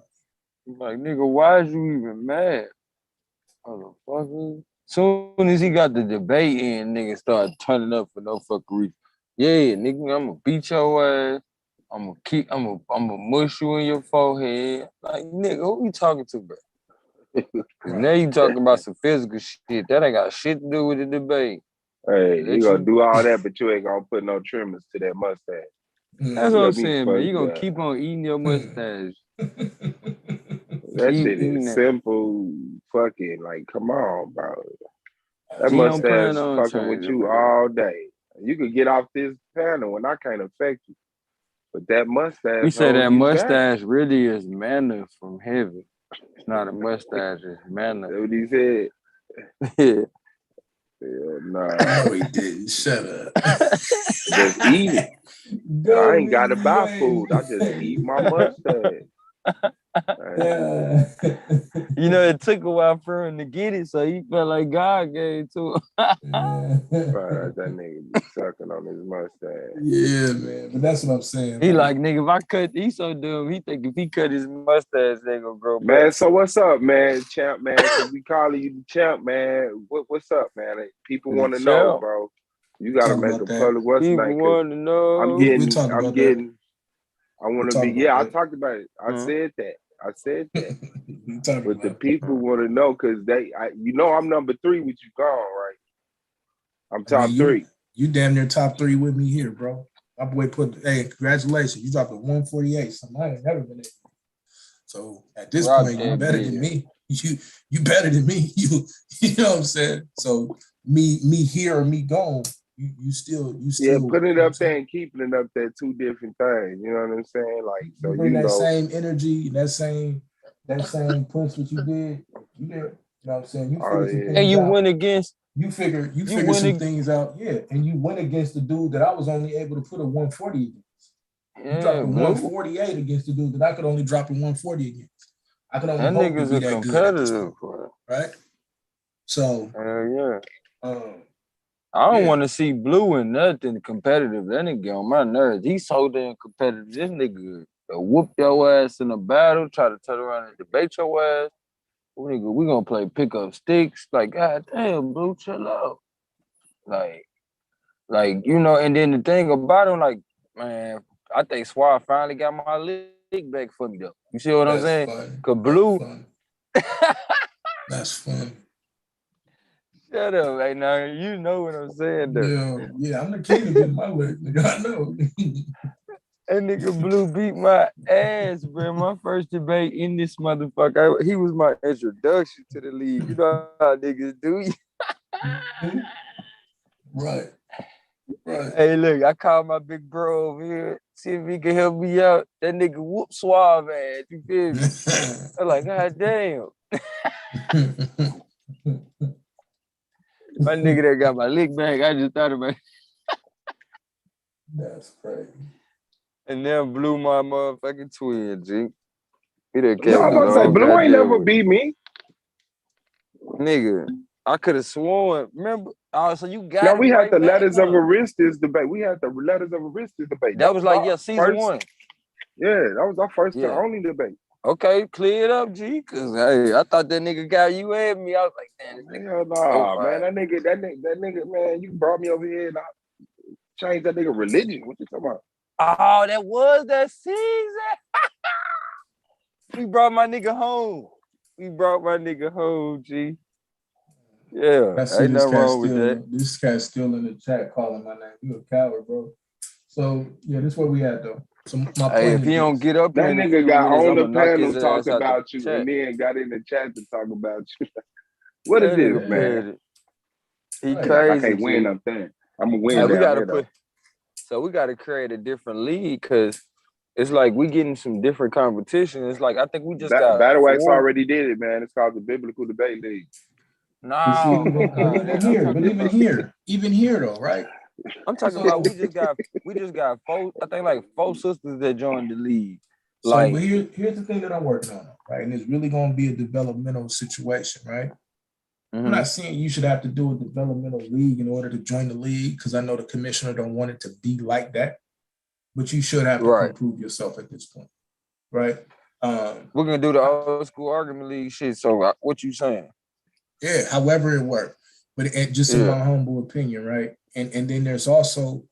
Speaker 7: Like, nigga, why is you even mad? Motherfucker. Soon as he got the debate in, nigga started turning up for no fucking reason. Yeah, nigga, I'm gonna beat your ass. I'm gonna mush you in your forehead. Like, nigga, who you talking to, bro? Now you talking about some physical shit. That ain't got shit to do with the debate.
Speaker 9: Hey, you gonna do all that, but you ain't gonna put no trimmers to that mustache.
Speaker 7: That's what I'm saying, man. You gonna keep on eating your mustache.
Speaker 9: That shit is simple, fucking, like, come on, bro. That mustache fucking with you all day. You could get off this panel and I can't affect you. But that mustache.
Speaker 7: We say that mustache really is manna from heaven. It's not a mustache, it's manna.
Speaker 9: That's what he said.
Speaker 7: Yeah.
Speaker 9: Yeah, nah.
Speaker 4: No, he didn't. Shut up.
Speaker 9: Just eat it. I ain't got to buy food. I just eat my mustache.
Speaker 7: You know, it took a while for him to get it, so he felt like God gave it to him.
Speaker 9: Right, that nigga be sucking on his mustache.
Speaker 4: Yeah, man. But that's what I'm saying.
Speaker 7: He like, nigga, if I cut, he's so dumb. He think if he cut his mustache, they gonna grow back.
Speaker 9: Man, so what's up, man? Champ, man. Cause we calling you the champ, man. What's up, man? People want to know, bro. You gotta make a public what's
Speaker 7: People
Speaker 9: name.
Speaker 7: want to know.
Speaker 9: I want to be. Yeah, I talked about it. I said that. But the people want to know because I'm number 3 with you gone, right? I'm top 3.
Speaker 4: You damn near top 3 with me here, bro. My boy hey, congratulations. You dropped a 148. Something I ain't never been able. So at this point, you better than me. You better than me. You know what I'm saying? So me here or me gone, you still
Speaker 9: putting it up there and keeping it up there, 2 different things. You know what I'm saying? Like, so
Speaker 4: you bring that same energy, that same push that you did. You did. You know what I'm saying? You figured some things
Speaker 7: and you
Speaker 4: out.
Speaker 7: went against.
Speaker 4: You figured some things out, yeah. And you went against the dude that I was only able to put a 140 against. You dropped a 148 against the dude that I could only drop a 140 against. I could only
Speaker 7: that
Speaker 4: hope
Speaker 7: nigga's
Speaker 4: to be
Speaker 7: a
Speaker 4: that
Speaker 7: competitive,
Speaker 4: good, right? So,
Speaker 7: I don't want to see Blue in nothing competitive. That nigga on my nerves. He's so damn competitive. This nigga whoop your ass in a battle, try to turn around and debate your ass. We gonna play pick up sticks. Like, God damn, Blue, chill out. Like, you know, and then the thing about him, like, man, I think Swab finally got my league back for me though. You see what I'm saying?
Speaker 4: Fun.
Speaker 7: Cause Blue.
Speaker 4: That's fun.
Speaker 7: Shut up, hey, now you know what I'm saying though.
Speaker 4: Yeah, I'm the king of getting my leg, nigga. I know.
Speaker 7: That nigga Blue beat my ass, bro. My first debate in this motherfucker. He was my introduction to the league. You know how niggas do.
Speaker 4: Right.
Speaker 7: Hey, look, I called my big bro over here, see if he can help me out. That nigga whoop Suave ass, you feel me? I'm like, God damn. My nigga that got my lick back, I just thought about it.
Speaker 4: That's crazy.
Speaker 7: And then blew my motherfucking twin, G. He done
Speaker 9: No,
Speaker 7: kept
Speaker 9: I'm
Speaker 7: the
Speaker 9: about to say,
Speaker 7: whole
Speaker 9: Blue ain't
Speaker 7: goddamn
Speaker 9: never
Speaker 7: with
Speaker 9: beat me.
Speaker 7: nigga. I could have sworn. Remember? Oh, so you
Speaker 9: Now
Speaker 7: got it
Speaker 9: we had
Speaker 7: right
Speaker 9: the
Speaker 7: back,
Speaker 9: letters of
Speaker 7: huh?
Speaker 9: Aristus debate. We had the letters of Aristus debate.
Speaker 7: That was like, yeah,
Speaker 9: our
Speaker 7: season
Speaker 9: first.
Speaker 7: 1.
Speaker 9: Yeah, that was our first and
Speaker 7: Yeah.
Speaker 9: only debate.
Speaker 7: Okay, clear it up, G. Cause hey, I thought that nigga got you and me. I was like, damn, this nigga
Speaker 9: Hell
Speaker 7: so
Speaker 9: nah, man.
Speaker 7: fire.
Speaker 9: That nigga, man, you brought me over here and I changed that nigga religion. What you talking about?
Speaker 7: Oh, that was that season. We brought my nigga home. G. Yeah,
Speaker 4: I see
Speaker 7: ain't
Speaker 4: this
Speaker 7: nothing
Speaker 4: cat
Speaker 7: wrong with
Speaker 4: still.
Speaker 7: that.
Speaker 4: This cat still in the chat calling my name. You a coward, bro. So yeah, this is where we at though. So my
Speaker 7: Hey,
Speaker 4: point
Speaker 7: if he
Speaker 4: is
Speaker 7: don't
Speaker 4: this.
Speaker 7: get up here
Speaker 9: That
Speaker 7: in a
Speaker 9: nigga
Speaker 7: few
Speaker 9: got
Speaker 7: minutes,
Speaker 9: on
Speaker 7: I'm
Speaker 9: the
Speaker 7: gonna knock
Speaker 9: panel
Speaker 7: his
Speaker 9: talk
Speaker 7: ass out the
Speaker 9: about you
Speaker 7: chat.
Speaker 9: and then got in the chat to talk about you. What
Speaker 7: That
Speaker 9: is this,
Speaker 7: nigga
Speaker 9: man?
Speaker 7: petty. He
Speaker 4: Right.
Speaker 9: He like, I
Speaker 7: crazy,
Speaker 9: can't win
Speaker 7: G.
Speaker 9: up there. I'm gonna
Speaker 7: Hey,
Speaker 9: win
Speaker 7: we
Speaker 9: down
Speaker 7: gotta
Speaker 9: here though.
Speaker 7: we gotta create a different league because it's like we getting some different competition. It's like I think we just got
Speaker 9: Battle Wax
Speaker 7: 4.
Speaker 9: already did it, man. It's called the Biblical Debate League.
Speaker 4: But see,
Speaker 7: No,
Speaker 4: but
Speaker 7: man. I'm talking about
Speaker 4: even here though, right?
Speaker 7: I'm talking about we just got 4, I think like 4 sisters that joined the league.
Speaker 4: So,
Speaker 7: Like,
Speaker 4: but here's the thing that I'm working on, right? And it's really going to be a developmental situation, right? I'm not saying you should have to do a developmental league in order to join the league because I know the commissioner don't want it to be like that. But you should have to
Speaker 7: right.
Speaker 4: prove yourself at this point, right?
Speaker 7: We're gonna do the old school argument league shit. So what you saying?
Speaker 4: Yeah, however it worked, but it just in my humble opinion, right? And then there's also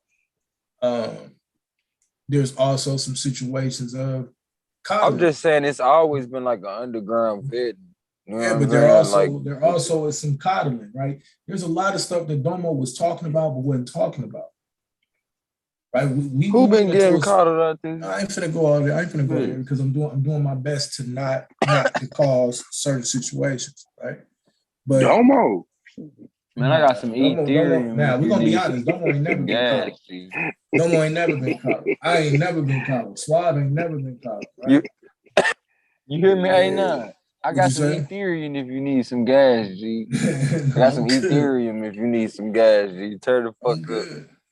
Speaker 4: some situations of college.
Speaker 7: I'm just saying it's always been like an underground vet. You know
Speaker 4: Yeah,
Speaker 7: what
Speaker 4: but
Speaker 7: I'm
Speaker 4: there
Speaker 7: saying?
Speaker 4: also is some coddling, right? There's a lot of stuff that Domo was talking about but wasn't talking about. Right? We
Speaker 7: Who been
Speaker 4: moving
Speaker 7: getting
Speaker 4: towards,
Speaker 7: coddled out there?
Speaker 4: I ain't finna go all there. I ain't finna go there because I'm doing my best to not to cause certain situations, right? But
Speaker 9: Domo.
Speaker 7: Man, I got some Ethereum.
Speaker 4: Now we're gonna be honest. Domo ain't never been
Speaker 7: gas.
Speaker 4: coddled. Domo ain't never been coddled. I ain't never been coddled. Suave ain't never been coddled. Right?
Speaker 7: You hear me? Ain't none. I
Speaker 4: What'd
Speaker 7: got
Speaker 4: you
Speaker 7: some
Speaker 4: say?
Speaker 7: Ethereum if you need some gas, G. I got some Ethereum if you need some gas, G. Turn the fuck up.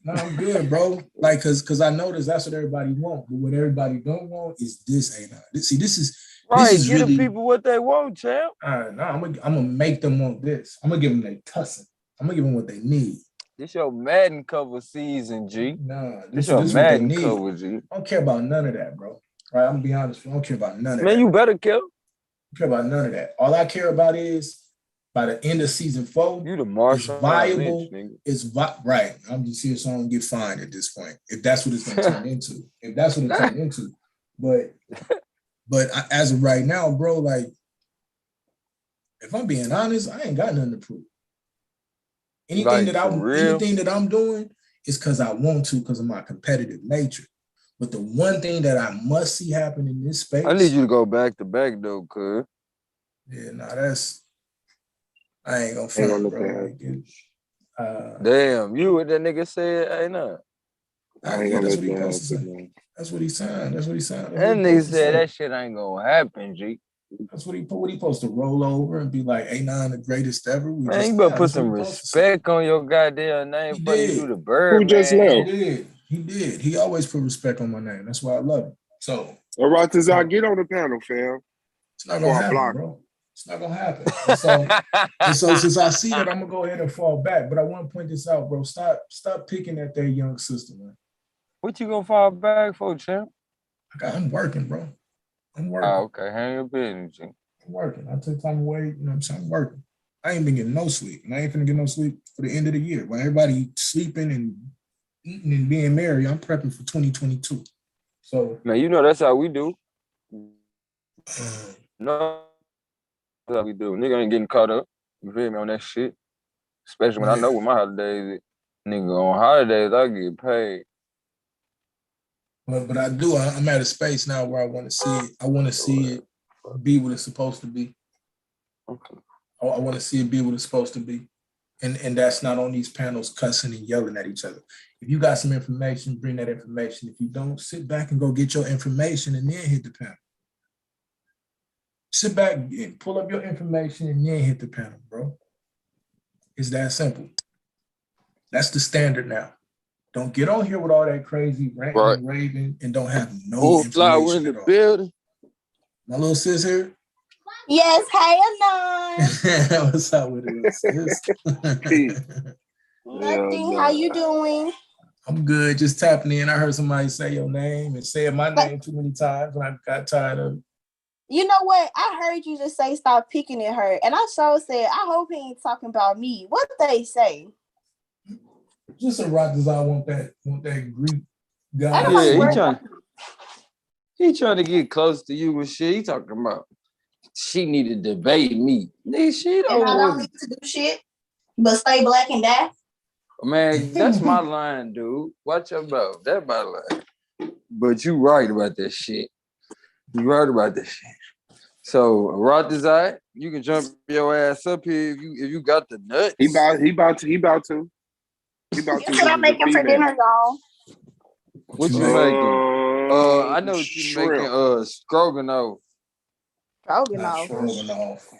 Speaker 4: No, I'm good, bro. Like, cause I noticed that's what everybody want, but what everybody don't want is this. Ain't see, this is
Speaker 7: right.
Speaker 4: This is
Speaker 7: Give
Speaker 4: really,
Speaker 7: the people what they want, champ.
Speaker 4: No, I'm gonna make them want this. I'm gonna give them their cussing. I'm gonna give them what they need.
Speaker 7: This your Madden cover season, G.
Speaker 4: Nah,
Speaker 7: this
Speaker 4: your
Speaker 7: your
Speaker 4: Madden
Speaker 7: cover, G.
Speaker 4: I don't care about none of that, bro. Right? I'm gonna be honest. I don't care about none of that.
Speaker 7: Man, you better care.
Speaker 4: I don't care about none of that. All I care about is by the end of season 4,
Speaker 7: you the Marshall
Speaker 4: viable.
Speaker 7: Lynch,
Speaker 4: Right. I'm just here so I don't get fined at this point. If that's what it's gonna turn into. If that's what it turned into. But as of right now, bro, like if I'm being honest, I ain't got nothing to prove. Anything that I'm doing is because I want to, because of my competitive nature. But the one thing that I must see happen in this space,
Speaker 7: I need you to go back to back though, cuz.
Speaker 4: Yeah, I ain't gonna front, bro.
Speaker 7: Damn, you what that nigga said, ain't not.
Speaker 4: That's what he supposed to say. That's what he signed.
Speaker 7: That nigga said that shit ain't gonna happen, G.
Speaker 4: That's what he supposed to roll over and be like, A9 the greatest ever.
Speaker 7: Man, you better put some respect on your goddamn name before you do the bird.
Speaker 9: Who just left?
Speaker 4: He did. He always put respect on my name. That's why I love him. So,
Speaker 9: all right, Tazar, get on the panel, fam.
Speaker 4: It's not gonna happen, bro. It's not gonna happen. And so since I see that, I'm gonna go ahead and fall back. But I want to point this out, bro. Stop picking at their young sister, man.
Speaker 7: What you gonna fall back for, champ?
Speaker 4: I'm working, bro. I'm working.
Speaker 7: Oh, okay. Hang your business, G.
Speaker 4: I'm working. I took time away. You know what I'm saying? I'm working. I ain't been getting no sleep. And I ain't gonna get no sleep for the end of the year. While everybody sleeping and eating and being merry, I'm prepping for 2022. So
Speaker 7: man, you know that's how we do. No, that's how we do. Nigga ain't getting caught up. You feel me on that shit? Especially when I know what my holidays is. Nigga, on holidays, I get paid.
Speaker 4: But I do. I'm at a space now where I want to see it. I want to see it be what it's supposed to be.
Speaker 7: Okay.
Speaker 4: I want to see it be what it's supposed to be. And that's not on these panels cussing and yelling at each other. If you got some information, bring that information. If you don't, sit back and go get your information and then hit the panel. Sit back and pull up your information and then hit the panel, bro. It's that simple. That's the standard now. Don't get on here with all that crazy ranting and raving and don't have no
Speaker 7: Full flower in
Speaker 4: information
Speaker 7: the
Speaker 4: at all.
Speaker 7: building.
Speaker 4: My little sis here.
Speaker 12: Yes, hey, Anon.
Speaker 4: What's up with it, little sis?
Speaker 12: Nothing. How you doing?
Speaker 4: I'm good. Just tapping in. I heard somebody say your name and said my name too many times, and I got tired of it.
Speaker 12: You know what? I heard you just say stop picking at her, and I sure said I hope he ain't talking about me. What they say?
Speaker 4: Just a rock design. Want that Greek guy?
Speaker 7: Yeah, he trying to get close to you and shit. He talking about she need to debate me. Nigga, she
Speaker 12: And I don't
Speaker 7: don't
Speaker 12: need to do shit, but stay black and die.
Speaker 7: Man, that's my line, dude. Watch your mouth. That's my line. But you right about that shit. You right about that shit. So Rod Desire, you can jump your ass up here if you got the nuts.
Speaker 9: He about to.
Speaker 12: Guess what I'm making for dinner, y'all?
Speaker 7: What you making? I know what you
Speaker 9: shrimp.
Speaker 7: making. Stroganoff.
Speaker 12: Stroganoff.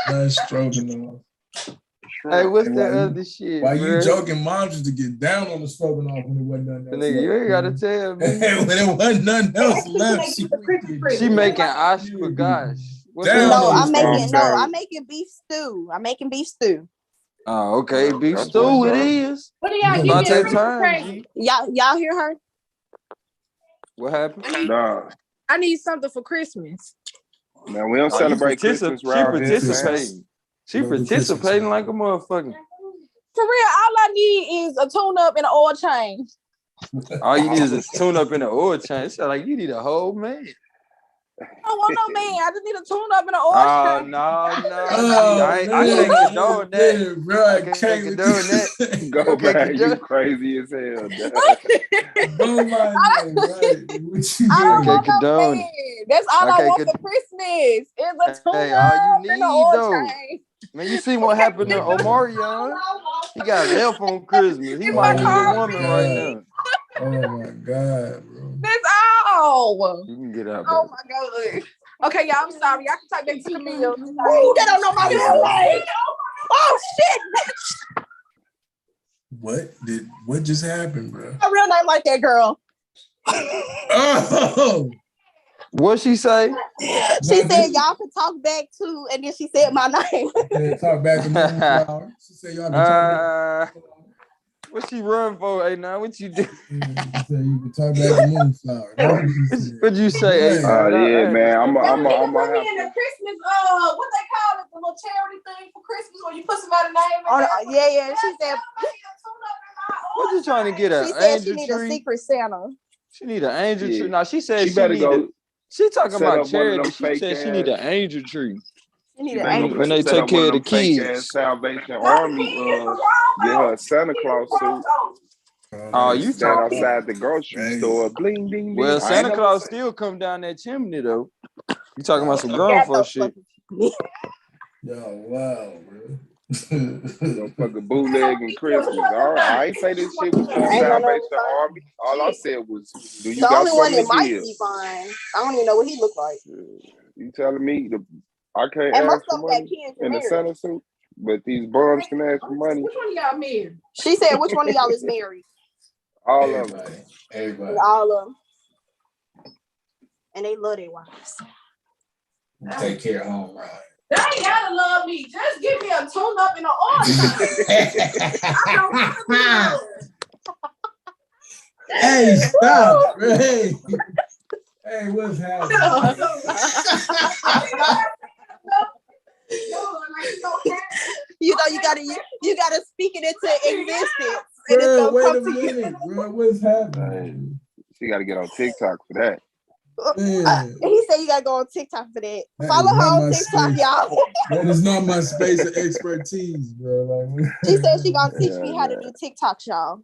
Speaker 4: That's stroganoff.
Speaker 7: Hey, what's that other shit?
Speaker 4: Why you
Speaker 7: bro?
Speaker 4: joking? Mom used to get down on the stroganoff when it wasn't nothing else.
Speaker 7: Nigga, you ain't gotta tell me.
Speaker 4: When it wasn't nothing else left,
Speaker 7: She making ashpagash.
Speaker 12: No, I'm making beef stew. I'm making beef stew.
Speaker 7: Oh, okay, beef stew it is.
Speaker 16: What do y'all
Speaker 7: About
Speaker 16: give me
Speaker 7: that
Speaker 16: a
Speaker 7: time,
Speaker 16: Christmas
Speaker 7: G.
Speaker 12: Y'all hear her?
Speaker 7: What happened?
Speaker 9: Nah.
Speaker 16: I need something for Christmas.
Speaker 9: Now we don't celebrate Christmas
Speaker 7: She
Speaker 9: around here, man.
Speaker 7: participating. She participating like a motherfucker.
Speaker 16: For real, all I need is a tune-up and an oil change.
Speaker 7: All you need is a tune up in the oil change. It sound like you need a whole man.
Speaker 16: I don't want no man. I just need a tune-up and an oil
Speaker 7: Oh,
Speaker 16: change.
Speaker 7: no. I can't condone that.
Speaker 4: Bro,
Speaker 7: I can't condone that.
Speaker 9: Go
Speaker 7: I can't
Speaker 9: back, you
Speaker 7: condone-
Speaker 9: crazy as hell. dog.
Speaker 16: I don't want no
Speaker 7: condone
Speaker 16: man. That's all
Speaker 7: I
Speaker 16: I
Speaker 7: can't
Speaker 16: want for Christmas. Is a tune-up
Speaker 7: Hey, all you
Speaker 16: and
Speaker 7: need
Speaker 16: an oil
Speaker 7: though.
Speaker 16: change.
Speaker 7: Man, you see what happened to Omarion? He got left on Christmas. He might need a woman right now.
Speaker 4: Oh my God, bro.
Speaker 16: That's all.
Speaker 7: You can get out.
Speaker 16: Oh my God. Okay, y'all, I'm sorry. Y'all can talk back to Camille.
Speaker 12: Ooh, they don't know my real name. Oh shit!
Speaker 4: What just happened, bro?
Speaker 12: My real name like that girl.
Speaker 4: Oh,
Speaker 7: what she say?
Speaker 12: She said y'all can talk back too, and then she said my name.
Speaker 4: Talk back to Moonflower. She said y'all can talk back.
Speaker 7: What she run for, A9? What you do?
Speaker 4: She said you can talk back to Moonflower.
Speaker 7: What'd you say, A9?
Speaker 9: Yeah, man. I'm
Speaker 16: Put
Speaker 9: gonna
Speaker 16: me
Speaker 9: have
Speaker 16: in the Christmas, what they call it, the little charity thing for Christmas when you put somebody's name in there.
Speaker 12: Yeah. She said.
Speaker 7: What you trying to get at?
Speaker 12: She said she
Speaker 7: Angel
Speaker 12: need a
Speaker 7: tree?
Speaker 12: Secret Santa.
Speaker 7: She need an angel
Speaker 9: Yeah.
Speaker 7: tree. No, she said
Speaker 9: She better
Speaker 7: need
Speaker 9: go
Speaker 7: she talking
Speaker 9: set
Speaker 7: about
Speaker 9: up one of them
Speaker 7: charity. She
Speaker 9: fake
Speaker 7: said she need an angel tree.
Speaker 12: She need
Speaker 9: You
Speaker 12: an
Speaker 9: better
Speaker 12: angel.
Speaker 7: When they
Speaker 9: set
Speaker 7: take
Speaker 9: up
Speaker 7: care
Speaker 9: one
Speaker 7: of the
Speaker 9: fake
Speaker 7: kids.
Speaker 9: ass Salvation Army, get her a Santa Claus suit.
Speaker 7: Oh, you
Speaker 9: Stand
Speaker 7: talking?
Speaker 9: outside the grocery store, bling, ding, ding.
Speaker 7: Well,
Speaker 9: I ain't
Speaker 7: Santa
Speaker 9: never
Speaker 7: Claus
Speaker 9: seen-
Speaker 7: still come down that chimney though. You talking about some grown folks shit?
Speaker 4: Yo, wow, bro.
Speaker 9: Don't fucking bootlegging Christmas. All right, I ain't say this shit was for Salvation Army. All I said was, do you
Speaker 12: The
Speaker 9: got
Speaker 12: only one
Speaker 9: something
Speaker 12: that
Speaker 9: to
Speaker 12: might
Speaker 9: give?
Speaker 12: be fine. I don't even know what he looked like.
Speaker 9: You telling me I can't
Speaker 12: And most
Speaker 9: ask for
Speaker 12: of them got
Speaker 9: money
Speaker 12: kids
Speaker 9: in a
Speaker 12: married.
Speaker 9: Santa suit, but these bums can ask for money.
Speaker 16: Which one of y'all married?
Speaker 12: She said, "Which one of y'all is married?"
Speaker 9: All of them.
Speaker 4: Everybody.
Speaker 12: All of them. And they love their wives.
Speaker 4: Take care of home, right?
Speaker 16: They ain't gotta love me. Just give me a tune-up and an oil change.
Speaker 4: Hey, stop. Hey. Hey, what's happening?
Speaker 12: You know, you gotta speak it into existence. And it's
Speaker 4: Bro,
Speaker 12: gonna
Speaker 4: wait a
Speaker 12: come to you.
Speaker 4: minute, bro. What's happening?
Speaker 9: She got to get on TikTok for that.
Speaker 12: He said you gotta go on TikTok for that.
Speaker 4: That
Speaker 12: Follow
Speaker 4: is
Speaker 12: her
Speaker 4: not
Speaker 12: on
Speaker 4: my
Speaker 12: TikTok,
Speaker 4: space.
Speaker 12: y'all.
Speaker 4: That is not my space of expertise, bro. Like,
Speaker 12: She said she gonna teach me how to do TikToks, y'all.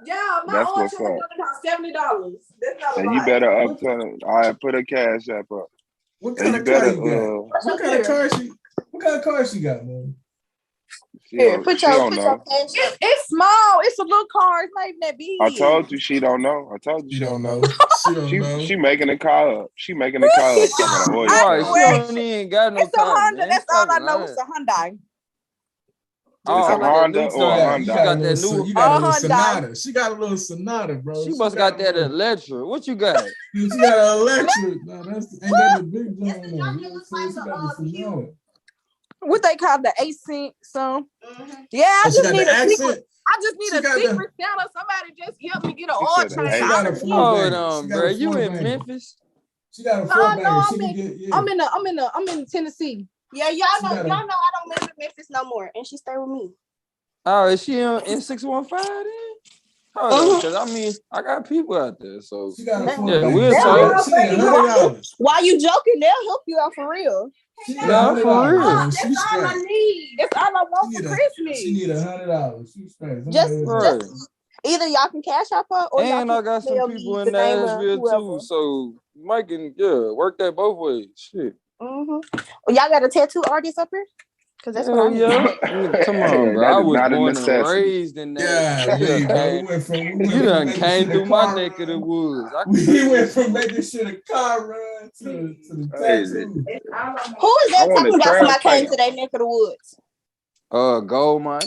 Speaker 16: Yeah, my
Speaker 9: That's
Speaker 16: oil
Speaker 9: what's
Speaker 16: change
Speaker 9: up.
Speaker 16: about $70. That's not a
Speaker 9: And
Speaker 16: lot.
Speaker 9: you better I put a cash app up.
Speaker 4: What
Speaker 9: And
Speaker 4: kind
Speaker 9: you
Speaker 4: of car
Speaker 9: better
Speaker 4: you got? What kind of car she got, man?
Speaker 12: Here, put your
Speaker 9: don't
Speaker 12: cash
Speaker 9: know.
Speaker 12: up.
Speaker 16: It's small. It's a little car. It's not even that big.
Speaker 9: I told you she don't know. I told you she don't know.
Speaker 4: She don't know.
Speaker 9: She making the car up. She making the car up. Talking about oil
Speaker 7: Right,
Speaker 9: change.
Speaker 7: she don't even got no
Speaker 16: It's a
Speaker 7: car,
Speaker 16: Honda.
Speaker 7: man.
Speaker 16: That's
Speaker 7: Stop
Speaker 16: all I know.
Speaker 7: lying.
Speaker 16: It's a Hyundai.
Speaker 7: Oh,
Speaker 9: It's a
Speaker 7: I'm like that
Speaker 9: Honda
Speaker 7: new
Speaker 9: or a
Speaker 7: thing. She
Speaker 9: Hyundai.
Speaker 7: got that new.
Speaker 5: You got a little
Speaker 12: Hyundai.
Speaker 5: Sonata. She got a little Sonata, bro.
Speaker 7: She must got that electric. What you got?
Speaker 5: She got an electric. No, ain't that the big John? She got the Sonata.
Speaker 19: What they call the accent song? Yeah, I
Speaker 5: Oh, she
Speaker 19: just
Speaker 5: got
Speaker 19: need
Speaker 5: the
Speaker 19: a
Speaker 5: accent?
Speaker 19: secret. I just need
Speaker 5: She
Speaker 19: a
Speaker 5: got the-
Speaker 19: secret Santa. Somebody just help me get an oil
Speaker 9: said
Speaker 19: change.
Speaker 9: the
Speaker 5: She got a four
Speaker 7: Hold
Speaker 5: banger.
Speaker 7: on,
Speaker 5: She got
Speaker 7: bro.
Speaker 5: a
Speaker 7: You
Speaker 5: four
Speaker 7: in
Speaker 5: banger.
Speaker 7: Memphis?
Speaker 5: She got a four banger.
Speaker 19: No,
Speaker 5: She can get, yeah.
Speaker 19: I'm in Tennessee.
Speaker 12: Yeah, y'all know I don't live in Memphis no more, and she stay with me.
Speaker 7: Oh, is she in 615 then? Hold on, because I mean, I got people out there, so
Speaker 5: She got a four
Speaker 7: yeah,
Speaker 5: banger.
Speaker 7: we'll
Speaker 5: She
Speaker 7: talk.
Speaker 5: need $100.
Speaker 12: Why you joking? They'll help you out for real.
Speaker 5: She need
Speaker 7: No, for
Speaker 5: $100.
Speaker 7: real.
Speaker 5: bro.
Speaker 19: That's
Speaker 5: She's
Speaker 19: all I
Speaker 5: straight.
Speaker 19: need. That's all I want for Christmas.
Speaker 5: She need $100. She's straight.
Speaker 7: Right.
Speaker 12: Either y'all can cash out her or y'all
Speaker 7: And
Speaker 12: can
Speaker 7: I got some
Speaker 12: email
Speaker 7: people
Speaker 12: me
Speaker 7: in
Speaker 12: the name of
Speaker 7: Nashville
Speaker 12: whoever.
Speaker 7: too, so Mike can work that both ways. Shit.
Speaker 12: Well, y'all got a tattoo artist up here? Because that's what I
Speaker 7: Hell
Speaker 12: need.
Speaker 7: yeah. Come on, bro.
Speaker 9: That
Speaker 7: I
Speaker 9: is
Speaker 7: was
Speaker 9: not a
Speaker 7: born and
Speaker 9: necessity.
Speaker 7: raised in
Speaker 5: Yeah,
Speaker 7: Nashville.
Speaker 5: man, bro.
Speaker 7: You done came through my neck of the woods.
Speaker 5: We went from making shit a car run to the tattoo.
Speaker 12: Who is
Speaker 9: I
Speaker 12: that
Speaker 9: want
Speaker 12: talking
Speaker 9: a
Speaker 12: about
Speaker 9: trail
Speaker 12: somebody came
Speaker 9: fight.
Speaker 12: to their neck of the woods?
Speaker 7: Gold mine.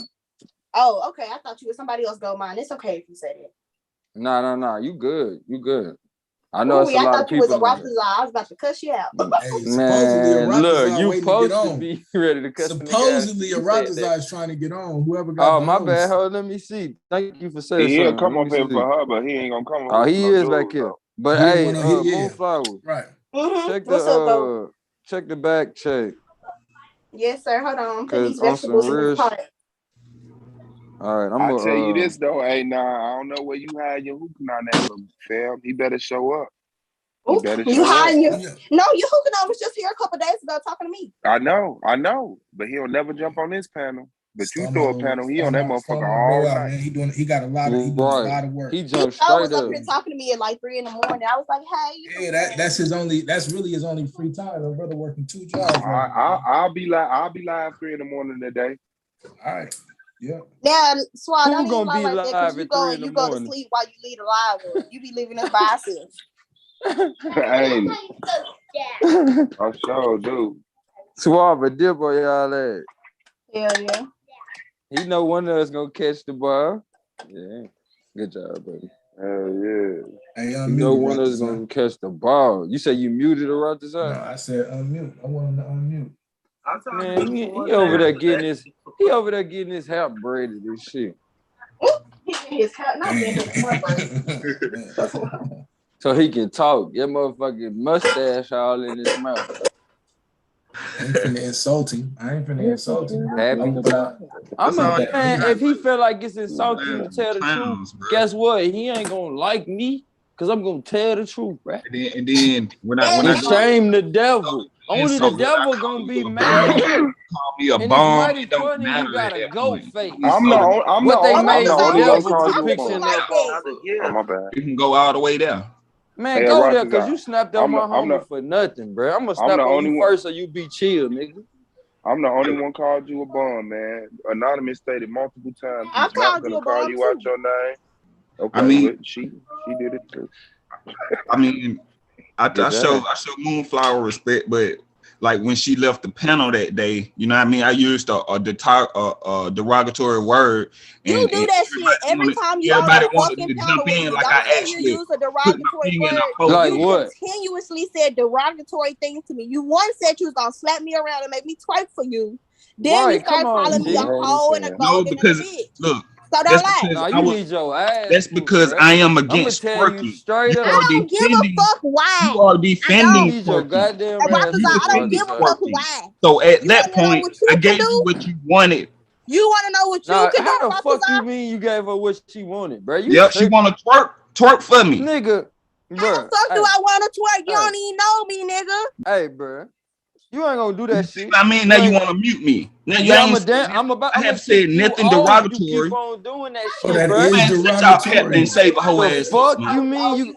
Speaker 12: Oh, okay. I thought you was somebody else go mine. It's okay if you said it.
Speaker 7: Nah. You good. You good. I know
Speaker 12: Ooh,
Speaker 7: it's a
Speaker 12: I
Speaker 7: lot
Speaker 12: thought
Speaker 7: of
Speaker 12: you was a
Speaker 7: people on there.
Speaker 12: Rotterdam. I was about to cuss you out.
Speaker 7: Man, look, you supposed to
Speaker 5: on.
Speaker 7: be ready to cuss the nigga out.
Speaker 5: Supposedly,
Speaker 7: You
Speaker 5: a
Speaker 7: said
Speaker 5: Rotterdam
Speaker 7: that.
Speaker 5: is trying to get on. Whoever got
Speaker 7: Oh,
Speaker 5: the
Speaker 7: my
Speaker 5: host.
Speaker 7: bad. Hold on, let me see. Thank you for saying
Speaker 9: He'll
Speaker 7: something.
Speaker 9: come
Speaker 7: Let
Speaker 9: up
Speaker 7: me
Speaker 9: here
Speaker 7: see.
Speaker 9: for her, but he ain't gonna come
Speaker 7: Oh,
Speaker 9: up
Speaker 7: he
Speaker 9: with
Speaker 7: is
Speaker 9: no
Speaker 7: back
Speaker 9: dudes,
Speaker 7: here.
Speaker 9: though.
Speaker 7: But
Speaker 5: He
Speaker 7: hey,
Speaker 5: wanna hit-
Speaker 7: Moonflower.
Speaker 5: Right.
Speaker 7: Check
Speaker 12: What's up, though?
Speaker 7: check the back check.
Speaker 12: Yes, sir. Hold on. I'm putting these
Speaker 7: 'Cause on some
Speaker 12: vegetables in
Speaker 7: real
Speaker 12: the pot.
Speaker 7: All right, I'm
Speaker 9: I
Speaker 7: gonna
Speaker 9: tell you this though, hey, nah, I don't know where you had your hookah on that, but fam, he better show up. He better
Speaker 12: You
Speaker 9: show up.
Speaker 12: hiding your no, you hooking on was just here a couple days ago talking to me.
Speaker 9: I know, but he'll never jump on this panel. But you throw a panel, he on that motherfucker all night.
Speaker 5: Man, he doing a lot of work.
Speaker 7: He
Speaker 12: He
Speaker 7: jumped
Speaker 12: was
Speaker 7: straight
Speaker 12: up
Speaker 7: up.
Speaker 12: here talking to me at like 3 a.m. I was like, hey,
Speaker 5: Yeah, that's really his only free time. My brother working 2 jobs.
Speaker 9: I'll be live 3 a.m. today.
Speaker 5: All right. Yeah.
Speaker 12: now Swat,
Speaker 7: Who
Speaker 12: don't even
Speaker 7: gonna
Speaker 12: lie
Speaker 7: be
Speaker 12: like that because
Speaker 7: live at 3 in the
Speaker 12: you go to
Speaker 7: morning?
Speaker 12: sleep while you leave the live or you be leaving us by ourselves.
Speaker 9: Hey, I sure do.
Speaker 7: Suave, dip on y'all ass.
Speaker 12: Hell yeah.
Speaker 7: He know one of us gonna catch the ball. Yeah. Good job, buddy.
Speaker 9: Hell yeah.
Speaker 5: Hey,
Speaker 7: you know one of us gonna catch the ball. You say you muted the right
Speaker 5: No, I said unmute. I want him to unmute.
Speaker 7: Man, he over there getting his hair braided and shit.
Speaker 12: His hat, not his
Speaker 7: So he can talk. That motherfucking mustache all in his mouth.
Speaker 5: I ain't finna insult him.
Speaker 7: Man, if he feel like it's insulting to tell the truth, guess what? He ain't gonna like me because I'm gonna tell the truth, right?
Speaker 17: And then when I
Speaker 7: shame the devil. Only the devil gonna be mad.
Speaker 17: Call me a
Speaker 7: And
Speaker 17: bomb.
Speaker 7: it's mighty
Speaker 17: It don't
Speaker 7: funny
Speaker 17: matter
Speaker 7: you got
Speaker 17: at
Speaker 7: a
Speaker 17: that
Speaker 7: goat
Speaker 17: point.
Speaker 7: face.
Speaker 9: I'm the only gonna call you a
Speaker 7: depiction
Speaker 9: bum.
Speaker 7: up on.
Speaker 9: Oh, my bad.
Speaker 17: You can go all the way there.
Speaker 7: Man,
Speaker 9: Hey,
Speaker 7: go there
Speaker 9: Rotterdam,
Speaker 7: because you snapped on my homie for nothing, bro. I'm gonna snap
Speaker 9: the
Speaker 7: on
Speaker 9: only
Speaker 7: you
Speaker 9: one-
Speaker 7: first so you be chill, nigga.
Speaker 9: I'm the only one called you a bum, man. Anonymous stated multiple times
Speaker 12: I
Speaker 9: he's not
Speaker 12: called you
Speaker 9: gonna
Speaker 12: a
Speaker 9: call
Speaker 12: bum
Speaker 9: you
Speaker 12: too.
Speaker 9: out your name. Okay,
Speaker 17: I mean-
Speaker 9: but she did it too.
Speaker 17: I mean, I show Moonflower respect, but like when she left the panel that day, you know what I mean? I used a derogatory word.
Speaker 12: You do that shit every time you on
Speaker 17: everybody
Speaker 12: the
Speaker 17: wanted
Speaker 12: fucking
Speaker 17: to
Speaker 12: panel
Speaker 17: jump
Speaker 12: with
Speaker 17: in
Speaker 12: me.
Speaker 17: like
Speaker 12: Don't
Speaker 17: I
Speaker 12: say you
Speaker 17: actually
Speaker 12: use a derogatory word.
Speaker 7: Like
Speaker 12: You
Speaker 7: what?
Speaker 12: continuously said derogatory things to me. You once said you was gonna slap me around and make me twerk for you. Then you
Speaker 7: Right,
Speaker 12: started
Speaker 7: come on,
Speaker 12: calling me a
Speaker 7: G.
Speaker 12: hoe and a
Speaker 17: No,
Speaker 12: golden
Speaker 17: because
Speaker 12: and a bitch.
Speaker 17: look,
Speaker 12: So don't
Speaker 17: that's
Speaker 12: lie.
Speaker 17: because
Speaker 7: Nah,
Speaker 17: I
Speaker 7: you
Speaker 17: was.
Speaker 7: need your ass.
Speaker 17: That's
Speaker 7: whooped,
Speaker 17: because
Speaker 7: bruh.
Speaker 17: I am
Speaker 7: I'ma
Speaker 17: against
Speaker 7: tell you
Speaker 17: twerking.
Speaker 7: straight
Speaker 17: You
Speaker 7: up.
Speaker 17: are
Speaker 12: I don't give a
Speaker 17: defending.
Speaker 12: fuck why.
Speaker 17: You are
Speaker 7: I
Speaker 17: defending
Speaker 7: need your
Speaker 17: twerking.
Speaker 7: goddamn
Speaker 12: And
Speaker 7: ass.
Speaker 17: You
Speaker 12: Rotterdam, I don't
Speaker 17: defended
Speaker 12: give a fuck
Speaker 17: twerking.
Speaker 12: why.
Speaker 17: So at
Speaker 12: You
Speaker 17: that
Speaker 12: wanna know
Speaker 17: point,
Speaker 12: what you
Speaker 17: I
Speaker 12: can
Speaker 17: gave
Speaker 12: do?
Speaker 17: you what you wanted.
Speaker 12: You wanna know what you
Speaker 7: Nah,
Speaker 12: can do,
Speaker 7: how the fuck you
Speaker 12: Rotterdam?
Speaker 7: mean you gave her what she wanted, bro? You
Speaker 17: Yep, she want to twerk for me.
Speaker 7: nigga,
Speaker 12: How
Speaker 7: bro.
Speaker 12: the fuck do I wanna twerk? You
Speaker 7: Hey.
Speaker 12: don't even know me, nigga.
Speaker 7: Hey, bro. You ain't gonna do that shit.
Speaker 17: I mean, now you
Speaker 7: ain't-
Speaker 17: want to mute me. Now you
Speaker 7: Yeah,
Speaker 17: ain't. I have said nothing derogatory.
Speaker 7: You keep on doing that shit,
Speaker 5: that
Speaker 7: bro.
Speaker 5: is
Speaker 17: Man, shut y'all Captain Save a whole
Speaker 7: The
Speaker 17: ass.
Speaker 7: fuck you mean you?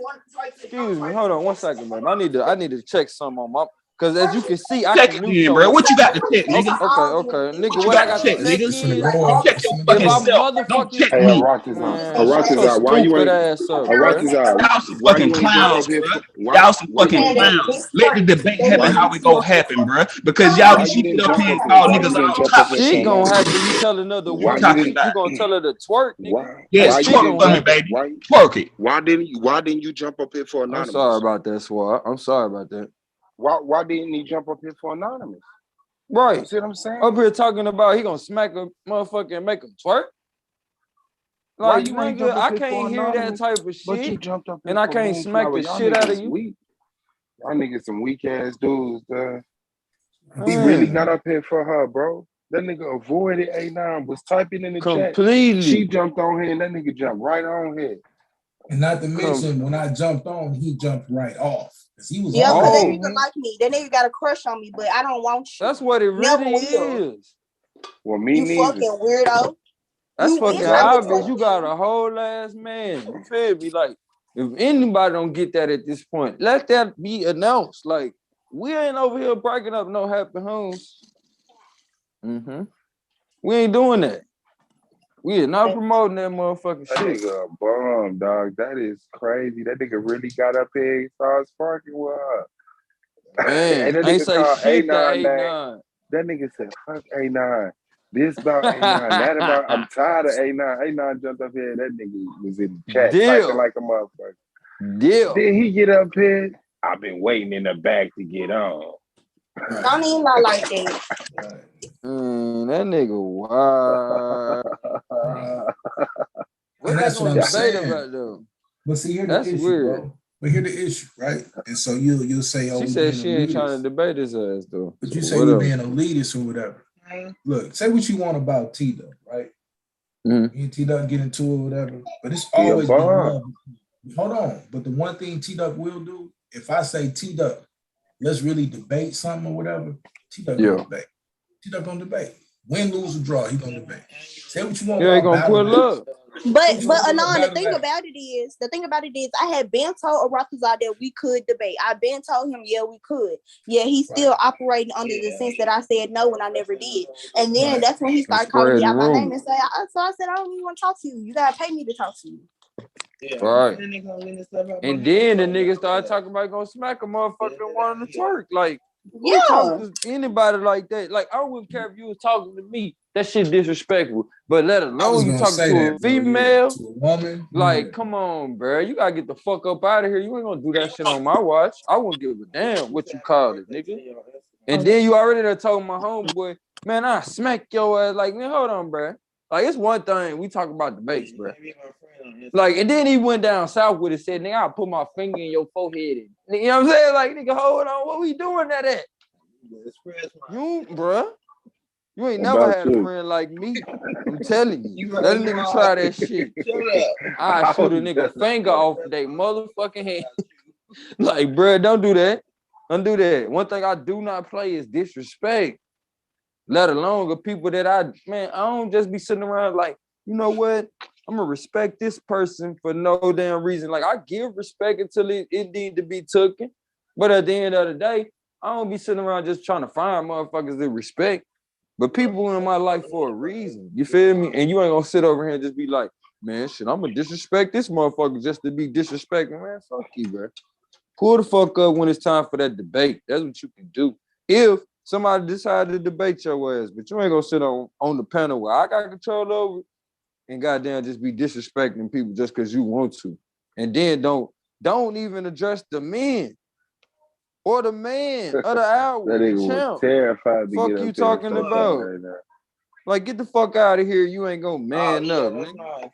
Speaker 7: Excuse me, hold on one second, man. I need to check something on my. Cause as you can see, I
Speaker 17: Check
Speaker 7: can
Speaker 17: it
Speaker 7: mute
Speaker 17: then,
Speaker 7: your
Speaker 17: bro. What you got to check,
Speaker 7: Okay,
Speaker 17: nigga?
Speaker 7: okay. Nigga,
Speaker 17: What you
Speaker 7: what I
Speaker 17: got
Speaker 7: got
Speaker 17: to
Speaker 7: to
Speaker 17: check,
Speaker 7: check
Speaker 17: nigga?
Speaker 4: It's finna
Speaker 7: is
Speaker 4: go off.
Speaker 17: Check
Speaker 4: It's
Speaker 17: your
Speaker 4: finna
Speaker 7: if
Speaker 17: fucking
Speaker 4: go
Speaker 7: I
Speaker 4: off.
Speaker 17: self. Don't
Speaker 7: motherfucking
Speaker 17: check
Speaker 9: Hey,
Speaker 17: me.
Speaker 7: man, shut your
Speaker 9: Arachazar, why you
Speaker 7: stupid
Speaker 9: ain't
Speaker 7: ass up, bro.
Speaker 9: Arachazar?
Speaker 17: Y'all some
Speaker 9: Why
Speaker 17: fucking
Speaker 9: you ain't jump up
Speaker 17: clowns,
Speaker 9: here
Speaker 17: bro.
Speaker 9: for
Speaker 17: Y'all some
Speaker 9: why
Speaker 17: fucking
Speaker 9: you
Speaker 17: clowns. Let the debate happen
Speaker 9: why
Speaker 17: how it gonna happen, bro. Because y'all
Speaker 9: why
Speaker 17: can
Speaker 9: you
Speaker 17: keep it
Speaker 9: didn't
Speaker 17: up
Speaker 9: jump
Speaker 17: here
Speaker 9: up
Speaker 17: and
Speaker 9: here?
Speaker 17: call
Speaker 9: Why you
Speaker 17: niggas
Speaker 9: didn't
Speaker 17: all
Speaker 9: jump up
Speaker 17: type of
Speaker 9: here
Speaker 7: She
Speaker 9: for
Speaker 17: shit.
Speaker 7: gonna have
Speaker 9: anonymous?
Speaker 7: to you tell another
Speaker 17: What you
Speaker 9: Why
Speaker 7: woman
Speaker 9: you
Speaker 17: talking
Speaker 7: that
Speaker 9: didn't
Speaker 17: about?
Speaker 7: you gonna tell her to twerk, nigga.
Speaker 9: why
Speaker 17: Yes,
Speaker 9: why
Speaker 7: Like
Speaker 9: you
Speaker 7: she
Speaker 17: twerk
Speaker 9: didn't
Speaker 17: for
Speaker 7: gonna
Speaker 17: me,
Speaker 7: have
Speaker 9: jump
Speaker 7: to.
Speaker 17: baby.
Speaker 9: why
Speaker 17: Twerk it.
Speaker 9: why didn't you jump up here for
Speaker 7: I'm sorry
Speaker 9: anonymous?
Speaker 7: about that, Swat. I'm sorry about that.
Speaker 9: Why didn't he jump up here for anonymous? You
Speaker 7: Right.
Speaker 9: see what I'm
Speaker 7: Up
Speaker 9: saying?
Speaker 7: here talking about he gonna smack a motherfucker and make him twerk.
Speaker 9: Why
Speaker 7: Like,
Speaker 9: you ain't
Speaker 7: nigga,
Speaker 9: jump up
Speaker 7: I
Speaker 9: here for
Speaker 7: can't hear that
Speaker 9: anonymous?
Speaker 7: type of
Speaker 9: But you
Speaker 7: shit.
Speaker 9: jumped up here
Speaker 7: And I
Speaker 9: for
Speaker 7: can't smack
Speaker 9: Moonflower.
Speaker 7: the
Speaker 9: Y'all
Speaker 7: shit out of
Speaker 9: niggas
Speaker 7: you.
Speaker 9: weak. Y'all niggas some weak ass dudes, He really
Speaker 7: Man,
Speaker 9: got up here for her, bro. That nigga avoided A9, was typing in the chat. She
Speaker 7: completely.
Speaker 9: jumped on here and that nigga jumped right on here.
Speaker 4: And not to mention, when I jumped on, he jumped right off. Because he was
Speaker 19: Yeah,
Speaker 4: on
Speaker 19: because that
Speaker 4: me.
Speaker 19: nigga like me. That nigga got a crush on me, but I don't want you.
Speaker 7: That's what it
Speaker 19: Never
Speaker 7: really
Speaker 19: will.
Speaker 7: is.
Speaker 9: Well, me
Speaker 19: You
Speaker 9: neither.
Speaker 19: fucking weirdo.
Speaker 7: That's
Speaker 19: You
Speaker 7: fucking
Speaker 19: wish I could
Speaker 7: obvious.
Speaker 19: touch
Speaker 7: You got
Speaker 19: you.
Speaker 7: a whole ass man. You feel me? Like, if anybody don't get that at this point, let that be announced. Like, we ain't over here breaking up no happy homes. We ain't doing that. We are not promoting that motherfucking
Speaker 9: That
Speaker 7: shit.
Speaker 9: nigga a bum, dog. That is crazy. That nigga really got up here and started sparking with her.
Speaker 7: Man,
Speaker 9: And that
Speaker 7: I ain't
Speaker 9: nigga
Speaker 7: say
Speaker 9: called
Speaker 7: shit to
Speaker 9: A9 name.
Speaker 7: A9.
Speaker 9: That nigga said, fuck A9. This about A9, that about, I'm tired of A9. A9 jumped up here. That nigga was in the chat typing
Speaker 7: Deal.
Speaker 9: like a motherfucker.
Speaker 7: Deal.
Speaker 9: Then he get up here. I've been waiting in the back to get on.
Speaker 19: Don't even lie like that.
Speaker 7: That nigga wild. What
Speaker 4: And
Speaker 7: they
Speaker 4: that's what
Speaker 7: gonna
Speaker 4: I'm
Speaker 7: debate
Speaker 4: saying.
Speaker 7: about though?
Speaker 4: But see, here's
Speaker 7: That's
Speaker 4: the issue,
Speaker 7: weird.
Speaker 4: bro. But here's the issue, right? And so you'll say, oh,
Speaker 7: She
Speaker 4: we
Speaker 7: said
Speaker 4: being
Speaker 7: she ain't trying
Speaker 4: elitist.
Speaker 7: to debate his ass though.
Speaker 4: But
Speaker 7: So
Speaker 4: you say
Speaker 7: what
Speaker 4: we
Speaker 7: else?
Speaker 4: being elitist or whatever. Look, say what you want about T-Duck, right? Me and T-Duck get into it or whatever. But it's
Speaker 9: He a
Speaker 4: always been
Speaker 9: bum.
Speaker 4: love. Hold on. But the one thing T-Duck will do, if I say T-Duck, let's really debate something or whatever, T-Duck gonna debate. T-Duck gonna debate. Win, lose, or draw, he gonna debate. Say what you want
Speaker 7: You ain't
Speaker 4: about
Speaker 7: gonna
Speaker 4: battle
Speaker 7: pull
Speaker 4: raps.
Speaker 7: up.
Speaker 19: But Anon, the thing about it is, I had been told Aratazar that we could debate. I been told him, yeah, we could. Yeah, he's still operating under the sense that I said no when I never did. And then that's when he started calling me out my name and say, so I said, I don't even want to talk to you. You gotta pay me to talk to you.
Speaker 7: Right. And then the nigga started talking about gonna smack a motherfucker and wanting to twerk. Like, who talk to anybody like that? Like, I wouldn't care if you was talking to me. That shit disrespectful. But let alone you talking to a female.
Speaker 4: To a woman.
Speaker 7: Like, come on, bro. You gotta get the fuck up out of here. You ain't gonna do that shit on my watch. I wouldn't give a damn what you call it, nigga. And then you already done told my homeboy, man, I smack your ass. Like, man, hold on, bro. Like, it's one thing we talk about debates, bro. Like, and then he went down south with it, said, nigga, I'll put my finger in your forehead. And, you know what I'm saying? Like, nigga, hold on, what we doing that at? You, bruh, you ain't never had a friend like me. I'm telling you. Let a nigga try that shit. I shoot a nigga finger off their motherfucking hand. Like, bruh, don't do that. Don't do that. One thing I do not play is disrespect. Let alone the people that I don't just be sitting around like, you know what? I'm gonna respect this person for no damn reason. Like, I give respect until it need to be taken. But at the end of the day, I don't be sitting around just trying to find motherfuckers to respect. But people in my life for a reason. You feel me? And you ain't gonna sit over here and just be like, man, shit, I'm gonna disrespect this motherfucker just to be disrespecting. Man, fuck you, bro. Pull the fuck up when it's time for that debate. That's what you can do. If somebody decided to debate your ass, but you ain't gonna sit on the panel where I got control over it and goddamn just be disrespecting people just because you want to. And then don't even address the men or the man of the hour,
Speaker 9: That
Speaker 7: the
Speaker 9: nigga was
Speaker 7: champ.
Speaker 9: terrified to
Speaker 7: Fuck
Speaker 9: get
Speaker 7: you
Speaker 9: up there and
Speaker 7: talking
Speaker 9: start
Speaker 7: about?
Speaker 9: right now.
Speaker 7: Like, get the fuck out of here. You ain't gonna man up, nigga.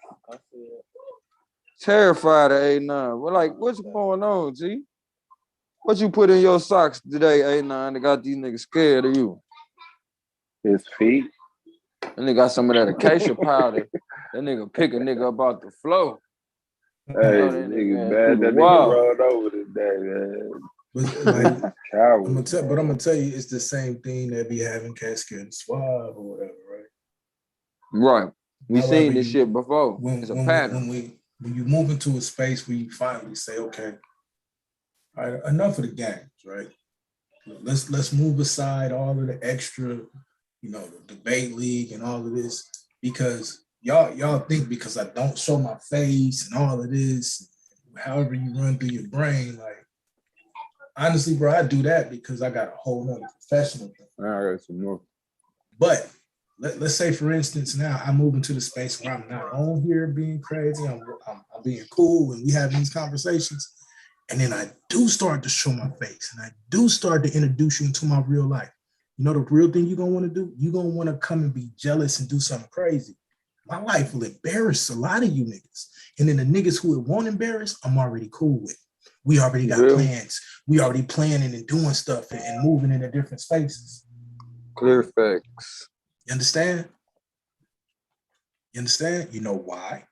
Speaker 7: Terrified of A9. Well, like, what's going on, G? What you put in your socks today, A9, that got these niggas scared of you?
Speaker 9: His feet.
Speaker 7: And they got some of that acacia powder. That nigga pick a nigga up out the floor.
Speaker 9: Hey,
Speaker 7: that
Speaker 9: nigga,
Speaker 7: nigga
Speaker 9: man, that nigga rolled over today, man.
Speaker 4: But like,
Speaker 9: Coward,
Speaker 4: I'm gonna tell you, it's the same thing that be having casket and swab or whatever, right?
Speaker 7: Right. We seen this shit before. It's a pattern.
Speaker 4: When you move into a space where you finally say, okay, all right, enough of the games, right?
Speaker 5: let's move aside all of the extra, the debate league and all of this, because y'all think because I don't show my face and all of this, however you run through your brain, like honestly, bro, I do that because I got a whole nother professional thing.
Speaker 7: I got some more.
Speaker 5: But let's say, for instance, now I move into the space where I'm not on here being crazy, I'm being cool, and we having these conversations. And then I do start to show my face, and I do start to introduce you into my real life. You know the real thing you're gonna want to do? You're gonna want to come and be jealous and do something crazy. My life will embarrass a lot of you niggas. And then the niggas who it won't embarrass, I'm already cool with. We already got plans. We already planning and doing stuff and moving into different spaces.
Speaker 7: Clear facts.
Speaker 5: You understand? You understand? You know why?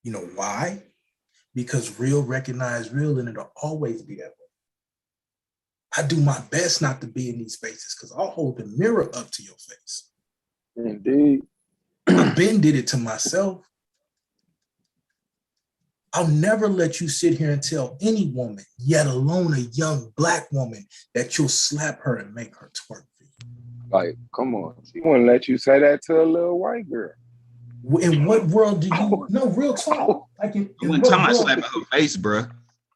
Speaker 5: You know why? Because real recognize real, and it'll always be that way. I do my best not to be in these spaces because I'll hold the mirror up to your face.
Speaker 7: Indeed.
Speaker 5: I've been did it to myself. I'll never let you sit here and tell any woman, yet alone a young Black woman, that you'll slap her and make her twerk for you.
Speaker 7: Like, come on.
Speaker 9: She wouldn't let you say that to a little white girl.
Speaker 5: In what world do you know? Real talk. Like in
Speaker 17: One time I slapped her face, bro.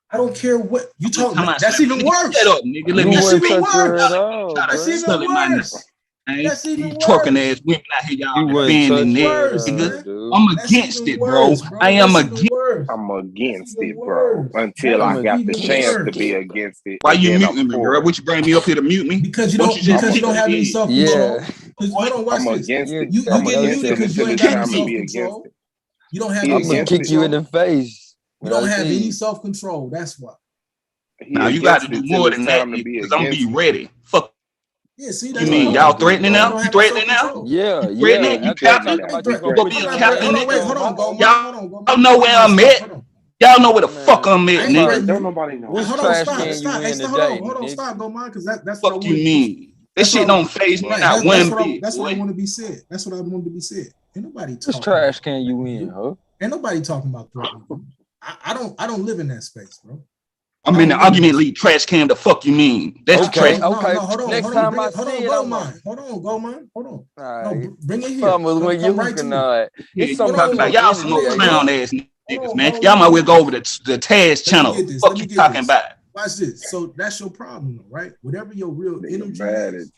Speaker 5: I don't care what you talking about. That's even worse.
Speaker 17: Shut up, nigga. Let me
Speaker 5: That's even worse.
Speaker 17: That's
Speaker 5: even worse.
Speaker 17: That's even twerking ass women out here, y'all defending nigga. I'm against it, bro. I am against.
Speaker 9: I'm against it, bro. Until I got the chance to be against it.
Speaker 17: Why you muting me, girl? What you bring me up here to mute me?
Speaker 5: Because you don't have any self-control. Hold on, watch this. You get muted because you ain't got any self-control. You don't have any self-control.
Speaker 20: I'm gonna kick you in the face.
Speaker 5: You don't have any self-control. That's why.
Speaker 17: Now you got to do more than that because I'm be ready. Fuck.
Speaker 5: Yeah, see,
Speaker 17: you mean y'all threatening now? You threatening now?
Speaker 20: Yeah,
Speaker 17: you threatening? You captain? You gonna be a captain, nigga? Y'all know where I'm at. Y'all know where the fuck I'm at, nigga.
Speaker 9: Don't nobody know.
Speaker 20: Which trash can you in today?
Speaker 5: Hold on, stop, go mine, because that's
Speaker 17: what you mean. This shit don't phase me not one bit.
Speaker 5: That's what I want to be said. That's what I want to be said. Ain't nobody talking.
Speaker 20: Which trash can you in, huh?
Speaker 5: Ain't nobody talking about threatening. I don't live in that space, bro.
Speaker 17: I'm in the argument league trash can. The fuck you mean? That's trash.
Speaker 20: Okay.
Speaker 5: Hold on.
Speaker 20: Next time I see it,
Speaker 5: go mine. Hold on.
Speaker 20: All right.
Speaker 5: No, bring it here.
Speaker 20: When you right to
Speaker 17: it's something about y'all some more clown ass niggas, man. Y'all might well go over the TIERS channel. Fuck you talking about?
Speaker 5: Watch this. So that's your problem, right? Whatever your real energy is,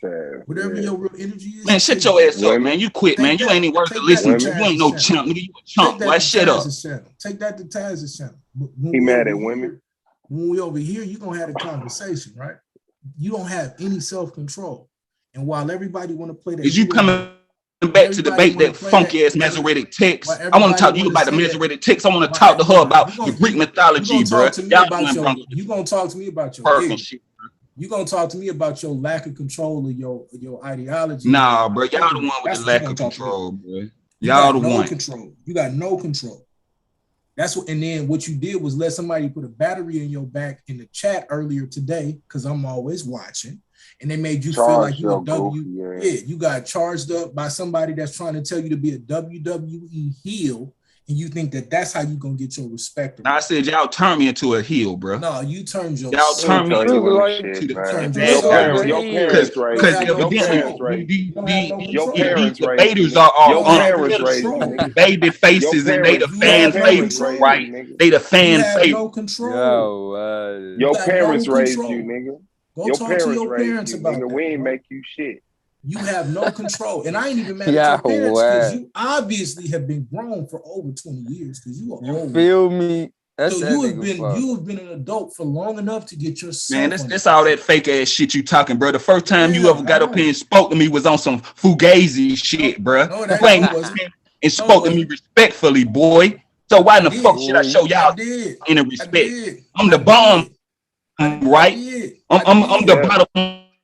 Speaker 17: man, shut your ass up, man. You quit, man. You ain't even worth to listen to. You ain't no chump, nigga. You a chump. Why shut up?
Speaker 5: Take that to TIERS' channel.
Speaker 9: He mad at women.
Speaker 5: When we over here, you're gonna have a conversation, right? You don't have any self-control. And while everybody want to play that,
Speaker 17: is you coming back to debate that funky ass Masoretic text? I want to talk to you about the Masoretic text. I want to talk to her about the Greek mythology, bro.
Speaker 5: You gonna talk to me about your shit. You gonna talk to me about your lack of control of your ideology.
Speaker 17: Nah, bro, y'all the one with the lack of control, bro. Y'all the one.
Speaker 5: You got no control. That's what, and then what you did was let somebody put a battery in your back in the chat earlier today, because I'm always watching, and they made you feel like you a you got charged up by somebody that's trying to tell you to be a WWE heel, and you think that that's how you gonna get your respect.
Speaker 17: Now I said y'all turned me into a heel, bro.
Speaker 5: No, you turned your
Speaker 17: y'all turned me into the debaters are all on baby faces and they the fan favorites, right? They the fan favorites.
Speaker 9: Your parents raised you, nigga.
Speaker 5: Go talk to your parents about that.
Speaker 9: We ain't make you shit.
Speaker 5: You have no control. And I ain't even mad at your parents, because you obviously have been grown for over 20 years, because you are old.
Speaker 20: Feel me?
Speaker 5: So you have been an adult for long enough to get yourself.
Speaker 17: Man, that's all that fake ass shit you talking, bro. The first time you ever got up here and spoke to me was on some fugazi shit, bro. You ain't and spoke to me respectfully, boy. So why in the fuck should I show y'all any respect? I'm the bomb, right? I'm the bottom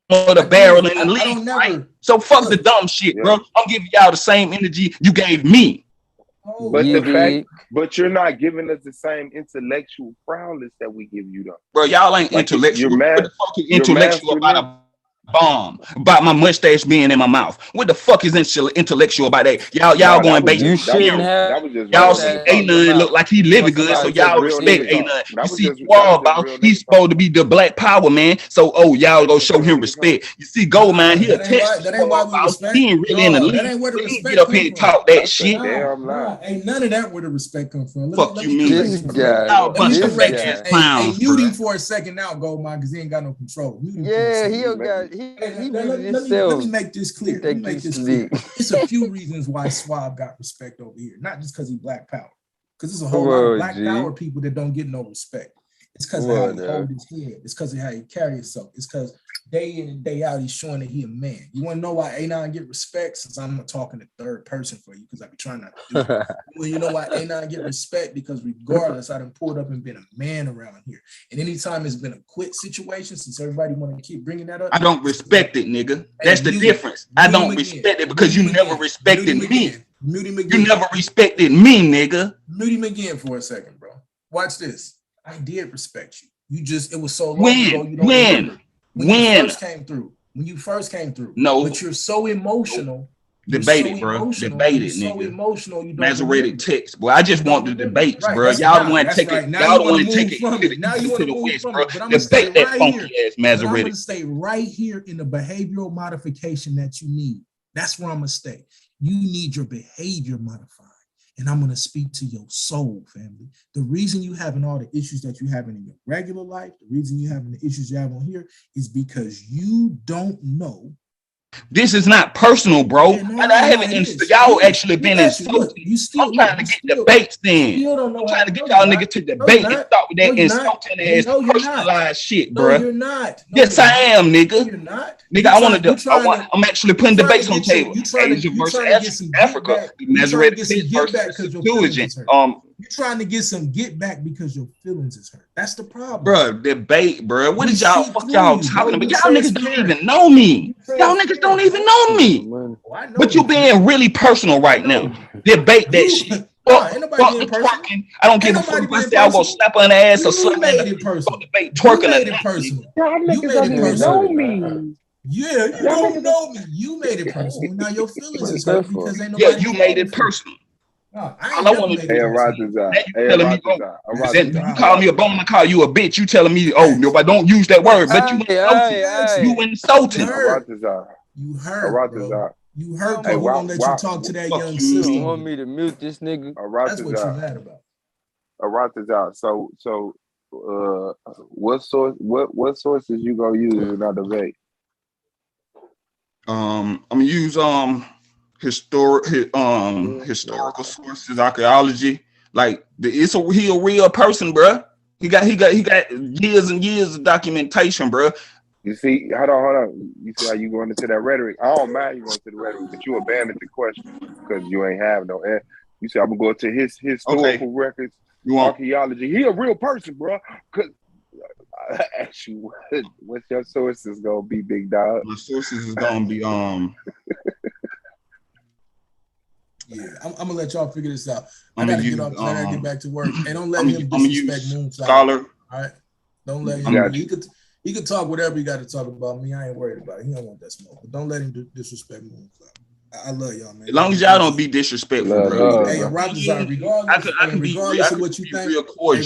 Speaker 17: of the barrel in the league, right? So fuck the dumb shit, bro. I'm giving y'all the same energy you gave me.
Speaker 9: But you're not giving us the same intellectual prowess that we give you, though.
Speaker 17: Bro, y'all ain't intellectual. What the fuck is intellectual about bomb about my mustache being in my mouth. What the fuck is intellectual about that? Y'all going based.
Speaker 20: You shouldn't have.
Speaker 9: That was just
Speaker 17: Y'all
Speaker 9: real
Speaker 17: see
Speaker 9: nigga talk.
Speaker 17: A9 look like he living good, so
Speaker 9: That was just
Speaker 17: y'all
Speaker 9: real
Speaker 17: respect
Speaker 9: nigga talk.
Speaker 17: A9.
Speaker 9: That
Speaker 17: You
Speaker 9: was
Speaker 17: see
Speaker 9: just
Speaker 17: Squall,
Speaker 9: real
Speaker 17: about
Speaker 9: nigga
Speaker 17: he's supposed to be the black power man, so y'all go show him respect. You see Goldmine, he attached
Speaker 4: that ain't why we
Speaker 17: Squall,
Speaker 4: respect.
Speaker 17: he ain't really in the
Speaker 4: No,
Speaker 17: league.
Speaker 4: that ain't where the
Speaker 17: He ain't
Speaker 4: respect
Speaker 17: get up
Speaker 4: come
Speaker 17: here and
Speaker 4: from.
Speaker 17: talk that
Speaker 9: That's a
Speaker 17: shit.
Speaker 9: damn lie.
Speaker 4: Nah, ain't none of that where the respect come from.
Speaker 17: Fuck you mean?
Speaker 20: This guy.
Speaker 17: Y'all bunch of
Speaker 20: This
Speaker 17: fake
Speaker 20: guy.
Speaker 17: ass clowns,
Speaker 4: mute him
Speaker 17: bro.
Speaker 4: for a second now, Goldmine, because he ain't got no control. Mute him for a
Speaker 20: Yeah,
Speaker 4: second.
Speaker 20: he got he
Speaker 4: Let
Speaker 20: muted
Speaker 4: me
Speaker 20: himself.
Speaker 4: make this clear.
Speaker 20: He
Speaker 4: Let me
Speaker 20: think
Speaker 4: make
Speaker 20: he's
Speaker 4: this clear.
Speaker 20: slick.
Speaker 4: It's a few reasons why Swab got respect over here. Not just because he black power. Because there's a whole lot
Speaker 20: Whoa,
Speaker 4: of black
Speaker 20: G.
Speaker 4: power people that don't get no respect. It's because of how he
Speaker 20: Whoa,
Speaker 4: hold his head. It's because of how he carry himself. It's because day in and day out, he's showing that he a man. You want to know why A9 get respect? Since I'm not talking the third person for you, because I be trying not to do it. Well, you know why A9 get respect? Because regardless, I done pulled up and been a man around here. And anytime it's been a quit situation, since everybody want to keep bringing that up.
Speaker 17: I don't respect it, nigga. That's the difference. I don't respect it because you never respected me.
Speaker 4: Mute him again.
Speaker 17: You never respected me, nigga.
Speaker 4: Mute him again for a second, bro. Watch this. I did respect you. You just, it was so long ago, you don't remember. When you first came through. When you first came through.
Speaker 17: No.
Speaker 4: But you're so emotional.
Speaker 17: Debate it, bro. Debate it,
Speaker 4: so
Speaker 17: nigga.
Speaker 4: emotional, you don't
Speaker 17: Masoretic text, boy. I just want the debates,
Speaker 4: right,
Speaker 17: bro. Y'all the one take it.
Speaker 4: Now
Speaker 17: Y'all
Speaker 4: you
Speaker 17: the
Speaker 4: want
Speaker 17: one
Speaker 4: to
Speaker 17: take
Speaker 4: move
Speaker 17: it
Speaker 4: from
Speaker 17: to
Speaker 4: it. Now you want to move from
Speaker 17: bro.
Speaker 4: it. But I'm gonna stay
Speaker 17: Debate that
Speaker 4: right
Speaker 17: funky
Speaker 4: here.
Speaker 17: ass
Speaker 4: But I'm
Speaker 17: Masoretic.
Speaker 4: gonna stay right here in the behavioral modification that you need. That's where I'm gonna stay. You need your behavior modified. And I'm going to speak to your soul, family. The reason you having all the issues that you having in your regular life, the reason you having the issues you have on here is because you don't know.
Speaker 17: This is not personal, bro. I haven't. Y'all actually been insulting. I'm trying to get debates then. I'm trying to get y'all niggas to debate and start with that insulting ass personalized shit, bro.
Speaker 4: No, you're not.
Speaker 17: Yes, I am, nigga.
Speaker 4: You're not.
Speaker 17: Nigga, I'm actually putting debates on the table. Asia versus Africa. Masoretic text versus Septuagint.
Speaker 4: You're trying to get some get back because your feelings is hurt. That's the problem.
Speaker 17: Bro, debate, bro. What is y'all y'all talking about? Y'all niggas don't even know me. Y'all niggas don't even know me. But you being really personal right now. Debate that shit. Fuck the twerking. I don't give a fuck if I say I will slap her in the ass or slap her in the face. Fuck debate twerking.
Speaker 4: You made it personal. You made it personal. Yeah, you don't know me. You made it personal. Now your feelings is hurt because ain't nobody.
Speaker 17: Yeah, you made it personal.
Speaker 4: I want to.
Speaker 9: Hey,
Speaker 17: you call me a bum, I call you a bitch. You telling me, oh, nobody don't use that word, but you insulting.
Speaker 4: You hurt. You hurt. Hey, we're gonna let you talk to that young sister.
Speaker 20: You want me to mute this nigga?
Speaker 4: That's what you're mad about.
Speaker 9: So, what sources you gonna use in our debate?
Speaker 17: I'm gonna use historical sources, archaeology. Like he a real person, bro. He got years and years of documentation, bro.
Speaker 9: You see, hold on. You see how you going into that rhetoric? I don't mind you going to the rhetoric, but you abandoned the question because you ain't have no. You see, I'm gonna go to his historical records, archaeology. He a real person, bro. Cause I ask you, what's your sources gonna be, big dog?
Speaker 17: My sources is gonna be
Speaker 4: Yeah, I'm gonna let y'all figure this out. I gotta get off. I gotta get back to work. And don't let him disrespect Moonflower.
Speaker 17: Scholar.
Speaker 4: All right, don't let him. He could talk whatever he got to talk about me. I ain't worried about it. He don't want that smoke. But don't let him disrespect Moonflower. I love y'all, man.
Speaker 17: As long as y'all don't be disrespectful, bro.
Speaker 4: Hey, regardless of what you think,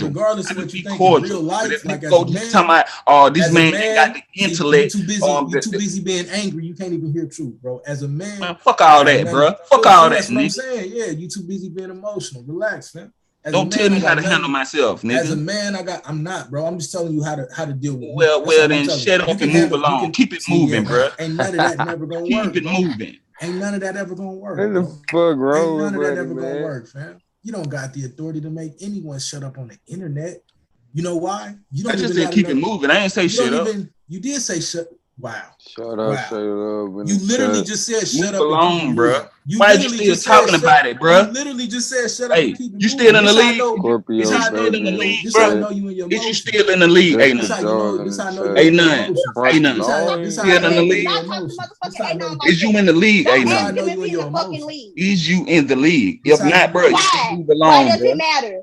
Speaker 4: regardless of what you think in real life, like as a man, talking about,
Speaker 17: this man ain't got the intellect.
Speaker 4: You too busy being angry. You can't even hear truth, bro. As a man,
Speaker 17: fuck all that, bro. Fuck all that.
Speaker 4: That's what I'm saying. Yeah, you too busy being emotional. Relax, man.
Speaker 17: Don't tell me how to handle myself, nigga.
Speaker 4: As a man, I'm not, bro. I'm just telling you how to deal with.
Speaker 17: Well, then shut up and move along. Keep it moving, bro.
Speaker 4: Ain't none of that never gonna work.
Speaker 17: Keep it moving.
Speaker 4: Ain't none of that ever gonna work.
Speaker 20: Ain't the fuck wrong
Speaker 4: Ain't none of that ever
Speaker 20: man.
Speaker 4: gonna work, fam. You don't got the authority to make anyone shut up on the internet. You know why? You don't.
Speaker 17: I just said keep it moving. I ain't say shut up.
Speaker 4: You did say shut. Wow.
Speaker 20: Shut up.
Speaker 4: You literally just said shut up.
Speaker 17: Move along, bro. Why you still talking about it, bro?
Speaker 4: You literally just said shut up.
Speaker 17: Hey, you still in the league?
Speaker 20: Scorpio,
Speaker 17: is you still in the league,
Speaker 4: This
Speaker 17: bro?
Speaker 4: how I know you in your
Speaker 17: Is you still in the league? Ain't none. Ain't none. Ain't none. Still in the league? Is you in the league? Ain't none. Is you in the league? If not, bro, you move along.
Speaker 19: Why does it matter?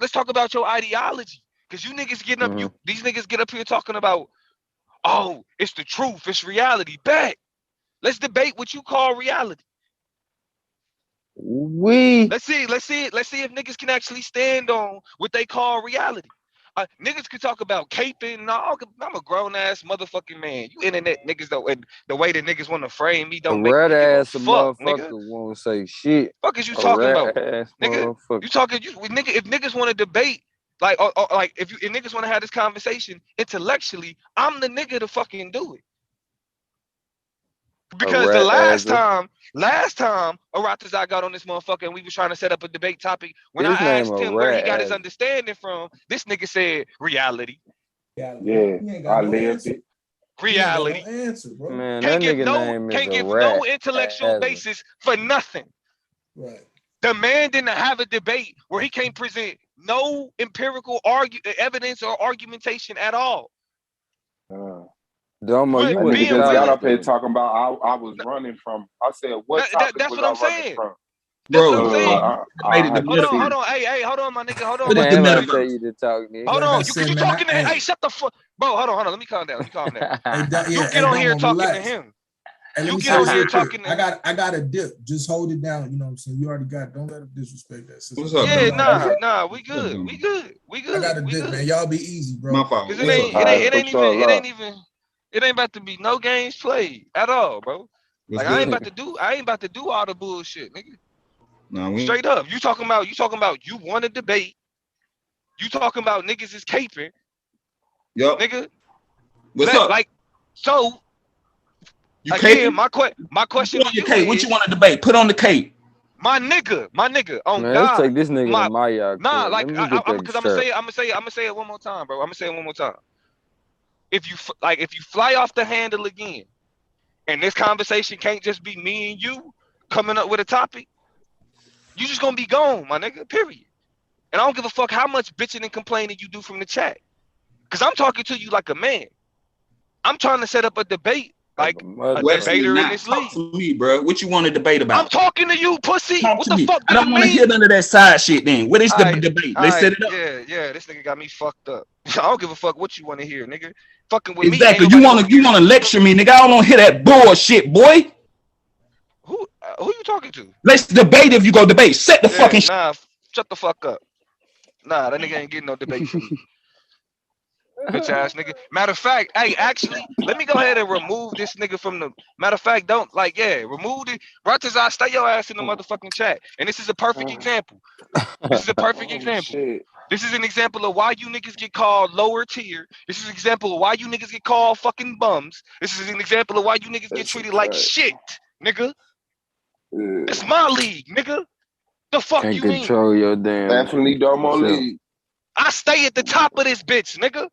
Speaker 1: let's talk about your ideology. Cause you niggas getting up, these niggas get up here talking about, oh, it's the truth, it's reality. Bet. Let's debate what you call reality. Let's see if niggas can actually stand on what they call reality. Niggas can talk about caping and all. I'm a grown ass motherfucking man. You internet niggas though, and the way that niggas want to frame me don't make me give a fuck, nigga.
Speaker 20: Won't say shit.
Speaker 1: Fuck is you talking about, nigga?
Speaker 20: Motherfucker.
Speaker 1: You talking? If niggas want to debate Like, like if niggas want to have this conversation intellectually, I'm the nigga to fucking do it.
Speaker 20: A
Speaker 1: Because the
Speaker 20: rat
Speaker 1: last
Speaker 20: asser.
Speaker 1: time Aratazar got on this motherfucker and we was trying to set up a debate topic, when I
Speaker 20: His name
Speaker 1: asked
Speaker 20: a
Speaker 1: him where he
Speaker 20: rat
Speaker 1: got his
Speaker 20: asser.
Speaker 1: understanding from, this nigga said reality.
Speaker 9: Yeah,
Speaker 4: You ain't got
Speaker 9: I
Speaker 4: no
Speaker 9: lived
Speaker 4: answer.
Speaker 9: it.
Speaker 4: You ain't got
Speaker 1: Reality.
Speaker 4: no answer, bro.
Speaker 20: Man,
Speaker 1: Can't
Speaker 20: that
Speaker 1: give
Speaker 20: nigga name is a
Speaker 1: no
Speaker 20: rat
Speaker 1: intellectual
Speaker 20: asser.
Speaker 1: basis for nothing.
Speaker 4: Right.
Speaker 1: The man didn't have a debate where he can't present no empirical evidence or argumentation at all.
Speaker 20: Domo,
Speaker 1: With
Speaker 20: you
Speaker 9: That
Speaker 20: went to
Speaker 1: being
Speaker 9: nigga got
Speaker 20: college
Speaker 9: up here
Speaker 1: willing,
Speaker 20: then.
Speaker 9: talking about I was running from. I said, what topic
Speaker 1: that's
Speaker 9: was
Speaker 1: what
Speaker 9: I
Speaker 1: I'm
Speaker 9: running
Speaker 1: saying.
Speaker 9: from?
Speaker 1: That's what
Speaker 17: Bro,
Speaker 1: I'm saying.
Speaker 9: I had to
Speaker 17: metaphor.
Speaker 1: Hold
Speaker 9: see.
Speaker 1: on. Hey, hold on, my nigga. Hold on,
Speaker 17: What
Speaker 1: my
Speaker 17: is
Speaker 20: Man,
Speaker 17: the
Speaker 1: nigga.
Speaker 20: everybody
Speaker 17: metaphor?
Speaker 20: tell you to talk, nigga.
Speaker 1: Hold
Speaker 4: Like I
Speaker 1: on, cause
Speaker 4: said,
Speaker 1: you
Speaker 4: man,
Speaker 1: talking to him. Hey, shut the fuck, bro. Hold on. Let me calm down. You
Speaker 4: yeah,
Speaker 1: get
Speaker 4: hey,
Speaker 1: on here
Speaker 4: Domo,
Speaker 1: talking to
Speaker 4: relax.
Speaker 1: him.
Speaker 4: Hey, let
Speaker 1: You
Speaker 4: me
Speaker 1: get
Speaker 4: say
Speaker 1: on
Speaker 4: this
Speaker 1: here
Speaker 4: real quick.
Speaker 1: talking to him.
Speaker 4: I got a dip. Just hold it down. You know what I'm saying? You already got it. Don't let him disrespect that sister.
Speaker 17: What's up,
Speaker 1: Yeah,
Speaker 17: Domo?
Speaker 1: we good. We good.
Speaker 4: I got a dip, man. Y'all be easy, bro.
Speaker 17: My fault.
Speaker 1: Cause
Speaker 17: What's up,
Speaker 1: it
Speaker 17: Domo?
Speaker 1: ain't about to be no games played at all, bro.
Speaker 17: What's
Speaker 1: Like I ain't
Speaker 17: good?
Speaker 1: about to do all the bullshit, nigga.
Speaker 17: No, we
Speaker 1: Straight up. You talking about you want to debate. You talking about niggas is caping.
Speaker 17: Yup.
Speaker 1: Nigga.
Speaker 17: What's up?
Speaker 1: Like, so
Speaker 17: You
Speaker 1: again,
Speaker 17: caping?
Speaker 1: my question
Speaker 17: Put
Speaker 1: to
Speaker 17: on your
Speaker 1: you
Speaker 17: cape. What
Speaker 1: is,
Speaker 17: you want to debate? Put on the cape.
Speaker 1: my nigga, on
Speaker 20: Man, let's
Speaker 1: God,
Speaker 20: take this nigga to my yard
Speaker 1: nah,
Speaker 20: court.
Speaker 1: like
Speaker 20: Let me get that
Speaker 1: because I'm
Speaker 20: shirt.
Speaker 1: gonna say it one more time, bro. I'm gonna say it one more time. If you fly off the handle again, and this conversation can't just be me and you coming up with a topic, you just gonna be gone, my nigga. Period. And I don't give a fuck how much bitching and complaining you do from the chat, cause I'm talking to you like a man. I'm trying to set up a debate, like a
Speaker 17: Wesley,
Speaker 1: debater in
Speaker 17: not
Speaker 1: this
Speaker 17: talk
Speaker 1: league.
Speaker 17: to me, bro. What you want to debate
Speaker 1: I'm
Speaker 17: about?
Speaker 1: talking to you, pussy.
Speaker 17: Talk
Speaker 1: What
Speaker 17: to
Speaker 1: the
Speaker 17: me.
Speaker 1: fuck
Speaker 17: I
Speaker 1: do you
Speaker 17: don't want to
Speaker 1: mean?
Speaker 17: hear none of that side shit. Then what is the
Speaker 1: Alright,
Speaker 17: debate? Let's set it up.
Speaker 1: yeah. This nigga got me fucked up. I don't give a fuck what you want to hear, nigga. Fucking with me, ain't
Speaker 17: Exactly. You
Speaker 1: nobody
Speaker 17: want
Speaker 1: gonna
Speaker 17: to
Speaker 1: hear.
Speaker 17: lecture me, nigga? I don't want to hear that bullshit, boy.
Speaker 1: Who you talking to?
Speaker 17: Let's debate if you go debate. Set the fucking.
Speaker 1: Nah, shut the fuck up. Nah, that nigga ain't getting no debate from me. Bitch ass nigga. Matter of fact, hey, actually, let me go ahead and remove this nigga from the. Matter of fact, remove it. Ratazar, stay your ass in the motherfucking chat. And this is a perfect example. This is a perfect example. This is an example of why you niggas get called lower tier. This is an example of why you niggas get called fucking bums. This is an example of why you niggas get treated like shit, nigga. It's my league, nigga. The fuck
Speaker 20: Can't
Speaker 1: you mean?
Speaker 20: control your damn.
Speaker 9: Definitely Domo
Speaker 20: self.
Speaker 9: league.
Speaker 1: I stay at the top of this bitch, nigga.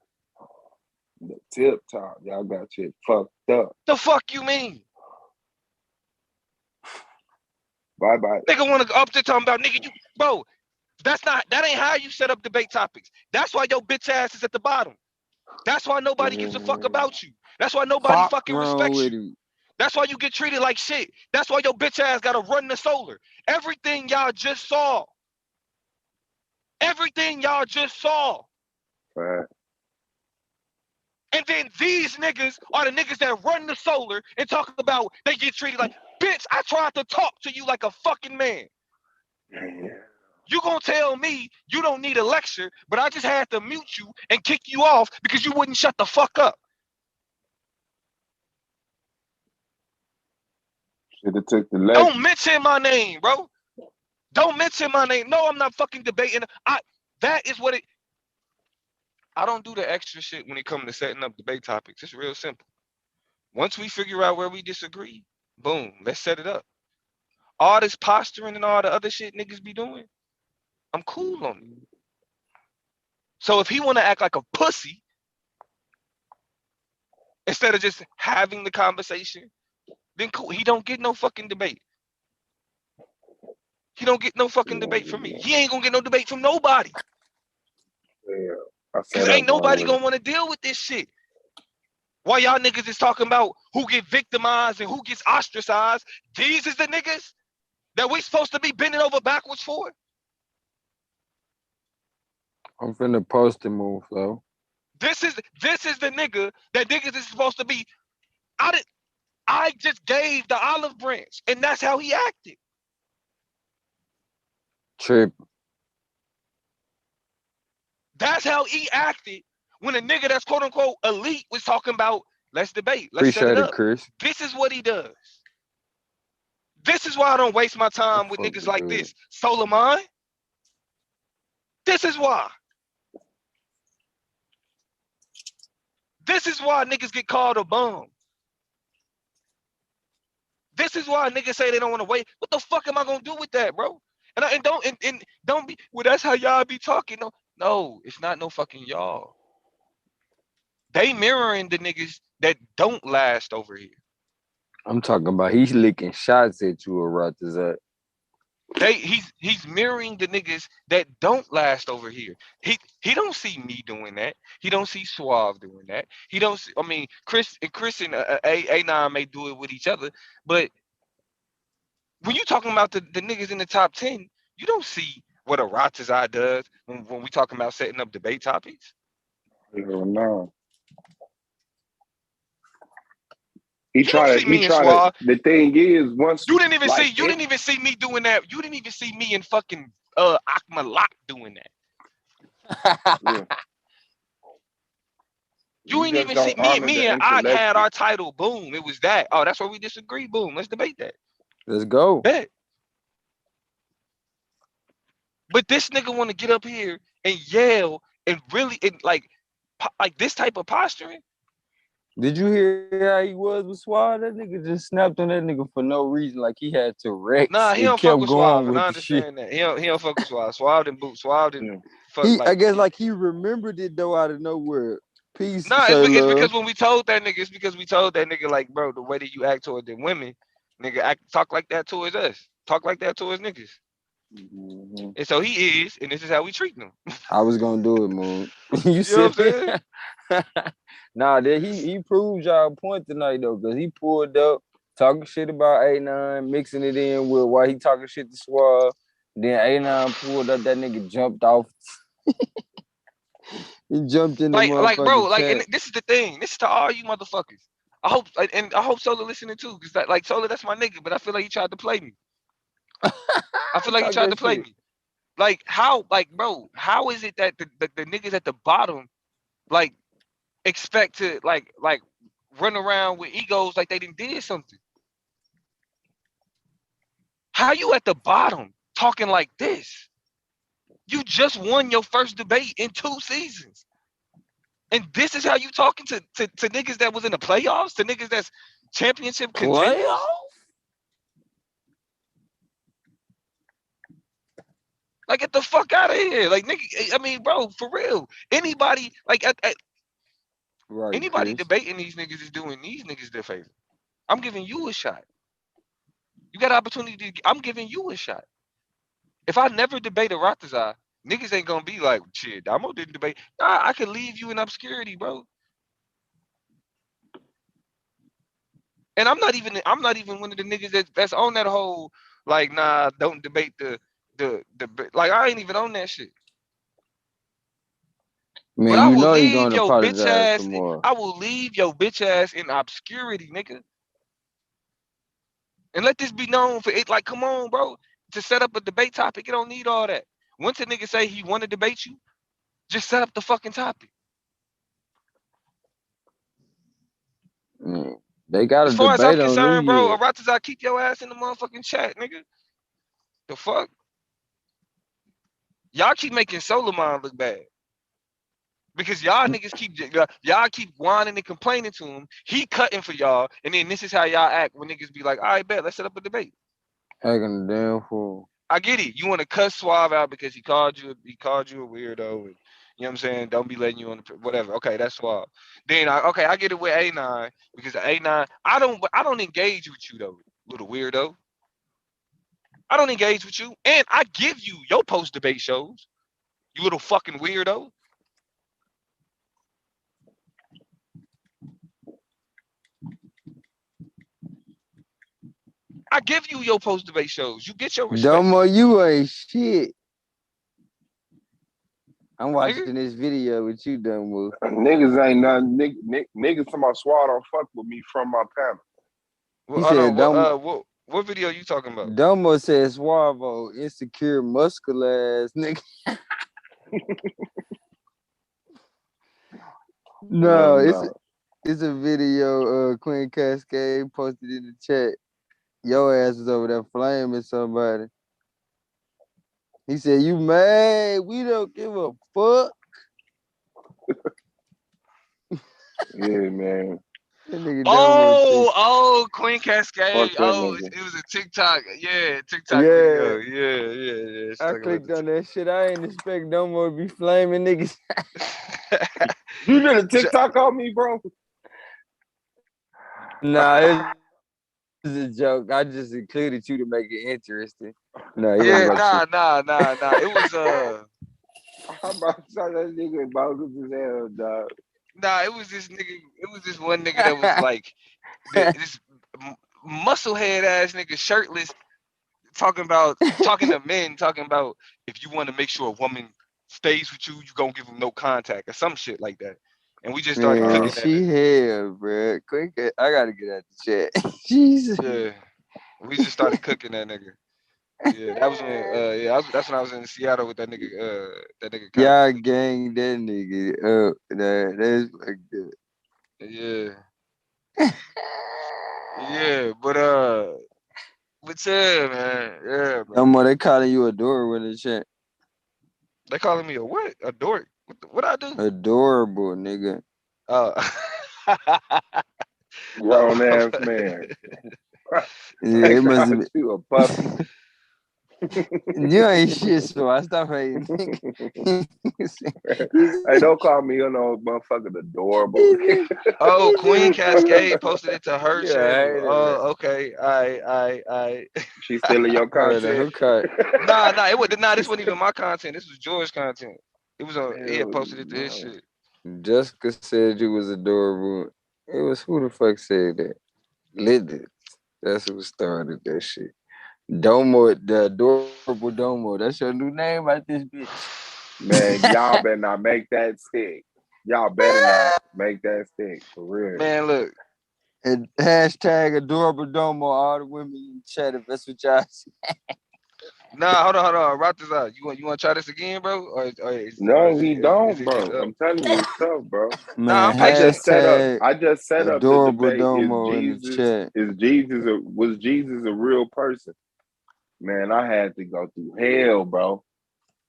Speaker 9: The tip top. Y'all got shit fucked up.
Speaker 1: The fuck you mean?
Speaker 9: Bye bye.
Speaker 1: Nigga wanna go up there talking about nigga, bro. That ain't how you set up debate topics. That's why your bitch ass is at the bottom. That's why nobody gives a fuck about you. That's why nobody
Speaker 20: Fuck
Speaker 1: fucking
Speaker 20: wrong
Speaker 1: respects
Speaker 20: with
Speaker 1: you.
Speaker 20: you.
Speaker 1: That's why you get treated like shit. That's why your bitch ass gotta run the solar. Everything y'all just saw.
Speaker 9: Right.
Speaker 1: And then these niggas are the niggas that run the solar and talk about they get treated like, bitch, I tried to talk to you like a fucking man. You gonna tell me you don't need a lecture, but I just had to mute you and kick you off because you wouldn't shut the fuck up.
Speaker 9: Should have took the lecture.
Speaker 1: Don't mention my name, bro. Don't mention my name. No, I'm not fucking debating. That is what it. I don't do the extra shit when it comes to setting up debate topics. It's real simple. Once we figure out where we disagree, boom, let's set it up. All this posturing and all the other shit niggas be doing, I'm cool on it. So if he want to act like a pussy instead of just having the conversation, then cool. He don't get no fucking debate. He don't get no fucking debate from me. He ain't gonna get no debate from nobody.
Speaker 9: Yeah,
Speaker 1: Cause ain't nobody gonna want to deal with this shit. Why y'all niggas is talking about who get victimized and who gets ostracized? These is the niggas that we supposed to be bending over backwards for?
Speaker 20: I'm finna post the move, though.
Speaker 1: This is the nigga that niggas is supposed to be. I just gave the olive branch, and that's how he acted.
Speaker 20: Trip.
Speaker 1: That's how he acted when a nigga that's quote unquote elite was talking about let's debate, let's set it
Speaker 20: Appreciate it,
Speaker 1: up.
Speaker 20: Chris.
Speaker 1: This is what he does. This is why I don't waste my time with niggas like this. Solomon. This is why. This is why niggas get called a bum. This is why niggas say they don't want to wait. What the fuck am I gonna do with that, bro? And don't be. Well, that's how y'all be talking. No, it's not no fucking y'all. They mirroring the niggas that don't last over here.
Speaker 7: I'm talking about he's licking shots at you, Aratazat.
Speaker 1: He's mirroring the niggas that don't last over here. He don't see me doing that. He don't see Suave doing that. He don't see, I mean, Chris and A9 may do it with each other, but when you talking about the niggas in the top 10, you don't see what Aratazat does when we talking about setting up debate topics.
Speaker 9: No.
Speaker 1: He tried to.
Speaker 9: The thing is, once
Speaker 1: you didn't even see me doing that. You didn't even see me and fucking Akmalak doing that.
Speaker 9: Yeah.
Speaker 1: You ain't even see me and Ak had our title. Boom. It was that. Oh, that's where we disagree. Boom. Let's debate that.
Speaker 7: Let's go.
Speaker 1: Bet. But this nigga want to get up here and yell and really like this type of posturing.
Speaker 7: Did you hear how he was with Swab? That nigga just snapped on that nigga for no reason, like he had to Rex.
Speaker 1: Nah, he don't fuck with Swab, and I understand that. He don't fuck with Swab. Swab didn't boot. Swab didn't fuck.
Speaker 7: I guess like he remembered it though out of nowhere. Peace.
Speaker 1: Nah, it's because when we told that nigga, like, bro, the way that you act toward the women, nigga, talk like that towards us. Talk like that towards niggas. Mm-hmm. And so he is, and this is how we treat him.
Speaker 7: I was gonna do it, Moon. you know what I'm saying? Nah, he proved y'all point tonight though, because he pulled up talking shit about A9, mixing it in with why he talking shit to Swab. Then A9 pulled up, that nigga jumped off. He jumped in the
Speaker 1: like bro,
Speaker 7: chat.
Speaker 1: and this is the thing. This is to all you motherfuckers. I hope Solar listening too, because like Solar, that's my nigga, but I feel like he tried to play me. I feel like he tried to play me. Like how is it that the niggas at the bottom like expect to like run around with egos like they did something? How you at the bottom talking like this? You just won your first debate in 2 seasons. And this is how you talking to niggas that was in the playoffs, to niggas that's championship contenders? Like, get the fuck out of here. Like, nigga, I mean, bro, for real. Anybody, like, anybody debating these niggas is doing these niggas their favor. I'm giving you a shot. You got an opportunity I'm giving you a shot. If I never debate a Ratazar, niggas ain't gonna be like, shit, Damo didn't debate. Nah, I could leave you in obscurity, bro. And I'm not even one of the niggas that's on that whole, like, nah, don't debate the like, I ain't even on that shit.
Speaker 7: Man,
Speaker 1: but I will
Speaker 7: leave your bitch ass.
Speaker 1: I will leave your bitch ass in obscurity, nigga. And let this be known for it. Like, come on, bro. To set up a debate topic, it don't need all that. Once a nigga say he want to debate you, just set up the fucking topic.
Speaker 7: They got
Speaker 1: as far as I'm concerned, bro, Aratazar, keep your ass in the motherfucking chat, nigga. The fuck? Y'all keep making Solomon look bad. Because y'all niggas keep whining and complaining to him. He cutting for y'all, and then this is how y'all act when niggas be like, all right, bet, let's set up a debate.
Speaker 7: Acting damn fool.
Speaker 1: I get it. You want to cuss Suave out because he called you a weirdo, and you know what I'm saying? Don't be letting you on the whatever. Okay, that's Suave. Then I get it with A9 because A9, I don't engage with you though, little weirdo. I don't engage with you, and I give you your post debate shows, you little fucking weirdo. I give you your post debate shows. You get your respect.
Speaker 7: Domo, you ain't shit. I'm watching this video with you, Domo.
Speaker 9: Niggas ain't nothing. Niggas talking about Swat don't fuck with me from my panel.
Speaker 1: Well, he said, what video you talking about?
Speaker 7: Domo says Suavo, insecure, muscular ass nigga. No, it's a video Queen Cascade posted in the chat. Your ass is over there flaming somebody. He said, you mad? We don't give a fuck.
Speaker 9: Yeah, man.
Speaker 7: That nigga
Speaker 1: Oh, Queen Cascade.
Speaker 9: Fuck that
Speaker 1: Oh,
Speaker 9: nigga.
Speaker 1: it was a TikTok. Yeah, TikTok
Speaker 7: Yeah,
Speaker 1: video. Yeah. She
Speaker 7: I
Speaker 1: talking about
Speaker 7: clicked on that shit. I ain't expect no more to be flaming niggas.
Speaker 9: You did a TikTok on me, bro?
Speaker 7: Nah, it's a joke. I just included you to make it interesting. No, it
Speaker 1: yeah,
Speaker 7: wasn't about you.
Speaker 1: nah. It was
Speaker 9: I'm about to say that nigga bogus as hell, dog.
Speaker 1: nah. It was this nigga. It was this one nigga that was like this musclehead ass nigga, shirtless, talking to men, talking about if you want to make sure a woman stays with you, you gonna give them no contact or some shit like that. And we just started
Speaker 7: Man,
Speaker 1: cooking that
Speaker 7: she
Speaker 1: nigga.
Speaker 7: hell, bro. Quick, I gotta get out the chat. Jesus.
Speaker 1: Yeah, we just started cooking that nigga. Yeah, that was when that's when I was in Seattle with that nigga
Speaker 7: Y'all
Speaker 1: content.
Speaker 7: gang that nigga up. That's like that.
Speaker 1: Yeah, but yeah, man. Yeah,
Speaker 7: No
Speaker 1: bro.
Speaker 7: more, they calling you adorable in the chat.
Speaker 1: They calling me a what? A dork? What I do?
Speaker 7: Adorable, nigga.
Speaker 1: Oh.
Speaker 9: Grown ass man.
Speaker 7: Yeah,
Speaker 9: They
Speaker 7: it must
Speaker 9: called
Speaker 7: have
Speaker 9: you a puppy.
Speaker 7: been. You ain't shit, so I stop hating.
Speaker 9: Hey, don't call me no motherfucking adorable.
Speaker 1: Oh, Queen Cascade posted it to her
Speaker 7: Yeah,
Speaker 1: channel.
Speaker 7: I hated
Speaker 1: Oh,
Speaker 7: it.
Speaker 1: okay. I.
Speaker 9: She stealing your
Speaker 7: Hold on,
Speaker 9: content.
Speaker 7: who cut?
Speaker 1: Nah. This wasn't even my content. This was George's content. It was he had
Speaker 9: Hell
Speaker 1: posted it to his
Speaker 9: no.
Speaker 1: shit.
Speaker 7: Jessica said you was adorable. It was who the fuck said that? Liddy. That's who started that shit. Domo, the adorable Domo. That's your new name out this bitch.
Speaker 9: Man, y'all better not make that stick. Y'all better not make that stick for real.
Speaker 1: Man, look.
Speaker 7: And hashtag adorable Domo. All the women in the chat, if that's what y'all say.
Speaker 1: Nah, hold on. Rock this out. You want to try this again, bro? Or
Speaker 9: No,
Speaker 1: is
Speaker 9: he
Speaker 1: it
Speaker 9: don't,
Speaker 1: just
Speaker 9: bro. I'm telling you, it's tough, bro.
Speaker 1: Nah, I'm
Speaker 7: Man,
Speaker 9: I
Speaker 1: patient.
Speaker 9: just set up
Speaker 7: hashtag
Speaker 9: the
Speaker 7: adorable
Speaker 9: debate.
Speaker 7: Domo in the chat.
Speaker 9: Was Jesus a real person? Man, I had to go through hell, bro.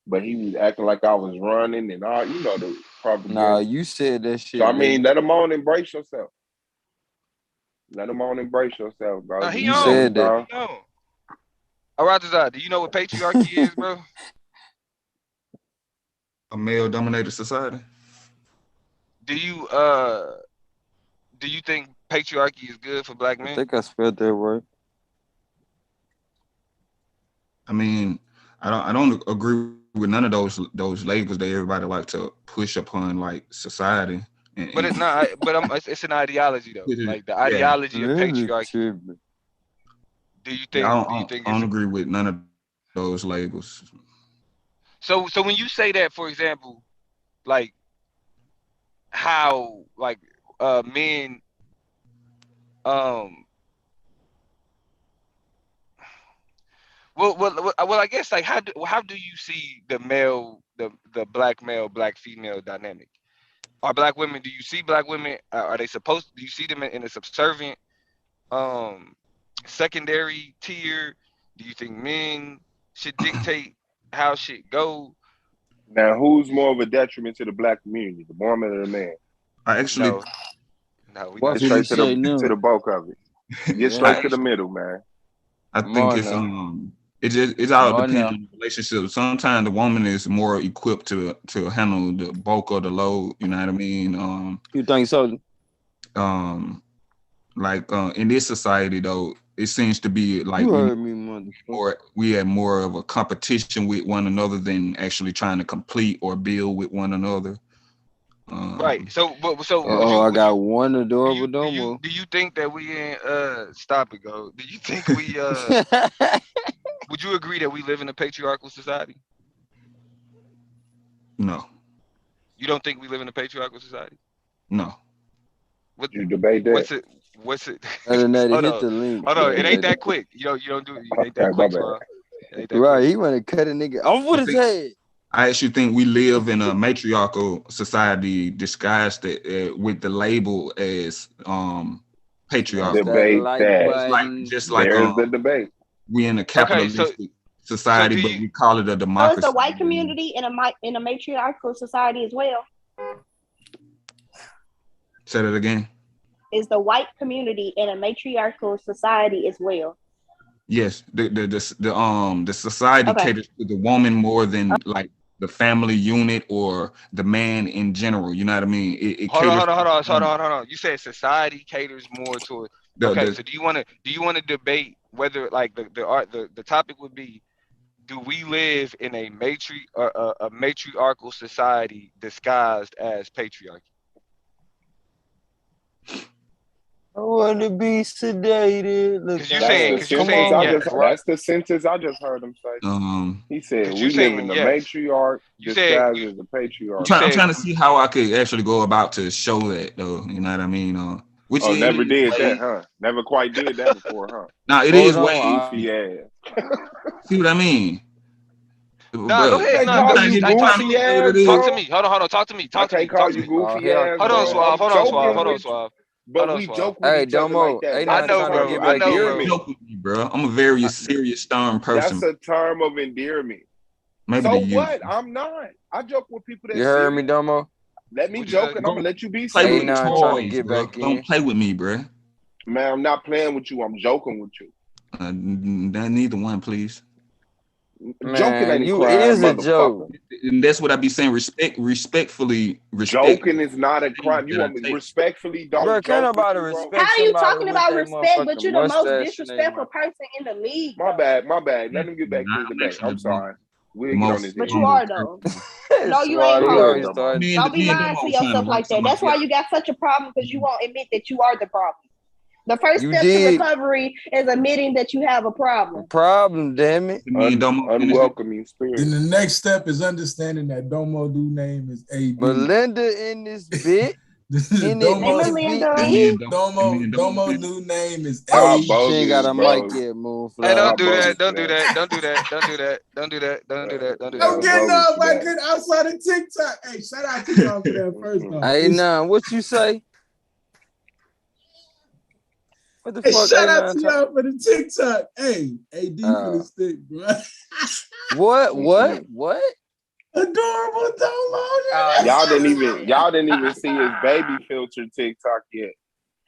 Speaker 9: But he was acting like I was running and all, the propaganda.
Speaker 7: Nah, you said that shit.
Speaker 9: So I mean, let him on embrace yourself. Let him on embrace yourself, bro.
Speaker 1: Nah,
Speaker 7: You said that.
Speaker 1: He on. All right, this out. Do you know what patriarchy is, bro?
Speaker 17: A male-dominated society.
Speaker 1: Do you think patriarchy is good for black men?
Speaker 7: I think I spelled that right.
Speaker 17: I mean, I don't agree with none of those labels that everybody like to push upon like society.
Speaker 1: But it's an ideology though. Like the
Speaker 17: Yeah.
Speaker 1: ideology of patriarchy. Do you think?
Speaker 17: I don't agree with none of those labels.
Speaker 1: So when you say that, for example, like how like men well I guess like how do you see the black male black female dynamic? Are black women? Do you see black women? Are they supposed? Do you see them in a subservient, secondary tier? Do you think men should dictate how shit go?
Speaker 9: Now, who's more of a detriment to the black community, the woman or the man?
Speaker 17: I actually
Speaker 1: no, we
Speaker 9: get straight to the bulk of it. Get straight to the middle, man.
Speaker 17: I think it's all depends on the relationship. Sometimes the woman is more equipped to handle the bulk of the load. You know what I mean?
Speaker 7: You think so?
Speaker 17: Like in this society though, it seems to be like
Speaker 7: you heard me,
Speaker 17: we have more of a competition with one another than actually trying to complete or build with one another.
Speaker 1: Right. So
Speaker 7: I got one adorable Domo.
Speaker 1: Do you think that we in stop it, go? Do you think we would you agree that we live in a patriarchal society?
Speaker 17: No.
Speaker 1: You don't think we live in a patriarchal society?
Speaker 17: No.
Speaker 9: What you debate that?
Speaker 1: What's it?
Speaker 7: Other than that,
Speaker 1: Hold
Speaker 7: hit
Speaker 1: on.
Speaker 7: the link.
Speaker 1: Hold on. It ain't that quick. You don't do it. It ain't that quick, Swab.
Speaker 7: Right, he want to cut a nigga off with his head.
Speaker 17: I actually think we live in a matriarchal society disguised with the label as patriarchal.
Speaker 9: Debate
Speaker 17: Just like
Speaker 9: there's the debate.
Speaker 17: We in a capitalistic society, but we call it a
Speaker 19: So
Speaker 17: democracy.
Speaker 19: it's a white community in a matriarchal society as well.
Speaker 17: Say that again.
Speaker 19: Is the white community in a matriarchal society as well?
Speaker 17: Yes, the society
Speaker 19: Okay.
Speaker 17: caters to the woman more than like the family unit or the man in general. You know what I mean? It
Speaker 1: Hold on,
Speaker 17: caters
Speaker 1: hold on,
Speaker 17: to
Speaker 1: hold
Speaker 17: the
Speaker 1: on,
Speaker 17: woman.
Speaker 1: hold on. You said society caters more toward.
Speaker 17: The,
Speaker 1: Okay,
Speaker 17: the,
Speaker 1: so do you want to debate whether like the topic would be, do we live in a matriarchal society disguised as patriarchy?
Speaker 7: I want to be sedated. Look,
Speaker 1: Because you're
Speaker 9: That's
Speaker 1: saying,
Speaker 9: the
Speaker 1: because you're
Speaker 7: come
Speaker 9: sentence
Speaker 1: saying
Speaker 9: I
Speaker 7: on,
Speaker 9: just.
Speaker 1: yes,
Speaker 7: right?
Speaker 9: That's the sentence I just heard him say. He said,
Speaker 1: because you're
Speaker 9: "We live in
Speaker 1: saying
Speaker 9: the
Speaker 1: yes.
Speaker 9: matriarch
Speaker 1: You said
Speaker 9: disguised
Speaker 1: you
Speaker 9: as the patriarch."
Speaker 1: you
Speaker 17: I'm
Speaker 1: said
Speaker 17: trying to see how I could actually go about to show that though. You know what I mean? Which
Speaker 9: Oh,
Speaker 17: it
Speaker 9: never
Speaker 17: is
Speaker 9: did that,
Speaker 17: ways.
Speaker 9: huh? Never quite did that before, huh?
Speaker 17: Now it
Speaker 7: Hold
Speaker 17: is
Speaker 7: on.
Speaker 17: ways.
Speaker 9: Goofy ass.
Speaker 17: See what I mean?
Speaker 1: nah. Go
Speaker 17: But
Speaker 1: ahead.
Speaker 9: Can't
Speaker 1: Nah,
Speaker 17: I'm
Speaker 9: call
Speaker 1: go.
Speaker 17: trying to
Speaker 9: you
Speaker 17: get
Speaker 1: Hey,
Speaker 17: I'm
Speaker 1: talk
Speaker 17: trying
Speaker 1: to
Speaker 17: to
Speaker 9: goofy
Speaker 1: me.
Speaker 17: get what
Speaker 9: ass,
Speaker 17: it
Speaker 1: Talk
Speaker 17: is.
Speaker 1: to
Speaker 9: bro.
Speaker 1: me. Hold on, hold on. Talk to me.
Speaker 9: I
Speaker 1: Talk to me.
Speaker 9: can't call
Speaker 1: Talk to
Speaker 9: you
Speaker 1: me.
Speaker 9: goofy
Speaker 7: Here I
Speaker 9: ass,
Speaker 1: Hold on,
Speaker 9: bro.
Speaker 7: come.
Speaker 1: Suave.
Speaker 9: I'm
Speaker 1: Hold on, Suave.
Speaker 9: joking
Speaker 1: Hold on,
Speaker 9: with you,
Speaker 1: Suave. Hold
Speaker 9: but
Speaker 1: on,
Speaker 9: we
Speaker 1: Suave.
Speaker 9: joke with
Speaker 7: Hey,
Speaker 9: each other like
Speaker 7: Domo,
Speaker 9: that.
Speaker 7: they
Speaker 1: I
Speaker 9: That's
Speaker 7: not
Speaker 9: a
Speaker 1: know,
Speaker 7: trying to
Speaker 9: term
Speaker 1: bro.
Speaker 7: get
Speaker 9: of
Speaker 1: I
Speaker 7: back
Speaker 1: know,
Speaker 17: Don't
Speaker 1: bro.
Speaker 7: in.
Speaker 9: endearment.
Speaker 17: joke with me, bro. I'm a very serious, stern
Speaker 9: That's
Speaker 17: person.
Speaker 9: a term of endearment.
Speaker 17: Maybe to
Speaker 9: So
Speaker 17: you.
Speaker 9: what? I'm not. I joke with people
Speaker 7: You
Speaker 9: that's
Speaker 7: heard me,
Speaker 9: serious.
Speaker 7: Domo?
Speaker 9: Let me
Speaker 1: What'd you say?
Speaker 9: joke, and I'm gonna let you be
Speaker 17: Play with
Speaker 9: serious,
Speaker 17: the
Speaker 7: A9
Speaker 9: bro.
Speaker 7: trying to
Speaker 17: toys,
Speaker 7: get
Speaker 17: bro.
Speaker 7: back
Speaker 17: Don't
Speaker 7: in.
Speaker 17: play with me, bro.
Speaker 9: Man, I'm not playing with you. I'm joking with you.
Speaker 17: Neither one, please.
Speaker 9: Joking
Speaker 7: Man,
Speaker 9: ain't a
Speaker 7: you
Speaker 9: crime,
Speaker 7: is a joke.
Speaker 9: motherfucker.
Speaker 17: And that's what I be saying. Respectfully.
Speaker 9: Joking is not a
Speaker 17: Things
Speaker 9: crime. You
Speaker 17: that I
Speaker 9: want me
Speaker 17: take.
Speaker 9: respectfully
Speaker 7: Bro,
Speaker 9: don't
Speaker 7: can't
Speaker 9: joke with
Speaker 7: nobody
Speaker 9: you, bro?
Speaker 19: How
Speaker 7: respect
Speaker 19: are you
Speaker 7: somebody
Speaker 19: talking
Speaker 7: with
Speaker 19: about
Speaker 7: their
Speaker 19: respect, but
Speaker 7: motherfucking
Speaker 19: you're the most
Speaker 7: mustache in their
Speaker 19: disrespectful
Speaker 7: mouth.
Speaker 19: person in the league,
Speaker 9: My
Speaker 19: though?
Speaker 9: bad, my bad. Let him get back to his
Speaker 17: I'm
Speaker 9: debate.
Speaker 17: actually
Speaker 9: I'm sorry.
Speaker 17: the
Speaker 9: We'll get on
Speaker 17: most
Speaker 9: his
Speaker 19: But
Speaker 9: head.
Speaker 19: you
Speaker 17: humble
Speaker 19: are, though.
Speaker 17: person.
Speaker 19: No, you
Speaker 7: Swat,
Speaker 19: ain't
Speaker 7: he
Speaker 9: Go
Speaker 19: wrong.
Speaker 9: ahead,
Speaker 7: always
Speaker 9: Domo.
Speaker 7: started.
Speaker 19: Don't be
Speaker 17: Me and
Speaker 19: lying
Speaker 17: Domo
Speaker 19: to
Speaker 17: was trying to
Speaker 19: yourself
Speaker 17: work
Speaker 19: like that.
Speaker 17: something
Speaker 19: That's why
Speaker 17: out.
Speaker 19: you got such a problem, because you won't admit that you are the problem. The first
Speaker 7: You
Speaker 19: step to
Speaker 7: did
Speaker 19: recovery is admitting that you have a problem.
Speaker 7: problem, damn it.
Speaker 17: Me and Domo finished it.
Speaker 9: Unwelcoming spirit.
Speaker 5: Then the next step is understanding that Domo dude name is AD.
Speaker 7: Melinda in this bit. In it,
Speaker 5: Domo,
Speaker 19: Hey,
Speaker 7: in it,
Speaker 19: Melinda.
Speaker 17: Me and
Speaker 7: bit.
Speaker 5: Domo new name is
Speaker 7: Oh,
Speaker 9: Y'all
Speaker 5: AD.
Speaker 7: she ain't got
Speaker 9: bogus,
Speaker 7: a mic
Speaker 9: bro.
Speaker 7: yet,
Speaker 1: Hey,
Speaker 7: Moonflower.
Speaker 1: don't
Speaker 9: Y'all
Speaker 1: do that.
Speaker 9: bogus for
Speaker 1: Don't do
Speaker 9: that.
Speaker 1: that. Don't do that. Don't do that. Don't do that. Don't do that. Don't do
Speaker 5: I'm
Speaker 1: that.
Speaker 9: Y'all
Speaker 5: getting
Speaker 9: bogus
Speaker 5: off
Speaker 9: for
Speaker 5: my
Speaker 9: that.
Speaker 5: good outside of TikTok. Hey, shout out to y'all for that first off.
Speaker 7: Hey, nah, what you say? What the
Speaker 5: Hey,
Speaker 7: fuck,
Speaker 5: shout out
Speaker 7: A9
Speaker 5: to y'all for the TikTok. Hey, AD for the stick, bro.
Speaker 7: What?
Speaker 5: Adorable Domo.
Speaker 9: Y'all didn't even see his baby filter TikTok yet.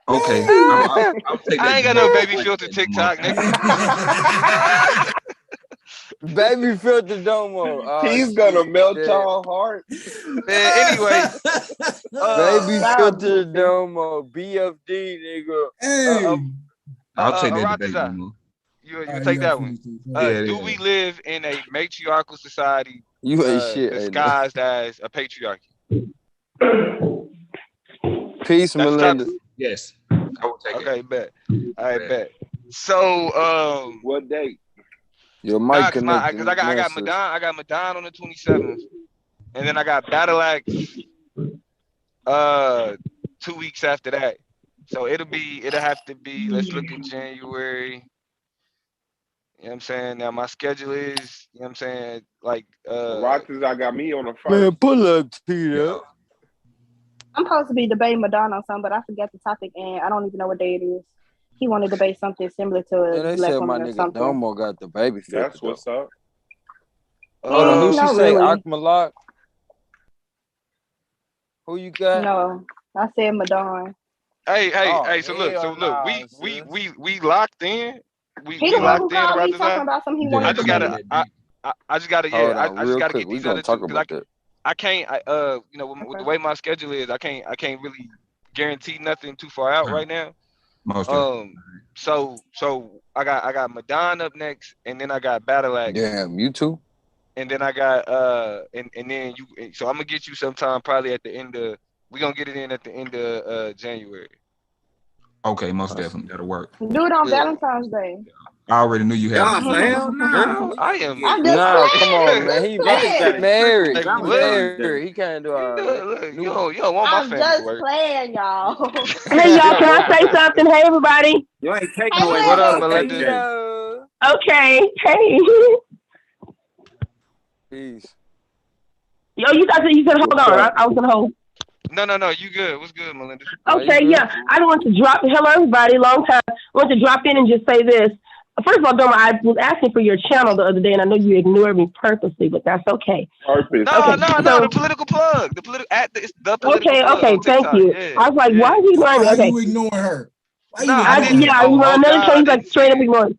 Speaker 17: Okay, I'll take that.
Speaker 1: I ain't got no baby filter TikTok, nigga.
Speaker 7: Baby filter Domo. Oh,
Speaker 9: He's
Speaker 7: shit,
Speaker 9: gonna melt
Speaker 7: damn.
Speaker 9: y'all heart.
Speaker 1: Man, anyway.
Speaker 7: Baby filter Domo. BFD, nigga.
Speaker 5: Hey.
Speaker 17: I'll take that debate,
Speaker 1: Aratiza,
Speaker 17: Domo.
Speaker 1: you
Speaker 5: All right,
Speaker 1: take
Speaker 5: you
Speaker 1: that
Speaker 5: gotta
Speaker 1: one.
Speaker 5: finish this.
Speaker 1: Do we live in a matriarchal society
Speaker 7: You ain't shit,
Speaker 1: disguised as a patriarchy?
Speaker 7: Peace,
Speaker 1: That's
Speaker 7: Melinda.
Speaker 1: topic.
Speaker 17: Yes, I will take it.
Speaker 1: Okay, bet. I bet. So,
Speaker 9: What date?
Speaker 7: Your
Speaker 1: nah,
Speaker 7: mic
Speaker 1: cause
Speaker 7: connected.
Speaker 1: I got Madon on the 27th, and then I got Battle Axe 2 weeks after that. So it'll have to be, let's look at January. You know what I'm saying? Now my schedule is, you know what I'm saying, like
Speaker 9: Rockers, I got me on the first.
Speaker 7: Man, pull up to up.
Speaker 19: I'm supposed to be debating Madonna on something, but I forgot the topic, and I don't even know what day it is. He wanted to debate something similar to
Speaker 7: Yeah, they
Speaker 19: Black
Speaker 7: said my
Speaker 19: woman or
Speaker 7: nigga
Speaker 19: something.
Speaker 7: Domo got the baby filter.
Speaker 9: That's what's up.
Speaker 7: Hold on, who she
Speaker 19: Not
Speaker 7: say?
Speaker 19: really.
Speaker 7: Akmalak? Who you got?
Speaker 19: No, I said Madonna.
Speaker 1: Hey, so
Speaker 7: hell
Speaker 1: look,
Speaker 7: nah,
Speaker 1: we locked in.
Speaker 19: He the
Speaker 1: We
Speaker 19: one who
Speaker 1: locked in
Speaker 19: called
Speaker 1: around
Speaker 19: me
Speaker 1: this
Speaker 19: talking
Speaker 1: time.
Speaker 19: about something he
Speaker 1: I
Speaker 19: wanted
Speaker 1: just
Speaker 19: to
Speaker 1: gotta
Speaker 19: debate.
Speaker 1: I just gotta
Speaker 7: Hold on,
Speaker 1: I just
Speaker 7: real
Speaker 1: gotta
Speaker 7: quick.
Speaker 1: get
Speaker 7: We
Speaker 1: these
Speaker 7: gonna
Speaker 1: other two,
Speaker 7: talk
Speaker 1: because
Speaker 7: about that.
Speaker 1: I can't you know, with the way my schedule is, I can't really guarantee nothing too far out right now.
Speaker 17: Most
Speaker 1: So I got Madon up next, and then I got Battle Axe.
Speaker 7: Damn, you too?
Speaker 1: And then I got and then you, so I'm gonna get you sometime probably at the end of, we're gonna get it in at the end of January.
Speaker 17: Okay, most definitely that'll work.
Speaker 19: Do it on Valentine's Day.
Speaker 17: I already knew you had.
Speaker 18: Hell no.
Speaker 1: Girl, I am.
Speaker 19: I'm just
Speaker 7: Nah, come on,
Speaker 19: playing.
Speaker 7: man.
Speaker 19: Just
Speaker 7: He
Speaker 19: playing.
Speaker 7: married.
Speaker 1: Like,
Speaker 7: He
Speaker 1: what?
Speaker 7: married. He can't do all that.
Speaker 1: Look, you don't want my
Speaker 19: I'm
Speaker 1: family to
Speaker 19: just
Speaker 1: work.
Speaker 19: playing, y'all.
Speaker 16: Hey, y'all, can I say something? Hey, everybody.
Speaker 18: You ain't taking
Speaker 19: Hey,
Speaker 18: away
Speaker 1: What
Speaker 18: my
Speaker 1: up,
Speaker 19: Melinda.
Speaker 1: Melinda?
Speaker 7: Hello.
Speaker 16: Okay. Hey.
Speaker 7: Peace.
Speaker 16: Yo, you guys said you said hold
Speaker 9: What's
Speaker 16: on.
Speaker 9: up?
Speaker 16: I was gonna hold.
Speaker 1: No, you good. What's good, Melinda?
Speaker 7: Are you
Speaker 16: Okay,
Speaker 7: good?
Speaker 16: yeah. I don't want to drop. Hello, everybody. Long time. I want to drop in and just say this. First of all, Doma, I was asking for your channel the other day, and I know you ignored me purposely, but that's okay.
Speaker 9: Purpose.
Speaker 1: No,
Speaker 16: Okay,
Speaker 1: no, no.
Speaker 16: so
Speaker 1: The political plug. It's the political
Speaker 16: okay,
Speaker 1: plug on
Speaker 16: thank
Speaker 1: TikTok.
Speaker 16: you.
Speaker 1: Yeah,
Speaker 16: I was like,
Speaker 1: yeah.
Speaker 16: why is he ignoring me?
Speaker 4: Why
Speaker 16: Okay,
Speaker 4: you ignoring her? Why
Speaker 1: No,
Speaker 4: you
Speaker 1: I
Speaker 4: ignoring
Speaker 1: didn't.
Speaker 4: her?
Speaker 16: you know,
Speaker 1: Oh
Speaker 16: another
Speaker 1: God, I
Speaker 16: case like
Speaker 1: didn't
Speaker 16: straight up
Speaker 1: say
Speaker 16: ignoring.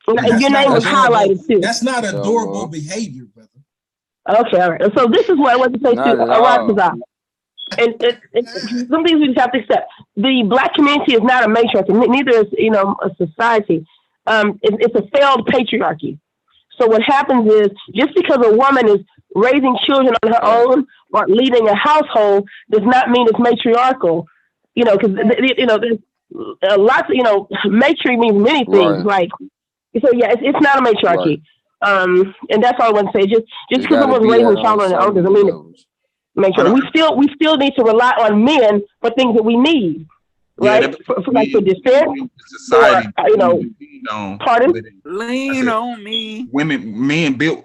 Speaker 16: And
Speaker 4: That's
Speaker 16: your
Speaker 4: not
Speaker 16: name was
Speaker 4: adorable.
Speaker 16: highlighted too.
Speaker 4: That's not adorable
Speaker 20: Dumbo.
Speaker 4: behavior, brother.
Speaker 16: Okay, all right. So this is what I want to say
Speaker 20: Not
Speaker 16: to
Speaker 20: at all.
Speaker 16: Aratazar. And some things we just have to accept. The black community is not a matriarchy. Neither is a society. It's a failed patriarchy. So what happens is just because a woman is raising children on her own or leading a household does not mean it's matriarchal. Because there's lots of matri means many things.
Speaker 20: Right.
Speaker 16: Like so, yeah, it's not a
Speaker 20: Right.
Speaker 16: matriarchy. And that's all I want to say. Just
Speaker 20: It
Speaker 16: because
Speaker 20: gotta
Speaker 16: someone's
Speaker 20: be
Speaker 16: raising
Speaker 20: that
Speaker 16: a
Speaker 20: on
Speaker 16: child on their
Speaker 20: so
Speaker 16: own doesn't
Speaker 20: many
Speaker 16: mean it
Speaker 20: levels.
Speaker 16: make sure we still need to rely on men for things that we need,
Speaker 17: Yeah,
Speaker 16: right? For like for defense,
Speaker 17: society
Speaker 16: or pardon.
Speaker 18: Lean on me.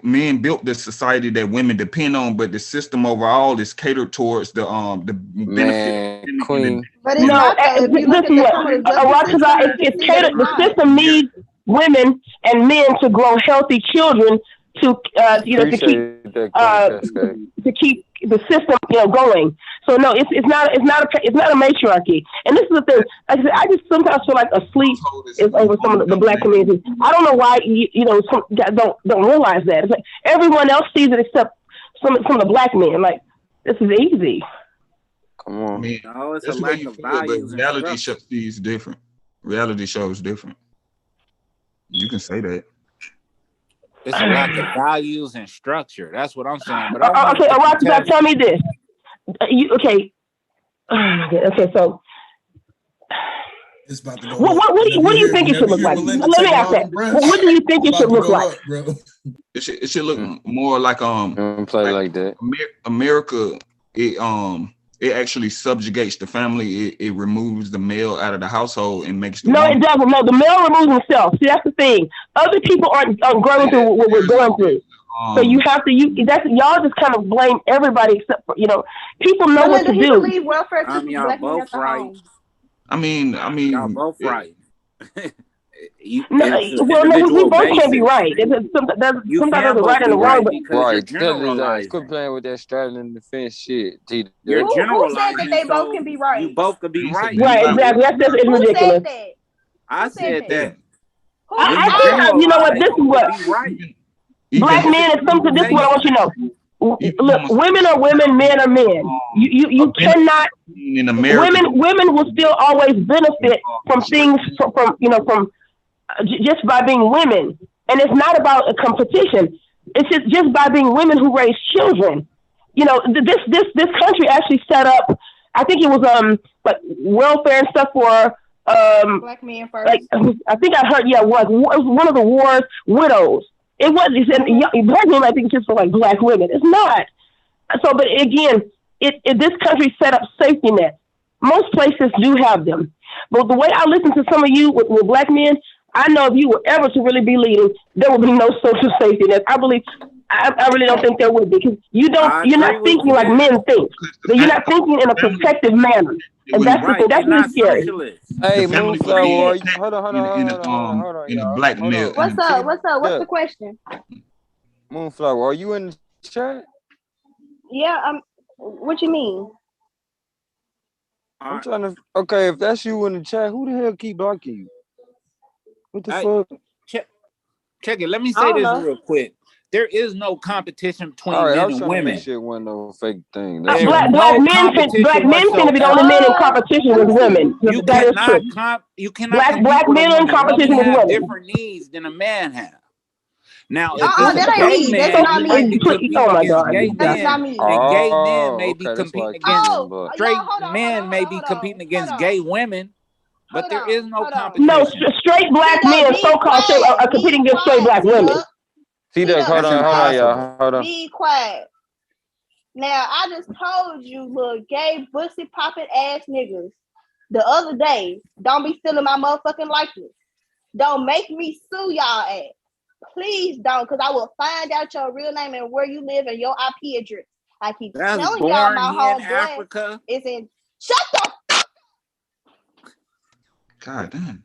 Speaker 17: men built the society that women depend on, but the system overall is catered towards the benefit.
Speaker 20: Man, Queen.
Speaker 19: But it's
Speaker 16: No,
Speaker 19: not though. If you look
Speaker 16: listen,
Speaker 19: at some of the justices, some you can
Speaker 16: it's
Speaker 19: see that
Speaker 16: catered.
Speaker 19: it's
Speaker 16: The
Speaker 19: not.
Speaker 16: system needs women and men to grow healthy children to
Speaker 20: Appreciate that, Queen Cascade.
Speaker 16: to keep the system going. So no, it's not a matriarchy. And this is the thing. Like I said, I just sometimes feel like a sleep is over some of the black community. I don't know why some guys don't realize that. It's like everyone else sees it except some of the black men. Like this is easy.
Speaker 20: Come on.
Speaker 17: I mean,
Speaker 18: No, it's a
Speaker 17: that's the way
Speaker 18: lack
Speaker 17: you
Speaker 18: of
Speaker 17: feel, but
Speaker 18: values and
Speaker 17: reality
Speaker 18: structure.
Speaker 17: is different. Reality shows different. You can say that.
Speaker 18: It's a lack of values and structure. That's what I'm saying. But I wanted
Speaker 16: Okay,
Speaker 18: to
Speaker 16: Aratazar,
Speaker 18: contest.
Speaker 16: tell me this. Okay. Okay, so
Speaker 4: It's about to go
Speaker 16: what
Speaker 4: up.
Speaker 16: do you think it should
Speaker 4: Whenever you
Speaker 16: look
Speaker 4: hear
Speaker 16: like?
Speaker 4: Melinda
Speaker 16: Let me
Speaker 4: taking
Speaker 16: ask
Speaker 4: all
Speaker 16: that.
Speaker 4: them breaths,
Speaker 16: What do you think
Speaker 4: it's
Speaker 16: it should
Speaker 4: about to
Speaker 16: look
Speaker 4: go
Speaker 16: like?
Speaker 4: up, bro.
Speaker 17: It should look more like
Speaker 20: Don't play like that.
Speaker 17: America. It actually subjugates the family. It removes the male out of the household and makes the
Speaker 16: No,
Speaker 17: woman.
Speaker 16: it doesn't. No, the male removes himself. See, that's the thing. Other people aren't going through what we're going through. So you have to. Y'all just kind of blame everybody except for people know what
Speaker 19: Melinda,
Speaker 16: to
Speaker 19: he
Speaker 16: do.
Speaker 19: believe welfare keeps
Speaker 18: Y'all
Speaker 19: black men
Speaker 18: both
Speaker 19: at the
Speaker 18: right.
Speaker 19: home.
Speaker 17: I mean,
Speaker 18: Y'all both right.
Speaker 16: No,
Speaker 18: It's an
Speaker 16: well, no, we
Speaker 18: individual
Speaker 16: both can't be
Speaker 18: basis.
Speaker 16: right.
Speaker 18: You
Speaker 16: Sometimes
Speaker 18: can
Speaker 16: there's a right
Speaker 18: both
Speaker 16: and
Speaker 18: be
Speaker 16: a wrong,
Speaker 18: right
Speaker 16: but
Speaker 18: because you're
Speaker 20: Right. Tell his ass. Quit
Speaker 18: generalizing.
Speaker 20: playing with that straddling the fence shit, T.
Speaker 18: You're
Speaker 19: Who said that
Speaker 18: generalizing,
Speaker 19: they both
Speaker 18: so
Speaker 19: can be
Speaker 18: you
Speaker 19: right?
Speaker 18: both could be right.
Speaker 16: right, exactly. That's
Speaker 19: Who
Speaker 16: ridiculous.
Speaker 19: said that?
Speaker 18: I
Speaker 19: Who said
Speaker 18: said that
Speaker 19: Who?
Speaker 18: when you
Speaker 16: I think you know what
Speaker 18: generalize,
Speaker 16: this is
Speaker 18: you could
Speaker 16: what
Speaker 18: be right.
Speaker 16: black
Speaker 18: It's a
Speaker 16: men is something. This is what I want you to know.
Speaker 17: Even
Speaker 16: Look, women are women, men are men. You cannot.
Speaker 17: in America,
Speaker 16: Women will still always benefit from things from just by being women, and it's not about a competition. It's just by being women who raise children. This country actually set up. I think it was like welfare and stuff for
Speaker 19: black men first.
Speaker 16: like I think I heard it was one of the war's widows. It wasn't. He said black men. I think it's just for like black women. It's not. So, but again, this country set up safety nets. Most places do have them, but the way I listen to some of you with black men, I know if you were ever to really be leading, there would be no social safety nets. I believe. I really don't think there would be because you're not thinking like men think. You're not thinking in a protective manner, and that's the thing. That's really scary.
Speaker 20: Hey, Moonflower, are you, hold on,
Speaker 17: in a
Speaker 20: y'all.
Speaker 17: black
Speaker 20: Hold
Speaker 17: male.
Speaker 20: on.
Speaker 19: What's up? What's up? What's the question?
Speaker 20: Moonflower, are you in the chat?
Speaker 19: Yeah. What you mean?
Speaker 20: I'm trying to. Okay, if that's you in the chat, who the hell keep blocking you? What the fuck?
Speaker 18: Check it. Let me
Speaker 19: I
Speaker 18: say
Speaker 19: don't
Speaker 18: this
Speaker 19: know.
Speaker 18: real quick. There is no competition between
Speaker 20: All right, I
Speaker 18: men
Speaker 20: was
Speaker 18: and
Speaker 20: trying to
Speaker 18: women.
Speaker 20: make sure it wasn't no fake thing.
Speaker 18: There's
Speaker 16: Black
Speaker 18: no
Speaker 16: men
Speaker 18: competition
Speaker 16: finna be the only men in competition with women.
Speaker 18: You
Speaker 16: That is true.
Speaker 18: cannot you cannot compete
Speaker 16: Black
Speaker 18: with a
Speaker 16: men in
Speaker 18: woman.
Speaker 16: competition
Speaker 18: Women
Speaker 16: with
Speaker 18: have
Speaker 16: women.
Speaker 18: different needs than a man have. Now, if
Speaker 19: that
Speaker 18: it's a
Speaker 19: ain't
Speaker 18: gay
Speaker 19: me. That's
Speaker 18: man,
Speaker 19: not
Speaker 18: you
Speaker 19: me.
Speaker 18: might be competing
Speaker 16: Oh my
Speaker 18: against
Speaker 16: God.
Speaker 18: gay
Speaker 19: That's not
Speaker 18: men,
Speaker 19: me.
Speaker 18: and gay men may be
Speaker 20: okay, that's why I
Speaker 18: competing
Speaker 20: keep
Speaker 18: against
Speaker 20: getting blocked.
Speaker 18: straight
Speaker 19: hold on,
Speaker 18: men may be competing against gay women, but there is no
Speaker 16: No,
Speaker 18: competition.
Speaker 16: straight black men, so-called, are competing against straight black women.
Speaker 20: T-Duck, hold on, y'all. Hold on.
Speaker 19: Be quiet. Now, I just told you, little gay, pussy popping ass niggas, the other day, don't be stealing my motherfucking likeness. Don't make me sue y'all ass. Please don't, because I will find out your real name and where you live and your IP address. I keep
Speaker 18: That's
Speaker 19: telling y'all
Speaker 18: born
Speaker 19: my
Speaker 18: here in
Speaker 19: homeboy
Speaker 18: Africa.
Speaker 19: is in. Shut the.
Speaker 17: God damn.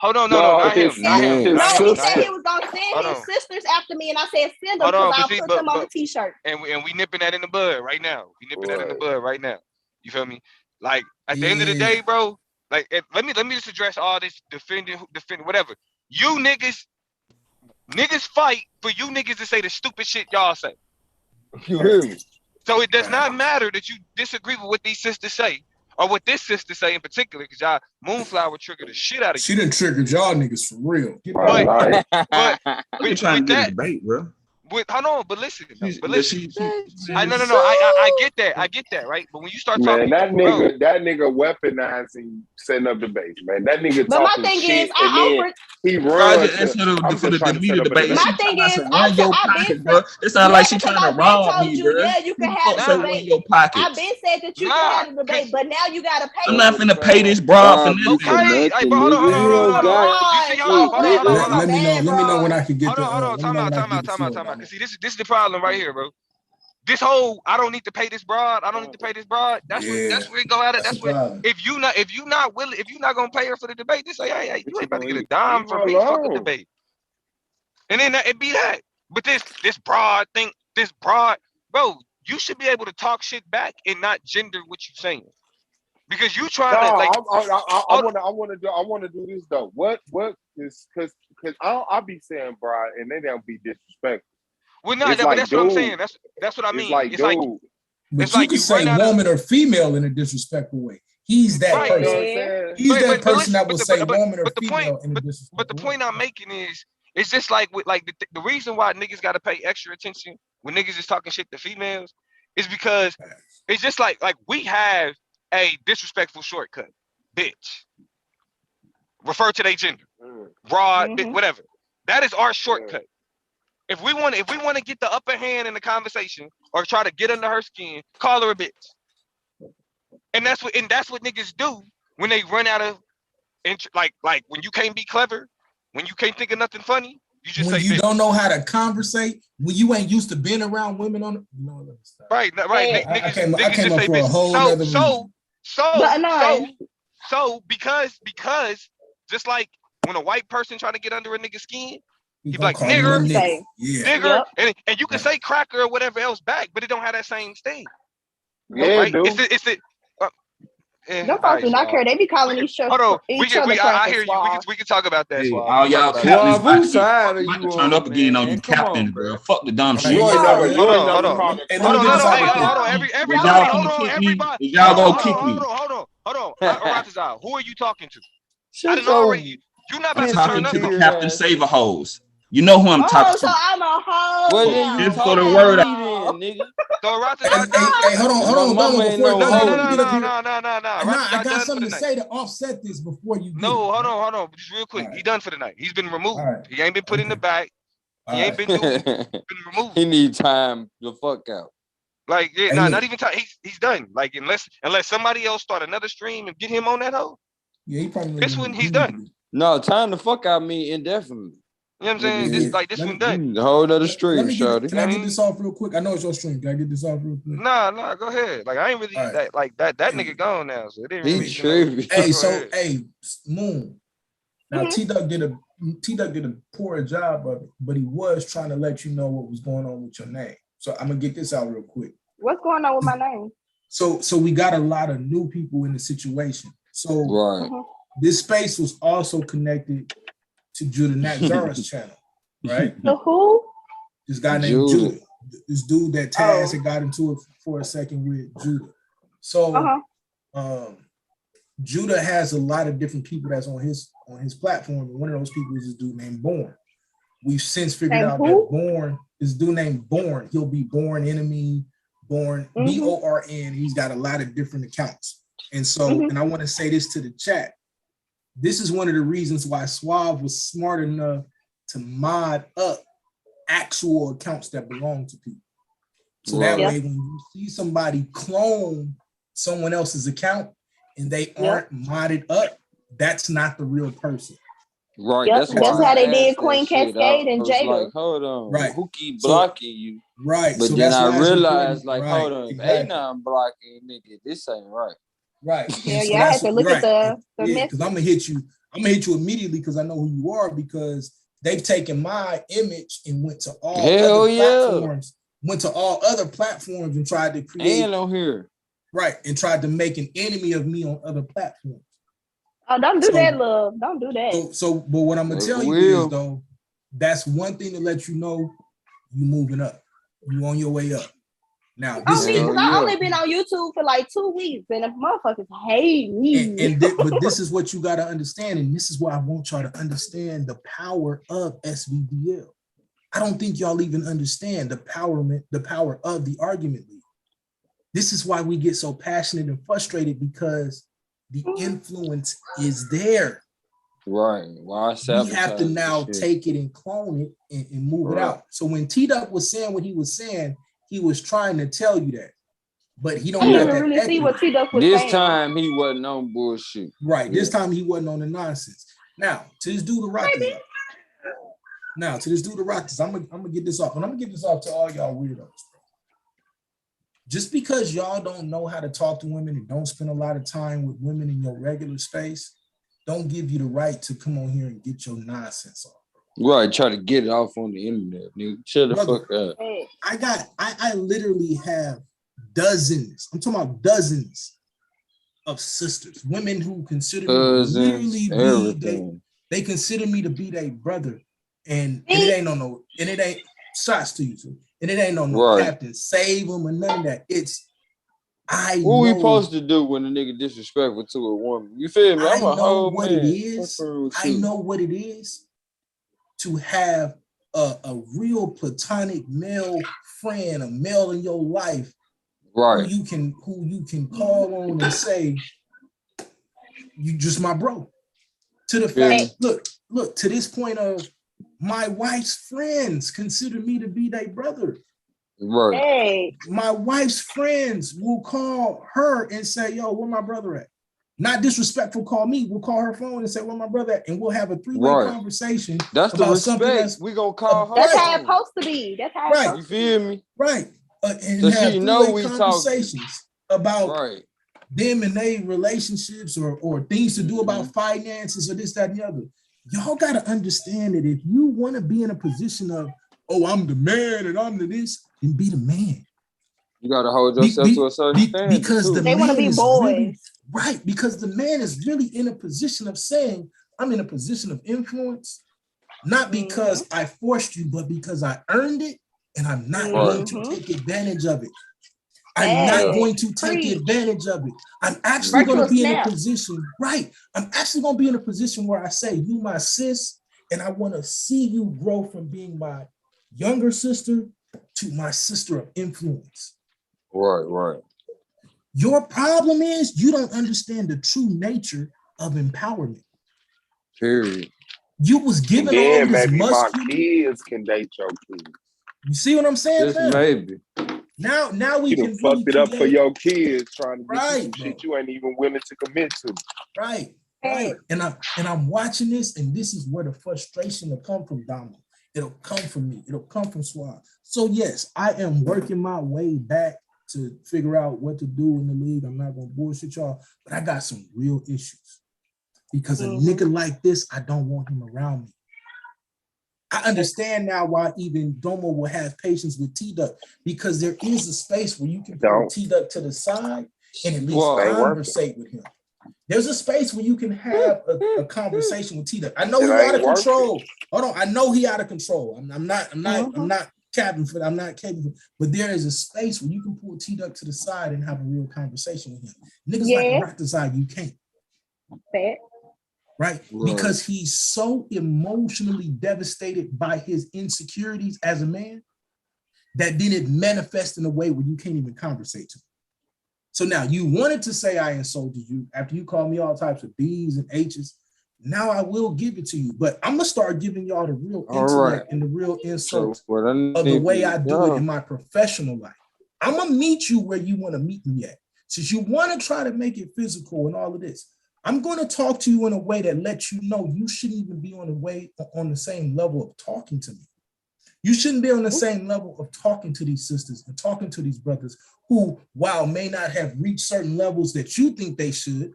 Speaker 1: Hold on, no, not him, not him,
Speaker 19: No,
Speaker 1: not
Speaker 19: he
Speaker 1: him,
Speaker 19: said
Speaker 1: not
Speaker 19: he
Speaker 1: him.
Speaker 19: was gonna
Speaker 1: Hold
Speaker 19: send his
Speaker 1: on,
Speaker 19: sisters after me, and I said send them
Speaker 1: hold
Speaker 19: because
Speaker 1: on, but
Speaker 19: I'll
Speaker 1: see,
Speaker 19: put them on the
Speaker 1: but
Speaker 19: t-shirt.
Speaker 1: and we nipping that in the bud right now. We nipping that in the bud right now. You feel me? Like at the end of the day, bro. Like let me just address all this defending whatever. You niggas fight for you niggas to say the stupid shit y'all say.
Speaker 20: You hear me?
Speaker 1: So it does not matter that you disagree with what these sisters say or what this sister say in particular, because y'all Moonflower triggered the shit out of
Speaker 4: She
Speaker 1: you.
Speaker 4: done triggered y'all niggas for real.
Speaker 1: But
Speaker 8: I'm just trying to get a debate, bro.
Speaker 1: hold on, but listen,
Speaker 17: She's-
Speaker 1: but
Speaker 17: but
Speaker 1: listen.
Speaker 17: she-
Speaker 1: I I get that. I get that, right? But when you start
Speaker 9: Man,
Speaker 1: talking, bro,
Speaker 9: that nigga weaponizing setting up debates, man. That nigga
Speaker 19: But my
Speaker 9: talking
Speaker 19: thing
Speaker 9: shit
Speaker 19: is,
Speaker 9: and
Speaker 19: I
Speaker 9: then
Speaker 19: offered.
Speaker 9: he
Speaker 17: Bro,
Speaker 9: run
Speaker 17: just
Speaker 9: to.
Speaker 17: answer the,
Speaker 9: I'm
Speaker 17: for
Speaker 9: just
Speaker 17: the
Speaker 9: trying to set
Speaker 17: immediate
Speaker 9: up a
Speaker 17: debate.
Speaker 9: debate.
Speaker 17: She
Speaker 19: My
Speaker 17: talking
Speaker 19: thing
Speaker 17: about
Speaker 19: is,
Speaker 17: some run your
Speaker 19: I've been
Speaker 17: pocket, bro. It sounds
Speaker 19: yeah,
Speaker 17: like she
Speaker 19: because
Speaker 17: trying to
Speaker 19: I've been
Speaker 17: rob
Speaker 19: told
Speaker 17: me,
Speaker 19: you,
Speaker 17: bro.
Speaker 19: yeah, you
Speaker 17: Who
Speaker 19: can
Speaker 17: the
Speaker 19: have
Speaker 17: fuck
Speaker 19: the
Speaker 17: say run
Speaker 19: debate.
Speaker 17: your
Speaker 19: I've
Speaker 17: pockets?
Speaker 19: been said that you can
Speaker 1: nah,
Speaker 19: have the debate, but now you gotta
Speaker 17: I'm
Speaker 19: pay
Speaker 17: not
Speaker 19: me.
Speaker 17: finna pay this broad for
Speaker 7: Rob you for
Speaker 17: nothing.
Speaker 1: okay. Hey,
Speaker 7: nothing,
Speaker 1: but hold on, hold
Speaker 7: nigga.
Speaker 1: on,
Speaker 7: You
Speaker 1: hold on, hold
Speaker 7: don't
Speaker 1: on,
Speaker 7: got
Speaker 1: hold on. You see, hold on,
Speaker 7: shit,
Speaker 1: hold on, hold
Speaker 7: nigga.
Speaker 1: on, hold on.
Speaker 4: Let me know.
Speaker 19: Bad,
Speaker 4: Let me know
Speaker 19: bro.
Speaker 4: when I can get
Speaker 1: Hold
Speaker 4: the.
Speaker 1: on, hold on.
Speaker 4: Let me
Speaker 1: Time
Speaker 4: know
Speaker 1: out,
Speaker 4: when I
Speaker 1: time
Speaker 4: can
Speaker 1: out,
Speaker 4: get the
Speaker 1: time out,
Speaker 4: floor,
Speaker 1: time out.
Speaker 4: Damo.
Speaker 1: Cause see, this is the problem right here, bro. This whole I don't need to pay this broad. I don't need to pay this broad. That's
Speaker 4: Yeah,
Speaker 1: where it go at it.
Speaker 4: that's the
Speaker 1: That's where
Speaker 4: problem.
Speaker 1: if you not willing, if you not gonna pay her for the debate, just say, hey, you ain't about to get a
Speaker 9: Leave
Speaker 1: dime
Speaker 9: her
Speaker 1: from me. Fuck the
Speaker 9: alone.
Speaker 1: debate. And then it be that. But this broad thing, this broad, bro, you should be able to talk shit back and not gender what you saying. Because you
Speaker 9: No,
Speaker 1: trying to like
Speaker 9: I want to do this though. What is because I'll be saying, bro, and they don't be disrespectful.
Speaker 1: well, no,
Speaker 9: It's
Speaker 1: but
Speaker 9: like,
Speaker 1: that's what I'm
Speaker 9: dude.
Speaker 1: saying. That's what I
Speaker 9: It's
Speaker 1: mean.
Speaker 9: like, dude.
Speaker 4: But you could
Speaker 1: you
Speaker 4: say
Speaker 1: run out of
Speaker 4: woman or female in a disrespectful way. He's that
Speaker 1: right.
Speaker 9: You know what I'm
Speaker 4: person.
Speaker 9: saying?
Speaker 4: He's that
Speaker 1: But
Speaker 4: person
Speaker 1: listen,
Speaker 4: that will say woman or
Speaker 1: but the point,
Speaker 4: female in a
Speaker 1: but the
Speaker 4: disrespectful way.
Speaker 1: point I'm making is, it's just like with like the reason why niggas got to pay extra attention when niggas is talking shit to females is because it's just like we have a disrespectful shortcut, bitch. Refer to their gender, broad, whatever. That is our shortcut. If we want to get the upper hand in the conversation or try to get under her skin, call her a bitch. And that's what niggas do when they run out of like when you can't be clever, when you can't think of nothing funny, you just
Speaker 4: When
Speaker 1: say
Speaker 4: you
Speaker 1: bitch.
Speaker 4: don't know how to conversate, when you ain't used to being around women on,
Speaker 1: Right.
Speaker 4: I came
Speaker 1: Niggas
Speaker 4: up
Speaker 1: just say
Speaker 4: for a
Speaker 1: bitch.
Speaker 4: whole nother reason.
Speaker 1: Because just like when a white person trying to get under a nigga's skin,
Speaker 4: We
Speaker 1: he be
Speaker 4: gonna
Speaker 1: like
Speaker 4: call you a
Speaker 1: nigger,
Speaker 4: nigga. Yeah.
Speaker 1: nigger, and you can say cracker or whatever else back, but it don't have that same sting.
Speaker 9: Yeah,
Speaker 1: Right?
Speaker 9: dude.
Speaker 1: It's
Speaker 19: Them folks do not care. They be calling each other
Speaker 1: I hear you.
Speaker 19: Suave.
Speaker 1: We can talk about that.
Speaker 17: Hey,
Speaker 1: Suave.
Speaker 17: all
Speaker 1: We can
Speaker 17: y'all
Speaker 1: talk about
Speaker 17: captains
Speaker 1: that.
Speaker 17: about to turn up again on you captains, bro. Fuck the dumb shit.
Speaker 9: You ain't never
Speaker 1: Hold on. Everybody, hold on. Everybody,
Speaker 17: Is y'all gonna kick me?
Speaker 1: hold on. Aratazar, who are you talking to? I
Speaker 20: Shut
Speaker 1: done
Speaker 20: your
Speaker 1: already. You not
Speaker 17: I'm
Speaker 1: about to
Speaker 17: talking
Speaker 1: turn up.
Speaker 17: to the Captain Saver hoes. You know who I'm talking
Speaker 19: So
Speaker 17: to.
Speaker 19: I'm a hoe
Speaker 7: Well,
Speaker 19: now.
Speaker 7: then you
Speaker 17: Just for the
Speaker 7: talking
Speaker 17: word
Speaker 7: to
Speaker 17: out.
Speaker 7: me then, nigga.
Speaker 1: So Aratazar done.
Speaker 4: Hey, hold
Speaker 7: My
Speaker 4: on,
Speaker 7: mama
Speaker 4: Damo,
Speaker 7: ain't
Speaker 4: before
Speaker 7: no
Speaker 4: Damo,
Speaker 7: hoe.
Speaker 4: let me get up here.
Speaker 1: No.
Speaker 4: I
Speaker 1: Aratazar
Speaker 4: got
Speaker 1: done for
Speaker 4: something
Speaker 1: the
Speaker 4: to
Speaker 1: night.
Speaker 4: say to offset this before you get
Speaker 1: No,
Speaker 4: it.
Speaker 1: hold on. Just real quick. He done for the night. He's been removed.
Speaker 4: All right.
Speaker 1: He ain't been put in the back. He ain't been doing. He's been removed.
Speaker 7: He need time the fuck out.
Speaker 1: Like, yeah,
Speaker 4: Hey,
Speaker 1: nah,
Speaker 4: look.
Speaker 1: not even time. He's done. Like, unless somebody else start another stream and get him on that hoe.
Speaker 4: Yeah, he probably
Speaker 1: This one, he's done.
Speaker 7: No, time the fuck out me indefinitely.
Speaker 1: You know what I'm saying? This one done.
Speaker 7: Whole nother stream, shawty.
Speaker 4: Can I get this off real quick? I know it's your stream. Can I get this off real quick?
Speaker 1: Nah, go ahead. Like, I ain't really that nigga gone now, so it didn't
Speaker 7: He
Speaker 1: really.
Speaker 7: tripping.
Speaker 4: Hey,
Speaker 1: go ahead.
Speaker 4: hey, Moon. Now T-Duck did a poor job of it, but he was trying to let you know what was going on with your name. So I'm gonna get this out real quick.
Speaker 19: What's going on with my name?
Speaker 4: So we got a lot of new people in the situation. So this space was also connected to Judah Natzara's channel, right?
Speaker 19: The who?
Speaker 4: This guy named Judah. This dude that Taz had got into it for a second with Judah. So Judah has a lot of different people that's on his platform, and one of those people is this dude named Born. We've since figured out that Born is dude named Born. He'll be Born Enemy, Born BORN. He's got a lot of different accounts, and so and I want to say this to the chat. This is one of the reasons why Suave was smart enough to mod up actual accounts that belong to people. So that way, when you see somebody clone someone else's account and they aren't modded up, that's not the real person.
Speaker 7: Right.
Speaker 19: Yep.
Speaker 7: That's
Speaker 19: how they did
Speaker 7: that
Speaker 19: Queen
Speaker 7: shit.
Speaker 19: Cascade and
Speaker 7: I was
Speaker 19: Jada.
Speaker 7: like, hold on.
Speaker 4: Right.
Speaker 7: Who keep blocking you?
Speaker 4: Right.
Speaker 7: But
Speaker 4: So
Speaker 7: then
Speaker 4: that's
Speaker 7: I
Speaker 4: why it's
Speaker 7: realized,
Speaker 4: important.
Speaker 7: like, hold on, if A9 blocking, nigga, this ain't right.
Speaker 4: Right.
Speaker 19: Yeah,
Speaker 4: so
Speaker 19: I had to look at the message.
Speaker 4: because I'm gonna hit you immediately because I know who you are, because they've taken my image and went to all other platforms, and tried to create
Speaker 7: and on here.
Speaker 4: Right, and tried to make an enemy of me on other platforms.
Speaker 19: Oh, don't do that, love. Don't do that.
Speaker 4: But what I'm gonna tell you is though, that's one thing to let you know you moving up. You on your way up. Now,
Speaker 19: Because I only been on YouTube for like 2 weeks, and the motherfuckers hate me.
Speaker 4: But this is what you got to understand, and this is why I want y'all to understand the power of SVDL.
Speaker 5: I don't think y'all even understand the power of the argument league. This is why we get so passionate and frustrated, because the influence is there.
Speaker 7: Right. Why
Speaker 5: We have to now take it and clone it and move it out. So when T-Duck was saying what he was saying, he was trying to tell you that, but he don't have that
Speaker 19: really see what T-Duck was
Speaker 7: this
Speaker 19: saying.
Speaker 7: time he wasn't on bullshit.
Speaker 5: Right. This time he wasn't on the nonsense. Now, to this dude, the Rockets. Now, to this dude, the Rockets, I'm gonna get this off, and I'm gonna get this off to all y'all weirdos, bro. Just because y'all don't know how to talk to women and don't spend a lot of time with women in your regular space, don't give you the right to come on here and get your nonsense off.
Speaker 7: Right, try to get it off on the internet, nigga. Shut the fuck up.
Speaker 5: I literally have dozens, I'm talking about dozens of sisters, women who consider me literally they consider me to be their brother. And it ain't shots to you too. And it ain't no captain, save them or none of that. It's
Speaker 7: what we supposed to do when a nigga disrespectful to a woman? You feel me? I'm a whole man.
Speaker 5: I know what it is to have a real platonic male friend, a male in your life,
Speaker 7: right?
Speaker 5: Who you can call on and say, you just my bro. To the fact, look, to this point of my wife's friends consider me to be their brother.
Speaker 7: Right.
Speaker 19: Hey.
Speaker 5: My wife's friends will call her and say, yo, where my brother at? Not disrespectful, call me. We'll call her phone and say, where my brother at? And we'll have a three-way conversation.
Speaker 7: That's the respect. We gonna call her.
Speaker 19: That's how it's supposed to be. That's how it's
Speaker 7: You feel me?
Speaker 5: Right. And
Speaker 7: so
Speaker 5: have
Speaker 7: she know we
Speaker 5: conversations about them and their relationships or things to do about finances or this, that, and the other. Y'all got to understand that if you want to be in a position of, oh, I'm the man and I'm the this, then be the man.
Speaker 7: You got to hold yourself to a certain standard.
Speaker 5: Because
Speaker 19: they want to be boys.
Speaker 5: Right. Because the man is really in a position of saying, I'm in a position of influence, not because I forced you, but because I earned it and I'm not going to take advantage of it. I'm not going to take advantage of it. I'm actually going to be in a position, I'm actually going to be in a position where I say, you my sis, and I want to see you grow from being my younger sister to my sister of influence.
Speaker 7: Right.
Speaker 5: Your problem is you don't understand the true nature of empowerment.
Speaker 7: Period.
Speaker 5: You was given
Speaker 9: all
Speaker 5: this
Speaker 9: maybe
Speaker 5: muscular.
Speaker 9: My kids can date your kids.
Speaker 5: You see what I'm saying?
Speaker 7: Just maybe.
Speaker 5: Now we can
Speaker 9: fucked it up for your kids trying to get you some
Speaker 5: bro.
Speaker 9: shit you ain't even willing to commit to.
Speaker 5: Right. And I'm watching this, and this is where the frustration will come from, Donald. It'll come from me. It'll come from Swab. So yes, I am working my way back to figure out what to do in the league. I'm not gonna bullshit y'all, but I got some real issues because a nigga like this, I don't want him around me. I understand now why even Domo will have patience with T-Duck, because there is a space where you can pull T-Duck to the side and at least conversate with him. There's a space where you can have a conversation with T-Duck. I know he's out of control. Hold on, I know he out of control. I'm not capping for that. I'm not capable, but there is a space where you can pull T-Duck to the side and have a real conversation with him. Niggas like a rock the side, you can't. Right? Because he's so emotionally devastated by his insecurities as a man that then it manifests in a way where you can't even conversate to him. So now you wanted to say I insulted you after you called me all types of B's and H's. Now I will give it to you, but I'm gonna start giving y'all the real intellect and the real insults of the way I do it in my professional life. I'm gonna meet you where you want to meet me at. Since you want to try to make it physical and all of this, I'm going to talk to you in a way that lets you know you shouldn't even be on the same level of talking to me. You shouldn't be on the same level of talking to these sisters and talking to these brothers who, while may not have reached certain levels that you think they should,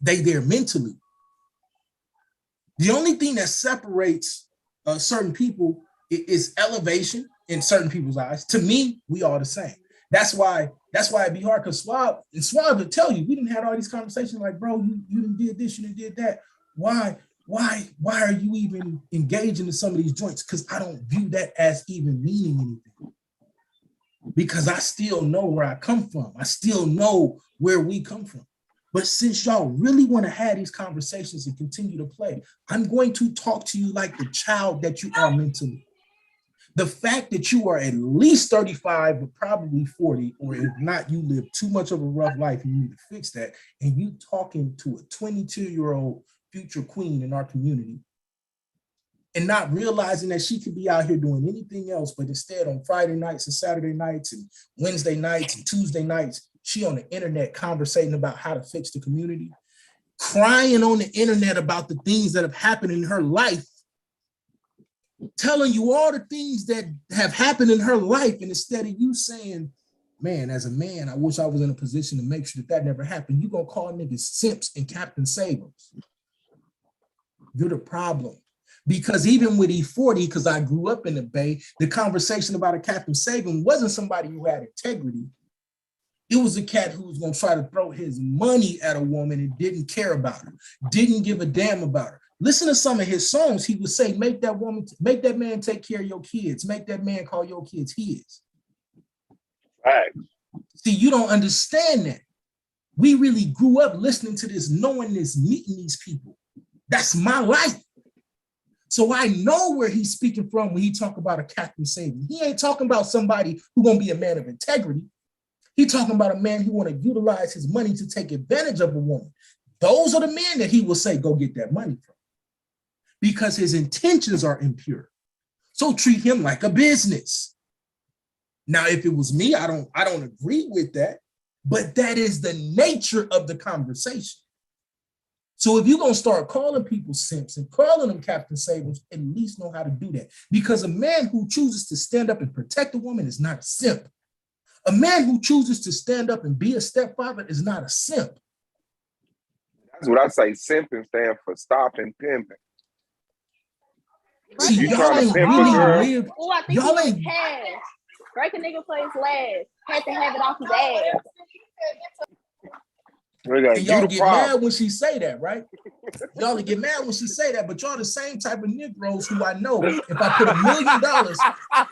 Speaker 5: they there mentally. The only thing that separates certain people is elevation in certain people's eyes. To me, we are the same. That's why it'd be hard, because Swab would tell you, we didn't have all these conversations like, bro, you didn't did this, you didn't did that. Why are you even engaging in some of these joints? Because I don't view that as even meaning anything. Because I still know where I come from. I still know where we come from. But since y'all really want to have these conversations and continue to play, I'm going to talk to you like the child that you are mentally. The fact that you are at least 35, but probably 40, or if not, you live too much of a rough life and you need to fix that, and you talking to a 22-year-old future queen in our community and not realizing that she could be out here doing anything else, but instead on Friday nights and Saturday nights and Wednesday nights and Tuesday nights, she on the internet conversating about how to fix the community, crying on the internet about the things that have happened in her life, telling you all the things that have happened in her life, and instead of you saying, man, as a man, I wish I was in a position to make sure that that never happened, you're gonna call niggas simps and Captain Savers. You're the problem. Because even with E40, because I grew up in the Bay, the conversation about a Captain Saving wasn't somebody who had integrity. It was a cat who was gonna try to throw his money at a woman and didn't care about her, didn't give a damn about her. Listen to some of his songs. He would say, make that man take care of your kids. Make that man call your kids his.
Speaker 9: Right.
Speaker 5: See, you don't understand that. We really grew up listening to this, knowing this, meeting these people. That's my life. So I know where he's speaking from when he talk about a Captain Saving. He ain't talking about somebody who's gonna be a man of integrity. He talking about a man who want to utilize his money to take advantage of a woman. Those are the men that he will say, go get that money from. Because his intentions are impure. So treat him like a business. Now, if it was me, I don't agree with that, but that is the nature of the conversation. So if you're gonna start calling people simps and calling them Captain Savers, at least know how to do that. Because a man who chooses to stand up and protect a woman is not a simp. A man who chooses to stand up and be a stepfather is not a simp.
Speaker 9: That's what I say. Simping stand for stopping pimping.
Speaker 5: See,
Speaker 9: You
Speaker 5: y'all
Speaker 9: trying to
Speaker 5: ain't
Speaker 9: pimp a
Speaker 5: really
Speaker 9: girl?
Speaker 5: lived.
Speaker 19: Oh, I think
Speaker 5: Y'all
Speaker 19: he
Speaker 5: ain't.
Speaker 19: was cash. Break a nigga for his last. Had to have it off his ass.
Speaker 5: And y'all get mad when she say that, right? Y'all get mad when she say that, but y'all the same type of Negroes who I know. If I put $1 million,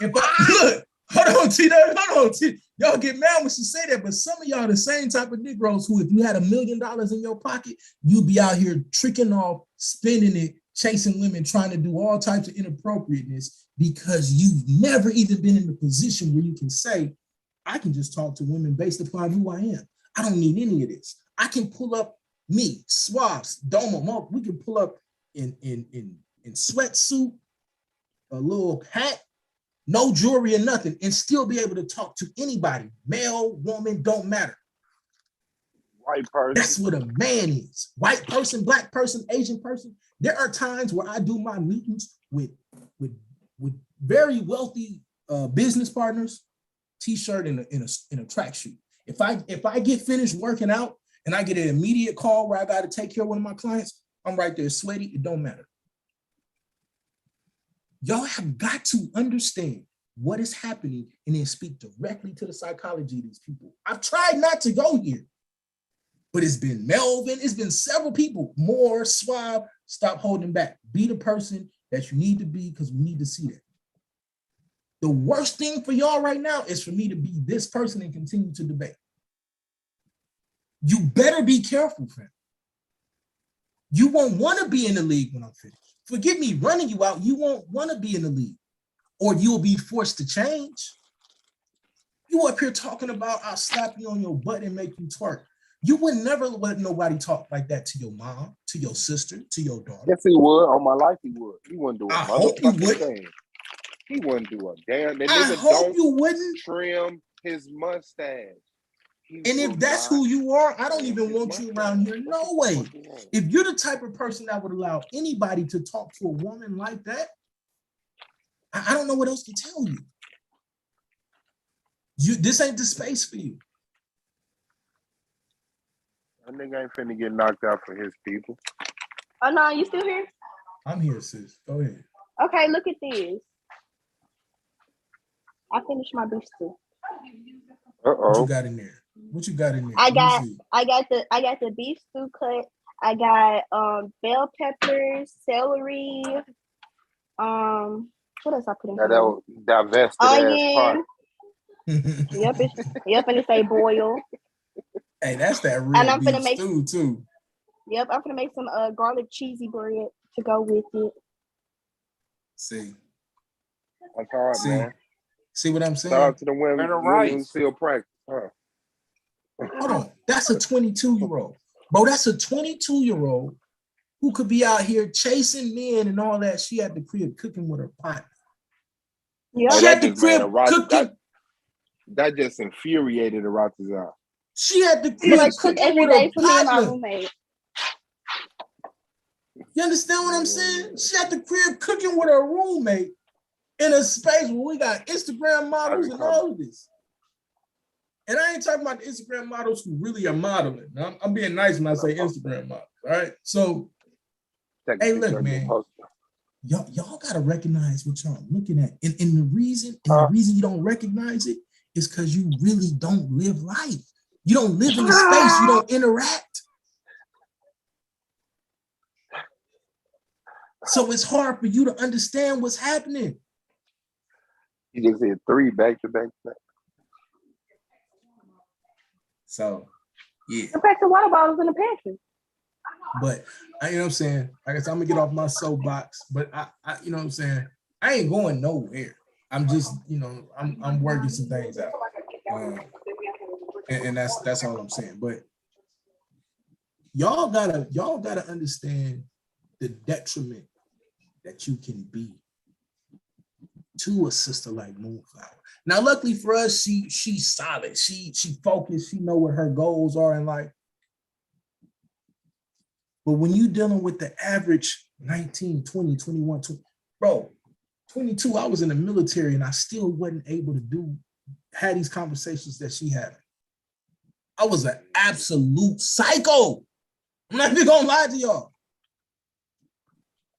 Speaker 5: if I look, hold on, T. Y'all get mad when she say that, but some of y'all the same type of Negroes who, if you had $1 million in your pocket, you'd be out here tricking off, spending it, chasing women, trying to do all types of inappropriateness because you've never even been in the position where you can say, I can just talk to women based upon who I am. I don't need any of this. I can pull up me, Swabs, Domo, we can pull up in sweatsuit, a little hat, no jewelry or nothing, and still be able to talk to anybody, male, woman, don't matter.
Speaker 9: White person.
Speaker 5: That's what a man is. White person, black person, Asian person. There are times where I do my meetings with very wealthy business partners, t-shirt and a tracksuit. If I get finished working out and I get an immediate call where I got to take care of one of my clients, I'm right there sweaty. It don't matter. Y'all have got to understand what is happening and then speak directly to the psychology of these people. I've tried not to go here, but it's been Melvin, it's been several people. More Swab, stop holding back. Be the person that you need to be because we need to see that. The worst thing for y'all right now is for me to be this person and continue to debate. You better be careful, fam. You won't want to be in the league when I'm finished. Forget me running you out. You won't want to be in the league, or you'll be forced to change. You up here talking about I'll slap you on your butt and make you twerk. You would never let nobody talk like that to your mom, to your sister, to your daughter.
Speaker 9: Yes, he would. On my life, he would. He wouldn't do a
Speaker 5: hope you
Speaker 9: motherfucking
Speaker 5: would.
Speaker 9: thing. He wouldn't do a damn. That
Speaker 5: I
Speaker 9: nigga
Speaker 5: hope
Speaker 9: don't
Speaker 5: you wouldn't
Speaker 9: trim his mustache.
Speaker 5: And if that's who you are, I don't even want you around here. No way. If you're the type of person that would allow anybody to talk to a woman like that, I don't know what else to tell you. This ain't the space for you.
Speaker 9: That nigga ain't finna get knocked out for his people.
Speaker 19: Oh no, you still here?
Speaker 5: I'm here, sis. Go ahead.
Speaker 19: Okay, look at this. I finished my beef stew.
Speaker 5: What you got in there? What you got in there?
Speaker 19: I got the beef stew cut. I got bell peppers, celery. What else I put in here?
Speaker 9: That divested
Speaker 19: onion.
Speaker 9: ass part.
Speaker 19: Yep, and it say boil.
Speaker 5: Hey, that's that real beef stew too.
Speaker 19: Yep, I'm gonna make some garlic cheesy bread to go with it.
Speaker 5: See.
Speaker 9: That's hard, man.
Speaker 5: See what I'm
Speaker 9: Shout
Speaker 5: saying?
Speaker 9: out to the women who still practice, huh?
Speaker 5: Hold on. That's a 22-year-old. Bro, that's a 22-year-old who could be out here chasing men and all that. She at the crib cooking with her partner.
Speaker 19: Yeah.
Speaker 5: She at the crib cooking.
Speaker 9: That just infuriated Aratazar.
Speaker 5: She at the
Speaker 19: She like
Speaker 5: crib
Speaker 19: cook every
Speaker 5: cooking with
Speaker 19: day
Speaker 5: her
Speaker 19: for me and my
Speaker 5: partner.
Speaker 19: roommate.
Speaker 5: You understand what I'm saying? She at the crib cooking with her roommate in a space where we got Instagram models and all of this. And I ain't talking about the Instagram models who really are modeling. I'm being nice when I say Instagram models, all right? So, hey, look, man, y'all gotta recognize what y'all looking at. And the reason you don't recognize it is because you really don't live life. You don't live in the space, you don't interact. So it's hard for you to understand what's happening.
Speaker 9: You just hit 3 back to back to back.
Speaker 5: So, yeah.
Speaker 19: The pack of water bottles in the pantry.
Speaker 5: But you know what I'm saying? I guess I'm gonna get off my soapbox, but I you know what I'm saying? I ain't going nowhere. I'm just, you know, I'm working some things out. And that's all I'm saying. But y'all gotta understand the detriment that you can be to a sister like Moonflower. Now, luckily for us, she's solid. She focused. She know what her goals are in life. But when you dealing with the average 19, 20, 21, 20, bro, 22, I was in the military and I still wasn't able to have these conversations that she had. I was an absolute psycho. I'm not even gonna lie to y'all.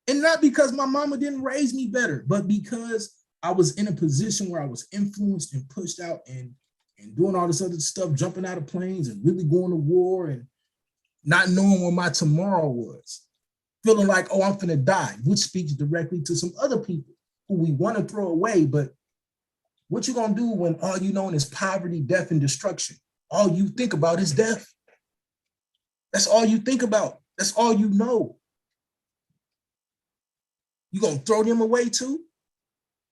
Speaker 5: And not because my mama didn't raise me better, but because I was in a position where I was influenced and pushed out and doing all this other stuff, jumping out of planes and really going to war and not knowing what my tomorrow was, feeling like, oh, I'm finna die, which speaks directly to some other people who we want to throw away. But what you gonna do when all you know is poverty, death, and destruction? All you think about is death. That's all you think about. That's all you know. You gonna throw them away too?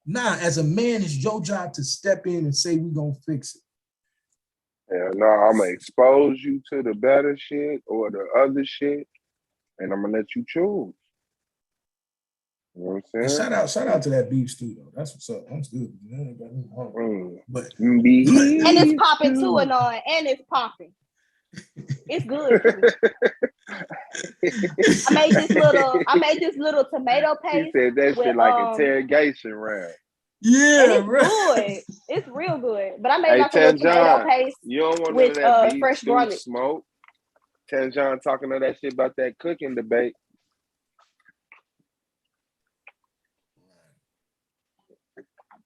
Speaker 5: Nah, as a man, it's your job to step in and say, we gonna fix it.
Speaker 9: Yeah, no, I'm gonna expose you to the better shit or the other shit, and I'm gonna let you choose. You know what I'm saying?
Speaker 5: And shout out to that beef stew though. That's what's up. That's good. But
Speaker 19: and it's popping too, Anon, and it's popping. It's good. I made this little tomato paste.
Speaker 9: He said that shit like interrogation round.
Speaker 5: Yeah,
Speaker 19: and it's good. It's real good. But I made like a little tomato paste.
Speaker 9: You don't want
Speaker 19: with
Speaker 9: that beef
Speaker 19: fresh garlic.
Speaker 9: Smoke. Ten John talking to that shit about that cooking debate.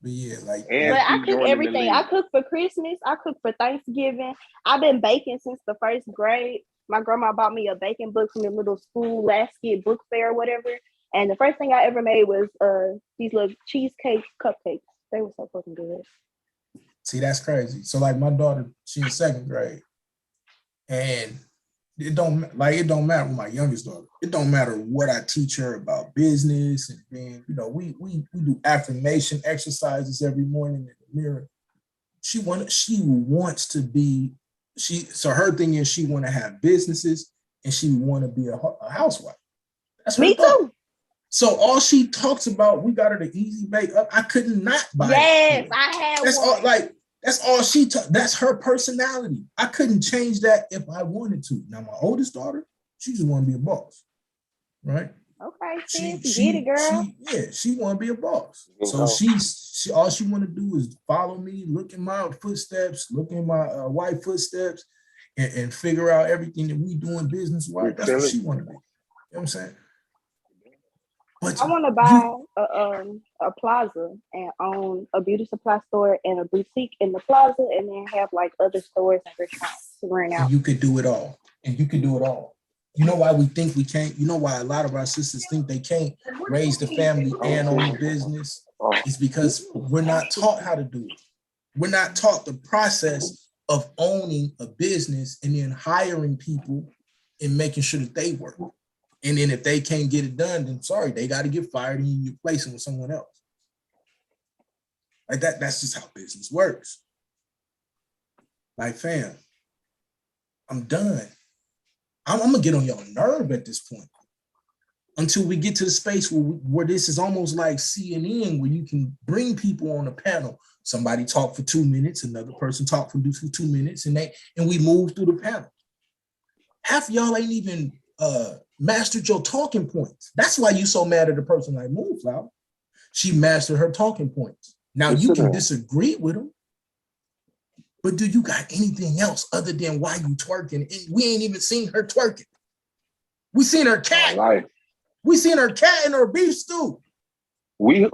Speaker 5: But yeah, like.
Speaker 19: But I cook everything. I cook for Christmas. I cook for Thanksgiving. I've been baking since the 1st grade. My grandma bought me a baking book from the little school last year book fair or whatever. And the first thing I ever made was these little cheesecake cupcakes. They were so fucking good.
Speaker 5: See, that's crazy. So like my daughter, she's in 2nd grade, and it don't matter with my youngest daughter. It don't matter what I teach her about business and being, you know, we do affirmation exercises every morning in the mirror. She wants to be, so her thing is she want to have businesses and she want to be a housewife. That's her goal. So all she talks about, we got her the Easy Bake Up. I could not buy it.
Speaker 19: Yes, I had
Speaker 5: that's
Speaker 19: one.
Speaker 5: That's all that's her personality. I couldn't change that if I wanted to. Now my oldest daughter, she just want to be a boss, right?
Speaker 19: Okay, get it, girl.
Speaker 5: She want to be a boss. So she all she want to do is follow me, look in my footsteps, look in my wife footsteps, and figure out everything that we doing business-wise. That's what she want to be. You know what I'm saying? But
Speaker 19: I want to buy a plaza and own a beauty supply store and a boutique in the plaza, and then have like other stores and restaurants to rent out.
Speaker 5: And you could do it all. You know why we think we can't? You know why a lot of our sisters think they can't raise the family and own a business? It's because we're not taught how to do it. We're not taught the process of owning a business and then hiring people and making sure that they work. And then if they can't get it done, then sorry, they got to get fired and you replace them with someone else. Like that's just how business works. Like, fam, I'm done. I'm gonna get on your nerve at this point until we get to the space where this is almost like CNN, where you can bring people on a panel. Somebody talk for 2 minutes, another person talk for 2 minutes, and we move through the panel. Half of y'all ain't even mastered your talking points. That's why you so mad at a person like Moonflower. She mastered her talking points. Now you can disagree with them, but do you got anything else other than why you twerking? And we ain't even seen her twerking. We seen her cat. We seen her cat in her beef stew.
Speaker 9: Look,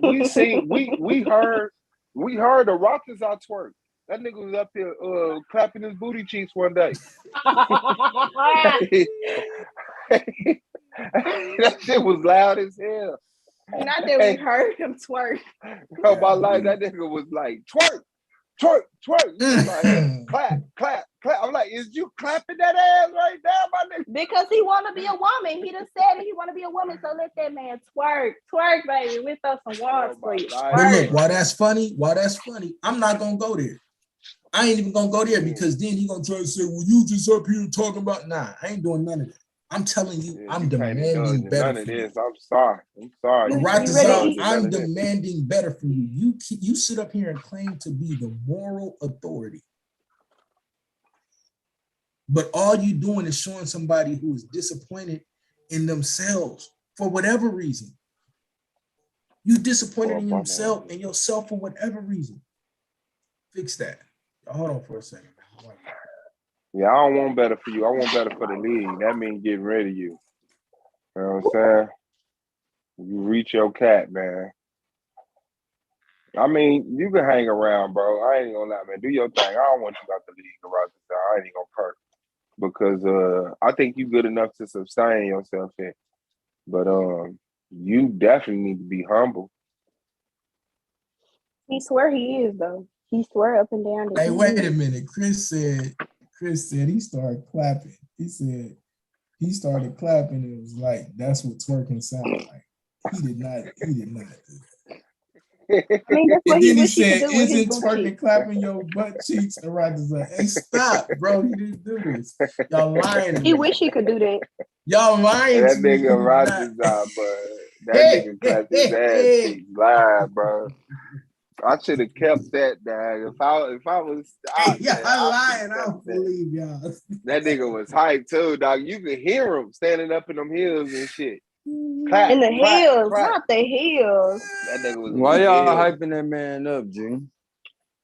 Speaker 9: we heard the Rockers out twerk. That nigga was up here clapping his booty cheeks one day. That shit was loud as hell.
Speaker 19: Not that we heard him twerk.
Speaker 9: Oh, my life, that nigga was like, twerk, twerk, twerk. Like, clap, clap, clap. I'm like, is you clapping that ass right now, my nigga?
Speaker 19: Because he want to be a woman. He just said he want to be a woman, so let that man twerk. Twerk, baby. We'll throw some water for you.
Speaker 5: But look, while that's funny, I'm not going to go there. I ain't even going to go there because then he going to try to say, well, you just up here talking about, nah, I ain't doing none of that. I'm telling you, I'm demanding better for you.
Speaker 9: I'm sorry.
Speaker 5: I'm demanding better from you. You sit up here and claim to be the moral authority. But all you doing is showing somebody who is disappointed in themselves for whatever reason. You disappointed in yourself for whatever reason. Fix that. Hold on for a second.
Speaker 9: Yeah, I don't want better for you. I want better for the league. That means getting rid of you. You know what I'm saying? You reach your cap, man. I mean, you can hang around, bro. I ain't gonna lie, man. Do your thing. I don't want you out the league around this time. I ain't gonna perk. Because I think you good enough to sustain yourself here. But you definitely need to be humble.
Speaker 19: He swear he is, though. He swear up and down.
Speaker 5: Hey, wait a minute. Chris said he started clapping. He said he started clapping and it was like, that's what twerking sounds like. He did not do that.
Speaker 19: I mean, that's what
Speaker 5: And
Speaker 19: he
Speaker 5: then he
Speaker 19: wish he
Speaker 5: said,
Speaker 19: could do with his
Speaker 5: isn't
Speaker 19: booty
Speaker 5: twerking
Speaker 19: cheeks.
Speaker 5: clapping your butt cheeks? And Roger's like, hey, stop, bro. He didn't do this. Y'all lying to me.
Speaker 19: He wish he could do that.
Speaker 5: Y'all lying
Speaker 9: That
Speaker 5: to me.
Speaker 9: nigga Rogers out, bro. That nigga clapped his ass cheeks live, bro. I should have kept that, dog. If I was out
Speaker 5: y'all
Speaker 9: there,
Speaker 5: lying. I don't believe y'all.
Speaker 9: That nigga was hyped too, dog. You could hear him standing up in them hills and shit. Clap,
Speaker 19: in the
Speaker 9: clap,
Speaker 19: hills,
Speaker 9: clap.
Speaker 19: not the hills.
Speaker 9: That nigga was.
Speaker 20: Why y'all hyping that man up, G?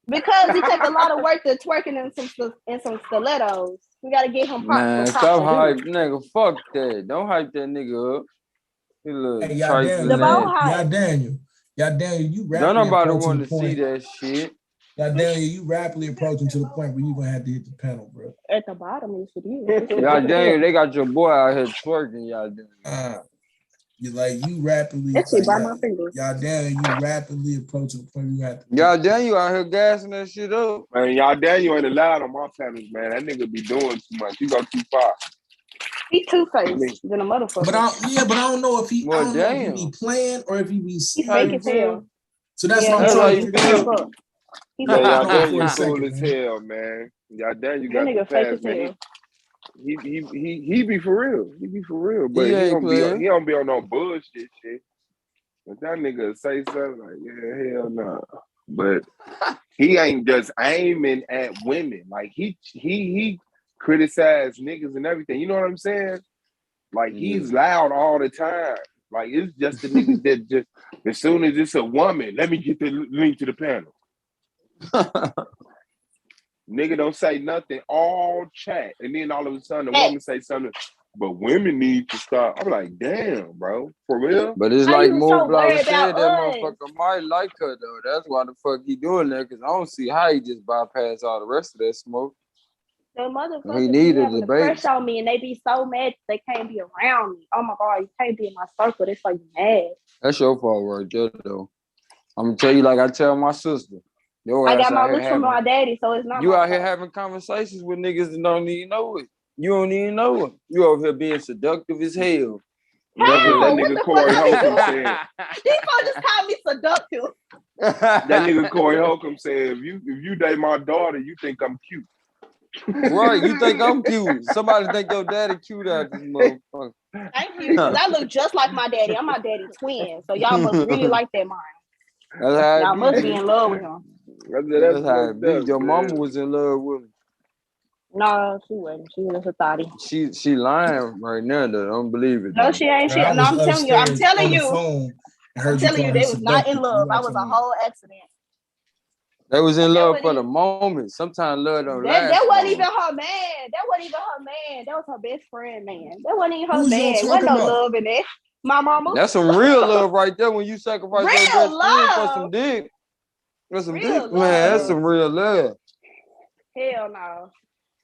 Speaker 19: Because he take a lot of work to twerking in some stilettos. We gotta get him props.
Speaker 20: Man, stop hype, nigga. Fuck that. Don't hype that nigga up. He look
Speaker 5: Hey, y'all Daniel, you rapidly
Speaker 20: don't nobody
Speaker 5: approaching
Speaker 20: want
Speaker 5: the
Speaker 20: to
Speaker 5: point.
Speaker 20: see that shit.
Speaker 5: Y'all Daniel, you rapidly approaching to the point where you're gonna have to hit the panel, bro.
Speaker 19: At the bottom, yes it is.
Speaker 20: Y'all Daniel, they got your boy out here twerking, y'all Daniel.
Speaker 5: You rapidly. Y'all Daniel, you rapidly approaching the point where you have to.
Speaker 20: Y'all Daniel out here gassing that shit up.
Speaker 9: Man, y'all Daniel ain't allowed on my panels, man. That nigga be doing too much. You go too far.
Speaker 19: He two-faced than a motherfucker.
Speaker 5: But I don't know if he be playing or if he be
Speaker 19: He's fake as hell.
Speaker 5: So that's what I'm trying to figure out.
Speaker 9: Man, y'all Daniel cool as hell, man. Y'all Daniel got the fast, man. He be for real. He be for real, but he don't be on no bullshit shit. If that nigga say something like, yeah, hell no. But he ain't just aiming at women. Like he criticize niggas and everything. You know what I'm saying? Like he's loud all the time. Like it's just the niggas that just as soon as it's a woman, let me get the link to the panel. Nigga don't say nothing, all chat, and then all of a sudden the woman say something. But women need to stop. I'm like, damn, bro, for real.
Speaker 20: But it's like Moonflower said, that motherfucker might like her though. That's why the fuck he doing that. Cause I don't see how he just bypass all the rest of that smoke.
Speaker 19: The motherfuckers
Speaker 20: He
Speaker 19: be
Speaker 20: needed
Speaker 19: having
Speaker 20: the
Speaker 19: the press on me, and they be so mad they can't be around me. Oh my god, you can't be in my circle. They so mad.
Speaker 20: That's your fault right there, though. I'm gonna tell you like I tell my sister.
Speaker 19: I got my looks from my daddy, so it's not.
Speaker 20: You out here having conversations with niggas that don't even know it. You don't even know it. You over here being seductive as hell.
Speaker 9: That's what that nigga Corey Holcomb said.
Speaker 19: These folks just call me seductive.
Speaker 9: That nigga Corey Holcomb said, if you date my daughter, you think I'm cute.
Speaker 20: Right, you think I'm cute. Somebody think your daddy cute out this motherfucker.
Speaker 19: Thank you, because I look just like my daddy. I'm my daddy's twin, so y'all must really like that man.
Speaker 20: That's how
Speaker 19: Y'all
Speaker 20: it
Speaker 19: must
Speaker 20: be.
Speaker 19: be in love with him.
Speaker 20: That's how it be. Your mama was in love with him.
Speaker 19: No, she wasn't. She was a thotty.
Speaker 20: She lying right now though. Don't believe it.
Speaker 19: No, she ain't.
Speaker 4: Girl, I
Speaker 19: No,
Speaker 4: was
Speaker 19: I'm telling you. I'm
Speaker 4: upstairs
Speaker 19: telling
Speaker 4: on the
Speaker 19: you.
Speaker 4: phone and
Speaker 19: I'm
Speaker 4: heard you
Speaker 19: telling you,
Speaker 4: call her
Speaker 19: they was not in
Speaker 4: seductive.
Speaker 19: love.
Speaker 4: You
Speaker 19: That
Speaker 4: out
Speaker 19: was
Speaker 4: your
Speaker 19: a
Speaker 4: mind.
Speaker 19: whole accident.
Speaker 20: They was in
Speaker 19: That
Speaker 20: love
Speaker 19: wasn't
Speaker 20: for the
Speaker 19: even.
Speaker 20: moment. Sometimes love don't
Speaker 19: That
Speaker 20: last
Speaker 19: wasn't
Speaker 20: long.
Speaker 19: even her man. That wasn't even her man. That was her best friend, man. That wasn't even her
Speaker 4: Who's y'all
Speaker 19: man. Wasn't
Speaker 4: talking
Speaker 19: no
Speaker 4: about?
Speaker 19: love in that. My mama.
Speaker 20: That's some real love right there. When you sacrifice your
Speaker 19: Real
Speaker 20: best friend for some
Speaker 19: love.
Speaker 20: dick. For some
Speaker 19: Real
Speaker 20: dick, man. That's
Speaker 19: love.
Speaker 20: some real love.
Speaker 19: Hell no.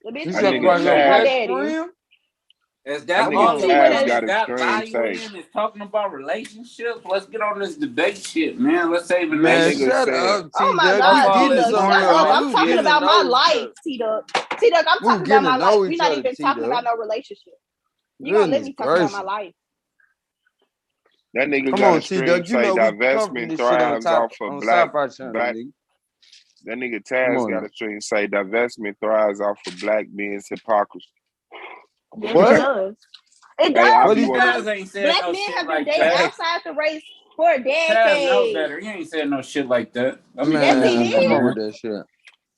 Speaker 19: The bitch
Speaker 20: You
Speaker 19: was
Speaker 20: sacrifice
Speaker 19: with
Speaker 20: your
Speaker 19: her
Speaker 20: best
Speaker 19: daddy.
Speaker 20: friend.
Speaker 18: Is
Speaker 9: That
Speaker 18: that
Speaker 19: You
Speaker 18: all
Speaker 9: nigga
Speaker 19: see
Speaker 18: the
Speaker 19: what
Speaker 9: Taz
Speaker 19: it
Speaker 18: bitches
Speaker 9: got
Speaker 18: got
Speaker 9: extreme
Speaker 18: value
Speaker 9: say.
Speaker 18: in is talking about relationships? Let's get on this debate shit, man. Let's save a
Speaker 20: Man,
Speaker 18: nation.
Speaker 9: Nigga
Speaker 20: shut
Speaker 9: said,
Speaker 20: up,
Speaker 19: Oh
Speaker 20: T
Speaker 19: my
Speaker 20: Duck.
Speaker 18: That's
Speaker 20: We
Speaker 19: God,
Speaker 18: all
Speaker 19: T
Speaker 20: getting
Speaker 18: it's
Speaker 19: Duck,
Speaker 18: talking
Speaker 19: shut
Speaker 20: somewhere,
Speaker 19: up.
Speaker 20: man.
Speaker 18: about.
Speaker 19: I'm
Speaker 20: We
Speaker 19: talking
Speaker 20: getting to
Speaker 19: about my
Speaker 20: know each
Speaker 19: life,
Speaker 20: other.
Speaker 19: T Duck. T Duck, I'm
Speaker 20: We
Speaker 19: talking about
Speaker 20: getting to
Speaker 19: my life.
Speaker 20: know
Speaker 19: We're
Speaker 20: each
Speaker 19: not
Speaker 20: other,
Speaker 19: even
Speaker 20: T
Speaker 19: talking about
Speaker 20: Duck.
Speaker 19: no relationship. You gonna let
Speaker 20: Goodness
Speaker 19: me talk about my
Speaker 20: gracious.
Speaker 19: life.
Speaker 9: that nigga
Speaker 20: Come
Speaker 9: got
Speaker 20: on,
Speaker 9: a
Speaker 20: T
Speaker 9: stream
Speaker 20: Duck. You
Speaker 9: say
Speaker 20: know we come from
Speaker 9: divestment
Speaker 20: this shit on
Speaker 9: thrives
Speaker 20: top
Speaker 9: off of
Speaker 20: on
Speaker 9: black.
Speaker 20: Sci-Fi Channel, nigga.
Speaker 9: That nigga
Speaker 20: Come
Speaker 9: Taz
Speaker 20: on
Speaker 9: got
Speaker 20: now.
Speaker 9: a stream say divestment thrives off of black men's hypocrisy.
Speaker 19: Yes, it
Speaker 20: What?
Speaker 19: does. It
Speaker 9: Hey, I
Speaker 19: does
Speaker 20: What
Speaker 9: be
Speaker 20: he
Speaker 9: wanting.
Speaker 19: because
Speaker 18: Taz ain't said
Speaker 19: black
Speaker 18: no
Speaker 19: men
Speaker 18: shit
Speaker 19: have been
Speaker 18: like
Speaker 19: dating
Speaker 18: that.
Speaker 19: outside the race for
Speaker 18: Taz know
Speaker 19: decades.
Speaker 18: better. He ain't said no shit like that. Let me
Speaker 19: Yes,
Speaker 18: quit
Speaker 19: he
Speaker 20: Man,
Speaker 18: playing,
Speaker 20: come on
Speaker 19: did.
Speaker 20: with
Speaker 18: man.
Speaker 20: that shit.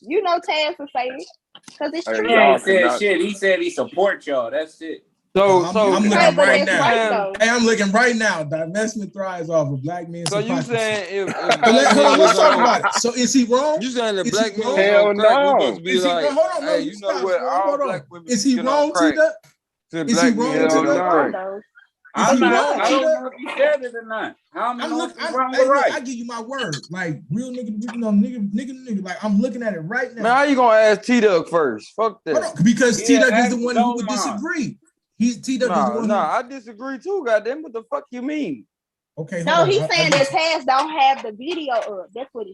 Speaker 19: You know Taz will say it because it's
Speaker 9: Hey,
Speaker 18: He
Speaker 19: true.
Speaker 9: y'all
Speaker 18: ain't said
Speaker 9: cannot.
Speaker 18: shit. He said he support y'all. That's it.
Speaker 20: So
Speaker 4: I'm
Speaker 20: so
Speaker 19: Okay,
Speaker 4: looking
Speaker 19: but
Speaker 4: right
Speaker 19: that's
Speaker 4: now.
Speaker 19: right
Speaker 20: man,
Speaker 19: though.
Speaker 4: Hey, I'm looking right now. Divestment thrives off of black men's
Speaker 20: so you
Speaker 4: hypocrisy.
Speaker 20: saying if
Speaker 4: So
Speaker 20: black
Speaker 4: hold on,
Speaker 20: men
Speaker 4: let's
Speaker 20: was
Speaker 4: talk
Speaker 20: on
Speaker 4: about it. So is he wrong?
Speaker 20: you saying that
Speaker 4: Is he
Speaker 20: black men was
Speaker 4: wrong?
Speaker 20: on
Speaker 9: Hell
Speaker 20: crack, we supposed
Speaker 9: no.
Speaker 20: to be
Speaker 4: Is he
Speaker 20: like,
Speaker 4: wrong? Hold on, no,
Speaker 20: hey,
Speaker 4: you
Speaker 20: you know
Speaker 4: stop,
Speaker 20: what?
Speaker 4: Swan.
Speaker 20: All
Speaker 4: Hold
Speaker 20: black
Speaker 4: on.
Speaker 20: women
Speaker 4: Is
Speaker 20: should
Speaker 4: he
Speaker 20: get on
Speaker 4: wrong,
Speaker 20: crack.
Speaker 4: T-Duck?
Speaker 20: Since
Speaker 4: Is he
Speaker 20: black men
Speaker 4: wrong,
Speaker 18: Hell
Speaker 20: get on
Speaker 4: T-Duck?
Speaker 20: crack.
Speaker 18: no.
Speaker 4: Is
Speaker 18: I'm
Speaker 4: he
Speaker 18: not.
Speaker 4: wrong,
Speaker 18: I don't
Speaker 4: T-Duck?
Speaker 18: know if you said it or not. I don't know if it's wrong
Speaker 4: Hey,
Speaker 18: or
Speaker 4: look,
Speaker 18: right.
Speaker 4: I give you my word. Like, real nigga. Like, I'm looking at it right
Speaker 20: Man,
Speaker 4: now.
Speaker 20: how you gonna ask T Duck first? Fuck
Speaker 4: Hold
Speaker 20: that.
Speaker 4: on, because
Speaker 18: Yeah,
Speaker 4: T-Duck is the
Speaker 18: ask
Speaker 4: one who would
Speaker 18: Doma.
Speaker 4: disagree. T-Duck is the one who...
Speaker 20: I disagree too, goddamn. What the fuck you mean?
Speaker 4: Okay, hold
Speaker 19: No,
Speaker 4: on.
Speaker 19: he's
Speaker 4: I
Speaker 19: saying
Speaker 4: get
Speaker 19: that
Speaker 4: you.
Speaker 19: Taz don't have the video up. That's what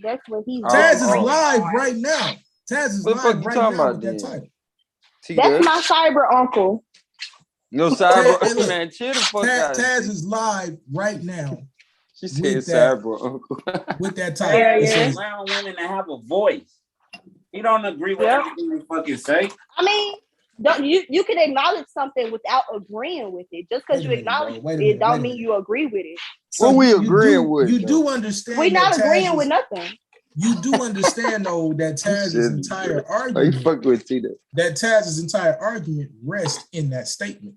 Speaker 19: he's
Speaker 4: Taz is
Speaker 19: disagreeing
Speaker 4: live
Speaker 19: on.
Speaker 4: right now. Taz is
Speaker 20: What the fuck
Speaker 4: live
Speaker 20: you
Speaker 4: right
Speaker 20: talking
Speaker 4: now
Speaker 20: about
Speaker 4: with that
Speaker 20: then?
Speaker 4: title.
Speaker 19: That's my cyber uncle.
Speaker 20: No
Speaker 4: Hey,
Speaker 20: cyber,
Speaker 4: look,
Speaker 20: man. Chill the fuck out.
Speaker 4: Taz is live right now.
Speaker 20: She said cyber.
Speaker 4: With that title.
Speaker 19: Yeah,
Speaker 4: It
Speaker 19: yeah.
Speaker 4: says,
Speaker 18: Allowing women to have a voice. He don't agree with everything they fucking say.
Speaker 19: I mean, you can acknowledge something without agreeing with it. Just because you acknowledge it don't mean you agree with it.
Speaker 20: What we agreeing with?
Speaker 4: You do understand
Speaker 19: We're not
Speaker 4: that
Speaker 19: agreeing
Speaker 4: Taz
Speaker 19: with
Speaker 4: is,
Speaker 19: nothing.
Speaker 4: you do understand though that Taz's entire argument.
Speaker 20: fuck with T Duck?
Speaker 4: That Taz's entire argument rests in that statement.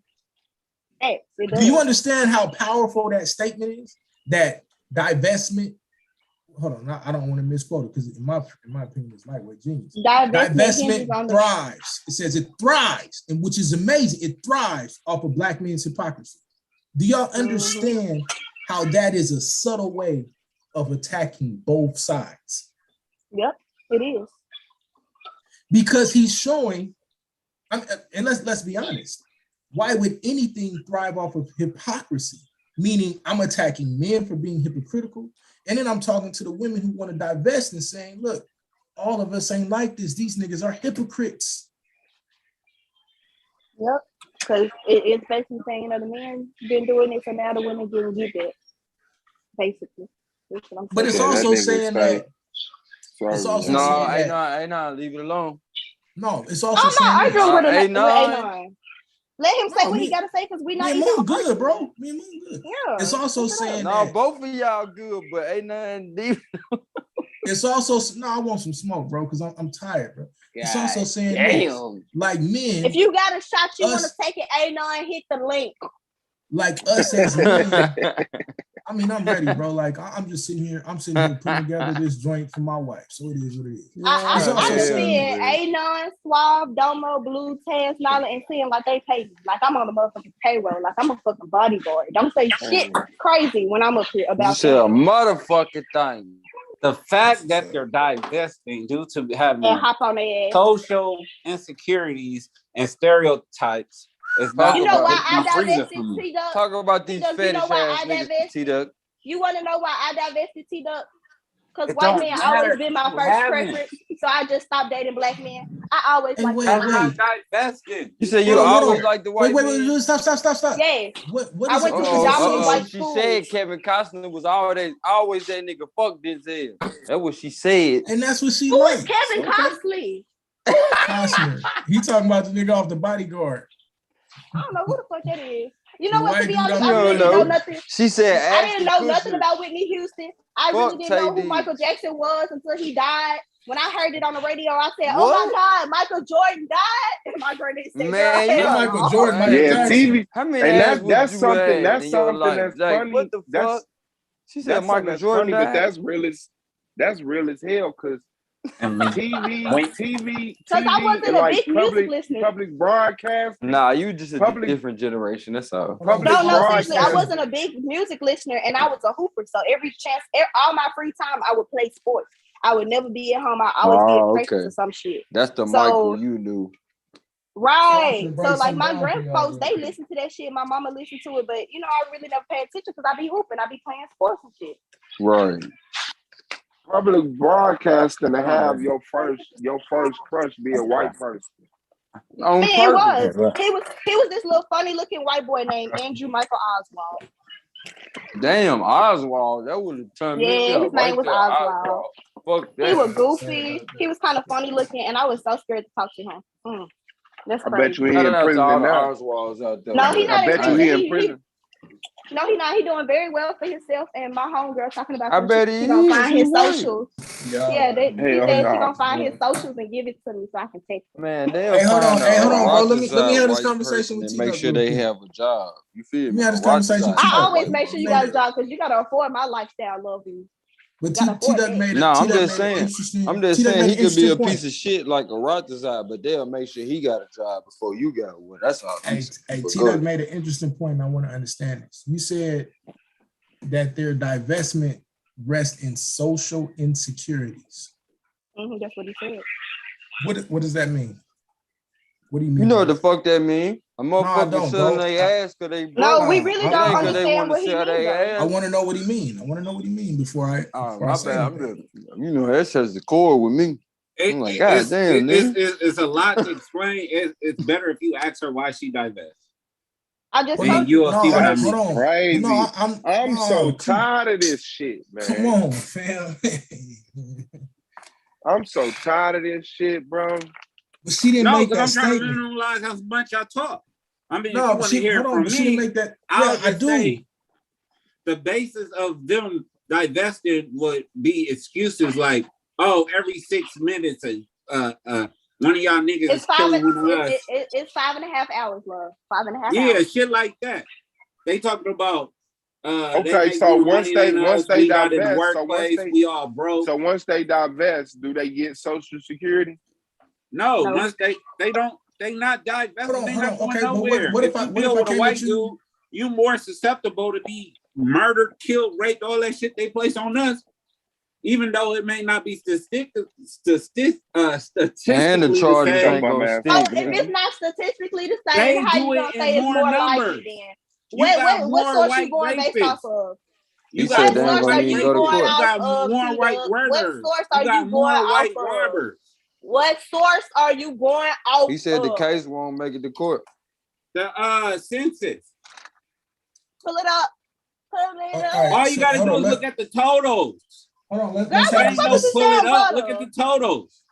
Speaker 19: Hey,
Speaker 4: Do you understand how powerful that statement is? That divestment. Hold on, I don't want to misquote it because in my opinion, it's lightweight genius. Divestment thrives. It says it thrives, and which is amazing. It thrives off of black men's hypocrisy. Do y'all understand how that is a subtle way of attacking both sides?
Speaker 19: Yep, it is.
Speaker 4: Because he's showing, and let's be honest. Why would anything thrive off of hypocrisy? Meaning I'm attacking men for being hypocritical. And then I'm talking to the women who want to divest and saying, look, all of us ain't like this. These niggas are hypocrites.
Speaker 19: Yep. Because it's basically saying, the men been doing this and now the women didn't get that. Basically. That's what I'm saying.
Speaker 4: But it's also saying that.
Speaker 20: It's also saying that. No, leave it alone.
Speaker 4: No, it's also
Speaker 19: I'm
Speaker 4: saying
Speaker 19: not arguing with
Speaker 20: A9.
Speaker 19: A9. Let him say what he got to say because we not
Speaker 4: me and
Speaker 19: even
Speaker 4: Moon good,
Speaker 19: arguing.
Speaker 4: bro. Me and Moon good.
Speaker 19: Yeah.
Speaker 4: It's also saying
Speaker 20: no,
Speaker 4: that.
Speaker 20: both of y'all good, but A9 deep.
Speaker 4: It's also I want some smoke, bro, because I'm tired, bro. It's also saying this, like men.
Speaker 19: If you got a shot, you want to take it. A9, hit the link.
Speaker 4: Like us as men. I mean, I'm ready, bro. Like I'm just sitting here. I'm sitting here putting together this joint for my wife. So it is what it is.
Speaker 19: I'm
Speaker 4: It's also
Speaker 19: just
Speaker 4: saying
Speaker 19: seeing A9, Suave, Domo, Blue, Taz, Nala, and seeing like they pay me. Like I'm on the motherfucking payroll. Like I'm a fucking bodyguard. Don't say shit crazy when I'm up here about
Speaker 20: you said a motherfucking thing.
Speaker 18: The fact that they're divesting due to having
Speaker 19: and hop on their ass.
Speaker 18: social insecurities and stereotypes is not.
Speaker 19: You know why I divested T-Duck?
Speaker 20: Talk about these
Speaker 19: T-Duck,
Speaker 20: fetish
Speaker 19: you know why
Speaker 20: ass
Speaker 19: I
Speaker 20: niggas,
Speaker 19: divested?
Speaker 20: T-Duck.
Speaker 19: You want to know why I divested T-Duck? Because
Speaker 18: It
Speaker 19: white
Speaker 18: don't
Speaker 19: men
Speaker 18: matter.
Speaker 19: always been my
Speaker 18: You
Speaker 19: first
Speaker 18: haven't.
Speaker 19: preference. so I just stopped dating black men. I always like
Speaker 18: That's not divesting.
Speaker 7: You said you always like the white man?
Speaker 5: Wait, stop.
Speaker 19: Yes.
Speaker 5: What
Speaker 19: I
Speaker 5: is
Speaker 19: went
Speaker 5: it?
Speaker 19: to predominantly white
Speaker 7: She
Speaker 19: schools.
Speaker 7: said Kevin Costner was always that nigga. Fuck Denzel. That's what she said.
Speaker 5: And that's what she
Speaker 19: Who
Speaker 5: likes.
Speaker 19: is Kevin Costner?
Speaker 5: Costner. He talking about the nigga off the Bodyguard.
Speaker 19: I don't know who the fuck that is. You know what? To be
Speaker 5: white
Speaker 19: honest,
Speaker 5: dude
Speaker 19: I
Speaker 5: off
Speaker 19: really
Speaker 5: the
Speaker 19: didn't know
Speaker 5: boat.
Speaker 19: nothing.
Speaker 7: She said
Speaker 19: I didn't know
Speaker 7: Ashton
Speaker 19: nothing
Speaker 7: Kutcher.
Speaker 19: about Whitney Houston. I
Speaker 7: Fuck
Speaker 19: really didn't know
Speaker 7: Tay
Speaker 19: who Michael
Speaker 7: Diggs.
Speaker 19: Jackson was until he died. When I heard it on the radio, I said, "Oh
Speaker 7: What?
Speaker 19: my God, Michael Jordan died!" And my granddaddy said,
Speaker 7: Man,
Speaker 19: "Girl,
Speaker 7: you
Speaker 19: hell
Speaker 5: Michael
Speaker 19: no."
Speaker 5: Jordan, Michael
Speaker 9: Yeah,
Speaker 5: Jackson.
Speaker 9: TV.
Speaker 7: How many
Speaker 9: And
Speaker 7: ass
Speaker 9: that's
Speaker 7: would you
Speaker 9: something.
Speaker 7: had
Speaker 9: That's
Speaker 7: in your
Speaker 9: something
Speaker 7: life?
Speaker 9: that's
Speaker 7: Like,
Speaker 9: funny.
Speaker 7: what the fuck? She said
Speaker 9: That's something
Speaker 7: Michael
Speaker 9: that's
Speaker 7: Jordan
Speaker 9: funny, but
Speaker 7: died.
Speaker 9: that's real as hell. Cause TV,
Speaker 19: Because I wasn't
Speaker 9: and
Speaker 19: a
Speaker 9: like
Speaker 19: big music listener.
Speaker 9: public broadcasting.
Speaker 7: Nah, you just a
Speaker 9: Public-
Speaker 7: different generation. That's all.
Speaker 9: Public
Speaker 19: No, seriously, I
Speaker 9: broadcasting.
Speaker 19: wasn't a big music listener, and I was a hooper. So all my free time, I would play sports. I would never be at home. I always be at practice
Speaker 7: Okay.
Speaker 19: or some shit.
Speaker 7: That's the
Speaker 19: So-
Speaker 7: Michael you knew.
Speaker 19: Right.
Speaker 5: break
Speaker 19: So like
Speaker 5: some
Speaker 19: my
Speaker 5: down for y'all
Speaker 19: grandfolks, they
Speaker 5: real quick.
Speaker 19: listen to that shit. My mama listened to it, but I really never pay attention because I be hooping. I be playing sports and shit.
Speaker 7: Right.
Speaker 9: Public broadcasting to have your first crush be a white person.
Speaker 7: On
Speaker 19: It
Speaker 7: purpose.
Speaker 19: was. He was this little funny looking white boy named Andrew Michael Oswald.
Speaker 7: Damn, Oswald. That would have turned me
Speaker 19: Yeah,
Speaker 7: up.
Speaker 19: his name was
Speaker 7: there,
Speaker 19: Oswald.
Speaker 7: Fuck that.
Speaker 19: He was goofy. He was kind of funny looking, and I was so scared to talk to him. That's
Speaker 9: I
Speaker 19: crazy.
Speaker 9: bet you he
Speaker 7: Shout
Speaker 9: in
Speaker 7: out to
Speaker 9: prison
Speaker 7: all the
Speaker 9: now.
Speaker 7: Oswalds out there.
Speaker 19: No, he not
Speaker 9: I bet you he in prison.
Speaker 19: No, he not. He doing very well for himself. And my homegirl talking about
Speaker 7: I
Speaker 19: some
Speaker 7: bet
Speaker 19: shit.
Speaker 7: he
Speaker 19: She gonna
Speaker 7: is.
Speaker 19: find
Speaker 7: He
Speaker 19: his
Speaker 7: white.
Speaker 19: socials.
Speaker 5: Yeah.
Speaker 19: Yeah, she
Speaker 9: Hell
Speaker 19: said
Speaker 9: nah.
Speaker 19: she gonna find his socials and give it to me so I can text him.
Speaker 7: Man, they'll
Speaker 5: Hey, hold on,
Speaker 7: find
Speaker 5: bro. Let me
Speaker 7: Rothschild
Speaker 5: have this
Speaker 7: white
Speaker 5: conversation
Speaker 7: person
Speaker 5: with
Speaker 7: and make
Speaker 5: T-Duck
Speaker 7: sure
Speaker 5: real
Speaker 7: they
Speaker 5: quick.
Speaker 7: have a job. You feel
Speaker 5: Let
Speaker 7: me?
Speaker 5: me have this conversation with
Speaker 19: I
Speaker 5: T-Duck.
Speaker 19: always make sure you got a job because you gotta afford my lifestyle, love you.
Speaker 5: But
Speaker 19: Gotta afford
Speaker 5: T-Duck
Speaker 19: it.
Speaker 5: made
Speaker 7: No, I'm
Speaker 5: T-Duck
Speaker 7: just
Speaker 5: made an
Speaker 7: saying.
Speaker 5: interesting.
Speaker 7: I'm just
Speaker 5: T-Duck
Speaker 7: saying
Speaker 5: made
Speaker 7: he
Speaker 5: an
Speaker 7: could be a
Speaker 5: interesting
Speaker 7: piece of shit like a Rothschild, but they'll make sure he got a job before you got one. That's all. I'm saying.
Speaker 5: Hey,
Speaker 7: But
Speaker 5: T-Duck
Speaker 7: good.
Speaker 5: made an interesting point, and I want to understand this. You said that their divestment rests in social insecurities.
Speaker 19: That's what he said.
Speaker 5: What does that mean? What do you mean?
Speaker 7: You know
Speaker 5: by
Speaker 7: what the
Speaker 5: that?
Speaker 7: fuck that mean? A motherfucker
Speaker 5: don't,
Speaker 7: selling
Speaker 5: bro.
Speaker 7: their ass because they broke.
Speaker 19: No, we really
Speaker 5: I-
Speaker 19: don't
Speaker 5: I-
Speaker 7: Because they
Speaker 19: understand
Speaker 7: want
Speaker 19: what
Speaker 7: to
Speaker 19: he
Speaker 7: sell
Speaker 19: mean
Speaker 7: their
Speaker 19: though.
Speaker 5: I
Speaker 7: ass.
Speaker 5: want to know what he mean. I want to know what he mean before I
Speaker 7: My
Speaker 5: say
Speaker 7: bad. I'm
Speaker 5: anything.
Speaker 7: just, that's just the core with me. I'm like, God damn, nigga.
Speaker 18: It's a lot to explain. It's better if you ask her why she divests.
Speaker 19: I just
Speaker 18: And
Speaker 19: told
Speaker 18: you
Speaker 19: you.
Speaker 18: will see what I
Speaker 5: Hold
Speaker 18: mean.
Speaker 5: on.
Speaker 9: Crazy.
Speaker 5: No,
Speaker 9: I'm so
Speaker 5: come-
Speaker 9: tired of this shit, man.
Speaker 5: Come on, fam.
Speaker 9: I'm so tired of this shit, bro.
Speaker 5: But she didn't
Speaker 18: No,
Speaker 5: make
Speaker 18: because
Speaker 5: that
Speaker 18: I'm trying to
Speaker 5: statement.
Speaker 18: analyze how much I talk. I mean, if
Speaker 5: No,
Speaker 18: you
Speaker 5: but
Speaker 18: want to hear it from
Speaker 5: but she didn't
Speaker 18: me,
Speaker 5: make that.
Speaker 18: I'll
Speaker 5: Yeah, I
Speaker 18: just
Speaker 5: do.
Speaker 18: say the basis of them divested would be excuses like, "Oh, every 6 minutes, one of y'all niggas
Speaker 19: It's
Speaker 18: is killing one of us."
Speaker 19: it's 5.5 hours, love. 5.5
Speaker 18: Yeah,
Speaker 19: hours.
Speaker 18: shit like that. They talking about. They
Speaker 9: Okay,
Speaker 18: make
Speaker 9: so
Speaker 18: more
Speaker 9: once
Speaker 18: money
Speaker 9: they
Speaker 18: than
Speaker 9: once
Speaker 18: us,
Speaker 9: they
Speaker 18: we not in the
Speaker 9: divest,
Speaker 18: workplace, we all broke.
Speaker 9: so once they divest, do they get Social Security?
Speaker 18: No, once they don't, they not divesting,
Speaker 5: Hold on,
Speaker 18: they
Speaker 5: hold
Speaker 18: not
Speaker 5: on.
Speaker 18: going
Speaker 5: Okay, but
Speaker 18: nowhere.
Speaker 5: what if
Speaker 18: if
Speaker 5: I-
Speaker 18: you
Speaker 5: what
Speaker 18: deal
Speaker 5: if I
Speaker 18: with a
Speaker 5: came
Speaker 18: white
Speaker 5: at you-
Speaker 18: dude, you more susceptible to be murdered, killed, raped, all that shit they place on us. Even though it may not be statistically
Speaker 7: And the
Speaker 18: the
Speaker 7: charges
Speaker 18: same.
Speaker 7: ain't gonna
Speaker 19: Oh,
Speaker 7: stick.
Speaker 19: if it's not statistically the
Speaker 18: They
Speaker 19: same, how
Speaker 18: do
Speaker 19: you gonna
Speaker 18: it
Speaker 19: say
Speaker 18: in
Speaker 19: it's
Speaker 18: more
Speaker 19: more
Speaker 18: numbers.
Speaker 19: likely then?
Speaker 18: You got
Speaker 19: What
Speaker 18: more
Speaker 19: source you
Speaker 18: white
Speaker 19: going based
Speaker 18: rapists.
Speaker 19: off of?
Speaker 18: You
Speaker 7: said
Speaker 18: got
Speaker 7: they ain't
Speaker 18: more
Speaker 19: What source
Speaker 7: gonna
Speaker 19: are
Speaker 18: white
Speaker 7: even
Speaker 19: you
Speaker 7: go to
Speaker 19: going
Speaker 18: rapists.
Speaker 7: court.
Speaker 18: You
Speaker 19: off
Speaker 18: got
Speaker 19: of,
Speaker 18: more white
Speaker 19: T-Duck? What
Speaker 18: murderers.
Speaker 19: source
Speaker 18: You
Speaker 19: are
Speaker 18: got
Speaker 19: you
Speaker 18: more
Speaker 19: going
Speaker 18: white
Speaker 19: off of?
Speaker 18: robbers.
Speaker 19: What source are you going off
Speaker 7: He said the
Speaker 19: of?
Speaker 7: case won't make it to court.
Speaker 18: The census.
Speaker 19: Pull it up. Pull it up.
Speaker 5: All right,
Speaker 18: All you
Speaker 5: so
Speaker 18: gotta
Speaker 5: hold
Speaker 18: do
Speaker 5: on,
Speaker 18: is look at the totals.
Speaker 5: Hold on,
Speaker 19: Girl,
Speaker 5: let's
Speaker 19: what
Speaker 18: It
Speaker 19: the
Speaker 5: have
Speaker 18: ain't
Speaker 19: fuck
Speaker 18: no
Speaker 19: is this
Speaker 18: pull it
Speaker 19: damn
Speaker 18: up. Look at
Speaker 19: butter?
Speaker 18: the totals.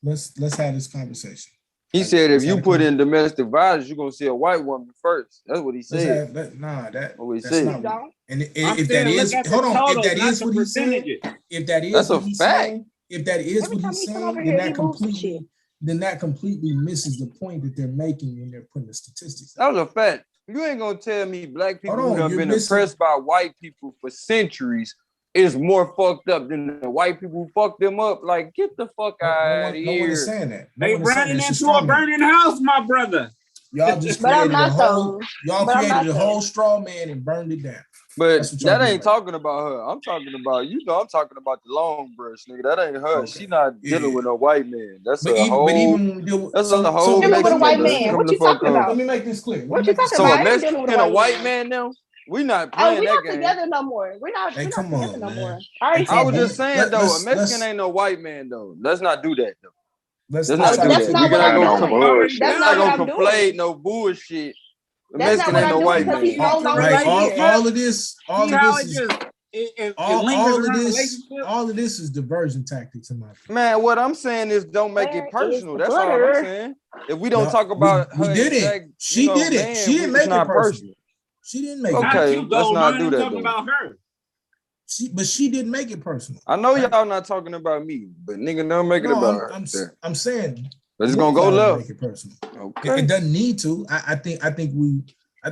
Speaker 5: let's have this conversation.
Speaker 7: He said if
Speaker 5: Let's
Speaker 7: you
Speaker 5: have a
Speaker 7: put in domestic violence, you're gonna see a white woman first. That's what he
Speaker 5: Let's
Speaker 7: said.
Speaker 5: have that. Nah,
Speaker 7: That's what he
Speaker 5: that's
Speaker 7: said.
Speaker 5: not.
Speaker 19: Don't.
Speaker 5: And
Speaker 18: I'm
Speaker 5: if that
Speaker 18: saying look
Speaker 5: is,
Speaker 18: at the
Speaker 5: hold on, if
Speaker 18: totals,
Speaker 5: that
Speaker 18: not
Speaker 5: is
Speaker 18: the
Speaker 5: what he's saying,
Speaker 18: percentages.
Speaker 5: if that is
Speaker 7: That's a
Speaker 5: what he's
Speaker 7: fact.
Speaker 5: saying, if that is
Speaker 19: Every
Speaker 5: what
Speaker 19: time
Speaker 5: he's
Speaker 19: he come
Speaker 5: saying,
Speaker 19: over
Speaker 5: then
Speaker 19: here,
Speaker 5: that
Speaker 19: he moves some shit.
Speaker 5: completely misses the point that they're making when they're putting the statistics.
Speaker 7: That was a fact. You ain't gonna tell me black people
Speaker 5: Hold on,
Speaker 7: who have
Speaker 5: you're
Speaker 7: been
Speaker 5: missing-
Speaker 7: oppressed by white people for centuries is more fucked up than the white people who fucked them up. Like, get the fuck out of
Speaker 5: No one is
Speaker 7: here.
Speaker 5: saying that. No
Speaker 18: They
Speaker 5: one is saying
Speaker 18: running
Speaker 5: that. It's
Speaker 18: into a
Speaker 5: straw man.
Speaker 18: burning house, my brother.
Speaker 5: Y'all just
Speaker 19: But I'm
Speaker 5: created a
Speaker 19: not
Speaker 5: whole.
Speaker 19: though.
Speaker 5: Y'all
Speaker 19: But I'm
Speaker 5: created
Speaker 19: not
Speaker 5: a
Speaker 19: though.
Speaker 5: whole straw man and burned it down.
Speaker 7: But
Speaker 5: That's what y'all
Speaker 7: that
Speaker 5: doing
Speaker 7: ain't
Speaker 5: right
Speaker 7: talking about her. I'm talking about, I'm talking about the long brush, nigga. That ain't her.
Speaker 5: Okay.
Speaker 7: She not dealing with a white man. That's
Speaker 5: But
Speaker 7: a
Speaker 5: even
Speaker 7: whole.
Speaker 5: when we deal with
Speaker 7: That's
Speaker 5: so
Speaker 7: a whole
Speaker 19: Dealing with a
Speaker 7: Mexican
Speaker 19: white
Speaker 7: brush.
Speaker 19: man.
Speaker 7: Come
Speaker 19: What
Speaker 7: the
Speaker 19: you
Speaker 7: fuck
Speaker 19: talking
Speaker 7: on.
Speaker 19: about?
Speaker 5: let me make this clear.
Speaker 19: What you talking
Speaker 7: So
Speaker 19: about?
Speaker 7: a
Speaker 19: I ain't dealing with
Speaker 7: Mexican, a white
Speaker 19: man.
Speaker 7: man now? We not
Speaker 19: Oh,
Speaker 7: playing
Speaker 19: we're
Speaker 7: that
Speaker 19: not
Speaker 7: game.
Speaker 19: together no more. We're not
Speaker 5: Hey,
Speaker 19: together
Speaker 5: come on,
Speaker 19: no
Speaker 5: man.
Speaker 19: more.
Speaker 5: Hey,
Speaker 7: I was
Speaker 5: come
Speaker 7: just
Speaker 5: on.
Speaker 7: saying though, a Mexican
Speaker 5: Let's
Speaker 7: ain't no white man though. Let's not do that though.
Speaker 5: let's
Speaker 7: Let's
Speaker 5: let's
Speaker 7: not
Speaker 5: try
Speaker 7: do
Speaker 5: to
Speaker 19: That's
Speaker 7: that.
Speaker 5: figure
Speaker 19: not
Speaker 7: We
Speaker 19: what
Speaker 7: gotta
Speaker 19: I'm
Speaker 7: go.
Speaker 9: No
Speaker 19: doing.
Speaker 9: bullshit.
Speaker 19: That's
Speaker 7: Not
Speaker 19: not what
Speaker 7: gonna
Speaker 19: I'm
Speaker 7: conflate
Speaker 19: doing.
Speaker 7: no bullshit. A
Speaker 19: That's not
Speaker 7: Mexican
Speaker 19: what
Speaker 7: ain't
Speaker 19: I'm
Speaker 7: no
Speaker 19: doing
Speaker 7: white
Speaker 19: because he's
Speaker 7: man.
Speaker 19: no longer
Speaker 5: like
Speaker 19: here.
Speaker 5: all of this,
Speaker 18: See how it just it lingers
Speaker 5: all of
Speaker 18: around
Speaker 5: this,
Speaker 18: relationship.
Speaker 5: all of this is diversion tactics in my opinion.
Speaker 7: Man, what I'm saying is don't make
Speaker 19: Where
Speaker 7: it
Speaker 19: is
Speaker 7: personal.
Speaker 19: the
Speaker 7: That's all I'm
Speaker 19: butter?
Speaker 7: saying. If we don't
Speaker 5: No,
Speaker 7: talk about
Speaker 5: we
Speaker 7: her
Speaker 5: didn't.
Speaker 7: exact,
Speaker 5: She did it.
Speaker 7: man,
Speaker 5: She didn't
Speaker 7: it's
Speaker 5: make it
Speaker 7: not
Speaker 5: personal.
Speaker 7: personal.
Speaker 5: She didn't make it.
Speaker 18: Not
Speaker 7: Okay,
Speaker 18: you,
Speaker 7: let's
Speaker 18: though,
Speaker 7: not
Speaker 18: man.
Speaker 7: do
Speaker 18: I'm
Speaker 7: that
Speaker 18: talking
Speaker 7: though.
Speaker 18: about her.
Speaker 5: But she didn't make it personal.
Speaker 7: I know
Speaker 5: Right?
Speaker 7: y'all not talking about me, but nigga, don't make it
Speaker 5: No,
Speaker 7: about her.
Speaker 5: I'm saying
Speaker 7: But it's gonna
Speaker 5: move
Speaker 7: go
Speaker 5: on and
Speaker 7: left.
Speaker 5: make it personal.
Speaker 7: Okay.
Speaker 5: It doesn't need to. I think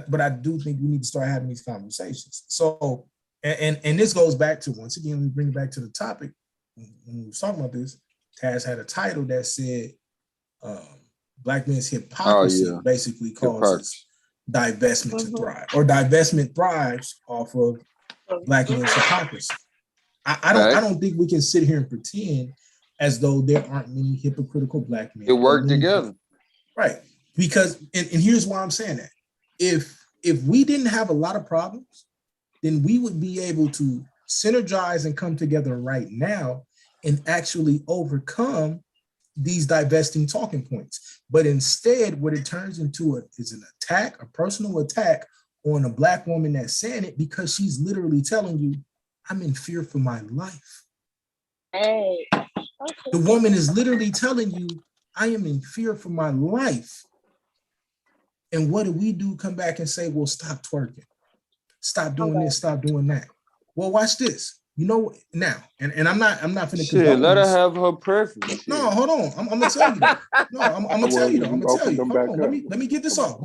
Speaker 5: but I do think we need to start having these conversations. So, and this goes back to, once again, we bring it back to the topic. When we were talking about this, Taz had a title that said Black men's hypocrisy basically causes divestment to thrive, or divestment thrives off of Black men's hypocrisy. I don't think we can sit here and pretend as though there aren't many hypocritical Black men.
Speaker 7: It worked together.
Speaker 5: Right. Because and here's why I'm saying that. If we didn't have a lot of problems, then we would be able to synergize and come together right now and actually overcome these divesting talking points. But instead, what it turns into is an attack, a personal attack on a Black woman that's saying it because she's literally telling you, I'm in fear for my life.
Speaker 19: Hey.
Speaker 5: The woman is literally telling you, I am in fear for my life. And what do we do? Come back and say, well, stop twerking. Stop doing this, stop doing that. Well, watch this. You know, now, and I'm not finna
Speaker 7: Shit, let her have her preference.
Speaker 5: No, hold on. I'm gonna tell you that. No, I'm gonna tell you though. I'm gonna tell you. Hold on. Let me get this off.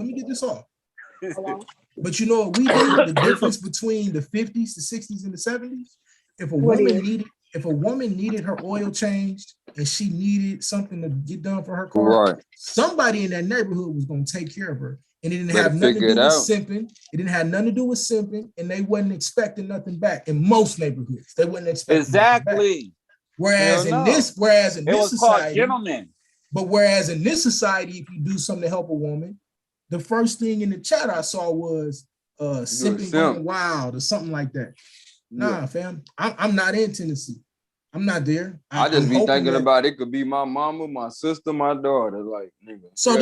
Speaker 5: But you know what we do? The difference between the 50s, the 60s, and the 70s. If a woman needed her oil changed and she needed something to get done for her car, somebody in that neighborhood was gonna take care of her. And it didn't have nothing to do with simping. It didn't have nothing to do with simping, and they wasn't expecting nothing back. In most neighborhoods, they wasn't expecting nothing back. Whereas in this society,
Speaker 18: gentlemen.
Speaker 5: But whereas in this society, if you do something to help a woman, the first thing in the chat I saw was simping going wild or something like that. Nah, fam, I'm not in Tennessee. I'm not there.
Speaker 7: I just be thinking about it could be my mama, my sister, my daughter. Like, nigga.
Speaker 5: So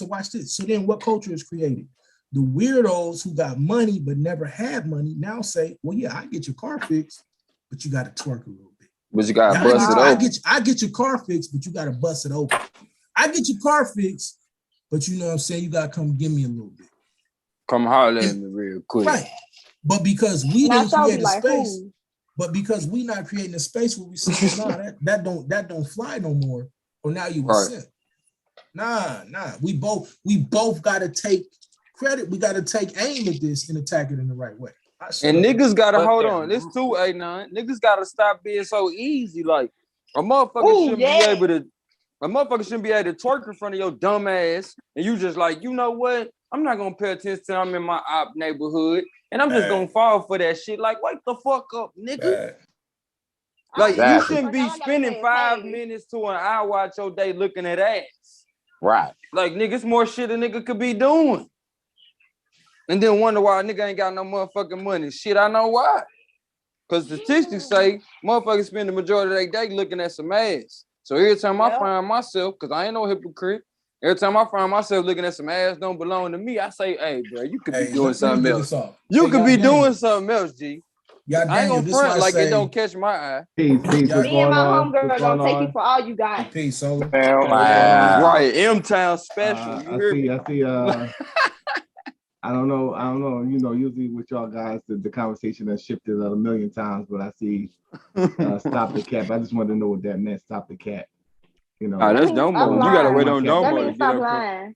Speaker 5: watch this. So then what culture is created? The weirdos who got money but never had money now say, well, yeah, I get your car fixed, but you got to twerk a little bit.
Speaker 7: But you got to bust it open.
Speaker 5: I get your car fixed, but you got to bust it open. I get your car fixed, but you know what I'm saying? You got to come give me a little bit.
Speaker 7: Come holler at me real quick.
Speaker 5: Right. But because we didn't create a space, but because we not creating a space where we say, nah, that don't fly no more, or now you a simp. Nah. We both gotta take credit. We gotta take aim at this and attack it in the right way.
Speaker 7: And niggas gotta hold on. This too, A9. Niggas gotta stop being so easy. Like a motherfucker shouldn't be able to twerk in front of your dumb ass. And you just like, you know what? I'm not gonna pay attention till I'm in my op neighborhood. And I'm just gonna fall for that shit. Like, wake the fuck up, nigga. Like, you shouldn't be spending 5 minutes to an hour out your day looking at ass.
Speaker 20: Right.
Speaker 7: Like, nigga, it's more shit a nigga could be doing. And then wonder why a nigga ain't got no motherfucking money. Shit, I know why. Because statistics say motherfuckers spend the majority of their day looking at some ass. So every time I find myself, because I ain't no hypocrite, every time I find myself looking at some ass don't belong to me, I say, hey, bro, you could be doing something else. You could be doing something else, G. I ain't gonna front like it don't catch my eye.
Speaker 19: Me and my homegirl gonna take you for all you got.
Speaker 5: Peace, Solo.
Speaker 7: Right, M-Town special. You hear me?
Speaker 21: I see. I don't know. You know, usually with y'all guys, the conversation has shifted a million times, but I see stop the cap. I just wanted to know what that meant. Stop the cap. You know,
Speaker 7: that's Domo. You gotta wait on Domo.
Speaker 19: That means stop lying.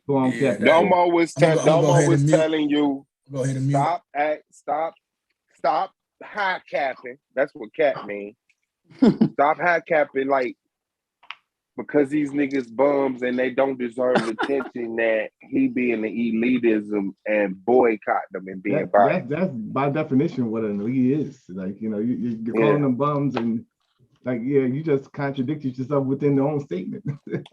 Speaker 21: Go on, cap.
Speaker 9: Domo was telling you,
Speaker 5: go ahead and mute.
Speaker 9: Stop high capping. That's what cap means. Stop high capping, like, because these niggas bums and they don't deserve the attention that he be in the elitism and boycott them and being biased.
Speaker 21: That's by definition what an elite is. Like, you know, you're calling them bums and Like, yeah, you just contradicted yourself within the own statement.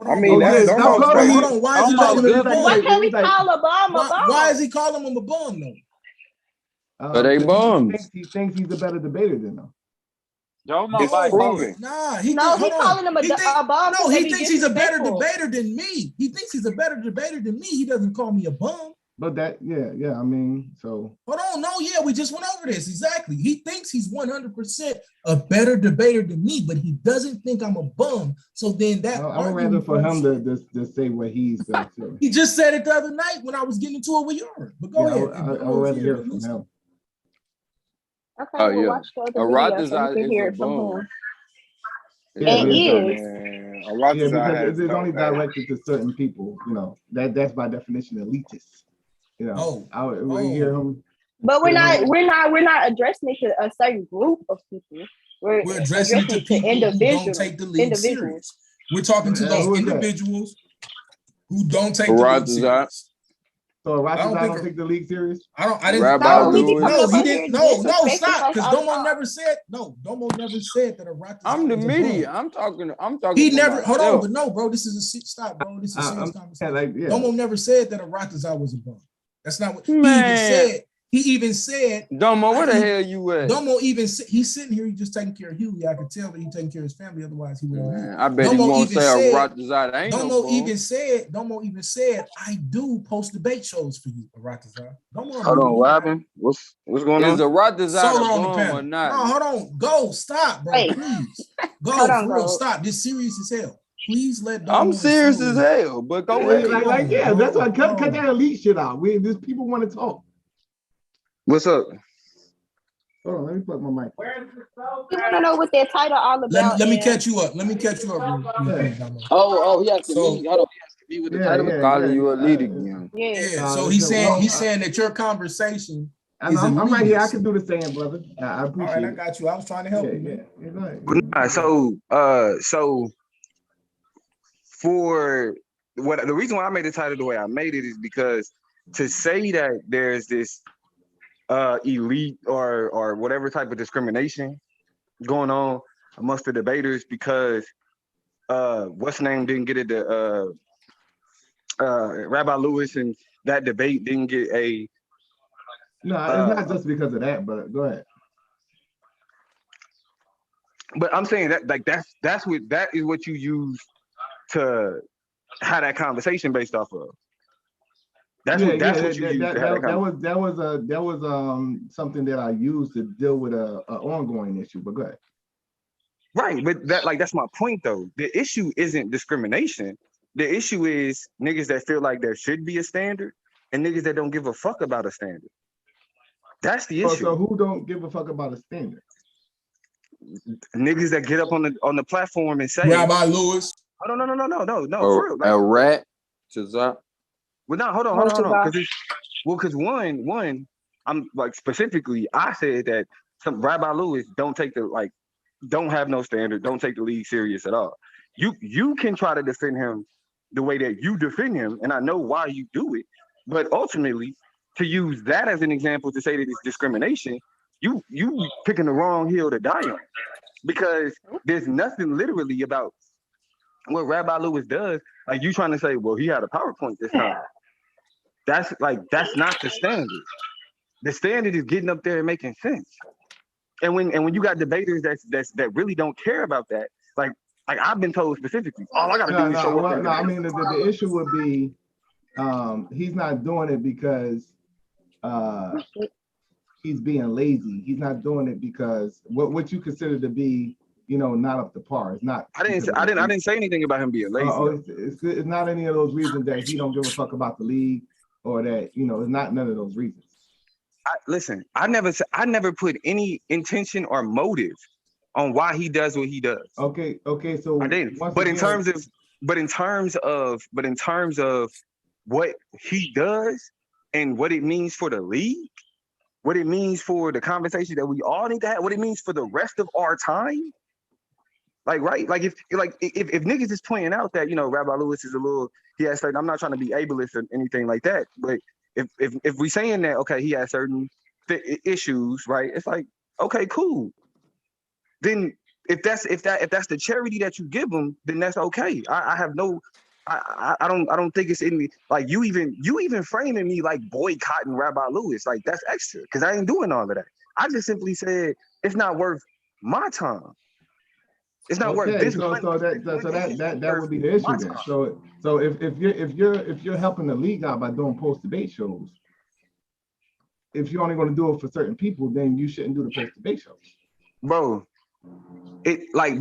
Speaker 20: I mean, that's
Speaker 21: stop
Speaker 20: almost
Speaker 21: calling
Speaker 4: hold
Speaker 21: me.
Speaker 4: on. Why is he
Speaker 21: Almost
Speaker 4: calling him a
Speaker 21: like,
Speaker 4: bum?
Speaker 19: Why
Speaker 21: wait,
Speaker 19: can't we
Speaker 21: it's like,
Speaker 19: call a bum a bum?
Speaker 4: Why is he calling him a bum though?
Speaker 20: But they
Speaker 21: 'cause
Speaker 20: bums.
Speaker 21: he thinks he's a better debater than them.
Speaker 15: Y'all know
Speaker 20: It's
Speaker 15: like
Speaker 20: proven.
Speaker 4: Nah, he
Speaker 19: No,
Speaker 4: think,
Speaker 19: he
Speaker 4: hold on.
Speaker 19: calling him a bum
Speaker 4: No,
Speaker 19: because
Speaker 4: he
Speaker 19: they be
Speaker 4: thinks he's a better
Speaker 19: disrespectful.
Speaker 4: debater than me. He thinks he's a better debater than me. He doesn't call me a bum.
Speaker 21: But that, yeah, I mean, so.
Speaker 4: Hold on, no, yeah, we just went over this. Exactly. He thinks he's 100% a better debater than me, but he doesn't think I'm a bum. So then that
Speaker 21: I would rather
Speaker 4: argument
Speaker 21: for him
Speaker 4: goes-
Speaker 21: to say what he's saying.
Speaker 4: He just said it the other night when I was getting into it with yours. But go ahead.
Speaker 21: I would rather hear it from him.
Speaker 19: Okay,
Speaker 20: Oh
Speaker 19: we'll
Speaker 20: yeah.
Speaker 19: watch the other video so we
Speaker 20: Aratazar
Speaker 19: can
Speaker 20: is
Speaker 19: hear
Speaker 20: a
Speaker 19: it from
Speaker 20: bum.
Speaker 19: him.
Speaker 21: Yeah,
Speaker 19: And
Speaker 21: yeah.
Speaker 19: is.
Speaker 21: Yeah,
Speaker 20: Aratazar
Speaker 21: because
Speaker 20: has
Speaker 21: it's
Speaker 20: no
Speaker 21: only
Speaker 20: ass.
Speaker 21: directed to certain people. You know, that's by definition elitist. You know, we hear him.
Speaker 19: But we're not addressing it to a certain group of people. We're
Speaker 4: addressing it to people who don't take the league serious. We're talking to those individuals who don't take the league serious.
Speaker 21: So Aratazar
Speaker 4: I
Speaker 21: don't take the league serious?
Speaker 4: I didn't.
Speaker 20: Rabbi Lewis.
Speaker 4: No, he didn't. No, stop. Because
Speaker 19: us
Speaker 4: Domo never said. No, Domo never said that Aratazar.
Speaker 20: I'm the
Speaker 4: was a
Speaker 20: media.
Speaker 4: bum.
Speaker 20: I'm talking.
Speaker 4: He
Speaker 20: for
Speaker 4: never.
Speaker 20: myself.
Speaker 4: Hold on, but no, bro. This is a stop, bro. This is a serious conversation. Domo never said that Aratazar was a bum. That's not what he even said. He even said,
Speaker 20: Domo, where the hell you at?
Speaker 4: Domo even he's sitting here. He's just taking care of Huey. I could tell that he's taking care of his family. Otherwise, he wouldn't.
Speaker 20: I bet
Speaker 4: Domo
Speaker 20: he won't
Speaker 4: even
Speaker 20: say
Speaker 4: said,
Speaker 20: Aratazar. Ain't
Speaker 4: Domo
Speaker 20: no bum.
Speaker 4: even said, I do post debate shows for you, Aratazar. Domo,
Speaker 20: Hold on, what happened? What's going on? Is Aratazar a bum or not?
Speaker 4: No, hold on. Go. Stop, bro.
Speaker 19: Wait.
Speaker 4: Please. Go
Speaker 19: Hold on,
Speaker 4: for real.
Speaker 19: bro.
Speaker 4: Stop. This serious as hell. Please let Domo.
Speaker 20: I'm serious as hell, but go ahead.
Speaker 21: Yeah, that's why cut that elite shit out. These people want to talk.
Speaker 20: What's up?
Speaker 21: Hold on, let me plug my mic.
Speaker 19: We want to know what that title all about.
Speaker 4: Let me catch you up. Let me catch you up.
Speaker 20: Oh, he has to
Speaker 4: So-
Speaker 20: be. Hold on, he has to be with the title. Calling you a lead again.
Speaker 4: Yeah. So he's saying that your conversation.
Speaker 21: I'm right here. I can do the same, brother. I appreciate
Speaker 4: All right, I
Speaker 21: it.
Speaker 4: got you. I was trying to help you, man.
Speaker 17: Nah, so for what the reason why I made the title the way I made it is because to say that there's this elite or whatever type of discrimination going on amongst the debaters because what's name didn't get it to Rabbi Lewis and that debate didn't get a
Speaker 21: No, it's not just because of that, but go ahead.
Speaker 17: But I'm saying that like that is what you use to have that conversation based off of. That's what you use to have that conversation.
Speaker 21: That was something that I used to deal with a ongoing issue. But go ahead.
Speaker 17: Right, but that's my point though. The issue isn't discrimination. The issue is niggas that feel like there should be a standard and niggas that don't give a fuck about a standard. That's the issue.
Speaker 21: So who don't give a fuck about a standard?
Speaker 17: Niggas that get up on the platform and say
Speaker 4: Rabbi Lewis.
Speaker 17: Oh no, for real.
Speaker 20: A rat. Well,
Speaker 17: no, hold on. Because one, I'm like specifically, I said that some Rabbi Lewis don't have no standard, don't take the league serious at all. You can try to defend him the way that you defend him, and I know why you do it, but ultimately, to use that as an example to say that it's discrimination, you picking the wrong hill to die on. Because there's nothing literally about what Rabbi Lewis does. Like you trying to say, well, he had a PowerPoint this time. That's not the standard. The standard is getting up there and making sense. And when you got debaters that really don't care about that, like I've been told specifically, all I gotta do is show up.
Speaker 21: No, I mean the issue would be he's not doing it because he's being lazy. He's not doing it because what you consider to be, not up to par. It's not.
Speaker 17: I didn't say anything about him being lazy.
Speaker 21: It's not any of those reasons that he don't give a fuck about the league or that it's not none of those reasons.
Speaker 17: Listen, I never put any intention or motive on why he does what he does.
Speaker 21: Okay, so
Speaker 17: I didn't. But in terms of what he does and what it means for the league, what it means for the conversation that we all need to have, what it means for the rest of our time. If niggas is pointing out that, Rabbi Lewis is he has certain, I'm not trying to be ableist or anything like that, but if we saying that, okay, he has certain issues, right? It's like, okay, cool. Then
Speaker 10: if that's the charity that you give them, then that's okay. I have no. I don't think it's in me. Like you even framing me like boycotting Rabbi Lewis. Like that's extra because I ain't doing all of that. I just simply said it's not worth my time. It's not worth this money.
Speaker 21: So that would be the issue then. So if you're helping the league out by doing post-debate shows, if you're only going to do it for certain people, then you shouldn't do the post-debate shows.
Speaker 10: Bro, it like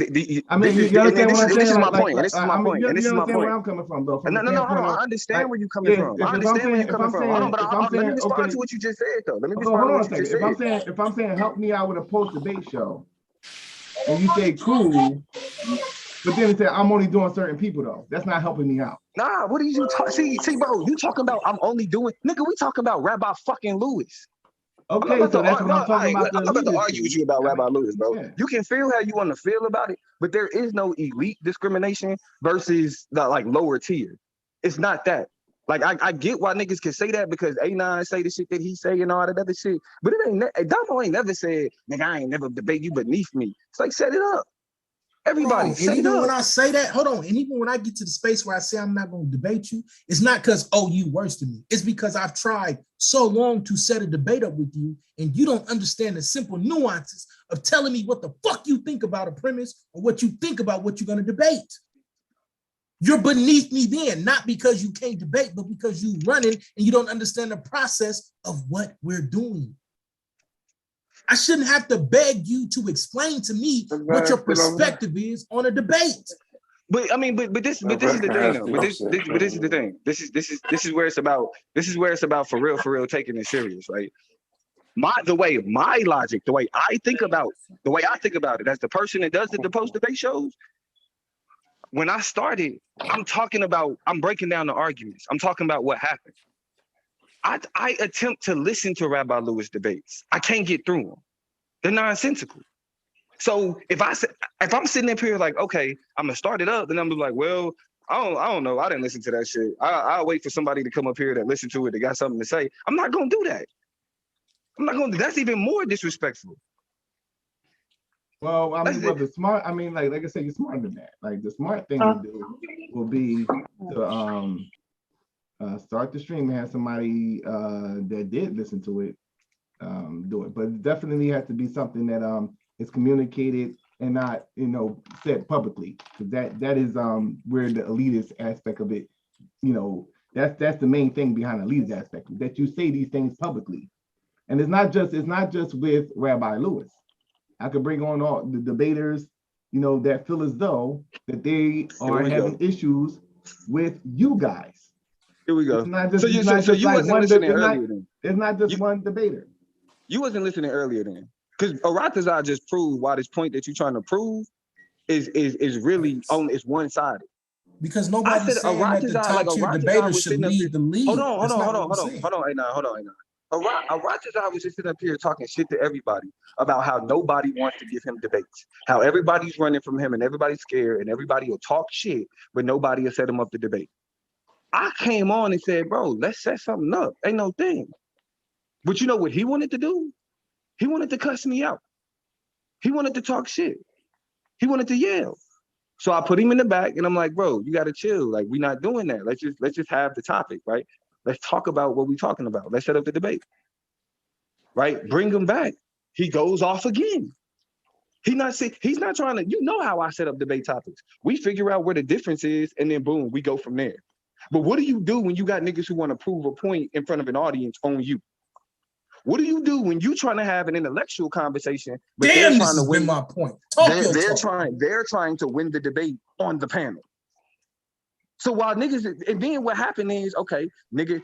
Speaker 21: I mean, you understand what I'm saying?
Speaker 10: This is my
Speaker 21: Like,
Speaker 10: point. And this is my point. And this is my point.
Speaker 21: Where I'm coming from, though. From
Speaker 10: No. I understand where you're coming from. I understand where you're coming from. Hold on, but let me respond to what you just said, though. Let me respond to what you just said.
Speaker 21: If I'm saying help me out with a post-debate show, and you say cool, but then it said I'm only doing certain people though. That's not helping me out.
Speaker 10: Nah, what are you talking? See, bro, you talking about I'm only doing nigga, we talking about Rabbi fucking Lewis.
Speaker 21: Okay, so that's what I'm talking about.
Speaker 10: I'm not about to argue with you about Rabbi Lewis, bro. Yeah. You can feel how you want to feel about it, but there is no elite discrimination versus the like lower tier. It's not that. Like I get why niggas can say that because A9 say the shit that he say and all that other shit, but it ain't. Damo ain't never said, nigga, I ain't never debate you beneath me. It's like set it up. Everybody,
Speaker 4: and even when I say that, hold on, and even when I get to the space where I say I'm not going to debate you, it's not because, oh, you worse than me. It's because I've tried so long to set a debate up with you, and you don't understand the simple nuances of telling me what the fuck you think about a premise or what you think about what you're going to debate. You're beneath me then, not because you can't debate, but because you running and you don't understand the process of what we're doing. I shouldn't have to beg you to explain to me what your perspective is on a debate.
Speaker 10: But I mean, but this is the thing though. But this is the thing. This is where it's about. This is where it's about for real taking it serious, right? The way I think about it as the person that does the post-debate shows. When I started, I'm breaking down the arguments. I'm talking about what happened. I attempt to listen to Rabbi Lewis debates. I can't get through them. They're nonsensical. So if I'm sitting up here like, okay, I'm gonna start it up, then I'm like, well, I don't know. I didn't listen to that shit. I'll wait for somebody to come up here that listened to it, that got something to say. I'm not gonna do that. That's even more disrespectful.
Speaker 21: Well, I mean, like I said, you're smarter than that. Like the smart thing to do will be to start the stream and have somebody that did listen to it do it. But it definitely has to be something that is communicated and not, said publicly. Because that is where the elitist aspect of it, that's the main thing behind the elitist aspect, that you say these things publicly. And it's not just with Rabbi Lewis. I could bring on all the debaters, that feel as though that they are having issues with you guys.
Speaker 10: Here we go.
Speaker 21: It's not just, it's not just one debater.
Speaker 10: You wasn't listening earlier then. Because Aratazar just proved why this point that you're trying to prove is really only it's one-sided.
Speaker 4: Because nobody's saying that the top tier debaters should lead the league.
Speaker 10: Hold on, Aratazar was just sitting up here talking shit to everybody about how nobody wants to give him debates, how everybody's running from him and everybody's scared and everybody will talk shit, but nobody will set him up to debate. I came on and said, bro, let's set something up. Ain't no thing. But you know what he wanted to do? He wanted to cuss me out. He wanted to talk shit. He wanted to yell. So I put him in the back and I'm like, bro, you got to chill. Like, we're not doing that. Let's just have the topic, right? Let's talk about what we're talking about. Let's set up the debate, right? Bring him back. He goes off again. He's not trying to, how I set up debate topics. We figure out where the difference is and then boom, we go from there. But what do you do when you got niggas who want to prove a point in front of an audience on you? What do you do when you trying to have an intellectual conversation, but they're trying to win
Speaker 4: my point?
Speaker 10: They're trying to win the debate on the panel. So while niggas, and then what happened is, okay, nigga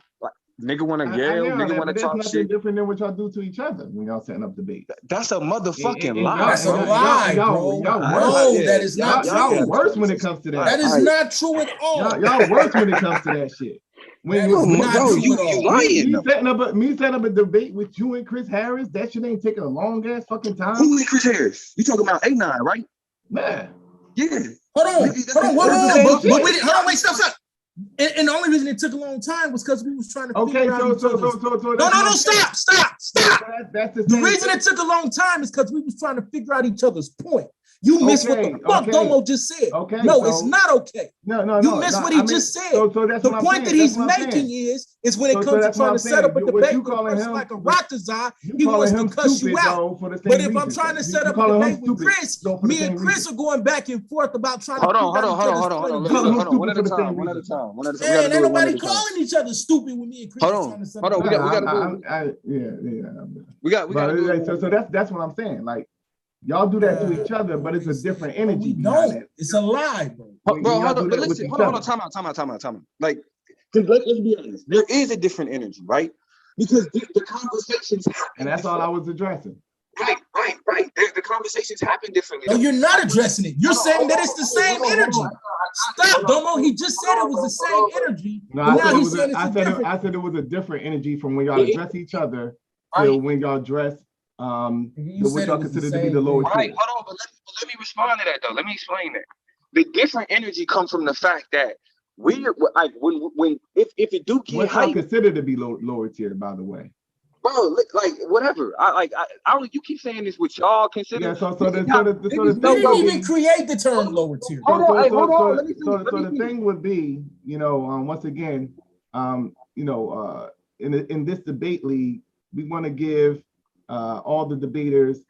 Speaker 10: want to yell, nigga want to talk shit.
Speaker 21: Different than what y'all do to each other when y'all setting up debates.
Speaker 10: That's a motherfucking lie.
Speaker 4: That's a lie, bro. No, that is not true.
Speaker 21: Y'all worse when it comes to that.
Speaker 4: That is not true at all.
Speaker 21: Y'all worse when it comes to that shit. When
Speaker 10: you lying.
Speaker 21: Me setting up a debate with you and Chris Harris, that shit ain't taking a long ass fucking time.
Speaker 10: Who is Chris Harris? You talking about A9, right?
Speaker 21: Man.
Speaker 10: Yeah.
Speaker 4: Hold on, wait, stop. And the only reason it took a long time was because we was trying to figure out each other's... stop.
Speaker 21: That's
Speaker 4: the reason it took a long time is because we was trying to figure out each other's point.
Speaker 2: You missed what the fuck Domo just said.
Speaker 21: Okay,
Speaker 2: no,
Speaker 21: so,
Speaker 2: it's not okay.
Speaker 21: No.
Speaker 2: You missed what he just said.
Speaker 21: So that's
Speaker 2: the
Speaker 21: what I'm
Speaker 2: point that
Speaker 21: saying.
Speaker 2: he's making is when it comes to trying to set up a debate with a person like a Ratazar, he wants to cuss you out. But if I'm trying to set up a debate with Chris, me and Chris are going back and forth about trying to
Speaker 7: hold on. One at a time.
Speaker 2: Man, ain't nobody calling each other stupid with me and Chris.
Speaker 21: Hold on. We got to do. We got. So that's what I'm saying. Like, y'all do that to each other, but it's a different energy.
Speaker 2: It's a lie, bro.
Speaker 17: Bro, hold on. But listen, hold on. Time out. Like, let's be honest. There is a different energy, right? Because the conversations happen.
Speaker 21: And that's all I was addressing.
Speaker 17: Right. The conversations happen differently.
Speaker 2: No, you're not addressing it. You're saying that it's the same energy. Stop, Domo. He just said it was the same energy.
Speaker 21: No, I said it was a different energy from when y'all address each other to when y'all address what y'all consider to be the lower tier.
Speaker 17: Right, hold on, but let me respond to that though. Let me explain that. The different energy comes from the fact that we like if it do get
Speaker 21: what y'all consider to be lower tier, by the way.
Speaker 17: Bro, like whatever. I you keep saying this with y'all consider.
Speaker 21: Yeah, so
Speaker 2: we didn't even create the term lower tier.
Speaker 21: Hold on. So the thing would be, once again, in this debate league, we want to give all the debaters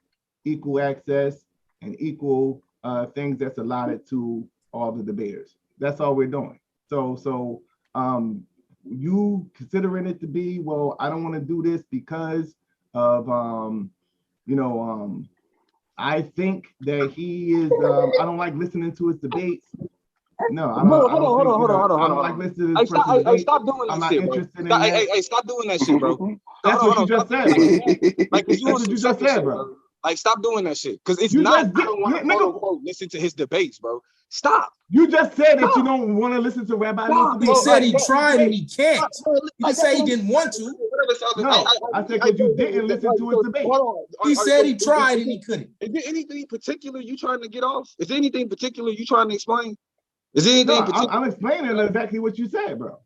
Speaker 21: equal access and equal things that's allotted to all the debaters. That's all we're doing. So you considering it to be, well, I don't want to do this because of I think that he is I don't like listening to his debates. No, I don't like listening to his debates.
Speaker 17: Stop doing that shit, bro. Hey, stop doing that shit, bro.
Speaker 21: That's what you just said, bro.
Speaker 17: Like,
Speaker 21: that's what you just said, bro.
Speaker 17: Like, stop doing that shit. Because it's not, I don't want to quote unquote listen to his debates, bro. Stop.
Speaker 21: You just said that you don't want to listen to Rabbi.
Speaker 2: He said he tried and he can't. He didn't say he didn't want to.
Speaker 21: No, I said because you didn't listen to his debate.
Speaker 2: He said he tried and he couldn't.
Speaker 17: Is there anything particular you trying to get off? Is there anything particular you trying to explain? Is there anything particular?
Speaker 21: I'm explaining exactly what you said, bro.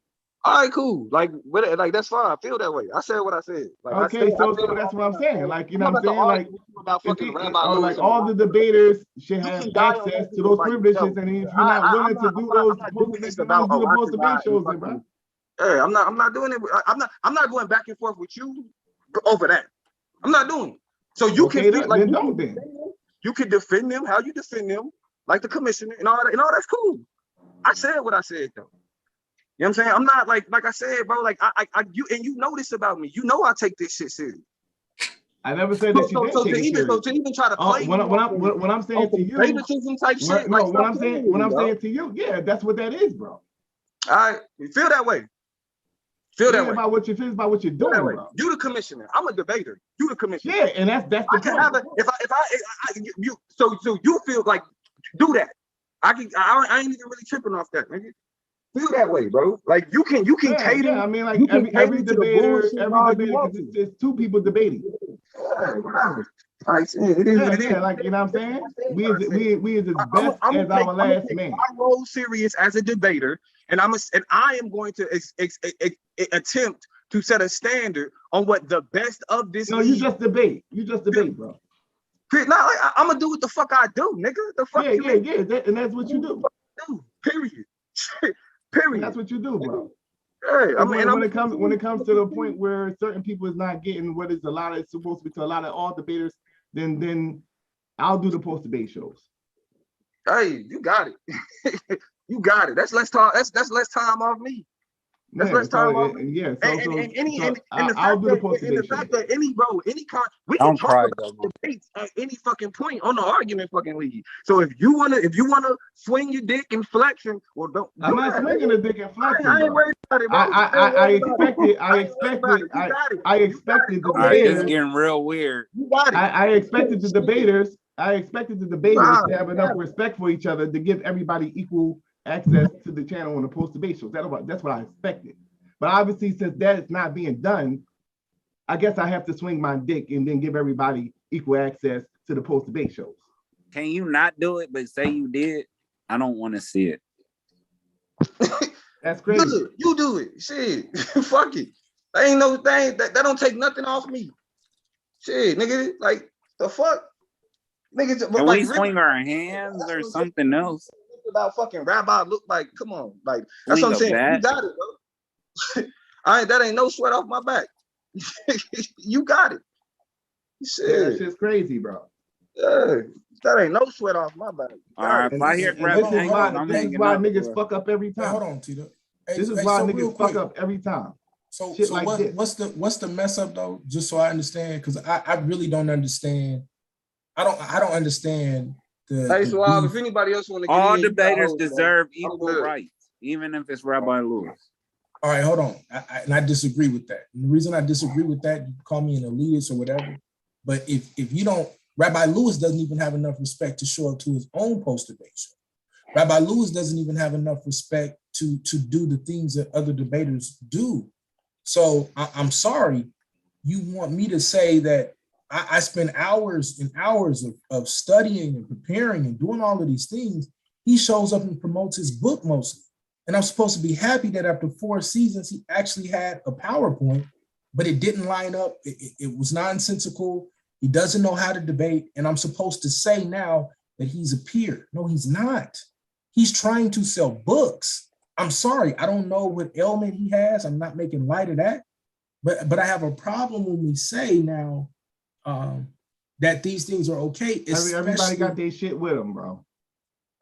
Speaker 17: All right, cool. Like that's fine. I feel that way. I said what I said. Like,
Speaker 21: okay, so that's what I'm saying. Like, you know what I'm saying? Like, like all the debaters should have access to those privileges, and if you're not willing to do those post-debate shows, then, bro.
Speaker 17: Hey, I'm not doing it. I'm not going back and forth with you over that. I'm not doing it. So you can feel like you can defend them how you defend them, like the commissioner and all that. And all that's cool. I said what I said though. You know what I'm saying? I'm not like I said, bro. Like you know this about me. You know I take this shit serious.
Speaker 21: I never said that you didn't take it serious.
Speaker 17: So to even try to play
Speaker 21: what I'm saying to you,
Speaker 17: type shit,
Speaker 21: what I'm saying to you, yeah, that's what that is, bro.
Speaker 17: All right, you feel that way. Feel that way
Speaker 21: about what you feel about what you're doing, bro.
Speaker 17: You the commissioner. I'm a debater. You the commissioner.
Speaker 21: Yeah, and that's the point.
Speaker 17: So you feel like do that. I ain't even really tripping off that, nigga. Feel that way, bro. Like you can cater.
Speaker 21: Yeah, I mean, like every debater, it's two people debating.
Speaker 17: Like, it is what it is.
Speaker 21: Like, you know what I'm saying? We is as best as our last man.
Speaker 17: I roll serious as a debater, and I am going to attempt to set a standard on what the best of this.
Speaker 21: No, you just debate. Bro.
Speaker 17: Not like I'm gonna do what the fuck I do, nigga. The fuck
Speaker 21: and that's what you do.
Speaker 17: Period.
Speaker 21: Period. That's what you do, bro.
Speaker 17: Hey,
Speaker 21: when it comes to the point where certain people is not getting what is allotted, supposed to be to a lot of all debaters, then I'll do the post-debate shows.
Speaker 17: Hey, you got it. You got it. That's less time. That's less time off me. That's less time off me.
Speaker 21: Yeah.
Speaker 17: I'll do the post-debate shows. That we can talk about debates at any fucking point on the argument fucking league. So if you wanna swing your dick and flexing, well, don't.
Speaker 21: I'm not swinging the dick and flexing.
Speaker 17: I ain't worried about it, bro.
Speaker 21: I expected the
Speaker 18: debaters. It's getting real weird.
Speaker 21: I expected the debaters. To have enough respect for each other to give everybody equal access to the channel on the post-debate shows. That's what I expected. But obviously, since that is not being done, I guess I have to swing my dick and then give everybody equal access to the post-debate shows.
Speaker 18: Can you not do it, but say you did? I don't want to see it.
Speaker 21: That's crazy.
Speaker 17: You do it. Shit. Fuck it. That ain't no thing. That don't take nothing off me. Shit, nigga. Like, the fuck?
Speaker 10: Niggas,
Speaker 18: Can
Speaker 10: like,
Speaker 18: we swing our hands or something else?
Speaker 10: About fucking rabbi look like, come on, like that's
Speaker 18: Swing
Speaker 10: what I'm
Speaker 18: a
Speaker 10: saying. You
Speaker 18: bat.
Speaker 10: got it, bro. That ain't no sweat off my back. You got it. Shit.
Speaker 21: Yeah, that shit's crazy, bro.
Speaker 10: Yeah, that ain't no sweat off my back.
Speaker 18: All right, if I hear grab
Speaker 21: This is why niggas fuck up every time.
Speaker 4: Hold on, Tito.
Speaker 21: This is why niggas fuck up every time.
Speaker 4: So,
Speaker 21: Shit like this.
Speaker 4: what's the mess up though? Just so I understand, because I really don't understand. I don't understand the.
Speaker 10: Hey, so if anybody else want to get
Speaker 18: all
Speaker 10: in,
Speaker 18: debaters deserve equal rights, even if it's Rabbi Lewis.
Speaker 4: All right, hold on. I disagree with that. And the reason I disagree with that, you can call me an elitist or whatever, but if you don't, Rabbi Lewis doesn't even have enough respect to show up to his own post-debate show. Rabbi Lewis doesn't even have enough respect to do the things that other debaters do. So I'm sorry, you want me to say that I spend hours and hours of studying and preparing and doing all of these things. He shows up and promotes his book mostly. And I'm supposed to be happy that after 4 seasons, he actually had a PowerPoint, but it didn't line up. It was nonsensical. He doesn't know how to debate. And I'm supposed to say now that he's a peer. No, he's not. He's trying to sell books. I'm sorry. I don't know what ailment he has. I'm not making light of that. But I have a problem when we say now that these things are okay.
Speaker 21: Everybody got their shit with them, bro.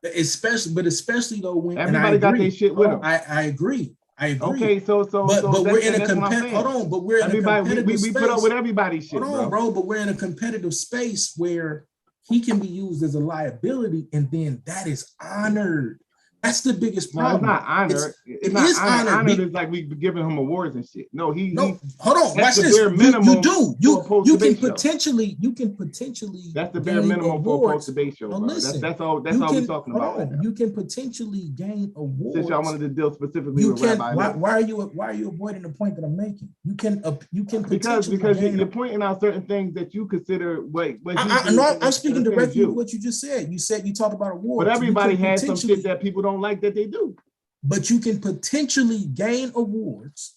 Speaker 4: Especially though when
Speaker 21: everybody got their shit with them.
Speaker 4: I agree.
Speaker 21: Okay, so
Speaker 4: but we're in a competitive
Speaker 21: we
Speaker 4: space.
Speaker 21: put up with everybody's shit.
Speaker 4: Hold on, bro. But we're in a competitive space where he can be used as a liability, and then that is honored. That's the biggest problem.
Speaker 21: No, it's not honored. It's not honored. Honored is like we giving him awards and shit. No,
Speaker 4: hold on. Watch this. You can potentially.
Speaker 21: That's the bare minimum for a post-debate show. Bro. That's all we're talking about. Right now.
Speaker 4: You can potentially gain awards.
Speaker 21: Since y'all wanted to deal specifically with Rabbi.
Speaker 4: Why are you avoiding the point that I'm making? You can
Speaker 21: because you're pointing out certain things that you consider.
Speaker 4: I'm speaking directly to what you just said. You talked about awards.
Speaker 21: But everybody has some shit that people don't like that they do.
Speaker 4: But you can potentially gain awards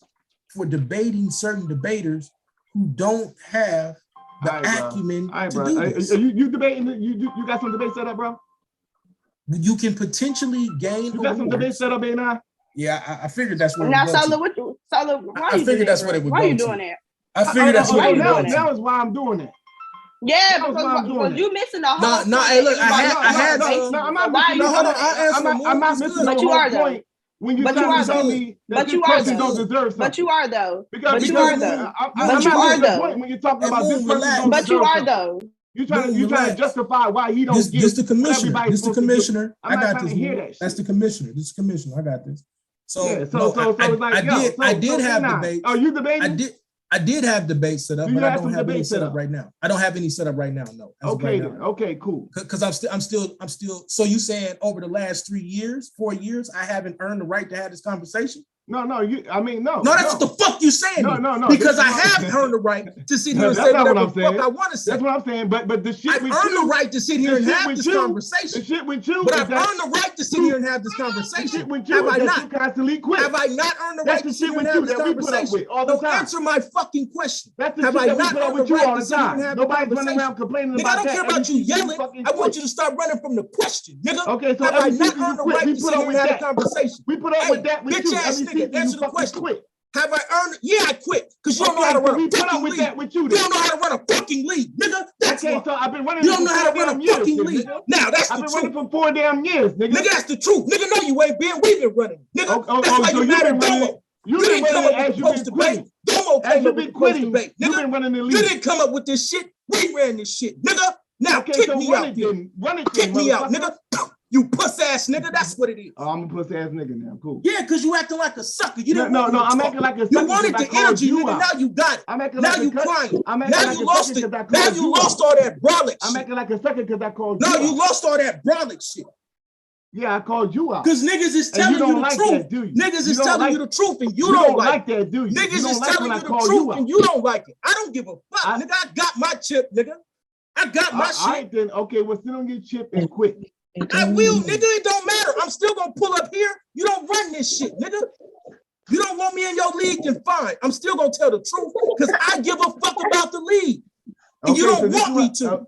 Speaker 4: for debating certain debaters who don't have the acumen to do this.
Speaker 21: You debating? You got some debate set up, bro?
Speaker 4: You can potentially gain.
Speaker 21: You got some debate set up, ain't I?
Speaker 4: Yeah, I figured that's what.
Speaker 19: Now, Solo, why
Speaker 4: I figured that's what it would go to.
Speaker 19: Why are you doing that?
Speaker 4: I figured that's what it would go to.
Speaker 21: That was why I'm doing it.
Speaker 19: Yeah, because you missing the whole.
Speaker 4: No, hey, look, I had.
Speaker 21: No, I'm not missing. No, hold on. I'm not missing the whole point. When you tell me that this person don't deserve something.
Speaker 19: But you are though.
Speaker 21: Because you are though. I'm not the point when you're talking about this person don't deserve something.
Speaker 19: But you are though.
Speaker 21: You trying to justify why he don't get
Speaker 4: this the commissioner. This the commissioner.
Speaker 21: I got this.
Speaker 4: That's the commissioner. This is commissioner. I got this. So
Speaker 21: I
Speaker 4: did have debates.
Speaker 21: Oh, you debating?
Speaker 4: I did have debates set up, but I don't have any set up right now. I don't have any set up right now. No.
Speaker 21: Okay, then. Okay, cool.
Speaker 4: Because I'm still. So you saying over the last 4 years, I haven't earned the right to have this conversation?
Speaker 21: No. No,
Speaker 4: that's what the fuck you saying.
Speaker 21: No.
Speaker 4: Because I have earned the right to sit here and say whatever the fuck I want to say.
Speaker 21: That's what I'm saying. But the shit
Speaker 4: I've earned the right to sit here and have this conversation.
Speaker 21: The shit with you.
Speaker 4: But I've earned the right to sit here and have this conversation. Have I not?
Speaker 21: Constantly quit.
Speaker 4: Have I not earned the right to sit here and have this conversation? No, answer my fucking question.
Speaker 21: Have I not earned the right to sit here and have this conversation? Nobody's running around complaining about that.
Speaker 4: I don't care about you yelling. I want you to stop running from the question, nigga.
Speaker 21: Okay, so
Speaker 4: have I not earned the right to sit here and have a conversation?
Speaker 21: We put up with that.
Speaker 4: Bitch ass nigga, answer the question. Have I earned it? Yeah, I quit. Because you don't know how to run a fucking league. You don't know how to run a fucking league, nigga. That's why.
Speaker 21: So I've been running.
Speaker 4: You don't know how to run a fucking league. Now that's the truth.
Speaker 21: I've been running for 4 damn years, nigga.
Speaker 4: Nigga, that's the truth. Nigga, no, you ain't been. We've been running, nigga. That's why you mad at Domo. You didn't come up with the post debate. Domo came up with the post debate, nigga.
Speaker 21: You've been running the league.
Speaker 4: You didn't come up with this shit. We ran this shit, nigga. Now kick me out. Kick me out, nigga. You puss ass nigga, that's what it is.
Speaker 21: Oh, I'm a puss ass nigga now. Cool.
Speaker 4: Yeah, because you acting like a sucker. You didn't
Speaker 21: no, I'm acting like a sucker.
Speaker 4: You wanted the energy, nigga. Now you got it. Now you crying. Now you lost it. Now you lost all that brolic.
Speaker 21: I'm acting like a sucker because I called you.
Speaker 4: Now you lost all that brolic shit.
Speaker 21: Yeah, I called you out.
Speaker 4: Because niggas is telling you the truth. Niggas is telling you the truth and you don't like
Speaker 21: that, do you?
Speaker 4: Niggas is telling you the truth and you don't like it. I don't give a fuck, nigga. I got my chip, nigga. I got my shit.
Speaker 21: All right, then. Okay, well, sit on your chip and quit.
Speaker 4: I will, nigga. It don't matter. I'm still gonna pull up here. You don't run this shit, nigga. You don't want me in your league, then fine. I'm still gonna tell the truth because I give a fuck about the league. And you don't want me to.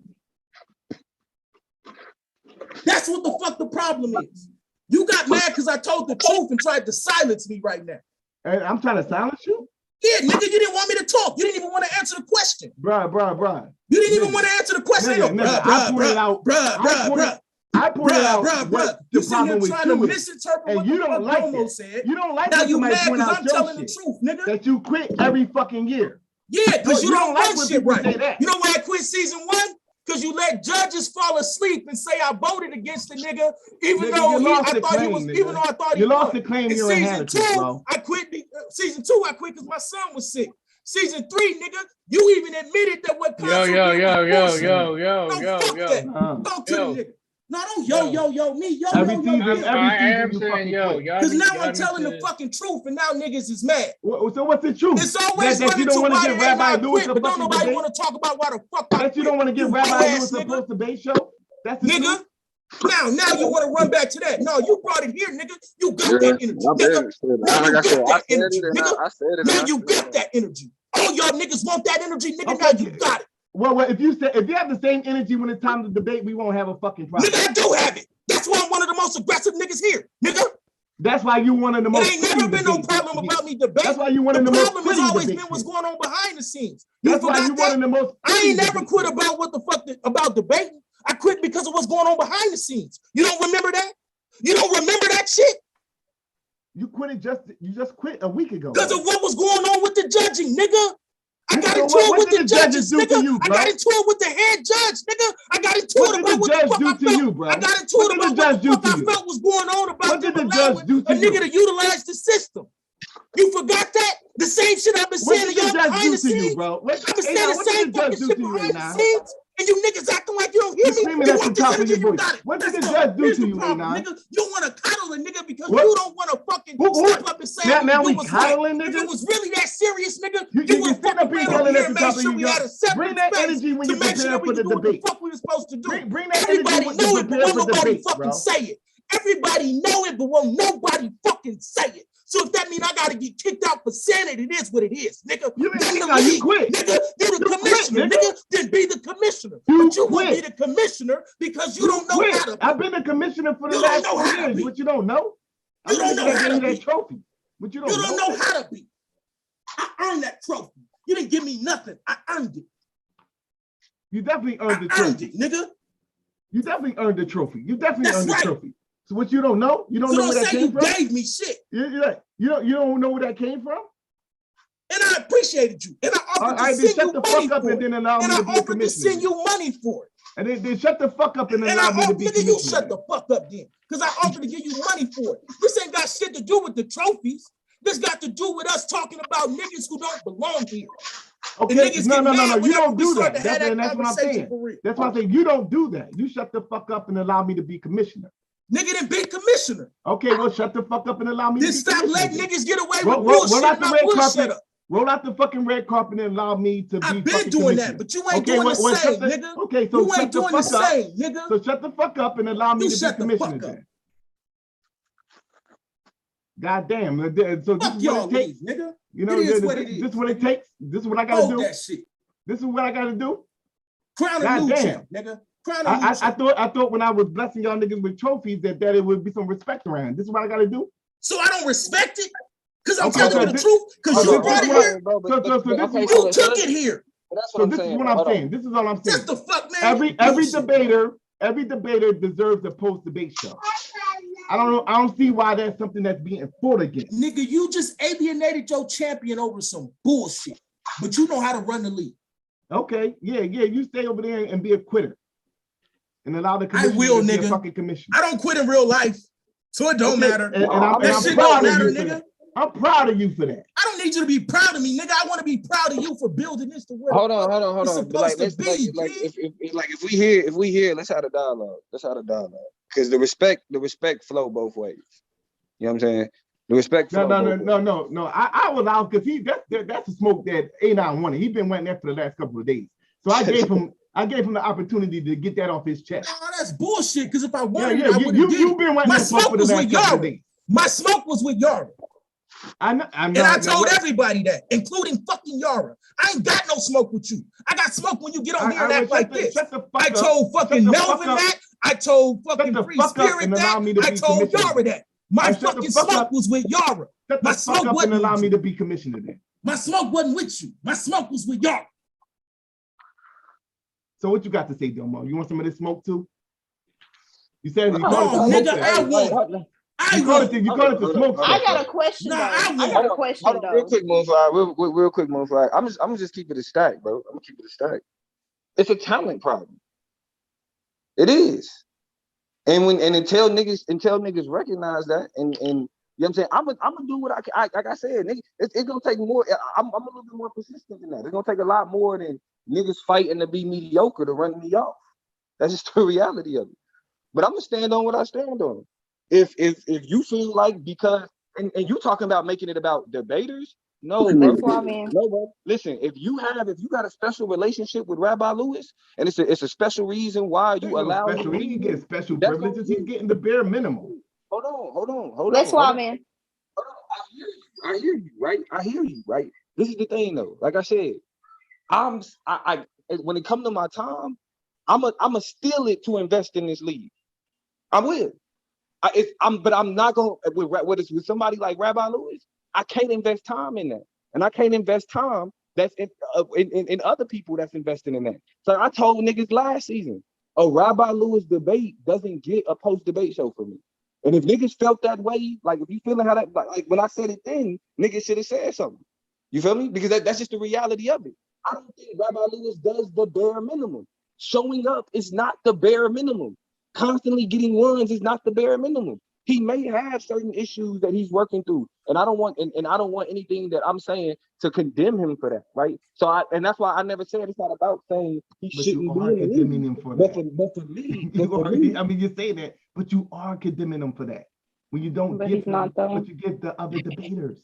Speaker 2: That's what the fuck the problem is. You got mad because I told the truth and tried to silence me right now.
Speaker 21: And I'm trying to silence you?
Speaker 2: Yeah, nigga, you didn't want me to talk. You didn't even want to answer the question.
Speaker 21: Bruh.
Speaker 2: You didn't even want to answer the question.
Speaker 21: I pointed out.
Speaker 2: You sitting there trying to misinterpret what the fuck Domo said.
Speaker 21: You don't like
Speaker 2: now
Speaker 21: when
Speaker 2: you
Speaker 21: somebody
Speaker 2: mad
Speaker 21: point
Speaker 2: because
Speaker 21: out
Speaker 2: I'm
Speaker 21: your
Speaker 2: telling
Speaker 21: shit.
Speaker 2: the truth, nigga.
Speaker 21: That you quit every fucking year.
Speaker 2: Yeah, because you don't
Speaker 21: like
Speaker 2: run
Speaker 21: when
Speaker 2: shit
Speaker 21: people
Speaker 2: right.
Speaker 21: say that.
Speaker 2: You know why I quit season 1? Because you let judges fall asleep and say I voted against the nigga, even though I thought he was, even though I thought he
Speaker 21: lost
Speaker 2: won.
Speaker 21: the claim.
Speaker 2: In
Speaker 21: You're
Speaker 2: season 2, I quit. Season 2, I quit because my son was sick. Season 3, nigga, you even admitted that what Consul did was bullshit. Talk to the nigga. No, don't me.
Speaker 21: Every season you fucking quit.
Speaker 2: Because now I'm telling the fucking truth, and now niggas is mad.
Speaker 21: So what's the truth?
Speaker 2: It's always
Speaker 21: that you don't want to get Rabbi Lewis
Speaker 2: but don't nobody want to talk about why the fuck I
Speaker 21: That you don't want to get Rabbi Lewis a post-debate show? That's the
Speaker 2: nigga.
Speaker 21: Truth?
Speaker 2: Now you want to run back to that. No, you brought it here, nigga. You got that energy, nigga. Now you got that energy, nigga. Now you got that energy. All y'all niggas want that energy, nigga. Now you got it.
Speaker 21: Well, if you have the same energy when it's time to debate, we won't have a fucking problem.
Speaker 2: Nigga, I do have it. That's why I'm one of the most aggressive niggas here, nigga.
Speaker 21: That's why you one of the most.
Speaker 2: It ain't never been no problem about me debating.
Speaker 21: That's why you one of the most.
Speaker 2: The problem has always been what's going on behind the scenes.
Speaker 21: That's why you one of the most.
Speaker 2: I ain't never quit about what the fuck about debating. I quit because of what's going on behind the scenes. You don't remember that? You don't remember that shit?
Speaker 21: You just quit a week ago.
Speaker 2: Because of what was going on with the judging, nigga. I got into it with the judges, nigga. I got into it with the head judge, nigga. I got into it about what the fuck I felt. I got into it about what the fuck I felt was going on about them allowing a nigga to utilize the system. You forgot that? The same shit I've been saying to y'all behind the scenes. I've been saying the same fucking shit behind the scenes. And you niggas acting like you don't hear me. You want this energy, you got it.
Speaker 21: What did the judge do to you,
Speaker 2: nigga? You want to cuddle a nigga because you don't want to fucking step up and say
Speaker 21: now we cuddling, nigga?
Speaker 2: If it was really that serious, nigga,
Speaker 21: you would sit up here yelling at the top of your
Speaker 2: bring that energy when you prepare for the debate. What the fuck we were supposed to do. Bring that energy when you prepare for the debate, bro. Say it. Everybody know it, but won't nobody fucking say it. So if that means I gotta get kicked out for saying it is what it is, nigga.
Speaker 21: You quit.
Speaker 2: Nigga, you're the commissioner, nigga. Then be the commissioner. But you won't be the commissioner because you don't know how to be.
Speaker 21: I've been the commissioner for the last 2 years, but you don't know.
Speaker 2: You don't know how to be.
Speaker 21: That trophy, but you don't
Speaker 2: know how to be. I earned that trophy. You didn't give me nothing. I earned it.
Speaker 21: You definitely earned the trophy.
Speaker 2: Earned it, nigga.
Speaker 21: You definitely earned the trophy. You definitely earned the trophy. So what you don't know? You don't know where that came from?
Speaker 2: You gave me shit.
Speaker 21: You don't know where that came from?
Speaker 2: And I appreciated you. And I offered to send you money for it.
Speaker 21: And I
Speaker 2: offered to send you money for it.
Speaker 21: And then shut the fuck up and allow me to be commissioner.
Speaker 2: You shut the fuck up then. Because I offered to give you money for it. This ain't got shit to do with the trophies. This got to do with us talking about niggas who don't belong here.
Speaker 21: Okay, no. You don't do that. That's what I'm saying. That's what I'm saying. You don't do that. You shut the fuck up and allow me to be commissioner.
Speaker 2: Nigga didn't be commissioner.
Speaker 21: Okay, well, shut the fuck up and allow me to be commissioner.
Speaker 2: Then stop letting niggas get away with bullshit.
Speaker 21: Roll out the fucking red carpet and allow me to be.
Speaker 2: I've been doing that, but you ain't doing the same, nigga.
Speaker 21: Okay, so
Speaker 2: you ain't doing the same, nigga.
Speaker 21: So shut the fuck up and allow me to be commissioner then. God damn. So this is what it takes, nigga. You know, this is what it takes. This is what I gotta do. This is what I gotta do.
Speaker 2: Crown a new champ, nigga.
Speaker 21: I thought when I was blessing y'all niggas with trophies that it would be some respect around. This is what I gotta do.
Speaker 2: So I don't respect it? Because I'm telling you the truth? Because you brought it here? You took it here.
Speaker 21: So this is what I'm saying. This is all I'm saying.
Speaker 2: Just the fuck, man.
Speaker 21: Every debater deserves a post-debate show. I don't know. I don't see why that's something that's being fought against.
Speaker 2: Nigga, you just alienated your champion over some bullshit. But you know how to run the league.
Speaker 21: Okay, yeah. You stay over there and be a quitter. And allow the
Speaker 2: commissioner to be
Speaker 21: a fucking commissioner.
Speaker 2: I don't quit in real life, so it don't matter.
Speaker 21: And I'm
Speaker 2: shit
Speaker 21: proud
Speaker 2: don't matter,
Speaker 21: of you
Speaker 2: nigga.
Speaker 21: I'm proud of you for that.
Speaker 2: I don't need you to be proud of me, nigga. I want to be proud of you for building this to where
Speaker 7: hold on.
Speaker 2: it's supposed to be.
Speaker 7: If we hear, let's have a dialogue. Because the respect flow both ways. You know what I'm saying? The respect flow.
Speaker 21: No. I was out because that's the smoke that A9 wanted. He's been wanting that for the last couple of days. So I gave him the opportunity to get that off his chest.
Speaker 2: Oh, that's bullshit. Because if I wanted it, I would have
Speaker 21: you've been wanting that smoke for the last couple of days.
Speaker 2: My smoke was with Yara. I told everybody that, including fucking Yara. I ain't got no smoke with you. I got smoke when you get on here and act like this. I told fucking Melvin that. I told fucking Free Spirit that. I told Yara that. My fucking smoke was with Yara. My smoke wasn't
Speaker 21: allow me to be commissioner then.
Speaker 2: My smoke wasn't with you. My smoke was with Yara.
Speaker 21: So what you got to say, Domo? You want some of this smoke too? You said you
Speaker 2: nigga, I want.
Speaker 21: You call it the smoke.
Speaker 19: I got a question. I got a question though.
Speaker 7: Real quick, real quick, Moonfly. I'm gonna just keep it a stack, bro. I'm gonna keep it a stack. It's a talent problem. It is. And until niggas recognize that, and you know what I'm saying, I'm gonna do what I can. Like I said, nigga, it's gonna take more. I'm a little bit more persistent than that. It's gonna take a lot more than niggas fighting to be mediocre to run me off. That's just the reality of it. But I'm gonna stand on what I stand on. If you feel like because and you talking about making it about debaters, no, bro. No, bro. Listen, if you got a special relationship with Rabbi Lewis, and it's a special reason why you allow him.
Speaker 21: He can get special privileges. He's getting the bare minimum.
Speaker 7: Hold on.
Speaker 19: That's why, man.
Speaker 7: I hear you, right? I hear you, right? This is the thing, though. Like I said, I when it comes to my time, I'ma steal it to invest in this league. I will. But I'm not gonna with somebody like Rabbi Lewis. I can't invest time in that, and I can't invest time that's in other people that's investing in that. So I told niggas last season, a Rabbi Lewis debate doesn't get a post debate show for me. And if niggas felt that way, like if you feeling how that, like when I said it then, niggas should have said something. You feel me? Because that's just the reality of it. I don't think Rabbi Lewis does the bare minimum. Showing up is not the bare minimum. Constantly getting ones is not the bare minimum. He may have certain issues that he's working through, and I don't want anything that I'm saying to condemn him for that, right? So and that's why I never said it's not about saying he shouldn't be condemning him for that. But for me,
Speaker 21: I mean, you say that, but you are condemning him for that when you don't give him what you give the other debaters.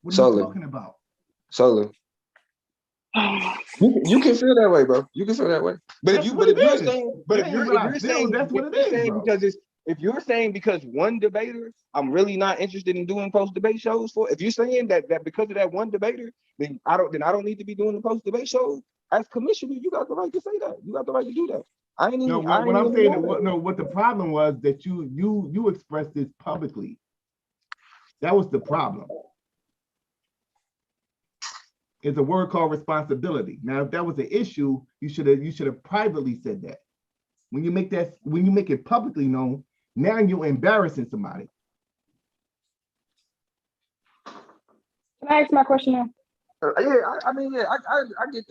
Speaker 21: What are you talking about?
Speaker 7: Solo. You can feel that way, bro. You can feel that way. But if you're saying that's what it is, bro. Because if you're saying because one debater, I'm really not interested in doing post debate shows for. If you're saying that because of that one debater, then I don't need to be doing the post debate shows. As commissioner, you got the right to say that. You got the right to do that.
Speaker 21: What the problem was that you expressed this publicly. That was the problem. It's a word called responsibility. Now, if that was an issue, you should have privately said that. When you make it publicly known, now you're embarrassing somebody.
Speaker 19: Can I ask my question now?
Speaker 7: I get that. I mean, yeah, I get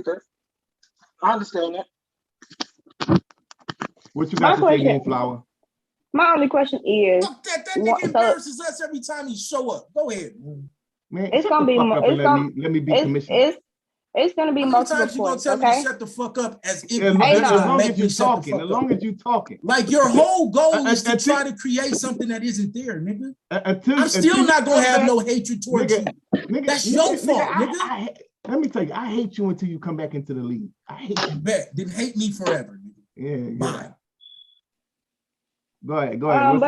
Speaker 7: that. I understand that.
Speaker 21: What you got to say, Moonflower?
Speaker 19: My only question is,
Speaker 2: that nigga embarrasses us every time he show up. Go ahead,
Speaker 21: man.
Speaker 19: It's gonna be more.
Speaker 21: Let me be commissioner.
Speaker 19: It's gonna be multiple
Speaker 2: times you gonna tell me to shut the fuck up as if
Speaker 21: as long as you talking. As long as you talking.
Speaker 2: Like your whole goal is to try to create something that isn't there, nigga. I'm still not gonna have no hatred towards you. That's your fault, nigga.
Speaker 21: Let me tell you, I hate you until you come back into the league. I hate you.
Speaker 2: Bet. Then hate me forever, nigga.
Speaker 21: Yeah. Bye. Go ahead. Go ahead.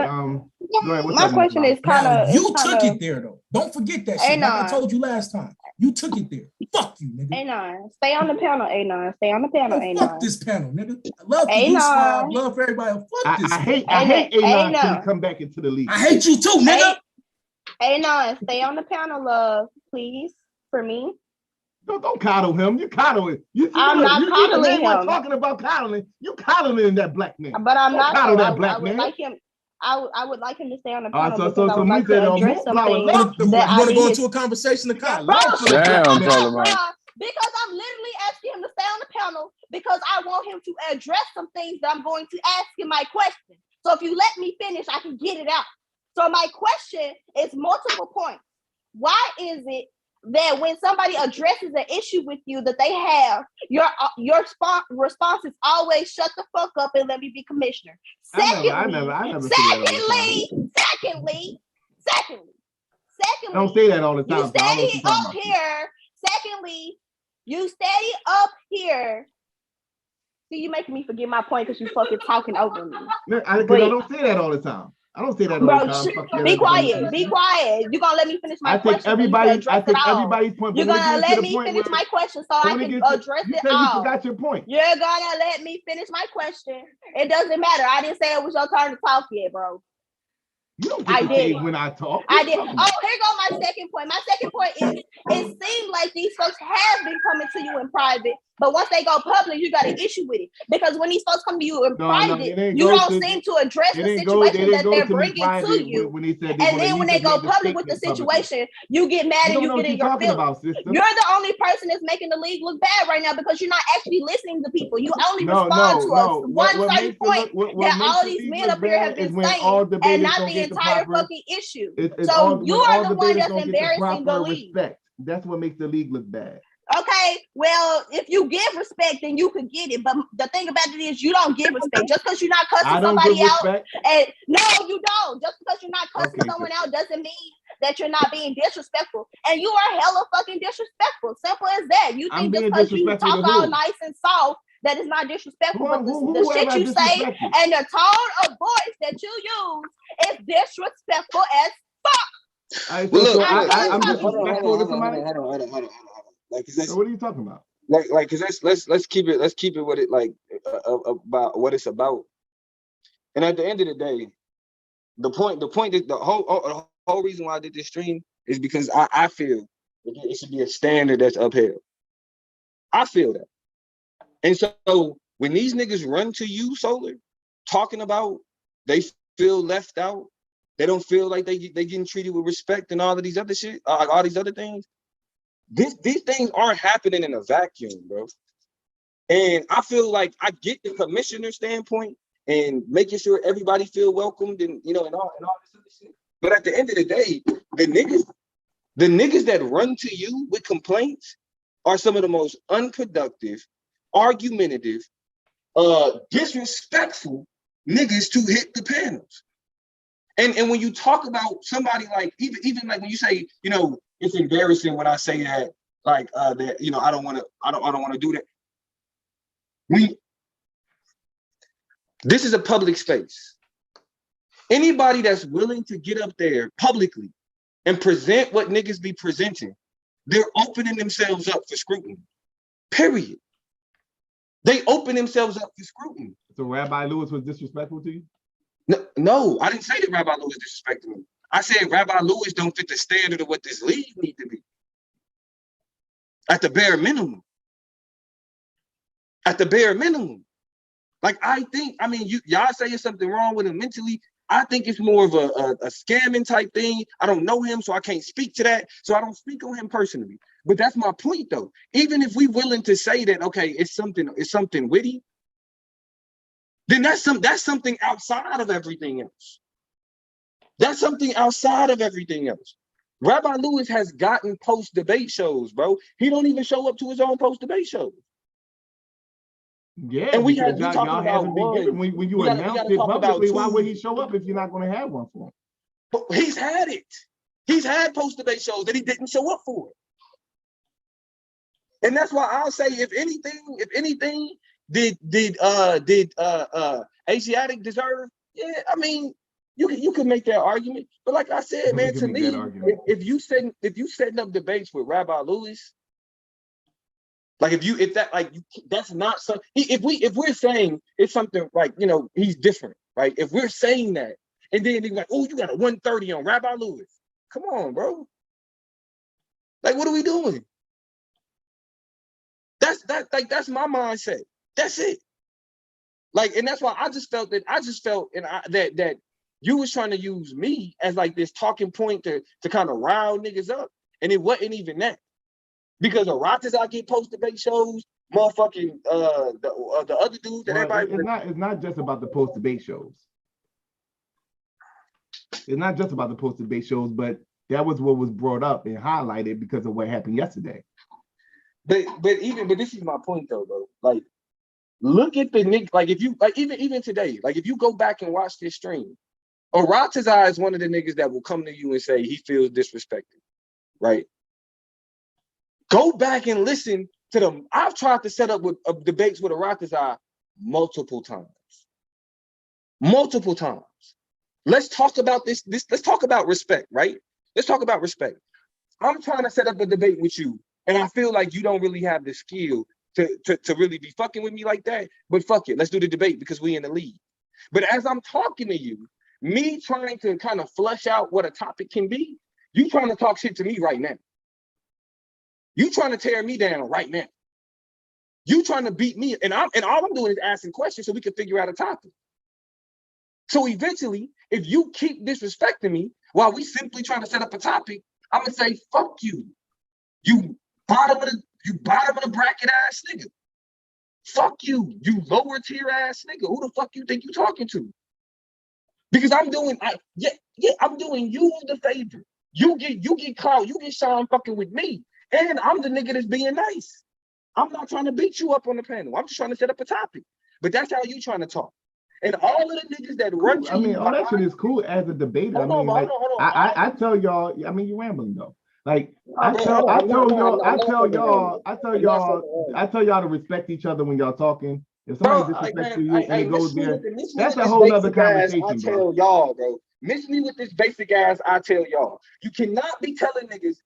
Speaker 19: My question is kind of.
Speaker 2: You took it there though. Don't forget that shit. Like I told you last time. You took it there. Fuck you, nigga.
Speaker 19: A9, stay on the panel. A9, stay on the panel. A9.
Speaker 2: Fuck this panel, nigga. I love A9. Love for everybody. Fuck this.
Speaker 21: I hate A9 until you come back into the league.
Speaker 2: I hate you too, nigga.
Speaker 19: A9, stay on the panel, love, please, for me.
Speaker 21: Don't coddle him. You coddle him.
Speaker 19: I'm not coddling him.
Speaker 21: We're talking about coddling. You coddling that black man.
Speaker 19: But I'm not
Speaker 21: coddle that black man.
Speaker 19: Like him. I would like him to stay on the panel because
Speaker 21: so
Speaker 19: I would like to address something.
Speaker 2: You want to go into a conversation to coddle?
Speaker 19: Damn, because I'm literally asking him to stay on the panel because I want him to address some things that I'm going to ask in my question. So if you let me finish, I can get it out. So my question is multiple points. Why is it that when somebody addresses an issue with you that they have, your response is always shut the fuck up and let me be commissioner? Secondly,
Speaker 21: don't say that all the time.
Speaker 19: You steady up here. Secondly, you steady up here. See, you making me forget my point because you fucking talking over me.
Speaker 21: I don't say that all the time. I don't say that all
Speaker 19: Bro,
Speaker 21: the time. Fuck yeah,
Speaker 19: be quiet. Be quiet. You're gonna let me finish my question.
Speaker 21: Everybody's point.
Speaker 19: You're gonna let me finish my question so I can address it all.
Speaker 21: You forgot your point.
Speaker 19: You're gonna let me finish my question. It doesn't matter. I didn't say it was your turn to talk yet, bro.
Speaker 21: You don't get to say when I talk.
Speaker 19: I did. Oh, here go my second point. My second point is it seems like these folks have been coming to you in private, but once they go public, you got an issue with it. Because when these folks come to you in private, you don't seem to address the situation that they're bringing to you. And then when they go public with the situation, you get mad and you get in your feelings. You're the only person that's making the league look bad right now because you're not actually listening to people. You only respond to one certain point that all these men up here have been saying, and not the entire fucking issue. So you are the one that's embarrassing the league.
Speaker 21: That's what makes the league look bad.
Speaker 19: Okay, well, if you give respect, then you could get it. But the thing about it is, you don't give respect just because you're not cussing somebody out. And no, you don't. Just because you're not cussing someone out doesn't mean that you're not being disrespectful. And you are hella fucking disrespectful. Simple as that. You think just because you talk all nice and soft that is not disrespectful, but the shit you say and the tone of voice that you use is disrespectful as fuck.
Speaker 3: Well, look, I'm disrespectful to somebody. Hold on. Like,
Speaker 21: so what are you talking about?
Speaker 3: Cause let's keep it what it like about what it's about. And at the end of the day, the point that the whole reason why I did this stream is because I feel it should be a standard that's upheld. I feel that. And so when these niggas run to you, Solar, talking about they feel left out, they don't feel like they getting treated with respect and all of these other shit, all these other things. These things aren't happening in a vacuum, bro. And I feel like I get the commissioner standpoint and making sure everybody feel welcomed and and all this other shit. But at the end of the day, the niggas that run to you with complaints are some of the most unproductive, argumentative, disrespectful niggas to hit the panels. And when you talk about somebody like even like when you say, it's embarrassing when I say that, like that, I don't want to do that. This is a public space. Anybody that's willing to get up there publicly and present what niggas be presenting, they're opening themselves up for scrutiny. Period. They open themselves up for scrutiny.
Speaker 21: So Rabbi Lewis was disrespectful to you?
Speaker 3: No, I didn't say that Rabbi Lewis disrespected me. I said Rabbi Lewis don't fit the standard of what this league need to be. At the bare minimum. At the bare minimum. Like y'all say it's something wrong with him mentally. I think it's more of a scamming type thing. I don't know him, so I can't speak to that. So I don't speak on him personally. But that's my point though. Even if we willing to say that, okay, it's something witty, then that's something outside of everything else. That's something outside of everything else. Rabbi Lewis has gotten post-debate shows, bro. He don't even show up to his own post-debate shows.
Speaker 21: Yeah, and y'all haven't been given when you announced it publicly. Why would he show up if you're not going to have one for him?
Speaker 3: But he's had it. He's had post-debate shows that he didn't show up for. And that's why I'll say, if anything, did Asiatic deserve? Yeah, I mean, you can make that argument. But like I said, man, to me, if you setting up debates with Rabbi Lewis, like that's not something. If we're saying it's something like he's different, right? If we're saying that, and then they're like, oh, you got a 130 on Rabbi Lewis. Come on, bro. Like, what are we doing? That's my mindset. That's it. Like, and that's why I just felt that you was trying to use me as like this talking point to kind of rile niggas up, and it wasn't even that. Because of Rockets, I get post-debate shows, motherfucking the other dudes that everybody.
Speaker 21: It's not just about the post-debate shows. It's not just about the post-debate shows, but that was what was brought up and highlighted because of what happened yesterday.
Speaker 3: But this is my point though, bro. Like, look at the nigga. Like, if you even today, like if you go back and watch this stream, Aratazai is one of the niggas that will come to you and say he feels disrespected, right? Go back and listen to them. I've tried to set up with debates with Aratazai multiple times. Let's talk about this. Let's talk about respect, right? Let's talk about respect. I'm trying to set up a debate with you, and I feel like you don't really have the skill to really be fucking with me like that. But fuck it, let's do the debate because we in the lead. But as I'm talking to you, me trying to kind of flesh out what a topic can be, you trying to talk shit to me right now. You trying to tear me down right now. You trying to beat me, and all I'm doing is asking questions so we can figure out a topic. So eventually, if you keep disrespecting me while we simply trying to set up a topic, I'm gonna say, fuck you. You bottom of the bracket ass nigga. Fuck you, you lower tier ass nigga. Who the fuck you think you talking to? Because I'm doing you the favor. You get called, you get Sean fucking with me. And I'm the nigga that's being nice. I'm not trying to beat you up on the panel. I'm just trying to set up a topic. But that's how you trying to talk. And all of the niggas that run to you,
Speaker 21: all that shit is cool as a debater.
Speaker 3: Hold on.
Speaker 21: I tell y'all, you're rambling though. Like I tell y'all to respect each other when y'all talking. If somebody disrespects you and it goes there, that's a whole nother conversation,
Speaker 3: I tell y'all, bro. Miss me with this basic ass. I tell y'all, you cannot be telling niggas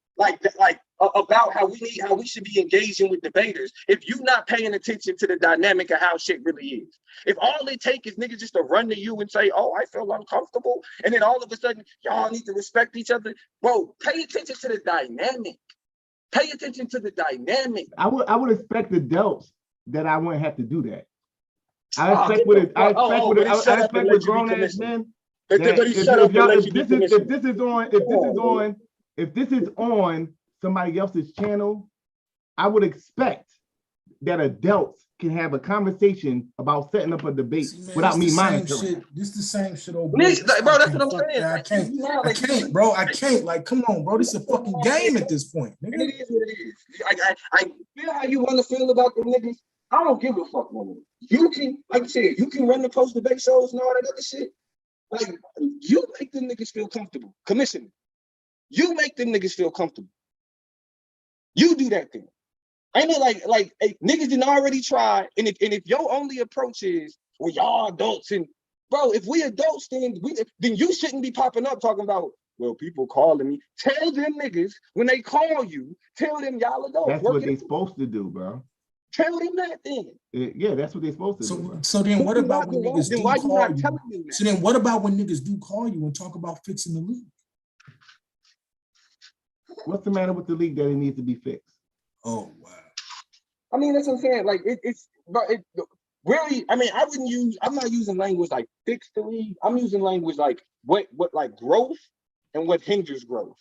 Speaker 3: about how we should be engaging with debaters if you not paying attention to the dynamic of how shit really is. If all it take is niggas just to run to you and say, "Oh, I feel uncomfortable," and then all of a sudden y'all need to respect each other, bro. Pay attention to the dynamic. Pay attention to the dynamic.
Speaker 21: I would expect adults that I wouldn't have to do that. I expect with grown ass men. If this is on somebody else's channel, I would expect that adults can have a conversation about setting up a debate without me monitoring.
Speaker 4: This is the same shit, old
Speaker 3: bro. That's what I'm saying.
Speaker 4: I can't, bro. I can't. Like, come on, bro. This is a fucking game at this point. Nigga.
Speaker 3: It is what it is. I feel how you want to feel about the niggas. I don't give a fuck, man. You can, like I said, you can run the post debate shows and all that other shit. Like, you make them niggas feel comfortable. Commissioner, you make them niggas feel comfortable. You do that thing. Ain't it like hey, niggas didn't already try, and if your only approach is, well, y'all adults, and bro, if we adults, then you shouldn't be popping up talking about, well, people calling me. Tell them niggas when they call you, tell them y'all adults.
Speaker 21: That's what they supposed to do, bro.
Speaker 3: Tell them that then.
Speaker 21: Yeah, that's what they're supposed to do.
Speaker 4: So then what about when niggas do call you? So then what about when niggas do call you and talk about fixing the league?
Speaker 21: What's the matter with the league that it needs to be fixed?
Speaker 4: Oh, wow.
Speaker 3: I mean, that's what I'm saying. Like, it's really, I mean, I'm not using language like fix the league. I'm using language like what like growth and what hinders growth.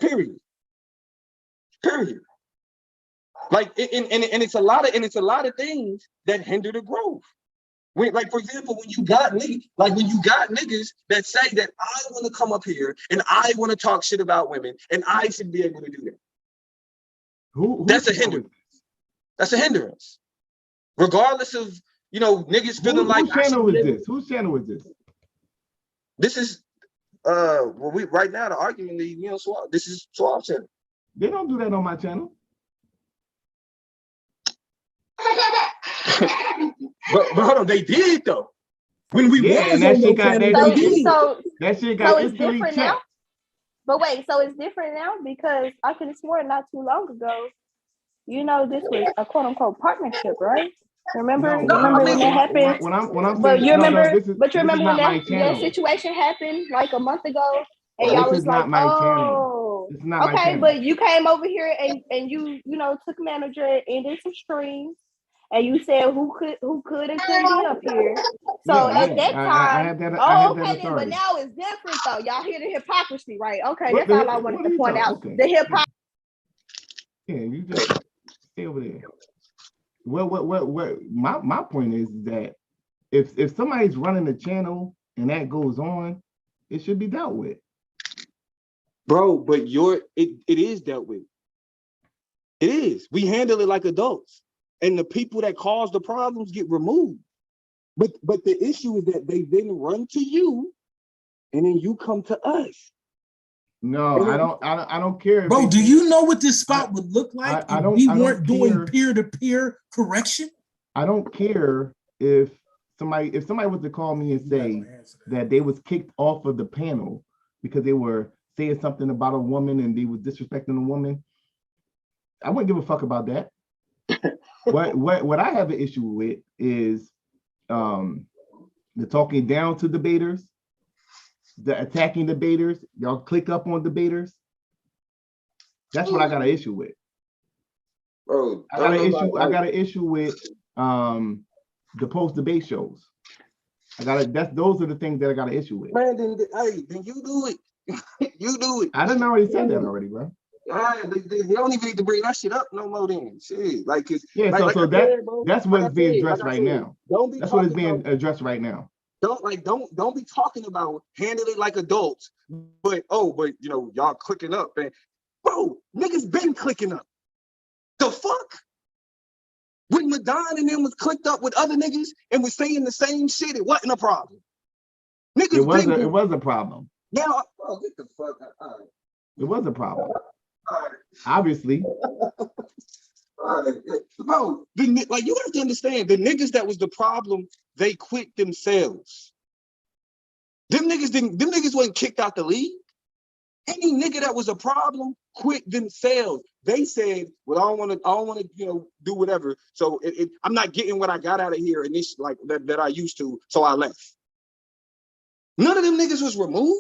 Speaker 3: Period. Like, and it's a lot of things that hinder the growth. Like, for example, when you got niggas that say that I want to come up here and I want to talk shit about women and I should be able to do that. That's a hindrance. That's a hindrance. Regardless of, niggas feeling like.
Speaker 21: Whose channel is this? Whose channel is this?
Speaker 3: This is right now the argument league, Suave. This is Suave channel.
Speaker 21: They don't do that on my channel.
Speaker 3: but hold on, they did though. When we
Speaker 21: and that shit got
Speaker 19: that
Speaker 21: shit got
Speaker 19: it's different now. But wait, so it's different now because I could have sworn not too long ago, this was a quote unquote partnership, right? Remember when that happened? You remember when that situation happened like a month ago? And y'all was like, oh, okay, but you came over here and you took manager and did some streams. And you said who could and couldn't be up here. So at that time, okay, then, but now it's different though. Y'all hear the hypocrisy, right? Okay, that's all I wanted to point out. The hypocrisy.
Speaker 21: Yeah, you just stay over there. What my point is that if somebody's running the channel and that goes on, it should be dealt with.
Speaker 3: Bro, but it is dealt with. It is. We handle it like adults. And the people that cause the problems get removed. But the issue is that they then run to you and then you come to us.
Speaker 21: No, I don't care.
Speaker 4: Bro, do you know what this spot would look like if we weren't doing peer-to-peer correction?
Speaker 21: I don't care if if somebody was to call me and say that they was kicked off of the panel because they were saying something about a woman and they were disrespecting a woman, I wouldn't give a fuck about that. What I have an issue with is the talking down to debaters, the attacking debaters. Y'all click up on debaters. That's what I got an issue with.
Speaker 18: Bro,
Speaker 21: I got an issue with the post debate shows. Those are the things that I got an issue with.
Speaker 10: Man, then you do it. You do it.
Speaker 21: I didn't already say that already, bro.
Speaker 10: They don't even need to bring that shit up no more. Then shit, like
Speaker 21: that's what's being addressed right now. That's what is being addressed right now.
Speaker 10: Don't be talking about handle it like adults, but you know y'all clicking up, and bro, niggas been clicking up. The fuck? When Madonna and them was clicked up with other niggas and was saying the same shit, it wasn't a problem. Niggas
Speaker 21: it was a problem.
Speaker 10: Now, bro, get the fuck out. All right.
Speaker 21: It was a problem. Obviously.
Speaker 10: Bro, like you have to understand, the niggas that was the problem, they quit themselves. Them niggas wasn't kicked out the league. Any nigga that was a problem quit themselves. They said, well, I don't want to, you know, do whatever. So I'm not getting what I got out of here and this like that I used to, so I left. None of them niggas was removed.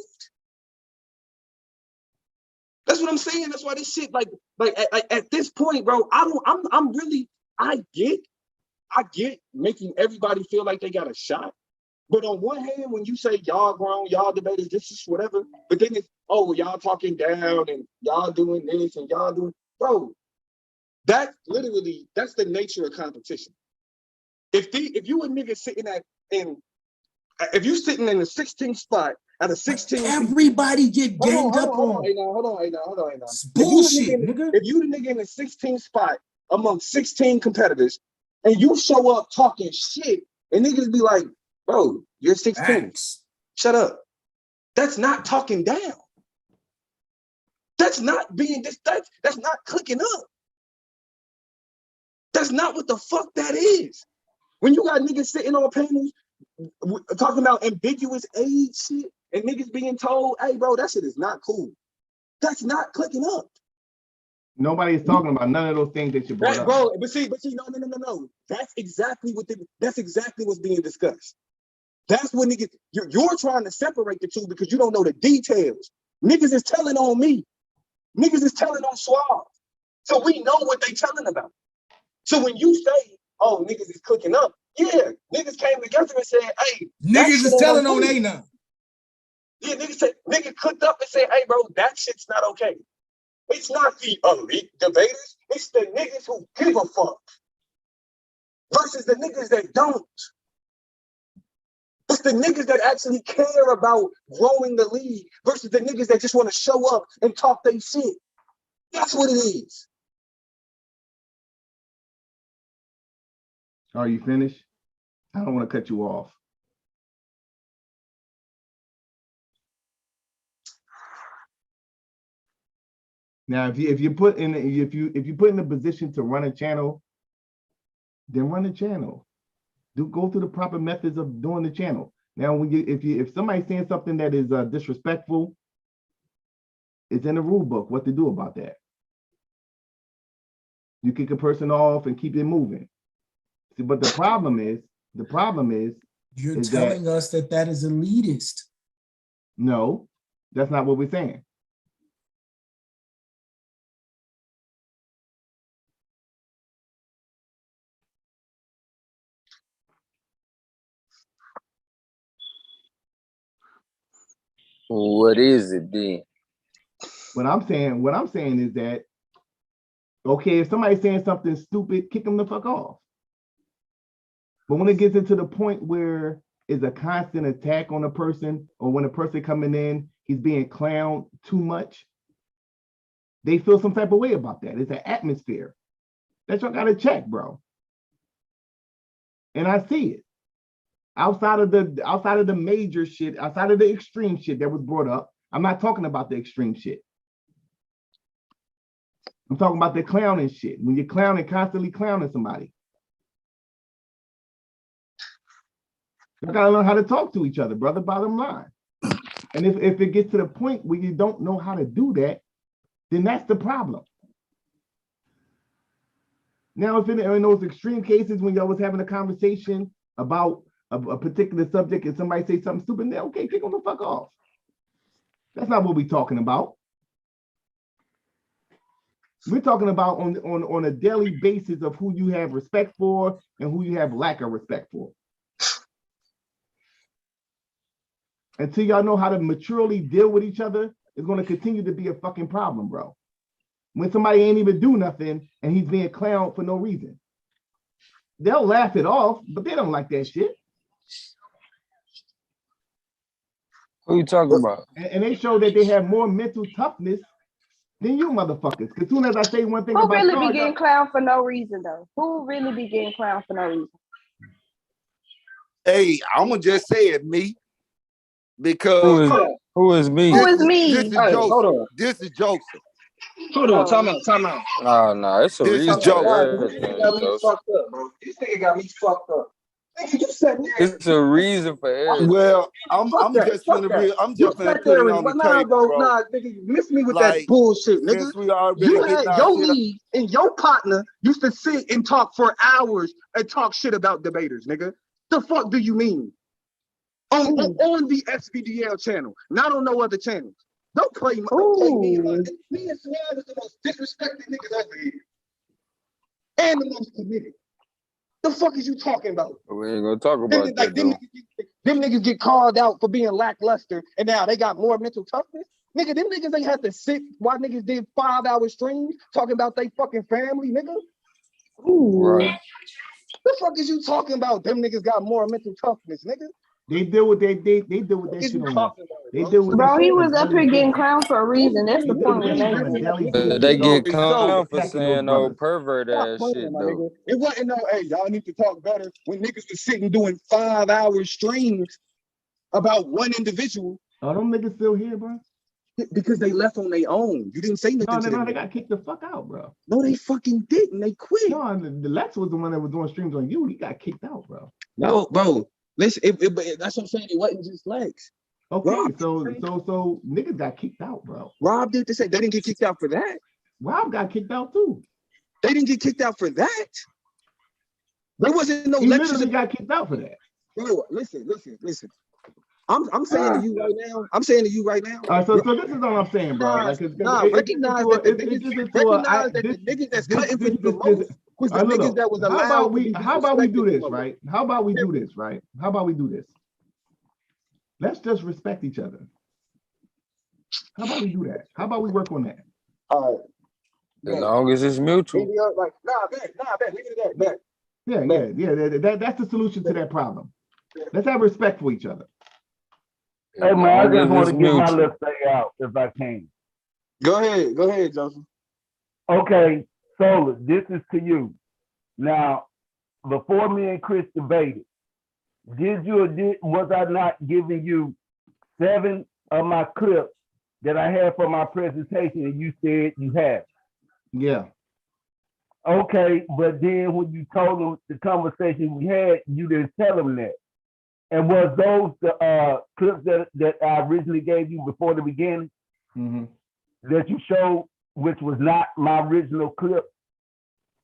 Speaker 10: That's what I'm saying. That's why this shit, like at this point, bro, I get making everybody feel like they got a shot. But on one hand, when you say y'all grown, y'all debaters, this is whatever, but then it's, y'all talking down and y'all doing this and y'all doing, bro, that's the nature of competition. If you a nigga sitting if you sitting in the 16th spot at a 16,
Speaker 2: everybody get ganged up on.
Speaker 10: Hold on.
Speaker 2: Bullshit, nigga.
Speaker 10: If you the nigga in the 16th spot among 16 competitors, and you show up talking shit, and niggas be like, bro, you're 16.
Speaker 2: Thanks.
Speaker 10: Shut up. That's not talking down. That's not being this. That's not clicking up. That's not what the fuck that is. When you got niggas sitting on panels talking about ambiguous age shit and niggas being told, hey, bro, that shit is not cool. That's not clicking up.
Speaker 21: Nobody's talking about none of those things that you brought up.
Speaker 10: Bro, but see, no. That's exactly what's being discussed. That's when niggas, you're trying to separate the two because you don't know the details. Niggas is telling on me. Niggas is telling on Suave. So we know what they telling about. So when you say, oh, niggas is clicking up, yeah, niggas came together and said, hey.
Speaker 2: Niggas is telling on they now.
Speaker 10: Yeah, niggas clicked up and said, hey, bro, that shit's not okay. It's not the elite debaters. It's the niggas who give a fuck versus the niggas that don't. It's the niggas that actually care about growing the league versus the niggas that just want to show up and talk their shit. That's what it is.
Speaker 21: Are you finished? I don't want to cut you off. Now, if you put in a position to run a channel, then run the channel. Go through the proper methods of doing the channel. Now, if somebody's saying something that is disrespectful, it's in the rule book what to do about that. You kick a person off and keep it moving. See, but the problem is
Speaker 2: you're telling us that is elitist.
Speaker 21: No, that's not what we're saying.
Speaker 20: What is it then?
Speaker 21: What I'm saying is that, okay, if somebody's saying something stupid, kick them the fuck off. But when it gets into the point where it's a constant attack on a person, or when a person coming in, he's being clowned too much, they feel some type of way about that. It's an atmosphere that y'all gotta check, bro. And I see it. Outside of the major shit, outside of the extreme shit that was brought up, I'm not talking about the extreme shit. I'm talking about the clowning shit. When you're constantly clowning somebody. You gotta learn how to talk to each other, brother, bottom line. And if it gets to the point where you don't know how to do that, then that's the problem. Now, if in those extreme cases when y'all was having a conversation about a particular subject and somebody say something stupid, then okay, kick them the fuck off. That's not what we're talking about. We're talking about on a daily basis of who you have respect for and who you have lack of respect for. Until y'all know how to maturely deal with each other, it's going to continue to be a fucking problem, bro. When somebody ain't even do nothing and he's being clowned for no reason. They'll laugh it off, but they don't like that shit.
Speaker 20: Who you talking about?
Speaker 21: And they show that they have more mental toughness than you motherfuckers. Because soon as I say one thing
Speaker 19: who
Speaker 21: about
Speaker 19: really
Speaker 21: y'all,
Speaker 19: be getting clowned for no reason though? Who really be getting clowned for no reason?
Speaker 11: Hey, I'm gonna just say it, me. Because
Speaker 20: who is me?
Speaker 19: Who is me?
Speaker 11: This is
Speaker 10: Hey,
Speaker 11: Joseph.
Speaker 10: hold on.
Speaker 11: This is Joseph.
Speaker 10: Hold on, time out.
Speaker 20: No, it's a
Speaker 11: This
Speaker 20: reason
Speaker 11: is
Speaker 20: for
Speaker 11: Joseph.
Speaker 10: This nigga
Speaker 20: everything,
Speaker 10: got me
Speaker 20: Joseph.
Speaker 10: fucked up, bro. This nigga got me fucked up. Nigga, you sat there.
Speaker 20: It's a reason for everything.
Speaker 11: Well, I'm just
Speaker 10: fuck
Speaker 11: finna
Speaker 10: that.
Speaker 11: I'm
Speaker 10: You
Speaker 11: just finna
Speaker 10: sat
Speaker 11: put
Speaker 10: there
Speaker 11: it
Speaker 10: and
Speaker 11: on the
Speaker 10: nah,
Speaker 11: table,
Speaker 10: bro.
Speaker 11: bro.
Speaker 10: Nah, nigga, you miss me with
Speaker 11: Like,
Speaker 10: that bullshit, nigga.
Speaker 11: since we already
Speaker 10: You
Speaker 11: getting
Speaker 10: had
Speaker 11: our
Speaker 10: your
Speaker 11: shit
Speaker 10: league and your partner used to sit and talk for hours and talk shit about debaters, nigga. The fuck do you mean? On the SVDL channel, not on no other channels. Don't play me. Me and Swag is the most disrespected niggas over here. And the most committed. The fuck is you talking about?
Speaker 20: We ain't gonna talk about
Speaker 10: Like,
Speaker 20: that,
Speaker 10: them niggas get called out for being lackluster, and now they got more mental toughness. Nigga, them niggas ain't had to sit while niggas did 5-hour streams talking about they fucking family, nigga.
Speaker 20: Right.
Speaker 10: The fuck is you talking about? Them niggas got more mental toughness, nigga.
Speaker 21: They deal with that shit on that. They deal with
Speaker 19: Bro,
Speaker 21: that
Speaker 19: he
Speaker 21: shit
Speaker 19: was up here getting clowned for a reason. That's
Speaker 21: They
Speaker 19: the
Speaker 21: deal
Speaker 19: point
Speaker 21: with
Speaker 19: we're
Speaker 21: that shit on a
Speaker 19: making.
Speaker 21: daily basis.
Speaker 20: They get
Speaker 21: So,
Speaker 20: clowned for
Speaker 21: attacking
Speaker 20: saying
Speaker 21: those
Speaker 20: no
Speaker 21: brothers.
Speaker 20: pervert ass
Speaker 10: Playing,
Speaker 20: shit
Speaker 10: my
Speaker 20: though.
Speaker 10: nigga. It wasn't no, hey, y'all need to talk better when niggas was sitting doing 5-hour streams about one individual.
Speaker 21: Are them niggas still here, bro?
Speaker 10: Because they left on their own. You didn't say nothing to them.
Speaker 21: No, they got kicked the fuck out, bro.
Speaker 10: No, they fucking didn't. They quit.
Speaker 21: No, the Lex was the one that was doing streams on you. He got kicked out, bro.
Speaker 10: No, bro. Listen, that's what I'm saying. It wasn't just Lex.
Speaker 21: Okay,
Speaker 10: Rob,
Speaker 21: so niggas got kicked out, bro.
Speaker 10: Rob did the same. They didn't get kicked out for that.
Speaker 21: Rob got kicked out too.
Speaker 10: They didn't get kicked out for that. There wasn't no
Speaker 21: He
Speaker 10: lectures.
Speaker 21: literally got kicked out for that.
Speaker 10: Bro, listen. I'm saying to you right now. I'm saying to you right now.
Speaker 21: So this is all I'm saying, bro. Like,
Speaker 10: recognize that the niggas that's cutting for you the most was the niggas that was allowed.
Speaker 21: How about we do this, right? How about we do this, right? How about we do this? Let's just respect each other. How about we do that? How about we work on that?
Speaker 10: All right.
Speaker 20: As long as it's mutual.
Speaker 10: Like, bet. Leave it at that.
Speaker 21: Yeah. That's the solution to that problem. Let's have respect for each other.
Speaker 22: Hey man, I just want to get my little thing out if I can.
Speaker 10: Go ahead, Joseph.
Speaker 22: Okay, Solar, this is to you. Now, before me and Chris debated, was I not giving you 7 of my clips that I had for my presentation and you said you had?
Speaker 21: Yeah.
Speaker 22: Okay, but then when you told them the conversation we had, you didn't tell them that. And was those the clips that I originally gave you before the beginning that you showed, which was not my original clip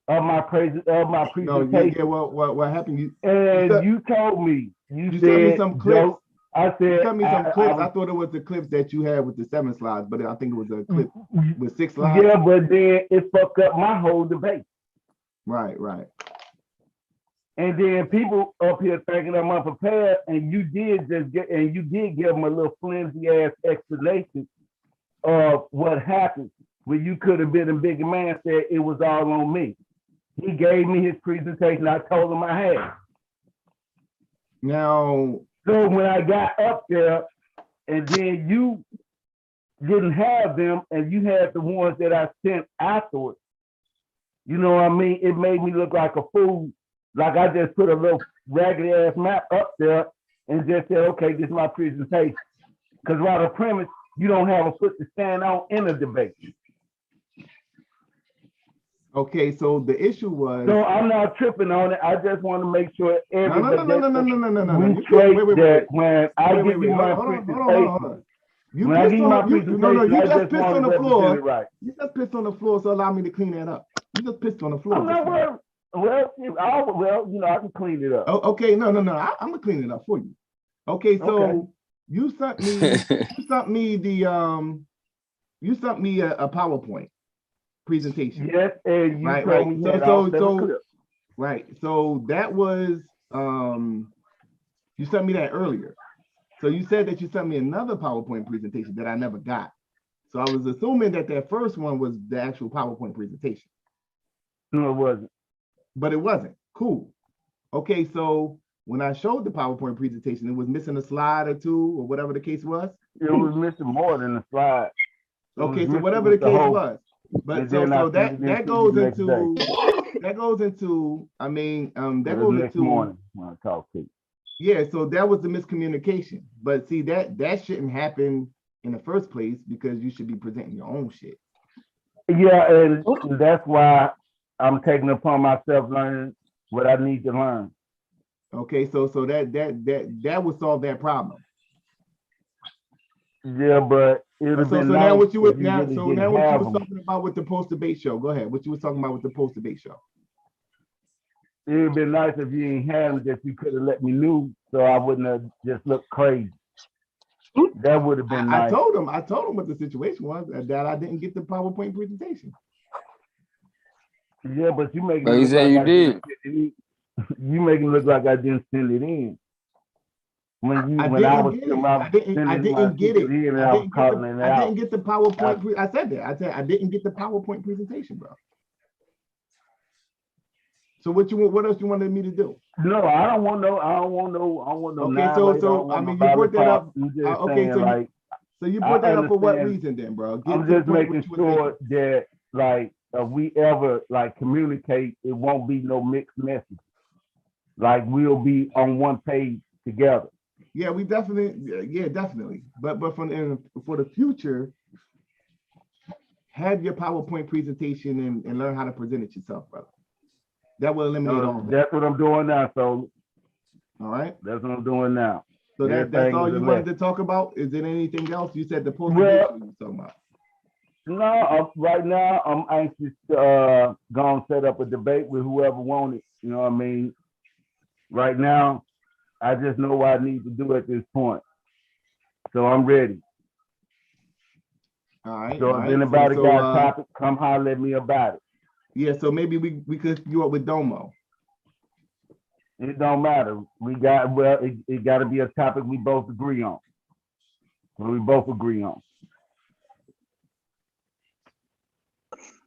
Speaker 22: of my presentation?
Speaker 21: No, what happened?
Speaker 22: You told me you
Speaker 21: sent me some clips.
Speaker 22: I said
Speaker 21: you sent me some clips. I thought it was the clips that you had with the 7 slides, but I think it was a clip with 6 slides.
Speaker 22: Yeah, but then it fucked up my whole debate.
Speaker 21: Right.
Speaker 22: And then people up here thinking I'm unprepared, and you did give them a little flimsy ass explanation of what happened. When you could have been a bigger man, said it was all on me. He gave me his presentation. I told him I had.
Speaker 21: Now,
Speaker 22: so when I got up there, and then you didn't have them, and you had the ones that I sent afterwards. You know what I mean? It made me look like a fool. Like I just put a little raggedy ass map up there and just said, okay, this is my presentation. Because while the premise, you don't have a foot to stand on in a debate.
Speaker 21: Okay, so the issue was.
Speaker 22: So I'm not tripping on it. I just want to make sure everybody
Speaker 21: no.
Speaker 22: we straight that when I give you my presentation.
Speaker 21: You
Speaker 22: when I give
Speaker 21: pissed
Speaker 22: you my
Speaker 21: on you
Speaker 22: presentation, I
Speaker 21: just pissed on the floor.
Speaker 22: Right.
Speaker 21: You just pissed on the floor, so allow me to clean that up. You just pissed on the floor.
Speaker 22: I'm not worried. Well, you know, I can clean it up.
Speaker 21: Oh, okay, no. I'm gonna clean it up for you. Okay, so you sent me a PowerPoint presentation.
Speaker 22: Yes, and you
Speaker 21: right.
Speaker 22: told me
Speaker 21: So right. So that was you sent me that earlier. So you said that you sent me another PowerPoint presentation that I never got. So I was assuming that first one was the actual PowerPoint presentation.
Speaker 22: No, it wasn't.
Speaker 21: But it wasn't. Cool. Okay, so when I showed the PowerPoint presentation, it was missing a slide or two or whatever the case was.
Speaker 22: It was missing more than a slide.
Speaker 21: Okay, so whatever the case was. But so that goes into
Speaker 22: next morning when I talk to you.
Speaker 21: Yeah, so that was the miscommunication. But see, that shouldn't happen in the first place because you should be presenting your own shit.
Speaker 22: Yeah, and that's why I'm taking upon myself learning what I need to learn.
Speaker 21: Okay, so that would solve that problem.
Speaker 22: Yeah, but it would have been
Speaker 21: so
Speaker 22: nice
Speaker 21: now what you
Speaker 22: if
Speaker 21: were now
Speaker 22: really
Speaker 21: so
Speaker 22: didn't
Speaker 21: now what you
Speaker 22: have
Speaker 21: was
Speaker 22: them.
Speaker 21: talking about with the post-debate show. Go ahead. What you was talking about with the post-debate show.
Speaker 22: It would have been nice if you ain't had them, that you could have let me know so I wouldn't have just looked crazy. That would have been nice.
Speaker 21: I told him what the situation was, that I didn't get the PowerPoint presentation.
Speaker 22: Yeah, but you making
Speaker 20: But he said you did.
Speaker 22: You making it look like I didn't send it in. When I didn't get it.
Speaker 21: I didn't get the PowerPoint. I said that. I said I didn't get the PowerPoint presentation, bro. So what else you wanted me to do?
Speaker 22: No, I don't want no.
Speaker 21: Okay, so I mean, you brought that up. Okay, so you brought that up for what reason then, bro?
Speaker 22: I'm just making sure that like if we ever like communicate, it won't be no mixed messages. Like we'll be on one page together.
Speaker 21: Yeah, we definitely. But for the future, have your PowerPoint presentation and learn how to present it yourself, brother. That will eliminate all of that.
Speaker 22: That's what I'm doing now. So,
Speaker 21: all right,
Speaker 22: that's what I'm doing now.
Speaker 21: So that's all you wanted to talk about. Is there anything else? You said the post you were talking about.
Speaker 22: No, right now I'm anxious to go and set up a debate with whoever wanted. You know what I mean? Right now, I just know what I need to do at this point. So I'm ready.
Speaker 21: All right.
Speaker 22: So if anybody got a topic, come holler at me about it.
Speaker 21: Yeah, so maybe we could you up with Domo.
Speaker 22: It don't matter. It got to be a topic we both agree on. I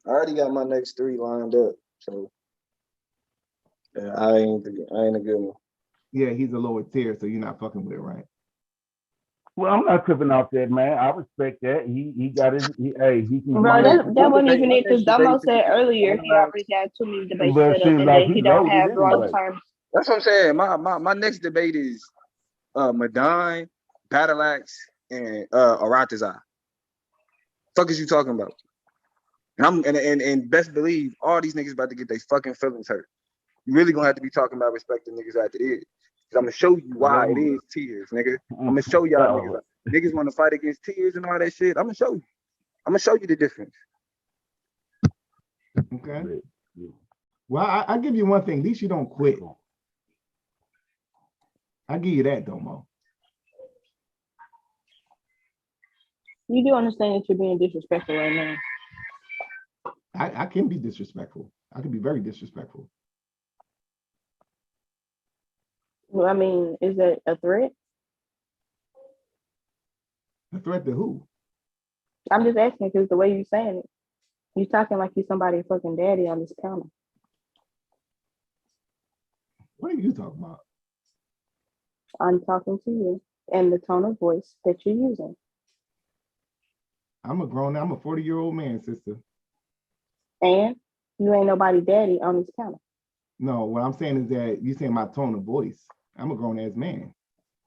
Speaker 10: already got my next 3 lined up, so yeah, I ain't a good one.
Speaker 21: Yeah, he's a lower tier, so you're not fucking with it, right?
Speaker 22: Well, I'm not tripping off that, man. I respect that. He got his. He can.
Speaker 19: Bro, that wasn't even it, because Domo said earlier he already got too many debates set up and he don't have long term.
Speaker 7: That's what I'm saying. My next debate is Madine, Battle Axe, and Aratiza. Fuck is you talking about? And best believe all these niggas about to get their fucking feelings hurt. You really gonna have to be talking about respecting niggas after this. Cause I'm gonna show you why it is TIERS, nigga. I'm gonna show y'all niggas want to fight against TIERS and all that shit. I'm gonna show you. I'm gonna show you the difference.
Speaker 21: Okay. Well, I give you one thing. At least you don't quit. I give you that, Domo.
Speaker 19: You do understand that you're being disrespectful right now.
Speaker 21: I can be disrespectful. I can be very disrespectful.
Speaker 19: Well, I mean, is that a threat?
Speaker 21: A threat to who?
Speaker 19: I'm just asking because the way you're saying it, you're talking like you're somebody's fucking daddy on this panel.
Speaker 21: What are you talking about?
Speaker 19: I'm talking to you and the tone of voice that you're using.
Speaker 21: I'm a 40-year-old man, sister.
Speaker 19: And you ain't nobody daddy on this panel.
Speaker 21: No, what I'm saying is that you're saying my tone of voice. I'm a grown-ass man.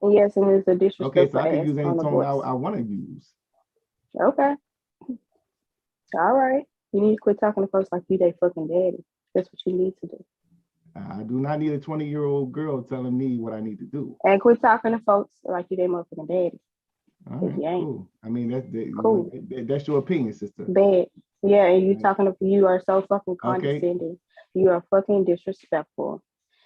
Speaker 19: Yes, and it's a disrespect.
Speaker 21: Okay, so I can use any tone I want to use.
Speaker 19: Okay. All right. You need to quit talking to folks like you they fucking daddy. That's what you need to do.
Speaker 21: I do not need a 20-year-old girl telling me what I need to do.
Speaker 19: And quit talking to folks like you they motherfucking daddy.
Speaker 21: All right,
Speaker 19: you ain't.
Speaker 21: cool. I mean,
Speaker 19: Cool.
Speaker 21: That's your opinion, sister.
Speaker 19: Bad. Yeah, and you talking to you are so fucking condescending.
Speaker 21: Okay.
Speaker 19: You are fucking disrespectful.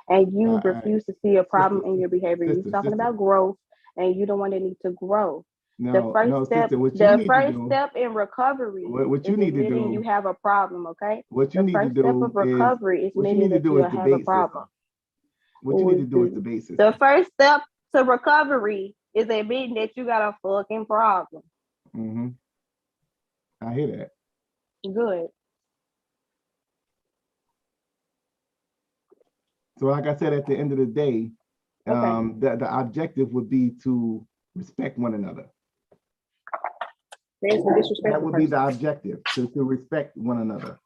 Speaker 19: And you refuse to see a problem in your behavior. You're talking about growth, and you don't want to need to grow.
Speaker 21: No,
Speaker 19: the first step,
Speaker 21: sister, what you
Speaker 19: the
Speaker 21: need
Speaker 19: first
Speaker 21: to do,
Speaker 19: step in recovery
Speaker 21: what you
Speaker 19: is
Speaker 21: need to
Speaker 19: admitting
Speaker 21: do,
Speaker 19: you have a problem, okay?
Speaker 21: What you
Speaker 19: the
Speaker 21: need to
Speaker 19: first
Speaker 21: do
Speaker 19: step of recovery is admitting that you have a problem.
Speaker 21: What you need to do is debate system.
Speaker 19: The first step to recovery is admitting that you got a fucking problem.
Speaker 21: Mm-hmm. I hear that.
Speaker 19: Good.
Speaker 21: So like I said, at the end of the day, the objective would be to respect one another. That would be the objective, to respect one another.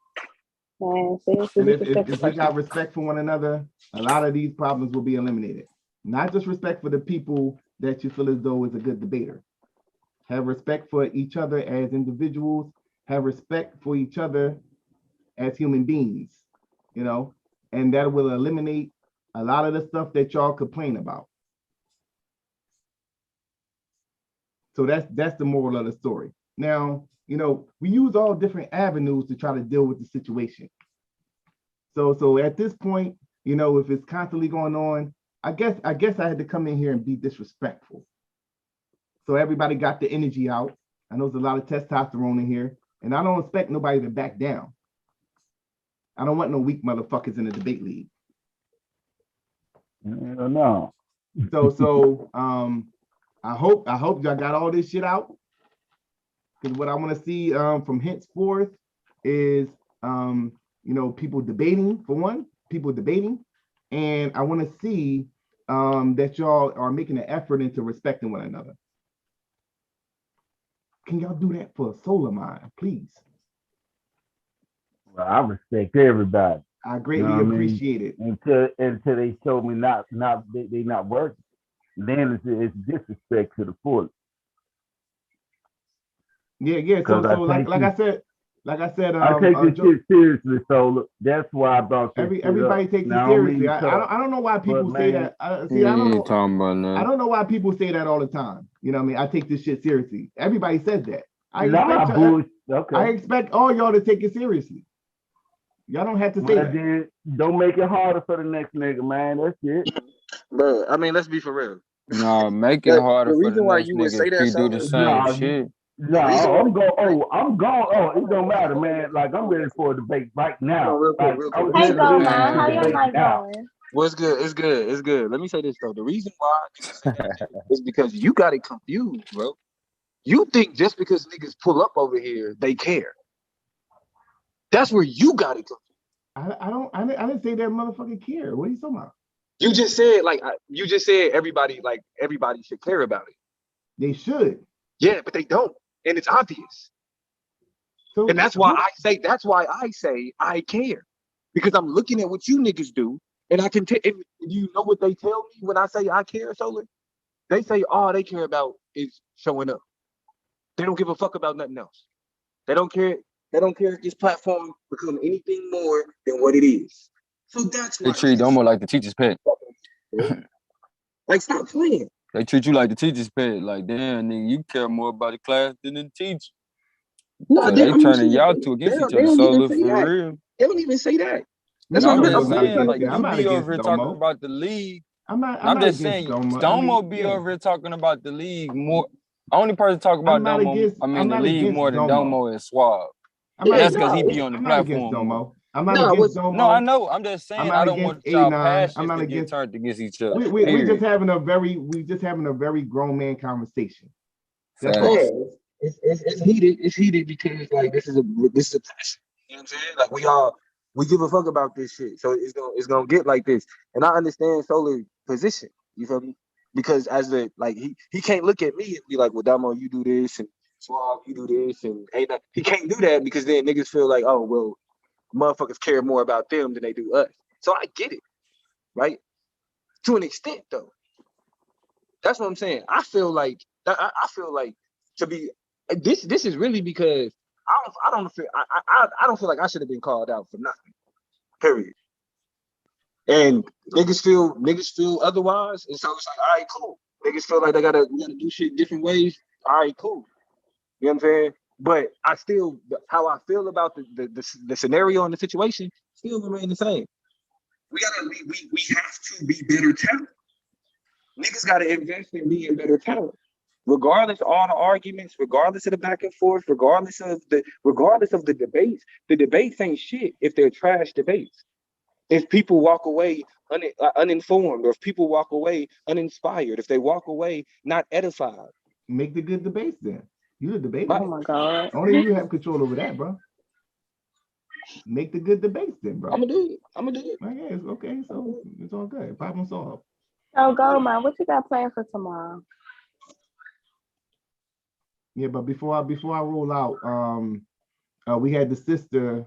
Speaker 21: And if we got respect for one another, a lot of these problems will be eliminated. Not just respect for the people that you feel as though is a good debater. Have respect for each other as individuals. Have respect for each other as human beings, you know, and that will eliminate a lot of the stuff that y'all complain about. So that's the moral of the story. Now, you know, we use all different avenues to try to deal with the situation. So at this point, you know, if it's constantly going on, I guess I had to come in here and be disrespectful. So everybody got the energy out. I know there's a lot of testosterone in here, and I don't expect nobody to back down. I don't want no weak motherfuckers in the debate league.
Speaker 22: No.
Speaker 21: So I hope y'all got all this shit out. Because what I want to see from henceforth is you know, people debating, for one, and I want to see that y'all are making an effort into respecting one another. Can y'all do that for a soul of mine, please?
Speaker 22: Well, I respect everybody.
Speaker 21: I greatly appreciate it.
Speaker 22: Until they show me they not working. Then it's disrespect to the fullest.
Speaker 21: Yeah. So like I said,
Speaker 22: I take this shit seriously, so that's why I brought this.
Speaker 21: Everybody takes it seriously. I don't know why people say that. I don't know why people say that all the time. You know what I mean? I take this shit seriously. Everybody says that. I expect all y'all to take it seriously. Y'all don't have to say that.
Speaker 22: Then don't make it harder for the next nigga, man. That's it.
Speaker 3: Bro, I mean, let's be for real.
Speaker 7: No, make it harder for the next nigga if he do the same shit.
Speaker 22: No, I'm going. Oh, it don't matter, man. Like, I'm ready for a debate right now.
Speaker 3: Real quick.
Speaker 19: Hey, go, man. How your night going?
Speaker 3: Well, it's good. Let me say this though. The reason why is because you got it confused, bro. You think just because niggas pull up over here, they care. That's where you got it confused.
Speaker 21: I didn't say that motherfucking care. What are you talking about?
Speaker 3: You just said everybody should care about it.
Speaker 21: They should.
Speaker 3: Yeah, but they don't, and it's obvious. So, and that's why I say I care, because I'm looking at what you niggas do, and I can tell. You know what they tell me when I say I care, Solar? They say all they care about is showing up. They don't give a fuck about nothing else. They don't care. They don't care if this platform become anything more than what it is. So that's why
Speaker 7: they treat Domo like the teacher's pet.
Speaker 3: Like, stop playing.
Speaker 7: They treat you like the teacher's pet. Like, damn, nigga, you care more about the class than the teacher.
Speaker 3: No,
Speaker 7: so they turning y'all two against each other. Solar for real.
Speaker 3: They don't even say that.
Speaker 7: That's what I'm just saying. Like, you be over here talking about the league. I'm just saying, Domo be over here talking about the league more. Only person talk about Domo, the league more than Domo is Suave. That's because he be on the platform.
Speaker 21: I'm not against Domo.
Speaker 7: No, I know. I'm just saying I don't want y'all passions to get turned against each other.
Speaker 21: We're just having a very grown man conversation.
Speaker 3: That's all. It's heated. It's heated because like this is a passion. You know what I'm saying? Like we give a fuck about this shit. So it's gonna get like this. And I understand Solar's position. You feel me? Because as the like he can't look at me and be like, well, Damo, you do this, and Suave, you do this, and ain't that. He can't do that because then niggas feel like, oh well, motherfuckers care more about them than they do us. So I get it, right? To an extent, though. That's what I'm saying. I feel like to be this is really because I don't feel like I should have been called out for nothing. Period. And niggas feel otherwise, and so it's like, all right, cool. Niggas feel like they gotta do shit different ways. All right, cool. You know what I'm saying? But I still, how I feel about the scenario and the situation still remain the same. We have to be better talent. Niggas gotta invest in being better talent. Regardless of all the arguments, regardless of the back and forth, regardless of the debates, the debates ain't shit if they're trash debates. If people walk away uninformed, or if people walk away uninspired, if they walk away not edified.
Speaker 21: Make the good debates then. You're the debater.
Speaker 19: Oh my God.
Speaker 21: Only you have control over that, bro. Make the good debates then, bro.
Speaker 3: I'm gonna do it.
Speaker 21: Yeah, it's okay. So it's all good. Problem solved.
Speaker 19: Oh, Goldmine, what you got planned for tomorrow?
Speaker 21: Yeah, but before I roll out, we had the sister.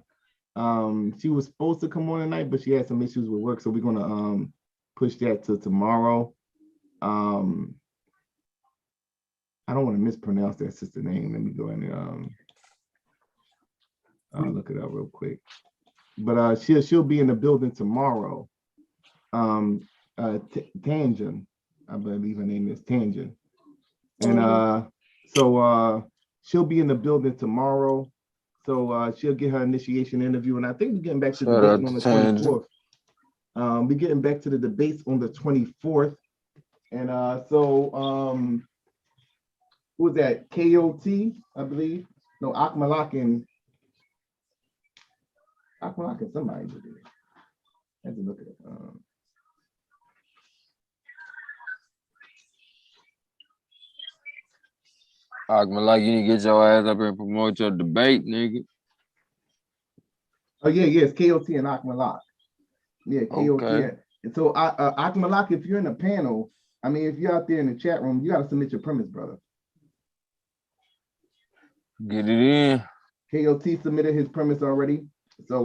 Speaker 21: She was supposed to come on tonight, but she had some issues with work, so we're gonna push that to tomorrow. I don't want to mispronounce that sister name. Let me go in there. I'll look it up real quick. But she'll be in the building tomorrow. Tangent, I believe her name is Tangent. And so she'll be in the building tomorrow. So she'll get her initiation interview. And I think we're getting back to the debate on the 24th. We're getting back to the debates on the 24th. And who was that? KOT, I believe. No, Akmalak and somebody did it. I had to look at it.
Speaker 20: Like you need to get your ass up here and promote your debate, nigga.
Speaker 21: Oh yeah, it's KOT and Akmalak. Yeah, KOT.
Speaker 20: Okay.
Speaker 21: And so Akmalak, if you're in the panel, I mean, if you're out there in the chat room, you got to submit your premise, brother.
Speaker 20: Get it in.
Speaker 21: KOT submitted his premise already. So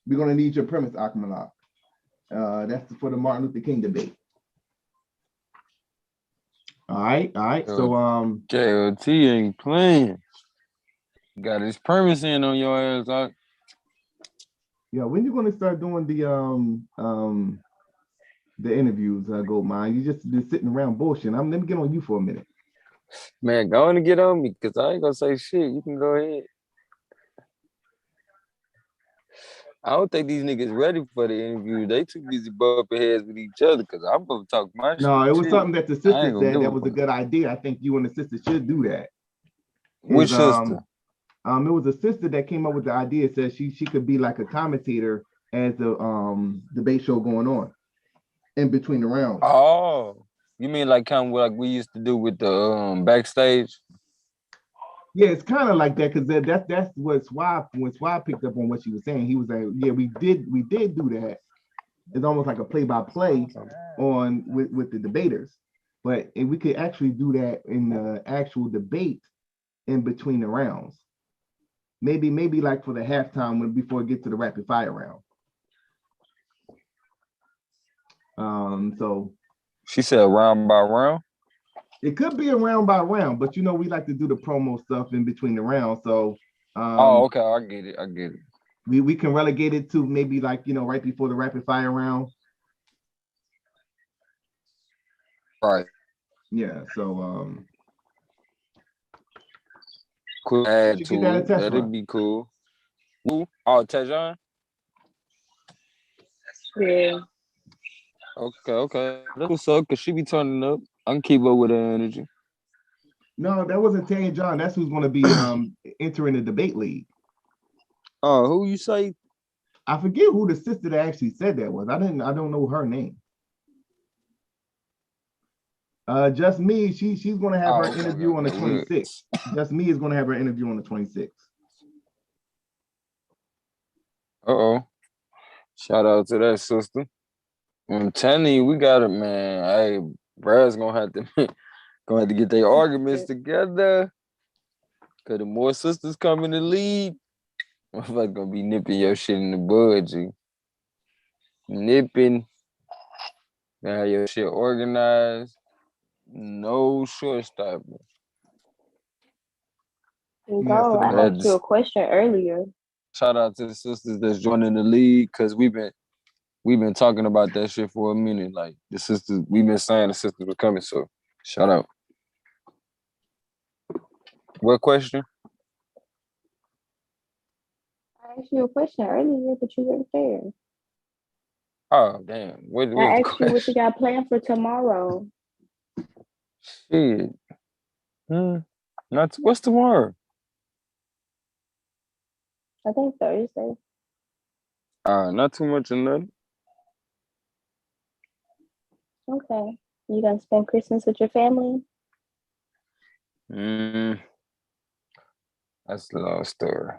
Speaker 21: we're gonna need your premise, Akmalak. That's for the Martin Luther King debate. All right. So
Speaker 20: KOT ain't playing. Got his premise in on your ass, huh?
Speaker 21: Yeah, when you gonna start doing the interviews, Goldmine? You just been sitting around bullshitting. Let me get on you for a minute.
Speaker 20: Man, go on and get on me, because I ain't gonna say shit. You can go ahead. I don't think these niggas ready for the interview. They too busy bumping heads with each other, because I'm gonna talk my shit.
Speaker 21: No, it was something that the sister said that was a good idea. I think you and the sister should do that.
Speaker 20: Which sister?
Speaker 21: It was a sister that came up with the idea. Said she could be like a commentator as the debate show going on in between the rounds.
Speaker 20: Oh, you mean like kind of like we used to do with the backstage?
Speaker 21: Yeah, it's kind of like that, because that's what Swab, when Swab picked up on what she was saying, he was like, yeah, we did do that. It's almost like a play-by-play on with the debaters, but if we could actually do that in the actual debate in between the rounds, maybe like for the halftime before it gets to the rapid fire round. So
Speaker 20: she said round by round.
Speaker 21: It could be a round by round, but we like to do the promo stuff in between the rounds. So
Speaker 20: okay, I get it.
Speaker 21: We can relegate it to maybe like right before the rapid fire round.
Speaker 20: Right.
Speaker 21: Yeah. So
Speaker 20: could add to it. That'd be cool. Who? Oh, Tejan?
Speaker 19: Yeah.
Speaker 20: Okay. That's what's up, because she be turning up. I can keep up with her energy.
Speaker 21: No, that wasn't Tay and John. That's who's going to be entering the debate league.
Speaker 20: Oh, who you say?
Speaker 21: I forget who the sister that actually said that was. I don't know her name. Just me. She's going to have her interview on the 26th. Just me is going to have her interview on the 26th.
Speaker 20: Shout out to that sister. I'm telling you, we got it, man. Hey, Brad's gonna have to get their arguments together. Cause the more sisters come in the lead, I'm gonna be nipping your shit in the bud, G. Nipping. Now have your shit organized. No short stopping.
Speaker 16: Go. I asked you a question earlier.
Speaker 20: Shout out to the sisters that's joining the league because we've been talking about that shit for a minute. Like the sisters, we've been saying the sisters were coming. So shout out. What question?
Speaker 16: I asked you a question earlier, but you weren't there.
Speaker 20: Oh damn!
Speaker 16: I asked you what you got planned for tomorrow.
Speaker 20: Shit. What's tomorrow?
Speaker 16: I think Thursday.
Speaker 20: Not too much of nothing.
Speaker 16: Okay. You gonna spend Christmas with your family?
Speaker 20: That's a long story.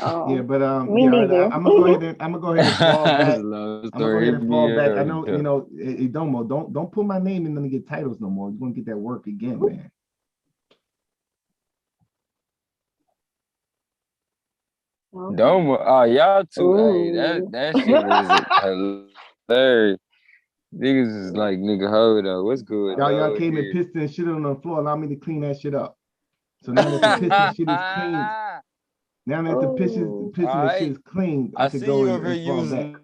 Speaker 16: Oh,
Speaker 21: yeah, but
Speaker 16: me neither.
Speaker 21: I'm gonna go ahead and fall back.
Speaker 20: That's a long
Speaker 21: I'm gonna go ahead and fall
Speaker 20: story.
Speaker 21: back. I know, Domo, don't put my name in them to get titles no more. You're gonna get that work again, man.
Speaker 16: Okay.
Speaker 20: Domo, y'all too. Hey, that shit is hilarious. Niggas is like, nigga, hold up, what's good?
Speaker 21: Y'all came and pissed and shit on the floor. Allow me to clean that shit up. So now that the piss and shit is clean, now that the piss and shit is clean, I could go and fall back.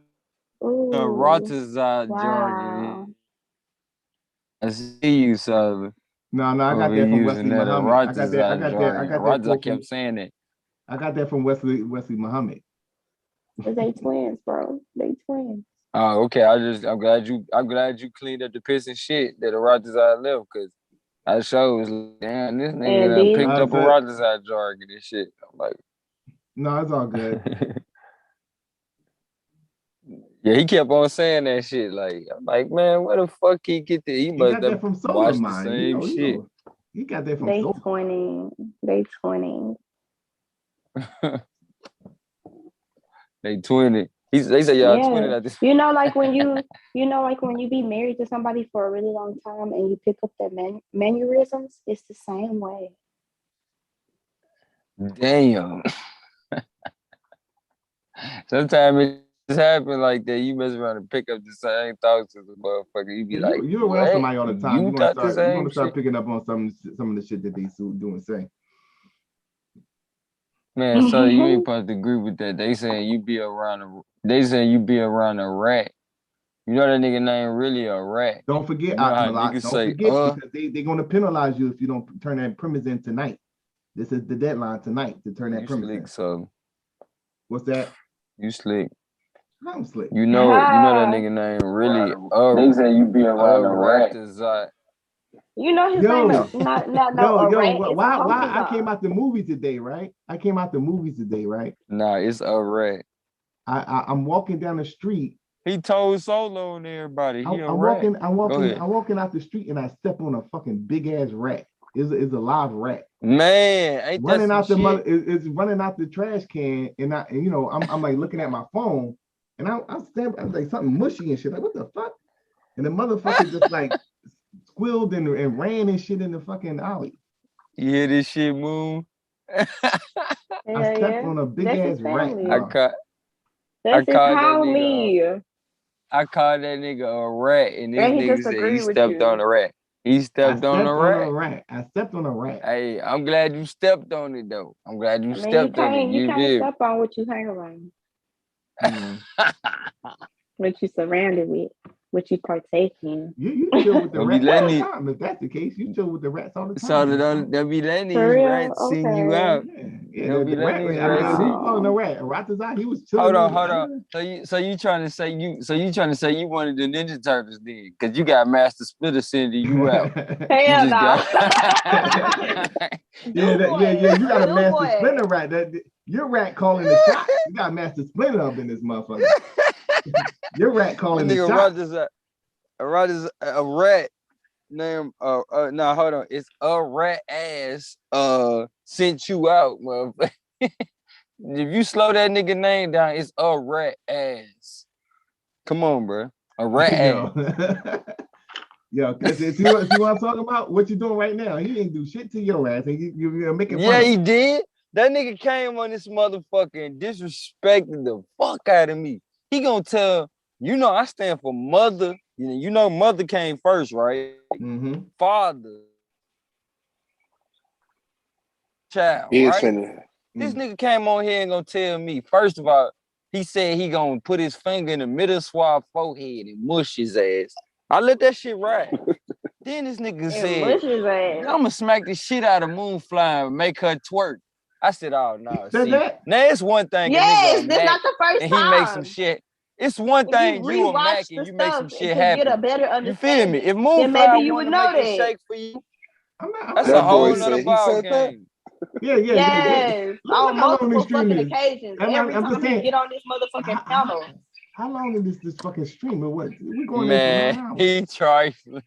Speaker 20: Rotazar jargon. I see you, Southern.
Speaker 21: No, I got that from Wesley Muhammad. I got that.
Speaker 20: Rotazar kept saying it.
Speaker 21: I got that from Wesley Muhammad.
Speaker 16: They twins, bro. They twins.
Speaker 20: Oh, okay. I'm glad you cleaned up the piss and shit that the Rotazar left, because I sure was like, damn, this nigga picked up a Rotazar jargon and shit. I'm like,
Speaker 21: no, it's all good.
Speaker 20: Yeah, he kept on saying that shit. Like, I'm like, man, where the fuck he get that? He must have watched the same shit.
Speaker 21: He got that from
Speaker 16: They 20. They 20.
Speaker 20: They 20. They say y'all 20 at this.
Speaker 16: Like when you be married to somebody for a really long time and you pick up their mannerisms, it's the same way.
Speaker 20: Damn. Sometimes it just happen like that. You mess around and pick up the same thoughts as a motherfucker. You be like,
Speaker 21: you're around somebody all the time. You're gonna start
Speaker 20: shit?
Speaker 21: Picking up on some of the shit that they do and say.
Speaker 20: Man, so you ain't supposed to agree with that. They saying you be around a rat. You know that nigga name really a rat.
Speaker 21: Don't forget,
Speaker 20: you know
Speaker 21: because they're gonna penalize you if you don't turn that premise in tonight. This is the deadline tonight to turn that premise in.
Speaker 20: So
Speaker 21: what's that?
Speaker 20: You slick.
Speaker 21: I'm slick.
Speaker 20: You know that nigga name really.
Speaker 21: They say you be around a rat.
Speaker 16: You know his name is not a rat.
Speaker 21: Why I came out the movie today, right?
Speaker 20: Nah, it's a rat.
Speaker 21: I'm walking down the street.
Speaker 20: He told Solo and everybody.
Speaker 21: I'm walking out the street and I step on a fucking big ass rat. It's a live rat.
Speaker 20: Man, ain't
Speaker 21: running
Speaker 20: that
Speaker 21: out
Speaker 20: some
Speaker 21: the
Speaker 20: shit?
Speaker 21: it's running out the trash can, and I'm like looking at my phone, and I'm like something mushy and shit. Like, what the fuck? And the motherfucker just like squealed and ran and shit in the fucking alley.
Speaker 20: You hear this shit move?
Speaker 21: I stepped on a big ass rat.
Speaker 16: I
Speaker 20: called that nigga a rat, and this nigga said he stepped on a rat. He stepped on a rat.
Speaker 21: I stepped on a rat.
Speaker 20: Hey, I'm glad you stepped on it though. I'm glad you stepped on it.
Speaker 16: You can't step on what you hang around. What you surrounded with, what you partake in.
Speaker 21: You chill with the rats all the time. If that's the case, you chill with the rats all the time.
Speaker 20: So they'll be letting these rats sing you out.
Speaker 21: Yeah, the rat. Who calling the rat? Ratazar, he was chilling.
Speaker 20: Hold on. So you trying to say you wanted the Ninja Turtles then? Because you got Master Splitter sending you out.
Speaker 16: Hell no.
Speaker 21: Yeah. You got a Master Splinter rat. Your rat calling the shots. You got Master Splinter up in this motherfucker. Your rat calling the shots.
Speaker 20: A rat named no, hold on. It's a rat ass sent you out, motherfucker. If you slow that nigga name down, it's a rat ass. Come on, bro. A rat ass.
Speaker 21: Yo, see what I'm talking about? What you doing right now? He ain't do shit to your ass. And you're making fun of him.
Speaker 20: He did. That nigga came on this motherfucker and disrespected the fuck out of me. He gonna tell, I stand for mother. Mother came first, right?
Speaker 21: Mm-hmm.
Speaker 20: Father. child, right? This nigga came on here and gonna tell me, first of all, he said he gonna put his finger in the middle of Suave forehead and mush his ass. I let that shit ride. Then this nigga said, I'm gonna smack the shit out of Moonfly and make her twerk. I said, oh no, see, now it's one thing.
Speaker 19: Yes, this not the first
Speaker 20: and
Speaker 19: time.
Speaker 20: he makes some shit. It's one thing you a Mac and you make some shit happen.
Speaker 19: Get a better understanding.
Speaker 20: You feel me? If
Speaker 19: then maybe
Speaker 20: Moonfly
Speaker 19: you
Speaker 20: want
Speaker 19: would
Speaker 20: to
Speaker 19: know
Speaker 20: make it
Speaker 19: that.
Speaker 20: shake for you, that's a whole nother ball game.
Speaker 19: Yes, on multiple fucking
Speaker 21: is?
Speaker 19: occasions. Every
Speaker 21: I'm
Speaker 19: time
Speaker 21: just
Speaker 19: you
Speaker 21: saying,
Speaker 19: get on this motherfucking panel.
Speaker 21: How long is this fucking stream? Or what? We going
Speaker 20: Man,
Speaker 21: in for 9 hours.
Speaker 20: he trifling.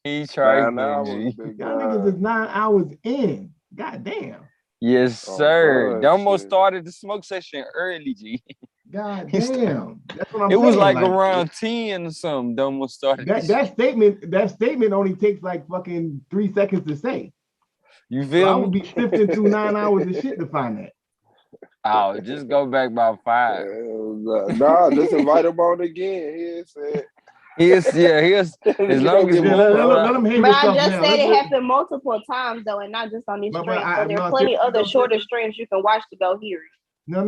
Speaker 20: He trifling.
Speaker 9: 9 hours,
Speaker 20: G.
Speaker 9: big
Speaker 21: Y'all niggas is 9 hours in. God damn.
Speaker 20: Yes, sir. They almost started the smoke session early, G.
Speaker 21: God damn. That's what I'm saying.
Speaker 20: It was like around 10 or something. They almost started.
Speaker 21: That statement only takes like fucking 3 seconds to say.
Speaker 20: You feel me?
Speaker 21: I would be sifting through 9 hours of shit to find that.
Speaker 20: Oh, just go back about 5.
Speaker 9: Nah, just invite him on again.
Speaker 20: He is, as long as
Speaker 21: let him hate
Speaker 19: But I
Speaker 21: himself
Speaker 19: just
Speaker 21: now.
Speaker 19: said it happened multiple times though, and not just on these streams. So there are plenty other shorter streams you can watch to go hear it.
Speaker 21: No.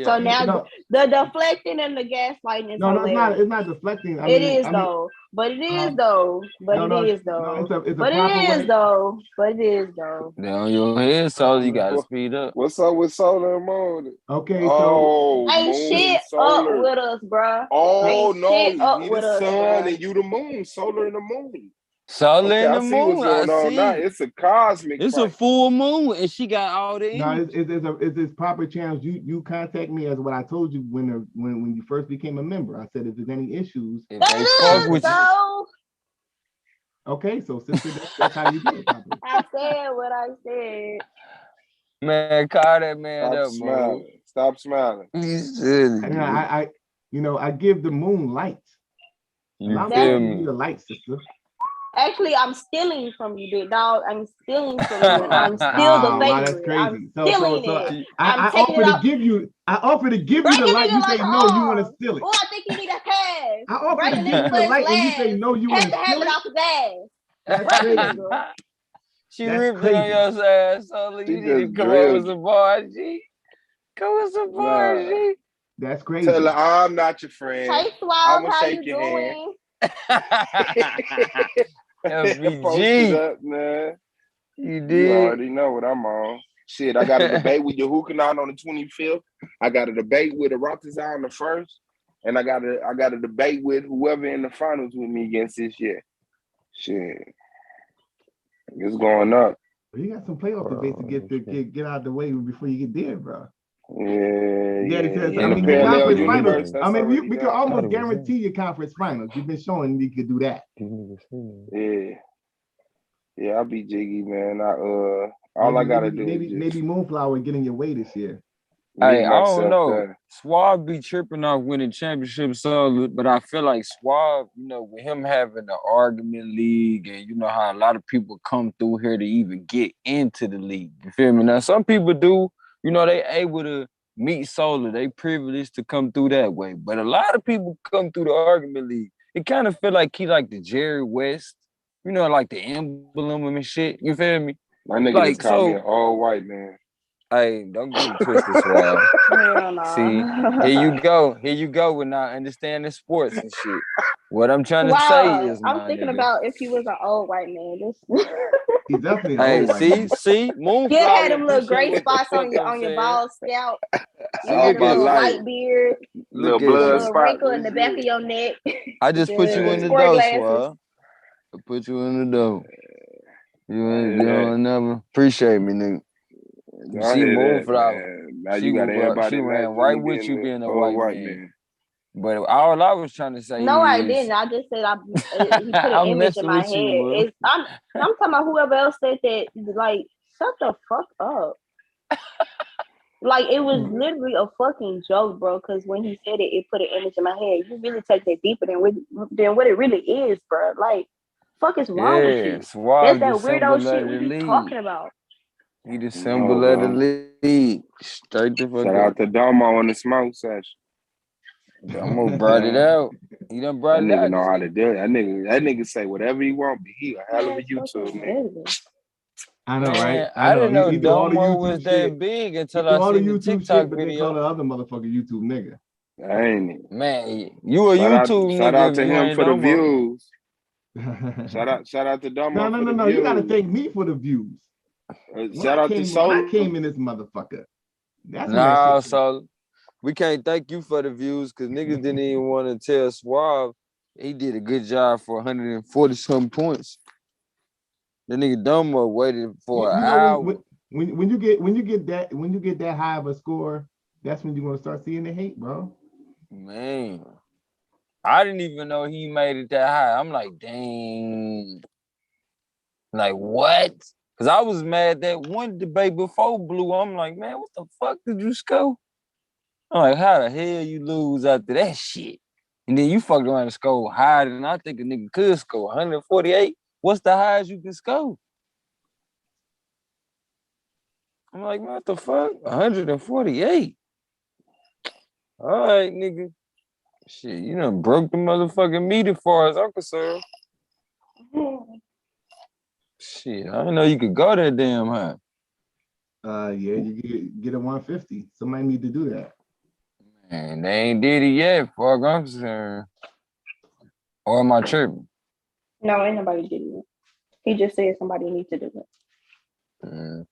Speaker 19: So now the deflecting and the gaslighting is hilarious.
Speaker 21: It's not deflecting.
Speaker 19: It is though. But it is though. But it is though. But it is though.
Speaker 20: They're on your head, so you gotta speed up.
Speaker 9: What's up with Solar and Moon?
Speaker 21: Okay,
Speaker 9: so
Speaker 19: ain't shit up with us, bro.
Speaker 9: Oh
Speaker 19: ain't
Speaker 9: no,
Speaker 19: shit up
Speaker 9: he
Speaker 19: with
Speaker 9: the
Speaker 19: us,
Speaker 9: sun
Speaker 19: bro.
Speaker 9: and you the moon. Solar and the moon.
Speaker 20: Solar and the
Speaker 9: I see
Speaker 20: moon.
Speaker 9: what's going on now. It's a cosmic.
Speaker 20: It's a full moon, and she got all the.
Speaker 21: No, it's proper channels. You contact me as what I told you when you first became a member. I said if there's any issues,
Speaker 20: if they fuck with you.
Speaker 21: Okay, so sister, that's how you do it. Properly.
Speaker 19: I said what I said.
Speaker 20: Man, call that man
Speaker 9: Stop
Speaker 20: up,
Speaker 9: smiling.
Speaker 20: man.
Speaker 9: Stop smiling.
Speaker 20: He's silly.
Speaker 21: I give the moon light.
Speaker 20: You feel me?
Speaker 21: The light, sister.
Speaker 19: Actually, I'm stealing from you, big dog. I'm stealing from you. I'm still the favorite.
Speaker 21: That's crazy.
Speaker 19: I'm stealing it.
Speaker 21: I offer to give you. I offer to give you the light. You say no. You want to steal it.
Speaker 19: Oh, I think you need a pass.
Speaker 21: I offer to give you the light, and you say no. You want to steal it.
Speaker 19: Off his ass.
Speaker 21: That's crazy.
Speaker 20: She ripped it on your ass. So you need to come up with some bars, G. Come with some bars, G.
Speaker 21: That's crazy.
Speaker 9: Tell her I'm not your friend.
Speaker 19: Hey, Swab, how you doing?
Speaker 20: FBG.
Speaker 9: Up, man.
Speaker 20: You did.
Speaker 9: You already know what I'm on. Shit, I got a debate with Yahukanon on the 25th. I got a debate with Aratazar on the 1st. And I got a debate with whoever in the finals with me against this year. Shit. It's going up.
Speaker 21: You got some playoff debates to get out of the way before you get there, bro.
Speaker 9: Yeah.
Speaker 21: Because I mean, your conference finals. I mean, we can almost guarantee your conference finals. You've been showing you could do that.
Speaker 9: Yeah, I'll be jiggy, man. All I gotta do
Speaker 21: maybe Moonflower get in your way this year.
Speaker 20: Hey, I don't know. Suave be tripping off winning championships, but I feel like Suave, with him having the argument league, and you know how a lot of people come through here to even get into the league. You feel me? Now, some people do. They able to meet Solar. They privileged to come through that way. But a lot of people come through the argument league. It kind of feel like he like the Jerry West, like the emblem and shit. You feel me?
Speaker 9: My nigga just called me an all white man.
Speaker 20: Hey, don't get it twisted, Swab. See, here you go with not understanding sports and shit. What I'm trying to say is,
Speaker 19: I'm thinking about if he was an old white man.
Speaker 21: He's definitely
Speaker 20: an old white man. See, Moonflower.
Speaker 19: He had them little gray spots on your bald scalp.
Speaker 9: All my life.
Speaker 19: White beard.
Speaker 9: Little blood
Speaker 19: spot. Wrinkle in the back of your neck.
Speaker 20: I just put you in the door, Swab. I put you in the door. You don't never appreciate me, nigga. You see, Moonflower.
Speaker 9: Now you got everybody.
Speaker 20: She ran right with you being a white man. But all I was trying to say
Speaker 19: no, I didn't. I just said he put an image in my head. I'm talking about whoever else said that. Like, shut the fuck up. Like, it was literally a fucking joke, bro. Because when he said it, it put an image in my head. You really take that deeper than what it really is, bro. Like, fuck is wrong with you? That's that weirdo shit we be talking about.
Speaker 20: He the symbol of the league. Straight the fuck
Speaker 9: Shout out to Domo on the smoke session.
Speaker 20: Domo brought it out. He done brought it out.
Speaker 9: That nigga know how to do it. That nigga say whatever he want, but he a hell of a YouTube man.
Speaker 21: I know, right?
Speaker 20: I
Speaker 21: know.
Speaker 20: didn't know
Speaker 21: He do all the
Speaker 20: Domo
Speaker 21: YouTube
Speaker 20: was
Speaker 21: shit.
Speaker 20: that big
Speaker 21: He
Speaker 20: until
Speaker 21: do
Speaker 20: I
Speaker 21: all the
Speaker 20: seen the
Speaker 21: YouTube
Speaker 20: TikTok
Speaker 21: shit, but they
Speaker 20: video.
Speaker 21: call the other motherfucker YouTube nigga.
Speaker 9: Ain't it?
Speaker 20: Man, you a YouTube
Speaker 9: Shout
Speaker 20: nigga
Speaker 9: out
Speaker 20: if
Speaker 9: to
Speaker 20: you
Speaker 9: him
Speaker 20: ain't
Speaker 9: for the
Speaker 20: Domo.
Speaker 9: views. Shout out to Domo for the
Speaker 21: No.
Speaker 9: views.
Speaker 21: You gotta thank me for the views.
Speaker 9: Shout out to
Speaker 21: when
Speaker 9: Soul.
Speaker 21: I came in this motherfucker. That's when
Speaker 20: Nah,
Speaker 21: that shit.
Speaker 20: so we can't thank you for the views because niggas didn't even want to tell Suave he did a good job for 140 some points. The nigga Domo waited for an hour.
Speaker 21: When you get that high of a score, that's when you're gonna start seeing the hate, bro.
Speaker 20: Man, I didn't even know he made it that high. I'm like, dang. Like, what? Because I was mad that one debate before Blue. I'm like, man, what the fuck did you score? I'm like, how the hell you lose after that shit? And then you fucked around and score higher than I think a nigga could score. 148? What's the highest you can score? I'm like, what the fuck? 148. All right, nigga. Shit, you done broke the motherfucking meter as far as I'm concerned. Shit, I didn't know you could go that damn high.
Speaker 21: Yeah, you get a 150. Somebody need to do that.
Speaker 20: Man, they ain't did it yet, fuck I'm concerned. Or am I tripping?
Speaker 19: No, ain't nobody did it. He just said somebody needs to do it.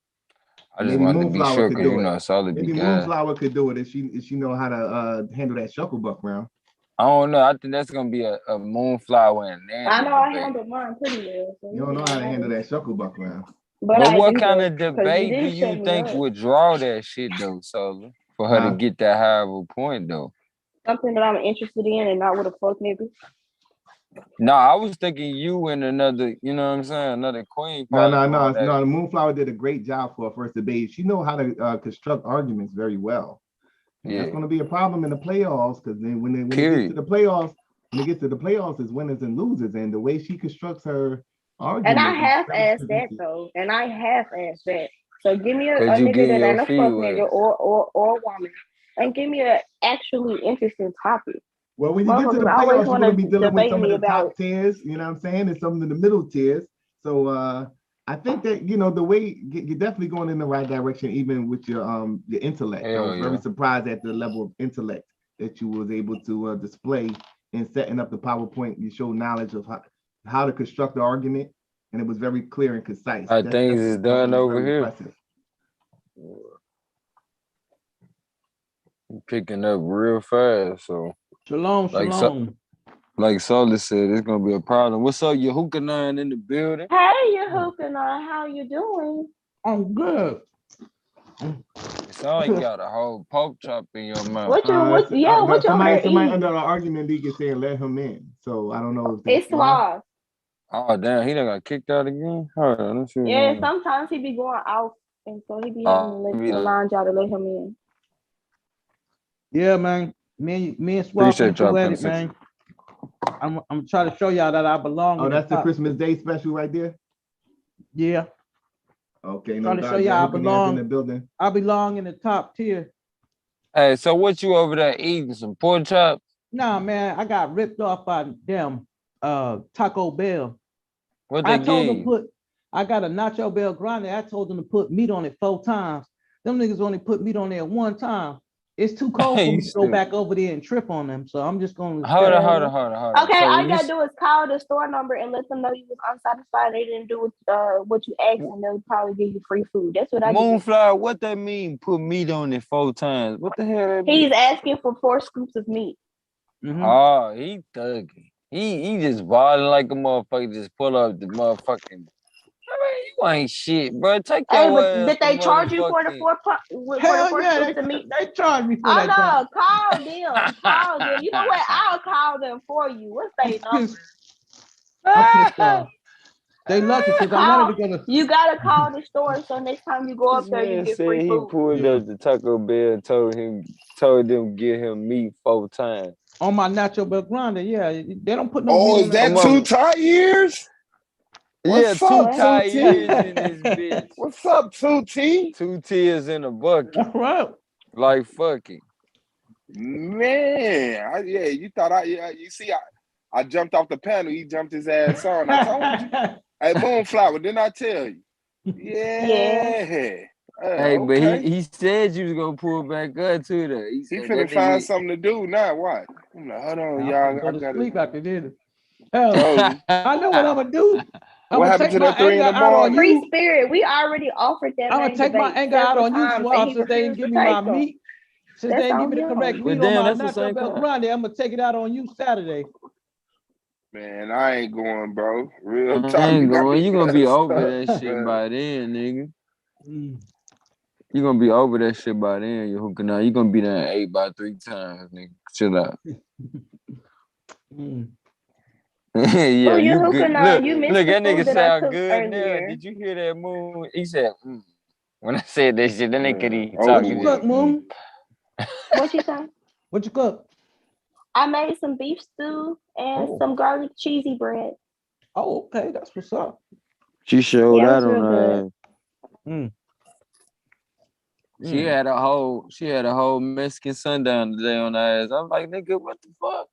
Speaker 20: I just wanted to be sure because you know Solid
Speaker 21: Maybe
Speaker 20: be
Speaker 21: Moonflower could do it if she know how to handle that shucklebuck round.
Speaker 20: I don't know. I think that's gonna be a Moonflower and Nana
Speaker 19: I know I
Speaker 20: debate.
Speaker 19: handled mine pretty well. So
Speaker 21: you don't know how to handle that shucklebuck round.
Speaker 20: But what kind of debate do you think would draw that shit though, Solid? For her to get that high of a point though?
Speaker 19: Something that I'm interested in and not with a fuck nigga.
Speaker 20: No, I was thinking you and another, you know what I'm saying, another queen.
Speaker 21: No. The Moonflower did a great job for her first debate. She know how to construct arguments very well. And that's going to be a problem in the playoffs because then when it gets to the playoffs, it's winners and losers. And the way she constructs her argument.
Speaker 19: And I half-assed that though. So give me a nigga that ain't a fuck nigga or a woman, and give me an actually interesting topic.
Speaker 21: Well, when you get to the playoffs, you're going to be dealing with some of the top tiers, you know what I'm saying, and some of the middle tiers. So I think that, you know, the way you're definitely going in the right direction, even with your intellect. I was very surprised at the level of intellect that you was able to display in setting up the PowerPoint. You showed knowledge of how to construct the argument, and it was very clear and concise.
Speaker 20: Things is done over here.
Speaker 21: Impressive.
Speaker 20: Picking up real fast, so.
Speaker 22: Shalom.
Speaker 20: Like Solid said, it's gonna be a problem. What's up, your hookah nine in the building?
Speaker 19: Hey, you hookah nine, how you doing?
Speaker 22: I'm good.
Speaker 20: So you got a whole pork chop in your mouth.
Speaker 19: What you
Speaker 21: somebody under the argument league is saying let him in. So I don't know if
Speaker 19: it's Suave.
Speaker 20: Oh damn, he done got kicked out again. Hold on, let's see.
Speaker 19: Yeah, sometimes he be going out, and so he be having to let the lounge out to let him in.
Speaker 22: Yeah, man. Me and Swap into it, man. I'm trying to show y'all that I belong.
Speaker 21: Oh, that's the Christmas Day special right there?
Speaker 22: Yeah.
Speaker 21: Okay,
Speaker 22: trying to show y'all I belong in the building. I belong in the top tier.
Speaker 20: Hey, so what you over there eating? Some pork chops?
Speaker 22: Nah, man, I got ripped off by them Taco Bell.
Speaker 20: What they gave?
Speaker 22: I got a Nacho Bell Grande. I told them to put meat on it 4 times. Them niggas only put meat on there 1 time. It's too cold for me to go back over there and trip on them. So I'm just going to
Speaker 20: hold on.
Speaker 19: Okay, so all you gotta do is call the store number and let them know you was unsatisfied. They didn't do what you asked, and they'll probably give you free food. That's what I do.
Speaker 20: Moonflower, what that mean? Put meat on it 4 times. What the hell that mean?
Speaker 19: He's asking for 4 scoops of meat.
Speaker 22: Mm-hmm.
Speaker 20: Oh, he thugging. He just balling like a motherfucker. Just pull up the motherfucking. I mean, you ain't shit, bro. Take your ass.
Speaker 19: Did they charge you for the 4 scoops of meat?
Speaker 22: They charged me for that.
Speaker 19: No, call them. Call them. You know what? I'll call them for you. What's their number?
Speaker 22: I'm pissed off. They lucky because I wanted to go to.
Speaker 19: You gotta call the store so next time you go up there, you get free food.
Speaker 20: He pulled up the Taco Bell and told them get him meat 4 times.
Speaker 22: On my Nacho Bell Grande, yeah. They don't put no
Speaker 9: meat
Speaker 22: on
Speaker 9: is that 2 TIERS?
Speaker 20: Yeah, 2 TIERS in this bitch.
Speaker 9: What's up, 2T?
Speaker 20: 2 tiers in a bucket.
Speaker 22: All right.
Speaker 20: Like fucking.
Speaker 9: Man, you thought you see, I jumped off the panel. He jumped his ass on. I told you. Hey, Moonflower, didn't I tell you?
Speaker 11: Yeah.
Speaker 20: Hey, but
Speaker 11: Okay.
Speaker 20: he said you was gonna pull back up to that. He
Speaker 11: He
Speaker 20: said
Speaker 11: finna
Speaker 20: that
Speaker 11: find
Speaker 20: nigga.
Speaker 11: something to do now. What? I'm like, hold on,
Speaker 2: I'm
Speaker 11: y'all.
Speaker 2: gonna go
Speaker 11: I
Speaker 2: to
Speaker 11: gotta.
Speaker 2: sleep after this. Hell,
Speaker 11: Told you.
Speaker 2: I know what I'm gonna do. I'm
Speaker 11: What
Speaker 2: gonna
Speaker 11: happened
Speaker 2: take
Speaker 11: to
Speaker 2: my
Speaker 11: that 3
Speaker 2: anger
Speaker 11: in the
Speaker 2: out on
Speaker 11: morning?
Speaker 19: Free
Speaker 2: you.
Speaker 19: spirit. We already offered that
Speaker 2: I'm gonna
Speaker 19: main
Speaker 2: take my
Speaker 19: debate
Speaker 2: anger out
Speaker 19: several
Speaker 2: on you,
Speaker 19: times, and
Speaker 2: Swab,
Speaker 19: he
Speaker 2: since they didn't
Speaker 19: refused to
Speaker 2: give me my
Speaker 19: take them.
Speaker 2: meat. Since they
Speaker 19: That's
Speaker 2: didn't give
Speaker 19: on
Speaker 2: me the correct
Speaker 19: him.
Speaker 20: But
Speaker 2: meat on
Speaker 20: damn,
Speaker 2: my
Speaker 20: that's the same
Speaker 2: nachos
Speaker 20: car.
Speaker 2: grande, I'm gonna take it out on you Saturday.
Speaker 11: Man, I ain't going, bro. Real
Speaker 20: I
Speaker 11: talk, you
Speaker 20: ain't
Speaker 11: got
Speaker 20: going.
Speaker 11: me
Speaker 20: You gonna be
Speaker 11: messed
Speaker 20: over
Speaker 11: up,
Speaker 20: that shit
Speaker 11: man.
Speaker 20: by then, nigga.
Speaker 2: Mm.
Speaker 20: You gonna be over that shit by then. You hooking out. You gonna be there 8 by 3 times, nigga. Chill out.
Speaker 2: Mm.
Speaker 20: Yeah,
Speaker 19: Who you
Speaker 20: you good.
Speaker 19: hooking on?
Speaker 20: Look,
Speaker 19: You missed
Speaker 20: look,
Speaker 19: the
Speaker 20: that nigga
Speaker 19: food that I
Speaker 20: sound
Speaker 19: cooked
Speaker 20: good now.
Speaker 19: earlier.
Speaker 20: Did you hear that moon? He said, when I said that shit, then they could even
Speaker 11: Oh,
Speaker 20: talk.
Speaker 2: What
Speaker 20: He
Speaker 2: you
Speaker 20: said,
Speaker 2: cook, Moon?
Speaker 19: What you say?
Speaker 2: What you cook?
Speaker 19: I made some beef stew and
Speaker 2: Oh,
Speaker 19: some garlic cheesy bread.
Speaker 2: oh, okay, that's what's up.
Speaker 20: She showed
Speaker 19: Yeah, it
Speaker 20: that
Speaker 19: was
Speaker 20: on
Speaker 19: real
Speaker 20: her
Speaker 19: good.
Speaker 20: ass.
Speaker 2: Mm.
Speaker 20: She had a whole Mexican sundown today on her ass. I'm like, nigga, what the fuck?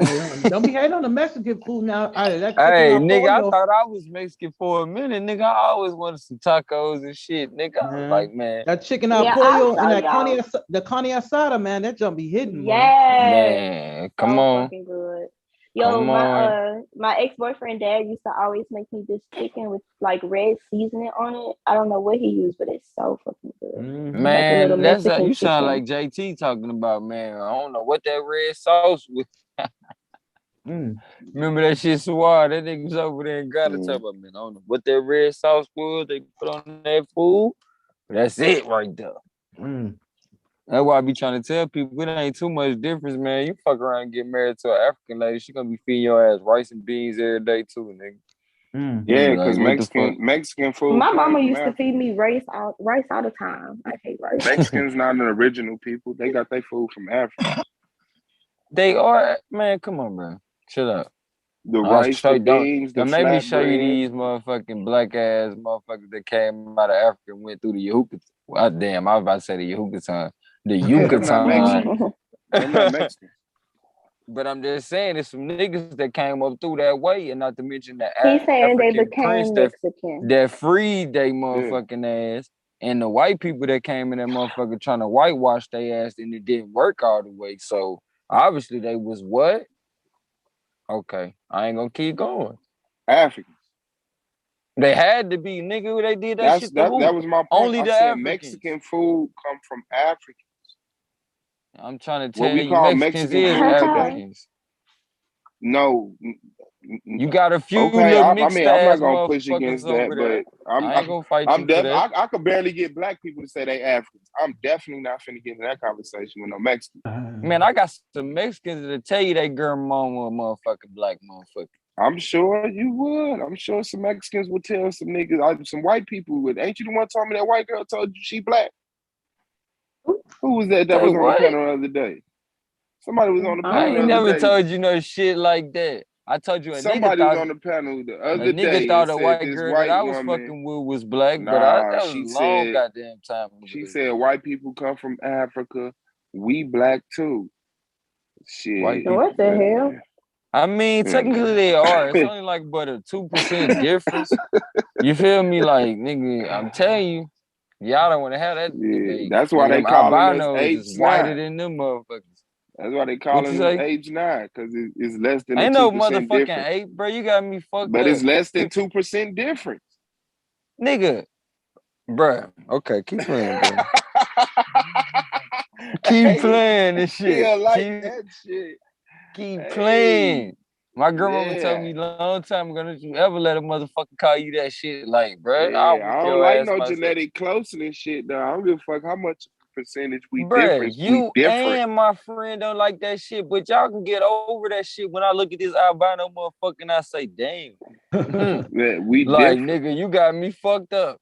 Speaker 2: Hey, don't be hating on the Mexican food now. That chicken
Speaker 20: Hey,
Speaker 2: al
Speaker 20: nigga, I
Speaker 2: pollo.
Speaker 20: thought I was Mexican for a minute, nigga. I always wanted some tacos and shit, nigga. I was like, man,
Speaker 2: That chicken al
Speaker 19: Yeah, I'll
Speaker 2: pollo and
Speaker 19: show
Speaker 2: that
Speaker 19: y'all.
Speaker 2: the carne asada, man, that jump be hidden, man.
Speaker 20: man, come
Speaker 19: So
Speaker 20: on,
Speaker 19: fucking good. Yo,
Speaker 20: come on.
Speaker 19: my ex-boyfriend dad used to always make me this chicken with like red seasoning on it. I don't know what he used, but it's so fucking good. Like a little
Speaker 20: Man, that's how
Speaker 19: Mexican
Speaker 20: you sound
Speaker 19: chicken.
Speaker 20: like JT talking about, man. I don't know what that red sauce was. Remember that shit, Swar? That nigga was over there in Ghana talking about, man. I don't know what that red sauce was they put on that food. That's it right there. That's why I be trying to tell people it ain't too much difference, man. You fuck around and get married to an African lady, she gonna be feeding your ass rice and beans every day too, nigga.
Speaker 11: Yeah,
Speaker 20: Like,
Speaker 11: because
Speaker 20: what the fuck?
Speaker 11: Mexican food
Speaker 19: My
Speaker 11: came
Speaker 19: mama
Speaker 11: from
Speaker 19: used to
Speaker 11: Africa.
Speaker 19: feed me rice all the time. I hate rice.
Speaker 11: Mexicans not an original people. They got their food from Africa.
Speaker 20: They are, man. Come on, bro. Chill out.
Speaker 11: The
Speaker 20: I'll
Speaker 11: rice,
Speaker 20: show
Speaker 11: the
Speaker 20: you.
Speaker 11: beans, the
Speaker 20: Don't make me show you
Speaker 11: flatbread.
Speaker 20: these motherfucking black ass motherfuckers that came out of Africa and went through the Yucatan. Well, damn, I was about to say the Yucatan. The
Speaker 11: Yeah, them not
Speaker 20: Yucatan.
Speaker 11: Mexicans. Them not Mexicans.
Speaker 20: But I'm just saying, there's some niggas that came up through that way, and not to mention the
Speaker 19: He's saying they
Speaker 20: African prince
Speaker 19: became Mexican.
Speaker 20: that freed they motherfucking ass, and the white people that came in that motherfucker trying to whitewash their ass, and it didn't work all the way. So obviously they was what? Okay, I ain't gonna keep going.
Speaker 11: Africans.
Speaker 20: They had to be, nigga. They did that shit to who?
Speaker 11: That was my point.
Speaker 20: Only
Speaker 11: I
Speaker 20: the
Speaker 11: said
Speaker 20: Africans.
Speaker 11: Mexican food come from Africans.
Speaker 20: I'm trying to
Speaker 11: What
Speaker 20: tell
Speaker 11: we
Speaker 20: you,
Speaker 11: call
Speaker 20: Mexicans
Speaker 11: Mexican
Speaker 20: is
Speaker 11: food today?
Speaker 20: Africans.
Speaker 11: No.
Speaker 20: You got a few
Speaker 11: Okay,
Speaker 20: little
Speaker 11: I
Speaker 20: mixed
Speaker 11: mean, I'm not
Speaker 20: ass
Speaker 11: gonna push
Speaker 20: motherfuckers
Speaker 11: against that,
Speaker 20: over there.
Speaker 11: but
Speaker 20: I ain't gonna fight you for that.
Speaker 11: I could barely get black people to say they Africans. I'm definitely not finna get in that conversation with no Mexicans.
Speaker 20: Man, I got some Mexicans that tell you they girl mama a motherfucking black motherfucker.
Speaker 11: I'm sure you would. I'm sure some Mexicans would tell some niggas, some white people would. Ain't you the one told me that white girl told you she black? Who was that
Speaker 20: Say
Speaker 11: was on the
Speaker 20: what?
Speaker 11: panel the other day? Somebody was on the
Speaker 20: I
Speaker 11: panel the
Speaker 20: ain't
Speaker 11: other
Speaker 20: never
Speaker 11: day.
Speaker 20: told you no shit like that. I told you
Speaker 11: Somebody was on the panel the other day and
Speaker 20: a
Speaker 11: said
Speaker 20: white
Speaker 11: this
Speaker 20: girl that
Speaker 11: white
Speaker 20: I was
Speaker 11: woman.
Speaker 20: fucking with was black, but
Speaker 11: Nah,
Speaker 20: that was a long goddamn time ago.
Speaker 11: She said white people come from Africa. We black too. Shit.
Speaker 20: White people.
Speaker 19: What the hell?
Speaker 20: I mean, technically they are. It's only like but a 2% difference. You feel me? Like, nigga, I'm telling you, y'all don't want to have that debate.
Speaker 11: That's why
Speaker 20: Nigga,
Speaker 11: they
Speaker 20: them
Speaker 11: calling us
Speaker 20: albinos is whiter
Speaker 11: H9.
Speaker 20: than them motherfuckers.
Speaker 11: That's why they
Speaker 20: What you
Speaker 11: calling us
Speaker 20: say?
Speaker 11: H9, because it's less than a
Speaker 20: Ain't no
Speaker 11: 2%
Speaker 20: motherfucking
Speaker 11: difference.
Speaker 20: 8, bro. You got me fucked
Speaker 11: but
Speaker 20: up.
Speaker 11: It's less than 2% difference.
Speaker 20: Nigga. Bruh. Okay, keep playing, bro. Keep playing this shit.
Speaker 11: That shit.
Speaker 20: Keep playing. My grandmama told me a long time ago, don't you ever let a motherfucker call you that shit. Like, bro, I'll whoop
Speaker 11: I don't
Speaker 20: your
Speaker 11: like
Speaker 20: ass
Speaker 11: no
Speaker 20: myself.
Speaker 11: genetic closeness shit, though. I don't give a fuck how much percentage we
Speaker 20: Bruh,
Speaker 11: different.
Speaker 20: you and my friend don't like that shit, but y'all can get over that shit when I look at this albino motherfucker and I say, damn.
Speaker 11: We
Speaker 20: like,
Speaker 11: different.
Speaker 20: nigga, you got me fucked up.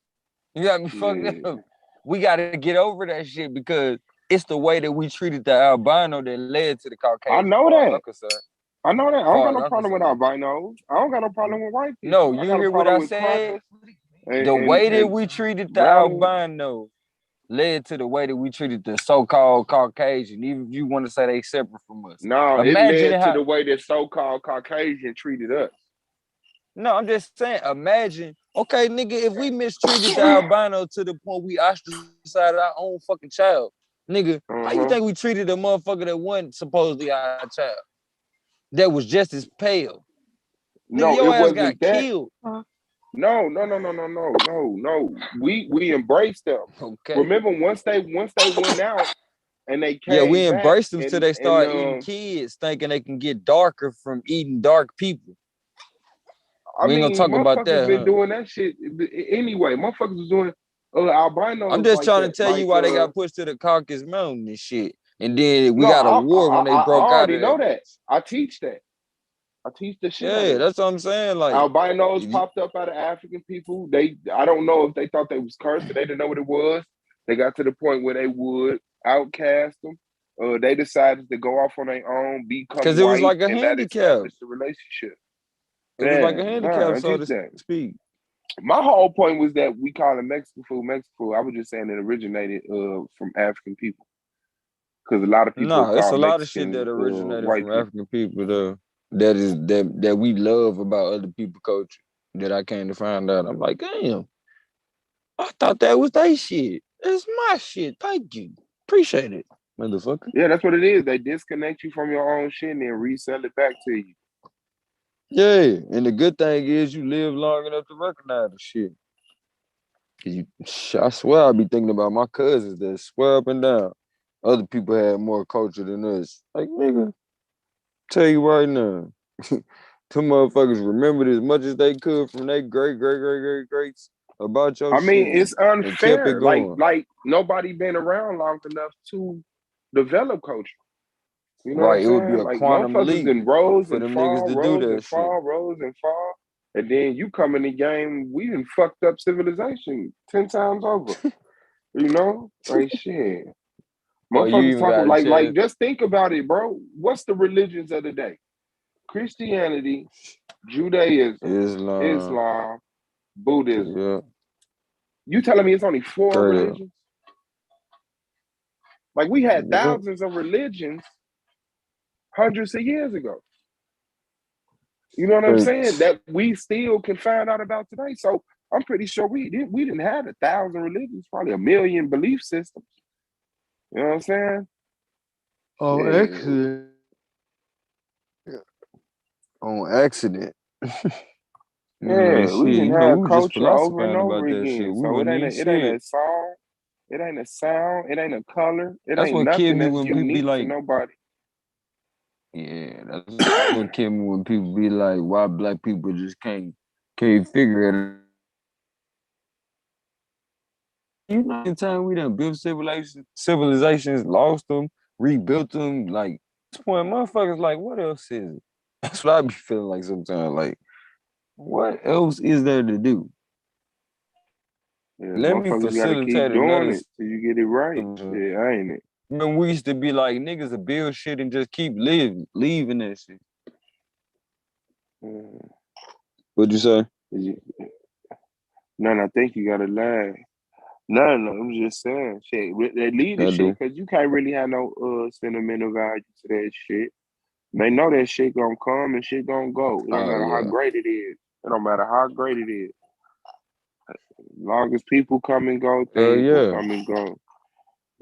Speaker 20: You got me fucked up. We got to get over that shit because it's the way that we treated the albino that led to the Caucasian.
Speaker 11: I know that. I don't got no
Speaker 20: I'm
Speaker 11: problem with albinos. I don't got no problem with white people.
Speaker 20: No,
Speaker 11: I
Speaker 20: you
Speaker 11: got a
Speaker 20: hear what
Speaker 11: problem
Speaker 20: I
Speaker 11: with
Speaker 20: said?
Speaker 11: crackers.
Speaker 20: The way that we treated the albino led to the way that we treated the so-called Caucasian, even if you want to say they separate from us.
Speaker 11: No, it led to the way that so-called Caucasian treated us.
Speaker 20: No, I'm just saying, imagine Okay, nigga, if we mistreated the albino to the point we ostracized our own fucking child, nigga, how you think we treated a motherfucker that wasn't supposedly our child? That was just as pale.
Speaker 11: No,
Speaker 20: nigga, your
Speaker 11: it
Speaker 20: ass got
Speaker 11: wasn't that.
Speaker 20: killed.
Speaker 11: No. We embraced them.
Speaker 20: Okay.
Speaker 11: Remember, once they went out and they came
Speaker 20: Yeah, we
Speaker 11: back
Speaker 20: embraced them
Speaker 11: and,
Speaker 20: till they start eating kids, thinking they can get darker from eating dark people.
Speaker 11: I
Speaker 20: We ain't
Speaker 11: mean,
Speaker 20: gonna talk about
Speaker 11: motherfuckers
Speaker 20: that,
Speaker 11: been
Speaker 20: huh?
Speaker 11: doing that shit anyway. Motherfuckers was doing albinos.
Speaker 20: I'm just
Speaker 11: like
Speaker 20: trying
Speaker 11: that.
Speaker 20: to tell you why they got pushed to the Caucasus Mountain and shit. And then we
Speaker 11: No,
Speaker 20: got a war when they
Speaker 11: I
Speaker 20: broke out
Speaker 11: already
Speaker 20: of
Speaker 11: know
Speaker 20: that.
Speaker 11: that. I teach that. I teach the shit out of
Speaker 20: Yeah,
Speaker 11: that.
Speaker 20: that's what I'm saying. Like
Speaker 11: albinos popped up out of African people. I don't know if they thought they was cursed or they didn't know what it was. They got to the point where they would outcast them. They decided to go off on their own, become
Speaker 20: because it was
Speaker 11: white,
Speaker 20: like a
Speaker 11: and that
Speaker 20: handicap.
Speaker 11: established the relationship.
Speaker 20: It was like a handicap, so to speak.
Speaker 11: My whole point was that we call it Mexican food. I was just saying it originated from African people. Because a lot of people
Speaker 20: No, it's a lot of shit
Speaker 11: Mexicans,
Speaker 20: that originated
Speaker 11: white
Speaker 20: from
Speaker 11: people.
Speaker 20: African people though. That we love about other people culture. That I came to find out. I'm like, damn. I thought that was their shit. It's my shit. Thank you. Appreciate it, motherfucker.
Speaker 11: Yeah, that's what it is. They disconnect you from your own shit and then resell it back to you.
Speaker 20: Yeah, and the good thing is you live long enough to recognize the shit. I swear I be thinking about my cousins that swear up and down. Other people had more culture than us. Like, nigga, tell you right now, two motherfuckers remembered as much as they could from their greats about your
Speaker 11: I mean,
Speaker 20: shit
Speaker 11: it's
Speaker 20: and kept it
Speaker 11: unfair.
Speaker 20: going.
Speaker 11: Like nobody been around long enough to develop culture. You know
Speaker 20: Right, it
Speaker 11: what I'm
Speaker 20: would be
Speaker 11: saying?
Speaker 20: a
Speaker 11: Like
Speaker 20: quantum
Speaker 11: motherfuckers
Speaker 20: leap
Speaker 11: in rose
Speaker 20: for
Speaker 11: and
Speaker 20: them niggas
Speaker 11: fall,
Speaker 20: to do
Speaker 11: rose
Speaker 20: that
Speaker 11: and
Speaker 20: shit.
Speaker 11: fall, rose and fall. And then you come in the game, we done fucked up civilization 10 times over. You know? Like shit.
Speaker 20: Or you
Speaker 11: Motherfuckers
Speaker 20: even
Speaker 11: talking
Speaker 20: got a
Speaker 11: like
Speaker 20: chance.
Speaker 11: just think about it, bro. What's the religions of the day? Christianity, Judaism, Islam, Buddhism.
Speaker 20: Yeah.
Speaker 11: You telling me it's only 4 religions? Like we had thousands of religions hundreds of years ago. You know what I'm saying? That we still can find out about today. So I'm pretty sure we didn't have 1,000 religions, probably 1 million belief systems. You know what I'm saying?
Speaker 20: On accident. On accident.
Speaker 11: Yeah, we
Speaker 20: shit,
Speaker 11: didn't
Speaker 20: we
Speaker 11: have
Speaker 20: were just
Speaker 11: culture over and
Speaker 20: philosophizing
Speaker 11: over
Speaker 20: about that shit.
Speaker 11: again.
Speaker 20: We
Speaker 11: So it
Speaker 20: wasn't
Speaker 11: ain't
Speaker 20: even
Speaker 11: a
Speaker 20: shit.
Speaker 11: song, it ain't a sound, it ain't a color, it
Speaker 20: That's
Speaker 11: ain't
Speaker 20: what killed
Speaker 11: nothing
Speaker 20: me
Speaker 11: that's
Speaker 20: when people be
Speaker 11: unique to
Speaker 20: like,
Speaker 11: nobody.
Speaker 20: yeah, that's what killed me when people be like, why black people just can't figure it. You know, in time we done built civilizations, lost them, rebuilt them. Like, this point, motherfuckers, like, what else is it? That's what I be feeling like sometimes. Like, what else is there to do?
Speaker 11: Yeah,
Speaker 20: Let me
Speaker 11: motherfuckers gotta keep
Speaker 20: facilitate
Speaker 11: doing
Speaker 20: another.
Speaker 11: it till you get it right. Yeah, ain't it?
Speaker 20: When we used to be like, niggas will build shit and just keep leaving that shit. What'd you say?
Speaker 11: No, I think you gotta laugh. No, I'm just saying, shit. That leadership, because you can't really have no sentimental value to that shit. They know that shit gonna come and shit gonna go. It don't matter how great it is. It don't matter how great it is. As long as people come and go, things will come and go.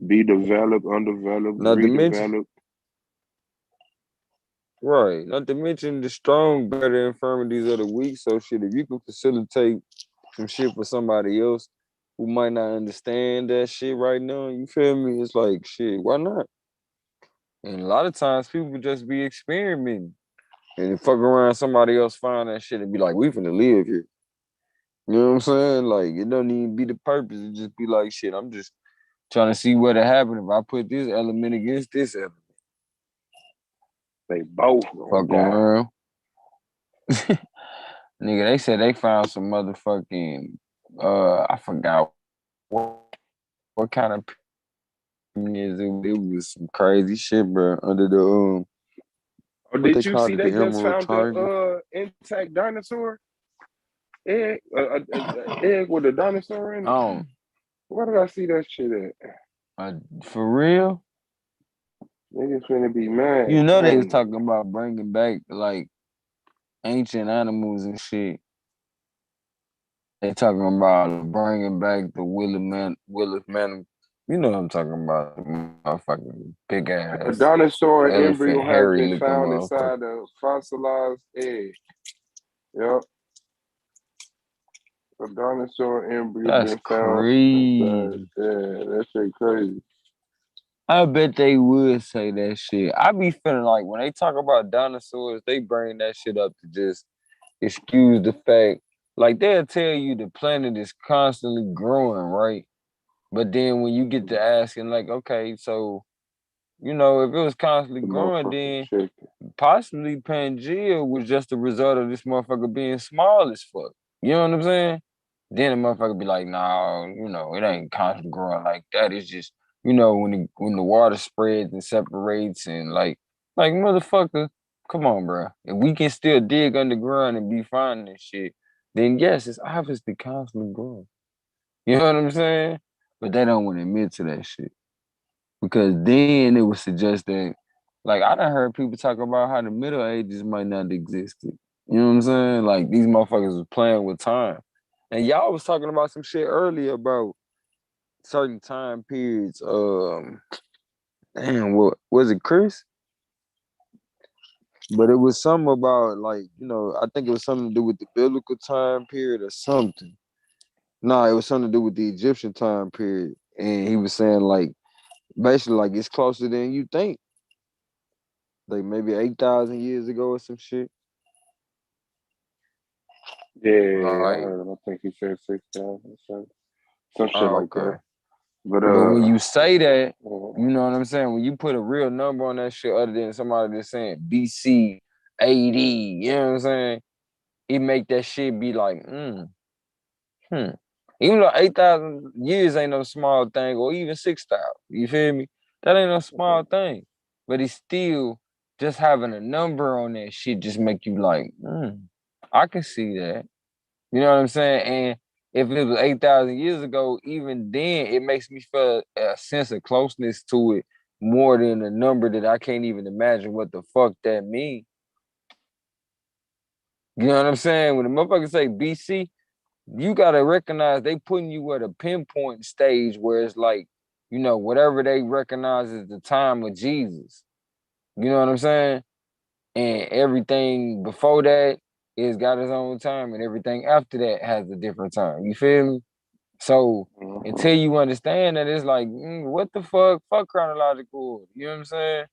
Speaker 11: Be developed, undeveloped,
Speaker 20: Not to mention,
Speaker 11: redeveloped.
Speaker 20: right. Not to mention the strong better infirmities of the weak. So shit, if you can facilitate some shit for somebody else who might not understand that shit right now, you feel me? It's like shit, why not? And a lot of times people just be experimenting and fuck around somebody else find that shit and be like, we finna live here. You know what I'm saying? Like it don't even be the purpose. It just be like shit, I'm just trying to see what'll happen if I put this element against this element.
Speaker 11: They both
Speaker 20: fuck around. Nigga, they said they found some motherfucking I forgot what kind of is it. It was some crazy shit, bro. Under the
Speaker 11: Oh,
Speaker 20: what
Speaker 11: did
Speaker 20: they
Speaker 11: you
Speaker 20: called
Speaker 11: see
Speaker 20: it,
Speaker 11: they
Speaker 20: the
Speaker 11: just
Speaker 20: Emerald
Speaker 11: found
Speaker 20: Triangle.
Speaker 11: the intact dinosaur egg? Egg with a dinosaur in it?
Speaker 20: Oh,
Speaker 11: Where did I see that shit at?
Speaker 20: For real?
Speaker 11: Niggas finna be mad.
Speaker 20: You know they was talking about bringing back like ancient animals and shit. They talking about bringing back the Willis Man. You know what I'm talking about? Motherfucking big
Speaker 11: A
Speaker 20: ass
Speaker 11: dinosaur
Speaker 20: elephant,
Speaker 11: embryo has
Speaker 20: hairy
Speaker 11: been
Speaker 20: looking
Speaker 11: found
Speaker 20: motherfucker.
Speaker 11: inside a fossilized egg. Yep. A dinosaur embryo
Speaker 20: That's
Speaker 11: been found
Speaker 20: crazy.
Speaker 11: inside. Yeah, that shit crazy.
Speaker 20: I bet they would say that shit. I be feeling like when they talk about dinosaurs, they bring that shit up to just excuse the fact. Like they'll tell you the planet is constantly growing, right? But then when you get to asking, like, okay, so if it was constantly
Speaker 11: The
Speaker 20: growing,
Speaker 11: motherfucking
Speaker 20: then
Speaker 11: chicken.
Speaker 20: possibly Pangea was just a result of this motherfucker being small as fuck. You know what I'm saying? Then the motherfucker be like, nah, it ain't constantly growing like that. It's just, when the water spreads and separates and like motherfucker, come on, bro. If we can still dig underground and be finding this shit, then yes, it's obviously constantly growing. You know what I'm saying? But they don't want to admit to that shit. Because then it would suggest that, like, I done heard people talk about how the Middle Ages might not existed. You know what I'm saying? Like, these motherfuckers was playing with time. And y'all was talking about some shit earlier about certain time periods. Damn, what was it, Chris? But it was something about, like, I think it was something to do with the biblical time period or something. No, it was something to do with the Egyptian time period. And he was saying, like, basically, like, it's closer than you think. Like maybe 8,000 years ago or some shit.
Speaker 11: Yeah, I
Speaker 20: Like,
Speaker 11: heard him. I think he said 6,000 or some shit
Speaker 20: oh,
Speaker 11: like
Speaker 20: okay.
Speaker 11: that. But
Speaker 20: when you say that, you know what I'm saying? When you put a real number on that shit other than somebody that's saying BC, AD, you know what I'm saying? It make that shit be like, Even though 8,000 years ain't no small thing, or even 6,000, you feel me? That ain't no small thing. But it's still just having a number on that shit just make you like, I can see that. You know what I'm saying? And if it was 8,000 years ago, even then, it makes me feel a sense of closeness to it more than a number that I can't even imagine what the fuck that means. You know what I'm saying? When the motherfuckers say BC, you gotta recognize they putting you at a pinpoint stage where it's like, whatever they recognize as the time of Jesus. You know what I'm saying? And everything before that is got its own time, and everything after that has a different time. You feel me? So until you understand that, it's like, what the fuck? Fuck chronological order. You know what I'm saying?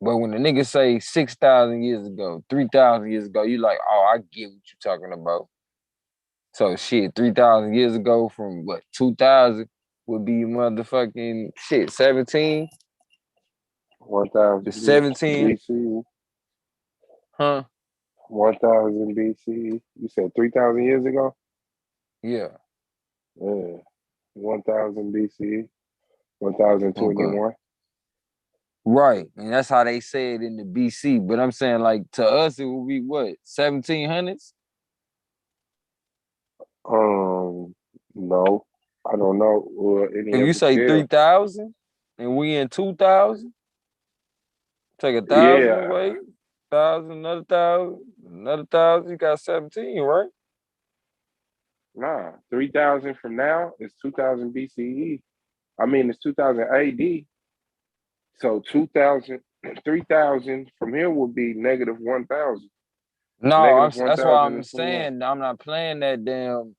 Speaker 20: But when the niggas say 6,000 years ago, 3,000 years ago, you like, oh, I get what you're talking about. So shit, 3,000 years ago from what, 2000 would be motherfucking shit, 17?
Speaker 11: 1,000
Speaker 20: The 17?
Speaker 11: BC.
Speaker 20: Huh?
Speaker 11: 1,000 BC. You said 3,000 years ago?
Speaker 20: Yeah.
Speaker 11: Yeah. 1,000 BC. 1,021.
Speaker 20: Okay. Right. And that's how they say it in the BC. But I'm saying, like, to us, it would be what, 1700s?
Speaker 11: No. I don't know any
Speaker 20: If
Speaker 11: of
Speaker 20: you
Speaker 11: the
Speaker 20: say
Speaker 11: scale.
Speaker 20: 3,000 and we in 2,000, take 1,000
Speaker 11: Yeah.
Speaker 20: away, 1,000, another 1,000, another 1,000, you got 17, right?
Speaker 11: Nah. 3,000 from now is 2,000 BCE. I mean, it's 2,000 AD. So 2,000, 3,000 from here would be negative 1,000.
Speaker 20: No,
Speaker 11: Negative
Speaker 20: that's why I'm
Speaker 11: 1,021.
Speaker 20: saying I'm not playing that damn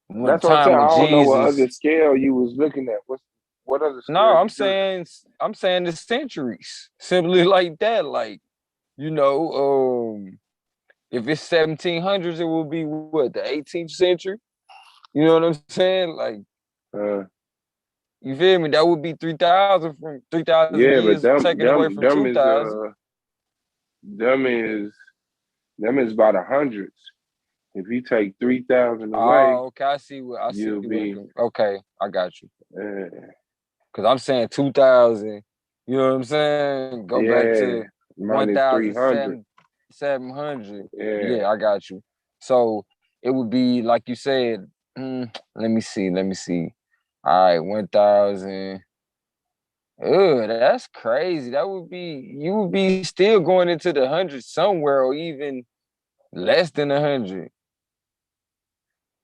Speaker 11: That's what I'm
Speaker 20: time
Speaker 11: saying.
Speaker 20: of
Speaker 11: I don't know what
Speaker 20: Jesus.
Speaker 11: other scale you was looking at. What other
Speaker 20: No,
Speaker 11: scale
Speaker 20: I'm
Speaker 11: you looking
Speaker 20: saying the centuries. Simply like that. Like, if it's 1700s, it will be what, the 18th century? You know what I'm saying? Like, you feel me? That would be 3,000 from 3,000
Speaker 11: Yeah, but
Speaker 20: years taken away from 2,000.
Speaker 11: them is by the hundreds. If you take 3,000 away,
Speaker 20: Oh, okay. I see
Speaker 11: you'll
Speaker 20: what
Speaker 11: be
Speaker 20: okay, I got you. Cause I'm saying 2,000, you know what I'm saying? Go back to
Speaker 11: minus 300.
Speaker 20: 1,700.
Speaker 11: Yeah.
Speaker 20: Yeah, I got you. So it would be like you said, let me see. All right, 1,000. That's crazy. You would be still going into the hundreds somewhere, or even less than 100.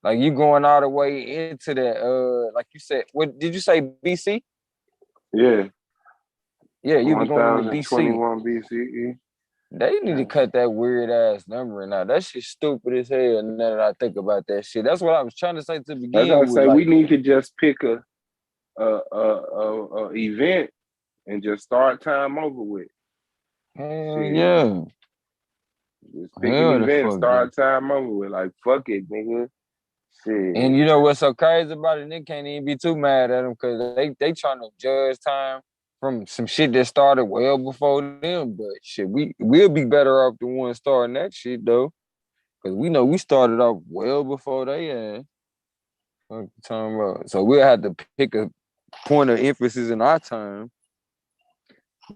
Speaker 20: Like you going all the way into that, like you said, what did you say, BC?
Speaker 11: Yeah.
Speaker 20: Yeah, you be going into BC.
Speaker 11: 1021 BCE.
Speaker 20: They need to cut that weird ass number now. That shit's stupid as hell. Now that I think about that shit, that's what I was trying to say to begin
Speaker 11: As I
Speaker 20: with.
Speaker 11: say,
Speaker 20: like,
Speaker 11: we need to just pick a event and just start time over with.
Speaker 20: Hell yeah.
Speaker 11: Just pick an event, start time over with. Like, fuck it, nigga. Shit.
Speaker 20: And you know what's so crazy about it? They can't even be too mad at them because they trying to judge time from some shit that started well before them. But shit, we'll be better off the one starting that shit though. Cause we know we started off well before they had. What you talking about? So we'll have to pick a point of emphasis in our time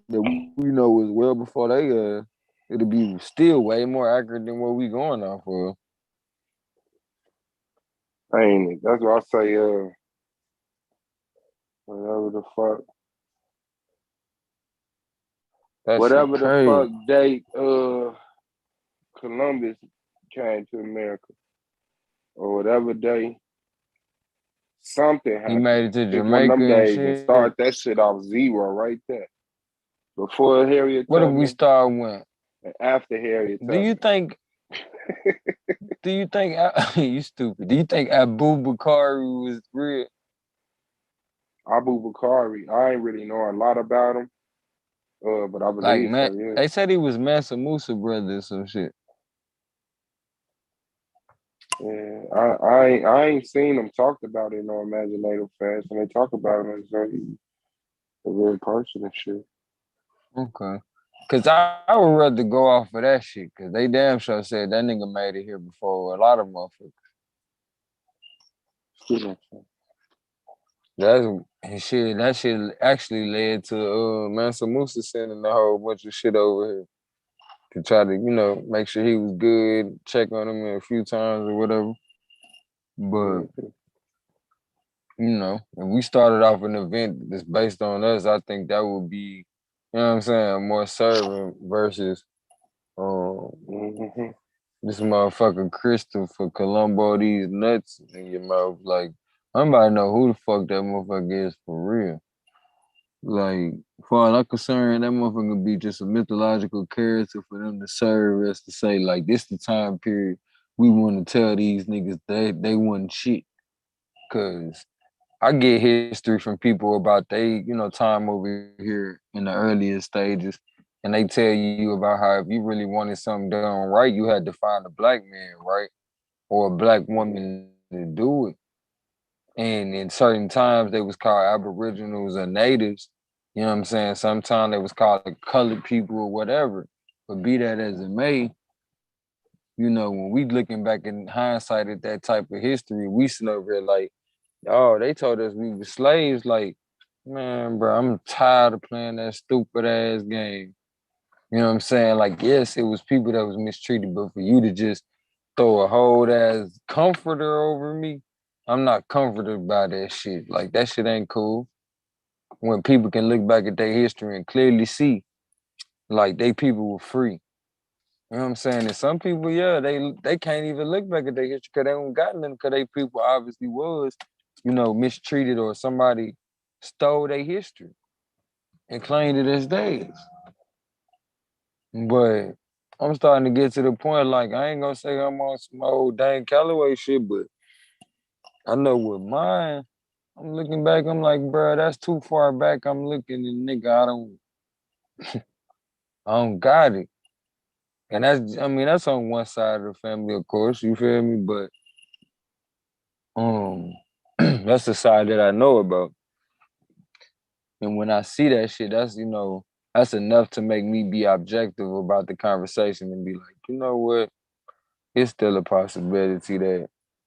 Speaker 20: that we know was well before they it'll be still way more accurate than what we going off of.
Speaker 11: Ain't it? That's what I say, whatever the fuck. Whatever the fuck date Columbus came to America. Or whatever day something happened.
Speaker 20: He made it to Jamaica
Speaker 11: one of them days
Speaker 20: and
Speaker 11: and start that shit off 0 right there. Before Harriet
Speaker 20: What
Speaker 11: Tubman.
Speaker 20: if we start with?
Speaker 11: And after Harriet Tubman.
Speaker 20: Do you think you stupid? Do you think Abu Bakari was real?
Speaker 11: Abu Bakari, I ain't really know a lot about him. But I believe so, yeah.
Speaker 20: They said he was Mansa Musa brother or some shit.
Speaker 11: Yeah, I ain't seen them talked about in no imaginative fashion. They talk about him as a real person and shit.
Speaker 20: Okay. Cause I would rather go off of that shit. Cause they damn sure said that nigga made it here before a lot of motherfuckers. That shit actually led to Mansa Musa sending a whole bunch of shit over here to try to, make sure he was good, check on him a few times or whatever. But if we started off an event that's based on us, I think that would be, you know what I'm saying, more serving versus this motherfucker Christopher Colombo, these nuts in your mouth. Like, I'm about to know who the fuck that motherfucker is for real. Like, far as I'm concerned, that motherfucker could be just a mythological character for them to serve as to say, like, this the time period we want to tell these niggas they wasn't shit. Cause I get history from people about they, time over here in the earlier stages, and they tell you about how if you really wanted something done right, you had to find a black man, right? Or a black woman to do it. And in certain times they was called aboriginals or natives. You know what I'm saying? Sometimes they was called colored people or whatever. But be that as it may, when we looking back in hindsight at that type of history, we sitting over here like, oh, they told us we were slaves. Like, man, bro, I'm tired of playing that stupid ass game. You know what I'm saying? Like, yes, it was people that was mistreated, but for you to just throw a whole ass comforter over me, I'm not comforted by that shit. Like, that shit ain't cool. When people can look back at their history and clearly see, like, they people were free. You know what I'm saying? And some people, yeah, they can't even look back at their history because they don't got nothing because they people obviously was, mistreated or somebody stole their history and claimed it as theirs. But I'm starting to get to the point, like, I ain't gonna say I'm on some old Dan Calloway shit, but I know with mine, I'm looking back, I'm like, bro, that's too far back. I'm looking and nigga, I don't got it. And that's on one side of the family, of course, you feel me? But that's the side that I know about. And when I see that shit, that's enough to make me be objective about the conversation and be like, you know what? It's still a possibility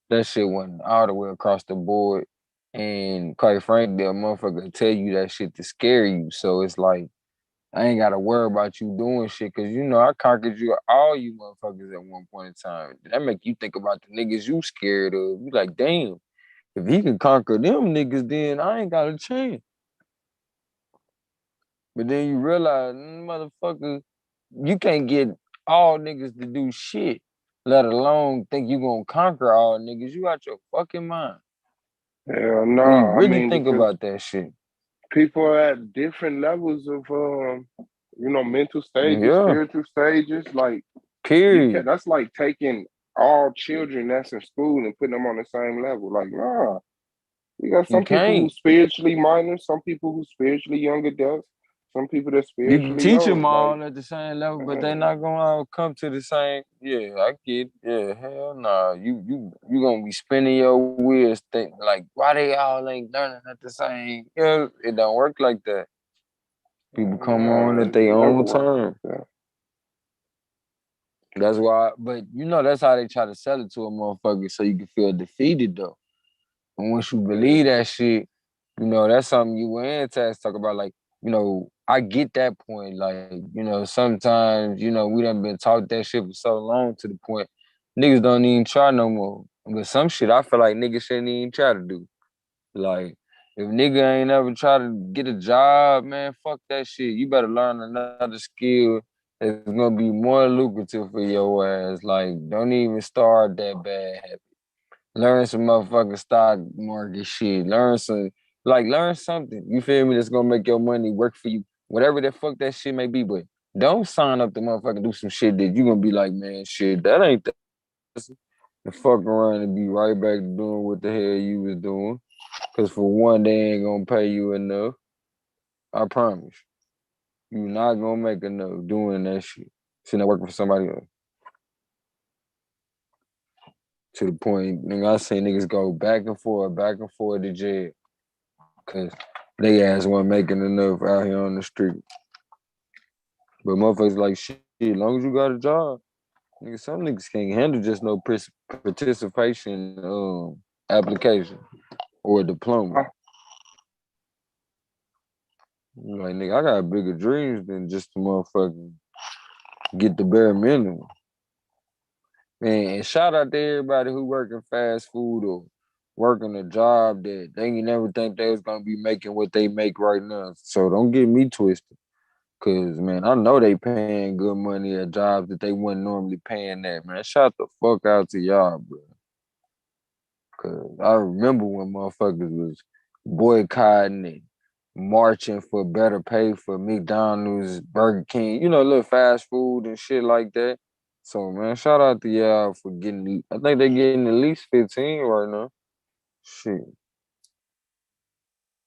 Speaker 20: that shit went all the way across the board. And quite frankly, a motherfucker tell you that shit to scare you. So it's like, I ain't gotta worry about you doing shit because I conquered all you motherfuckers at one point in time. That make you think about the niggas you scared of. You like, damn, if he can conquer them niggas, then I ain't got a chance. But then you realize, motherfucker, you can't get all niggas to do shit. let alone think you gonna conquer all niggas. You out your fucking mind.
Speaker 11: Hell no.
Speaker 20: When you really
Speaker 11: I mean,
Speaker 20: think about that shit.
Speaker 11: People are at different levels of mental stages,
Speaker 20: Yeah.
Speaker 11: spiritual stages. Like
Speaker 20: Period.
Speaker 11: That's like taking all children that's in school and putting them on the same level. Like, nah. You got some people who spiritually minor, some people who spiritually young adults, some people that
Speaker 20: You can
Speaker 11: spiritually
Speaker 20: teach
Speaker 11: old.
Speaker 20: them all at the same level, but they not gonna all come to the same. Yeah, I get it. Yeah, hell nah. You gonna be spinning your wheels, think like, why they all ain't learning at the same? Yeah, it don't work like that. People come on at their own time. That's why, but that's how they try to sell it to a motherfucker so you can feel defeated though. And once you believe that shit, that's something you and Taz talk about. Like, I get that point. Like, sometimes, we done been taught that shit for so long to the point niggas don't even try no more. But some shit I feel like niggas shouldn't even try to do. Like, if nigga ain't ever try to get a job, man, fuck that shit. You better learn another skill that's gonna be more lucrative for your ass. Like, don't even start that bad habit. Learn some motherfucking stock market shit. Learn something. You feel me? That's gonna make your money work for you. Whatever the fuck that shit may be, but don't sign up to motherfucking do some shit that you gonna be like, man, shit, that ain't that. And fuck around and be right back to doing what the hell you was doing. Cause for one, they ain't gonna pay you enough. I promise. You not gonna make enough doing that shit. Sitting there working for somebody else. To the point, nigga, I seen niggas go back and forth to jail. Cause they ass weren't making enough out here on the street. But motherfuckers like, shit, as long as you got a job. Nigga, some niggas can't handle just no participation application or diploma. Like, nigga, I got bigger dreams than just to motherfucking get the bare minimum. Man, and shout out to everybody who working fast food or working a job that they ain't never think they was gonna be making what they make right now. So don't get me twisted. Cause man, I know they paying good money at jobs that they wouldn't normally paying that, man. Shout the fuck out to y'all, bro. Cause I remember when motherfuckers was boycotting and marching for better pay for McDonald's, Burger King, little fast food and shit like that. So man, shout out to y'all for getting, I think they getting at least 15 right now. Shit.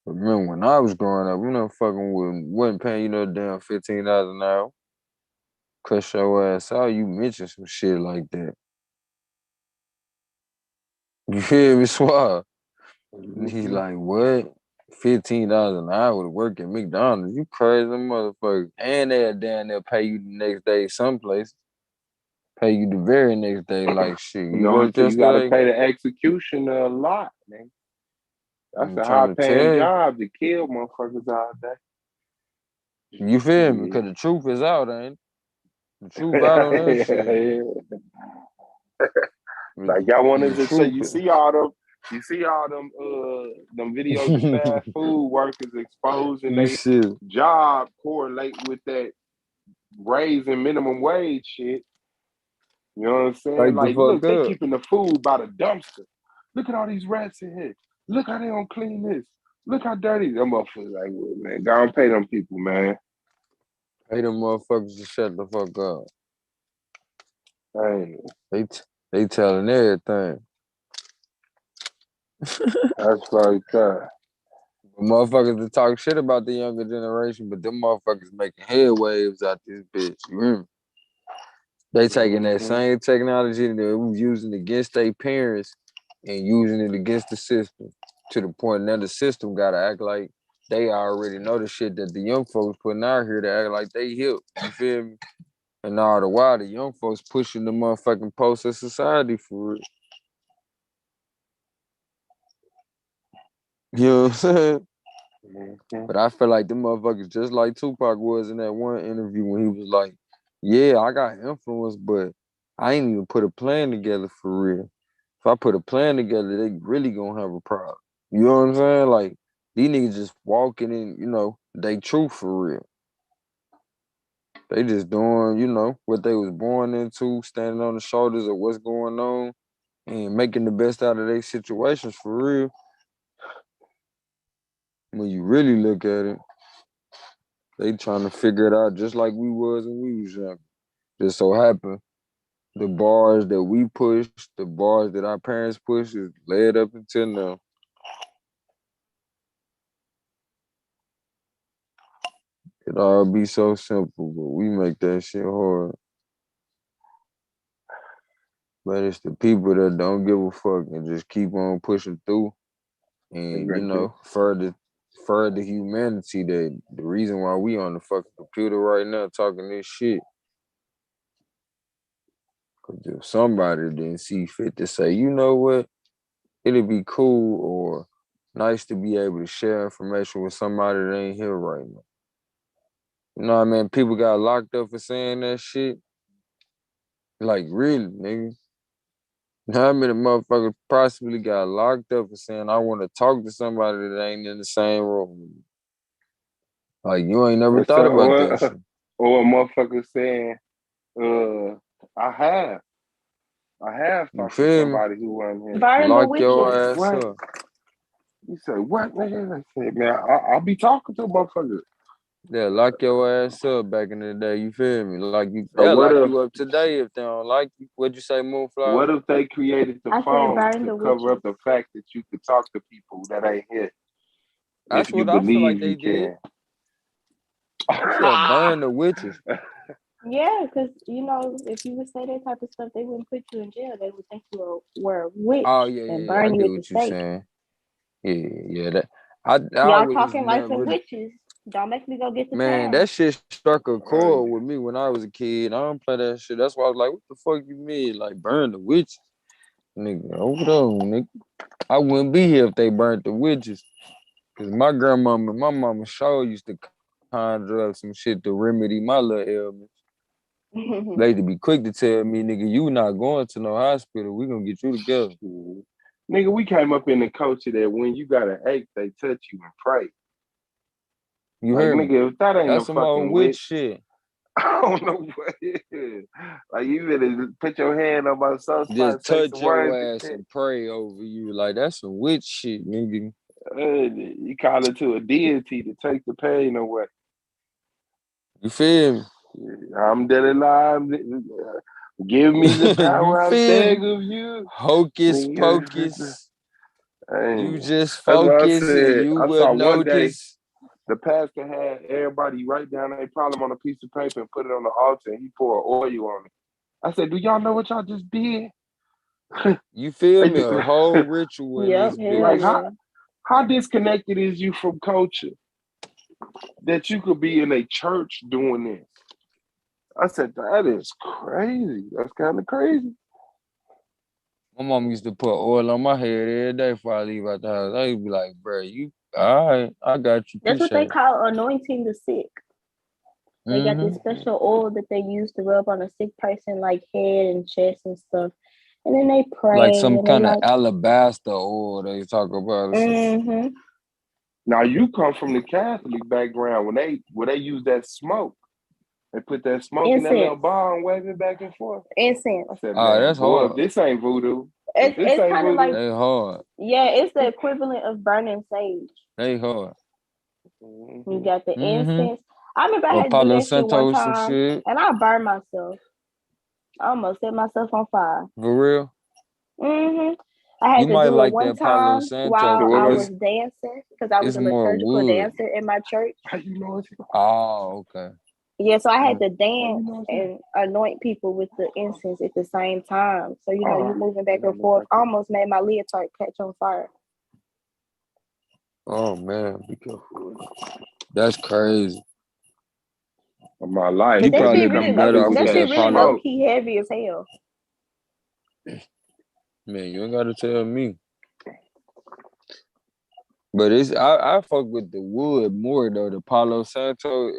Speaker 20: Remember when I was growing up, wasn't paying you no damn $15 an hour. Cuss your ass out, you mentioned some shit like that. You feel me, Swab? He's like, what? $15 an hour to work at McDonald's? You crazy motherfucker. And they'll down there pay you the next day someplace. Pay you the very next day, like shit. You work
Speaker 11: You gotta
Speaker 20: yesterday?
Speaker 11: pay the executioner a lot, man. That's
Speaker 20: I'm
Speaker 11: a
Speaker 20: trying
Speaker 11: high
Speaker 20: to
Speaker 11: paying
Speaker 20: tell you.
Speaker 11: job to kill motherfuckers all day.
Speaker 20: You feel me? Because the truth is out, ain't it? The truth out on that shit.
Speaker 11: Like y'all wanted to say, you see all them videos of fast food workers exposing their job correlate with that raising minimum wage shit. You know what I'm saying? Like, look, they keeping the food by the dumpster. Look at all these rats in here. Look how they don't clean this. Look how dirty them motherfuckers. Like, well, man, go and pay them people, man.
Speaker 20: Pay them motherfuckers to shut the fuck up.
Speaker 11: Hey.
Speaker 20: They telling everything.
Speaker 11: That's like that.
Speaker 20: Motherfuckers to talk shit about the younger generation, but them motherfuckers making head waves out this bitch. You hear me? They taking that same technology that they was using against their parents and using it against the system to the point now the system gotta act like they already know the shit that the young folks putting out here to act like they hip. You feel me? And all the while the young folks pushing the motherfucking post of society for it. You know what I'm saying? But I feel like them motherfuckers just like Tupac was in that one interview when he was like, yeah, I got influence, but I ain't even put a plan together for real. If I put a plan together, they really gonna have a problem. You know what I'm saying? Like, these niggas just walking in, they truth for real. They just doing, what they was born into, standing on the shoulders of what's going on and making the best out of their situations for real. When you really look at it, they trying to figure it out just like we was when we was young. Just so happened, the bars that we pushed, the bars that our parents pushed is led up until now. It all be so simple, but we make that shit hard. But it's the people that don't give a fuck and just keep on pushing through. And, further humanity, that the reason why we on the fucking computer right now talking this shit. Because if somebody didn't see fit to say, you know what, it'd be cool or nice to be able to share information with somebody that ain't here right now. You know what I mean? People got locked up for saying that shit. Like, really, nigga. How many motherfuckers possibly got locked up for saying, I want to talk to somebody that ain't in the same room? Like, you ain't never thought about that shit.
Speaker 11: Or a motherfucker saying, I have talked to somebody who wasn't here.
Speaker 20: Lock your ass up.
Speaker 11: You say, what, nigga? I said, man, I'll be talking to a motherfucker.
Speaker 20: Yeah, lock your ass up back in the day, you feel me? Like, they'll lock you up today if they don't like you. What'd you say, Moonflower?
Speaker 11: What if they created the phone to cover up the fact that you could talk to people that ain't here?
Speaker 20: That's what I feel like they did. Burn the witches.
Speaker 19: Yeah, because if you would say that type of stuff, they wouldn't put you in jail. They would think you were a witch and burn you at the stake.
Speaker 20: Yeah, that
Speaker 19: y'all talking like some witches. Don't make me go get the
Speaker 20: man. That shit struck a chord with me when I was a kid. I don't play that shit. That's why I was like, "What the fuck you mean? Like burn the witches, nigga? Hold on, nigga. I wouldn't be here if they burnt the witches. Cause my grandmama and my mama sure used to conjure up some shit to remedy my little ailments. They to be quick to tell me, nigga, you not going to no hospital. We gonna get you together.
Speaker 11: Nigga, we came up in the culture that when you got an ache, they touch you and pray.
Speaker 20: You heard
Speaker 11: nigga,
Speaker 20: me?
Speaker 11: If that ain't
Speaker 20: That's
Speaker 11: no
Speaker 20: some old
Speaker 11: fucking
Speaker 20: witch shit.
Speaker 11: I don't know what it is. Like you better put your hand on my soul spot,
Speaker 20: just
Speaker 11: say
Speaker 20: touch
Speaker 11: some
Speaker 20: your
Speaker 11: words
Speaker 20: ass and pray over you. Like that's some witch shit, nigga.
Speaker 11: You call it to a deity to take the pain away.
Speaker 20: You feel me?
Speaker 11: I'm dead alive. Give me the power. I beg of you.
Speaker 20: Hocus pocus. You just focus and you will notice.
Speaker 11: The pastor had everybody write down their problem on a piece of paper and put it on the altar, and he poured oil on it. I said, "Do y'all know what y'all just did?"
Speaker 20: You feel me? A whole ritual in this bitch.
Speaker 11: Like how disconnected is you from culture that you could be in a church doing this? I said, that is crazy. That's kind of crazy.
Speaker 20: My mom used to put oil on my head every day before I leave out the house. I'd be like, bro, you all right, I got you.
Speaker 19: That's what they call anointing the sick. They got this special oil that they use to rub on a sick person, like head and chest and stuff. And then they pray.
Speaker 20: Like some kind of alabaster oil they talk about.
Speaker 11: Now you come from the Catholic background when they use that smoke. They put that smoke in that little ball and wave it back and forth.
Speaker 19: Incense.
Speaker 11: I said, man,
Speaker 20: that's
Speaker 11: boy,
Speaker 20: hard.
Speaker 11: This ain't voodoo.
Speaker 19: It's kind of like
Speaker 20: they hard.
Speaker 19: Yeah, it's the equivalent of burning sage.
Speaker 20: They hard.
Speaker 19: You got the incense. I remember I had to do that shit one time, and I burned myself. I almost set myself on fire.
Speaker 20: For real?
Speaker 19: I had
Speaker 20: you
Speaker 19: to
Speaker 20: might
Speaker 19: do
Speaker 20: like
Speaker 19: it one
Speaker 20: that Palo
Speaker 19: time
Speaker 20: Santo
Speaker 19: while I was dancing because I was a liturgical dancer in my church.
Speaker 11: How you know it?
Speaker 20: Oh, okay.
Speaker 19: Yeah, so I had to dance and anoint people with the incense at the same time. So you're moving back and forth. Almost made my leotard catch on fire.
Speaker 20: Oh man, be careful. That's crazy.
Speaker 11: My life.
Speaker 19: But that shit really low key heavy as hell.
Speaker 20: Man, you ain't gotta tell me. But I fuck with the wood more though. The Palo Santo,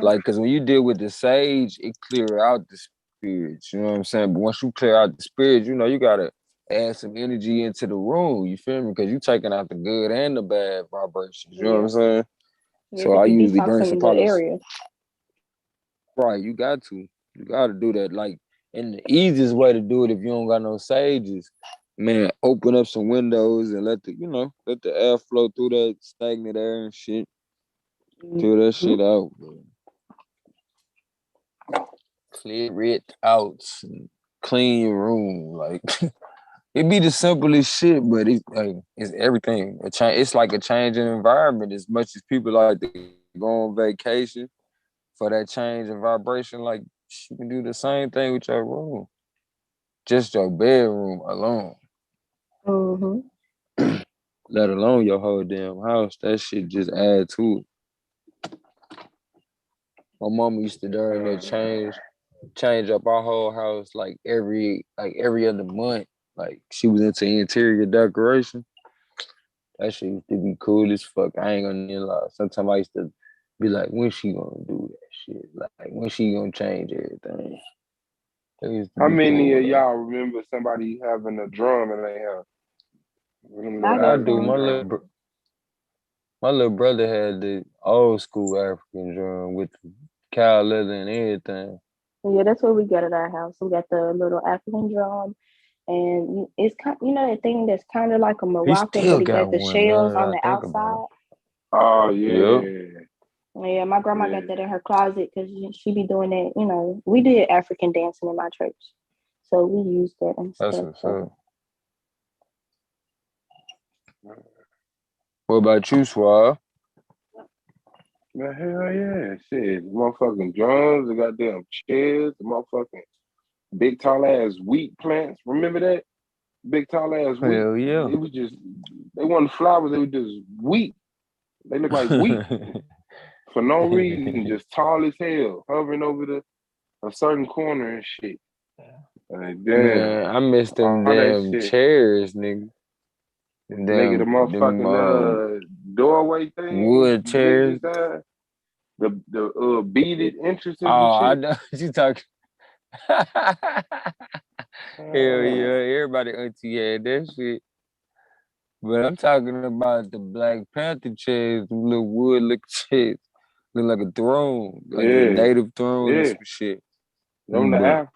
Speaker 20: like because when you deal with the sage, it clear out the spirits. You know what I'm saying? But once you clear out the spirits, you gotta add some energy into the room. You feel me? Because you taking out the good and the bad vibrations. You know what I'm saying? So I usually burn some Palo. Right, you got to do that. Like, and the easiest way to do it if you don't got no sages, man, open up some windows and let the air flow through that stagnant air and shit. Clear that shit out, man. Clear it out and clean your room. Like it be the simplest shit, but it's everything. It's like a change in environment. As much as people like to go on vacation for that change in vibration, like you can do the same thing with your room. Just your bedroom alone.
Speaker 19: Mm-hmm.
Speaker 20: Let alone your whole damn house. That shit just add to it. My mama used to during that change up our whole house like every other month. Like she was into interior decoration. That shit used to be cool as fuck. I ain't gonna lie. Sometimes I used to be like, when she gonna do that shit? Like when she gonna change everything?
Speaker 11: How many of y'all remember somebody having a drum in their house?
Speaker 20: I do. My little brother had the old school African drum with the cow leather and everything.
Speaker 19: Yeah, that's what we got at our house. We got the little African drum, and it's kind, the thing that's kind of like a maraca, but it got the shells on the outside.
Speaker 11: Oh yeah.
Speaker 19: Yeah, my grandma got that in her closet because she be doing that. We did African dancing in my church, so we used that and stuff.
Speaker 20: That's what's up. What about you, Suave?
Speaker 11: Man, hell yeah. Shit. The motherfucking drums, the goddamn chairs, the motherfucking big tall ass wheat plants. Remember that? Big tall ass wheat.
Speaker 20: Hell yeah.
Speaker 11: It was just, they weren't flowers, they were just wheat. They look like wheat for no reason, just tall as hell, hovering over a certain corner and shit. Like, damn.
Speaker 20: Man, I miss them damn chairs, nigga.
Speaker 11: Nigga, the motherfucking doorway thing.
Speaker 20: Wood chairs.
Speaker 11: The beaded entrances and shit.
Speaker 20: I know what you talking. Hell yeah, everybody auntie had that shit. But I'm talking about the Black Panther chairs, the little wood looking chairs. Look like a throne, like a native throne or some shit.
Speaker 11: Them the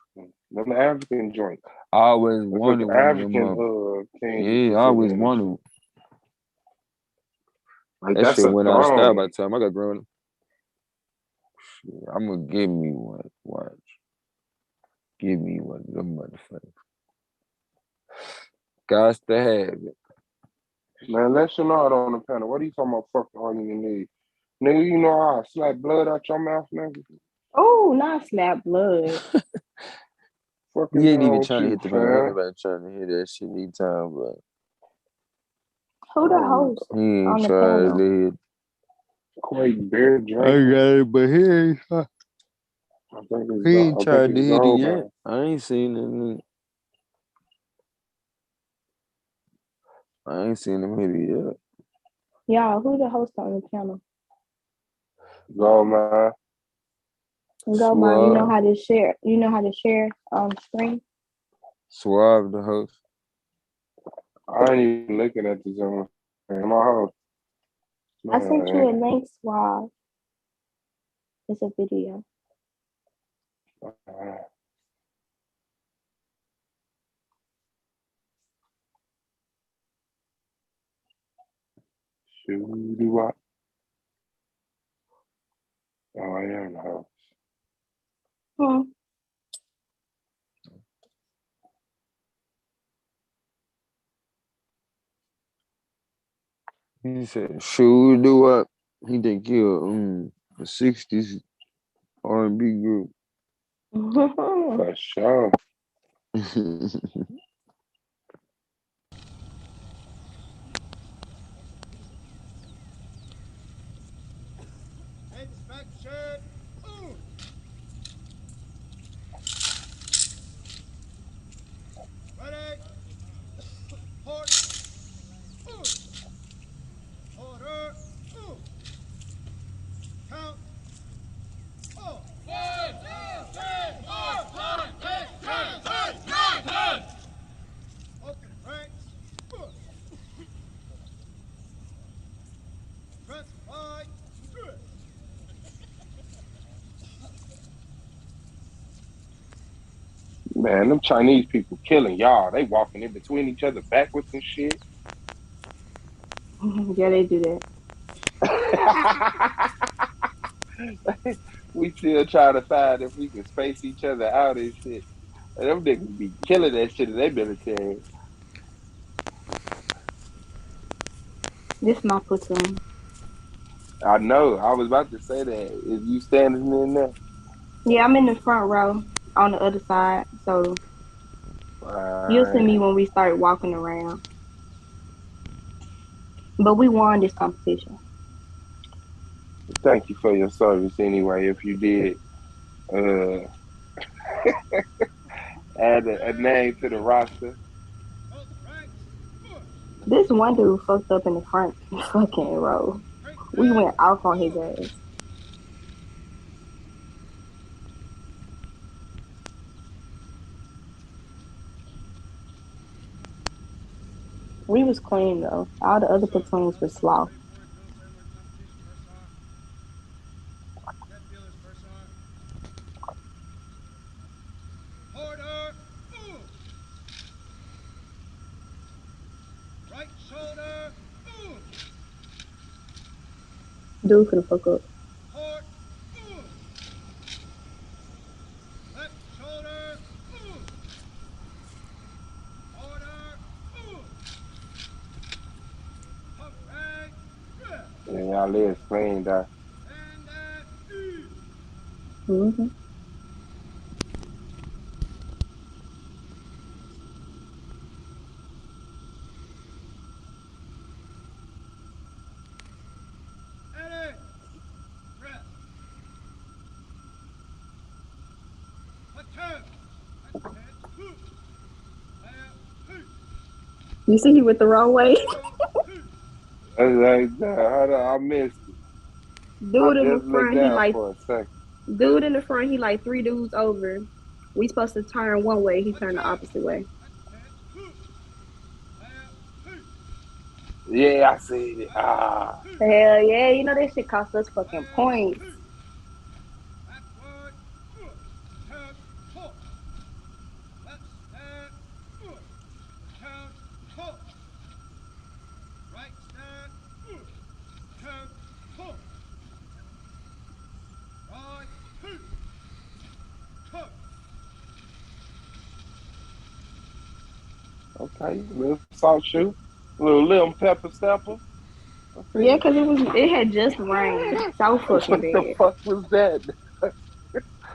Speaker 11: African joint.
Speaker 20: I always wanted one of them.
Speaker 11: African
Speaker 20: I always wanted.
Speaker 11: Like
Speaker 20: that shit went out of style by the time I got grown up. I'm gonna give me one. Watch. Give me one of them motherfuckers. Got to have it.
Speaker 11: Man, let Shenard on the panel. What are you talking about fucking on your knee? Nigga, you know how I slap blood out your mouth, nigga?
Speaker 19: Oh, not slap blood.
Speaker 20: You ain't even trying to hit the button. Everybody trying to hit that shit anytime, but
Speaker 19: who the host
Speaker 20: he ain't
Speaker 19: on the
Speaker 20: trying
Speaker 19: panel?
Speaker 20: to hit.
Speaker 11: Quite bear drink.
Speaker 20: I got it, but he ain't tried to hit it yet. I ain't seen it. I ain't seen him hit it yet.
Speaker 19: Y'all, who the host on the panel?
Speaker 11: Go, man.
Speaker 19: Go, man. You know how to share. You know how to share on screen.
Speaker 20: Suave, the host.
Speaker 11: I ain't even looking at the Zoom. In my house.
Speaker 19: I sent you a link, Suave. It's a video.
Speaker 11: Do what? Oh, I am in the house.
Speaker 20: He said, "Sure do what?" He think you're a '60s R&B group.
Speaker 11: For sure.
Speaker 2: Inspection. Ready. Port. Order. Count. 4. 1, 2, 3, 4, 5, 6, 7, 8, 9, 10.
Speaker 11: Man, them Chinese people killing y'all. They walking in between each other backwards and shit.
Speaker 16: Yeah, they do that.
Speaker 11: We still trying to find if we can space each other out and shit. And them niggas be killing that shit in their military.
Speaker 16: This my platoon.
Speaker 11: I know. I was about to say that. Is you standing in there?
Speaker 16: Yeah, I'm in the front row on the other side. So you'll see me when we start walking around. But we won this competition.
Speaker 11: Thank you for your service anyway. If you did add a name to the roster.
Speaker 16: This one dude fucked up in the front fucking row. We went off on his ass. We was clean though. All the other platoons were slow. Dude could have fuck up.
Speaker 11: And y'all legs clean, though.
Speaker 16: Mm-hmm. You see he went the wrong way.
Speaker 11: I missed it.
Speaker 16: Dude in the
Speaker 11: just looked
Speaker 16: front, he
Speaker 11: down
Speaker 16: like
Speaker 11: for a second.
Speaker 16: dude in the front, he like 3 dudes over. We supposed to turn one way, he turned the opposite way.
Speaker 11: Yeah, I see it. Ah.
Speaker 16: Hell yeah, you know that shit cost us fucking points.
Speaker 11: Okay, little salt shoe, little lemon pepper stepper.
Speaker 16: Yeah, cause it had just rained. So fucking
Speaker 11: What the
Speaker 16: bad.
Speaker 11: fuck was that?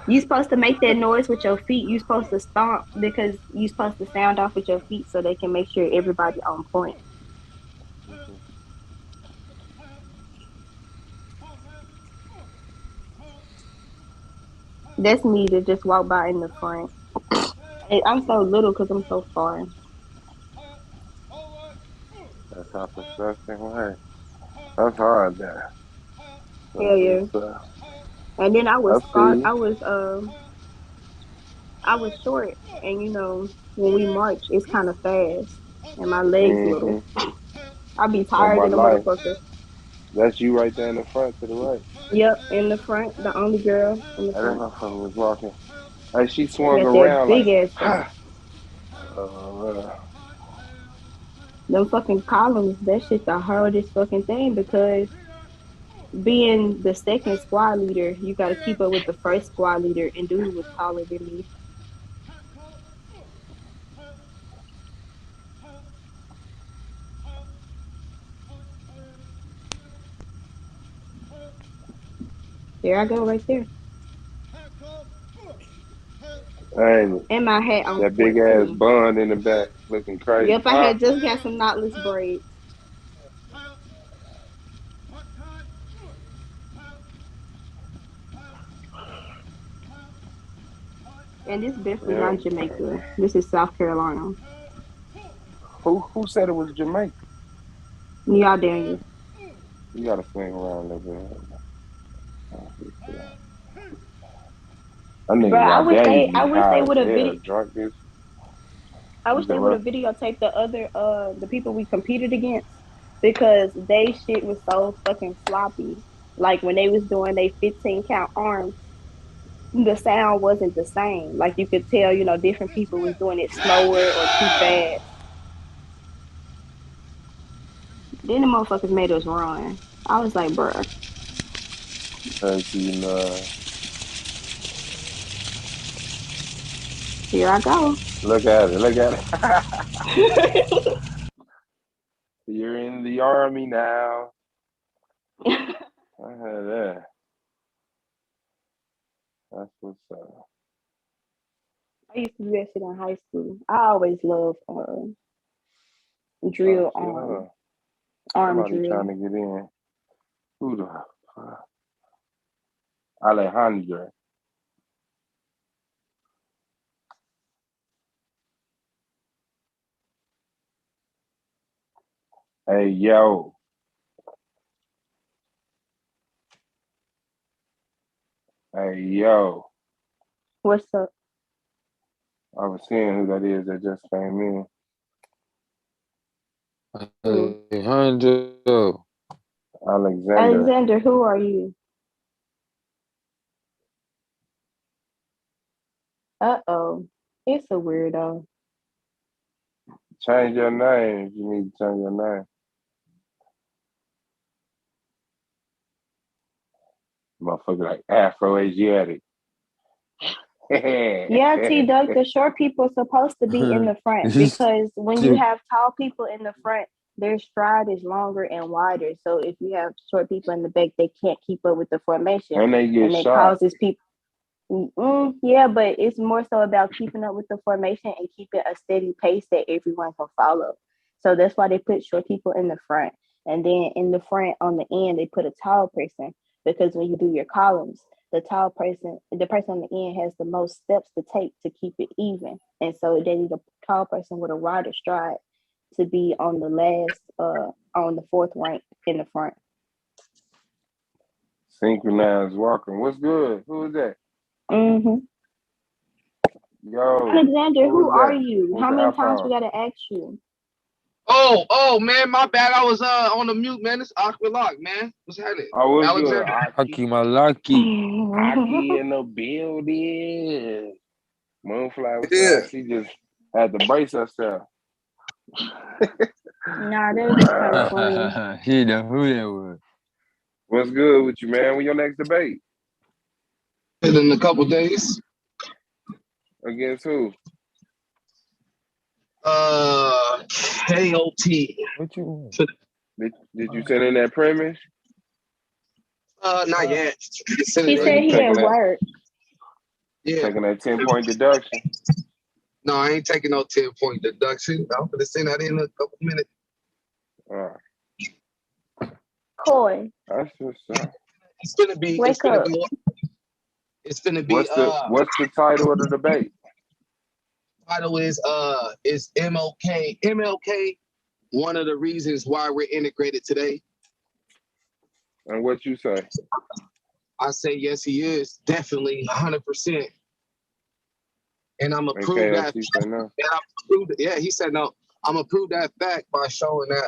Speaker 16: You supposed to make that noise with your feet. You supposed to stomp because you supposed to sound off with your feet so they can make sure everybody on point. That's me to just walk by in the front. I'm so little because I'm so far.
Speaker 11: That's how perception works. That's hard there.
Speaker 16: Hell yeah. And then I was
Speaker 11: I see.
Speaker 16: I was short, and you know when we march, it's kind of fast, and my legs little. I be
Speaker 11: On
Speaker 16: tired
Speaker 11: my
Speaker 16: in a
Speaker 11: life.
Speaker 16: motherfucker.
Speaker 11: That's you right there in the front to the right.
Speaker 16: Yep, in the front, the only girl in the
Speaker 11: That
Speaker 16: front.
Speaker 11: motherfucker was walking. Like she swung
Speaker 16: Got that
Speaker 11: around
Speaker 16: big
Speaker 11: like,
Speaker 16: ass front.
Speaker 11: ha.
Speaker 16: Them fucking columns, that shit the hardest fucking thing because being the second squad leader, you got to keep up with the first squad leader, and dude was taller than me. There I go right there. And my hat on
Speaker 11: that big
Speaker 16: point
Speaker 11: ass
Speaker 16: too.
Speaker 11: bun in the back looking crazy.
Speaker 16: Yep, I had just got some knotless braids. And this definitely not Jamaica. This is South Carolina.
Speaker 11: Who said it was Jamaica?
Speaker 16: Y'all Daniels.
Speaker 11: You gotta swing around a little bit. That nigga
Speaker 16: But I wish
Speaker 11: Daniels
Speaker 16: they
Speaker 11: be high as
Speaker 16: would have
Speaker 11: hell, drunk as.
Speaker 16: I wish they would have videotaped the other the people we competed against because they shit was so fucking sloppy. Like when they was doing they 15 count arms,
Speaker 19: the sound wasn't the same. Like you could tell, different people was doing it slower or too fast. Then the motherfuckers made us run. I was like, bruh. Here I go.
Speaker 11: Look at it. Look at it. You're in the army now. I had that. That's what's up.
Speaker 19: I used to do that shit in high school. I always loved drill arm
Speaker 11: Somebody
Speaker 19: drill.
Speaker 11: trying to get in. Who the fuck? Alejandro. Hey, yo. Hey, yo.
Speaker 19: What's up?
Speaker 11: I was seeing who that is that just came in.
Speaker 20: Alejandro.
Speaker 19: Alexander, who are you? Uh-oh. It's a weirdo.
Speaker 11: Change your name if you need to change your name. Motherfucker like Afro-Asiatic.
Speaker 19: Yeah, T-Duck, the short people are supposed to be in the front because when you have tall people in the front, their stride is longer and wider. So if you have short people in the back, they can't keep up with the formation.
Speaker 11: And they get shot.
Speaker 19: Causes people... yeah, but it's more so about keeping up with the formation and keeping a steady pace that everyone can follow. So that's why they put short people in the front. And then in the front, on the end, they put a tall person because when you do your columns, the person on the end has the most steps to take to keep it even. And so they need a tall person with a wider stride to be on the last, on the fourth rank in the front.
Speaker 11: Synchronized walking. What's good? Who is that?
Speaker 19: Mm-hmm.
Speaker 11: Yo.
Speaker 19: Alexander, who are you? How many times we gotta ask you?
Speaker 15: Oh man, my bad. I was on the mute, man. It's Aqua Lock, man. What's happening?
Speaker 11: Oh, what's
Speaker 15: Alexander.
Speaker 11: good?
Speaker 20: Aki Malaki.
Speaker 11: Aki in the building. Moonfly, what's up? She just had to brace herself.
Speaker 19: Nah, that was just kind of funny.
Speaker 20: He know who that was.
Speaker 11: What's good with you, man? When your next debate?
Speaker 15: In a couple days.
Speaker 11: Against who?
Speaker 15: KOT.
Speaker 20: What you want?
Speaker 11: Did you send in that premise?
Speaker 15: Not yet.
Speaker 19: He said he at work.
Speaker 11: Yeah. Taking that 10-point deduction.
Speaker 15: No, I ain't taking no 10-point deduction. I'm gonna send that in a couple minutes.
Speaker 19: Coy.
Speaker 11: That's what's up.
Speaker 15: It's gonna be.
Speaker 19: Wake up.
Speaker 15: It's gonna be.
Speaker 11: What's the title of the debate?
Speaker 15: Title is MLK. MLK, one of the reasons why we're integrated today.
Speaker 11: And what you say? I
Speaker 15: say yes, he is definitely 100%. And I'm gonna prove that.
Speaker 11: No.
Speaker 15: Yeah, he said no. I'm gonna prove that fact by showing that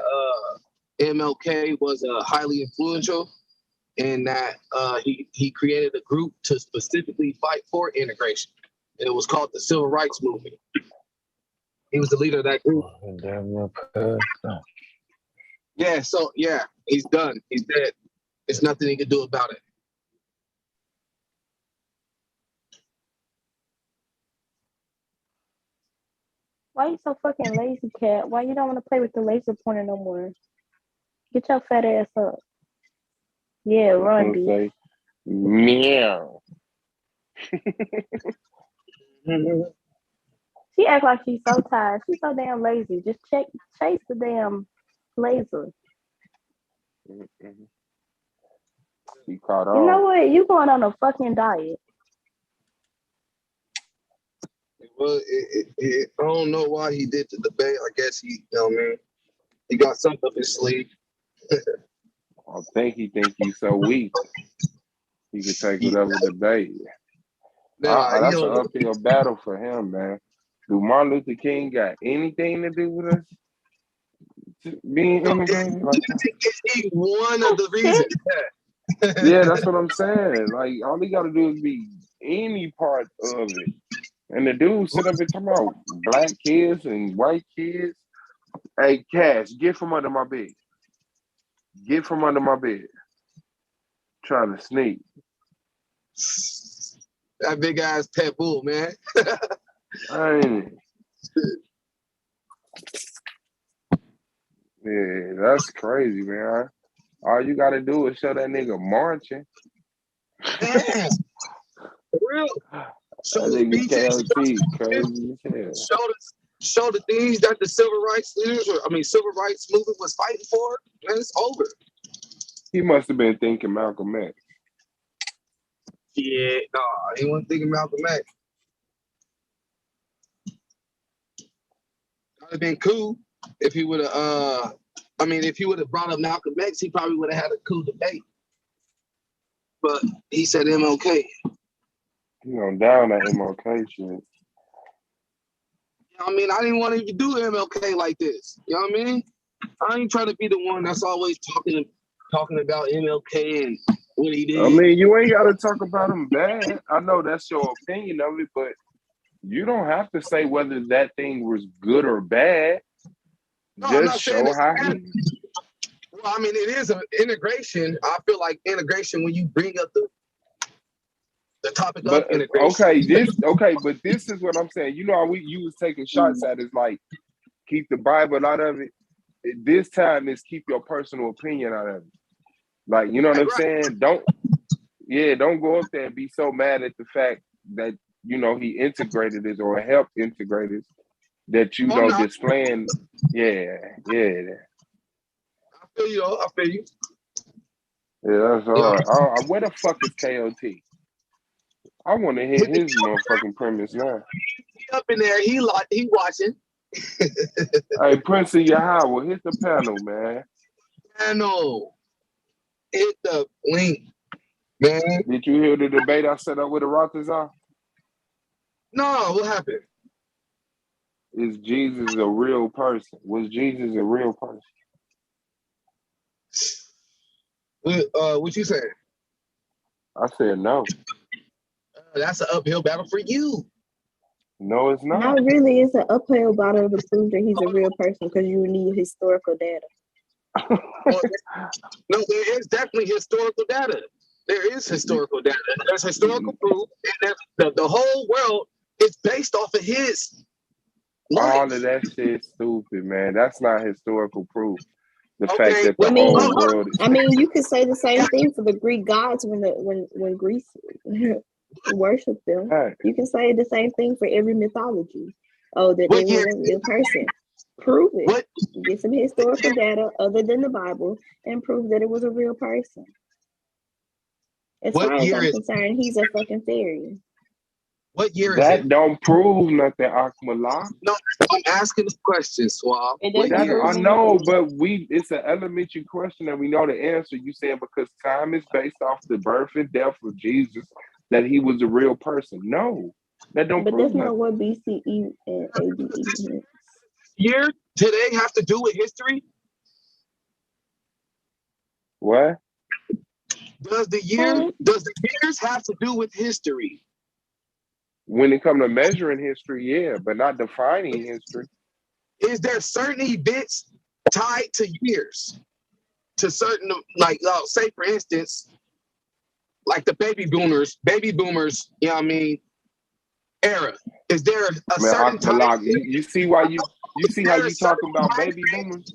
Speaker 15: MLK was highly influential, and that he created a group to specifically fight for integration. It was called the Civil Rights Movement. He was the leader of that group. Yeah, so yeah, he's done. He's dead. There's nothing he can do about it.
Speaker 19: Why you so fucking lazy, cat? Why you don't want to play with the laser pointer no more? Get your fat ass up. Yeah, run, bitch.
Speaker 11: Meow.
Speaker 19: She act like she's so tired. She's so damn lazy. Just chase the damn laser.
Speaker 11: She caught on.
Speaker 19: You know what? You going on a fucking diet.
Speaker 15: Well, I don't know why he did the debate. I guess he got something up his sleeve.
Speaker 11: I think he thinks he's so weak. He could take whatever debate. That's an uphill battle for him, man. Do Martin Luther King got anything to do with us being immigrated?
Speaker 15: He's one of the reasons.
Speaker 11: Yeah, that's what I'm saying. Like, all he got to do is be any part of it. And the dude sit up and talking about black kids and white kids. Hey, Cash, get from under my bed. Get from under my bed. Trying to sneak.
Speaker 15: That big ass pet bull, man.
Speaker 11: Ain't it? Yeah, that's crazy, man. All you gotta do is show that nigga marching.
Speaker 15: Man, for real. Show the speeches,
Speaker 11: crazy as hell.
Speaker 15: Show the things that the civil rights leaders, civil rights movement was fighting for. Man, it's over.
Speaker 11: He must have been thinking Malcolm X.
Speaker 15: Yeah, no, he wasn't thinking Malcolm X. That'd have been cool if he would have. If he would have brought up Malcolm X, he probably would have had a cool debate. But he said MLK.
Speaker 11: He on down that MLK shit.
Speaker 15: I didn't want to do MLK like this. You know what I mean? I ain't trying to be the one that's always talking about MLK and what he did.
Speaker 11: You ain't got to talk about him bad. I know that's your opinion of it, but you don't have to say whether that thing was good or bad.
Speaker 15: No,
Speaker 11: just show how he.
Speaker 15: Well, it is an integration. I feel like integration when you bring up the topic of integration.
Speaker 11: But this is what I'm saying. You know how you was taking shots at is like keep the Bible out of it. This time is keep your personal opinion out of it. Like, you know what I'm saying? Don't go up there and be so mad at the fact that, he integrated it or helped integrate it that you know displaying. Yeah.
Speaker 15: I feel you.
Speaker 11: Yeah, that's all right. Where the fuck is KOT? I want to hear his motherfucking premise now.
Speaker 15: He up in there. He watching.
Speaker 11: Hey, Prince of Yahweh, hit the panel, man.
Speaker 15: Panel. Hit the link, man.
Speaker 11: Did you hear the debate I set up with the Rotterdam?
Speaker 15: No, what happened?
Speaker 11: Is Jesus a real person? Was Jesus a real person?
Speaker 15: What you saying?
Speaker 11: I said no.
Speaker 19: That's an uphill battle for you.
Speaker 11: No, it's not.
Speaker 19: Not really. It's an uphill battle to prove that he's a real person because you need historical data.
Speaker 15: No, there is definitely historical data. There is historical data. There's historical proof, and the whole world is based off of his life.
Speaker 11: All of that shit's stupid, man. That's not historical proof. The fact that the whole world is...
Speaker 19: you could say the same thing for the Greek gods when Greece worshipped them. Right. You can say the same thing for every mythology. Oh, that they were a real person. Prove it. Get some historical data other than the Bible and prove that it was a real person. As far as I'm concerned, he's a fucking fairy.
Speaker 15: What year is it?
Speaker 11: That don't prove nothing, Akmallah.
Speaker 15: No, I'm asking the question, Swab.
Speaker 11: I know, but it's an elementary question and we know the answer. You saying because time is based off the birth and death of Jesus, that he was a real person. No, that don't prove
Speaker 19: that's
Speaker 11: nothing.
Speaker 19: not what BCE and AD means.
Speaker 15: Year today have to do with history?
Speaker 11: What?
Speaker 15: Does the years have to do with history?
Speaker 11: When it comes to measuring history, yeah, but not defining history.
Speaker 15: Is there certain events tied to years? To certain, say for instance, like the baby boomers, you know what I mean, era. Is there a certain time?
Speaker 11: You see why you see how you talking about baby boomers?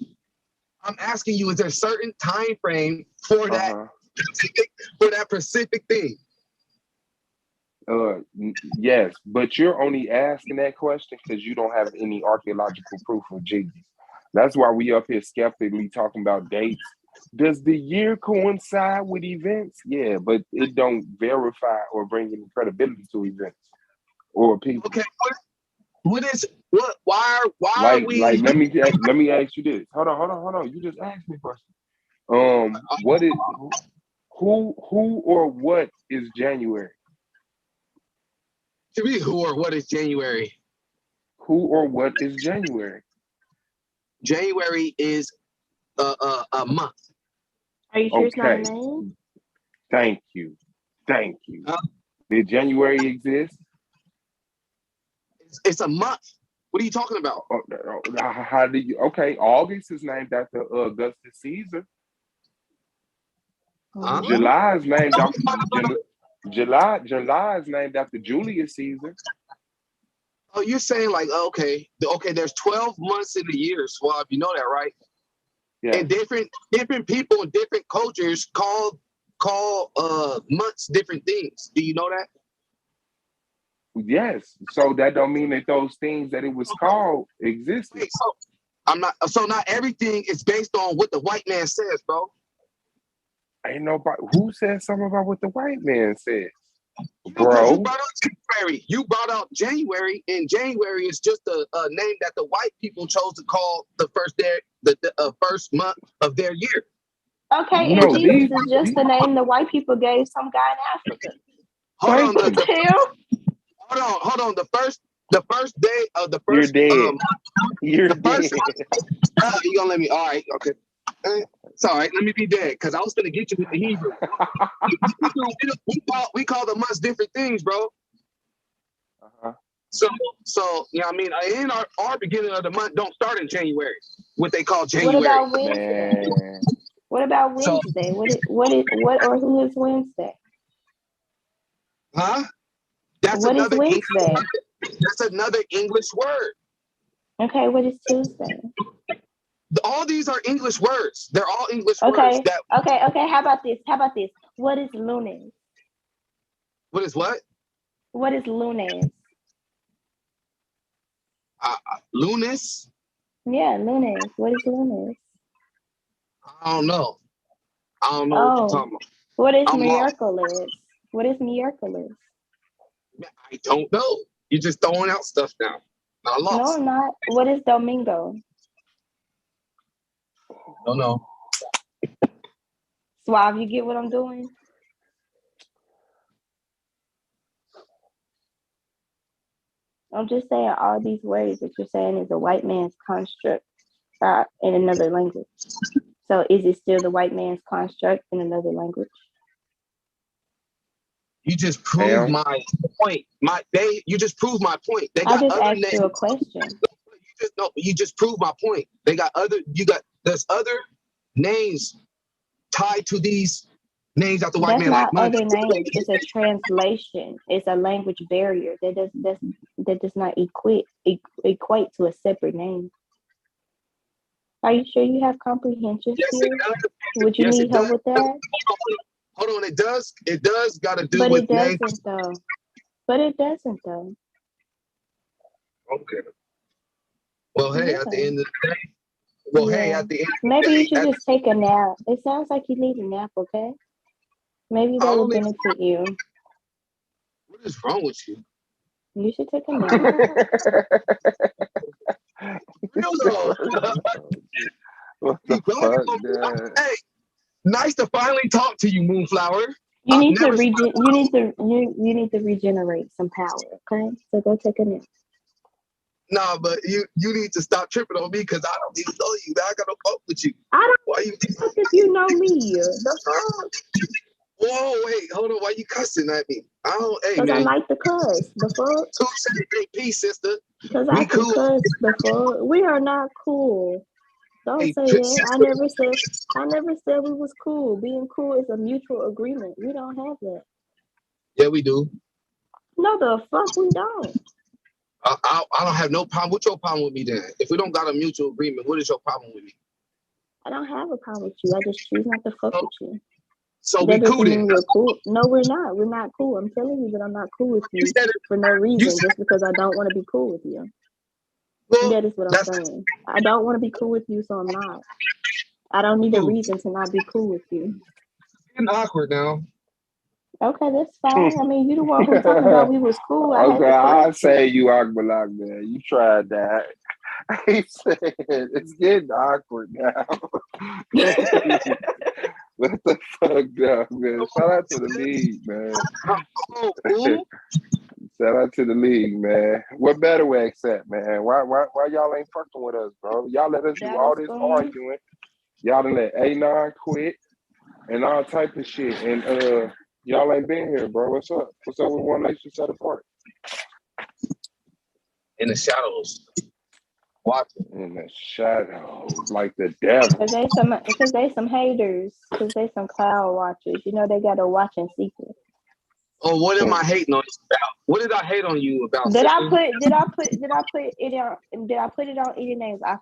Speaker 15: I'm asking you, is there a certain time frame for that specific thing?
Speaker 11: Yes, but you're only asking that question because you don't have any archaeological proof of Jesus. That's why we up here skeptically talking about dates. Does the year coincide with events? Yeah, but it don't verify or bring any credibility to events or people.
Speaker 15: Okay, why
Speaker 11: like,
Speaker 15: are we
Speaker 11: let me ask you this. Hold on. You just asked me a question. What is who or what is January?
Speaker 15: To me, who or what is January?
Speaker 11: Who or what is January?
Speaker 15: January is a month.
Speaker 19: Are you sure it's not a name?
Speaker 11: Thank you. Did January exist?
Speaker 15: It's a month. What are you talking about?
Speaker 11: How do you? Okay, August is named after Augustus Caesar.
Speaker 15: Huh?
Speaker 11: July is named after July is named after Julius Caesar.
Speaker 15: Oh, you're saying like okay. There's 12 months in the year, Swab. You know that, right?
Speaker 11: Yeah.
Speaker 15: And different people in different cultures call months different things. Do you know that?
Speaker 11: Yes. So that don't mean that those things that it was called existed.
Speaker 15: Wait, so not everything is based on what the white man says, bro.
Speaker 11: Ain't nobody who said something about what the white man said.
Speaker 15: Bro, you brought out January, and January is just a name that the white people chose to call the first month of their year.
Speaker 19: Okay, and Jesus is just the name the white people gave some guy in Africa.
Speaker 15: Hold on, the first day of the first.
Speaker 11: You're dead. You're dead.
Speaker 15: You gonna let me? All right, okay. It's all right. Let me be dead because I was gonna get you with the Hebrew. we call the months different things, bro. So you know what I mean. In our beginning of the month don't start in January. What they call January.
Speaker 19: What about Wednesday? What about Wednesday? What or who is Wednesday?
Speaker 15: Huh?
Speaker 19: What is Wednesday?
Speaker 15: That's another English word.
Speaker 19: Okay, what is Tuesday?
Speaker 15: All these are English words. They're all English words.
Speaker 19: Okay. How about this? What is lunes?
Speaker 15: What is what?
Speaker 19: What is lunes?
Speaker 15: Lunes?
Speaker 19: Yeah, lunes. What is lunes?
Speaker 15: I don't know what you're talking about.
Speaker 19: What is miércoles? What is miércoles?
Speaker 15: I don't know. You're just throwing out stuff now. I lost.
Speaker 19: No, I'm not. What is domingo?
Speaker 15: Don't know.
Speaker 19: Suave, you get what I'm doing? I'm just saying all these words that you're saying is a white man's construct in another language. So is it still the white man's construct in another language?
Speaker 15: You just proved my point. You just proved my point. They got
Speaker 19: I just
Speaker 15: other
Speaker 19: asked
Speaker 15: names.
Speaker 19: you a question.
Speaker 15: You just proved my point. There's other names tied to these names after white man.
Speaker 19: That's not other names. It's a translation. It's a language barrier that does not equate to a separate name. Are you sure you have comprehension skills? Would you need help with that?
Speaker 15: Hold on, it does got to do
Speaker 19: but
Speaker 15: with
Speaker 19: it doesn't names. Though. But it doesn't though.
Speaker 15: Okay. Well, hey, at the end of the day. Hey, at the end of the
Speaker 19: maybe
Speaker 15: day,
Speaker 19: you should just take a nap. It sounds like you need a nap, okay? Maybe that will benefit you.
Speaker 15: What is wrong with you?
Speaker 19: You should take a nap.
Speaker 11: What the fuck,
Speaker 15: hey, nice to finally talk to you, Moonflower.
Speaker 19: You need to regenerate some power, okay? So go take a nap.
Speaker 15: Nah, but you need to stop tripping on me because I don't even know you. I got no fuck with you.
Speaker 19: I don't.
Speaker 15: Why you?
Speaker 19: If you know me, the fuck.
Speaker 15: Whoa, wait, hold on. Why you cussing at me? I don't. Hey,
Speaker 19: man. Because I like to cuss. The fuck.
Speaker 15: 278 peace, sister.
Speaker 19: Because I can cuss. The fuck. We are not cool. Don't say that. I never said we was cool. Being cool is a mutual agreement. We don't have that.
Speaker 15: Yeah, we do.
Speaker 19: No, the fuck we don't.
Speaker 15: I don't have no problem. What's your problem with me then? If we don't got a mutual agreement, what is your problem with me?
Speaker 19: I don't have a problem with you. I just choose not to fuck with you.
Speaker 15: So we cool then?
Speaker 19: We're cool. No, we're not. We're not cool. I'm telling you that I'm not cool with you for no reason, just because I don't want to be cool with you. Well, that is what I'm saying. I don't want to be cool with you, so I'm not. I don't need a reason to not be cool with you.
Speaker 15: It's getting awkward now.
Speaker 19: Okay, that's fine. I mean, you the one who talking about we was cool.
Speaker 11: Okay, I'll say you awkward, man. You tried that. He said it's getting awkward now. What the fuck up, man? Shout out to the league, man. Shout out to the league, man. What better way except, man? Why y'all ain't fucking with us, bro? Y'all let us do all this arguing. Y'all done let A9 quit and all type of shit. And Y'all ain't been here, bro. What's up? What's up with One Nation Set Apart?
Speaker 15: In the shadows. Watching.
Speaker 11: In the shadows, like the devil.
Speaker 19: Because they some haters. Because they some cloud watchers. You know they got to watch in secret.
Speaker 15: Oh, what am I hating on you about? What did I hate on you about?
Speaker 19: Did I put it on any names off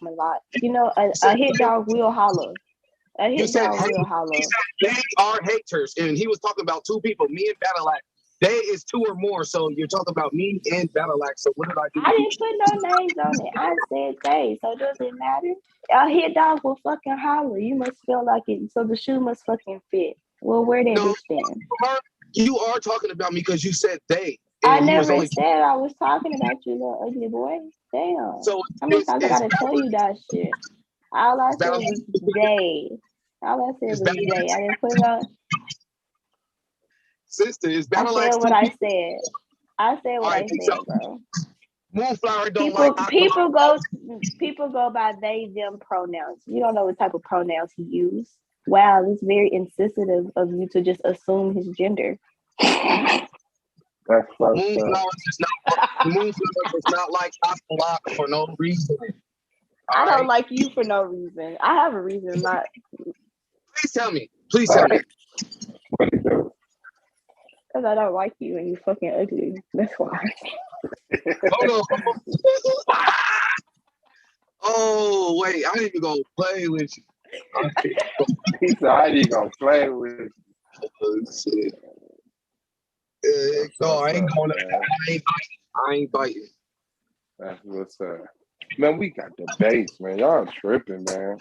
Speaker 19: my lot? You know, a hit dog will holler. A hit dog will holler.
Speaker 15: He said they are haters, and he was talking about two people, me and Battleaxe. They is two or more, so you're talking about me and Battleaxe. So what did I do?
Speaker 19: I didn't put no names on it. I said they, so does it matter? A hit dog will fucking holler. You must feel like it, so the shoe must fucking fit. Well, where did it stand?
Speaker 15: You are talking about me because you said they.
Speaker 19: I never said I was talking about you, little ugly boy. Damn.
Speaker 15: So
Speaker 19: how many times I gotta tell you that shit? All I said was they. All I said was they. I didn't put it on.
Speaker 15: Sister, is
Speaker 19: I
Speaker 15: Battleaxe
Speaker 19: said what I said. I said what I said, bro.
Speaker 15: Moonflower don't
Speaker 19: people go by they them pronouns. You don't know what type of pronouns he used. Wow, it's very insensitive of you to just assume his gender.
Speaker 11: That's
Speaker 15: Moonflower is not like Aqualock for no reason.
Speaker 19: I don't like you for no reason. I have a reason not.
Speaker 15: Please tell me. Please tell me.
Speaker 19: Because I don't like you and you fucking ugly. That's why.
Speaker 15: Hold on. Oh, wait. I need to go play with you.
Speaker 11: He said, I need to go play with you.
Speaker 15: Oh, shit. No, I ain't going to. I ain't biting.
Speaker 11: That's what's up. Man, we got the base, man. Y'all tripping, man.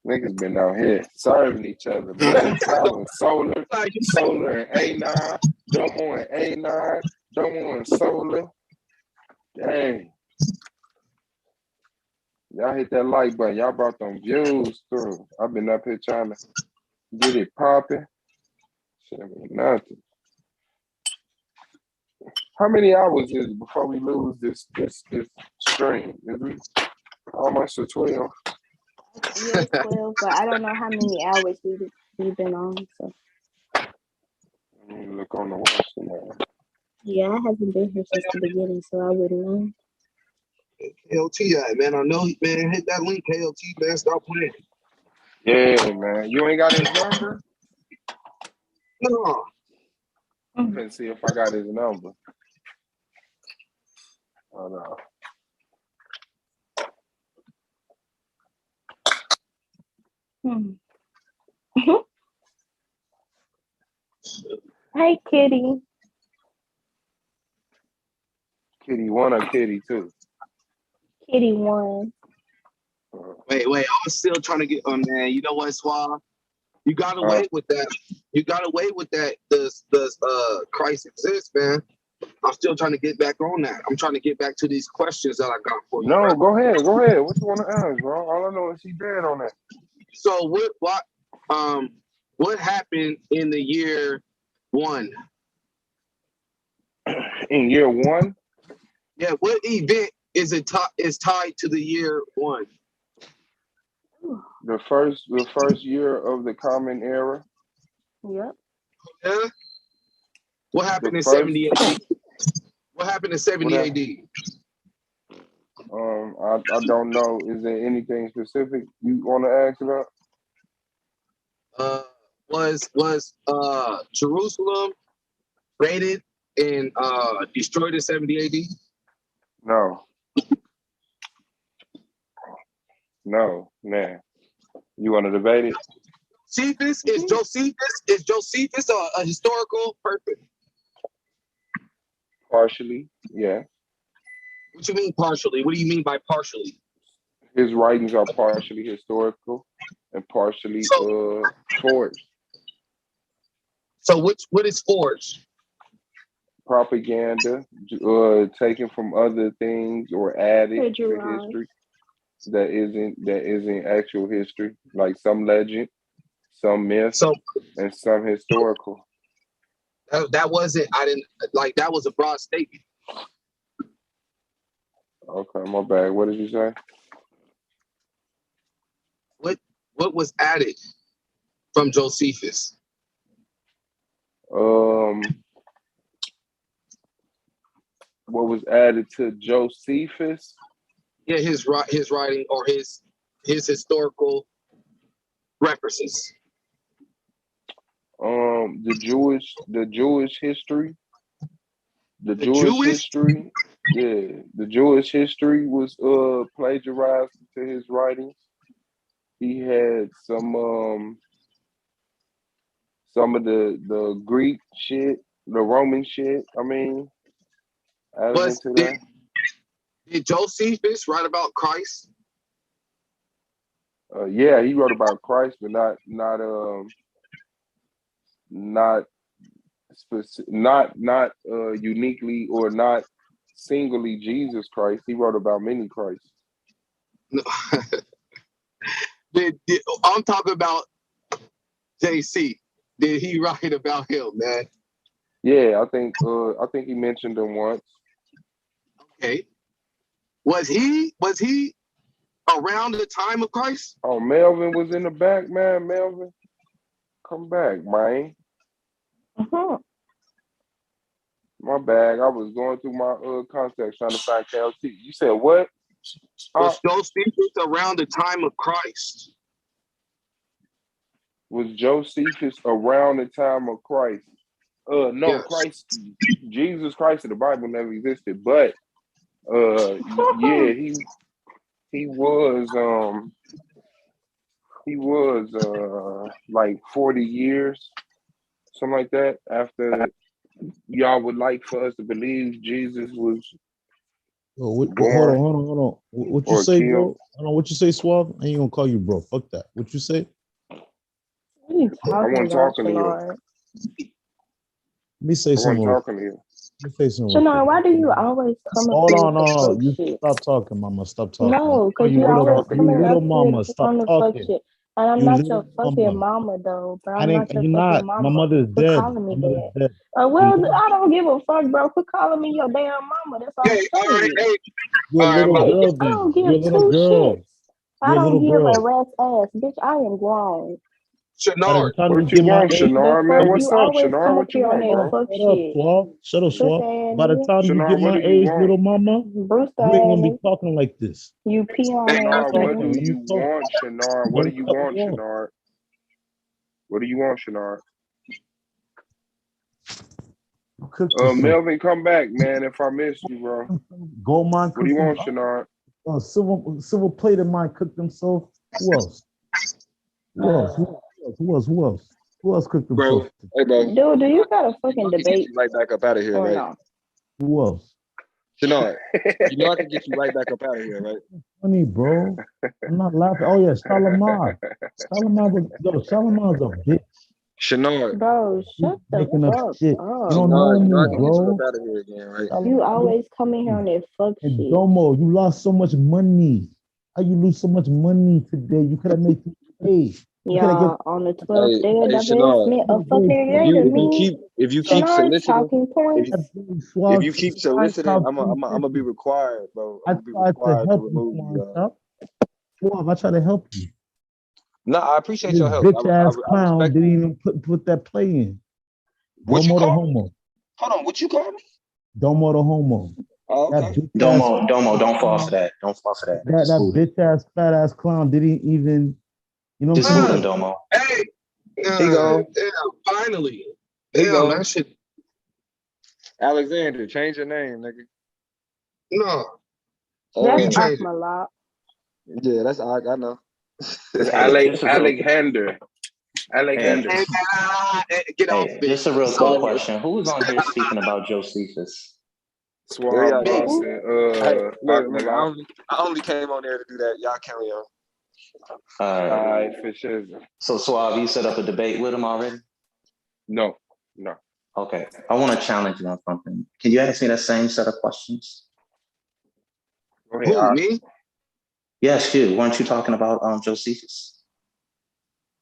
Speaker 11: Niggas been out here serving each other, man. Solar and A9, Domo and A9, Domo and Solar. Dang. Y'all hit that like button. Y'all brought them views through. I've been up here trying to get it popping. Shit ain't nothing. How many hours is it before we lose this stream? Is we almost to 12?
Speaker 19: Yeah, 12, but I don't know how many hours we've been on. So
Speaker 11: Let me look on the watch now.
Speaker 19: yeah, I haven't been here since the beginning, so I wouldn't know.
Speaker 15: KLT, man, I know, man. Hit that link, KLT, man. Stop playing.
Speaker 11: Yeah, man. You ain't got his number?
Speaker 15: No.
Speaker 11: I'm gonna see if I got his number. Oh no.
Speaker 19: Hey, Kitty.
Speaker 11: Kitty 1 or Kitty 2?
Speaker 19: Kitty 1.
Speaker 15: Wait. I was still trying to get. Oh man, you know what, Suave? You got away with that. You got away with that. Does Christ exist, man? I'm still trying to get back on that. I'm trying to get back to these questions that I got for you.
Speaker 11: No,
Speaker 15: bro.
Speaker 11: go ahead. What you want to ask, bro? All I know is he dead on that.
Speaker 15: So what happened in the year 1?
Speaker 11: In year 1?
Speaker 15: Yeah, what event is tied to the year 1?
Speaker 11: The first year of the Common Era.
Speaker 19: Yep.
Speaker 15: Yeah. What happened in 70 AD? What happened in 70 AD?
Speaker 11: I don't know. Is there anything specific you want to ask about?
Speaker 15: Was Jerusalem raided and destroyed in 70 AD?
Speaker 11: No, man. You want to debate it?
Speaker 15: Is Josephus a historical person?
Speaker 11: Partially, yeah.
Speaker 15: What you mean partially? What do you mean by partially?
Speaker 11: His writings are partially historical and partially forged.
Speaker 15: So what is forged?
Speaker 11: Propaganda, taken from other things or added to history that isn't actual history, like some legend, some myth, and some historical.
Speaker 15: That wasn't. I didn't like. That was a broad statement.
Speaker 11: Okay, my bad. What did you say?
Speaker 15: What was added from Josephus?
Speaker 11: What was added to Josephus?
Speaker 15: Yeah, his writing or his historical references.
Speaker 11: The Jewish history. The Jewish history. Yeah, the Jewish history was plagiarized into his writings. He had some of the Greek shit, the Roman shit. I mean, added into that.
Speaker 15: Did Josephus write about Christ?
Speaker 11: Yeah, he wrote about Christ, but not uniquely or not singly Jesus Christ. He wrote about many Christs.
Speaker 15: No. I'm talking about JC. Did he write about him, man?
Speaker 11: Yeah, I think he mentioned him once.
Speaker 15: Okay. Was he around the time of Christ?
Speaker 11: Oh, Melvin was in the back, man. Melvin, come back, man. My bag. I was going through my contacts trying to find KLT. You said what?
Speaker 15: Was Josephus around the time of Christ?
Speaker 11: Was Josephus around the time of Christ? No, yes. Christ, Jesus Christ of the Bible never existed, but yeah, he was like 40 years, something like that, after y'all would like for us to believe Jesus was
Speaker 13: hold on. What you say, bro? Hold on, what you say, Suave? I ain't gonna call you bro. Fuck that. What you say?
Speaker 19: What are you talking about, Shanard?
Speaker 13: Let me say something.
Speaker 11: I wasn't talking to you.
Speaker 19: Shanard, why do you always come up here?
Speaker 13: Hold on. You stop talking, mama. Stop talking.
Speaker 19: No, because you always coming up
Speaker 13: mama.
Speaker 19: here
Speaker 13: Stop
Speaker 19: on the
Speaker 13: talking.
Speaker 19: fuck shit. And I'm not your fucking mama, though, bro. I'm not your fucking mama.
Speaker 13: My mother is dead.
Speaker 19: Calling me that. Well, I don't give a fuck, bro. Quit calling me your damn mama. That's all I'm saying.
Speaker 13: You're a little girl, then.
Speaker 19: I don't give
Speaker 13: You're a little girl.
Speaker 19: shit. I don't give a rat's ass, bitch. I am grown.
Speaker 15: Shanard,
Speaker 11: what you want, Shanard, man? What's up, Shanard? What you want, bro?
Speaker 13: Shut up, Swab. By the time you get my age, little mama, you ain't gonna be talking like this.
Speaker 19: You pee on
Speaker 11: Shanard, what do you want, Shanard? What do you want, Shanard? What do you want, Shanard? Melvin, come back, man. If I missed you, bro.
Speaker 13: Gold mine.
Speaker 11: What do you want, Shanard?
Speaker 13: Silver plate of mine cooked themselves. Who else? Who else cooked themselves?
Speaker 7: Hey, bro.
Speaker 19: Dude, do you got a fucking debate?
Speaker 7: Right back up out of here, right?
Speaker 19: No?
Speaker 13: Who else?
Speaker 7: Shanard, you know I can get you right back up out of here, right?
Speaker 13: Funny, bro. I'm not laughing. Oh yeah, Shalimar. Shalimar's a bitch.
Speaker 7: Shanard.
Speaker 19: Bro, shut the fuck up.
Speaker 13: You don't know me, bro.
Speaker 7: Out of here again, right?
Speaker 19: You always come in here on that fuck shit.
Speaker 13: Domo, you lost so much money. How you lose so much money today? You could have made $2K.
Speaker 19: Yeah, on the 12th day of divestment of fucking year.
Speaker 7: If you keep soliciting, if you keep soliciting, I'm gonna be required, bro. I'm gonna be required to remove you.
Speaker 13: Well, I try to help you.
Speaker 7: No, I appreciate
Speaker 13: this
Speaker 7: your help.
Speaker 13: Bitch ass clown didn't even put that play in.
Speaker 7: What you call
Speaker 13: homo.
Speaker 7: Hold on, what you call me?
Speaker 13: Domo the homo.
Speaker 7: Oh, okay.
Speaker 10: Domo, don't fall for that. Don't fall for that.
Speaker 13: That bitch ass fat ass clown didn't even, you know.
Speaker 10: Just smooth him, Domo.
Speaker 15: Hey, finally.
Speaker 7: Damn,
Speaker 15: that shit.
Speaker 7: Alexander, change your name, nigga.
Speaker 15: No.
Speaker 19: That's off my lot.
Speaker 7: Yeah, that's I know.
Speaker 11: Alexander.
Speaker 15: Get off me.
Speaker 10: Just a real quick question. Who was on here speaking about Josephus?
Speaker 11: Suave
Speaker 7: I only came on there to do that. Y'all carry on.
Speaker 10: All
Speaker 11: right, for sure.
Speaker 10: So Suave, you set up a debate with him already?
Speaker 11: No.
Speaker 10: Okay. I want to challenge you on something. Can you ask me that same set of questions?
Speaker 11: Go ahead.
Speaker 15: Who, me?
Speaker 10: Yes, you. Weren't you talking about Josephus?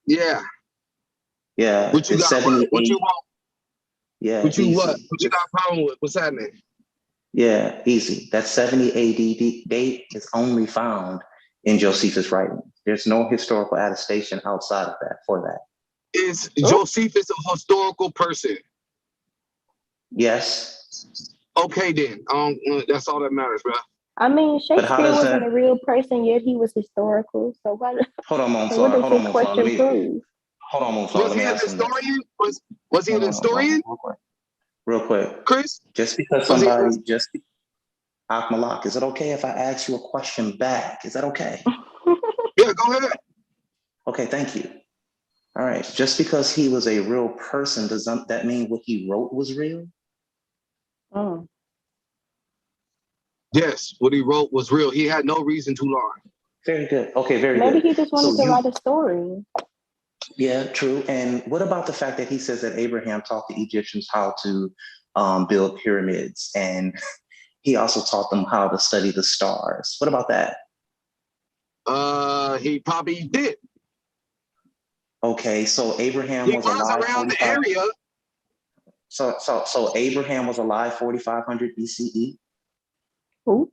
Speaker 15: Yeah.
Speaker 10: Yeah.
Speaker 15: What you got? What you want?
Speaker 10: Yeah.
Speaker 15: What you got a problem with? What's happening?
Speaker 10: Yeah, easy. That 70 AD date is only found in Josephus' writing. There's no historical attestation outside of that for that.
Speaker 15: Is Josephus a historical person?
Speaker 8: Yes.
Speaker 15: Okay, then. That's all that matters, bro.
Speaker 19: I mean, Shakespeare wasn't a real person, yet he was historical. So what?
Speaker 8: Hold on,
Speaker 19: so what does his question prove?
Speaker 8: Hold on, Moonflower.
Speaker 15: Was he an historian? Was he an historian?
Speaker 8: Real quick.
Speaker 15: Chris?
Speaker 8: Just because somebody Akmalak, is it okay if I ask you a question back? Is that okay?
Speaker 15: Yeah, go ahead.
Speaker 8: Okay, thank you. All right. Just because he was a real person, does that mean what he wrote was real?
Speaker 19: Oh.
Speaker 15: Yes, what he wrote was real. He had no reason to lie.
Speaker 8: Very good. Okay, very
Speaker 19: Maybe
Speaker 8: good.
Speaker 19: he just wanted to write a story.
Speaker 8: Yeah, true. And what about the fact that he says that Abraham taught the Egyptians how to build pyramids, and he also taught them how to study the stars? What about that?
Speaker 15: He probably did.
Speaker 8: Okay, so Abraham was alive
Speaker 15: around the area.
Speaker 8: So Abraham was alive 4500 BCE.
Speaker 19: Who?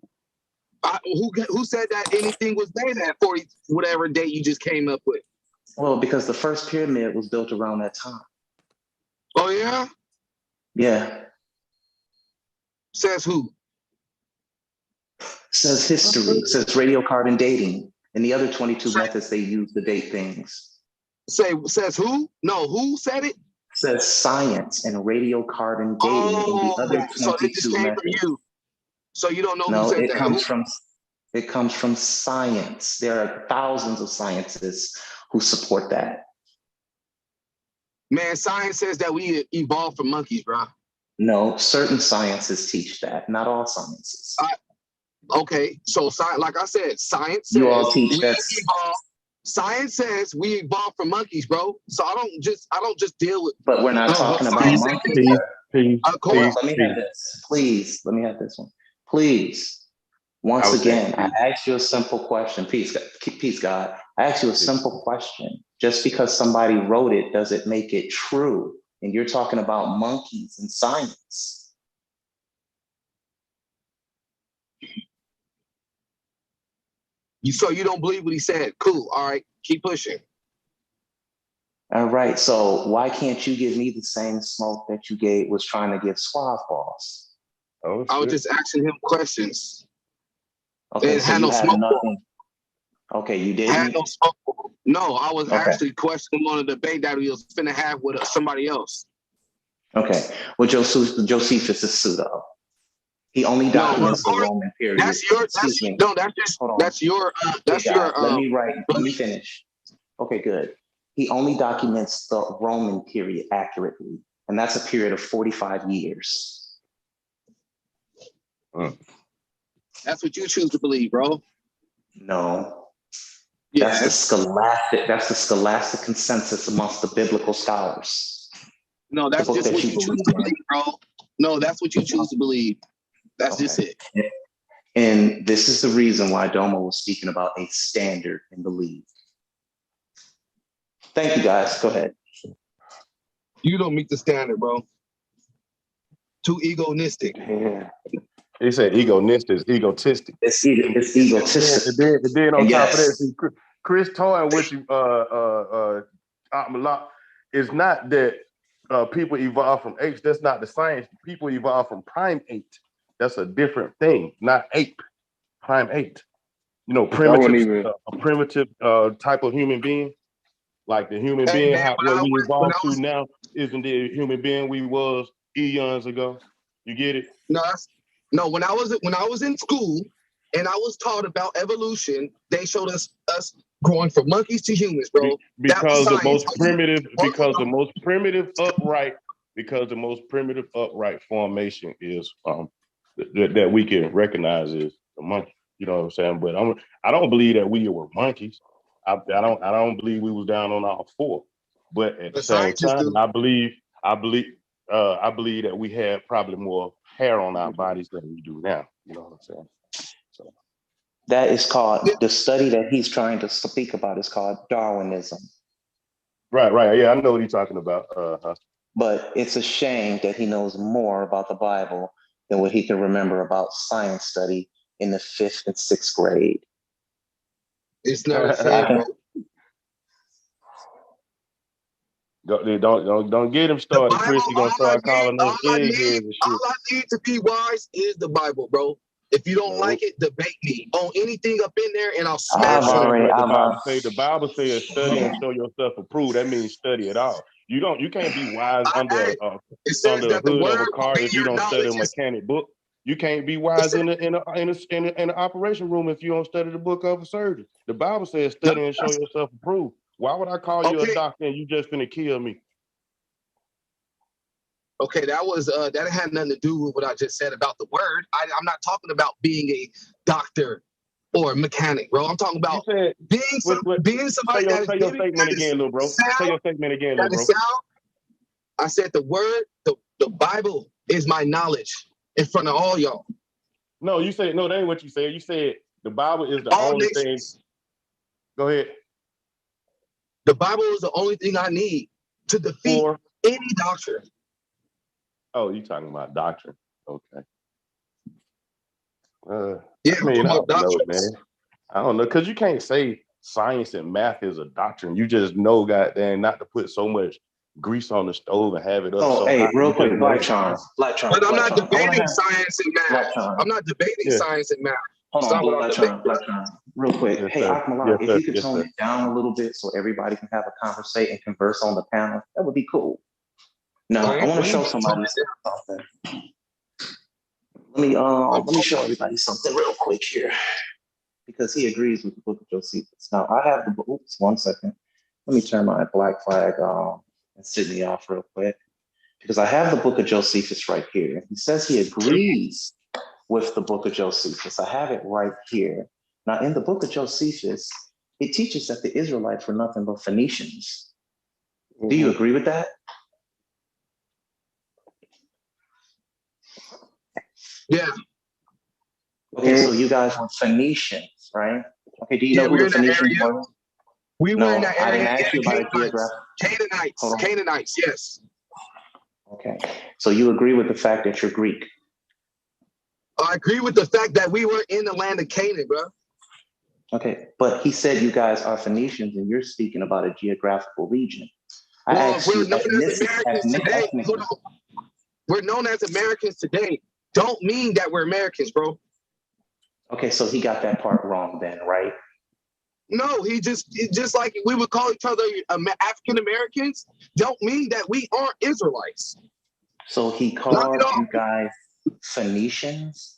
Speaker 15: Who said that anything was made at 40 whatever date you just came up with?
Speaker 8: Well, because the first pyramid was built around that time.
Speaker 15: Oh yeah?
Speaker 8: Yeah.
Speaker 15: Says who?
Speaker 8: Says history. Says radiocarbon dating and the other 22 methods they use to date things.
Speaker 15: Says who? No, who said it?
Speaker 8: Says science and radiocarbon dating and the other 22
Speaker 15: so it just came
Speaker 8: methods.
Speaker 15: from you. So you don't know
Speaker 8: No,
Speaker 15: who said
Speaker 8: it
Speaker 15: that.
Speaker 8: comes from science. There are thousands of scientists who support that.
Speaker 15: Man, science says that we evolved from monkeys, bro.
Speaker 8: No, certain sciences teach that, not all sciences.
Speaker 15: Okay, so like I said, science says
Speaker 8: you all teach that.
Speaker 15: Science says we evolved from monkeys, bro. So I don't just deal with.
Speaker 8: But we're not talking about monkeys. Let me have this, please. Let me have this one, please. Once again, I asked you a simple question. Peace, God. I asked you a simple question. Just because somebody wrote it, does it make it true? And you're talking about monkeys and science.
Speaker 15: So you don't believe what he said? Cool. All right, keep pushing.
Speaker 8: All right. So why can't you give me the same smoke that you was trying to give Suave Boss?
Speaker 11: Oh,
Speaker 15: I was just asking him questions.
Speaker 8: Okay, so you had nothing. Okay, you didn't?
Speaker 15: Had no smoke. No, I was actually questioning on a debate that he was finna have with somebody else.
Speaker 8: Okay. Well, Josephus is pseudo. He only documents the Roman period.
Speaker 15: That's your. That's your.
Speaker 8: Let me finish. Okay, good. He only documents the Roman period accurately, and that's a period of 45 years.
Speaker 15: That's what you choose to believe, bro.
Speaker 8: No.
Speaker 15: Yes.
Speaker 8: That's the scholastic consensus amongst the biblical scholars.
Speaker 15: No, that's just what you choose to believe, bro. No, that's what you choose to believe. That's just it.
Speaker 8: And this is the reason why Domo was speaking about a standard in belief. Thank you, guys. Go ahead.
Speaker 15: You don't meet the standard, bro. Too egoistic.
Speaker 11: Yeah. He said egoistic.
Speaker 8: It's egotistic.
Speaker 11: And then on top of that, see, Chris toying with you, it's not that people evolve from apes. That's not the science. People evolve from primate. That's a different thing, not ape. Primate. You know, a primitive type of human being, like the human being. What we evolved to now isn't the human being we was eons ago. You get it?
Speaker 15: No, when I was in school and I was taught about evolution, they showed us growing from monkeys to humans, bro.
Speaker 11: Because the most primitive upright formation is that we can recognize is the monkey. You know what I'm saying? But I don't believe that we were monkeys. I don't believe we was down on all four. But at the same time, I believe that we had probably more hair on our bodies than we do now. You know what I'm saying? So
Speaker 8: that is called, the study that he's trying to speak about is called Darwinism.
Speaker 11: Right. Yeah, I know what he's talking about.
Speaker 8: But it's a shame that he knows more about the Bible than what he can remember about science study in the 5th and 6th grade.
Speaker 15: It's not the same, bro.
Speaker 11: Don't get him started. Chrissy gonna start calling us eggheads and shit.
Speaker 15: All I need to be wise is the Bible, bro. If you don't like it, debate me on anything up in there, and I'll smash it.
Speaker 11: The Bible says study and show yourself approved. That means study it all. You can't be wise under the hood of a car if you don't study a mechanic book. You can't be wise in the operation room if you don't study the book of a surgeon. The Bible says study and show yourself approved. Why would I call you a doctor and you just finna kill me?
Speaker 15: Okay, that had nothing to do with what I just said about the word. I'm not talking about being a doctor or a mechanic, bro. I'm talking about being somebody that is
Speaker 11: say your statement again, little bro. Say your statement again, little bro.
Speaker 15: I said the word, the Bible is my knowledge in front of all y'all.
Speaker 11: No, you said no. That ain't what you said. You said the Bible is the only thing. Go ahead.
Speaker 15: The Bible is the only thing I need to defeat any doctrine.
Speaker 11: Oh, you talking about doctrine? Okay.
Speaker 15: Yeah,
Speaker 11: I mean, I don't know, man. I don't know, because you can't say science and math is a doctrine. You just know, goddamn, not to put so much grease on the stove and have it up.
Speaker 3: Oh, hey, real quick, Black Charm.
Speaker 15: But I'm not debating science and math. I'm not debating science and math.
Speaker 3: Hold on, Black Charm. Real quick. Hey, Akmalak, if you could tone it down a little bit so everybody can have a conversation and converse on the panel, that would be cool. No, I want to show somebody something. Let me show everybody something real quick here, because he agrees with the book of Josephus. Now, I have the book. Oops, 1 second. Let me turn my black flag and Sydney off real quick, because I have the book of Josephus right here. He says he agrees with the book of Josephus. I have it right here. Now, in the book of Josephus, it teaches that the Israelites were nothing but Phoenicians. Do you agree with that?
Speaker 15: Yeah.
Speaker 3: Okay, so you guys were Phoenicians, right? Okay, do you know who the Phoenicians were?
Speaker 15: We were in that area.
Speaker 3: I didn't ask you about a geographic.
Speaker 15: Canaanites, yes.
Speaker 3: Okay, so you agree with the fact that you're Greek?
Speaker 15: I agree with the fact that we were in the land of Canaan, bro.
Speaker 3: Okay, but he said you guys are Phoenicians and you're speaking about a geographical region. I asked you,
Speaker 15: we're known as Americans today. Don't mean that we're Americans, bro.
Speaker 3: Okay, so he got that part wrong then, right?
Speaker 15: No, he just like we would call each other African Americans, don't mean that we aren't Israelites.
Speaker 3: So he called you guys Phoenicians?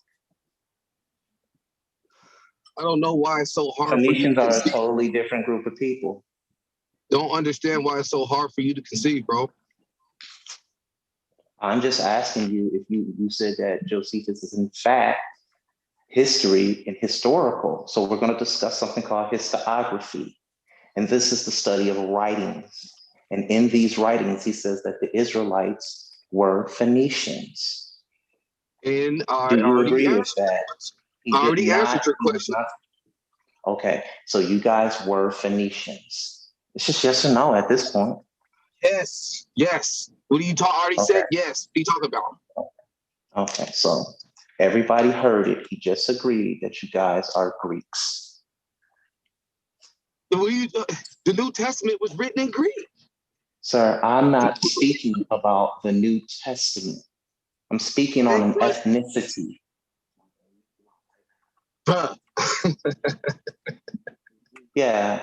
Speaker 15: I don't know why it's so hard.
Speaker 3: Phoenicians are a totally different group of people.
Speaker 15: Don't understand why it's so hard for you to conceive, bro.
Speaker 3: I'm just asking you if you said that Josephus is in fact history and historical. So we're going to discuss something called historiography. And this is the study of writings. And in these writings, he says that the Israelites were Phoenicians.
Speaker 15: And
Speaker 3: do you agree with that?
Speaker 15: I already answered your question.
Speaker 3: Okay, so you guys were Phoenicians. It's just yes or no at this point.
Speaker 15: Yes. What do you talk? Already said yes. What are you talking about?
Speaker 3: Okay, so everybody heard it. He just agreed that you guys are Greeks.
Speaker 15: The New Testament was written in Greek.
Speaker 3: Sir, I'm not speaking about the New Testament. I'm speaking on an ethnicity. Yeah.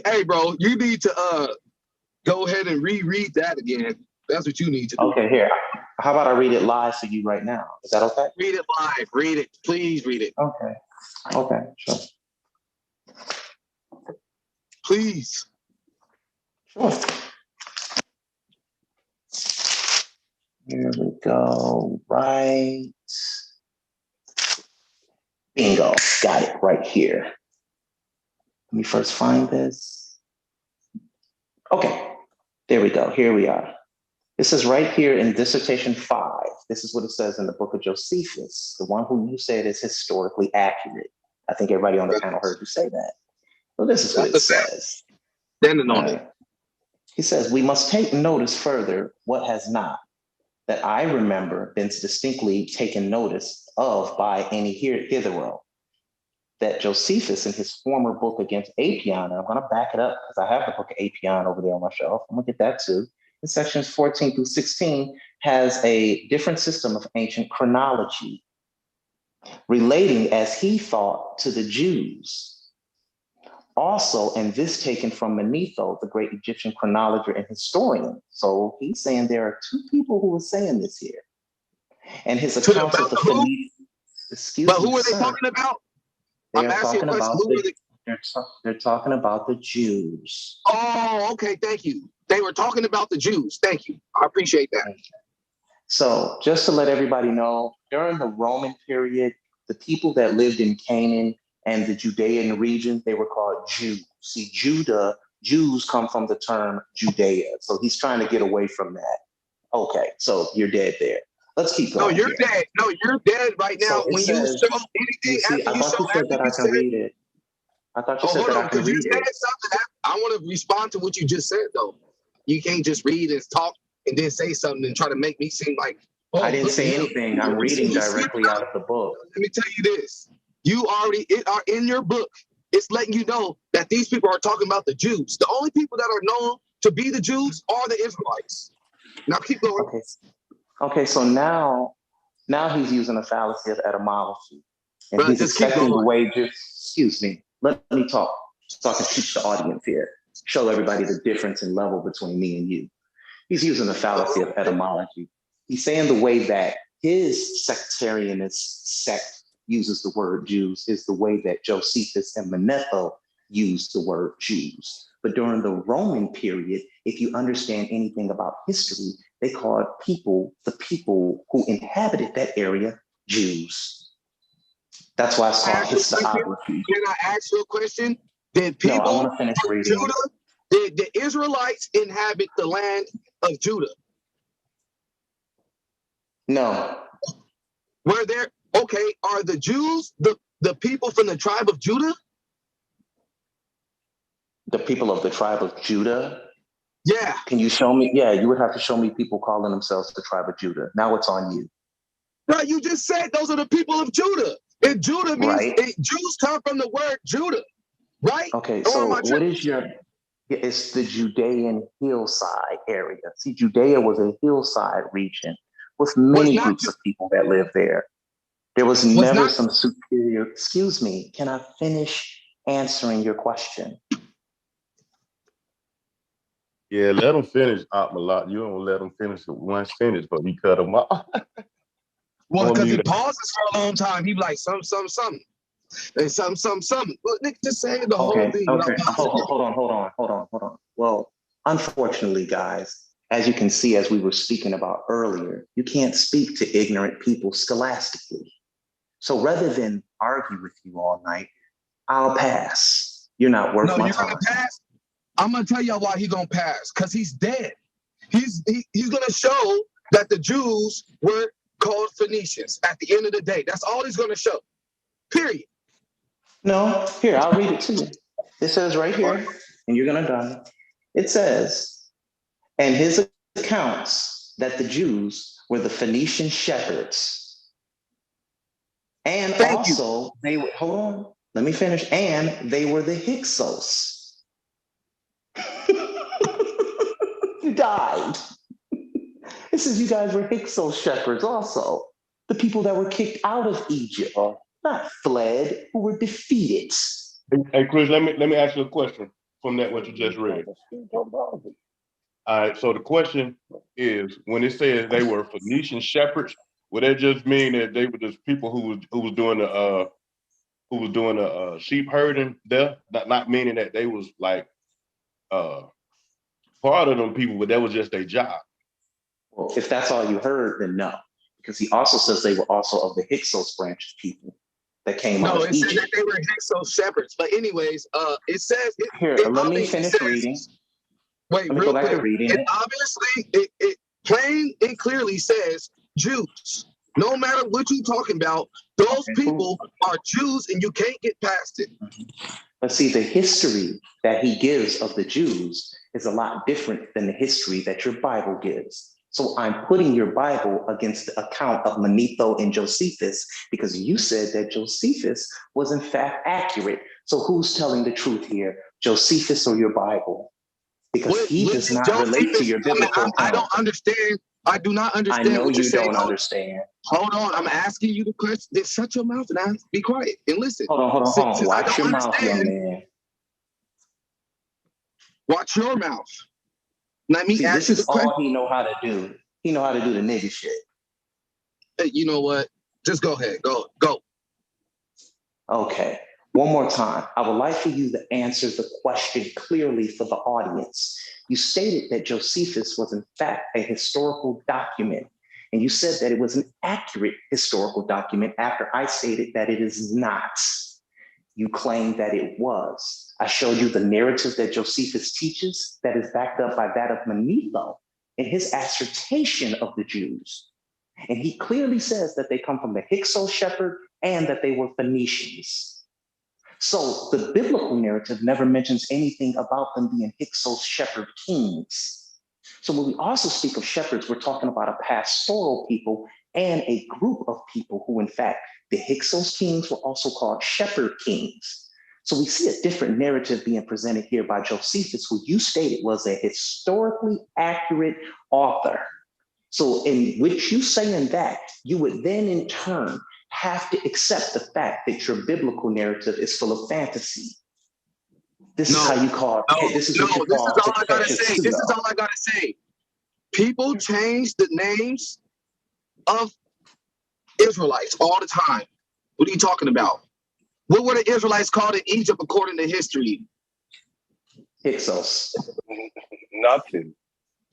Speaker 15: Hey, bro, you need to go ahead and reread that again. That's what you need to do.
Speaker 3: Okay, here. How about I read it live for you right now? Is that okay?
Speaker 15: Read it live. Read it. Please read it.
Speaker 3: Okay, sure.
Speaker 15: Please.
Speaker 3: Sure. Here we go. Right. Bingo. Got it right here. Let me first find this. Okay. There we go. Here we are. This is right here in dissertation 5. This is what it says in the book of Josephus, the one who you said is historically accurate. I think everybody on the panel heard you say that. Well, this is what it says.
Speaker 15: Standing on it.
Speaker 3: He says, we must take notice further what has not, that I remember, been distinctly taken notice of by any hitherto. that Josephus in his former book against Apion, and I'm going to back it up because I have the book of Apion over there on my shelf. I'm going to get that too. In sections 14 through 16 has a different system of ancient chronology relating, as he thought, to the Jews. Also, and this taken from Manetho, the great Egyptian chronologer and historian. So he's saying there are two people who are saying this here. And his accounts of the Phoenicians, excuse me,
Speaker 15: but who are they
Speaker 3: sir,
Speaker 15: talking about?
Speaker 3: they are talking about they're talking about the Jews.
Speaker 15: Oh, okay, thank you. They were talking about the Jews. Thank you. I appreciate that.
Speaker 3: So just to let everybody know, during the Roman period, the people that lived in Canaan and the Judean region, they were called Jews. See, Jews come from the term Judea. So he's trying to get away from that. Okay, so you're dead there. Let's keep going.
Speaker 15: No, you're dead. No, you're dead right now.
Speaker 3: So
Speaker 15: when
Speaker 3: says,
Speaker 15: you show anything after
Speaker 3: I
Speaker 15: you
Speaker 3: thought
Speaker 15: show
Speaker 3: you said that I can read it. I thought you said that I can read it.
Speaker 15: I want to respond to what you just said, though. You can't just read and talk and then say something and try to make me seem like, oh,
Speaker 3: I didn't say anything. I'm reading directly out of the book.
Speaker 15: Let me tell you this. You already are in your book. It's letting you know that these people are talking about the Jews. The only people that are known to be the Jews are the Israelites. Now keep going.
Speaker 3: Okay, so now he's using a fallacy of etymology. And he's expecting the wages. Excuse me, let me talk so I can teach the audience here. Show everybody the difference in level between me and you. He's using the fallacy of etymology. He's saying the way that his sectarianist sect uses the word Jews is the way that Josephus and Manetho used the word Jews. But during the Roman period, if you understand anything about history, they called the people who inhabited that area, Jews. That's why it's called historiography.
Speaker 15: Can I ask you a question? Did people
Speaker 3: I want to finish reading.
Speaker 15: Judah, did the Israelites inhabit the land of Judah?
Speaker 3: No.
Speaker 15: Were there, okay, are the Jews the people from the tribe of Judah?
Speaker 3: The people of the tribe of Judah?
Speaker 15: Yeah.
Speaker 3: Can you show me? Yeah, you would have to show me people calling themselves the tribe of Judah. Now it's on you.
Speaker 15: Right, you just said those are the people of Judah. And Judah means, Jews come from the word Judah, right?
Speaker 3: Okay, so what is it's the Judean hillside area. See, Judea was a hillside region with many groups of people that lived there. There was never some superior, excuse me, can I finish answering your question?
Speaker 6: Yeah, let him finish, Malak. You don't let him finish one sentence, but we cut him off.
Speaker 15: Well, because he pauses for a long time. He be like, something. And something. But Nick just saying the whole thing.
Speaker 3: Okay. Hold on. Well, unfortunately, guys, as you can see, as we were speaking about earlier, you can't speak to ignorant people scholastically. So rather than argue with you all night, I'll pass. You're not worth my time.
Speaker 15: Gonna pass? I'm gonna tell y'all why he's gonna pass. Because he's dead. He's gonna show that the Jews were called Phoenicians at the end of the day. That's all he's gonna show. Period.
Speaker 3: No, here, I'll read it to you. It says right here, and you're gonna die. It says, and his accounts that the Jews were the Phoenician shepherds. And they were, hold on, let me finish. And they were the Hyksos. You died. It says you guys were Hyksos shepherds also. The people that were kicked out of Egypt, not fled, who were defeated.
Speaker 6: Hey, Chris, let me ask you a question from that what you just read. All right, so the question is, when it says they were Phoenician shepherds, would that just mean that they were just people who was doing the sheep herding there? Not meaning that they was like part of them people, but that was just their job.
Speaker 3: Well, if that's all you heard, then no, because he also says they were also of the Hyksos branch of people that came out of Egypt.
Speaker 15: No, it said that they were Hyksos shepherds. But anyways, it says
Speaker 3: let me finish reading.
Speaker 15: Wait,
Speaker 3: let me
Speaker 15: real
Speaker 3: go back
Speaker 15: quick.
Speaker 3: to reading.
Speaker 15: It obviously, it plain and clearly says Jews. No matter what you're talking about, those people are Jews, and you can't get past it.
Speaker 3: But see, the history that he gives of the Jews is a lot different than the history that your Bible gives. So I'm putting your Bible against the account of Manetho and Josephus because you said that Josephus was in fact accurate. So who's telling the truth here, Josephus or your Bible? Because he does not relate to your biblical account.
Speaker 15: I don't understand. I do not understand.
Speaker 3: I know
Speaker 15: what you're
Speaker 3: you
Speaker 15: saying.
Speaker 3: don't understand.
Speaker 15: Hold on, I'm asking you the question. Then shut your mouth and be quiet and listen.
Speaker 3: Hold on.
Speaker 15: Since
Speaker 3: Watch your mouth, young man.
Speaker 15: Watch your mouth. Let me ask
Speaker 3: this
Speaker 15: you
Speaker 3: is
Speaker 15: the question.
Speaker 3: all he know how to do. He know how to do the nigga shit.
Speaker 15: Hey, you know what? Just go ahead. Go.
Speaker 3: Okay. One more time. I would like for you to answer the question clearly for the audience. You stated that Josephus was in fact a historical document, and you said that it was an accurate historical document after I stated that it is not. You claimed that it was. I showed you the narrative that Josephus teaches that is backed up by that of Manetho in his assertion of the Jews. And he clearly says that they come from the Hyksos shepherd and that they were Phoenicians. So the biblical narrative never mentions anything about them being Hyksos shepherd kings. So when we also speak of shepherds, we're talking about a pastoral people and a group of people who, in fact, the Hyksos kings were also called shepherd kings. So we see a different narrative being presented here by Josephus, who you stated was a historically accurate author. So in which you saying that, you would then in turn have to accept the fact that your biblical narrative is full of fantasy. This is how you call it. This is what you call
Speaker 15: all I gotta say. This is all I gotta say. People change the names of Israelites all the time. What are you talking about? What were the Israelites called in Egypt according to history?
Speaker 3: Hyksos.
Speaker 11: Nothing.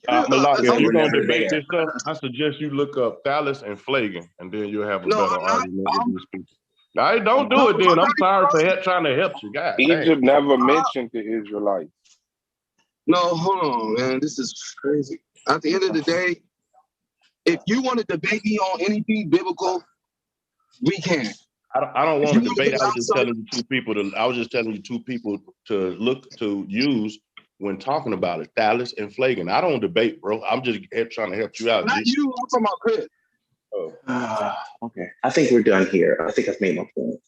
Speaker 6: Malak, if you're going to debate this stuff, I suggest you look up Thales and Flagon, and then you'll have a better argument with these people. Now, don't do it then. I'm sorry for trying to help you guys.
Speaker 11: Egypt never mentioned the Israelites.
Speaker 15: No, hold on, man. This is crazy. At the end of the day, if you want to debate me on anything biblical, we can.
Speaker 6: I don't want to debate. I was just telling you two people to look to use when talking about it. Thales and Flagon. I don't debate, bro. I'm just trying to help you out.
Speaker 15: Not you. I'm talking about Chris.
Speaker 6: Oh.
Speaker 3: Okay. I think we're done here. I think I've made my point.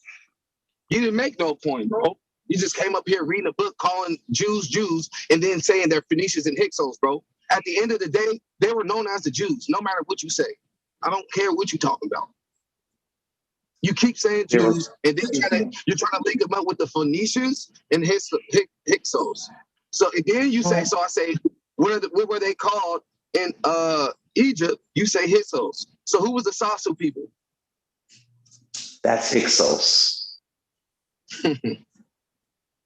Speaker 15: You didn't make no point, bro. You just came up here reading a book calling Jews, and then saying they're Phoenicians and Hyksos, bro. At the end of the day, they were known as the Jews, no matter what you say. I don't care what you're talking about. You keep saying Jews, and then you're trying to link them up with the Phoenicians and Hyksos. So and then you say, so I say, what were they called in Egypt? You say Hyksos. So who was the Sasu people?
Speaker 3: That's Hyksos.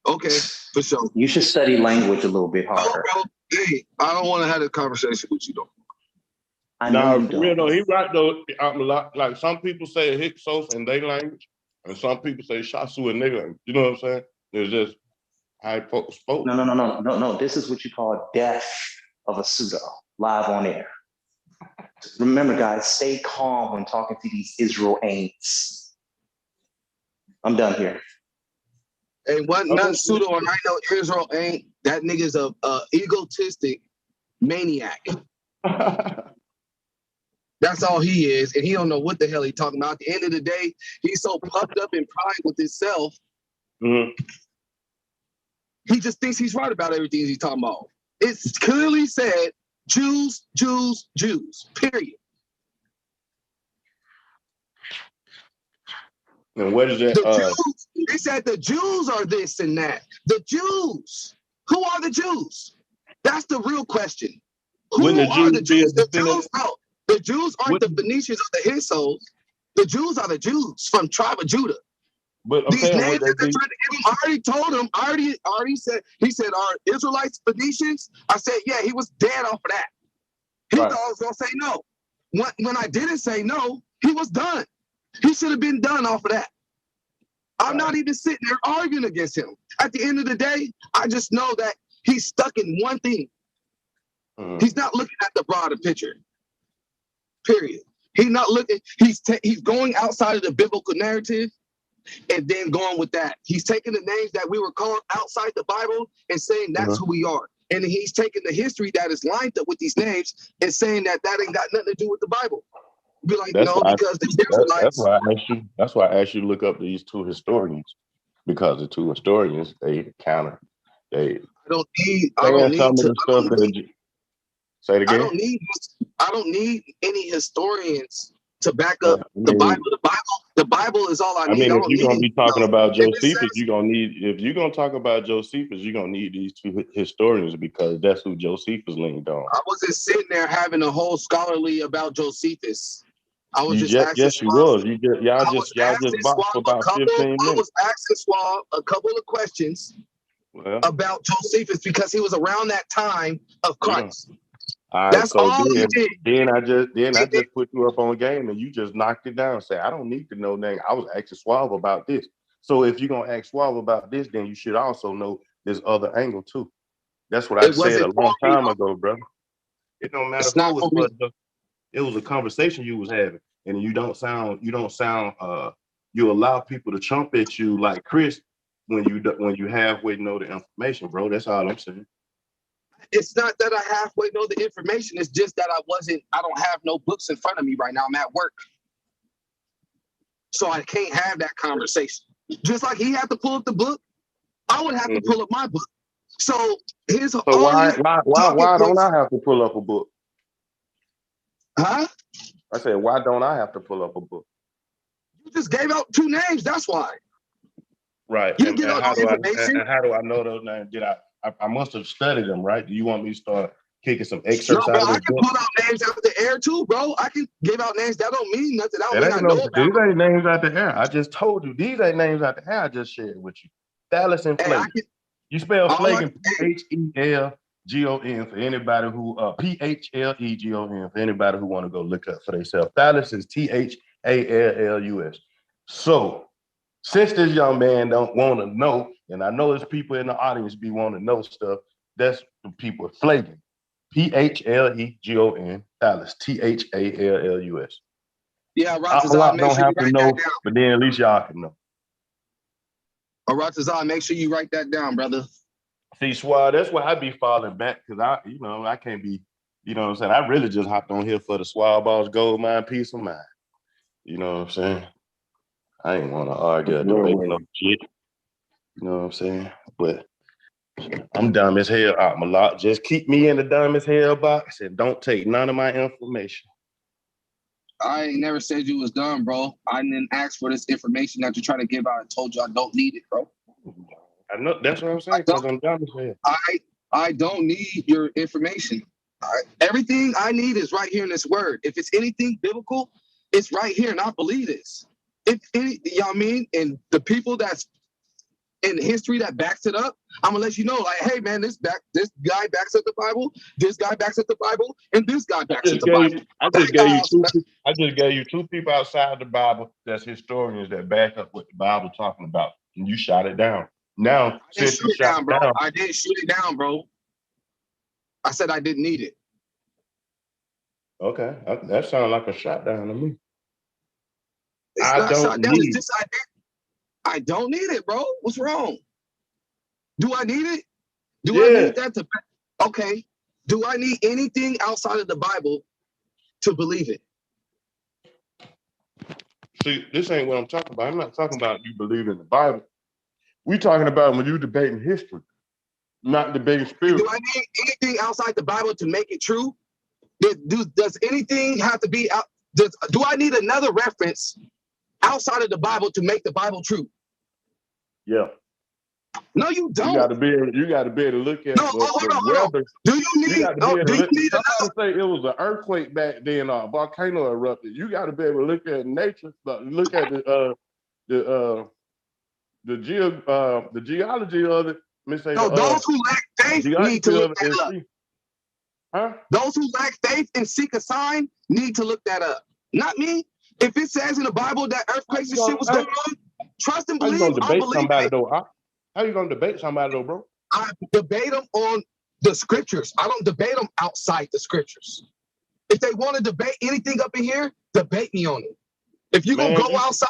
Speaker 15: Okay, for sure.
Speaker 3: You should study language a little bit harder.
Speaker 15: Oh, bro. Hey, I don't want to have a conversation with you, though.
Speaker 6: No, for real though, he right though. Like some people say Hyksos in their language, and some people say Shasu in their language. You know what I'm saying? It's just how folks spoke.
Speaker 3: No. This is what you call death of a pseudo, live on air. Remember, guys, stay calm when talking to these Israel ain'ts. I'm done here.
Speaker 15: Hey, nothing pseudo, and I know Israel ain't. That nigga's a egotistic maniac. That's all he is, and he don't know what the hell he's talking about. At the end of the day, he's so puffed up in pride with himself. Mm-hmm. He just thinks he's right about everything he's talking about. It's clearly said, Jews, Jews, Jews, period.
Speaker 6: And what is that?
Speaker 15: Jews, they said the Jews are this and that. The Jews. Who are the Jews? That's the real question. Who are the Jews? The Jews, bro. The Jews aren't the Phoenicians or the Hyksos. The Jews are the Jews from tribe of Judah.
Speaker 6: But I'm
Speaker 15: these names that they're trying to give him, I already told him, I already said, he said, are Israelites Phoenicians? I said, yeah, he was dead off of that. He thought I was going to say no. When I didn't say no, he was done. He should have been done off of that. I'm not even sitting there arguing against him. At the end of the day, I just know that he's stuck in one thing. He's not looking at the broader picture. Period. He's not looking, he's going outside of the biblical narrative and then going with that. He's taking the names that we were called outside the Bible and saying that's who we are. And he's taking the history that is lined up with these names and saying that ain't got nothing to do with the Bible. Be like,
Speaker 6: That's
Speaker 15: no,
Speaker 6: why
Speaker 15: because the Israelites.
Speaker 6: that's why I asked you to look up these two historians, because the two historians, they counter. I don't need say it again.
Speaker 15: I don't need any historians to back up the Bible. The Bible is all I need.
Speaker 6: If you're gonna be talking about Josephus, if you're gonna talk about Josephus, you're gonna need these two historians, because that's who Josephus leaned on.
Speaker 15: I wasn't sitting there having a whole scholarly about Josephus. I was just asking.
Speaker 6: Yes, you was. Y'all just boxed for about 15 minutes.
Speaker 15: I was asking Swab a couple of questions about Josephus because he was around that time of Christ.
Speaker 6: All right,
Speaker 15: that's
Speaker 6: so
Speaker 15: all he did.
Speaker 6: Then I just put you up on game, and you just knocked it down. Say, I don't need to know that. I was asking Swab about this. So if you're gonna ask Swab about this, then you should also know this other angle too. That's what I said a long time ago, brother. It don't matter who it was. It was a conversation you was having, and you allow people to chump at you like Chris when you halfway know the information, bro. That's all I'm saying.
Speaker 15: It's not that I halfway know the information. It's just that I don't have no books in front of me right now. I'm at work. So I can't have that conversation. Just like he had to pull up the book, I would have to pull up my book. So why
Speaker 6: don't I have to pull up a book?
Speaker 15: Huh?
Speaker 6: I said, why don't I have to pull up a book?
Speaker 15: You just gave out two names, that's why.
Speaker 6: Right. And how do I know those names? I must have studied them, right? Do you want me to start kicking some excerpts out of the book?
Speaker 15: I can pull out names out the air too, bro. I can give out names that don't mean nothing.
Speaker 6: These ain't names out the air. I just told you these ain't names out the air. I just shared with you. Thales and Flagon. You spell Flagon P-H-E-L-G-O-N for anybody who P-H-L-E-G-O-N for anybody who want to go look up for themselves. Thales is T-H-A-L-L-U-S. So since this young man don't want to know, and I know there's people in the audience be wanting to know stuff, that's the people Flagon. P-H-L-E-G-O-N, Thales, T-H-A-L-L-U-S.
Speaker 15: Yeah, Ratazar, make sure you write that down.
Speaker 6: But then at least y'all can know.
Speaker 15: Ratazar, make sure you write that down, brother.
Speaker 6: See, Swad, that's why I be falling back, because I can't be, you know what I'm saying? I really just hopped on here for the Swad Boss Gold Mine Peace of Mind. You know what I'm saying? I ain't want to argue or debate no shit. You know what I'm saying? But I'm dumb as hell, Malak. Just keep me in the dumb as hell box and don't take none of my information.
Speaker 15: I ain't never said you was dumb, bro. I didn't ask for this information that you're trying to give out. I told you I don't need it, bro.
Speaker 6: I know, that's what I'm saying, because I'm dumb as hell.
Speaker 15: I don't need your information. Everything I need is right here in this word. If it's anything biblical, it's right here, and I believe this. If any, you know what I mean? And the people that's in history that backs it up, I'm gonna let you know, like, hey man, this guy backs up the Bible, this guy backs up the Bible, and this guy backs up the Bible.
Speaker 6: I just gave you two people outside the Bible that's historians that back up what the Bible talking about, and you shot it down. Now, since you shot it down,
Speaker 15: I didn't shoot it down, bro. I said I didn't need it.
Speaker 6: Okay, that sounds like a shot down to me.
Speaker 15: I don't need it, bro. What's wrong? Do I need it? I need that to? Okay. Do I need anything outside of the Bible to believe it?
Speaker 6: See, this ain't what I'm talking about. I'm not talking about you believe in the Bible. We're talking about when you debating history, not debating spirit.
Speaker 15: Do I need anything outside the Bible to make it true? Does anything have to be out? Do I need another reference outside of the Bible to make the Bible true?
Speaker 6: Yeah.
Speaker 15: No, you don't.
Speaker 6: You got to be able to look at.
Speaker 15: No, hold on. Do you need?
Speaker 6: Somebody say it was an earthquake back then, or a volcano erupted. You got to be able to look at nature, look at the geology of it.
Speaker 15: Those who lack faith need to look that up.
Speaker 6: Huh?
Speaker 15: Those who lack faith and seek a sign need to look that up. Not me. If it says in the Bible that earthquakes and shit was going on, trust and believe.
Speaker 6: How you gonna debate somebody though? How you gonna debate somebody though, bro?
Speaker 15: I debate them on the scriptures. I don't debate them outside the scriptures. If they want to debate anything up in here, debate me on it. If you're gonna go outside,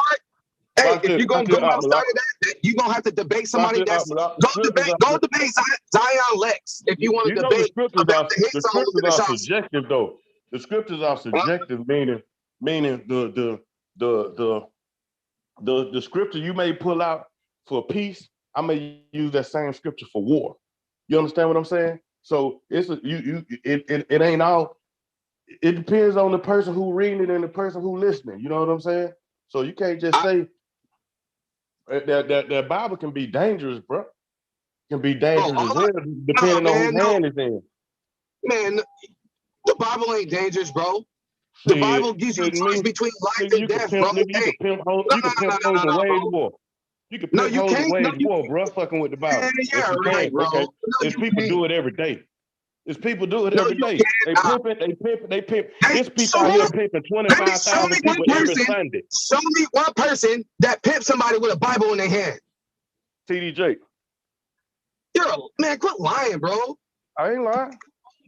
Speaker 15: hey, if you're gonna go outside of that You gonna have to debate somebody that's go debate Zion Lex if you want to debate about the hit song
Speaker 6: scriptures are subjective though. The scriptures are subjective, meaning the scripture you may pull out for peace, I may use that same scripture for war. You understand what I'm saying? So it ain't all. It depends on the person who reading it and the person who listening. You know what I'm saying? So you can't just say that Bible can be dangerous, bro. Can be dangerous as well, depending on whose hand it's in.
Speaker 15: Man, the Bible ain't dangerous, bro. The Bible gives you a choice between life and death, bro.
Speaker 6: You can pimp hoes and wage war. You can pimp hoes and wage war, bro. Fucking with the Bible.
Speaker 15: Yeah, right, bro.
Speaker 6: Okay. There's people do it every day. There's people do it every day. They pimp. It's people out here pimping 25,000 people every Sunday.
Speaker 15: Show me one person that pimps somebody with a Bible in their hand.
Speaker 6: TDJ.
Speaker 15: Man, quit lying, bro.
Speaker 6: I ain't lying.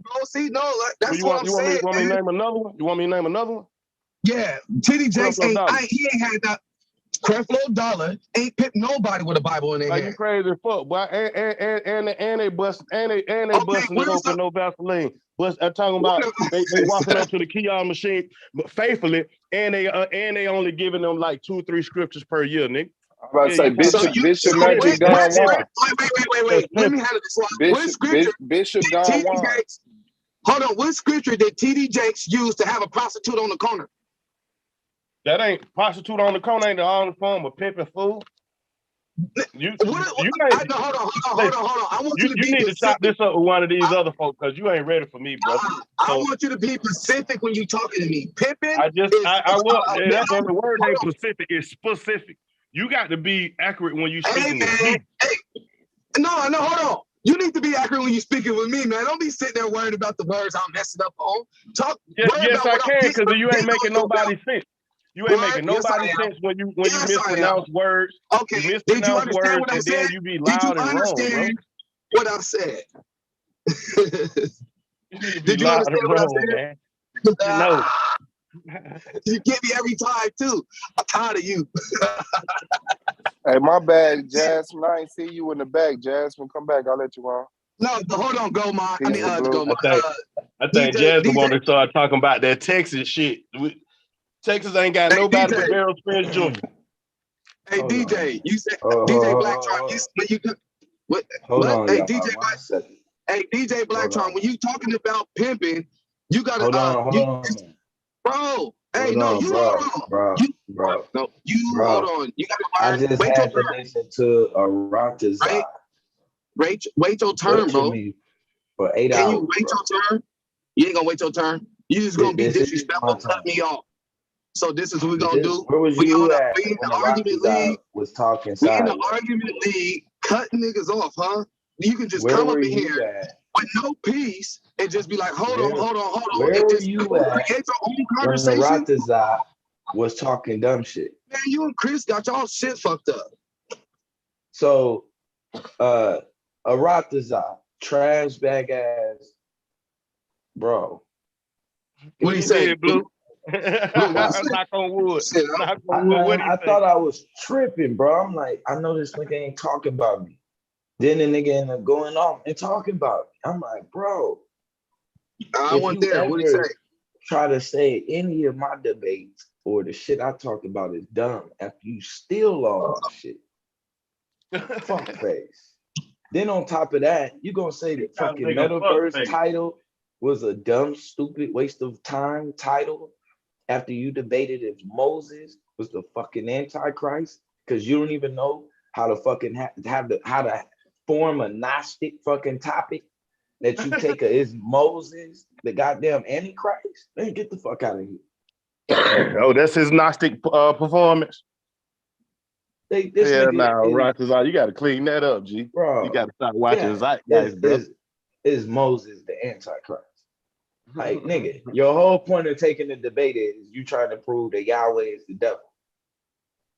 Speaker 15: Bro, see, no, that's what I'm saying.
Speaker 6: You want me to name another one? You want me to name another one?
Speaker 15: Yeah, TDJ he ain't had that. Creflo Dollar ain't pimped nobody with a Bible in their hand.
Speaker 6: You crazy as fuck, boy. And they busting it open, no Vaseline. But I'm talking about they walking up to the kiosk machine, but faithfully, and they only giving them like 2-3 scriptures per year, nigga.
Speaker 9: I'm about to say Bishop Magic Don Juan.
Speaker 15: Wait. Let me handle this one. What scripture?
Speaker 9: Bishop Don Juan.
Speaker 15: Hold on. What scripture did TD Jakes use to have a prostitute on the corner?
Speaker 6: That ain't prostitute on the corner. Ain't the only form of pimping fool. Hold on. I want you need to chop this up with one of these other folks because you ain't ready for me, bro.
Speaker 15: I want you to be specific when you talking to me. Pimping.
Speaker 6: That other word ain't specific. It's specific. You got to be accurate when you speaking with me.
Speaker 15: No, hold on. You need to be accurate when you speaking with me, man. Don't be sitting there worried about the words I'm messing up on.
Speaker 6: Yes, I can, because you ain't making nobody sense. You ain't making nobody sense when you mispronounce words.
Speaker 15: Okay.
Speaker 6: You mispronounce words and then you be loud and wrong, bro.
Speaker 15: What I said?
Speaker 6: Did you understand what I said? Man. No.
Speaker 15: You get me every time too. I'm tired of you.
Speaker 9: Hey, my bad, Jasmine. I ain't see you in the back. Jasmine, come back. I'll let you on.
Speaker 15: No, but hold on, Gomar.
Speaker 6: I think Jasmine want to start talking about that Texas shit. Texas ain't got nobody but Daryl Spence Jr.
Speaker 15: Hey, DJ, you said DJ Blacktron. DJ Blacktron, when you talking about pimping, you gotta hold on. Bro. Hey, no, you hold on.
Speaker 8: Bro.
Speaker 15: No, you hold on. You gotta
Speaker 8: I just had to listen to a Rantazar.
Speaker 15: Wait your turn, bro.
Speaker 8: For 8 hours.
Speaker 15: Can you wait your turn? You ain't gonna wait your turn. You just gonna be disrespectful, cut me off. So this is what we're gonna do.
Speaker 8: Where was you at when the argument league was talking?
Speaker 15: We in the argument league, cutting niggas off, huh? You can just come up in here with no peace and just be like, hold on.
Speaker 8: Where were you at
Speaker 15: create your own
Speaker 8: when
Speaker 15: conversation?
Speaker 8: the Rantazar was talking dumb shit?
Speaker 15: Man, you and Chris got y'all shit fucked up.
Speaker 8: So, a Rantazar, trash bag ass, bro.
Speaker 15: What he say, Blue?
Speaker 6: Knock on wood.
Speaker 8: I thought I was tripping, bro. I'm like, I know this nigga ain't talking about me. Then the nigga ended up going off and talking about me. I'm like, bro.
Speaker 15: I wasn't there. What did he say?
Speaker 8: Try to say any of my debates or the shit I talk about is dumb after you steal all my shit. Fuck face. Then on top of that, you gonna say the fucking metaverse title was a dumb, stupid waste of time title after you debated if Moses was the fucking Antichrist because you don't even know how to fucking how to form a Gnostic fucking topic that you take is Moses the goddamn Antichrist? Man, get the fuck out of here.
Speaker 6: Oh, that's his Gnostic performance. Right, you got to clean that up, G. Bro, you got to stop watching Zeitgeist, bro.
Speaker 8: Is Moses the Antichrist? Like, nigga, your whole point of taking the debate is you trying to prove that Yahweh is the devil.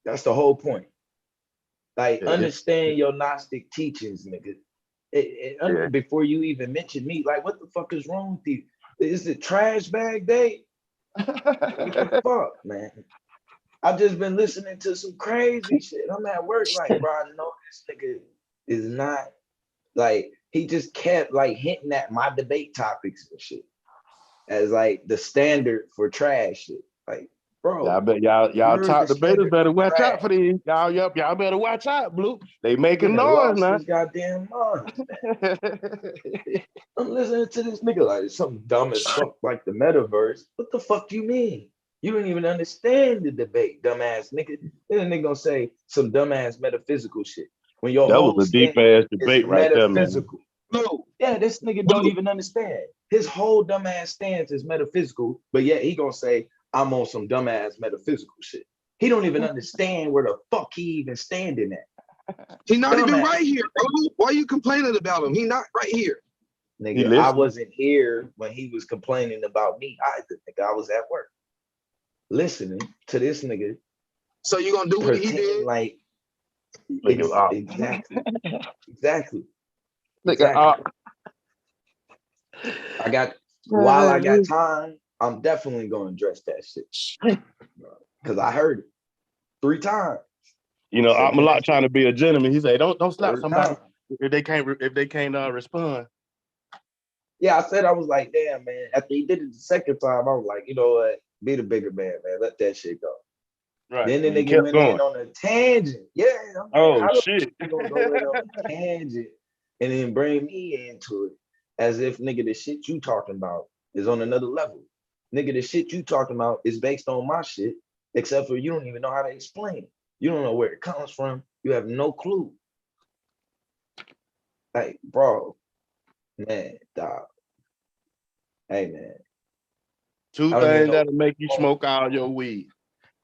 Speaker 8: That's the whole point. Like, understand your Gnostic teachings, nigga. Before you even mention me, like, what the fuck is wrong with you? Is it trash bag day? What the fuck, man? I've just been listening to some crazy shit. I'm at work like, bro, I know this nigga is not like, he just kept like hinting at my debate topics and shit as like the standard for trash shit. Like, bro,
Speaker 6: I bet y'all top debaters better watch out for these. Y'all better watch out, Blue. They making noise now.
Speaker 8: His goddamn mind. I'm listening to this nigga like it's something dumb as fuck, like the metaverse. What the fuck do you mean? You don't even understand the debate, dumbass nigga. Then the nigga gonna say some dumbass metaphysical shit. When your
Speaker 6: That
Speaker 8: whole
Speaker 6: was a deep ass debate right there, man.
Speaker 8: metaphysical. No, yeah, this nigga don't even understand. His whole dumbass stance is metaphysical, but yet he gonna say, I'm on some dumbass metaphysical shit. He don't even understand where the fuck he even standing at.
Speaker 15: He's not even right here, bro. Why are you complaining about him? He not right here.
Speaker 8: Nigga, I wasn't here when he was complaining about me either. Nigga, I was at work listening to this nigga.
Speaker 15: So you gonna do what he did?
Speaker 8: Like, exactly. While I got time, I'm definitely gonna address that shit. Cause I heard it 3 times.
Speaker 6: You know, I'm a lot trying to be a gentleman. He say, don't slap somebody if they can't respond.
Speaker 8: Yeah, I said, I was like, damn, man. After he did it the second time, I was like, you know what? Be the bigger man, man. Let that shit go.
Speaker 6: Right.
Speaker 8: Then the nigga went in on a tangent. Yeah.
Speaker 6: Shit.
Speaker 8: Gonna go in on a tangent and then bring me into it as if, nigga, the shit you talking about is on another level. Nigga, the shit you talking about is based on my shit, except for you don't even know how to explain it. You don't know where it comes from. You have no clue. Like, bro, man, dog. Hey, man.
Speaker 6: 2 things that'll make you smoke all your weed.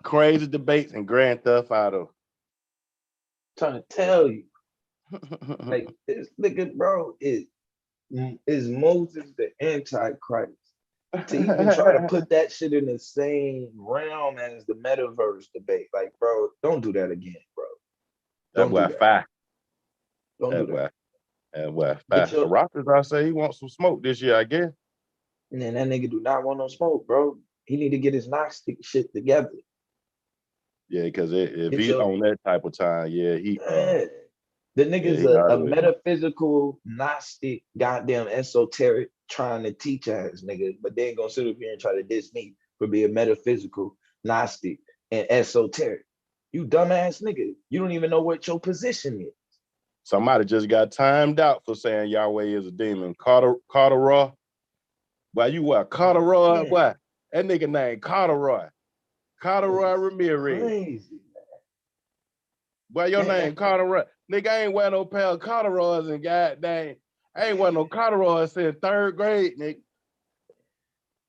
Speaker 6: Crazy debates and Grand Theft Auto.
Speaker 8: Trying to tell you. Like, this nigga, bro, is Moses the Antichrist. To even try to put that shit in the same realm as the metaverse debate. Like, bro, don't do that again, bro.
Speaker 6: That boy fire.
Speaker 8: Don't do that.
Speaker 6: That boy fire. Rockers, I say he wants some smoke this year, I guess.
Speaker 8: And then that nigga do not want no smoke, bro. He need to get his Gnostic shit together.
Speaker 6: Yeah, because if he on that type of time,
Speaker 8: the nigga's a metaphysical, Gnostic, goddamn esoteric trying to teach ass nigga, but they ain't gonna sit up here and try to diss me for being metaphysical, Gnostic, and esoteric. You dumbass nigga. You don't even know what your position is.
Speaker 6: Somebody just got timed out for saying Yahweh is a demon. Carter Raw. Why you what? Carter Raw? What? That nigga named Carter Raw. Carter Raw Ramirez.
Speaker 8: Crazy,
Speaker 6: Why your name Carter Raw? Nigga, I ain't wear no pair of corduroys and goddamn, I ain't wear no corduroys since 3rd grade, nigga.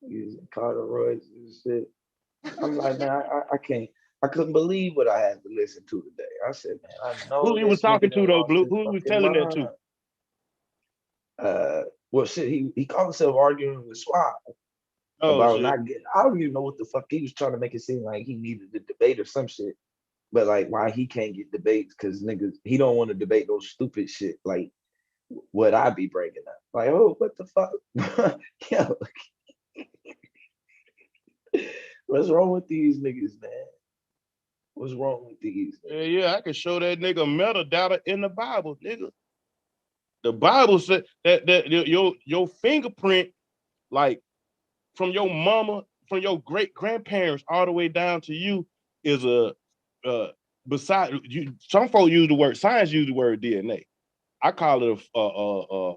Speaker 8: Using corduroys and shit. I'm like, man, I couldn't believe what I had to listen to today. I said, man, I know
Speaker 6: who he was talking to though, Blue. Who he was telling that
Speaker 8: to? Well, shit, he called himself arguing with Swab about not getting. I don't even know what the fuck he was trying to make it seem like he needed to debate or some shit. But like, why he can't get debates? Because niggas, he don't want to debate no stupid shit like what I be bringing up. Like, oh, what the fuck? Yo, what's wrong with these niggas, man? What's wrong with these niggas?
Speaker 6: Yeah, I can show that nigga metadata in the Bible, nigga. The Bible said that your fingerprint, like from your mama, from your great grandparents all the way down to you, is beside you. Some folks use the word science, use the word DNA. I call it a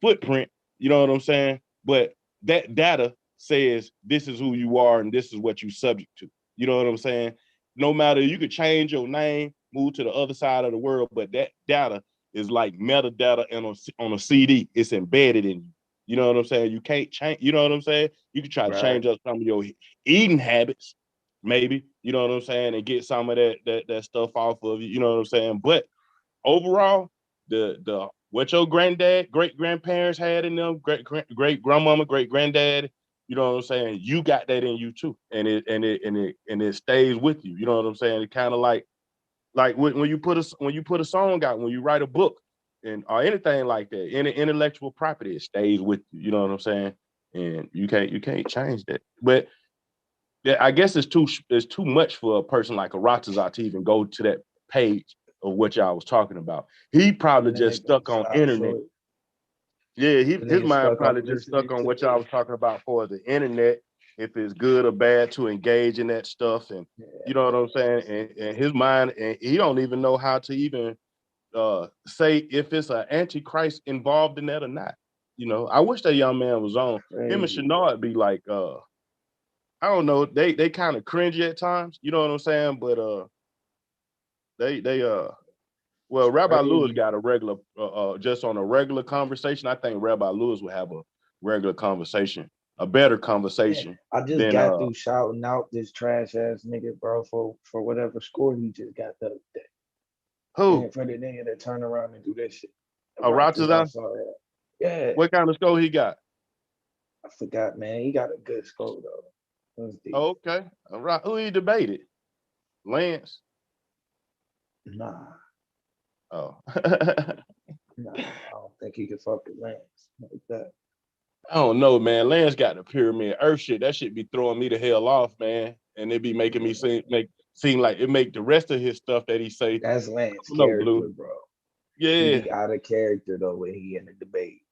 Speaker 6: footprint. You know what I'm saying? But that data says this is who you are and this is what you're subject to. You know what I'm saying? No matter, you could change your name, move to the other side of the world, but that data is like metadata and on a CD. It's embedded in you. You know what I'm saying? You can't change. You know what I'm saying? You can try to change up some of your eating habits, maybe. You know what I'm saying, and get some of that stuff off of you. You know what I'm saying? But overall, the what your granddad, great grandparents had in them, great grandmama, great granddad, you know what I'm saying? You got that in you too, and it stays with you. You know what I'm saying? It kind of like when you put a song out, when you write a book, or anything like that, any intellectual property, it stays with you. You know what I'm saying? And you can't change that. But Yeah, I guess it's too much for a person like a Ratazar to even go to that page of what y'all was talking about. He probably just stuck on internet. Yeah, his mind probably just stuck on what y'all was talking about for the internet, if it's good or bad to engage in that stuff, and you know what I'm saying. And his mind, and he don't even know how to even say if it's an antichrist involved in that or not. You know, I wish that young man was on. Him and Shenard be like, I don't know, they kind of cringy at times. You know what I'm saying? But well, Rabbi Lewis got a regular, just on a regular conversation. I think Rabbi Lewis would have a regular conversation, a better conversation.
Speaker 8: I just got through shouting out this trash ass nigga, bro, for whatever score he just got the other day.
Speaker 6: Who?
Speaker 8: And for the nigga to turn around and do that shit.
Speaker 6: Ratazan?
Speaker 8: Yeah.
Speaker 6: What kind of score he got?
Speaker 8: I forgot, man. He got a good score though.
Speaker 6: Oh, okay. All right. Who he debated? Lance?
Speaker 8: Nah.
Speaker 6: Oh.
Speaker 8: Nah, I don't think he can fuck with Lance like that.
Speaker 6: I don't know, man. Lance got the pyramid Earth shit. That shit be throwing me the hell off, man. And it be making me seem like it make the rest of his stuff that he say.
Speaker 8: That's Lance character, bro.
Speaker 6: Yeah.
Speaker 8: He out of character though when he in the debate.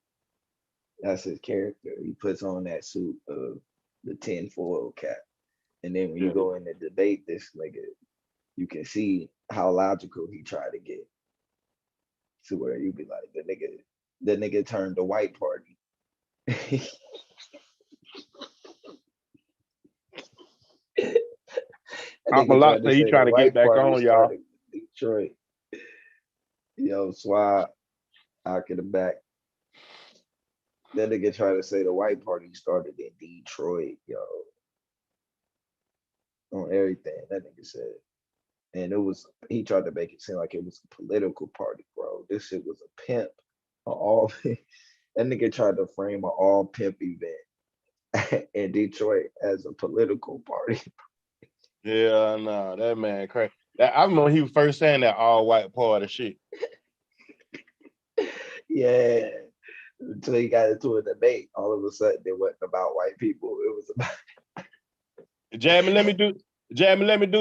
Speaker 8: That's his character. He puts on that suit of the tinfoil cap. And then when you go in the debate, this nigga, you can see how logical he tried to get. To where you be like, the nigga turned the white party.
Speaker 6: I'm a lot say he trying to get back on, y'all.
Speaker 8: Detroit. Yo, Swab, out of the back. That nigga tried to say the white party started in Detroit, yo. On everything, that nigga said. And he tried to make it seem like it was a political party, bro. This shit was a pimp. That nigga tried to frame an all pimp event in Detroit as a political party.
Speaker 6: Yeah, no, that man crazy. I remember he was first saying that all white party shit.
Speaker 8: Yeah. Until he got into a debate, all of a sudden it wasn't about white people. It was about
Speaker 6: Jamie, let me do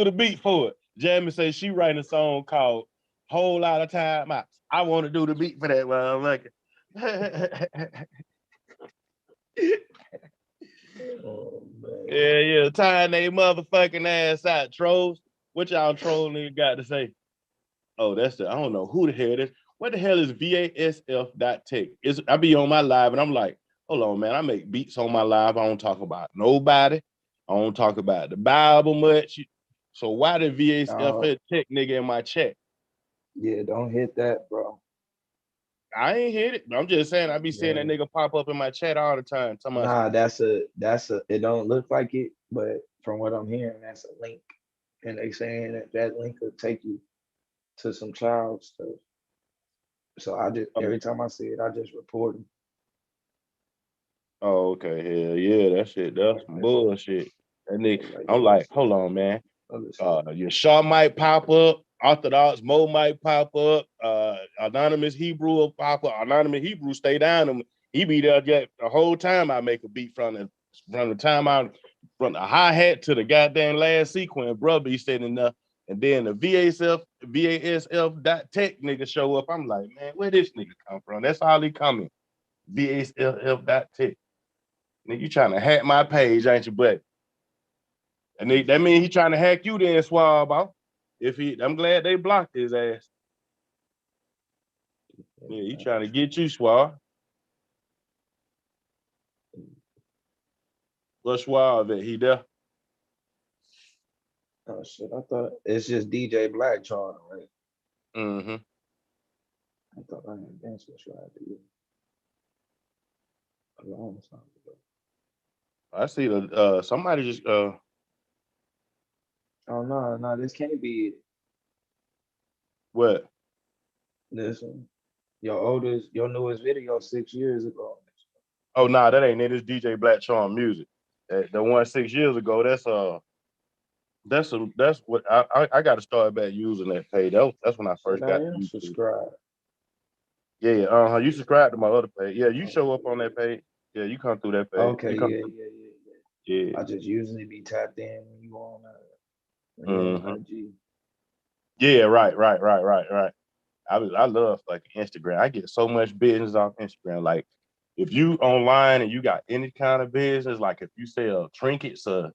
Speaker 6: the beat for it. Jamie says she writing a song called Whole Lot of Time Out. I want to do the beat for that motherfucker.
Speaker 8: Oh, man.
Speaker 6: Yeah, tying they motherfucking ass out, trolls. What y'all troll nigga got to say? Oh, I don't know who the hell it is. What the hell is VASF.tech? I be on my live and I'm like, hold on, man. I make beats on my live. I don't talk about nobody. I don't talk about the Bible much. So why the VASF tech nigga in my chat?
Speaker 8: Yeah, don't hit that, bro.
Speaker 6: I ain't hit it. I'm just saying I be seeing that nigga pop up in my chat all the time.
Speaker 8: Nah, that's a it don't look like it, but from what I'm hearing, that's a link. And they saying that link will take you to some child stuff. So I just every time I see it, I just report them.
Speaker 6: Oh, okay. Hell yeah, that's some bullshit. That nigga, I'm like, hold on, man. Your Shaw might pop up, Orthodox Mo might pop up, Anonymous Hebrew will pop up. Anonymous Hebrew stay down and he be there the whole time I make a beat from the time from the hi-hat to the goddamn last sequence, bro be sitting there. And then the VASF.tech nigga show up. I'm like, man, where this nigga come from? That's all he coming. VASF.tech. Nigga, you trying to hack my page, ain't you, buddy? And that means he trying to hack you then, Swab off. I'm glad they blocked his ass. Yeah, he trying to get you, Swab. What's Swab at? He there?
Speaker 8: Oh shit, I thought it's just DJ Black Charter, right?
Speaker 6: Mm-hmm.
Speaker 8: I thought I had danced with you a long time ago.
Speaker 6: I see somebody just
Speaker 8: Oh no, this can't be it.
Speaker 6: What?
Speaker 8: This one. Your newest video 6 years ago.
Speaker 6: Oh no, that ain't it. It's DJ Black Charm Music. The one 6 years ago, that's what I got to start back using that page. That's when I first got to YouTube.
Speaker 8: Subscribe.
Speaker 6: Yeah, you subscribe to my other page. Yeah, you show up on that page. Yeah, you come through that page.
Speaker 8: Okay, yeah. I just usually be tapped in when you on IG.
Speaker 6: Yeah, right. I love like Instagram. I get so much business off Instagram. Like if you online and you got any kind of business, like if you sell trinkets or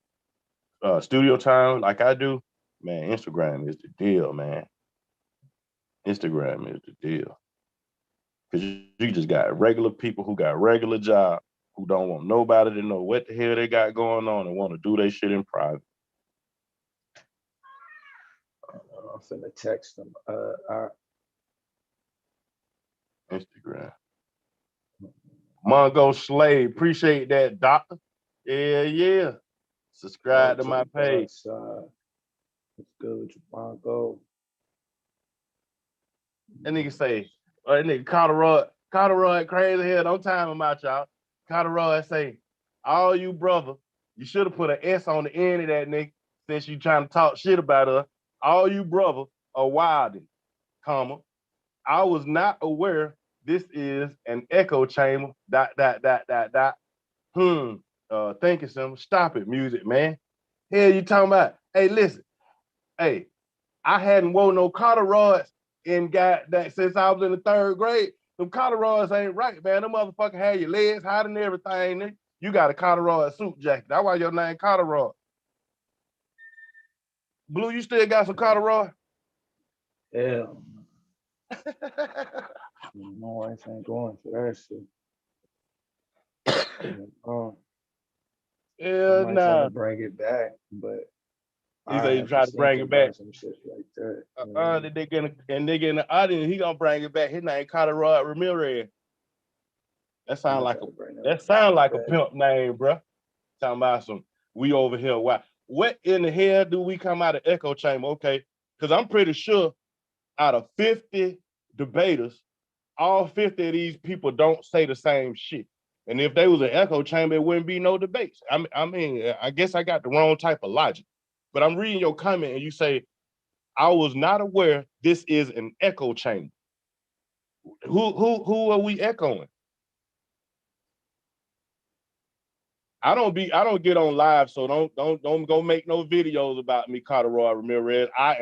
Speaker 6: studio time like I do, man, Instagram is the deal, man. Instagram is the deal. Cause you just got regular people who got regular jobs who don't want nobody to know what the hell they got going on and want to do their shit in private.
Speaker 8: I'm finna text them.
Speaker 6: Instagram. Mongo Slave, appreciate that, doctor. Yeah. Subscribe to my page.
Speaker 8: What's good with you, Mongo?
Speaker 6: That nigga say, that nigga Colorado crazy here. Don't time him out, y'all. Colorado say, all you brother, you should have put an S on the end of that nigga since you trying to talk shit about us. All you brother are wilding, comma. I was not aware this is an echo chamber. ... Thinking some. Stop it, music, man. Hell you talking about? Hey, listen. Hey, I hadn't worn no collar rods and got that since I was in the 3rd grade. Them collar rods ain't right, man. Them motherfucker had your legs hot and everything. Nigga. You got a collar rod suit jacket. That's why your name collar rod. Blue, you still got some collar rod?
Speaker 8: Yeah. My wife ain't going for that shit.
Speaker 6: Yeah,
Speaker 8: I might try to bring it back, but
Speaker 6: he say he try to bring it back.
Speaker 8: Some shit like that.
Speaker 6: The nigga in the audience, he gonna bring it back. His name Colorado Ramirez. That sound like a pimp name, bro. Talking about some we over here. Why? What in the hell do we come out of echo chamber? Okay, because I'm pretty sure out of 50 debaters, all 50 of these people don't say the same shit. And if they was an echo chamber, it wouldn't be no debates. I mean, I guess I got the wrong type of logic. But I'm reading your comment and you say, I was not aware this is an echo chamber. Who are we echoing? I don't get on live, so don't go make no videos about me, Colorado Ramirez. I